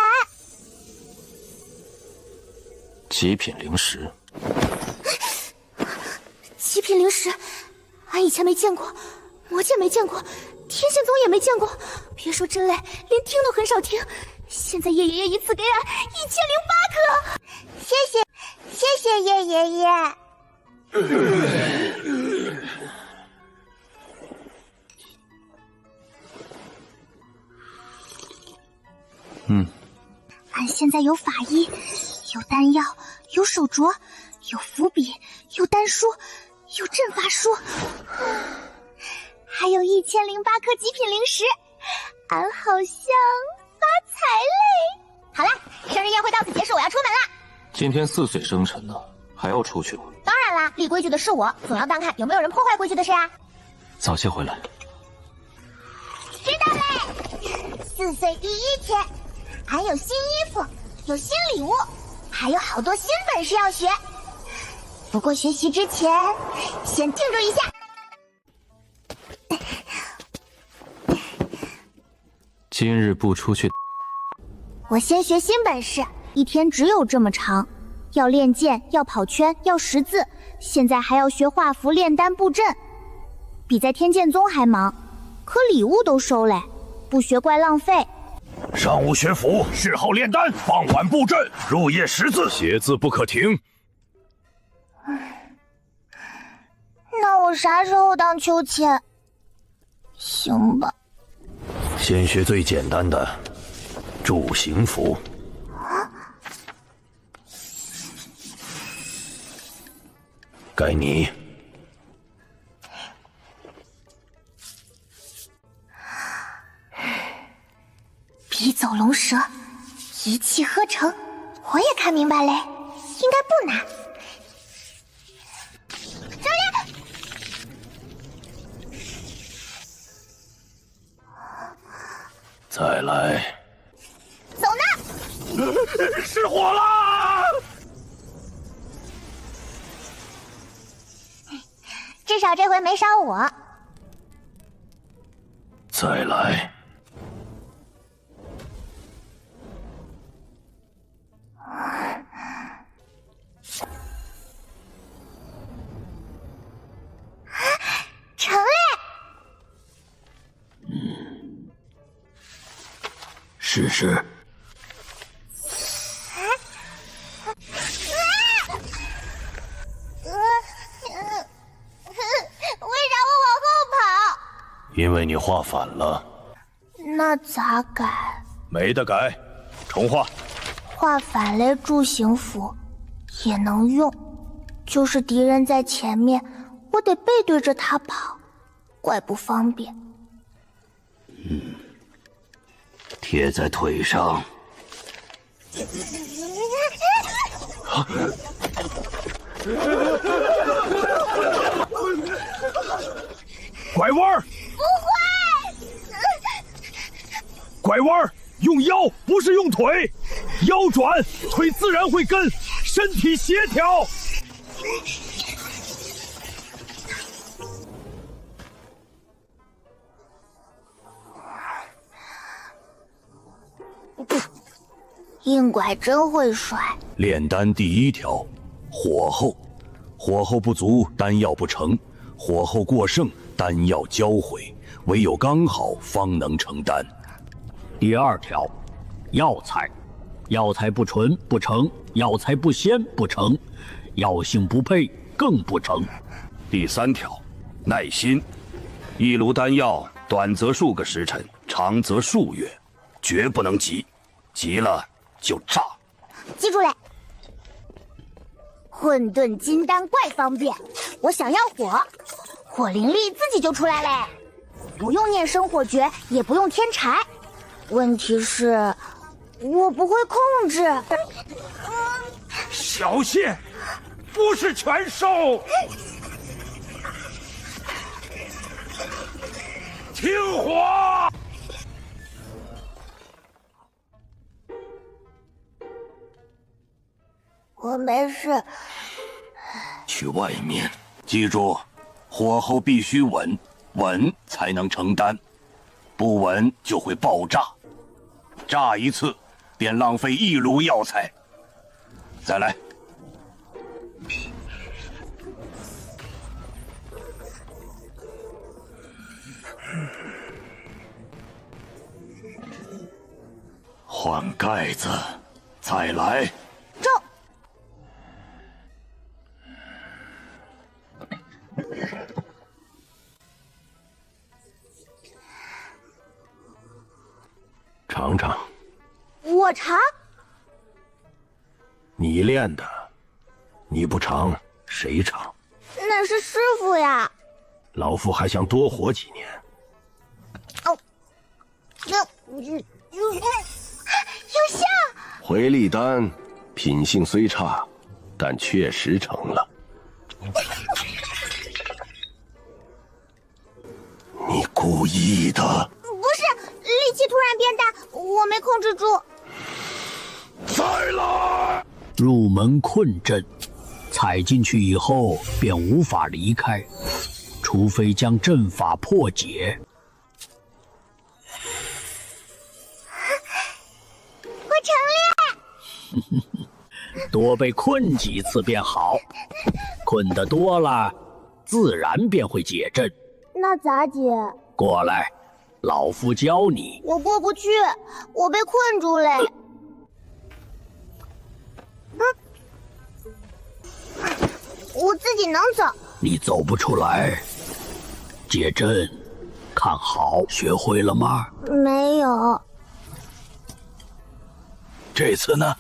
Speaker 5: 极品灵石。
Speaker 9: 极品灵石，俺以前没见过。魔界没见过，天线宗也没见过，别说真类，连听都很少听。现在叶爷爷一次给俺1008颗，
Speaker 1: 谢谢叶爷爷。俺现在有法医，有丹药，有手镯，有符笔，有丹书，有阵法书。还有1008颗极品灵石，俺好像发财嘞！好了，生日宴会到此结束，我要出门了。
Speaker 5: 今天4岁生辰呢，还要出去吗？
Speaker 1: 当然啦，立规矩的是我，总要当看有没有人破坏规矩的事啊。
Speaker 5: 早些回来。
Speaker 1: 知道嘞。4岁第1天，俺有新衣服，有新礼物，还有好多新本事要学。不过学习之前，先庆祝一下。
Speaker 5: 今日不出去，
Speaker 1: 我先学新本事，一天只有这么长，要练剑，要跑圈，要识字，现在还要学画符、炼丹、布阵，比在天剑宗还忙。可礼物都收嘞，不学怪浪费。
Speaker 17: 上午学符，事后炼丹，傍晚布阵，入夜识字，
Speaker 6: 写字不可停。
Speaker 1: 那我啥时候当秋千？行吧。
Speaker 22: 先学最简单的助行符。该你。
Speaker 1: 笔走龙蛇，一气呵成，我也看明白嘞，应该不难。这里。
Speaker 22: 再来。
Speaker 1: 走呢！
Speaker 17: 失火啦！
Speaker 1: 至少这回没烧我。
Speaker 16: 再来。
Speaker 1: 成了！
Speaker 16: 试试。因为你画反了。
Speaker 1: 那咋改？
Speaker 6: 没得改，重画。
Speaker 1: 画反类柱形符也能用，就是敌人在前面，我得背对着他跑，怪不方便。
Speaker 16: 贴在腿上。
Speaker 17: 拐弯！
Speaker 1: 不会！
Speaker 17: 拐弯，用腰不是用腿，腰转，腿自然会跟，身体协调。
Speaker 1: 硬拐真会甩。
Speaker 6: 炼丹第一条，火候，火候不足，丹药不成；火候过剩，丹药交毁。唯有刚好，方能成丹。
Speaker 7: 第二条，药材，药材不纯不成，药材不鲜不成，药性不配更不成。
Speaker 6: 第三条，耐心，一炉丹药，短则数个时辰，长则数月，绝不能急，急了就炸。
Speaker 1: 记住嘞！混沌金丹怪方便，我想要火，火灵力自己就出来嘞，不用念生火诀，也不用添柴。问题是，我不会控制。
Speaker 17: 小心，不是全收。听火！
Speaker 1: 我没事。
Speaker 6: 去外面，记住，火候必须稳，稳才能成丹，不稳就会爆炸，炸一次便浪费一炉药材。再来。换盖子，再来。
Speaker 1: 中。
Speaker 22: 尝尝。
Speaker 1: 我尝。
Speaker 22: 你练的，你不尝谁尝？
Speaker 1: 那是师傅呀。
Speaker 22: 老夫还想多活几年。
Speaker 1: 哦，有像。
Speaker 22: 回力丹品性虽差，但确实成了。
Speaker 6: 你故意的。
Speaker 1: 不是，力气突然变大，我没控制住。
Speaker 17: 再来！
Speaker 7: 入门困阵，踩进去以后便无法离开，除非将阵法破解。
Speaker 1: 我成了。
Speaker 7: 多被困几次便好，困得多了，自然便会解阵。
Speaker 1: 那咋解？
Speaker 7: 过来，老夫教你。
Speaker 1: 我过不去，我被困住嘞。我自己能走。
Speaker 7: 你走不出来。解阵，看好，学会了吗？
Speaker 1: 没有。
Speaker 6: 这次呢？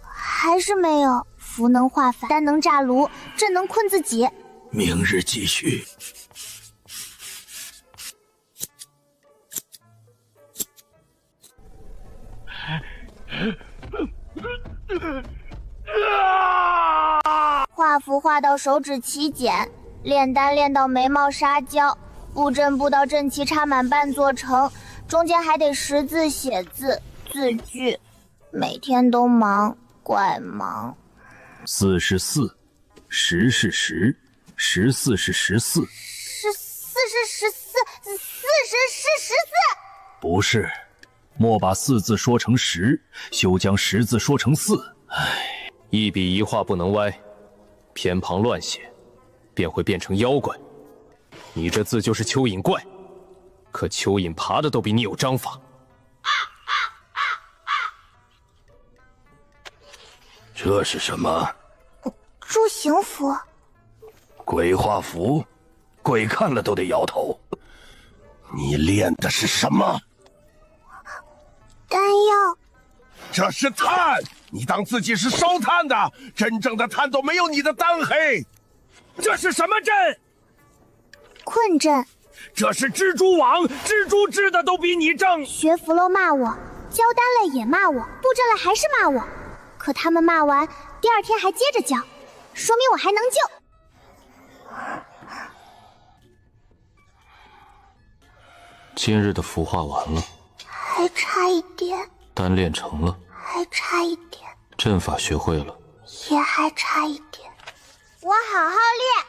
Speaker 1: 还是没有。符能化反，丹能炸炉，阵能困自己。
Speaker 6: 明日继续。
Speaker 1: 画符画到手指起茧，炼丹炼到眉毛沙胶，布阵布到阵旗插满半座城，中间还得识字写字字句，每天都忙，怪忙。
Speaker 6: 4是4，10是10，14是14，14
Speaker 1: 是14，40是14。
Speaker 6: 不是，莫把4字说成10，休将10字说成4。唉，
Speaker 5: 一笔一画不能歪，偏旁乱写，便会变成妖怪。你这字就是蚯蚓怪，可蚯蚓爬的都比你有章法。
Speaker 16: 这是什么？
Speaker 1: 助行符。
Speaker 16: 鬼画符，鬼看了都得摇头。你练的是什么？
Speaker 1: 丹药。
Speaker 8: 这是炭，你当自己是烧炭的？真正的炭都没有你的丹黑。
Speaker 11: 这是什么阵？
Speaker 1: 困阵。
Speaker 11: 这是蜘蛛网，蜘蛛织的都比你正。
Speaker 1: 学符漏骂我，交丹了也骂我，布阵了还是骂我。可他们骂完，第2天还接着教，说明我还能救。
Speaker 5: 今日的符画完了，
Speaker 1: 还差一点。
Speaker 5: 丹练成了，
Speaker 1: 还差一点。
Speaker 5: 阵法学会了，
Speaker 1: 也还差一点。我好好练。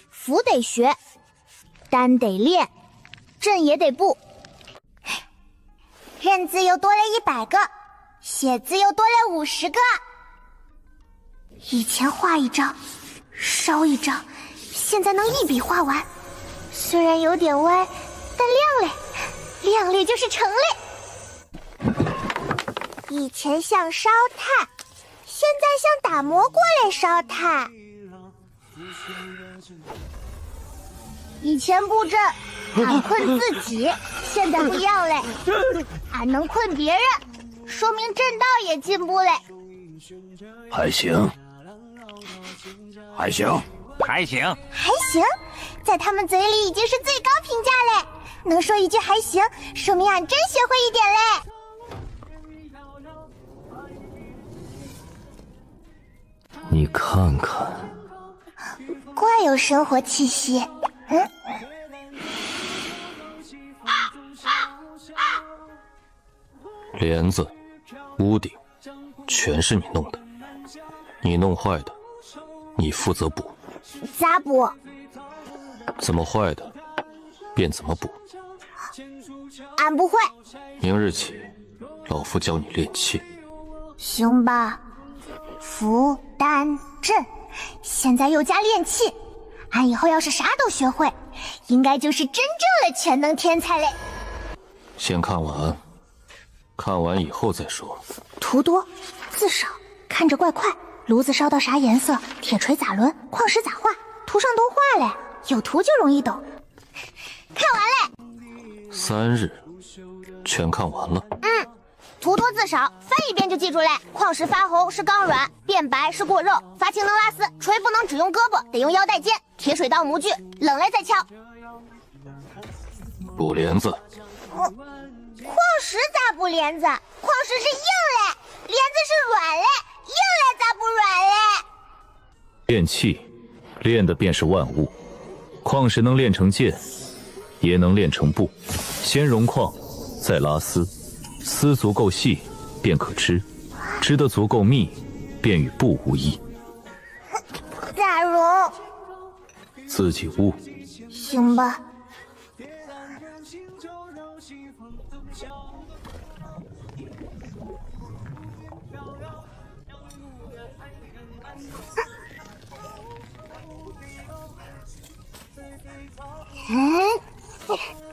Speaker 1: 符得学，丹得练，阵也得布。认字又多了100个，写字又多了50个。以前画一张，烧一张，现在能一笔画完。虽然有点歪，但亮嘞就是成嘞。以前像烧炭，现在像打磨过来烧炭。以前布阵俺困自己，现在不一样嘞，俺能困别人，说明阵道也进步嘞。
Speaker 16: 还行，还行，
Speaker 11: 还行，
Speaker 1: 还行，在他们嘴里已经是最高评价嘞。能说一句还行，说明俺真学会一点嘞。
Speaker 3: 你看看，
Speaker 1: 怪有生活气息。
Speaker 5: 帘子、屋顶，全是你弄的。你弄坏的，你负责补。
Speaker 1: 咋补？
Speaker 5: 怎么坏的，便怎么补。
Speaker 1: 俺不会。
Speaker 5: 明日起，老夫教你练气。
Speaker 1: 行吧。符、丹、阵，现在又加练气，俺以后要是啥都学会，应该就是真正的全能天才嘞。
Speaker 5: 先看完，看完以后再说。
Speaker 1: 图多，字少，看着怪快。炉子烧到啥颜色，铁锤咋抡，矿石咋画，图上都画嘞，有图就容易懂。看完嘞。
Speaker 5: 3日，全看完了。
Speaker 1: 图多字少，翻一遍就记住嘞。矿石发红是刚软，变白是过肉，发青能拉丝，锤不能只用胳膊，得用腰带尖。铁水到模具，冷了再敲。
Speaker 5: 补帘子。
Speaker 1: 矿石咋补帘子？矿石是硬嘞，帘子是软嘞，硬嘞咋不软嘞？
Speaker 6: 炼气，炼的便是万物。矿石能炼成剑，也能炼成布。先熔矿，再拉丝。 丝足够细，便可织；织得足够密，便与布无异。
Speaker 1: 咋熔？
Speaker 6: 自己悟。
Speaker 1: 行吧。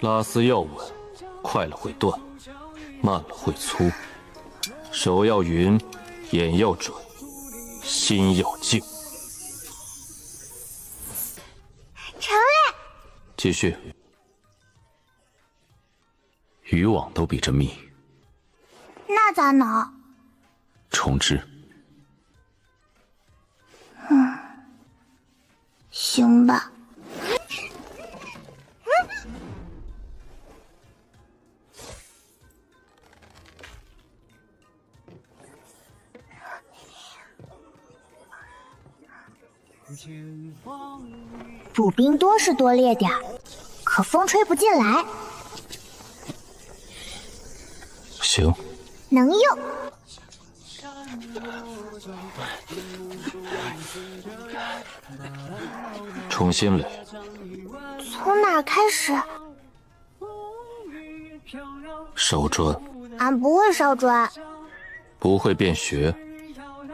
Speaker 5: 拉丝要稳，快了会断。 慢了会粗，手要匀，眼要准，心要静。
Speaker 1: 成了。
Speaker 5: 继续。
Speaker 6: 渔网都比这密。
Speaker 1: 那咋挠？
Speaker 6: 重织。
Speaker 1: 行吧。 补兵多是多列点，可风吹不进来。
Speaker 5: 行，
Speaker 1: 能用。
Speaker 5: 重新来。
Speaker 1: 从哪儿开始？
Speaker 5: 烧砖。
Speaker 1: 俺不会烧砖。
Speaker 5: 不会便学，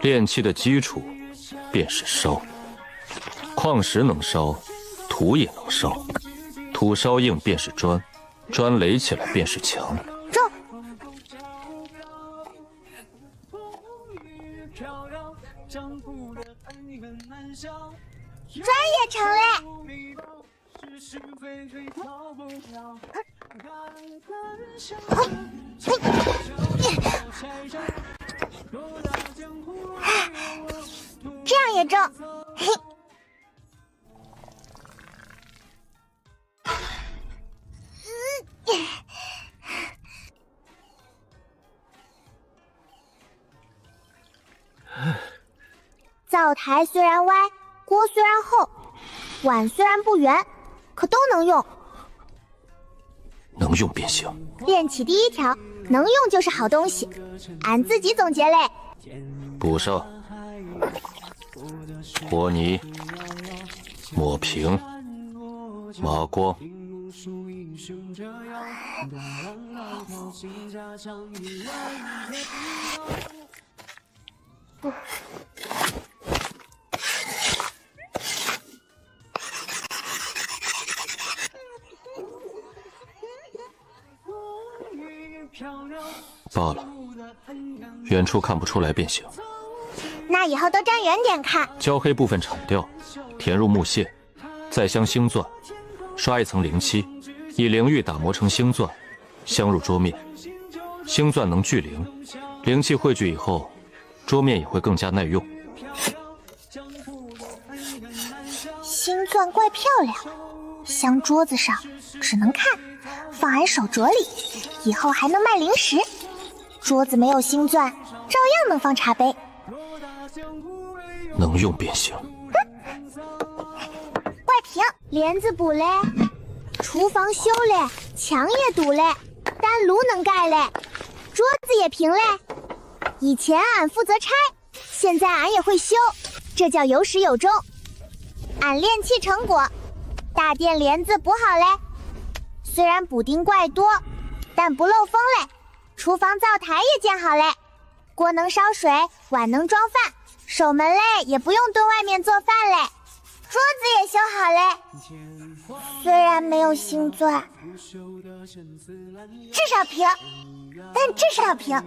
Speaker 5: 炼器的基础便是烧。矿石能烧，土也能烧，土烧硬便是砖，砖垒起来便是墙。
Speaker 1: 走。砖也成嘞。这样也正。嘿。灶台虽然歪，锅虽然厚，碗虽然不圆，可都能用。
Speaker 5: 能用便行。
Speaker 1: 炼器第一条，能用就是好东西，俺自己总结嘞。
Speaker 5: 补上。和泥，抹平，麻光。罢了，远处看不出来便行。
Speaker 1: 那以后都站远点看。
Speaker 5: 焦黑部分铲掉，填入木屑，再镶星钻，刷一层灵漆，以灵玉打磨成星钻，镶入桌面。星钻能聚灵，灵气汇聚以后，桌面也会更加耐用。
Speaker 1: 星钻怪漂亮，镶桌子上只能看，放俺手镯里，以后还能卖零食。桌子没有星钻，照样能放茶杯。
Speaker 5: 能用便行。
Speaker 1: 怪瓶，帘子补嘞，厨房修嘞，墙也堵嘞，丹炉能盖嘞，桌子也平嘞。以前俺负责拆，现在俺也会修，这叫有始有终。俺炼器成果，大殿帘子补好嘞，虽然补丁怪多，但不漏风嘞。厨房灶台也建好嘞，锅能烧水，碗能装饭，守门嘞也不用蹲外面做饭嘞，桌子也修好嘞。虽然没有星钻，至少平，但至少平。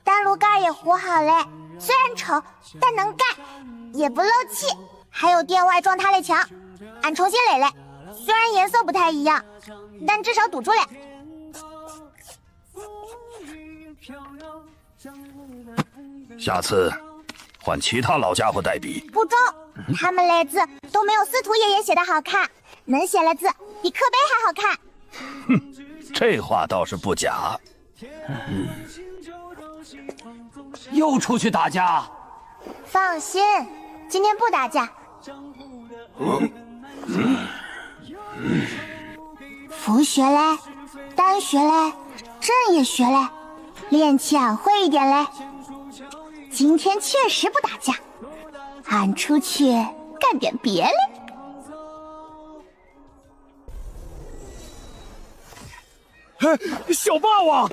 Speaker 1: 丹炉盖也糊好嘞，虽然丑，但能盖，也不漏气。还有殿外撞塌嘞墙，俺重新垒嘞，虽然颜色不太一样，但至少堵住嘞。
Speaker 22: 下次换其他老家伙代笔。
Speaker 1: 不中，他们嘞字都没有司徒爷爷写的好看，能写了字比刻碑还好看。
Speaker 22: 哼，这话倒是不假。
Speaker 11: 又出去打架？
Speaker 1: 放心，今天不打架。符学嘞，丹学嘞，阵也学嘞，炼器俺会一点嘞。今天确实不打架，俺出去干点别嘞。
Speaker 4: 小霸王，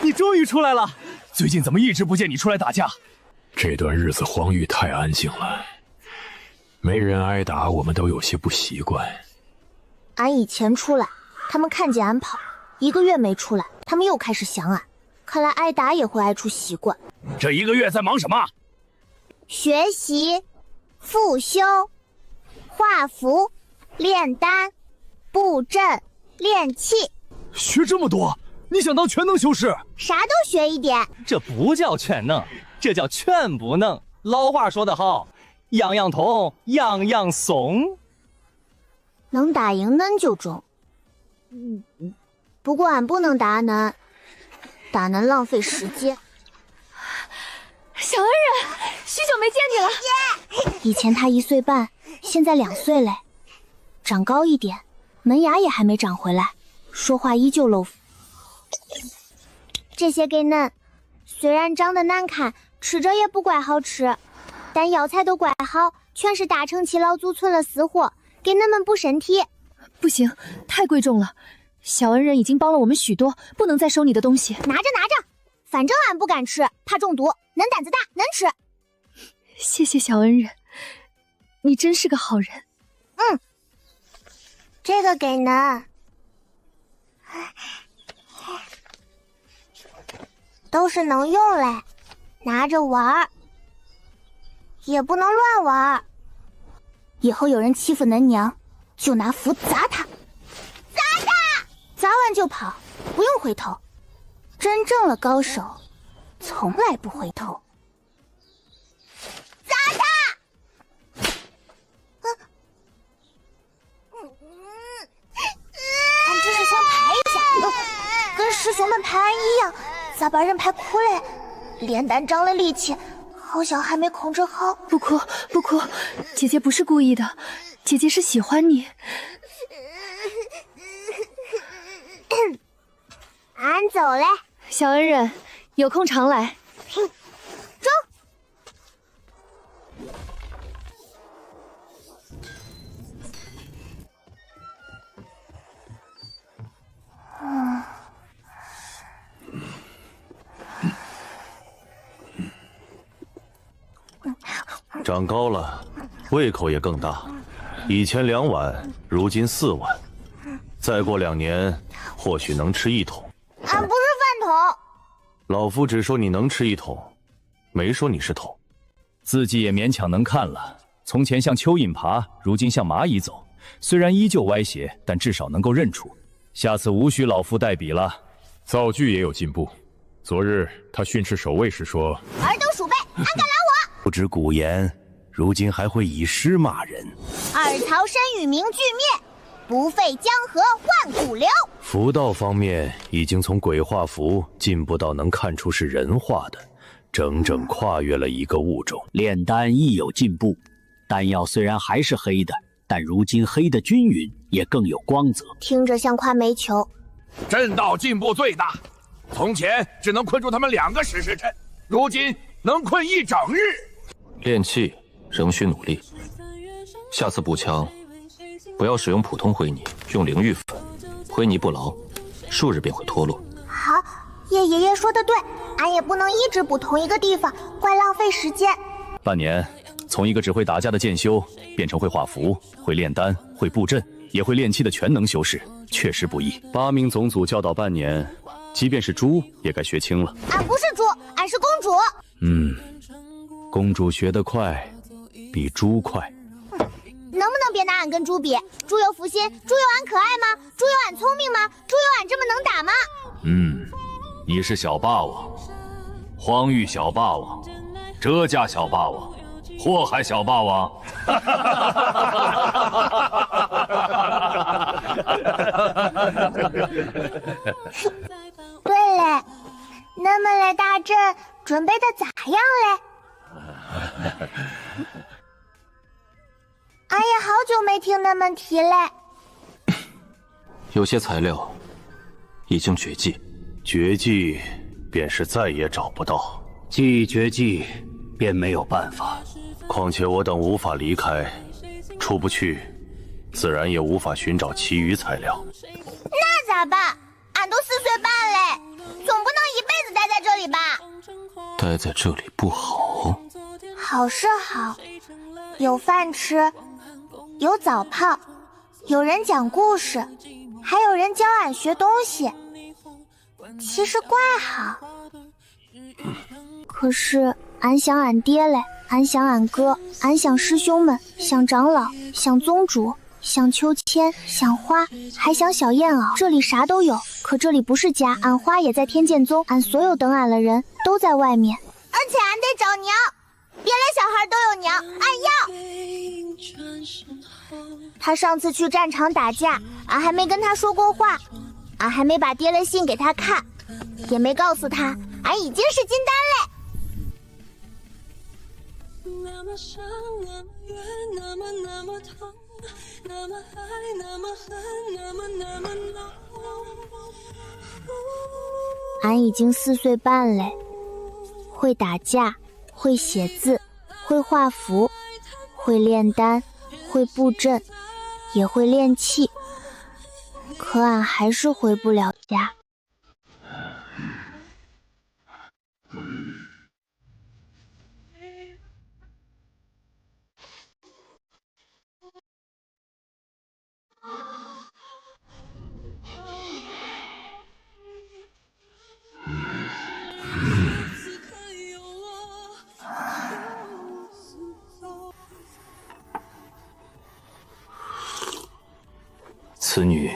Speaker 4: 你终于出来了！最近怎么一直不见你出来打架？
Speaker 2: 这段日子荒域太安静了，没人挨打，我们都有些不习惯。
Speaker 1: 俺以前出来，他们看见俺跑，1个月没出来，他们又开始想俺。看来挨打也会挨出习惯。
Speaker 22: 这1个月在忙什么？
Speaker 1: 学习、复修、画符、炼丹、布阵、炼器。
Speaker 4: 学这么多，你想当全能修士？
Speaker 1: 啥都学一点。
Speaker 13: 这不叫全能，这叫全不能。老话说得好，样样通，样样怂。
Speaker 1: 能打赢恁就中。不过俺不能打恁，打恁浪费时间。
Speaker 15: 小恩人，许久没见你了。
Speaker 1: 以前他1岁半，现在2岁嘞，长高一点，门牙也还没长回来，说话依旧漏。这些给恁，虽然长得难看，
Speaker 9: 吃着也不怪好吃，但药材都怪好，全是大成期老祖存了私货，给恁们补身体。
Speaker 15: 不行，太贵重了，小恩人已经帮了我们许多，不能再收你的东西。
Speaker 9: 拿着，反正俺不敢吃，怕中毒。恁胆子大，能吃。
Speaker 15: 谢谢小恩人，你真是个好人。
Speaker 1: 这个给恁，都是能用嘞，拿着玩儿，也不能乱玩儿。
Speaker 9: 以后有人欺负恁娘，就拿符砸他，砸完就跑，不用回头。真正的高手，从来不回头。
Speaker 1: 俺这是想排一下，跟师兄们排案一样，咋把人排哭嘞？连带长了力气，好像还没控制好。
Speaker 15: 不哭，姐姐不是故意的，姐姐是喜欢你。
Speaker 1: 俺走嘞，
Speaker 15: 小恩人，有空常来。
Speaker 1: 走。
Speaker 6: 长高了，胃口也更大。以前2碗，如今4碗。再过2年，或许能吃1桶。
Speaker 1: 俺不是饭桶。
Speaker 6: 老夫只说你能吃1桶，没说你是桶。
Speaker 3: 字迹也勉强能看了。从前像蚯蚓爬，如今像蚂蚁走。虽然依旧歪斜，但至少能够认出。下次无需老夫代笔了。
Speaker 17: 造句也有进步。昨日他训斥守卫时说：“
Speaker 1: 尔等鼠辈，安敢拦我！”
Speaker 2: 不知古言，如今还会以诗骂人。
Speaker 1: 二曹山与名俱灭，不废江河万古流。
Speaker 6: 符道方面已经从鬼画符进步到能看出是人画的，整整跨越了一个物种。
Speaker 7: 炼丹亦有进步，丹药虽然还是黑的，但如今黑的均匀，也更有光泽。
Speaker 1: 听着像夸煤球。
Speaker 18: 阵道进步最大，从前只能困住他们2个时辰，如今能困1整日。
Speaker 5: 练气仍需努力，下次补强不要使用普通灰泥，用灵玉粉。灰泥不牢，数日便会脱落。
Speaker 1: 好，爷爷说的对，俺也不能一直补同一个地方，怪浪费时间。
Speaker 3: 半年，从一个只会打架的剑修，变成会画符、会炼丹、会布阵，也会炼气的全能修士，确实不易。8名总祖教导半年，即便是猪也该学精了。
Speaker 1: 俺不是猪，俺是公主。
Speaker 3: 公主学得快，比猪快。
Speaker 9: 能不能别拿俺跟猪比？猪有福心，猪有俺可爱吗？猪有俺聪明吗？猪有俺这么能打吗？
Speaker 3: 你是小霸王，荒域小霸王，折架小霸王，祸害小霸王。
Speaker 1: 对嘞，恁们来大阵准备的咋样嘞？俺也好久没听恁们提嘞。
Speaker 5: 有些材料已经绝迹，
Speaker 6: 绝迹便是再也找不到。
Speaker 7: 既绝迹，便没有办法。
Speaker 6: 况且我等无法离开，出不去，自然也无法寻找其余材料。
Speaker 1: 那咋办？俺都4岁半嘞，总不能一辈子待在这里吧？
Speaker 5: 待在这里不好。
Speaker 1: 好是好，有饭吃，有澡泡，有人讲故事，还有人教俺学东西，其实怪好。
Speaker 9: 可是俺想俺爹嘞，俺想俺哥，俺想师兄们，想长老，想宗主，想秋千，想花，还想小燕袄。这里啥都有，可这里不是家。俺花也在天剑宗，俺所有等俺的人都在外面。
Speaker 1: 而且俺得找娘，别的小孩都有娘，俺要。他上次去战场打架，俺还没跟他说过话，俺还没把爹的信给他看，也没告诉他俺已经是金丹嘞。
Speaker 20: 那么伤，那么远，那么痛，那么爱，那么恨，那么浓。
Speaker 9: 俺已经4岁半嘞，会打架，会写字，会画符，会炼丹，会布阵，也会炼气。可俺还是回不了家。
Speaker 3: 此女，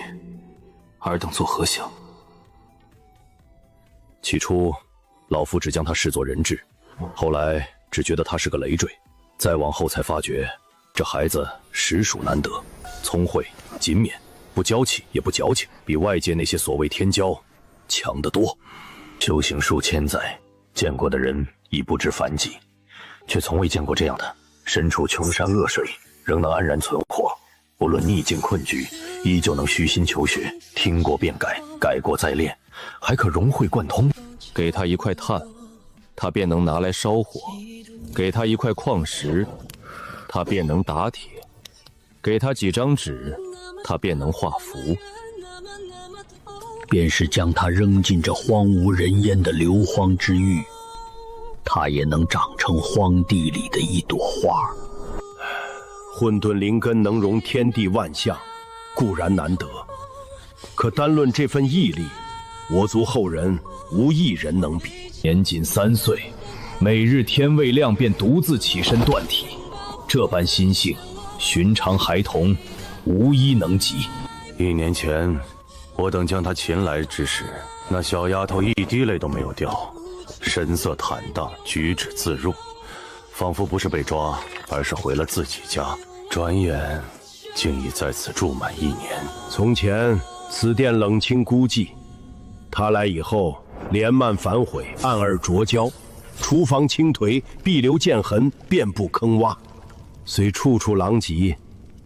Speaker 3: 尔等作何想？
Speaker 6: 起初，老夫只将她视作人质，后来只觉得她是个累赘，再往后才发觉，这孩子实属难得，聪慧、勤勉，不娇气也不矫情，比外界那些所谓天骄强得多。修行数千载，见过的人已不知凡几，却从未见过这样的，身处穷山恶水，仍能安然存活。无论逆境困局，依旧能虚心求学，听过便改，改过再练，还可融会贯通。
Speaker 5: 给他一块炭，他便能拿来烧火；给他一块矿石，他便能打铁；给他几张纸，他便能画符。
Speaker 10: 便是将他扔进这荒无人烟的流荒之域，他也能长成荒地里的一朵花。
Speaker 22: 混沌灵根能容天地万象，固然难得，可单论这份毅力，我族后人无一人能比。
Speaker 6: 年仅3岁，每日天未亮便独自起身锻体，这般心性，寻常孩童无一能及。
Speaker 2: 1年前，我等将她擒来之时，那小丫头一滴泪都没有掉，神色坦荡，举止自如，仿佛不是被抓，而是回了自己家。转眼竟已在此住满1年。
Speaker 22: 从前此殿冷清孤寂，他来以后帘幔反悔，暗耳灼焦，厨房倾颓，壁流溅痕，遍布坑洼。虽处处狼藉，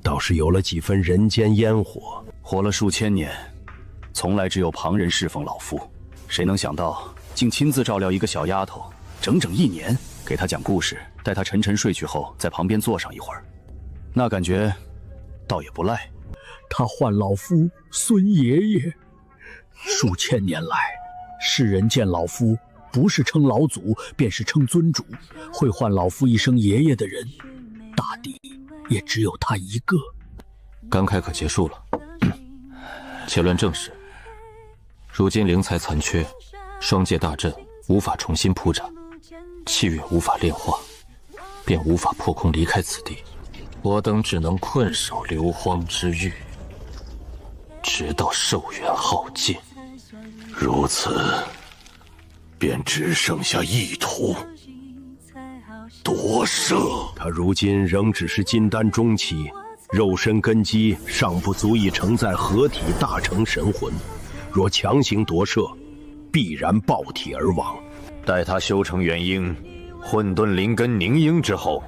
Speaker 22: 倒是有了几分人间烟火。
Speaker 3: 活了数千年，从来只有旁人侍奉老夫，谁能想到竟亲自照料一个小丫头，整整1年，给她讲故事，待她沉沉睡去后，在旁边坐上一会儿，那感觉倒也不赖。
Speaker 7: 他唤老夫孙爷爷，数千年来，世人见老夫不是称老祖，便是称尊主，会唤老夫一声爷爷的人，大抵也只有他一个。
Speaker 5: 感慨可结束了，且论正事。如今灵才残缺，双界大阵无法重新铺展，气运无法炼化，便无法破空离开此地。我等只能困守流荒之域，直到寿元耗尽。
Speaker 2: 如此，便只剩下一途：夺舍。
Speaker 22: 他如今仍只是金丹中期，肉身根基尚不足以承载合体大成神魂。若强行夺舍，必然爆体而亡。
Speaker 2: 待他修成元婴，混沌灵根凝英之后，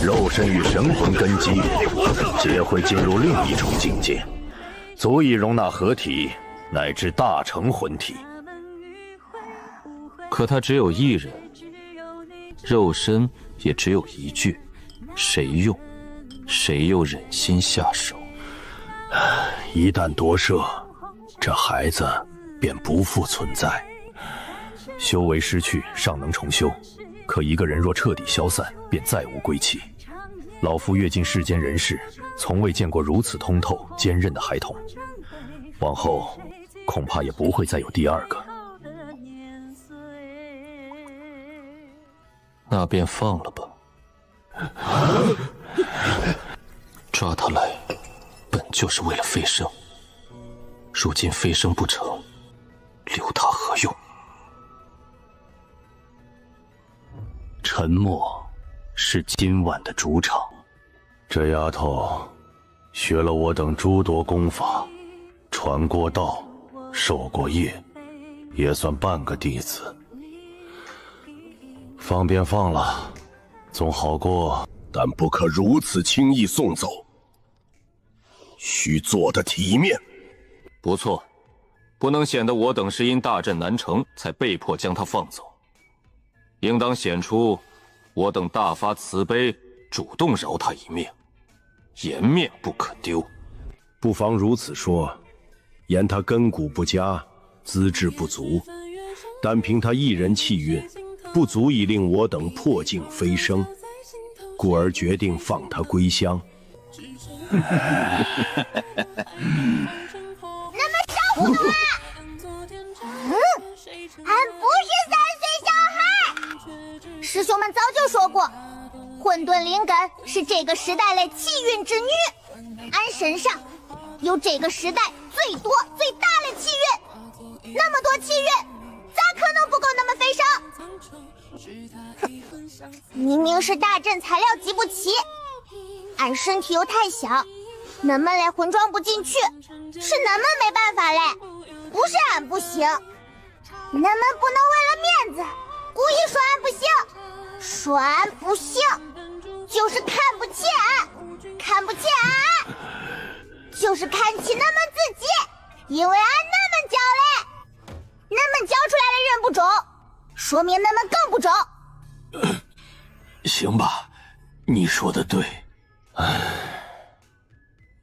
Speaker 2: 肉身与神魂根基皆会进入另一重境界，足以容纳合体乃至大成魂体。
Speaker 5: 可他只有1人，肉身也只有1具，谁用，谁又忍心下手？
Speaker 22: 一旦夺舍，这孩子便不复存在。
Speaker 6: 修为失去，尚能重修，可一个人若彻底消散，便再无归期。老夫阅尽世间人事，从未见过如此通透坚韧的孩童，往后恐怕也不会再有第2个。
Speaker 5: 那便放了吧。抓他来，本就是为了飞升，如今飞升不成，留他何用？
Speaker 3: 沉默是今晚的主场。
Speaker 2: 这丫头学了我等诸多功法，传过道，受过业，也算半个弟子。放便放了，总好过。
Speaker 22: 但不可如此轻易送走，须做得体面。
Speaker 5: 不错，不能显得我等是因大阵难成才被迫将他放走，应当显出我等大发慈悲，主动饶他一命，颜面不可丢。
Speaker 22: 不妨如此说，言他根骨不佳，资质不足，单凭他一人气运，不足以令我等破境飞升，故而决定放他归乡。
Speaker 1: 那么少糊涂啊！俺不是3岁小孩。师兄们早就说过，混沌灵根是这个时代的气运之女，俺身上有这个时代最多最大的气运，那么多气运，咋可能不够那么飞升？明明是大阵材料集不齐，俺身体又太小，恁们嘞混装不进去，是恁们没办法嘞，不是俺不行。恁们不能为了面子故意说俺不行，说俺不行就是看不起俺，看不起俺就是看起恁们自己，因为俺恁们教嘞，恁们教出来的人不中，说明恁们更不中。
Speaker 22: 行吧，你说的对。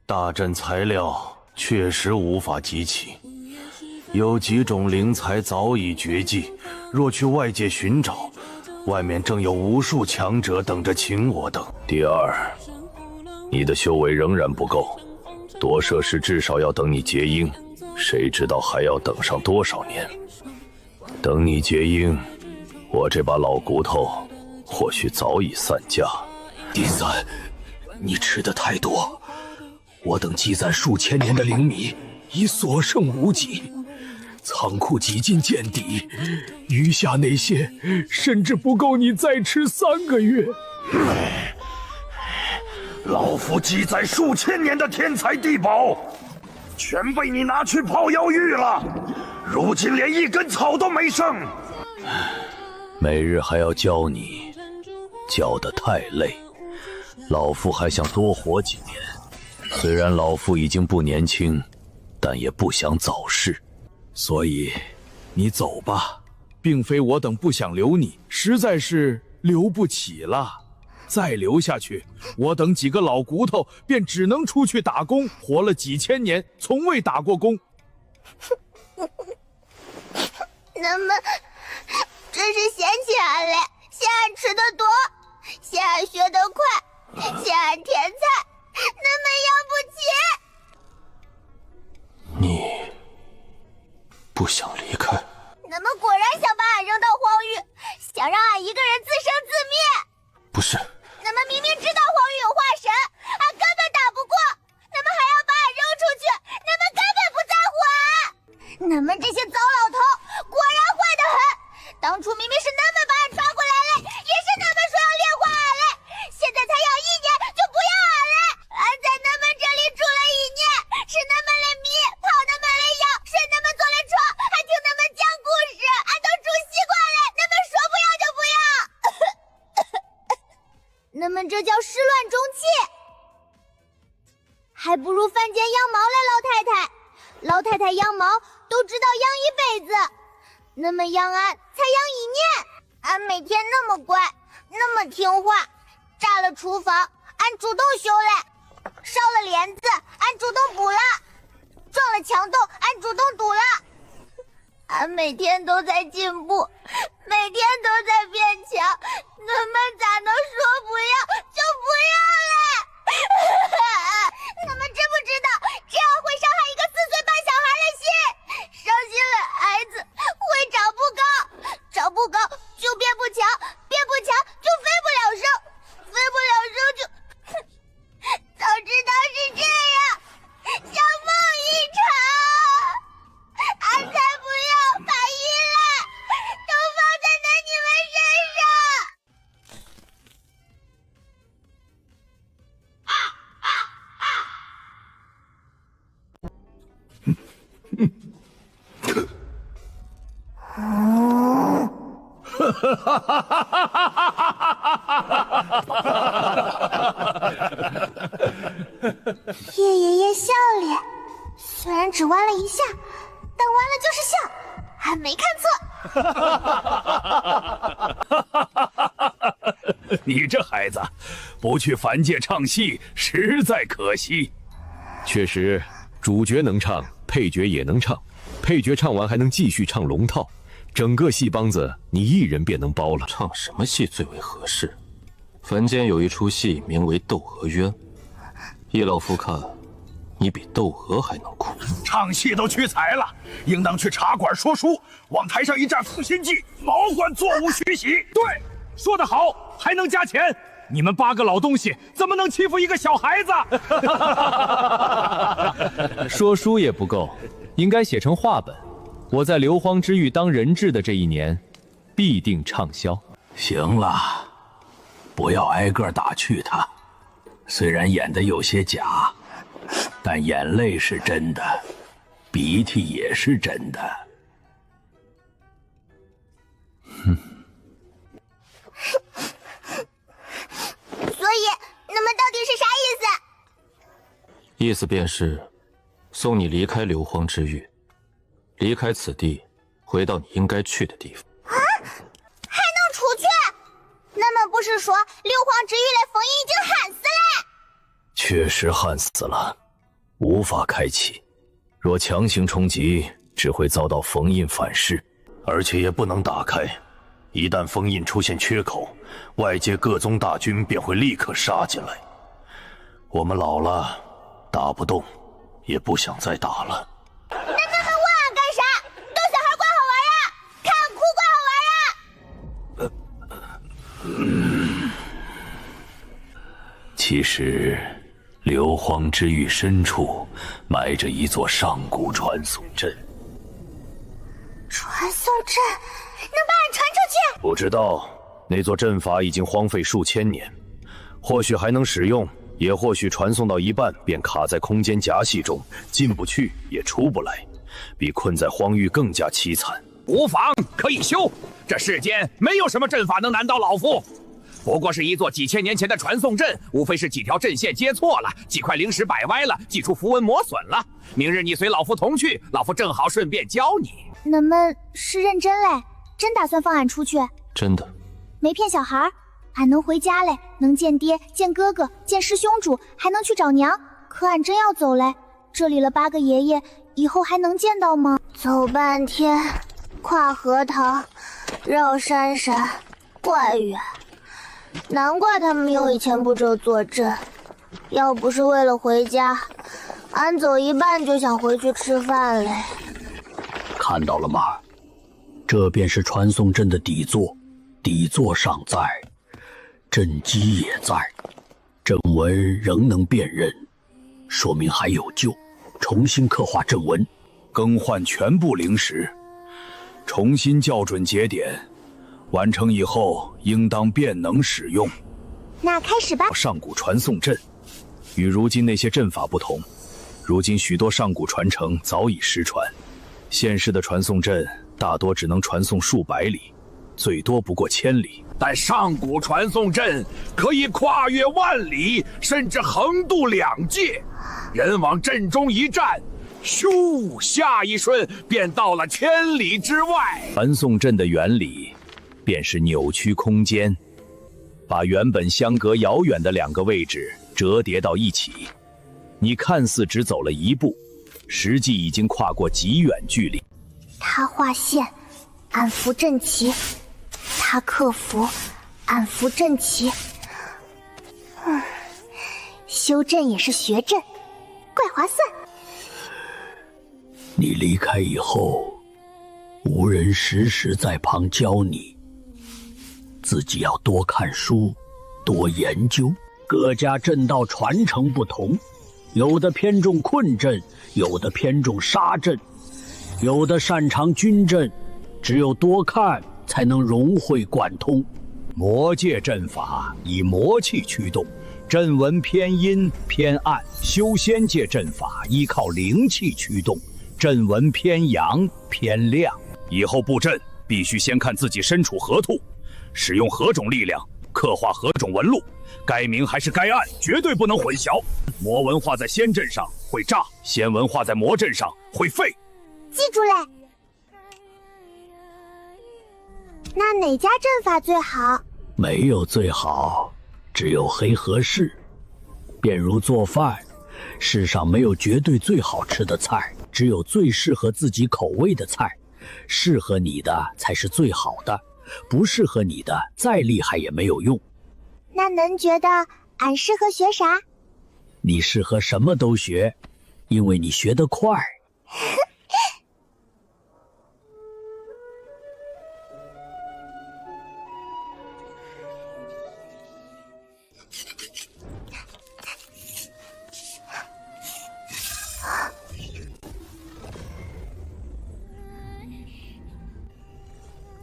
Speaker 2: 大阵材料确实无法集齐，有几种灵材早已绝迹，若去外界寻找，外面正有无数强者等着擒我等。
Speaker 6: 第二，你的修为仍然不够，夺舍时至少要等你结婴，谁知道还要等上多少年？等你结婴，我这把老骨头或许早已散架。
Speaker 22: 第三，你吃的太多，我等积攒数千年的灵米已所剩无几，仓库几近见底，余下那些甚至不够你再吃3个月。
Speaker 17: 老夫积攒数千年的天材地宝，全被你拿去泡妖浴了，如今连一根草都没剩。
Speaker 6: 每日还要教你，教得太累，老夫还想多活几年。虽然老夫已经不年轻，但也不想早逝，
Speaker 17: 所以你走吧，并非我等不想留你，实在是留不起了。再留下去，我等几个老骨头便只能出去打工，活了几千年，从未打过工。
Speaker 1: 恁们真是嫌弃俺嘞，嫌俺吃得多，嫌俺学得快，嫌俺天才，恁们养不起。
Speaker 2: 你不想离开？
Speaker 1: 恁们果然想把俺扔到荒域，想让俺一个人自生自灭。
Speaker 2: 不是，
Speaker 1: 恁们明明知道荒域有化神，俺根本打不过，恁们还要把俺扔出去，恁们根本不在乎俺。恁们这些糟老头果然坏得很，当初明明是恁们把俺传过来嘞，也是恁们说要炼化俺嘞，现在才要1年就不要俺嘞。俺在恁们这里住了1年，吃恁们的米，泡恁们的药，睡恁们做的床，还听恁们讲故事，俺都住习惯了，恁们说不要就不要。恁们这叫始乱终弃，还不如凡间养猫嘞，老太太。老太太养猫都知道养一辈子，恁们养俺才养1年，俺每天那么乖，那么听话，炸了厨房俺主动修嘞，烧了帘子俺主动补了，撞了墙洞俺主动堵了，俺每天都在进步，每天都在变强，恁们咋能说不要就不要嘞？恁们知不知道这样会伤害一个4岁半小孩的心，伤心了孩子会长不高，长不高就变不强，变不强就飞不了升，飞不了升就早知道是这样，像梦一场，俺才不要把依赖都放在你们身上。叶爷爷笑脸，虽然只玩了1下，但玩了就是笑，俺没看错。
Speaker 17: 你这孩子，不去凡界唱戏，实在可惜。
Speaker 6: 确实，主角能唱，配角也能唱，配角唱完还能继续唱龙套，整个戏帮子你一人便能包了。
Speaker 5: 唱什么戏最为合适？凡间有一出戏名为《窦娥冤》，叶老夫看，你比窦娥还能哭。
Speaker 17: 唱戏都屈才了，应当去茶馆说书，往台上一站赋新计，保管座无虚席。
Speaker 4: 对，说得好，还能加钱。你们8个老东西怎么能欺负一个小孩子？
Speaker 3: 说书也不够，应该写成话本。我在硫磺之域当人质的这一年，必定畅销。
Speaker 16: 行了，不要挨个打趣他。虽然演得有些假，但眼泪是真的，鼻涕也是真的。
Speaker 1: 所以你们到底是啥意思？
Speaker 5: 意思便是，送你离开硫磺之域，离开此地，回到你应该去的地方。
Speaker 1: 啊，还能出去？那么不是说硫磺之域的封印已经焊死了？
Speaker 6: 确实焊死了，无法开启。若强行冲击，只会遭到封印反噬，
Speaker 2: 而且也不能打开。一旦封印出现缺口，外界各宗大军便会立刻杀进来。我们老了，打不动，也不想再打了。
Speaker 1: 那咱们问俺干啥？逗小孩怪好玩呀，看俺哭怪好玩呀。
Speaker 6: 其实，硫磺之域深处埋着一座上古传送阵。
Speaker 1: 传送阵能把俺传出去？
Speaker 2: 不知道，那座阵法已经荒废数千年，或许还能使用，也或许传送到一半便卡在空间夹隙中，进不去也出不来，比困在荒域更加凄惨。
Speaker 17: 无妨，可以修。这世间没有什么阵法能难倒老夫。不过是一座几千年前的传送阵，无非是几条阵线接错了，几块灵石摆歪了，几处符文磨损了。明日你随老夫同去，老夫正好顺便教你。
Speaker 9: 你们是认真嘞？真打算放俺出去？
Speaker 5: 真的，
Speaker 9: 没骗小孩。俺能回家嘞，能见爹、见哥哥、见师兄主，还能去找娘。可俺真要走嘞，这里了8个爷爷，以后还能见到吗？
Speaker 1: 走半天，跨河塘，绕山山，怪远。难怪他们有以前不这坐镇，要不是为了回家，俺走一半就想回去吃饭嘞。
Speaker 16: 看到了吗？这便是传送阵的底座，底座尚在，阵基也在，阵纹仍能辨认，说明还有救。重新刻画阵纹，
Speaker 17: 更换全部灵石，重新校准节点，完成以后应当便能使用。
Speaker 1: 那开始吧。
Speaker 6: 上古传送阵与如今那些阵法不同，如今许多上古传承早已失传，现世的传送阵大多只能传送数百里，最多不过1000里。
Speaker 17: 但上古传送阵可以跨越万里，甚至横渡2界。人往阵中一站，咻，下一瞬便到了千里之外。
Speaker 6: 传送阵的原理便是扭曲空间，把原本相隔遥远的2个位置折叠到一起。你看似只走了一步，实际已经跨过极远距离。
Speaker 1: 他画线，俺扶阵旗；他克服，俺扶阵旗。修阵也是学阵，怪划算。
Speaker 16: 你离开以后，无人时时在旁教你，自己要多看书，多研究。各家阵道传承不同，有的偏重困阵，有的偏重杀阵，有的擅长军阵，只有多看才能融会贯通。魔界阵法以魔气驱动，阵纹偏阴偏暗；修仙界阵法依靠灵气驱动，阵纹偏阳偏亮。
Speaker 17: 以后布阵必须先看自己身处何处，使用何种力量，刻画何种纹路，该明还是该暗，绝对不能混淆。魔文画在仙阵上会炸，仙文画在魔阵上会废。
Speaker 1: 记住嘞。那哪家阵法最好？
Speaker 7: 没有最好，只有黑合适。便如做饭，世上没有绝对最好吃的菜，只有最适合自己口味的菜。适合你的才是最好的，不适合你的再厉害也没有用。
Speaker 1: 那恁觉得俺适合学啥？
Speaker 7: 你适合什么都学，因为你学得快。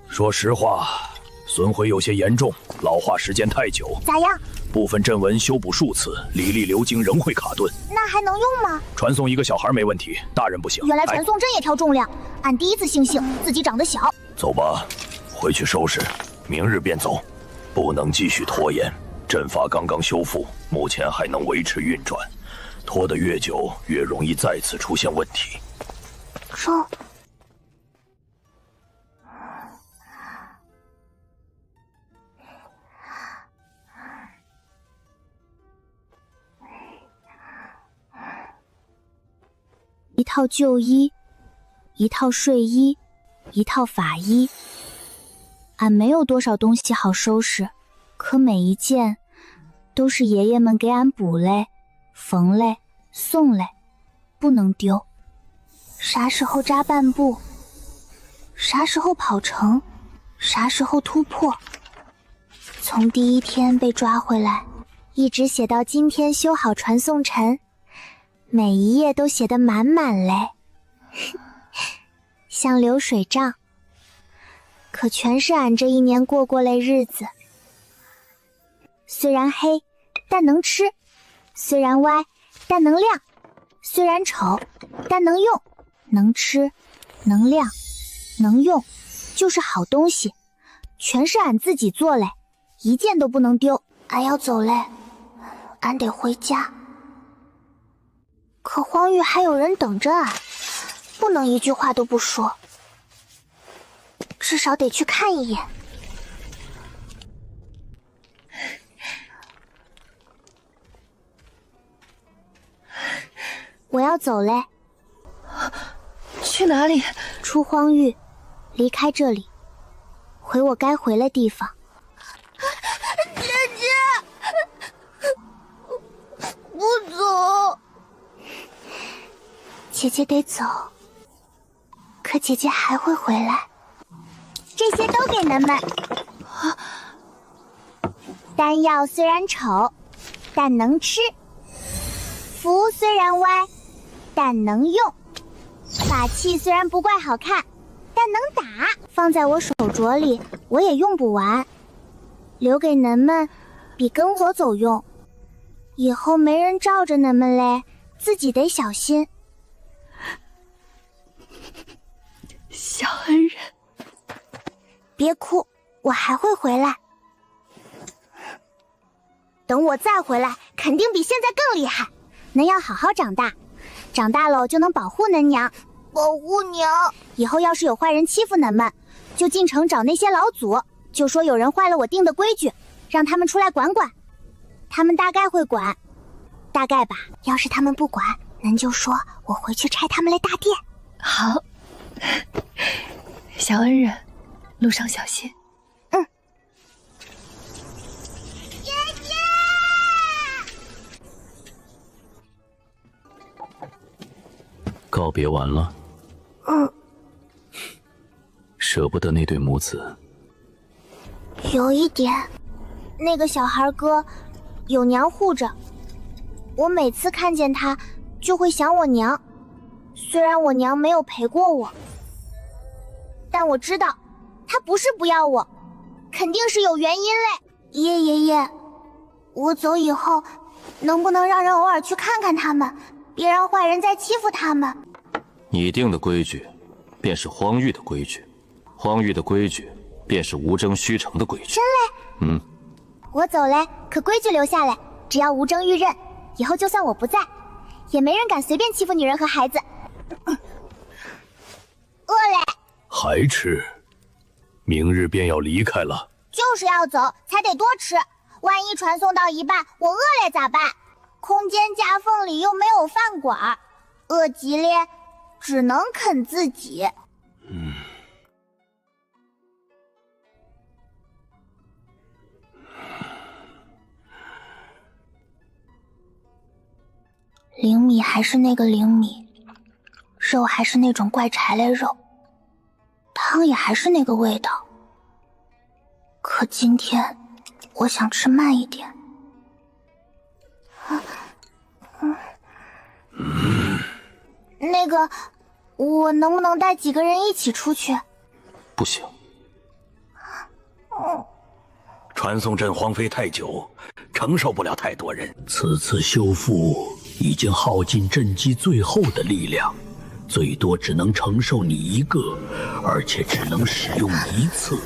Speaker 6: 说实话，损毁有些严重，老化时间太久。
Speaker 1: 咋样？
Speaker 6: 部分阵纹修补数次，离力流经仍会卡顿。
Speaker 1: 那还能用吗？
Speaker 6: 传送一个小孩没问题，大人不行。
Speaker 1: 原来传送阵也挑重量，俺第一次庆幸自己长得小。
Speaker 6: 走吧，回去收拾，明日便走，不能继续拖延。阵法刚刚修复，目前还能维持运转，拖得越久，越容易再次出现问题。
Speaker 1: 说。
Speaker 9: 一套旧衣，一套睡衣，一套法衣。俺没有多少东西好收拾，可每一件都是爷爷们给俺补嘞、缝嘞、送嘞，不能丢。啥时候扎半步，啥时候跑成，啥时候突破。从第一天被抓回来，一直写到今天修好传送trận。每一页都写得满满嘞，像流水账。可全是俺这一年过嘞日子。虽然黑，但能吃；虽然歪，但能亮；虽然丑，但能用。能吃，能亮，能用，就是好东西。全是俺自己做嘞，一件都不能丢。
Speaker 1: 俺要走嘞，俺得回家。可荒域还有人等着俺，不能一句话都不说，至少得去看一眼。
Speaker 9: 我要走嘞。
Speaker 15: 去哪里？
Speaker 9: 出荒域，离开这里，回我该回的地方。
Speaker 1: 姐姐，不走。姐姐得走，可姐姐还会回来。
Speaker 9: 这些都给恁们。丹药虽然丑，但能吃；符虽然歪，但能用；法器虽然不怪好看，但能打。放在我手镯里，我也用不完，留给恁们比跟我走用。以后没人罩着恁们嘞，自己得小心。
Speaker 15: 小恩人，
Speaker 1: 别哭，我还会回来。
Speaker 9: 等我再回来，肯定比现在更厉害。恁要好好长大，长大了就能保护恁娘。
Speaker 1: 保护娘。
Speaker 9: 以后要是有坏人欺负恁们，就进城找那些老祖，就说有人坏了我定的规矩，让他们出来管管。他们大概会管，大概吧。
Speaker 1: 要是他们不管，恁就说我回去拆他们的大殿。
Speaker 15: 好。小恩人，路上小心。
Speaker 1: 姐姐，
Speaker 3: 告别完了。舍不得那对母子。
Speaker 1: 有一点。
Speaker 9: 那个小孩哥有娘护着，我每次看见他就会想我娘。虽然我娘没有陪过我，但我知道他不是不要我，肯定是有原因嘞。
Speaker 1: 爷爷，我走以后能不能让人偶尔去看看他们，别让坏人再欺负他们？
Speaker 5: 你定的规矩便是荒域的规矩，荒域的规矩便是无争虚城的规矩。
Speaker 9: 真嘞？我走嘞，可规矩留下来，只要无争玉刃，以后就算我不在，也没人敢随便欺负女人和孩子。
Speaker 1: 饿嘞。
Speaker 6: 还吃？明日便要离开了，
Speaker 1: 就是要走才得多吃，万一传送到一半我饿了咋办？空间夹缝里又没有饭馆，饿极了只能啃自己。灵米还是那个灵米，肉还是那种怪柴类肉，汤也还是那个味道。可今天我想吃慢一点。那个，我能不能带几个人一起出去？
Speaker 5: 不行。
Speaker 22: 传送阵荒废太久，承受不了太多人。
Speaker 10: 此次修复已经耗尽阵基最后的力量，最多只能承受你一个，而且只能使用一次。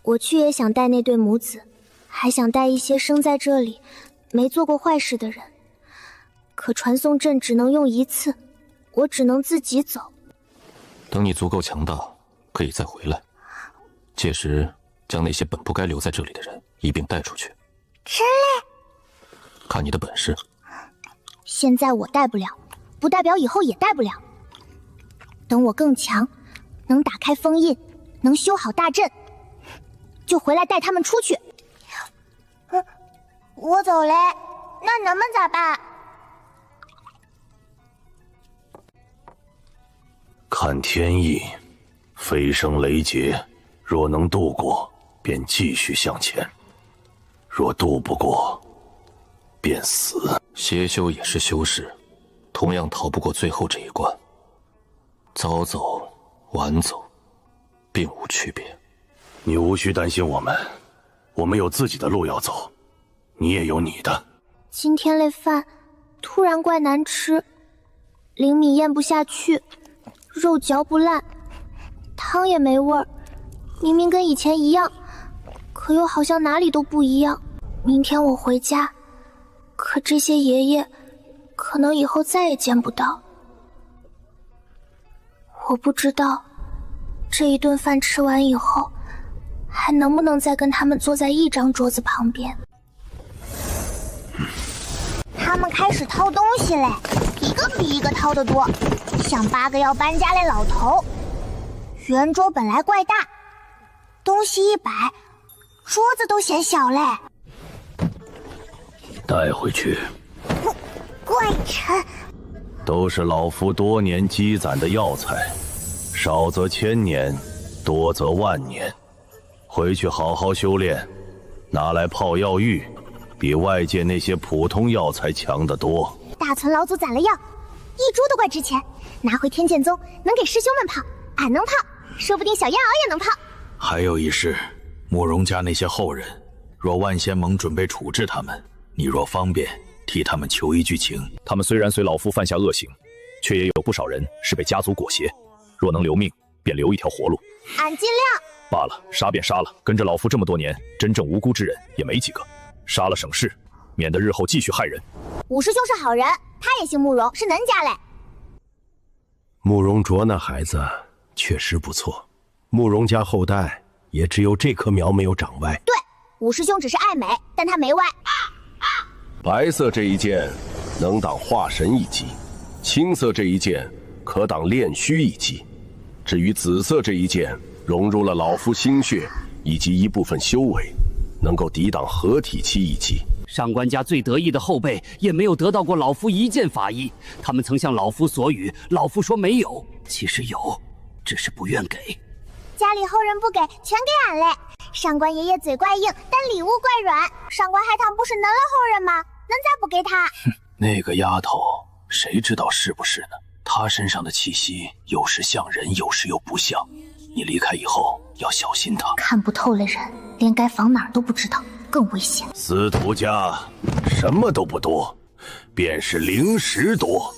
Speaker 9: 我去也想带那对母子，还想带一些生在这里没做过坏事的人。可传送阵只能用一次，我只能自己走。
Speaker 5: 等你足够强大，可以再回来。届时将那些本不该留在这里的人一并带出去。
Speaker 1: 真嘞？
Speaker 5: 看你的本事。
Speaker 9: 现在我带不了，不代表以后也带不了。等我更强，能打开封印，能修好大阵，就回来带他们出去。
Speaker 1: 我走嘞，那能们咋办？
Speaker 2: 看天意，飞升雷劫，若能渡过，便继续向前；若渡不过，便死。
Speaker 5: 邪修也是修士，同样逃不过最后这一关。早走晚走，并无区别。
Speaker 2: 你无需担心我们，我们有自己的路要走，你也有你的。
Speaker 9: 今天那饭突然怪难吃，灵米咽不下去，肉嚼不烂，汤也没味儿，明明跟以前一样，可又好像哪里都不一样。明天我回家，可这些爷爷可能以后再也见不到。我不知道这一顿饭吃完以后，还能不能再跟他们坐在一张桌子旁边。
Speaker 1: 他们开始掏东西嘞，一个比一个掏得多，像8个要搬家的老头。圆桌本来怪大，东西一摆，桌子都显小嘞。
Speaker 10: 带回去。
Speaker 1: 怪沉。
Speaker 2: 都是老夫多年积攒的药材，少则1000年，多则10000年。回去好好修炼，拿来泡药浴，比外界那些普通药材强得多。
Speaker 1: 大存老祖攒了药，一株都怪值钱，拿回天剑宗能给师兄们泡，俺能泡，说不定小燕儿也能泡。
Speaker 6: 还有一事，慕容家那些后人，若万仙盟准备处置他们，你若方便替他们求一句情。
Speaker 17: 他们虽然随老夫犯下恶行，却也有不少人是被家族裹挟，若能留命，便留一条活路。
Speaker 1: 俺尽量。
Speaker 17: 罢了，杀便杀了，跟着老夫这么多年，真正无辜之人也没几个，杀了省事，免得日后继续害人。
Speaker 1: 五师兄是好人，他也姓慕容，是恁家嘞。
Speaker 22: 慕容卓那孩子确实不错，慕容家后代也只有这棵苗没有长歪。
Speaker 1: 对，五师兄只是爱美，但他没歪。
Speaker 22: 白色这一剑能挡化神一击，青色这一剑可挡炼虚一击，至于紫色这一剑，融入了老夫心血以及一部分修为，能够抵挡合体期一击。
Speaker 7: 上官家最得意的后辈也没有得到过老夫一件法衣，他们曾向老夫索语，老夫说没有，其实有，只是不愿给。
Speaker 1: 家里后人不给，全给俺嘞。上官爷爷嘴怪硬，但礼物怪软。上官海棠不是恁了后人吗？恁咋不给他？
Speaker 6: 那个丫头，谁知道是不是呢？她身上的气息有时像人，有时又不像。你离开以后要小心她。
Speaker 1: 看不透了人，连该防哪儿都不知道，更危险。
Speaker 2: 司徒家什么都不多，便是灵石多。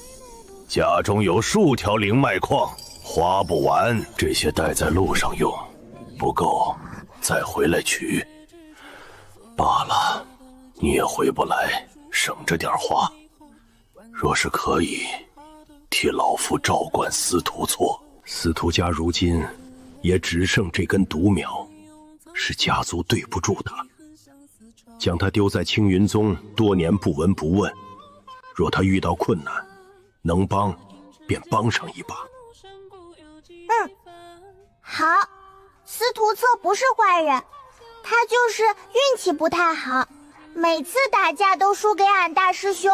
Speaker 2: 家中有数条灵脉矿，花不完，这些带在路上用，不够再回来取。罢了，你也回不来，省着点花。若是可以，替老夫照管司徒错。
Speaker 22: 司徒家如今也只剩这根独苗，是家族对不住他，将他丢在青云宗多年不闻不问。若他遇到困难，能帮便帮上一把。
Speaker 1: 好，司徒策不是坏人，他就是运气不太好，每次打架都输给俺大师兄。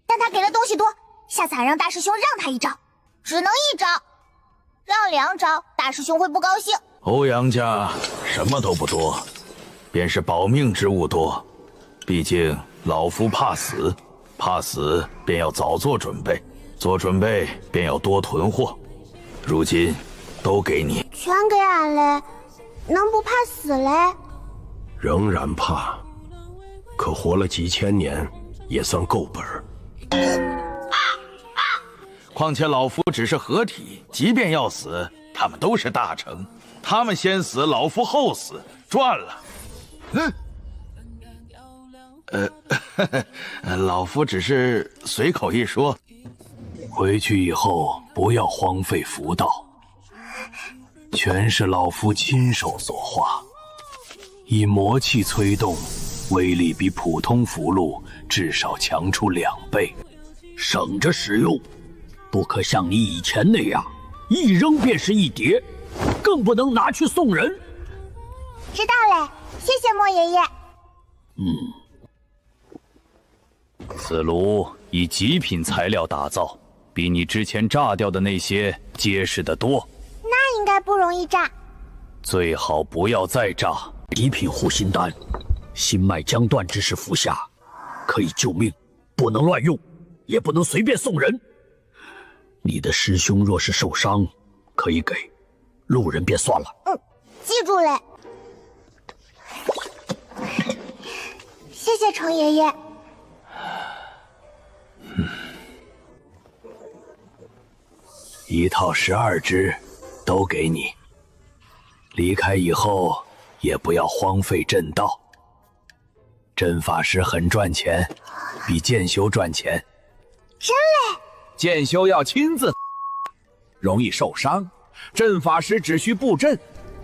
Speaker 1: 但他给的东西多，下次俺让大师兄让他一招，只能一招，让2招，大师兄会不高兴。
Speaker 6: 欧阳家什么都不多，便是保命之物多。毕竟老夫怕死，怕死便要早做准备，做准备便要多囤货。如今都给你，
Speaker 1: 全给俺嘞，能不怕死嘞？
Speaker 22: 仍然怕，可活了几千年，也算够本儿。
Speaker 6: 况且老夫只是合体，即便要死，他们都是大成，他们先死，老夫后死，赚了。老夫只是随口一说。
Speaker 10: 回去以后不要荒废符道，全是老夫亲手所化，以魔气催动，威力比普通符箓至少强出2倍，省着使用，不可像你以前那样一扔便是一叠，更不能拿去送人。
Speaker 1: 知道嘞，谢谢莫爷爷。
Speaker 6: 此炉以极品材料打造，比你之前炸掉的那些结实得多。
Speaker 1: 那应该不容易炸。
Speaker 6: 最好不要再炸。
Speaker 10: 极品护心丹，心脉将断之时服下，可以救命，不能乱用，也不能随便送人。你的师兄若是受伤，可以给，路人便算了。
Speaker 1: 记住嘞。谢谢程爷爷。
Speaker 10: 一套12支，都给你。离开以后，也不要荒废阵道。阵法师很赚钱，比剑修赚钱。
Speaker 1: 真嘞？
Speaker 18: 剑修要亲自，容易受伤。阵法师只需布阵，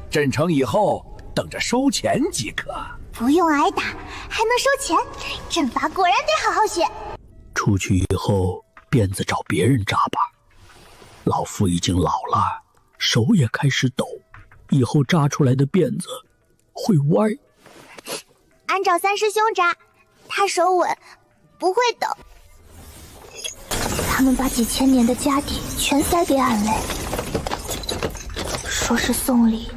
Speaker 18: 阵成以后等着收钱即可。
Speaker 1: 不用挨打，还能收钱，阵法果然得好好学。
Speaker 10: 出去以后，辫子找别人扎吧。老夫已经老了，手也开始抖，以后扎出来的辫子会歪。
Speaker 1: 按照三师兄扎，他手稳，不会抖。他们把几千年的家底全塞给俺嘞，说是送礼，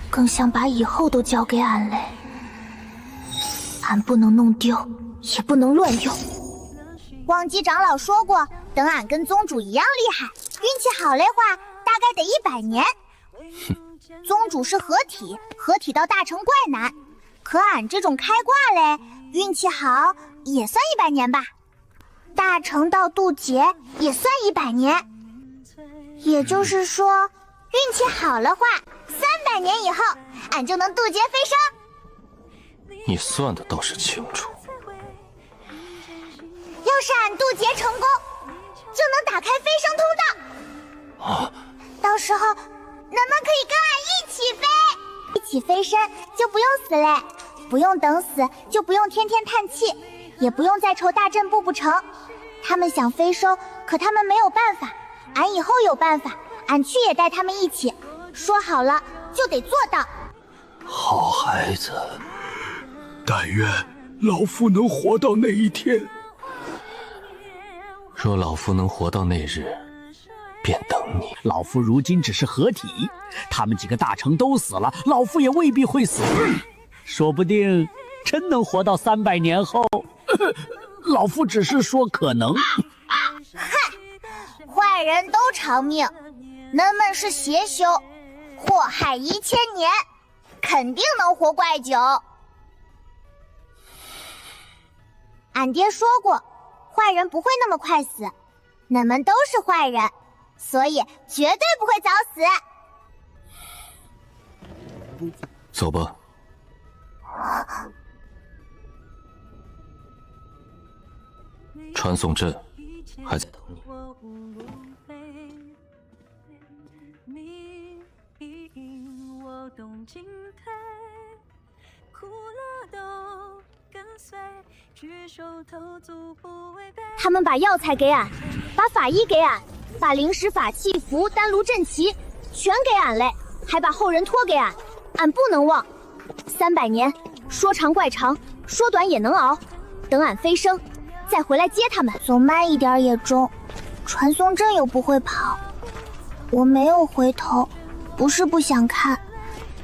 Speaker 1: 更像把以后都交给俺嘞。俺不能弄丢，也不能乱用。忘机长老说过，等俺跟宗主一样厉害，运气好嘞话，大概得100年。宗主是合体，合体到大成怪难，可俺这种开挂嘞，运气好也算100年吧。大成到渡劫也算100年，也就是说，运气好了话，300年以后，俺就能渡劫飞升。
Speaker 5: 你算的倒是清楚。
Speaker 1: 要是俺渡劫成功，就能打开飞升通道。到时候咱们可以跟俺一起飞，一起飞升就不用死嘞，不用等死，就不用天天叹气，也不用再愁大阵布不成。他们想飞升，可他们没有办法。俺以后有办法，俺去也带他们一起。说好了就得做到。
Speaker 10: 好孩子，
Speaker 17: 但愿老夫能活到那一天。
Speaker 5: 若老夫能活到那日，便等你。
Speaker 7: 老夫如今只是合体，他们几个大成都死了，老夫也未必会死，说不定真能活到300年后。老夫只是说可能。
Speaker 1: 嗨，坏人都长命，恁们是邪修，祸害1000年，肯定能活怪久。俺爹说过，坏人不会那么快死，恁们都是坏人，所以绝对不会早死。
Speaker 5: 走吧。传送阵还在等你。
Speaker 20: 骚动进退，苦乐都跟随，举手投足不违背。
Speaker 9: 他们把药材给俺，把法医给俺，把灵石、法器、符、丹炉、阵旗全给俺嘞，还把后人托给俺，俺不能忘。300年，说长怪长，说短也能熬。等俺飞升，再回来接他们。
Speaker 1: 走慢一点也中，传送阵又不会跑。我没有回头，不是不想看，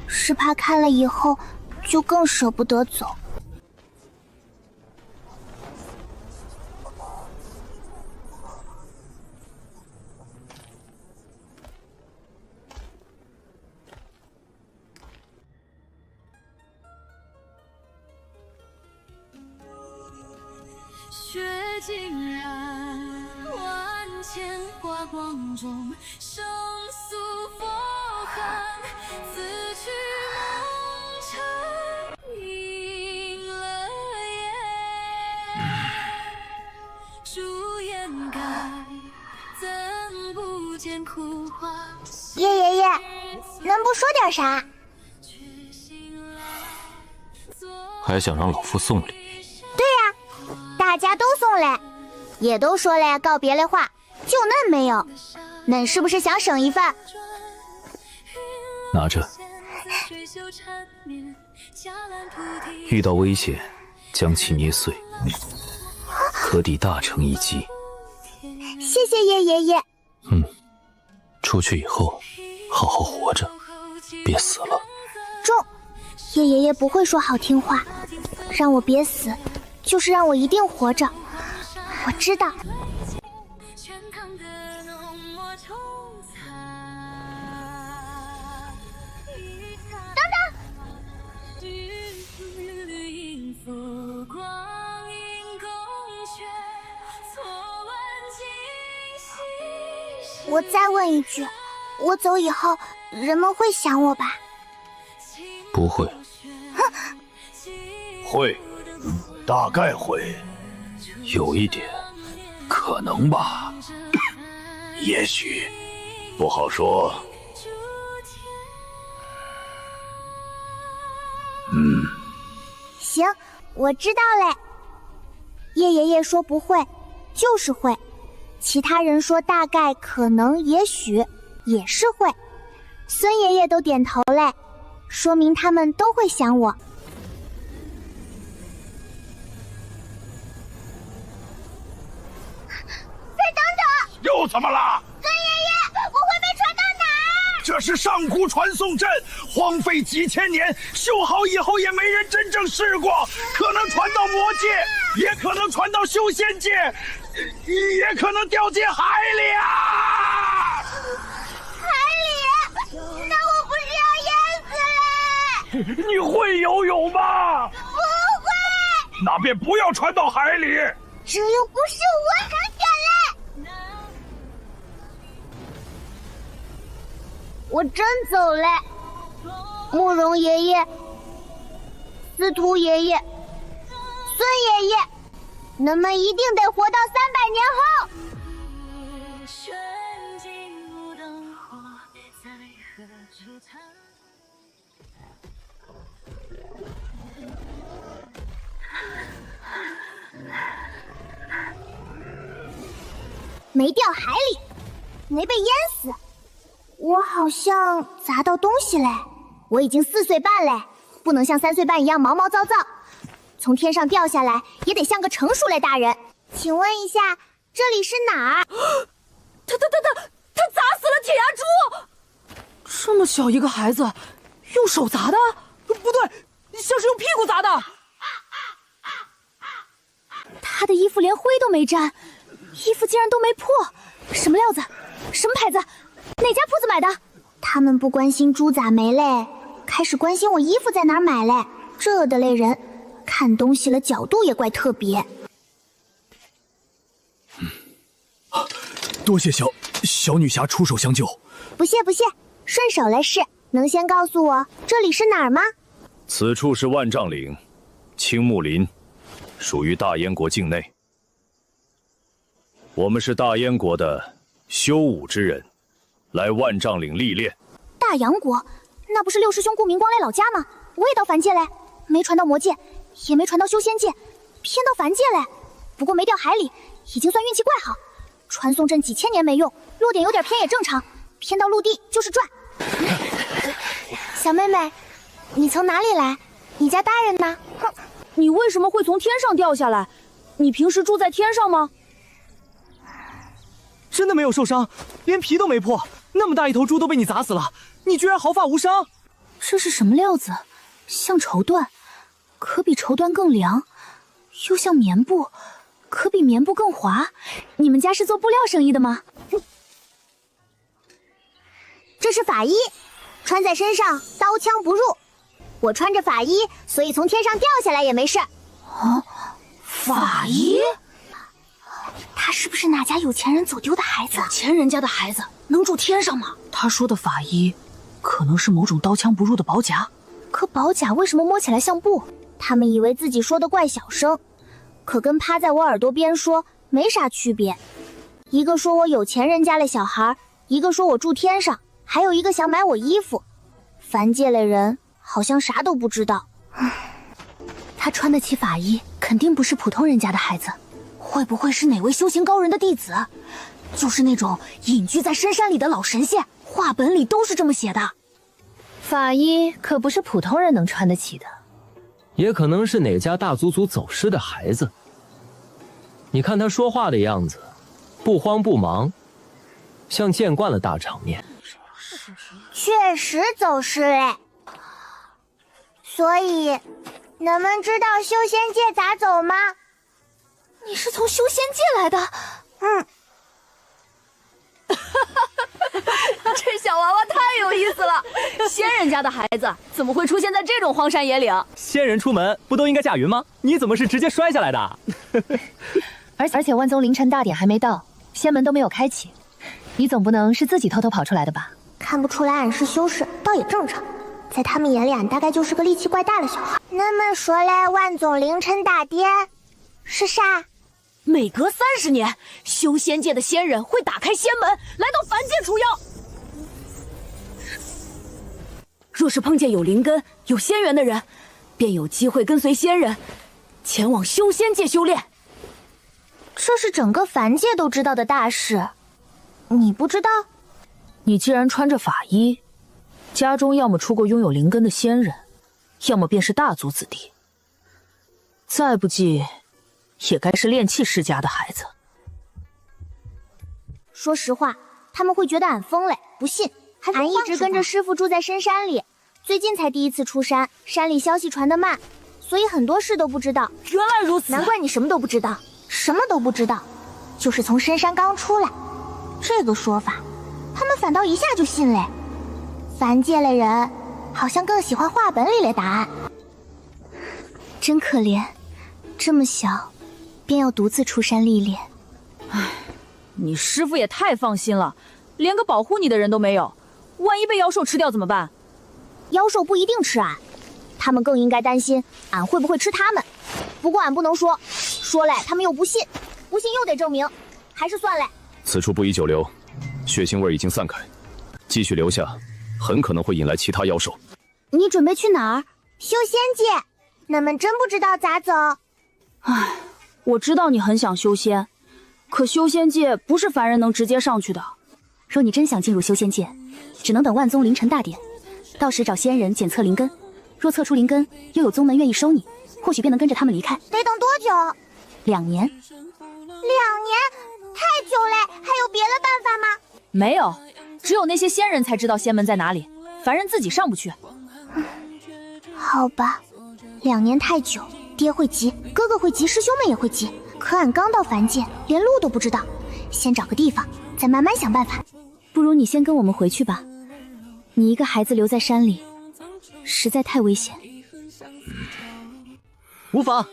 Speaker 1: 是怕看了以后就更舍不得走。
Speaker 20: 血浸染万千华光中，生诉佛痕，自去梦尘映了眼。朱颜改，怎不见哭花？
Speaker 1: 叶爷爷，能不说点啥？
Speaker 5: 还想让老夫送礼？
Speaker 1: 对呀，大家都送嘞，也都说嘞告别嘞话，就恁没有。恁是不是想省一份？
Speaker 3: 拿着。遇到危险，将其捏碎，可抵大成一击。
Speaker 1: 谢谢叶爷爷。
Speaker 3: 出去以后，好好活着，别死了。
Speaker 1: 中，叶爷爷不会说好听话，让我别死，就是让我一定活着。我知道。我再问一句，我走以后，人们会想我吧？
Speaker 3: 不会。
Speaker 22: 会，大概会，
Speaker 3: 有一点，
Speaker 22: 可能吧，也许，不好说。
Speaker 1: 行，我知道嘞。叶爷爷说不会，就是会。其他人说大概、可能、也许，也是会。孙爷爷都点头嘞，说明他们都会想我。再等等！
Speaker 22: 又怎么了？
Speaker 1: 孙爷爷，我会被传到哪儿？
Speaker 22: 这是上古传送阵，荒废几千年，修好以后也没人真正试过，可能传到魔界，也可能传到修仙界，也可能掉进海里啊！
Speaker 1: 海里？那我不是要淹死嘞？
Speaker 22: 你会游泳吗？
Speaker 1: 不会。
Speaker 22: 那便不要传到海里。
Speaker 1: 这又不是我想选嘞。我真走嘞。慕容爷爷、司徒爷爷、孙爷爷，恁们一定得活到300年后。没掉海里，没被淹死。我好像砸到东西嘞。我已经4岁半嘞，不能像3岁半一样毛毛躁躁。从天上掉下来也得像个成熟嘞大人。请问一下，这里是哪儿？
Speaker 15: 他砸死了铁牙猪！这么小一个孩子，用手砸的？不对，像是用屁股砸的。他的衣服连灰都没沾，衣服竟然都没破，什么料子？什么牌子？哪家铺子买的？
Speaker 1: 他们不关心猪咋没嘞，开始关心我衣服在哪儿买嘞。这的类人，看东西了角度也怪特别。
Speaker 17: 多谢小女侠出手相救。
Speaker 1: 不谢不谢，顺手了事。能先告诉我这里是哪儿吗？
Speaker 6: 此处是万丈岭，青木林，属于大燕国境内。我们是大燕国的修武之人，来万丈岭历练。
Speaker 1: 大洋国，
Speaker 9: 那不是六师兄顾明光来老家吗？我也到凡界嘞，没传到魔界，也没传到修仙界，偏到凡界嘞。不过没掉海里，已经算运气怪好。传送阵几千年没用，落点有点偏也正常，偏到陆地就是赚。小妹妹，你从哪里来？你家大人呢？
Speaker 15: 哼，你为什么会从天上掉下来？你平时住在天上吗？
Speaker 4: 真的没有受伤，连皮都没破，那么大一头猪都被你砸死了，你居然毫发无伤。
Speaker 15: 这是什么料子？像绸缎，可比绸缎更凉；又像棉布，可比棉布更滑。你们家是做布料生意的吗？
Speaker 9: 这是法衣，穿在身上刀枪不入。我穿着法衣，所以从天上掉下来也没事。
Speaker 15: 哦，法衣？
Speaker 9: 他是不是哪家有钱人走丢的孩子？
Speaker 15: 有钱人家的孩子能住天上吗？他说的法衣，可能是某种刀枪不入的薄甲。
Speaker 9: 可薄甲为什么摸起来像布？他们以为自己说的怪小声，可跟趴在我耳朵边说没啥区别。一个说我有钱人家的小孩，一个说我住天上，还有一个想买我衣服。凡界的人好像啥都不知道。
Speaker 15: 他穿得起法衣，肯定不是普通人家的孩子。会不会是哪位修行高人的弟子？就是那种隐居在深山里的老神仙，话本里都是这么写的。
Speaker 14: 法衣可不是普通人能穿得起的，
Speaker 5: 也可能是哪家大族族走失的孩子。你看他说话的样子，不慌不忙，像见惯了大场面。
Speaker 1: 确实走失嘞。所以，你们知道修仙界咋走吗？
Speaker 15: 你是从修仙界来的？这小娃娃太有意思了，仙人家的孩子怎么会出现在这种荒山野岭？
Speaker 13: 仙人出门不都应该驾云吗？你怎么是直接摔下来的？
Speaker 14: 而且万宗凌晨大典还没到，仙门都没有开启，你总不能是自己偷偷跑出来的吧？
Speaker 1: 看不出来俺是修士，倒也正常。在他们眼里，俺大概就是个力气怪大的小孩。那么说来，万宗凌晨大典是啥？
Speaker 15: 每隔30年，修仙界的仙人会打开仙门，来到凡界除妖。若是碰见有灵根、有仙缘的人，便有机会跟随仙人前往修仙界修炼。
Speaker 9: 这是整个凡界都知道的大事，你不知道？
Speaker 15: 你既然穿着法衣，家中要么出过拥有灵根的仙人，要么便是大族子弟。再不济，也该是炼器世家的孩子。
Speaker 9: 说实话，他们会觉得俺疯嘞，不信。俺一直跟着师傅住在深山里，最近才第一次出山，山里消息传得慢，所以很多事都不知道。
Speaker 15: 原来如此，
Speaker 9: 难怪你什么都不知道。什么都不知道，就是从深山刚出来。这个说法，他们反倒一下就信嘞。凡界的人好像更喜欢话本里的答案。真可怜，这么小便要独自出山历练。
Speaker 15: 唉，你师傅也太放心了，连个保护你的人都没有，万一被妖兽吃掉怎么办？
Speaker 9: 妖兽不一定吃俺，他们更应该担心俺会不会吃他们。不过俺不能说，说嘞他们又不信，不信又得证明，还是算嘞。
Speaker 6: 此处不宜久留，血腥味已经散开，继续留下，很可能会引来其他妖兽。
Speaker 9: 你准备去哪儿？
Speaker 1: 修仙界。那么真不知道咋走。
Speaker 15: 唉，我知道你很想修仙，可修仙界不是凡人能直接上去的。
Speaker 14: 若你真想进入修仙界，只能等万宗凌晨大典，到时找仙人检测灵根，若测出灵根，又有宗门愿意收你，或许便能跟着他们离开。
Speaker 1: 得等多久
Speaker 14: ？2年。
Speaker 1: 2年？太久嘞，还有别的办法吗？
Speaker 15: 没有，只有那些仙人才知道仙门在哪里，凡人自己上不去。
Speaker 1: 好吧，2年太久，爹会急，哥哥会急，师兄们也会急。可俺刚到凡界，连路都不知道，先找个地方，再慢慢想办法。
Speaker 14: 不如你先跟我们回去吧，你一个孩子留在山里，实在太危险。
Speaker 13: 无妨，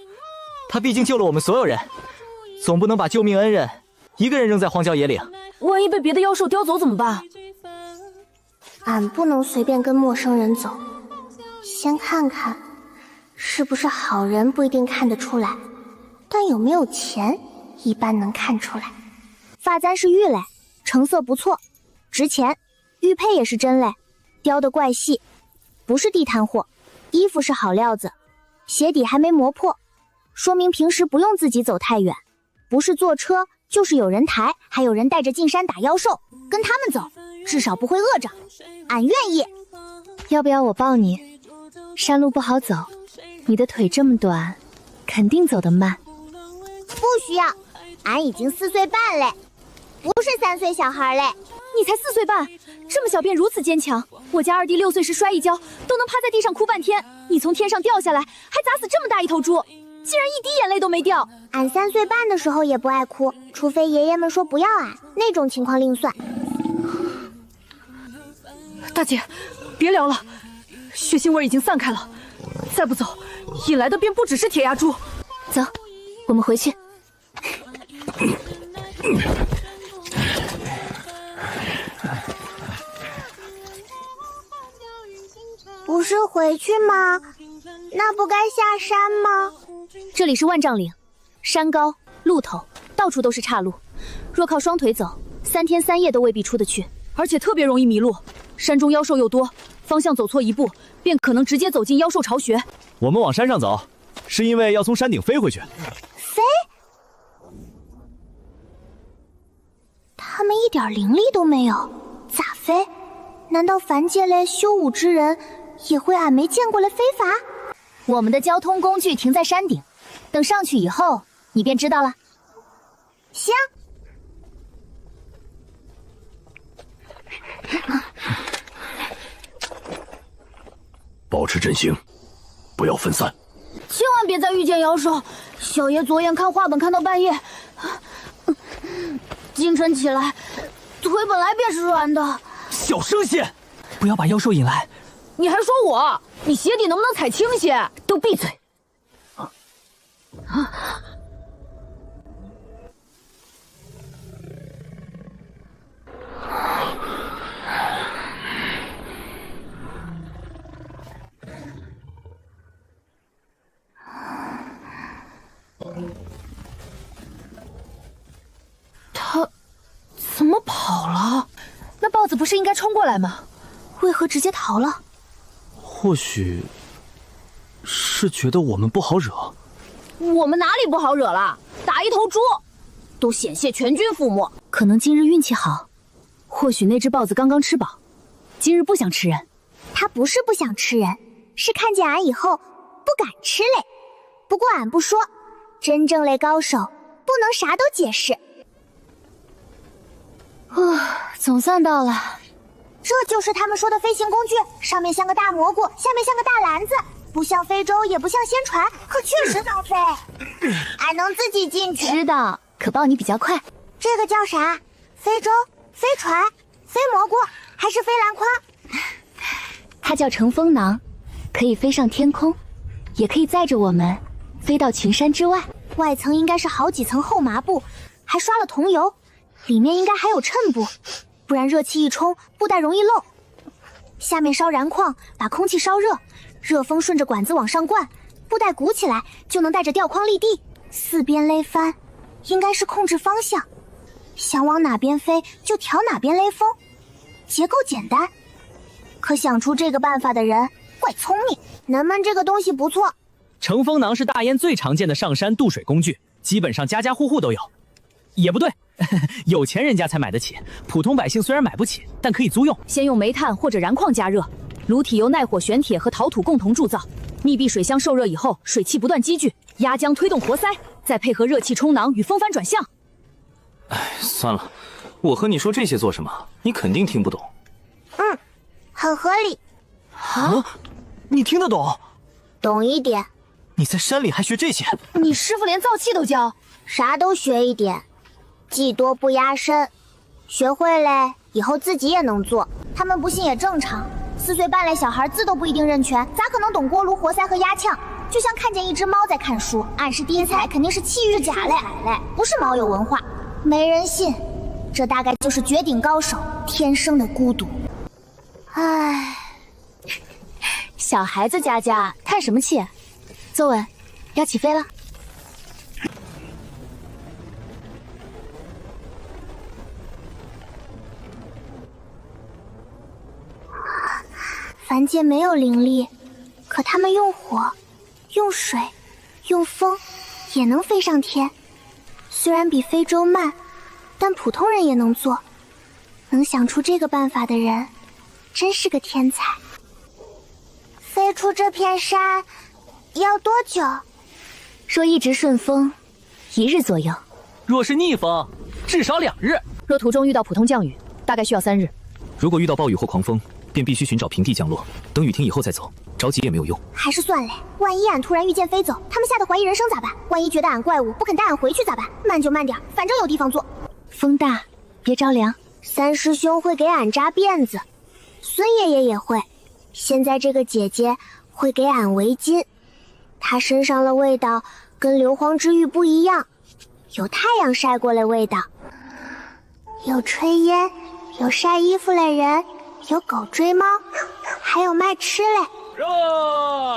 Speaker 13: 他毕竟救了我们所有人，总不能把救命恩人一个人扔在荒郊野岭。
Speaker 15: 万一被别的妖兽叼走怎么办？
Speaker 1: 俺不能随便跟陌生人走，先看看是不是好人不一定看得出来，但有没有钱一般能看出来。
Speaker 9: 发簪是玉嘞，成色不错，值钱。玉佩也是真嘞，雕的怪细，不是地摊货，衣服是好料子，鞋底还没磨破，说明平时不用自己走太远，不是坐车就是有人抬，还有人带着进山打妖兽，跟他们走，至少不会饿着。俺愿意。
Speaker 14: 要不要我抱你？山路不好走，你的腿这么短，肯定走得慢。
Speaker 9: 不需要，俺已经4岁半嘞，不是3岁小孩嘞。
Speaker 15: 你才4岁半，这么小便如此坚强。我家二弟6岁时摔一跤，都能趴在地上哭半天。你从天上掉下来，还砸死这么大一头猪，竟然一滴眼泪都没掉。
Speaker 9: 俺3岁半的时候也不爱哭，除非爷爷们说不要俺，那种情况另算。
Speaker 15: 大姐，别聊了，血腥味已经散开了，再不走，引来的便不只是铁牙猪。
Speaker 14: 走，我们回去。
Speaker 9: 不是回去吗？那不该下山吗？这里是万丈岭，山高路陡，到处都是岔路。若靠双腿走，3天3夜都未必出得去，
Speaker 15: 而且特别容易迷路。山中妖兽又多，方向走错一步，便可能直接走进妖兽巢穴。
Speaker 13: 我们往山上走，是因为要从山顶飞回去。
Speaker 9: 飞？他们一点灵力都没有，咋飞？难道凡界类修武之人也会俺没见过的飞法？我们的交通工具停在山顶，等上去以后，你便知道了。行。
Speaker 22: 保持阵型，不要分散。
Speaker 9: 千万别再遇见妖兽！小爷昨夜看画本看到半夜，清晨起来，腿本来便是软的。
Speaker 4: 小声些，不要把妖兽引来。
Speaker 15: 你还说我？你鞋底能不能踩轻些？
Speaker 9: 都闭嘴！
Speaker 15: 他怎么跑了？那豹子不是应该冲过来吗？
Speaker 9: 为何直接逃了？
Speaker 4: 或许是觉得我们不好惹。
Speaker 15: 我们哪里不好惹了？打一头猪，都险些全军覆没。
Speaker 14: 可能今日运气好，或许那只豹子刚刚吃饱，今日不想吃人。
Speaker 9: 他不是不想吃人，是看见俺以后不敢吃嘞。不过俺不说，真正类高手不能啥都解释。
Speaker 14: 总算到了。
Speaker 9: 这就是他们说的飞行工具，上面像个大蘑菇，下面像个大篮子，不像非洲，也不像仙船，可确实能飞。俺能自己进去。
Speaker 14: 知道，可抱你比较快。
Speaker 9: 这个叫啥？非洲、飞船、飞蘑菇，还是飞篮筐？
Speaker 14: 它叫乘风囊，可以飞上天空，也可以载着我们飞到群山之外。
Speaker 9: 外层应该是好几层厚麻布，还刷了桐油，里面应该还有衬布，不然热气一冲，布袋容易漏。下面烧燃矿，把空气烧热，热风顺着管子往上灌，布袋鼓起来就能带着吊筐立地。四边勒帆，应该是控制方向，想往哪边飞就调哪边勒风，结构简单。可想出这个办法的人怪聪明。能闷这个东西不错。
Speaker 13: 乘风囊是大燕最常见的上山渡水工具，基本上家家户户都有。也不对，有钱人家才买得起，普通百姓虽然买不起，但可以租用。
Speaker 15: 先用煤炭或者燃矿加热，炉体由耐火玄铁和陶土共同铸造，密闭水箱受热以后，水汽不断积聚，压浆推动活塞，再配合热气冲囊与风帆转向。
Speaker 13: 哎，算了，我和你说这些做什么？你肯定听不懂。
Speaker 9: 很合理。
Speaker 4: 啊？你听得懂？
Speaker 9: 懂一点。
Speaker 4: 你在山里还学这些？
Speaker 15: 你师傅连造气都教，
Speaker 9: 啥都学一点，技多不压身。学会嘞，以后自己也能做。他们不信也正常。4岁半嘞小孩字都不一定认全，咋可能懂锅炉、活塞和压呛？就像看见一只猫在看书，俺是第一猜肯定是气郁假嘞，不是猫有文化，没人信。这大概就是绝顶高手天生的孤独。唉，
Speaker 14: 小孩子家家叹什么气？坐稳，要起飞了。
Speaker 9: 凡
Speaker 1: 凡界没有灵力，可他们用火、用水、用风也能飞上天。虽然比非洲慢，但普通人也能做。能想出这个办法的人，真是个天才。飞出这片山要多久？
Speaker 14: 若一直顺风，1日左右。
Speaker 13: 若是逆风，至少2日。
Speaker 12: 若途中遇到普通降雨，大概需要3日。
Speaker 3: 如果遇到暴雨或狂风，便必须寻找平地降落，等雨停以后再走，着急也没有用。
Speaker 1: 还是算了，万一俺突然遇见飞走，他们吓得怀疑人生咋办？万一觉得俺怪物不肯带俺回去咋办？慢就慢点，反正有地方坐。
Speaker 14: 风大，别着凉。
Speaker 1: 三师兄会给俺扎辫子，孙爷爷也会。现在这个姐姐会给俺围巾，她身上的味道跟硫磺之玉不一样，有太阳晒过的味道，有炊烟，有晒衣服的人，有狗追猫，还有卖吃嘞。
Speaker 11: 热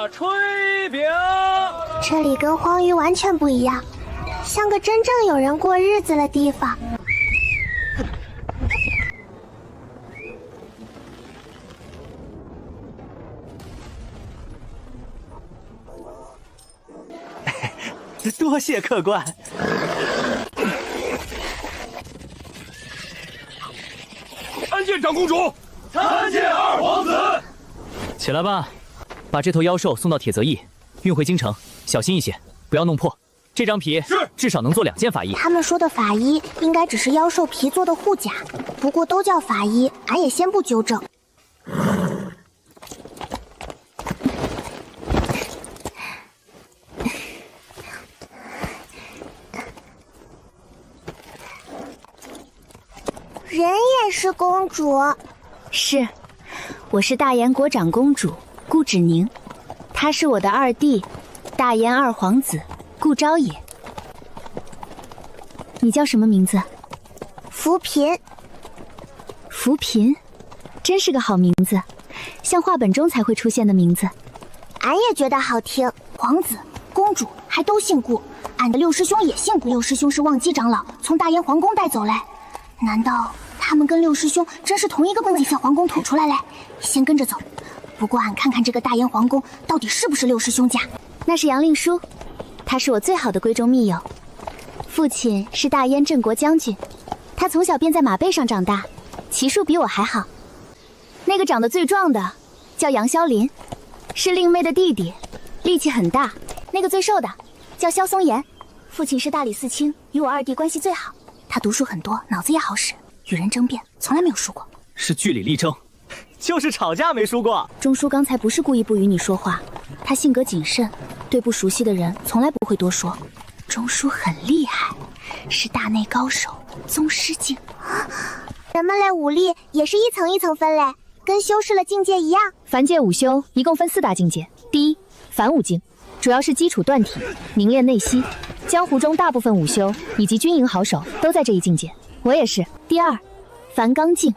Speaker 11: 炊饼，
Speaker 1: 这里跟荒域完全不一样，像个真正有人过日子的地方。
Speaker 4: 多谢客官。
Speaker 17: 参见长公主，
Speaker 11: 参见二皇子。
Speaker 3: 起来吧，把这头妖兽送到铁泽驿，运回京城，小心一些，不要弄破。这张皮至少能做2件法衣。
Speaker 1: 他们说的法衣应该只是妖兽皮做的护甲，不过都叫法衣，俺也先不纠正。人也是公主。
Speaker 14: 是，我是大燕国长公主顾芷宁，他是我的2弟，大燕2皇子顾昭也。你叫什么名字？
Speaker 1: 扶贫。
Speaker 14: 扶贫，真是个好名字，像话本中才会出现的名字。
Speaker 1: 俺也觉得好听。皇子、公主还都姓顾，俺的6师兄也姓顾。6师兄是忘机长老从大燕皇宫带走嘞。难道他们跟6师兄真是同一个供给在皇宫吐出来嘞？先跟着走。不过俺看看这个大燕皇宫到底是不是6师兄家。
Speaker 14: 那是杨令叔，他是我最好的闺中密友，父亲是大燕镇国将军，他从小便在马背上长大，骑术比我还好。那个长得最壮的叫杨萧林，是令妹的弟弟，力气很大。那个最瘦的叫萧松岩，父亲是大理寺卿，与我2弟关系最好。他读书很多，脑子也好使，与人争辩从来没有输过。
Speaker 4: 是据理力争，就是吵架没输过。
Speaker 14: 钟叔刚才不是故意不与你说话，他性格谨慎，对不熟悉的人从来不会多说。钟叔很厉害，是大内高手，宗师境。
Speaker 1: 人们类武力也是一层一层分类，跟修士的境界一样。
Speaker 12: 凡界5修一共分4大境界。第一，凡武境，主要是基础锻体，凝练内息。江湖中大部分武修以及军营好手都在这一境界，我也是。
Speaker 14: 第二，凡刚境，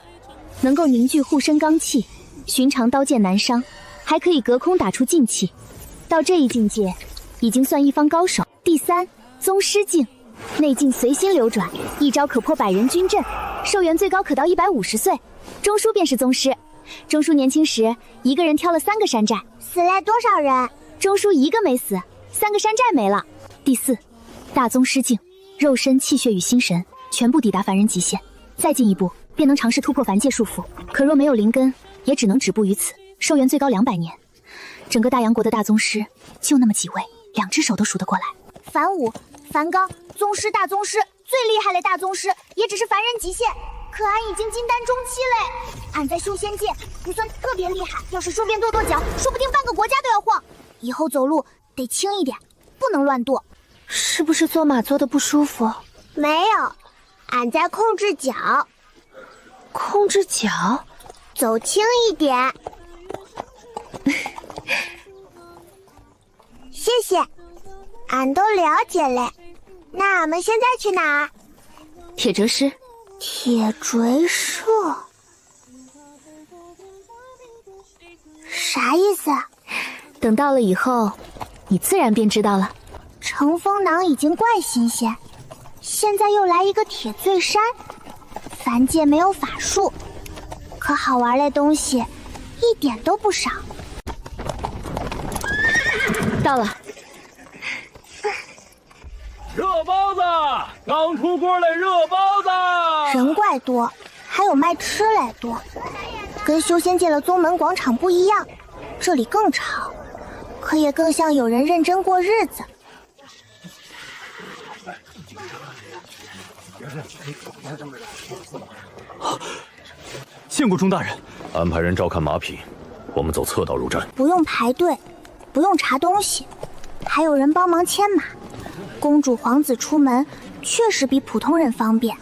Speaker 14: 能够凝聚护身罡气，寻常刀剑难伤，还可以隔空打出劲气，到这一境界已经算一方高手。第三，宗师境，内劲随心流转，一招可破100人军阵，寿元最高可到150岁。钟叔便是宗师。钟叔年轻时一个人挑了3个山寨，
Speaker 1: 死了多少人？
Speaker 14: 钟叔一个没死，3个山寨没了。第四，大宗师境，肉身、气血与心神全部抵达凡人极限，再进一步便能尝试突破凡界束缚。可若没有灵根，也只能止步于此。寿元最高200年，整个大洋国的大宗师就那么几位，2只手都数得过来。
Speaker 1: 凡武、凡刚、宗师、大宗师，最厉害的大宗师也只是凡人极限。可俺已经金丹中期嘞，俺在修仙界不算特别厉害，要是顺便跺跺脚，说不定半个国家都要晃。以后走路得轻一点，不能乱跺。
Speaker 14: 是不是坐马坐的不舒服？
Speaker 1: 没有，俺在控制脚。
Speaker 14: 控制脚？
Speaker 1: 走轻一点。谢谢，俺都了解嘞。那俺们现在去哪儿？
Speaker 14: 铁折师。
Speaker 1: 铁锤社？啥意思？
Speaker 14: 等到了以后，你自然便知道了。
Speaker 1: 乘风囊已经怪新鲜，现在又来一个铁醉山。凡界没有法术，可好玩的东西一点都不少。
Speaker 12: 到了。
Speaker 11: 热包子，刚出锅的热包子。
Speaker 1: 人怪多，还有卖吃嘞多，跟修仙界的宗门广场不一样，这里更吵，可也更像有人认真过日子。
Speaker 4: 见过钟大人。
Speaker 2: 安排人照看马匹，我们走侧道入战。
Speaker 1: 不用排队，不用查东西，还有人帮忙牵马。公主皇子出门确实比普通人方便。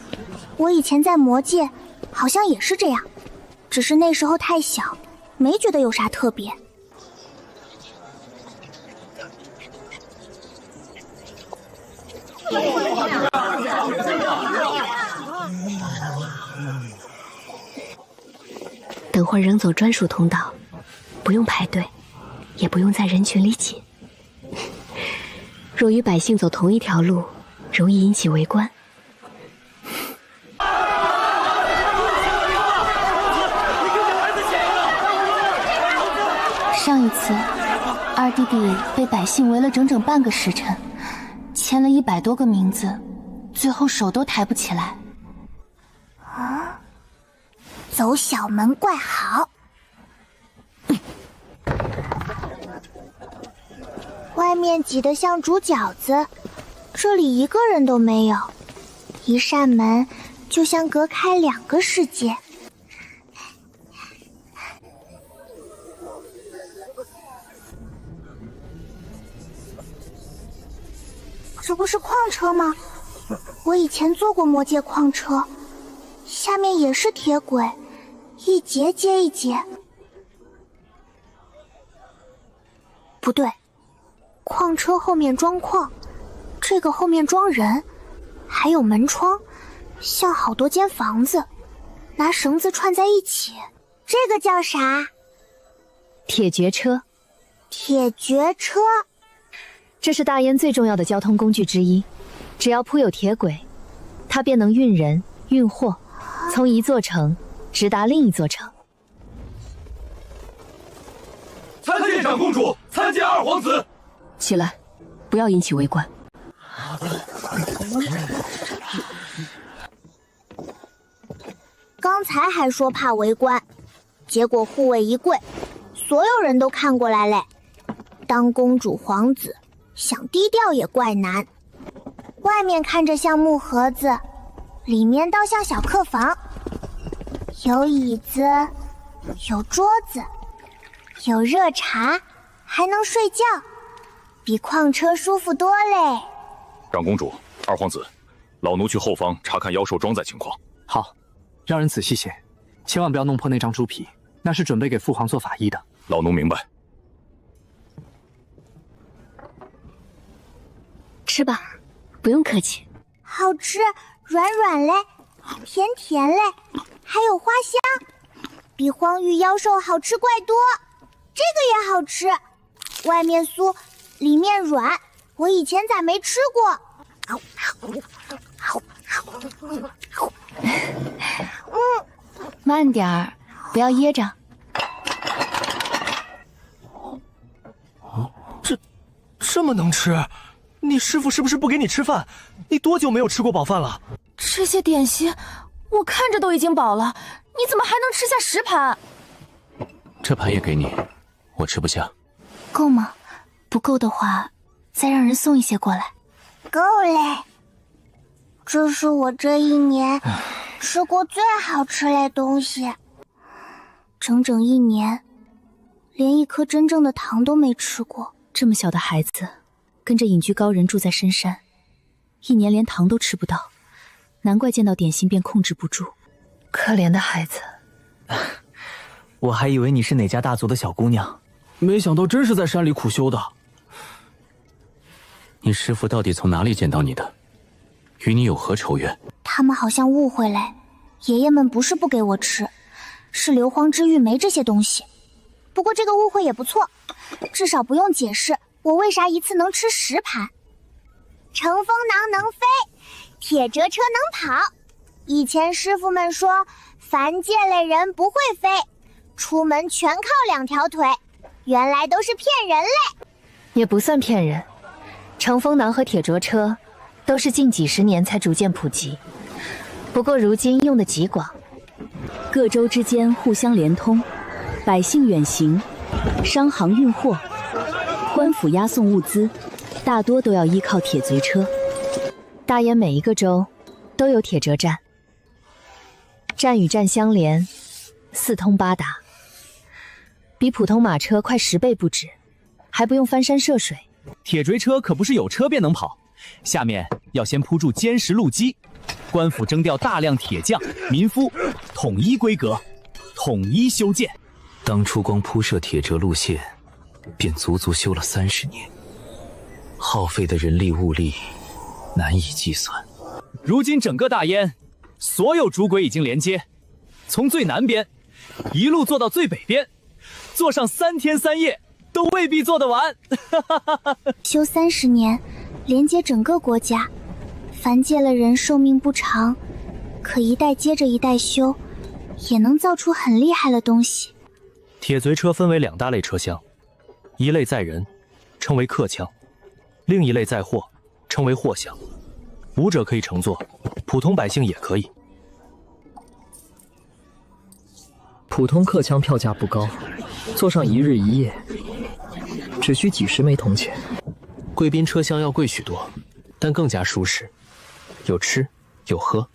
Speaker 1: 我以前在魔界好像也是这样，只是那时候太小，没觉得有啥特别。
Speaker 12: 等会儿扔走专属通道，不用排队，也不用在人群里挤。若与百姓走同一条路，容易引起围观。上一次，二弟弟被百姓围了整整半个时辰，签了100多个名字，最后手都抬不起来。
Speaker 1: 啊，走小门怪好。外面挤得像煮饺子，这里一个人都没有，一扇门就像隔开2个世界。这不是矿车吗？我以前坐过魔界矿车，下面也是铁轨，一节接一节。不对，矿车后面装矿，这个后面装人，还有门窗，像好多间房子，拿绳子串在一起。这个叫啥？
Speaker 12: 铁绝车。
Speaker 1: 铁绝车。
Speaker 12: 这是大燕最重要的交通工具之一，只要铺有铁轨，它便能运人、运货，从一座城直达另一座城。
Speaker 11: 参见长公主，参见二皇子。
Speaker 12: 起来，不要引起围观。
Speaker 1: 刚才还说怕围观，结果护卫一跪，所有人都看过来嘞。当公主皇子，想低调也怪难。外面看着像木盒子，里面倒像小客房，有椅子，有桌子，有热茶，还能睡觉，比矿车舒服多嘞。
Speaker 17: 长公主，二皇子，老奴去后方查看妖兽装载情况。
Speaker 4: 好，让人仔细些，千万不要弄破那张猪皮，那是准备给父皇做法衣的。
Speaker 17: 老奴明白。
Speaker 12: 吃吧，不用客气。
Speaker 1: 好吃，软软嘞，甜甜嘞，还有花香，比荒域妖兽好吃怪多。这个也好吃，外面酥，里面软，我以前咋没吃过？
Speaker 12: 慢点儿，不要噎着。
Speaker 4: 这么能吃？你师傅是不是不给你吃饭？你多久没有吃过饱饭了？
Speaker 15: 这些点心，我看着都已经饱了，你怎么还能吃下10盘？
Speaker 3: 这盘也给你，我吃不下。
Speaker 12: 够吗？不够的话，再让人送一些过来。
Speaker 1: 够嘞，这是我这1年吃过最好吃的东西。整整1年，连一颗真正的糖都没吃过。
Speaker 12: 这么小的孩子，跟着隐居高人住在深山，1年连糖都吃不到，难怪见到点心便控制不住。
Speaker 15: 可怜的孩子。
Speaker 4: 我还以为你是哪家大族的小姑娘，没想到真是在山里苦修的。
Speaker 3: 你师父到底从哪里捡到你的？与你有何仇怨？
Speaker 1: 他们好像误会嘞，爷爷们不是不给我吃，是硫磺之玉没这些东西。不过这个误会也不错，至少不用解释我为啥一次能吃10盘。乘风囊能飞，铁折车能跑。以前师傅们说凡界类人不会飞，出门全靠2条腿，原来都是骗人嘞！
Speaker 12: 也不算骗人，乘风囊和铁着车都是近几十年才逐渐普及，不过如今用的极广，
Speaker 14: 各州之间互相连通，百姓远行、商行运货、官府押送物资，大多都要依靠铁贼车。
Speaker 12: 大燕每一个州都有铁辙站，站与站相连，四通八达，比普通马车快10倍不止，还不用翻山涉水。
Speaker 13: 铁锤车可不是有车便能跑，下面要先铺筑坚实路基，官府征调大量铁匠、民夫，统一规格，统一修建。
Speaker 3: 当初光铺设铁辙路线，便足足修了30年，耗费的人力物力难以计算。
Speaker 13: 如今整个大燕，所有主轨已经连接，从最南边一路做到最北边，做上3天3夜都未必做得完。
Speaker 1: 修30年，连接整个国家。凡界了人寿命不长，可一代接着一代修，也能造出很厉害的东西。
Speaker 5: 铁贼车分为2大类车厢，一类载人，称为客腔；另一类载货，称为货厢。5者可以乘坐，普通百姓也可以。
Speaker 19: 普通客腔票价不高，坐上1日1夜，只需几10枚铜钱。
Speaker 3: 贵宾车厢要贵许多，但更加舒适，有吃有喝，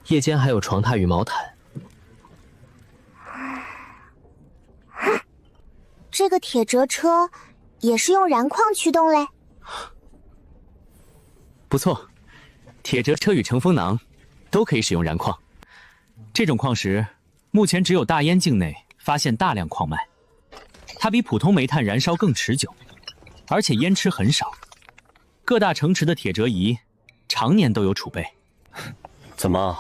Speaker 3: 夜间还有床榻与毛毯。
Speaker 1: 这个铁辙车也是用燃矿驱动嘞。
Speaker 3: 不错，铁辙车与乘风囊都可以使用燃矿。这种矿石目前只有大燕境内发现大量矿脉，它比普通煤炭燃烧更持久，而且烟痴很少。各大城池的铁辙仪常年都有储备。
Speaker 2: 怎么，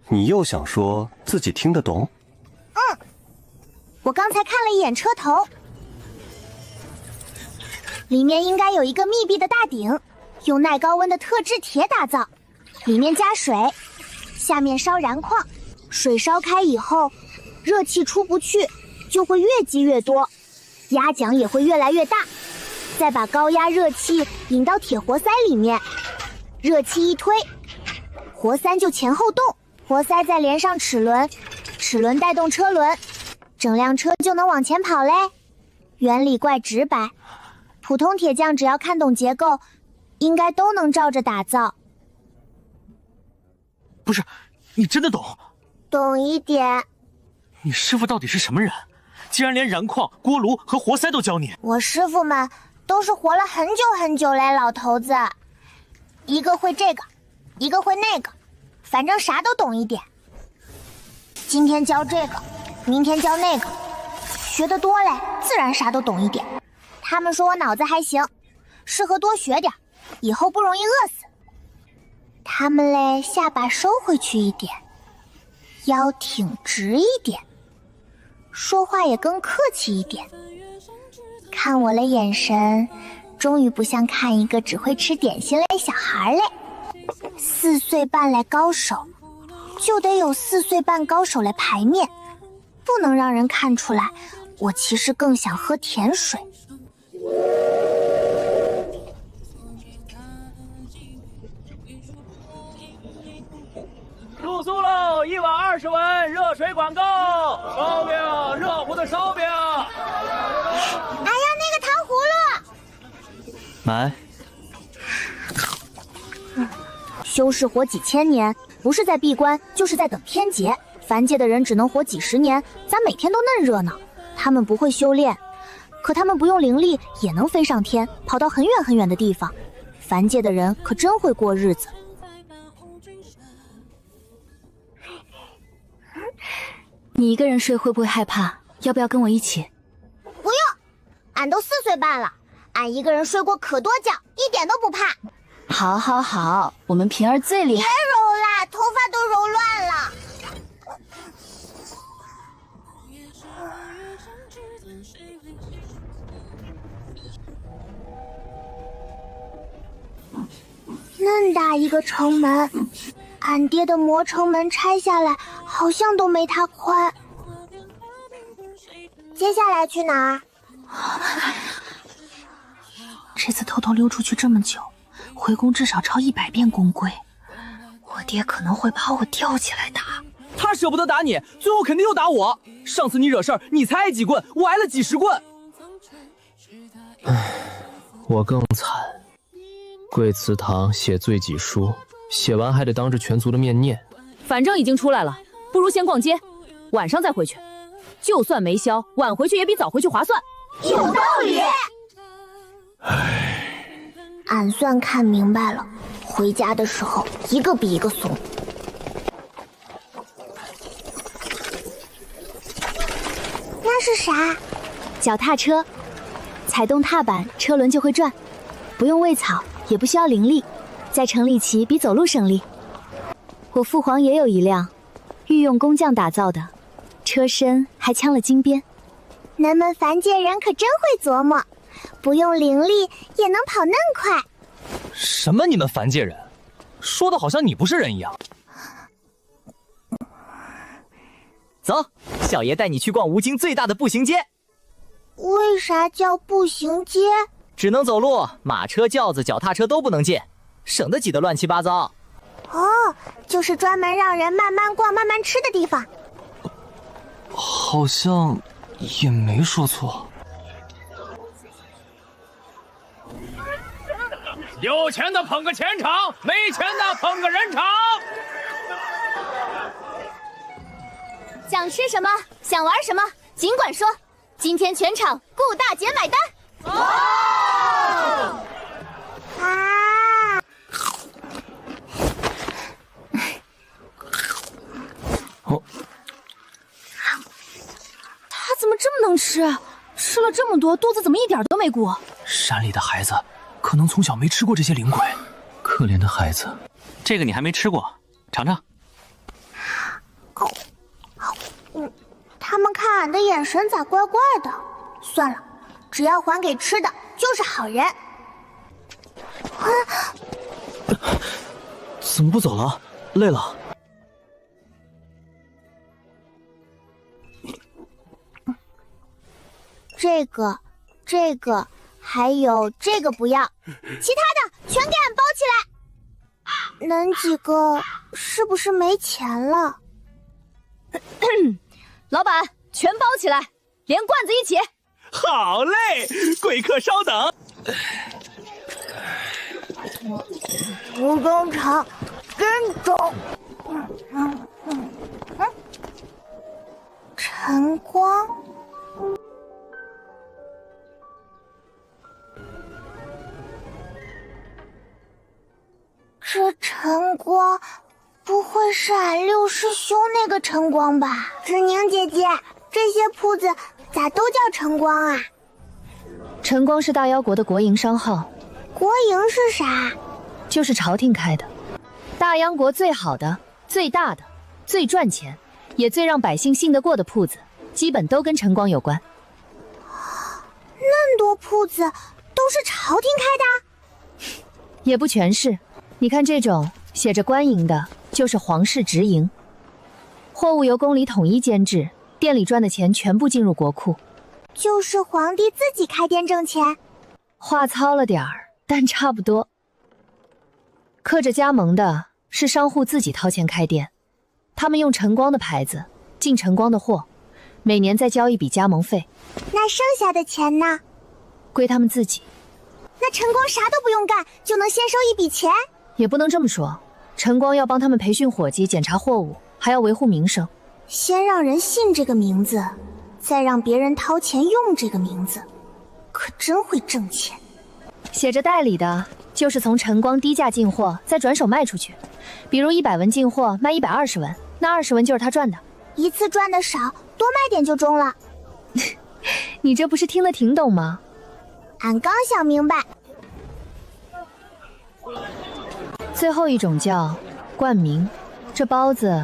Speaker 2: 你又想说自己听得懂？
Speaker 1: 我刚才看了一眼车头，里面应该有一个密闭的大鼎，用耐高温的特制铁打造，里面加水，下面烧燃矿，水烧开以后，热气出不去，就会越积越多，压桨也会越来越大，再把高压热气引到铁活塞里面，热气一推，活塞就前后动，活塞再连上齿轮，齿轮带动车轮，整辆车就能往前跑嘞。原理怪直白，普通铁匠只要看懂结构，应该都能照着打造。
Speaker 11: 不是，你真的懂？
Speaker 1: 懂一点。
Speaker 11: 你师傅到底是什么人？竟然连燃矿、锅炉和活塞都教你？
Speaker 1: 我师傅们都是活了很久很久嘞，老头子。一个会这个，一个会那个，反正啥都懂一点。今天教这个，明天教那个，学得多嘞，自然啥都懂一点。他们说我脑子还行，适合多学点，以后不容易饿死。他们嘞，下巴收回去一点，腰挺直一点，说话也更客气一点。看我的眼神，终于不像看一个只会吃点心嘞小孩嘞。4岁半嘞高手，就得有4岁半高手嘞牌面，不能让人看出来我其实更想喝甜水。
Speaker 11: 入苏喽，1碗20文，热水管够。烧饼，热乎的烧饼。
Speaker 1: 哎呀，那个糖葫芦。
Speaker 3: 买。
Speaker 1: 修士活几千年，不是在闭关，就是在等天劫。凡界的人只能活几10年，咱每天都嫩热闹。他们不会修炼，可他们不用灵力也能飞上天，跑到很远很远的地方。凡界的人可真会过日子。
Speaker 14: 你一个人睡会不会害怕？要不要跟我一起？
Speaker 1: 不用，俺都4岁半了，俺一个人睡过可多觉，一点都不怕。
Speaker 14: 好，好，好，我们平儿最厉害。
Speaker 1: 别揉啦，头发都揉乱了。嫩大一个城门，俺爹的魔城门拆下来，好像都没它宽。接下来去哪儿？
Speaker 15: 这次偷偷溜出去这么久，回宫至少抄100遍宫规，我爹可能会把我吊起来打。
Speaker 4: 他舍不得打你，最后肯定又打我。上次你惹事儿，你才挨几棍，我挨了几10棍。
Speaker 5: 唉，我更惨。跪祠堂写罪己书，写完还得当着全族的面念。
Speaker 14: 反正已经出来了，不如先逛街，晚上再回去。就算没消，晚回去也比早回去划算。
Speaker 1: 有道理。俺算看明白了，回家的时候一个比一个怂。那是啥？
Speaker 9: 脚踏车，踩动踏板，车轮就会转，不用喂草，也不需要灵力，在城里骑比走路省力。我父皇也有一辆，御用工匠打造的，车身还镶了金边。咱们凡界人可真会琢磨，不用灵力也能跑嫩快。
Speaker 13: 什么你们凡界人，说的好像你不是人一样。走，小爷带你去逛吴京最大的步行街。
Speaker 1: 为啥叫步行街？
Speaker 13: 只能走路，马车、轿子、脚踏车都不能进，省得挤得乱七八糟。
Speaker 1: 哦，就是专门让人慢慢逛、慢慢吃的地方。
Speaker 13: 好像也没说错。
Speaker 11: 有钱的捧个钱场，没钱的捧个人场。
Speaker 9: 想吃什么，想玩什么，尽管说。今天全场顾大姐买单。
Speaker 1: 哦！啊！
Speaker 13: 哦，
Speaker 14: 他怎么这么能吃？吃了这么多，肚子怎么一点都没鼓？
Speaker 4: 山里的孩子可能从小没吃过这些灵鬼，
Speaker 3: 可怜的孩子。
Speaker 13: 这个你还没吃过，尝尝。
Speaker 1: 他们看俺的眼神咋怪怪的？算了，只要还给吃的，就是好人。
Speaker 4: 怎么不走了？累了。
Speaker 1: 这个，还有这个不要，其他的全给俺包起来。恁几个是不是没钱了？
Speaker 14: 老板，全包起来，连罐子一起。
Speaker 4: 好嘞，贵客稍等。
Speaker 1: 吴工厂真重。晨光。这晨光不会是俺六师兄那个晨光吧？芷宁姐姐，这些铺子咋都叫晨光啊？
Speaker 12: 晨光是大妖国的国营商号。
Speaker 1: 国营是啥？
Speaker 12: 就是朝廷开的。大央国最好的、最大的、最赚钱，也最让百姓信得过的铺子，基本都跟晨光有关。
Speaker 1: 那么多铺子都是朝廷开的？
Speaker 12: 也不全是。你看这种写着官营的，就是皇室直营，货物由宫里统一监制，店里赚的钱全部进入国库。
Speaker 1: 就是皇帝自己开店挣钱。
Speaker 12: 话糙了点儿，但差不多。刻着加盟的是商户自己掏钱开店，他们用晨光的牌子进晨光的货，每年再交一笔加盟费。
Speaker 1: 那剩下的钱呢？
Speaker 12: 归他们自己。
Speaker 1: 那晨光啥都不用干，就能先收一笔钱？
Speaker 12: 也不能这么说，晨光要帮他们培训伙计，检查货物，还要维护名声。
Speaker 1: 先让人信这个名字，再让别人掏钱用这个名字，可真会挣钱。
Speaker 12: 写着代理的，就是从晨光低价进货，再转手卖出去。比如100文进货卖120文，那20文就是他赚的。
Speaker 1: 一次赚的少，多卖点就中了。
Speaker 12: 你这不是听得挺懂吗？
Speaker 1: 俺刚想明白。
Speaker 12: 最后一种叫冠名，这包子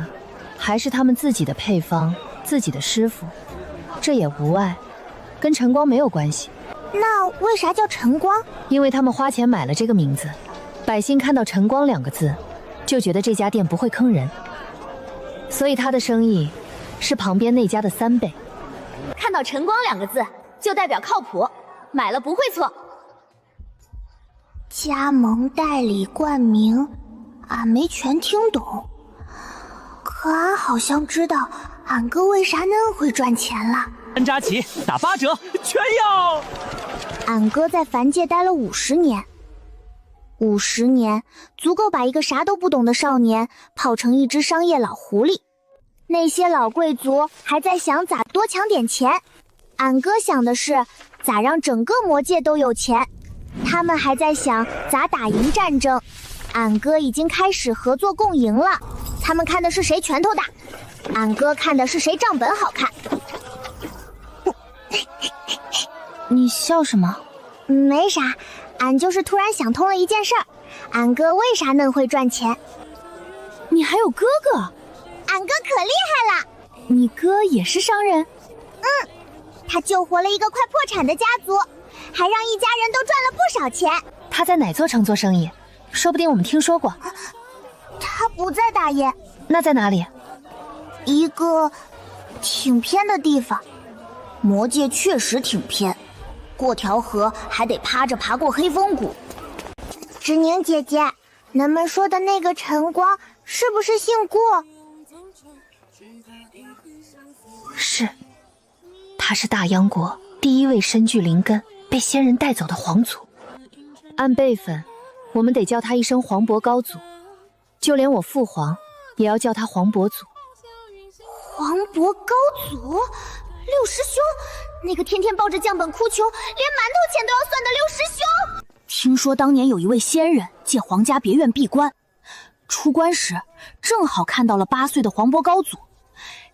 Speaker 12: 还是他们自己的配方，自己的师傅，这也无碍，跟晨光没有关系。
Speaker 1: 那为啥叫晨光？
Speaker 12: 因为他们花钱买了这个名字，百姓看到晨光2个字，就觉得这家店不会坑人，所以他的生意是旁边那家的3倍。
Speaker 9: 看到晨光2个字，就代表靠谱，买了不会错。
Speaker 1: 加盟、代理、冠名，俺没全听懂。可俺好像知道俺哥为啥恁会赚钱了。
Speaker 4: 山楂起打8折，全要！
Speaker 1: 俺哥在凡界待了50年，50年足够把一个啥都不懂的少年泡成一只商业老狐狸。那些老贵族还在想咋多抢点钱，俺哥想的是咋让整个魔界都有钱。他们还在想咋打赢战争，俺哥已经开始合作共赢了。他们看的是谁拳头大，俺哥看的是谁账本好看。你笑什么？没啥，俺就是突然想通了一件事儿，俺哥为啥恁会赚钱？
Speaker 15: 你还有哥哥？
Speaker 1: 俺哥可厉害了。
Speaker 15: 你哥也是商人？
Speaker 1: 他救活了一个快破产的家族，还让一家人都赚了不少钱。
Speaker 12: 他在哪座城做生意？说不定我们听说过。
Speaker 1: 他不在大爷。
Speaker 12: 那在哪里？
Speaker 1: 一个挺偏的地方。魔界确实挺偏，过条河还得趴着爬过黑风谷。芷宁姐姐，咱们说的那个晨光是不是姓顾？
Speaker 12: 是，他是大央国第一位身具灵根被仙人带走的皇族。按辈分，我们得叫他一声黄渤高祖，就连我父皇也要叫他黄渤祖。
Speaker 1: 黄渤高祖？六师兄，那个天天抱着降本哭穷，连馒头钱都要算的六师兄。
Speaker 15: 听说当年有一位仙人借皇家别院闭关，出关时正好看到了8岁的黄渤高祖。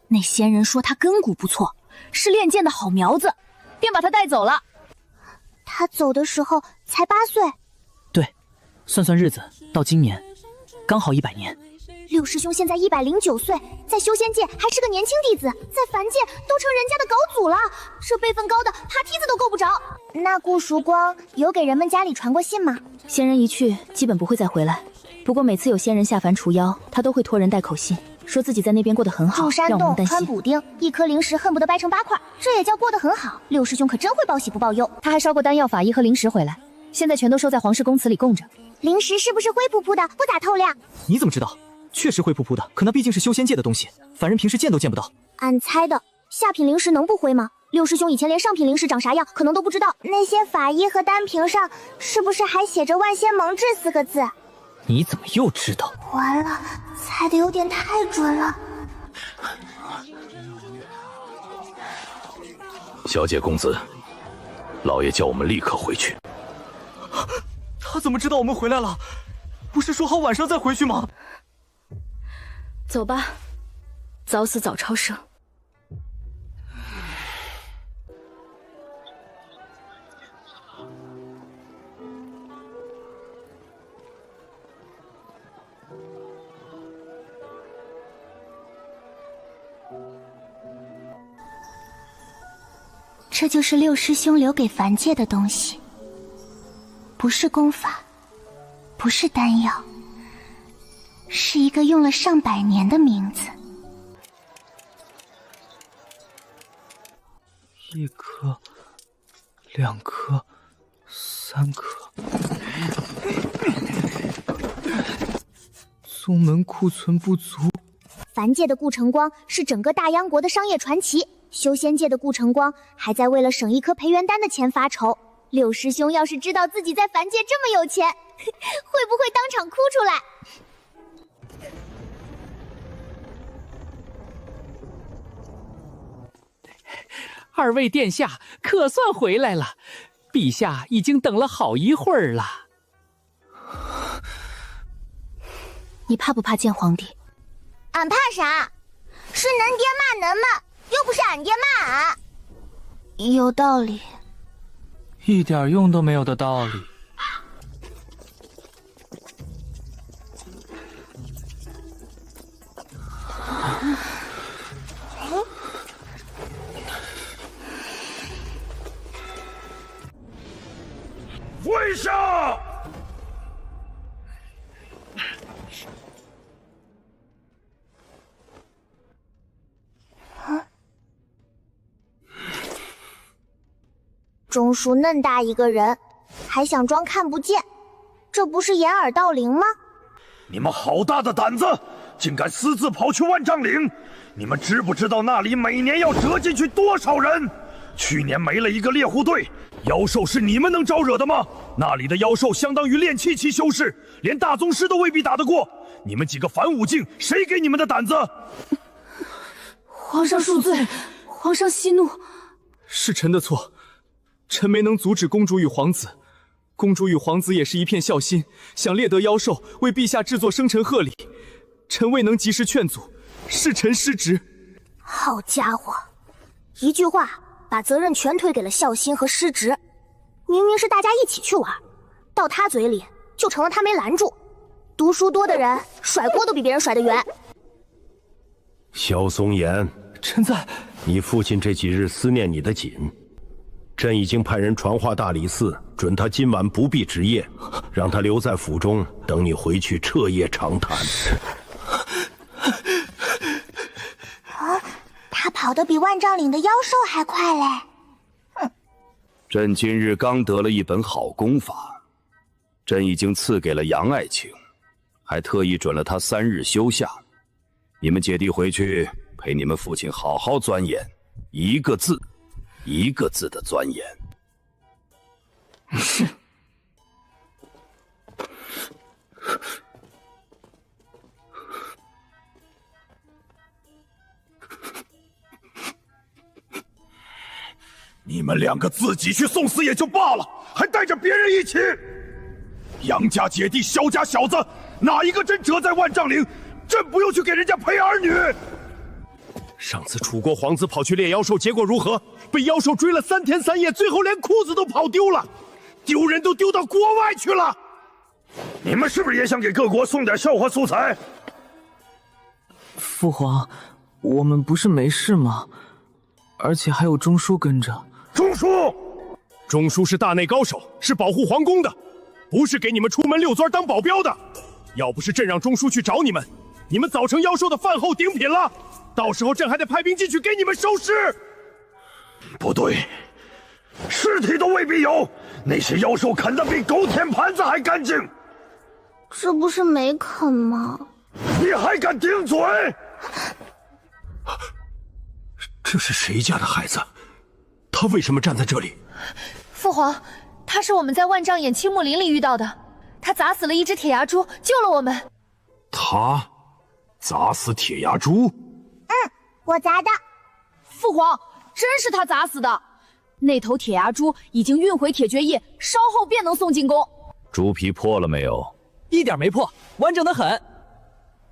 Speaker 15: 那仙人说他根骨不错，是练剑的好苗子，便把他带走了。
Speaker 1: 他走的时候才8岁。
Speaker 4: 对，算算日子，到今年刚好100年。
Speaker 1: 六师兄现在109岁，在修仙界还是个年轻弟子，在凡界都成人家的高祖了，这辈分高的爬梯子都够不着。那顾曙光有给人们家里传过信吗？
Speaker 15: 仙人一去，基本不会再回来。不过每次有仙人下凡除妖，他都会托人带口信，说自己在那边过得很好，
Speaker 1: 住山洞，
Speaker 15: 让我们担心。
Speaker 1: 穿补丁，一颗灵石恨不得掰成8块，这也叫过得很好。六师兄可真会报喜不报忧。
Speaker 12: 他还烧过丹药法衣和灵石回来，现在全都收在皇室公祠里供着。
Speaker 1: 灵石是不是灰扑扑的，不咋透亮？
Speaker 4: 你怎么知道？确实灰扑扑的，可那毕竟是修仙界的东西，凡人平时见都见不到。
Speaker 1: 俺猜的，下品灵石能不灰吗？六师兄以前连上品灵石长啥样可能都不知道。那些法衣和丹瓶上是不是还写着万仙盟志4个字？
Speaker 4: 你怎么又知道？
Speaker 1: 完了，猜的有点太准了。
Speaker 22: 小姐公子，老爷叫我们立刻回去。
Speaker 4: 他怎么知道我们回来了？不是说好晚上再回去吗？
Speaker 15: 走吧，早死早超生。
Speaker 1: 这就是六师兄留给凡界的东西，不是功法，不是丹药，是一个用了上百年的名字。
Speaker 4: 1颗，2颗，3颗。宗门库存不足。
Speaker 1: 凡界的顾晨光是整个大央国的商业传奇，修仙界的顾晨光还在为了省一颗培元丹的钱发愁。六师兄要是知道自己在凡界这么有钱，会不会当场哭出来？2
Speaker 4: 位殿下可算回来了，陛下已经等了好一会儿了。
Speaker 15: 你怕不怕见皇帝？
Speaker 1: 俺怕啥？是恁爹骂恁们，又不是俺爹骂俺。有道理。
Speaker 4: 一点用都没有的道理。
Speaker 17: 跪下！
Speaker 1: 钟叔嫩大一个人，还想装看不见，这不是掩耳盗铃吗？
Speaker 17: 你们好大的胆子，竟敢私自跑去万丈岭！你们知不知道那里每年要折进去多少人？去年没了一个猎户队，妖兽是你们能招惹的吗？那里的妖兽相当于炼气期修士，连大宗师都未必打得过。你们几个反武境，谁给你们的胆子？
Speaker 15: 皇上恕罪，皇上息怒。
Speaker 4: 是臣的错，臣没能阻止公主与皇子。公主与皇子也是一片孝心，想猎得妖兽，为陛下制作生辰贺礼。臣未能及时劝阻，是臣失职。
Speaker 1: 好家伙，一句话把责任全推给了孝心和失职。明明是大家一起去玩，到他嘴里就成了他没拦住。读书多的人甩锅都比别人甩得远。
Speaker 2: 萧松岩，
Speaker 4: 臣在。
Speaker 2: 你父亲这几日思念你的紧，朕已经派人传话大理寺，准他今晚不必值夜，让他留在府中，等你回去彻夜长谈。
Speaker 1: 他跑得比万丈岭的妖兽还快嘞！
Speaker 22: 朕今日刚得了一本好功法，朕已经赐给了杨爱卿，还特意准了他3日休假。你们姐弟回去陪你们父亲好好钻研，一个字一个字的钻研。
Speaker 15: 是。
Speaker 17: 你们2个自己去送死也就罢了，还带着别人一起。杨家姐弟，萧家小子，哪一个真折在万丈岭？朕不用去给人家陪儿女。
Speaker 6: 上次楚国皇子跑去猎妖兽，结果如何？被妖兽追了3天3夜，最后连裤子都跑丢了，丢人都丢到国外去了。
Speaker 17: 你们是不是也想给各国送点笑话素材？
Speaker 4: 父皇，我们不是没事吗？而且还有钟叔跟着。
Speaker 6: 钟叔是大内高手，是保护皇宫的，不是给你们出门溜钻当保镖的。要不是朕让钟叔去找你们，你们早成妖兽的饭后顶品了。到时候朕还得派兵进去给你们收尸。
Speaker 17: 不对，尸体都未必有，那些妖兽啃得比狗舔盘子还干净。
Speaker 1: 这不是没啃吗？
Speaker 17: 你还敢顶嘴？
Speaker 6: 这是谁家的孩子？他为什么站在这里？
Speaker 12: 父皇，他是我们在万丈眼青木林里遇到的，他砸死了一只铁牙猪，救了我们。
Speaker 6: 他砸死铁牙猪？
Speaker 1: 我砸的。
Speaker 9: 父皇，真是他砸死的。那头铁牙猪已经运回铁绝液，稍后便能送进宫。
Speaker 6: 猪皮破了没有？
Speaker 4: 一点没破，完整的很。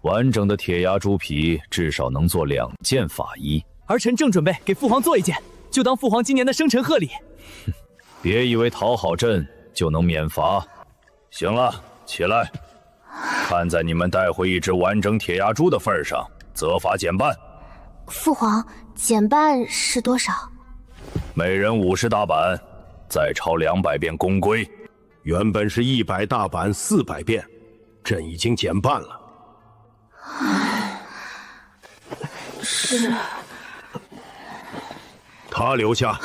Speaker 6: 完整的铁牙猪皮至少能做2件法衣。
Speaker 4: 儿臣正准备给父皇做一件，就当父皇今年的生辰贺礼。
Speaker 6: 别以为讨好朕就能免罚。行了，起来。看在你们带回一只完整铁牙猪的份上，责罚减半。
Speaker 1: 父皇，减半是多少？
Speaker 6: 每人50大板，再抄200遍公规。
Speaker 2: 原本是100大板400遍，朕已经减半了。
Speaker 15: 是。
Speaker 2: 他留下。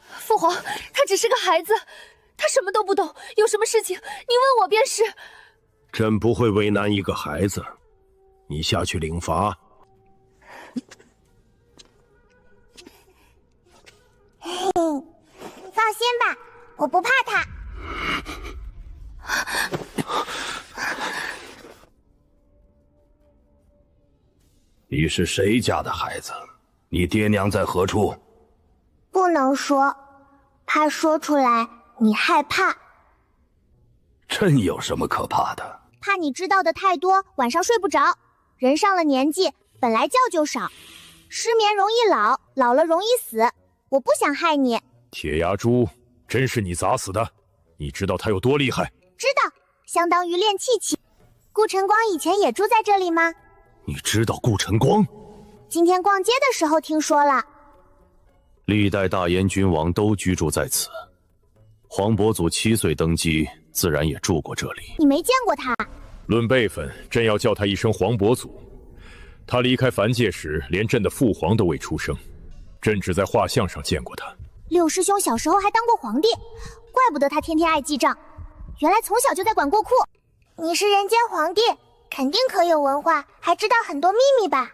Speaker 12: 父皇，他只是个孩子，他什么都不懂，有什么事情您问我便是。
Speaker 2: 朕不会为难一个孩子，你下去领罚。
Speaker 1: 放心吧，我不怕他。
Speaker 22: 你是谁家的孩子？你爹娘在何处？
Speaker 1: 不能说，怕说出来你害怕。
Speaker 22: 朕有什么可怕的？
Speaker 1: 怕你知道的太多，晚上睡不着。人上了年纪，本来觉就少，失眠容易老，老了容易死。我不想害你。
Speaker 6: 铁牙猪真是你砸死的？你知道他有多厉害？
Speaker 1: 知道，相当于炼气期。顾晨光以前也住在这里吗？
Speaker 6: 你知道顾晨光？
Speaker 1: 今天逛街的时候听说了。
Speaker 2: 历代大燕君王都居住在此，黄伯祖7岁登基，自然也住过这里。
Speaker 1: 你没见过他？
Speaker 6: 论辈分，朕要叫他一声黄伯祖。他离开凡界时，连朕的父皇都未出生。
Speaker 17: 朕只在画像上见过他。
Speaker 1: 六师兄小时候还当过皇帝，怪不得他天天爱记账，原来从小就在管过库。你是人间皇帝，肯定可有文化，还知道很多秘密吧？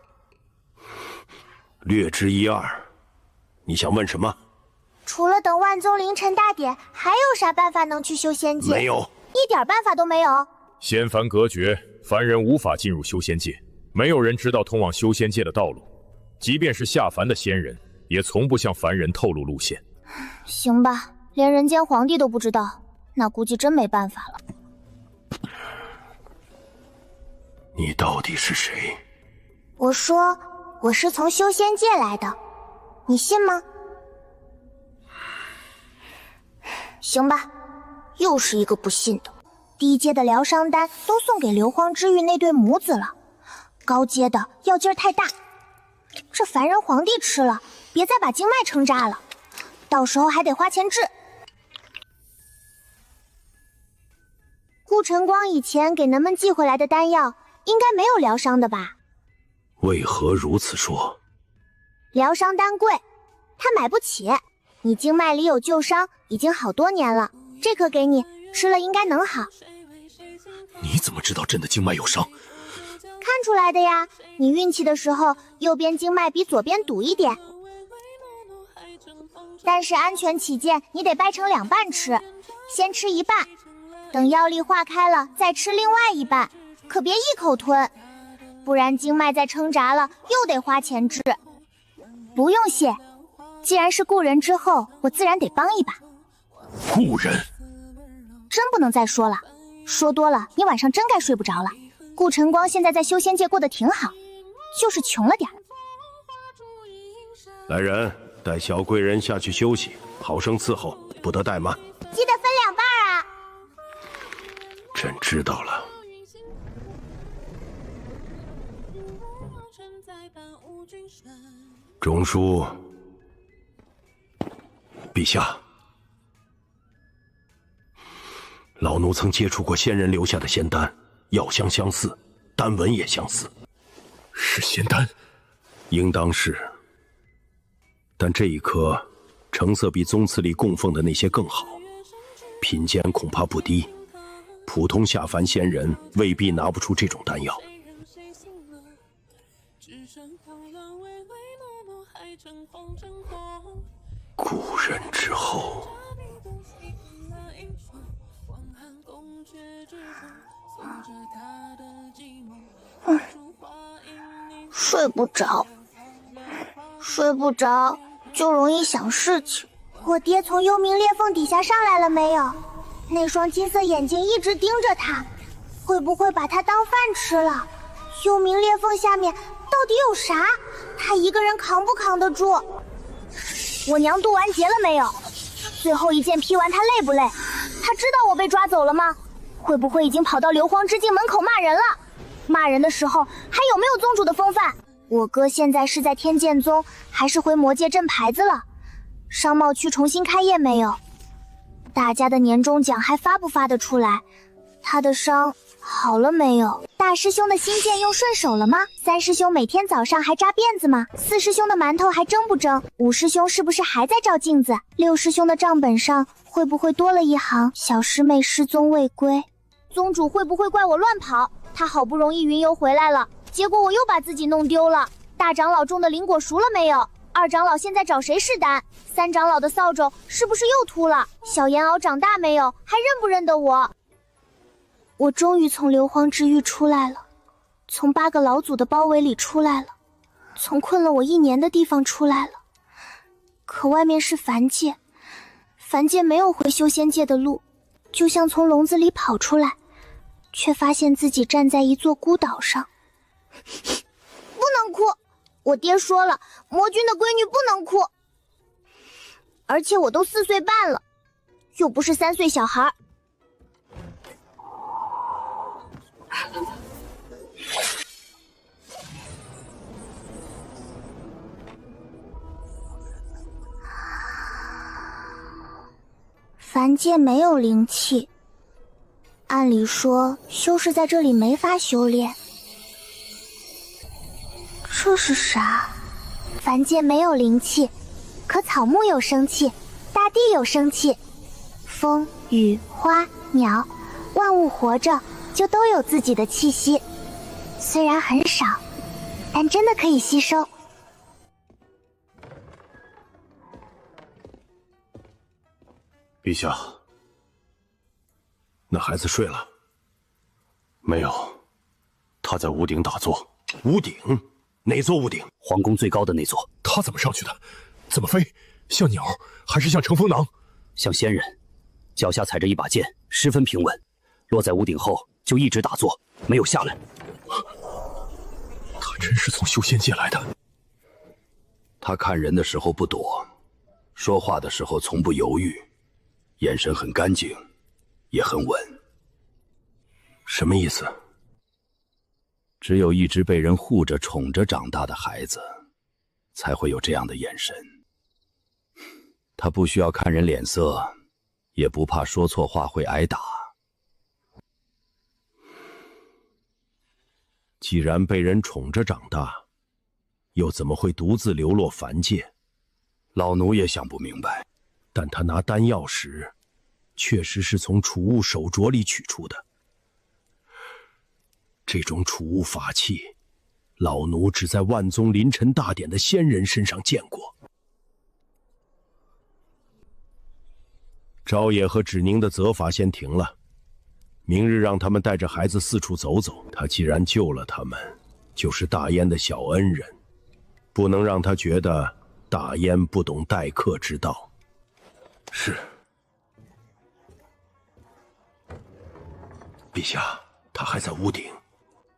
Speaker 22: 略知一二。你想问什么？
Speaker 1: 除了等万宗凌晨大典，还有啥办法能去修仙界？
Speaker 22: 没有，
Speaker 1: 一点办法都没有。
Speaker 17: 仙凡隔绝，凡人无法进入修仙界，没有人知道通往修仙界的道路，即便是下凡的仙人，也从不向凡人透露路线。
Speaker 1: 行吧，连人间皇帝都不知道，那估计真没办法了。
Speaker 22: 你到底是谁？
Speaker 1: 我说我是从修仙界来的，你信吗？行吧，又是一个不信的。低阶的疗伤丹都送给硫磺之域那对母子了，高阶的药劲儿太大，这凡人皇帝吃了，别再把经脉撑炸了，到时候还得花钱治。顾晨光以前给咱们寄回来的丹药，应该没有疗伤的吧？
Speaker 22: 为何如此说？
Speaker 1: 疗伤丹贵，他买不起。你经脉里有旧伤，已经好多年了，这颗给你，吃了应该能好。
Speaker 6: 你怎么知道朕的经脉有伤？
Speaker 1: 看出来的呀，你运气的时候，右边经脉比左边堵一点。但是安全起见，你得掰成2半吃，先吃一半，等药力化开了再吃另外一半，可别一口吞，不然经脉再撑闸了，又得花钱治。不用谢，既然是故人之后，我自然得帮一把。
Speaker 17: 故人，
Speaker 1: 真不能再说了，说多了你晚上真该睡不着了。顾晨光现在在修仙界过得挺好，就是穷了点。
Speaker 22: 来人，带小贵人下去休息，好生伺候，不得怠慢。
Speaker 1: 记得分2半啊！
Speaker 22: 朕知道了。中书，陛下，老奴曾接触过仙人留下的仙丹，药香相似，丹纹也相似。
Speaker 17: 是仙丹？
Speaker 22: 应当是。但这一颗成色比宗祠里供奉的那些更好，品鉴恐怕不低，普通下凡仙人未必拿不出这种丹药。故人之后，
Speaker 1: 睡不着，睡不着就容易想事情。我爹从幽冥裂缝底下上来了没有？那双金色眼睛一直盯着他，会不会把他当饭吃了？幽冥裂缝下面到底有啥？他一个人扛不扛得住？我娘渡完劫了没有？最后一剑劈完，他累不累？他知道我被抓走了吗？会不会已经跑到硫磺之境门口骂人了？骂人的时候还有没有宗主的风范？我哥现在是在天剑宗，还是回魔界镇牌子了？商贸区重新开业没有？大家的年终奖还发不发得出来？他的伤好了没有？大师兄的新剑用顺手了吗？3师兄每天早上还扎辫子吗？4师兄的馒头还蒸不蒸？5师兄是不是还在照镜子？6师兄的账本上会不会多了一行小师妹失踪未归？宗主会不会怪我乱跑？他好不容易云游回来了，结果我又把自己弄丢了。大长老种的灵果熟了没有？2长老现在找谁试丹？3长老的扫帚是不是又秃了？小妍袄长大没有？还认不认得我？我终于从硫磺之域出来了，从8个老祖的包围里出来了，从困了我1年的地方出来了。可外面是凡界，凡界没有回修仙界的路，就像从笼子里跑出来，却发现自己站在一座孤岛上。不能哭，我爹说了，魔君的闺女不能哭。而且我都4岁半了，又不是3岁小孩。凡界没有灵气，按理说修士在这里没法修炼。这是啥？凡界没有灵气，草木有生气，大地有生气，风雨花鸟，万物活着就都有自己的气息，虽然很少，但真的可以吸收。
Speaker 2: 陛下，那孩子睡了？没有，他在屋顶打坐。
Speaker 22: 屋顶？哪座屋顶？
Speaker 16: 皇宫最高的那座。
Speaker 17: 他怎么上去的？怎么飞？像鸟还是像乘风囊？
Speaker 16: 像仙人，脚下踩着一把剑，十分平稳。落在屋顶后就一直打坐，没有下来。
Speaker 17: 他真是从修仙界来的。
Speaker 16: 他看人的时候不躲，说话的时候从不犹豫，眼神很干净，也很稳。
Speaker 22: 什么意思？
Speaker 6: 只有一直被人护着、宠着长大的孩子，才会有这样的眼神。他不需要看人脸色，也不怕说错话会挨打。
Speaker 22: 既然被人宠着长大，又怎么会独自流落凡界？
Speaker 16: 老奴也想不明白。
Speaker 22: 但他拿丹药时，确实是从储物手镯里取出的。这种储物法器，老奴只在万宗凌晨大典的仙人身上见过。昭野和芷宁的责罚先停了，明日让他们带着孩子四处走走。他既然救了他们，就是大燕的小恩人，不能让他觉得大燕不懂待客之道。是。陛下，他还在屋顶，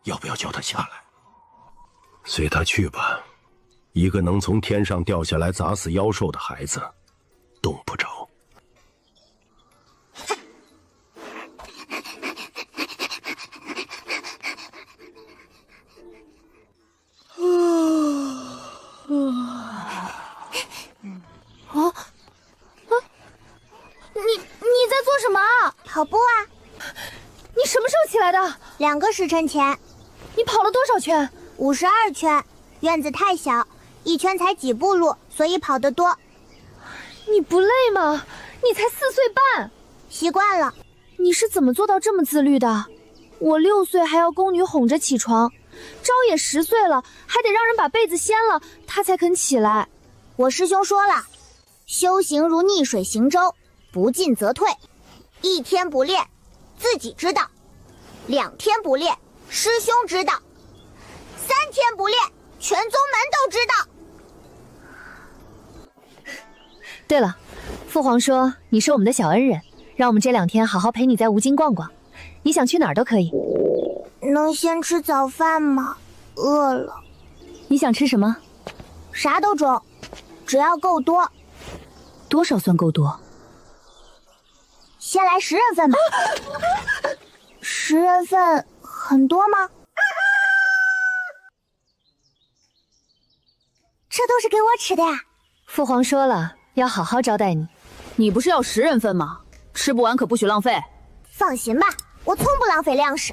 Speaker 22: 要不要叫他下来？随他去吧。一个能从天上掉下来砸死妖兽的孩子，动不着。
Speaker 9: 你在做什么啊？
Speaker 1: 跑步啊。
Speaker 9: 你什么时候起来的
Speaker 1: ？2个时辰前。
Speaker 9: 你跑了多少圈
Speaker 1: ？52圈。院子太小，一圈才几步路，所以跑得多。
Speaker 9: 你不累吗？你才4岁半。
Speaker 1: 习惯了。
Speaker 9: 你是怎么做到这么自律的？我6岁还要宫女哄着起床，昭也10岁了，还得让人把被子掀了，他才肯起来。
Speaker 1: 我师兄说了，修行如逆水行舟，不进则退。1天不练，自己知道； 2天不练，师兄知道； 3天不练，全宗门都知道。
Speaker 12: 对了，父皇说你是我们的小恩人，让我们这2天好好陪你在吴京逛逛，你想去哪儿都可以。
Speaker 1: 能先吃早饭吗？饿了。
Speaker 12: 你想吃什么？
Speaker 1: 啥都中，只要够多。
Speaker 12: 多少算够多？
Speaker 1: 先来10人份吧。10人份很多吗？这都是给我吃的呀。
Speaker 12: 父皇说了，要好好招待你。
Speaker 15: 你不是要10人份吗？吃不完可不许浪费。
Speaker 1: 放心吧，我从不浪费粮食。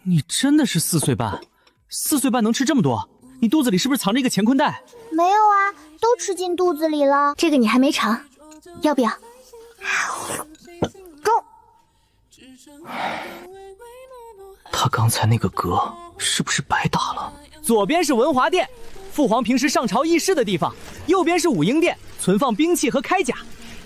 Speaker 4: 你真的是4岁半？4岁半能吃这么多？你肚子里是不是藏着一个乾坤袋？
Speaker 1: 没有啊，都吃进肚子里了。这个你还没尝，要不要？中。
Speaker 13: 他刚才那个嗝是不是白打了？
Speaker 4: 左边是文华殿，父皇平时上朝议事的地方；右边是武英殿，存放兵器和铠甲；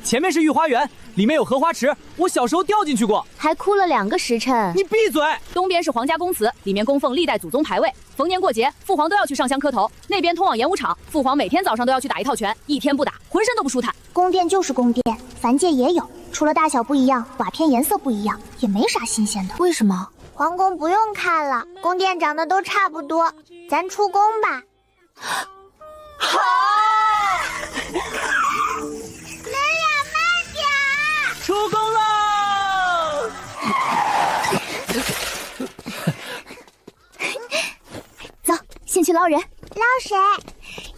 Speaker 4: 前面是御花园，里面有荷花池，我小时候掉进去过，
Speaker 9: 还哭了2个时辰。
Speaker 4: 你闭嘴！
Speaker 15: 东边是皇家公祠，里面供奉历代祖宗牌位，逢年过节，父皇都要去上香磕头。那边通往演武场，父皇每天早上都要去打1套拳，1天不打，浑身都不舒坦。
Speaker 1: 宫殿就是宫殿，凡界也有，除了大小不一样，瓦片颜色不一样，也没啥新鲜的。
Speaker 9: 为什么？
Speaker 1: 皇宫不用看了，宫殿长得都差不多，咱出宫吧。好。
Speaker 4: 出宫了！
Speaker 9: 走，先去捞人。
Speaker 1: 捞谁？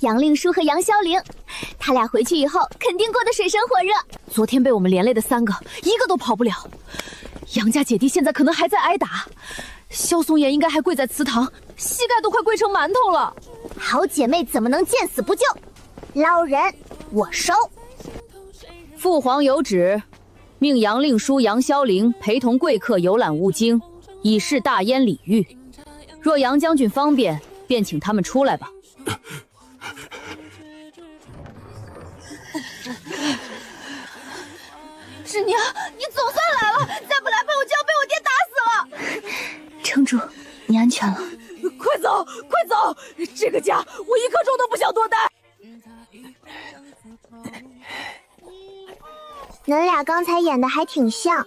Speaker 9: 杨令叔和杨逍灵，他俩回去以后肯定过得水深火热。
Speaker 15: 昨天被我们连累的3个，一个都跑不了。杨家姐弟现在可能还在挨打，萧松岩应该还跪在祠堂，膝盖都快跪成馒头了。
Speaker 1: 好姐妹怎么能见死不救？捞人，我收。
Speaker 14: 父皇有旨，命杨令叔杨萧灵陪同贵客游览吴京，以示大燕礼遇。若杨将军方便，便请他们出来吧。
Speaker 15: 师娘，你总算来了，再不来怕我就要被我爹打死了。
Speaker 1: 撑住，你安全了。
Speaker 15: 快走，快走！这个家我一刻钟都不想多待。
Speaker 1: 恁俩刚才演的还挺像，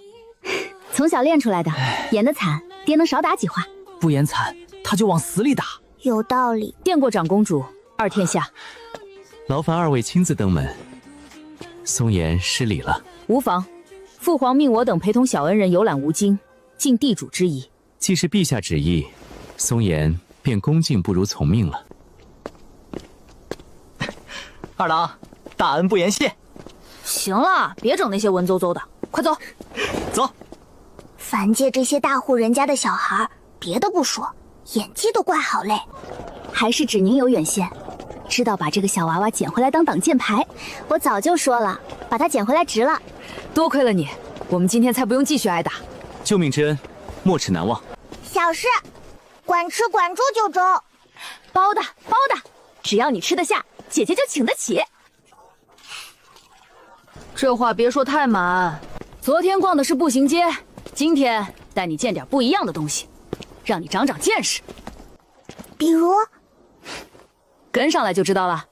Speaker 9: 从小练出来的，演得惨，爹能少打几话。
Speaker 4: 不演惨，他就往死里打。
Speaker 1: 有道理。
Speaker 14: 见过长公主，二天下。
Speaker 3: 劳烦二位亲自登门，松岩失礼了。
Speaker 14: 无妨，父皇命我等陪同小恩人游览吴京，尽地主之谊。
Speaker 3: 既是陛下旨意，松岩便恭敬不如从命了。
Speaker 4: 二郎，大恩不言谢。
Speaker 14: 行了，别整那些文绉绉的，快走。
Speaker 4: 走。
Speaker 1: 凡界这些大户人家的小孩，别的不说，演技都怪好嘞。
Speaker 9: 还是指您有远见，知道把这个小娃娃捡回来当挡箭牌。我早就说了，把他捡回来值了。
Speaker 15: 多亏了你，我们今天才不用继续挨打。
Speaker 3: 救命之恩，没齿难忘。
Speaker 1: 小事，管吃管住就中。
Speaker 15: 包的，包的，只要你吃得下，姐姐就请得起。
Speaker 14: 这话别说太满。昨天逛的是步行街，今天带你见点不一样的东西，让你长长见识。
Speaker 1: 比如，
Speaker 14: 跟上来就知道了。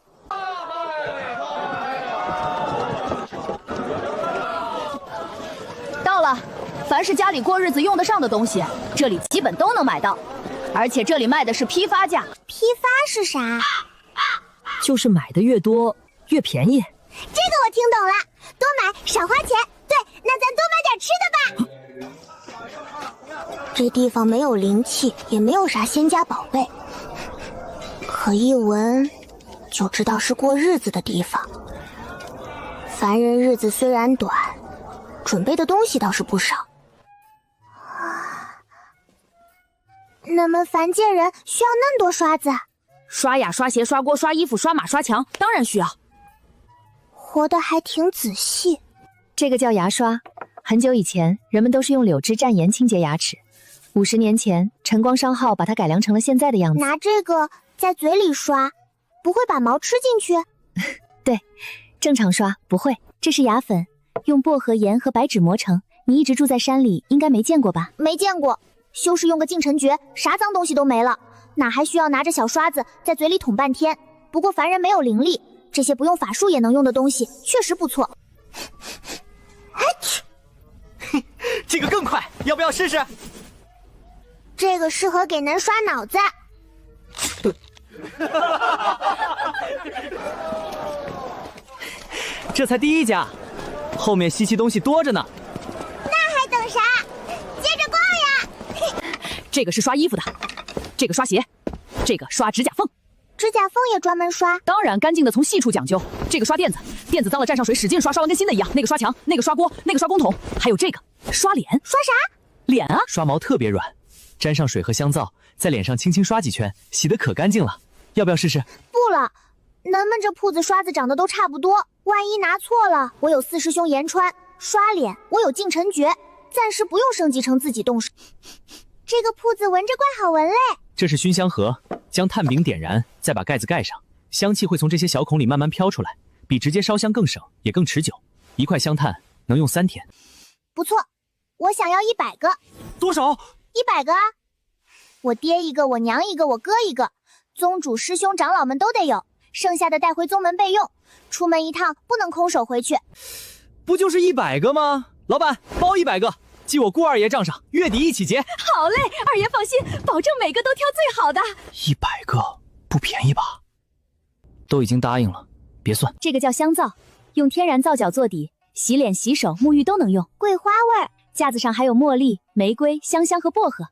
Speaker 14: 到了，凡是家里过日子用得上的东西，这里基本都能买到，而且这里卖的是批发价。
Speaker 1: 批发是啥？
Speaker 19: 就是买的越多越便宜。
Speaker 1: 这个我听懂了，多买少花钱。对，那咱多买点吃的吧。这地方没有灵气，也没有啥仙家宝贝，可一闻就知道是过日子的地方。凡人日子虽然短，准备的东西倒是不少。那么凡界人需要那么多刷子？
Speaker 14: 刷牙、刷鞋、刷锅、刷衣服、刷马、刷墙，当然需要。
Speaker 1: 活得还挺仔细。
Speaker 12: 这个叫牙刷，很久以前人们都是用柳枝蘸盐清洁牙齿。50年前，晨光商号把它改良成了现在的样子。
Speaker 1: 拿这个在嘴里刷，不会把毛吃进去？
Speaker 12: 对，正常刷不会。这是牙粉，用薄荷、盐和白芷磨成。你一直住在山里，应该没见过吧？
Speaker 1: 没见过。修士用个净尘诀，啥脏东西都没了，哪还需要拿着小刷子在嘴里捅半天？不过凡人没有灵力，这些不用法术也能用的东西确实不错。
Speaker 4: 这个更快，要不要试试？
Speaker 1: 这个适合给人刷脑子。
Speaker 4: 这才第一家，后面稀奇东西多着呢。
Speaker 1: 那还等啥？接着逛呀！
Speaker 14: 这个是刷衣服的，这个刷鞋，这个刷指甲缝。
Speaker 1: 指甲缝也专门刷？
Speaker 14: 当然，干净的从细处讲究。这个刷垫子，垫子脏了蘸上水使劲刷，刷完跟新的一样。那个刷墙，那个刷锅，那个刷工桶，还有这个刷脸。
Speaker 1: 刷啥？
Speaker 14: 脸啊！
Speaker 3: 刷毛特别软，沾上水和香皂，在脸上轻轻刷几圈，洗得可干净了。要不要试试？
Speaker 1: 不了，咱们这铺子刷子长得都差不多，万一拿错了，我有四师兄言川刷脸，我有净尘诀，暂时不用升级成自己动手。这个铺子闻着怪好闻嘞。
Speaker 3: 这是熏香盒，将炭饼点燃，再把盖子盖上，香气会从这些小孔里慢慢飘出来，比直接烧香更省，也更持久。一块香炭能用3天。
Speaker 1: 不错，我想要100个。
Speaker 4: 多少
Speaker 1: ？100个啊！我爹一个，我娘一个，我哥一个，宗主、师兄、长老们都得有，剩下的带回宗门备用。出门一趟不能空手回去。
Speaker 4: 不就是100个吗？老板，包100个。记我顾二爷账上，月底一起结。
Speaker 15: 好嘞，二爷放心，保证每个都挑最好的。
Speaker 4: 100个不便宜吧？
Speaker 3: 都已经答应了，别算。
Speaker 12: 这个叫香皂，用天然皂角做底，洗脸、洗手、沐浴都能用。
Speaker 1: 桂花味儿，
Speaker 12: 架子上还有茉莉、玫瑰、香香和薄荷。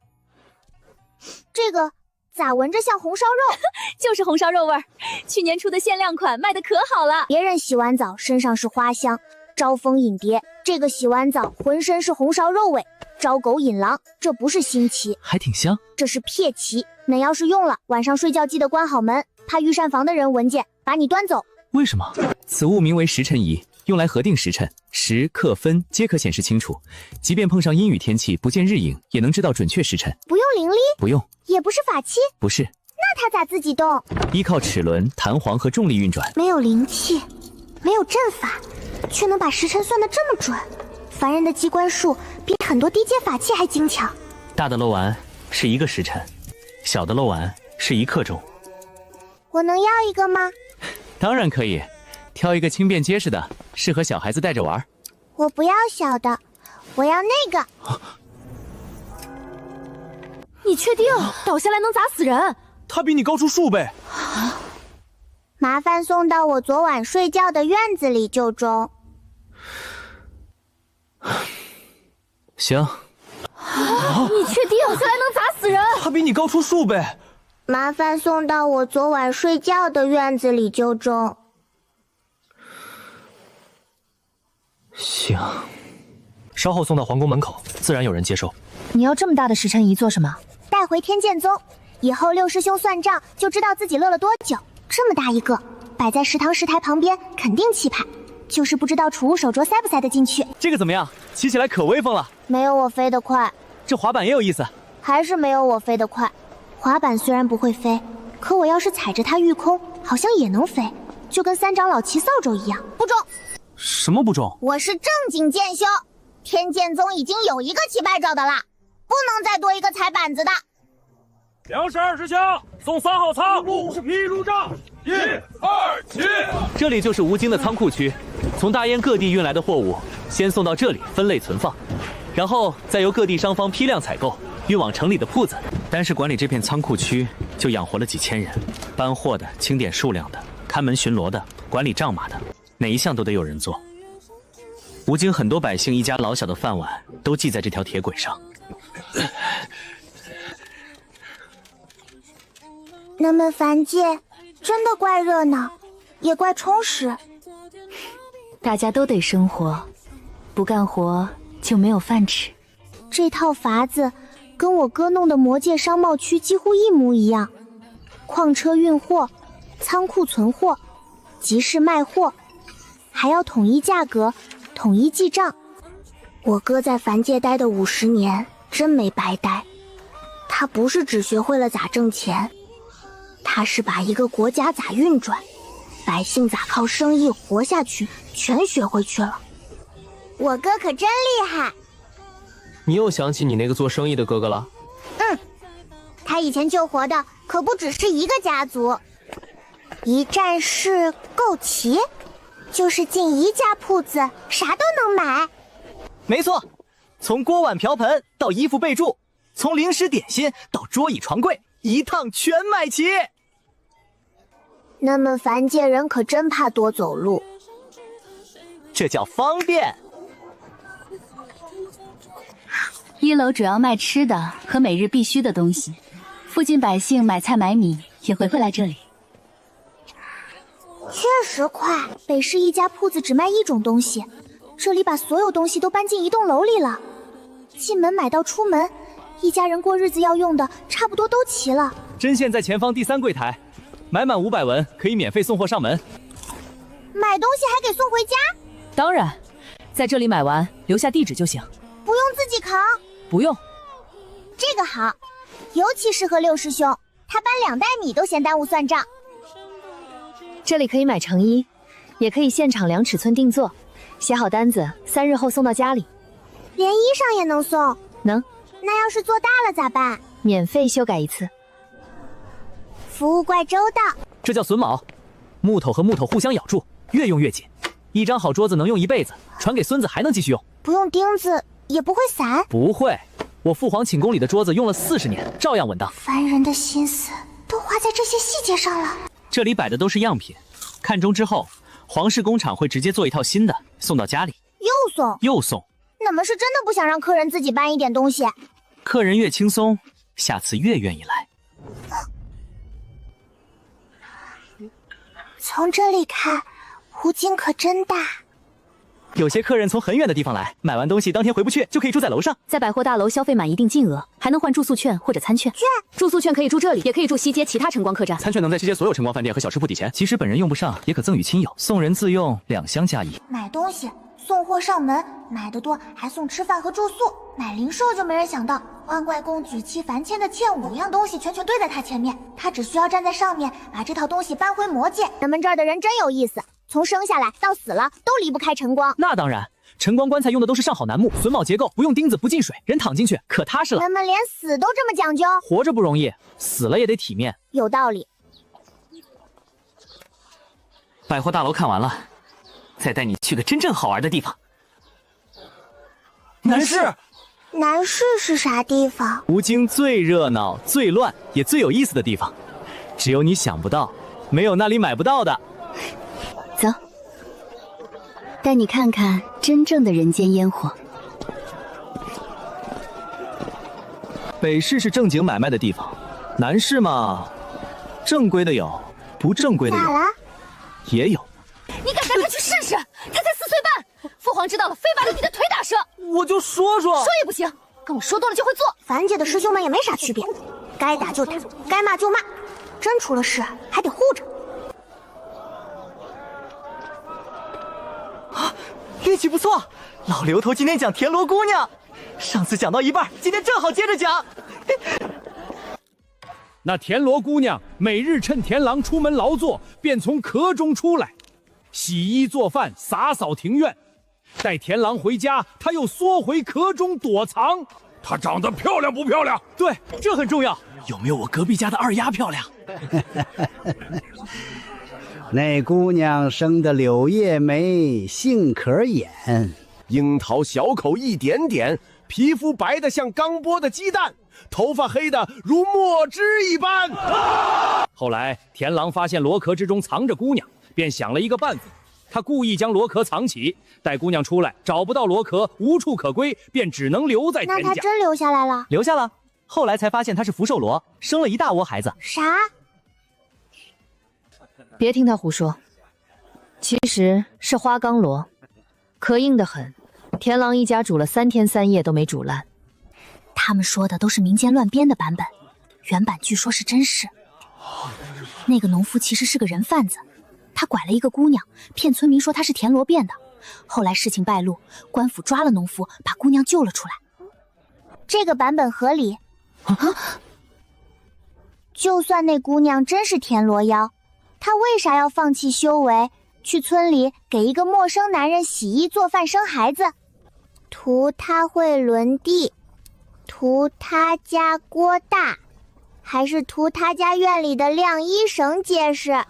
Speaker 1: 这个咋闻着像红烧肉？
Speaker 12: 就是红烧肉味儿。去年出的限量款卖的可好了。
Speaker 1: 别人洗完澡身上是花香，
Speaker 9: 招蜂引蝶，这个洗完澡浑身是红苕肉味；招狗引狼，这不是新奇，
Speaker 3: 还挺香。
Speaker 9: 这是撇棋。恁要是用了，晚上睡觉记得关好门，怕御膳房的人闻见把你端走。
Speaker 3: 为什么？此物名为时辰仪，用来核定时辰，时刻分皆可显示清楚，即便碰上阴雨天气不见日影，也能知道准确时辰。
Speaker 9: 不用灵力？
Speaker 3: 不用。
Speaker 9: 也不是法器？
Speaker 3: 不是。
Speaker 9: 那它咋自己动？
Speaker 3: 依靠齿轮、弹簧和重力运转。
Speaker 1: 没有灵气，没有阵法，却能把时辰算得这么准。凡人的机关术比很多低阶法器还精巧。
Speaker 3: 大的漏丸是1个时辰，小的漏丸是1刻钟。
Speaker 1: 我能要一个吗？
Speaker 3: 当然可以，挑一个轻便结实的，适合小孩子带着玩。
Speaker 1: 我不要小的，我要那个。
Speaker 15: 你确定倒下来能砸死人？
Speaker 4: 他比你高出数倍。
Speaker 1: 麻烦送到我昨晚睡觉的院子里就中。
Speaker 3: 行。
Speaker 15: 你确定倒下来能砸死人？
Speaker 4: 他比你高出数倍。
Speaker 1: 麻烦送到我昨晚睡觉的院子里就中。
Speaker 3: 行。稍后送到皇宫门口，自然有人接收。
Speaker 12: 你要这么大的时辰仪做什么？
Speaker 1: 带回天剑宗，以后六师兄算账就知道自己乐了多久。这么大一个，摆在食堂食台旁边，肯定气派。就是不知道储物手镯塞不塞得进去。
Speaker 4: 这个怎么样？骑起来可威风了。
Speaker 1: 没有我飞得快。
Speaker 4: 这滑板也有意思。
Speaker 1: 还是没有我飞得快。滑板虽然不会飞，可我要是踩着它御空，好像也能飞，就跟三长老骑扫帚一样。不中。
Speaker 4: 什么不中？
Speaker 1: 我是正经剑修，天剑宗已经有1个骑败招的了，不能再多一个踩板子的。
Speaker 11: 梁氏20箱送3号仓，是披路杖，1、2、起。
Speaker 13: 这里就是吴京的仓库区，从大燕各地运来的货物，先送到这里分类存放，然后再由各地商方批量采购，运往城里的铺子。单是管理这片仓库区，就养活了几千人，搬货的、清点数量的、看门巡逻的、管理账码的，哪一项都得有人做。吴京很多百姓一家老小的饭碗都系在这条铁轨上。
Speaker 1: 那么凡界真的怪热闹，也怪充实。
Speaker 14: 大家都得生活，不干活就没有饭吃。
Speaker 1: 这套法子跟我哥弄的魔界商贸区几乎一模一样，矿车运货，仓库存货，集市卖货，还要统一价格，统一记账。我哥在凡界待的50年真没白待，他不是只学会了咋挣钱，他是把一个国家咋运转，百姓咋靠生意活下去全学回去了。我哥可真厉害。
Speaker 19: 你又想起你那个做生意的哥哥了？
Speaker 1: 他以前救活的可不只是一个家族，一站式购齐，就是进一家铺子啥都能买。
Speaker 4: 没错，从锅碗瓢盆到衣服被褥，从零食点心到桌椅床柜，一趟全买齐。
Speaker 1: 那么凡界人可真怕多走路，
Speaker 4: 这叫方便。
Speaker 14: 1楼主要卖吃的和每日必须的东西，附近百姓买菜买米也会来这里。
Speaker 1: 确实快，北市一家铺子只卖1种东西，这里把所有东西都搬进一栋楼里了。进门买到出门，一家人过日子要用的差不多都齐了。
Speaker 4: 针线在前方第3柜台，买满500文可以免费送货上门。
Speaker 1: 买东西还给送回家？
Speaker 12: 当然，在这里买完留下地址就行。
Speaker 1: 不用自己扛？
Speaker 12: 不用。
Speaker 1: 这个好，尤其适合六师兄，他搬2袋米都嫌耽误算账。
Speaker 12: 这里可以买成衣，也可以现场量尺寸定做，写好单子，3日后送到家里。
Speaker 1: 连衣裳也能送？
Speaker 12: 能。
Speaker 1: 那要是做大了咋办？
Speaker 12: 免费修改1次。
Speaker 1: 服务怪周到。
Speaker 4: 这叫榫卯，木头和木头互相咬住，越用越紧。一张好桌子能用1辈子，传给孙子还能继续用。
Speaker 1: 不用钉子也不会散？
Speaker 4: 不会，我父皇寝宫里的桌子用了40年，照样稳当。
Speaker 1: 凡人的心思都花在这些细节上了。
Speaker 13: 这里摆的都是样品，看中之后，皇室工厂会直接做一套新的送到家里。又送？
Speaker 1: 你们是真的不想让客人自己搬一点东西？
Speaker 13: 客人越轻松，下次越愿意来。
Speaker 1: 从这里看，吴京可真大。
Speaker 13: 有些客人从很远的地方来，买完东西当天回不去，就可以住在楼上。
Speaker 14: 在百货大楼消费满一定金额，还能换住宿券或者餐券。住宿券可以住这里，也可以住西街其他晨光客栈。
Speaker 13: 餐券能在西街所有晨光饭店和小吃铺抵钱，即使本人用不上，也可赠与亲友。送人自用2相加1。
Speaker 1: 买东西送货上门，买得多还送吃饭和住宿。买零售就没人想到，万怪公举妻樊谦的剑5样东西全堆在他前面，他只需要站在上面，把这套东西搬回魔界。
Speaker 9: 咱们这儿的人真有意思，从生下来到死了都离不开晨光。
Speaker 13: 那当然，晨光棺材用的都是上好楠木，榫卯结构，不用钉子，不进水，人躺进去可踏实了。
Speaker 9: 人们连死都这么讲究，
Speaker 13: 活着不容易，死了也得体面。
Speaker 9: 有道理。
Speaker 3: 百货大楼看完了，再带你去个真正好玩的地方。
Speaker 13: 南市，
Speaker 1: 南市是啥地方？
Speaker 13: 吴京最热闹、最乱也最有意思的地方，只有你想不到，没有那里买不到的。
Speaker 14: 走，带你看看真正的人间烟火。
Speaker 13: 北市是正经买卖的地方，南市嘛，正规的有，不正规的有，也有。
Speaker 15: 你敢带他去试试？他才4岁半，父皇知道了，非把你的腿打折。
Speaker 13: 我就说，
Speaker 15: 说也不行，跟我说多了就会做。
Speaker 1: 樊姐的师兄们也没啥区别，该打就打，该骂就骂，真出了事还得护着。
Speaker 13: 运气不错，老刘头今天讲田螺姑娘，上次讲到一半，今天正好接着讲。
Speaker 17: 那田螺姑娘每日趁田郎出门劳作，便从壳中出来，洗衣做饭，洒扫庭院。待田郎回家，她又缩回壳中躲藏。她长得漂亮不漂亮？
Speaker 13: 对，这很重要。有没有我隔壁家的二丫漂亮？
Speaker 8: 那姑娘生得柳叶眉，杏壳眼，
Speaker 21: 樱桃小口一点点，皮肤白得像刚剥的鸡蛋，头发黑得如墨汁一般。
Speaker 17: 后来田郎发现螺壳之中藏着姑娘，便想了一个办法。他故意将螺壳藏起，待姑娘出来找不到螺壳，无处可归，便只能留在田家。
Speaker 1: 那他真留下来了？
Speaker 13: 留下了。后来才发现他是福寿螺，生了一大窝孩子。
Speaker 1: 啥？
Speaker 12: 别听他胡说，其实是花岗螺，壳硬得很。田郎一家煮了3天3夜都没煮烂。
Speaker 9: 他们说的都是民间乱编的版本，原版据说是真事。那个农夫其实是个人贩子，他拐了一个姑娘，骗村民说他是田螺变的。后来事情败露，官府抓了农夫，把姑娘救了出来。这个版本合理。就算那姑娘真是田螺妖，她为啥要放弃修为，去村里给一个陌生男人洗衣做饭生孩子？图他会轮地，图他家锅大，还是图他家院里的晾衣绳结实？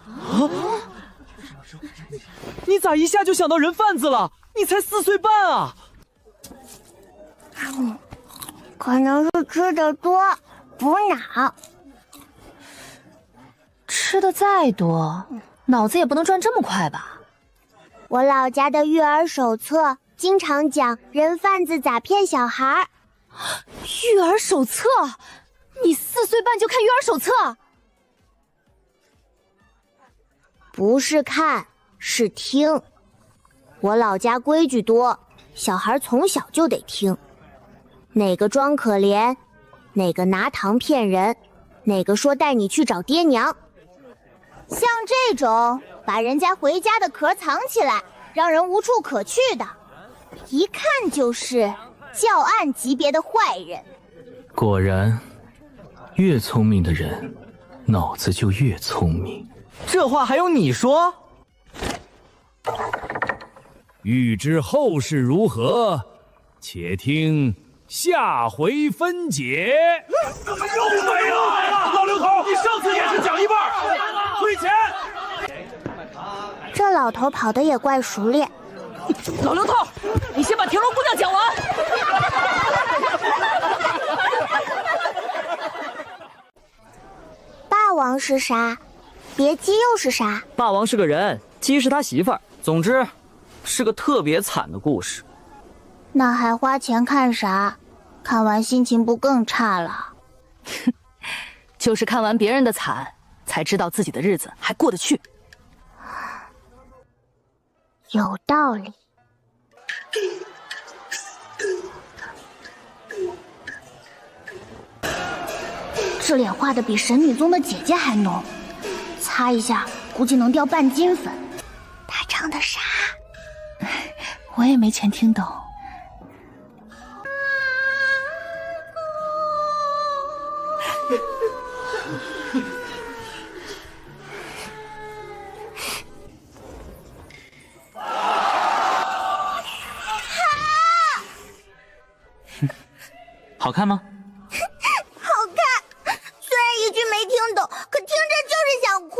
Speaker 13: 你咋一下就想到人贩子了？你才4岁半啊！
Speaker 1: 可能是吃的多，补脑。
Speaker 12: 吃的再多，脑子也不能转这么快吧？
Speaker 1: 我老家的育儿手册经常讲人贩子咋骗小孩。
Speaker 15: 育儿手册？你4岁半就看育儿手册？
Speaker 1: 不是看，是听。我老家规矩多，小孩从小就得听。哪个装可怜，哪个拿糖骗人，哪个说带你去找爹娘。像这种把人家回家的壳藏起来，让人无处可去的，一看就是教案级别的坏人。
Speaker 3: 果然，越聪明的人，脑子就越聪明。
Speaker 13: 这话还用你说？
Speaker 17: 欲知后事如何，且听下回分解。
Speaker 11: 怎么又没了？老刘头，你上次也是讲一半，退钱。
Speaker 1: 这老头跑得也怪熟练。
Speaker 15: 老刘头，你先把田螺姑娘讲完。
Speaker 1: 霸王是啥？别姬又是啥？
Speaker 23: 霸王是个人，姬是他媳妇儿。总之，是个特别惨的故事。
Speaker 1: 那还花钱看啥？看完心情不更差了？
Speaker 15: 就是看完别人的惨，才知道自己的日子还过得去。
Speaker 1: 有道理。这脸画的比神女宗的姐姐还浓，擦一下估计能掉半斤粉。他唱的啥？
Speaker 15: 我也没全听懂。
Speaker 3: 好看吗？
Speaker 1: 好看，虽然一句没听懂，可听着就是想哭。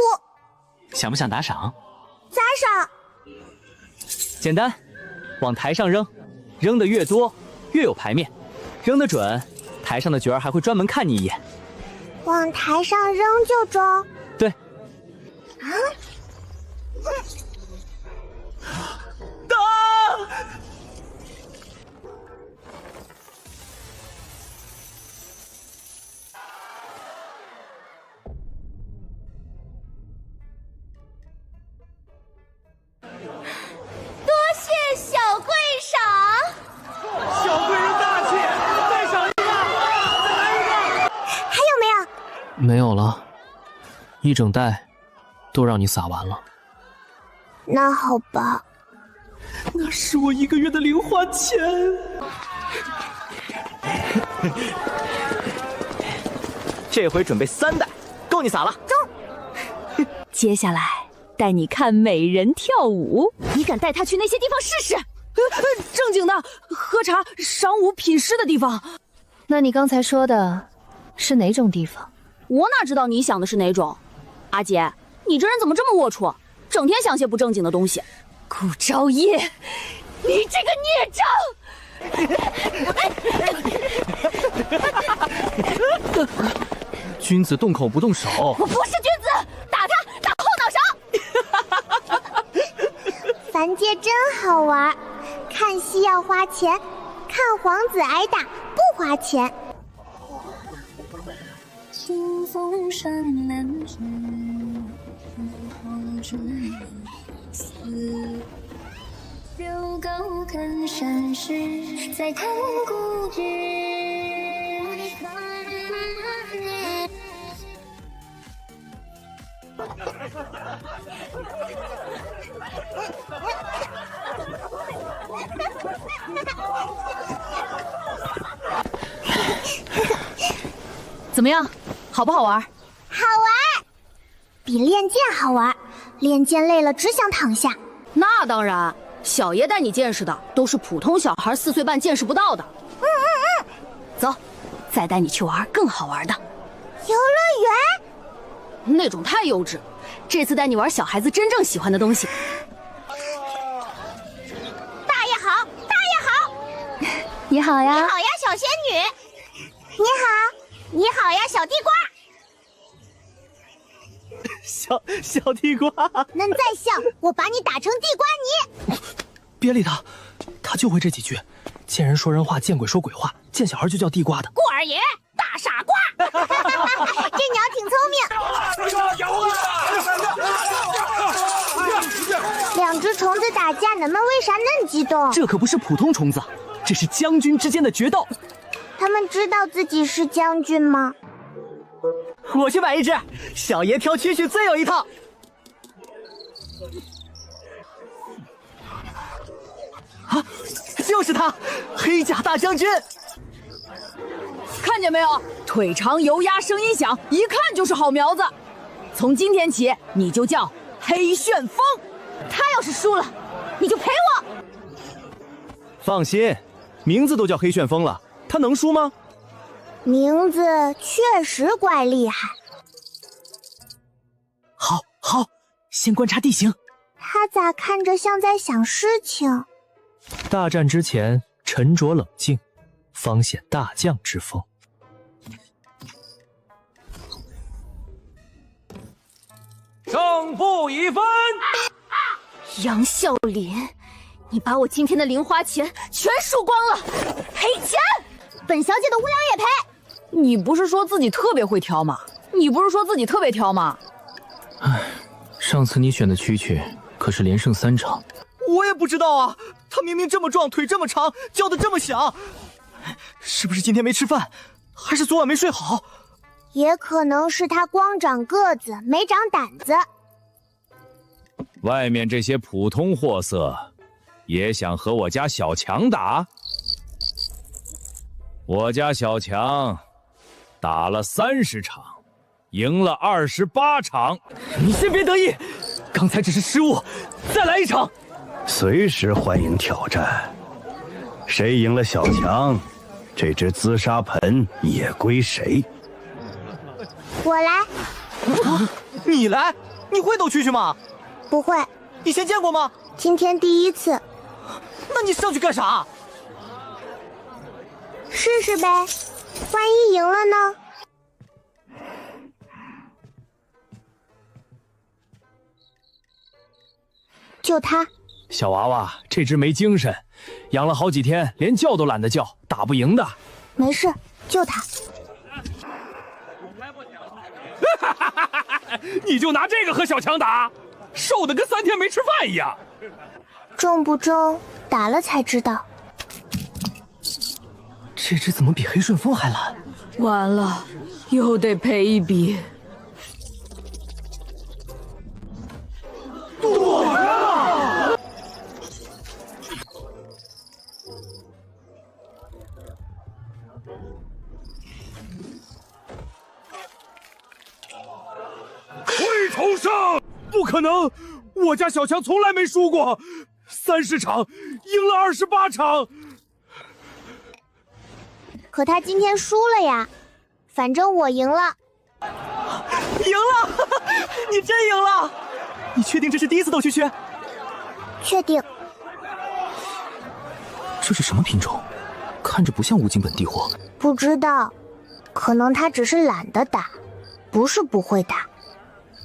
Speaker 3: 想不想打赏？
Speaker 1: 咋赏？
Speaker 13: 简单，往台上扔，扔的越多越有牌面，扔得准，台上的角儿还会专门看你一眼。
Speaker 1: 往台上扔就中？
Speaker 13: 对。
Speaker 1: 啊？
Speaker 5: 没有了，一整袋都让你撒完了。
Speaker 1: 那好吧，
Speaker 4: 那是我1个月的零花钱。
Speaker 13: 这回准备3袋，够你撒了。
Speaker 15: 中。接下来带你看美人跳舞，你敢带她去那些地方试试？
Speaker 14: 正经的，喝茶、赏舞、品诗的地方。
Speaker 12: 那你刚才说的是哪种地方？
Speaker 14: 我哪知道你想的是哪种？阿姐，你这人怎么这么龌龊，整天想些不正经的东西。
Speaker 15: 顾朝夜，你这个孽障！
Speaker 5: 君子动口不动手。
Speaker 15: 我不是君子，打他，打后脑勺！
Speaker 1: 凡界真好玩，看戏要花钱，看皇子挨打不花钱。
Speaker 20: 青松山南枝，黄枝丝。柳高看山势，再看故知。
Speaker 15: 怎么样，好不好玩？
Speaker 1: 好玩，比练剑好玩。练剑累了只想躺下。
Speaker 14: 那当然，小爷带你见识的都是普通小孩4岁半见识不到的。走，再带你去玩更好玩的。
Speaker 1: 游乐
Speaker 14: 园？那种太幼稚。这次带你玩小孩子真正喜欢的东西。
Speaker 1: 大爷好，大爷好。
Speaker 12: 你好呀。
Speaker 1: 你好呀，小仙女。你好。你好呀，小地瓜。
Speaker 4: 小地瓜，
Speaker 1: 能再笑，我把你打成地瓜泥。
Speaker 4: 别理他，他就会这几句。见人说人话，见鬼说鬼话，见小孩就叫地瓜的。
Speaker 1: 顾二爷，大傻瓜。这鸟挺聪明。两只虫子打架，你们为啥那么激动？
Speaker 4: 这可不是普通虫子，这是将军之间的决斗。
Speaker 1: 他们知道自己是将军吗？
Speaker 4: 我去买一只，小爷挑蛐蛐最有一套。啊，就是他，黑甲大将军。
Speaker 14: 看见没有？腿长油压声音响，一看就是好苗子。从今天起，你就叫黑旋风。他要是输了，你就赔我。
Speaker 13: 放心，名字都叫黑旋风了，他能输吗？
Speaker 1: 名字确实怪厉害。
Speaker 4: 好，先观察地形。
Speaker 1: 他咋看着像在想事情？
Speaker 3: 大战之前沉着冷静，方显大将之风。
Speaker 11: 胜负已分。
Speaker 15: 杨笑林，你把我今天的零花钱全输光了，赔钱！
Speaker 1: 本小姐的无良也赔。
Speaker 14: 你不是说自己特别会挑吗？
Speaker 3: 唉，上次你选的蛐蛐可是连胜3场。
Speaker 4: 我也不知道啊，他明明这么壮，腿这么长，叫得这么响，是不是今天没吃饭，还是昨晚没睡好？
Speaker 1: 也可能是他光长个子没长胆子。
Speaker 6: 外面这些普通货色，也想和我家小强打？我家小强打了30场，赢了28场。
Speaker 4: 你先别得意，刚才只是失误，再来一场。
Speaker 2: 随时欢迎挑战。谁赢了小强，这只自杀盆也归谁。
Speaker 1: 我来。
Speaker 4: 你来？你会抖蛐蛐吗？
Speaker 1: 不会。
Speaker 4: 以前见过吗？
Speaker 1: 今天第一次。
Speaker 4: 那你上去干啥？
Speaker 1: 试试呗，万一赢了呢？就他。
Speaker 6: 小娃娃，这只没精神，养了好几天，连叫都懒得叫，打不赢的。
Speaker 1: 没事，就他。
Speaker 17: 你就拿这个和小强打，瘦的跟3天没吃饭一样。
Speaker 1: 中不中，打了才知道。
Speaker 4: 这只怎么比黑顺风还懒？
Speaker 15: 完了，又得赔一笔。
Speaker 17: 躲呀！会重生？不可能！我家小强从来没输过，30场赢了28场。
Speaker 1: 可他今天输了呀，反正我赢了。
Speaker 4: 赢了！你真赢了！你确定这是第一次斗蛐蛐？
Speaker 1: 确定。
Speaker 3: 这是什么品种？看着不像无尽本地货。
Speaker 1: 不知道，可能他只是懒得打，不是不会打。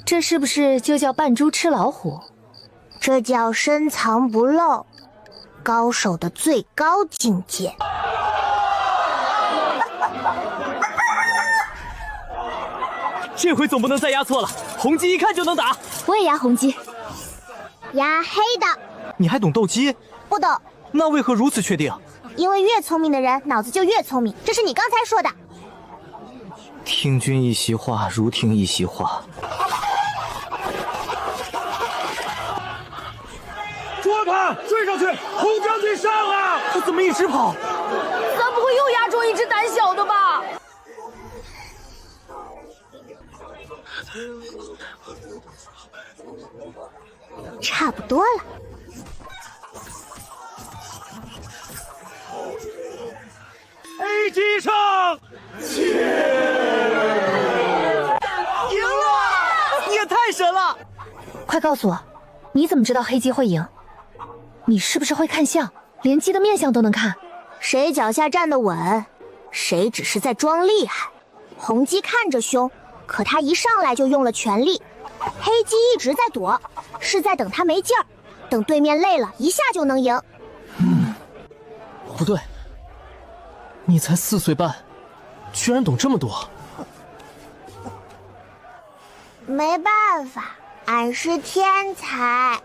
Speaker 12: 这是不是就叫扮猪吃老虎？
Speaker 1: 这叫深藏不露，高手的最高境界。
Speaker 4: 这回总不能再压错了，红鸡一看就能打。
Speaker 9: 我也压红鸡，
Speaker 1: 压黑的。
Speaker 4: 你还懂斗鸡？
Speaker 1: 不懂。
Speaker 4: 那为何如此确定？
Speaker 1: 因为越聪明的人脑子就越聪明，这是你刚才说的。
Speaker 4: 听君一席话，如听一席话。
Speaker 17: 捉他，追上去！红将军上啊！
Speaker 4: 他怎么一直跑？
Speaker 15: 咱不会又压中一只胆小的吧？
Speaker 1: 差不多了。
Speaker 17: A 击上，
Speaker 4: 赢了！你也太神了！
Speaker 12: 快告诉我，你怎么知道黑鸡会赢？你是不是会看相，连鸡的面相都能看？
Speaker 1: 谁脚下站得稳，谁只是在装厉害。红鸡看着凶，可他一上来就用了全力。黑鸡一直在躲，是在等他没劲儿，等对面累了，一下就能赢。
Speaker 4: 不对，你才4岁半，居然懂这么多。
Speaker 1: 没办法，俺是天才。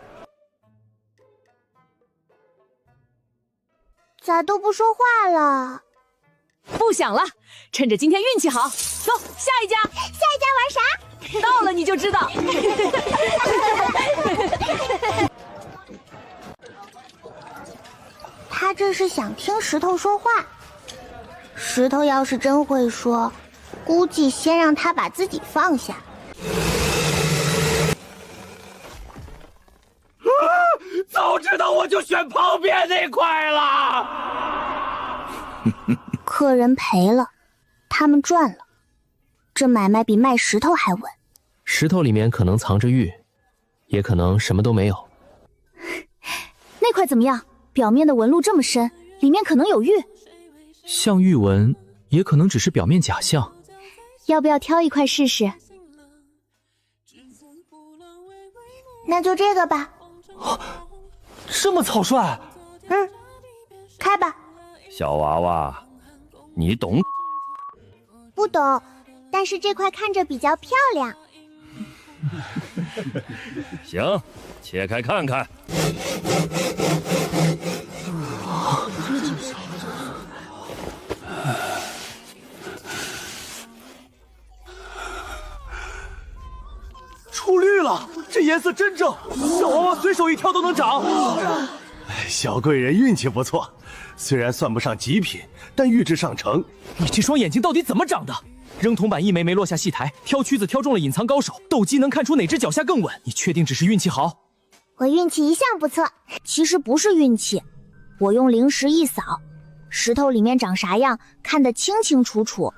Speaker 1: 咋都不说话了？
Speaker 15: 不想了，趁着今天运气好，走下一家。
Speaker 1: 下一家玩啥？
Speaker 15: 到了你就知道。
Speaker 1: 他这是想听石头说话。石头要是真会说，估计先让他把自己放下。
Speaker 17: 早知道我就选旁边那块了。
Speaker 1: 客人赔了，他们赚了，这买卖比卖石头还稳。
Speaker 5: 石头里面可能藏着玉，也可能什么都没有。
Speaker 9: 那块怎么样？表面的纹路这么深，里面可能有玉。
Speaker 3: 像玉纹，也可能只是表面假象。
Speaker 9: 要不要挑一块试试？
Speaker 1: 那就这个吧。
Speaker 4: 这么草率？
Speaker 1: 开吧。
Speaker 6: 小娃娃，你懂？
Speaker 1: 不懂，但是这块看着比较漂亮。
Speaker 6: 行，切开看看。
Speaker 4: 这颜色真正，小娃娃随手一挑都能长。
Speaker 2: 小贵人运气不错，虽然算不上极品，但预制上乘。
Speaker 4: 你这双眼睛到底怎么长的？扔铜板一枚没落下戏台，挑曲子挑中了隐藏高手，斗鸡能看出哪只脚下更稳。你确定只是运气好？
Speaker 9: 我运气一向不错，其实不是运气，我用灵石一扫，石头里面长啥样看得清清楚楚，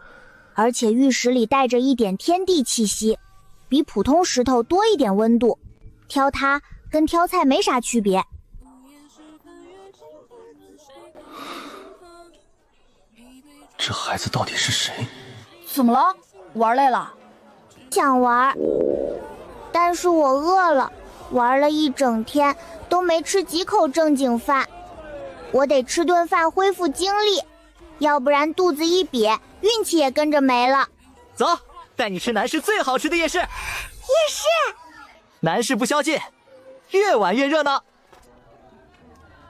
Speaker 9: 而且玉石里带着一点天地气息，比普通石头多一点温度，挑它跟挑菜没啥区别。
Speaker 5: 这孩子到底是谁？
Speaker 15: 怎么了？玩累了？
Speaker 9: 想玩，但是我饿了，玩了一整天都没吃几口正经饭，我得吃顿饭恢复精力，要不然肚子一瘪，运气也跟着没了。
Speaker 23: 走，带你吃南市最好吃的夜市。
Speaker 9: 夜市？
Speaker 23: 南市不宵禁，越晚越热闹。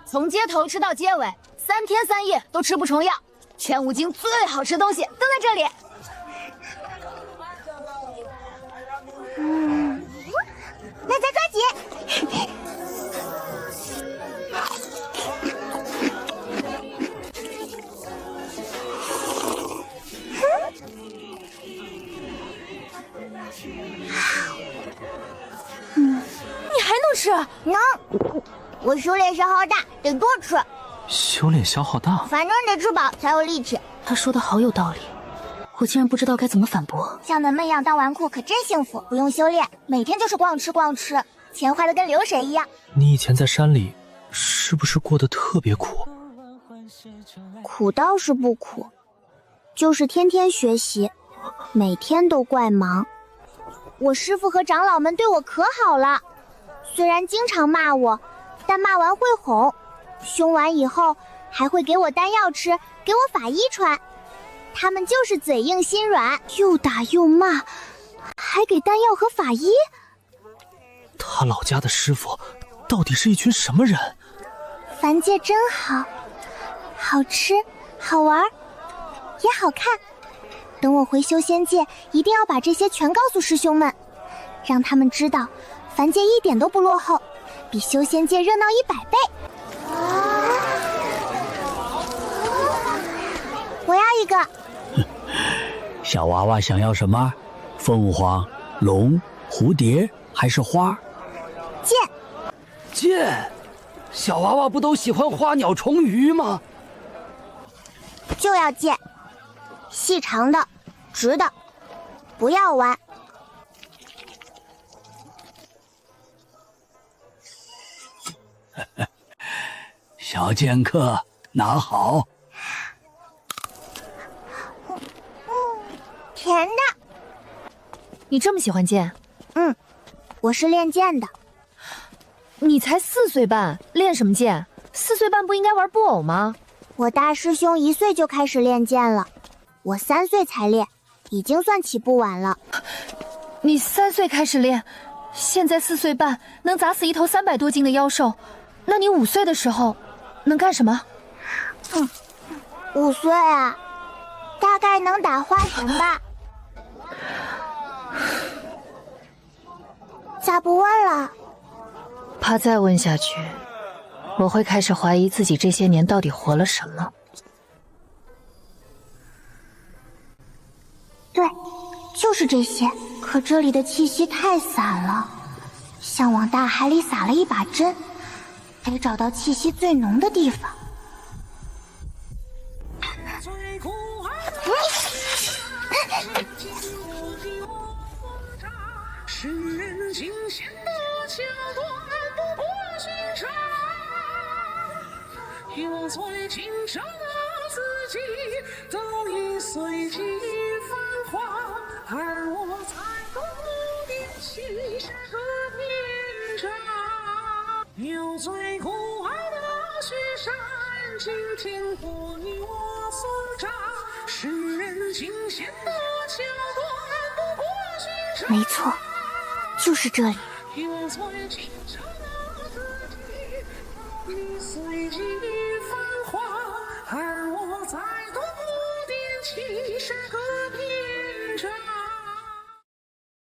Speaker 15: 从街头吃到街尾，3天3夜都吃不重样。全五京最好吃的东西都在这里。
Speaker 9: 那咱抓紧。
Speaker 15: 你还能吃？
Speaker 9: 能。我修炼消耗大，得多吃。
Speaker 3: 修炼消耗大，
Speaker 9: 反正得吃饱才有力气。
Speaker 15: 他说的好有道理，我竟然不知道该怎么反驳。
Speaker 1: 像咱们一样当纨绔可真幸福，不用修炼，每天就是逛吃逛吃，钱花的跟流水一样。
Speaker 3: 你以前在山里是不是过得特别苦？
Speaker 9: 苦倒是不苦，就是天天学习，每天都怪忙。我师父和长老们对我可好了，虽然经常骂我，但骂完会哄，凶完以后还会给我丹药吃，给我法衣穿。他们就是嘴硬心软，又打又骂，还给丹药和法衣。
Speaker 3: 他老家的师傅到底是一群什么人？
Speaker 1: 凡界真好，好吃，好玩，也好看。等我回修仙界，一定要把这些全告诉师兄们，让他们知道凡界一点都不落后，比修仙界热闹100倍。我要一个。
Speaker 8: 小娃娃想要什么？凤凰、龙、蝴蝶还是花？
Speaker 1: 剑。
Speaker 11: 剑？小娃娃不都喜欢花鸟虫鱼吗？
Speaker 1: 就要剑，细长的，直的，不要弯。
Speaker 8: 小剑客，拿好。
Speaker 1: 甜的。
Speaker 12: 你这么喜欢剑？
Speaker 1: 我是练剑的。
Speaker 12: 你才4岁半，练什么剑？4岁半不应该玩布偶吗？
Speaker 1: 我大师兄1岁就开始练剑了，我3岁才练，已经算起步晚了。
Speaker 12: 你3岁开始练，现在4岁半能砸死一头300多斤的妖兽，那你5岁的时候能干什么
Speaker 1: ？5岁啊，大概能打花神吧。咋不问了？
Speaker 12: 怕再问下去，我会开始怀疑自己这些年到底活了什么。
Speaker 1: 对，就是这些。可这里的气息太散了，像往大海里撒了一把针，得找到气息最浓的地方。
Speaker 20: 世人惊险的桥段不过寻常，有最今生的自己都已随即繁华，而我在东边其实个篇章，有最孤傲的雪山，今天不你我所扎，世人惊险的桥段不过寻常。
Speaker 1: 没错，就是这里。
Speaker 20: 有最今生的自己，你随即繁华，而我在东边其实个篇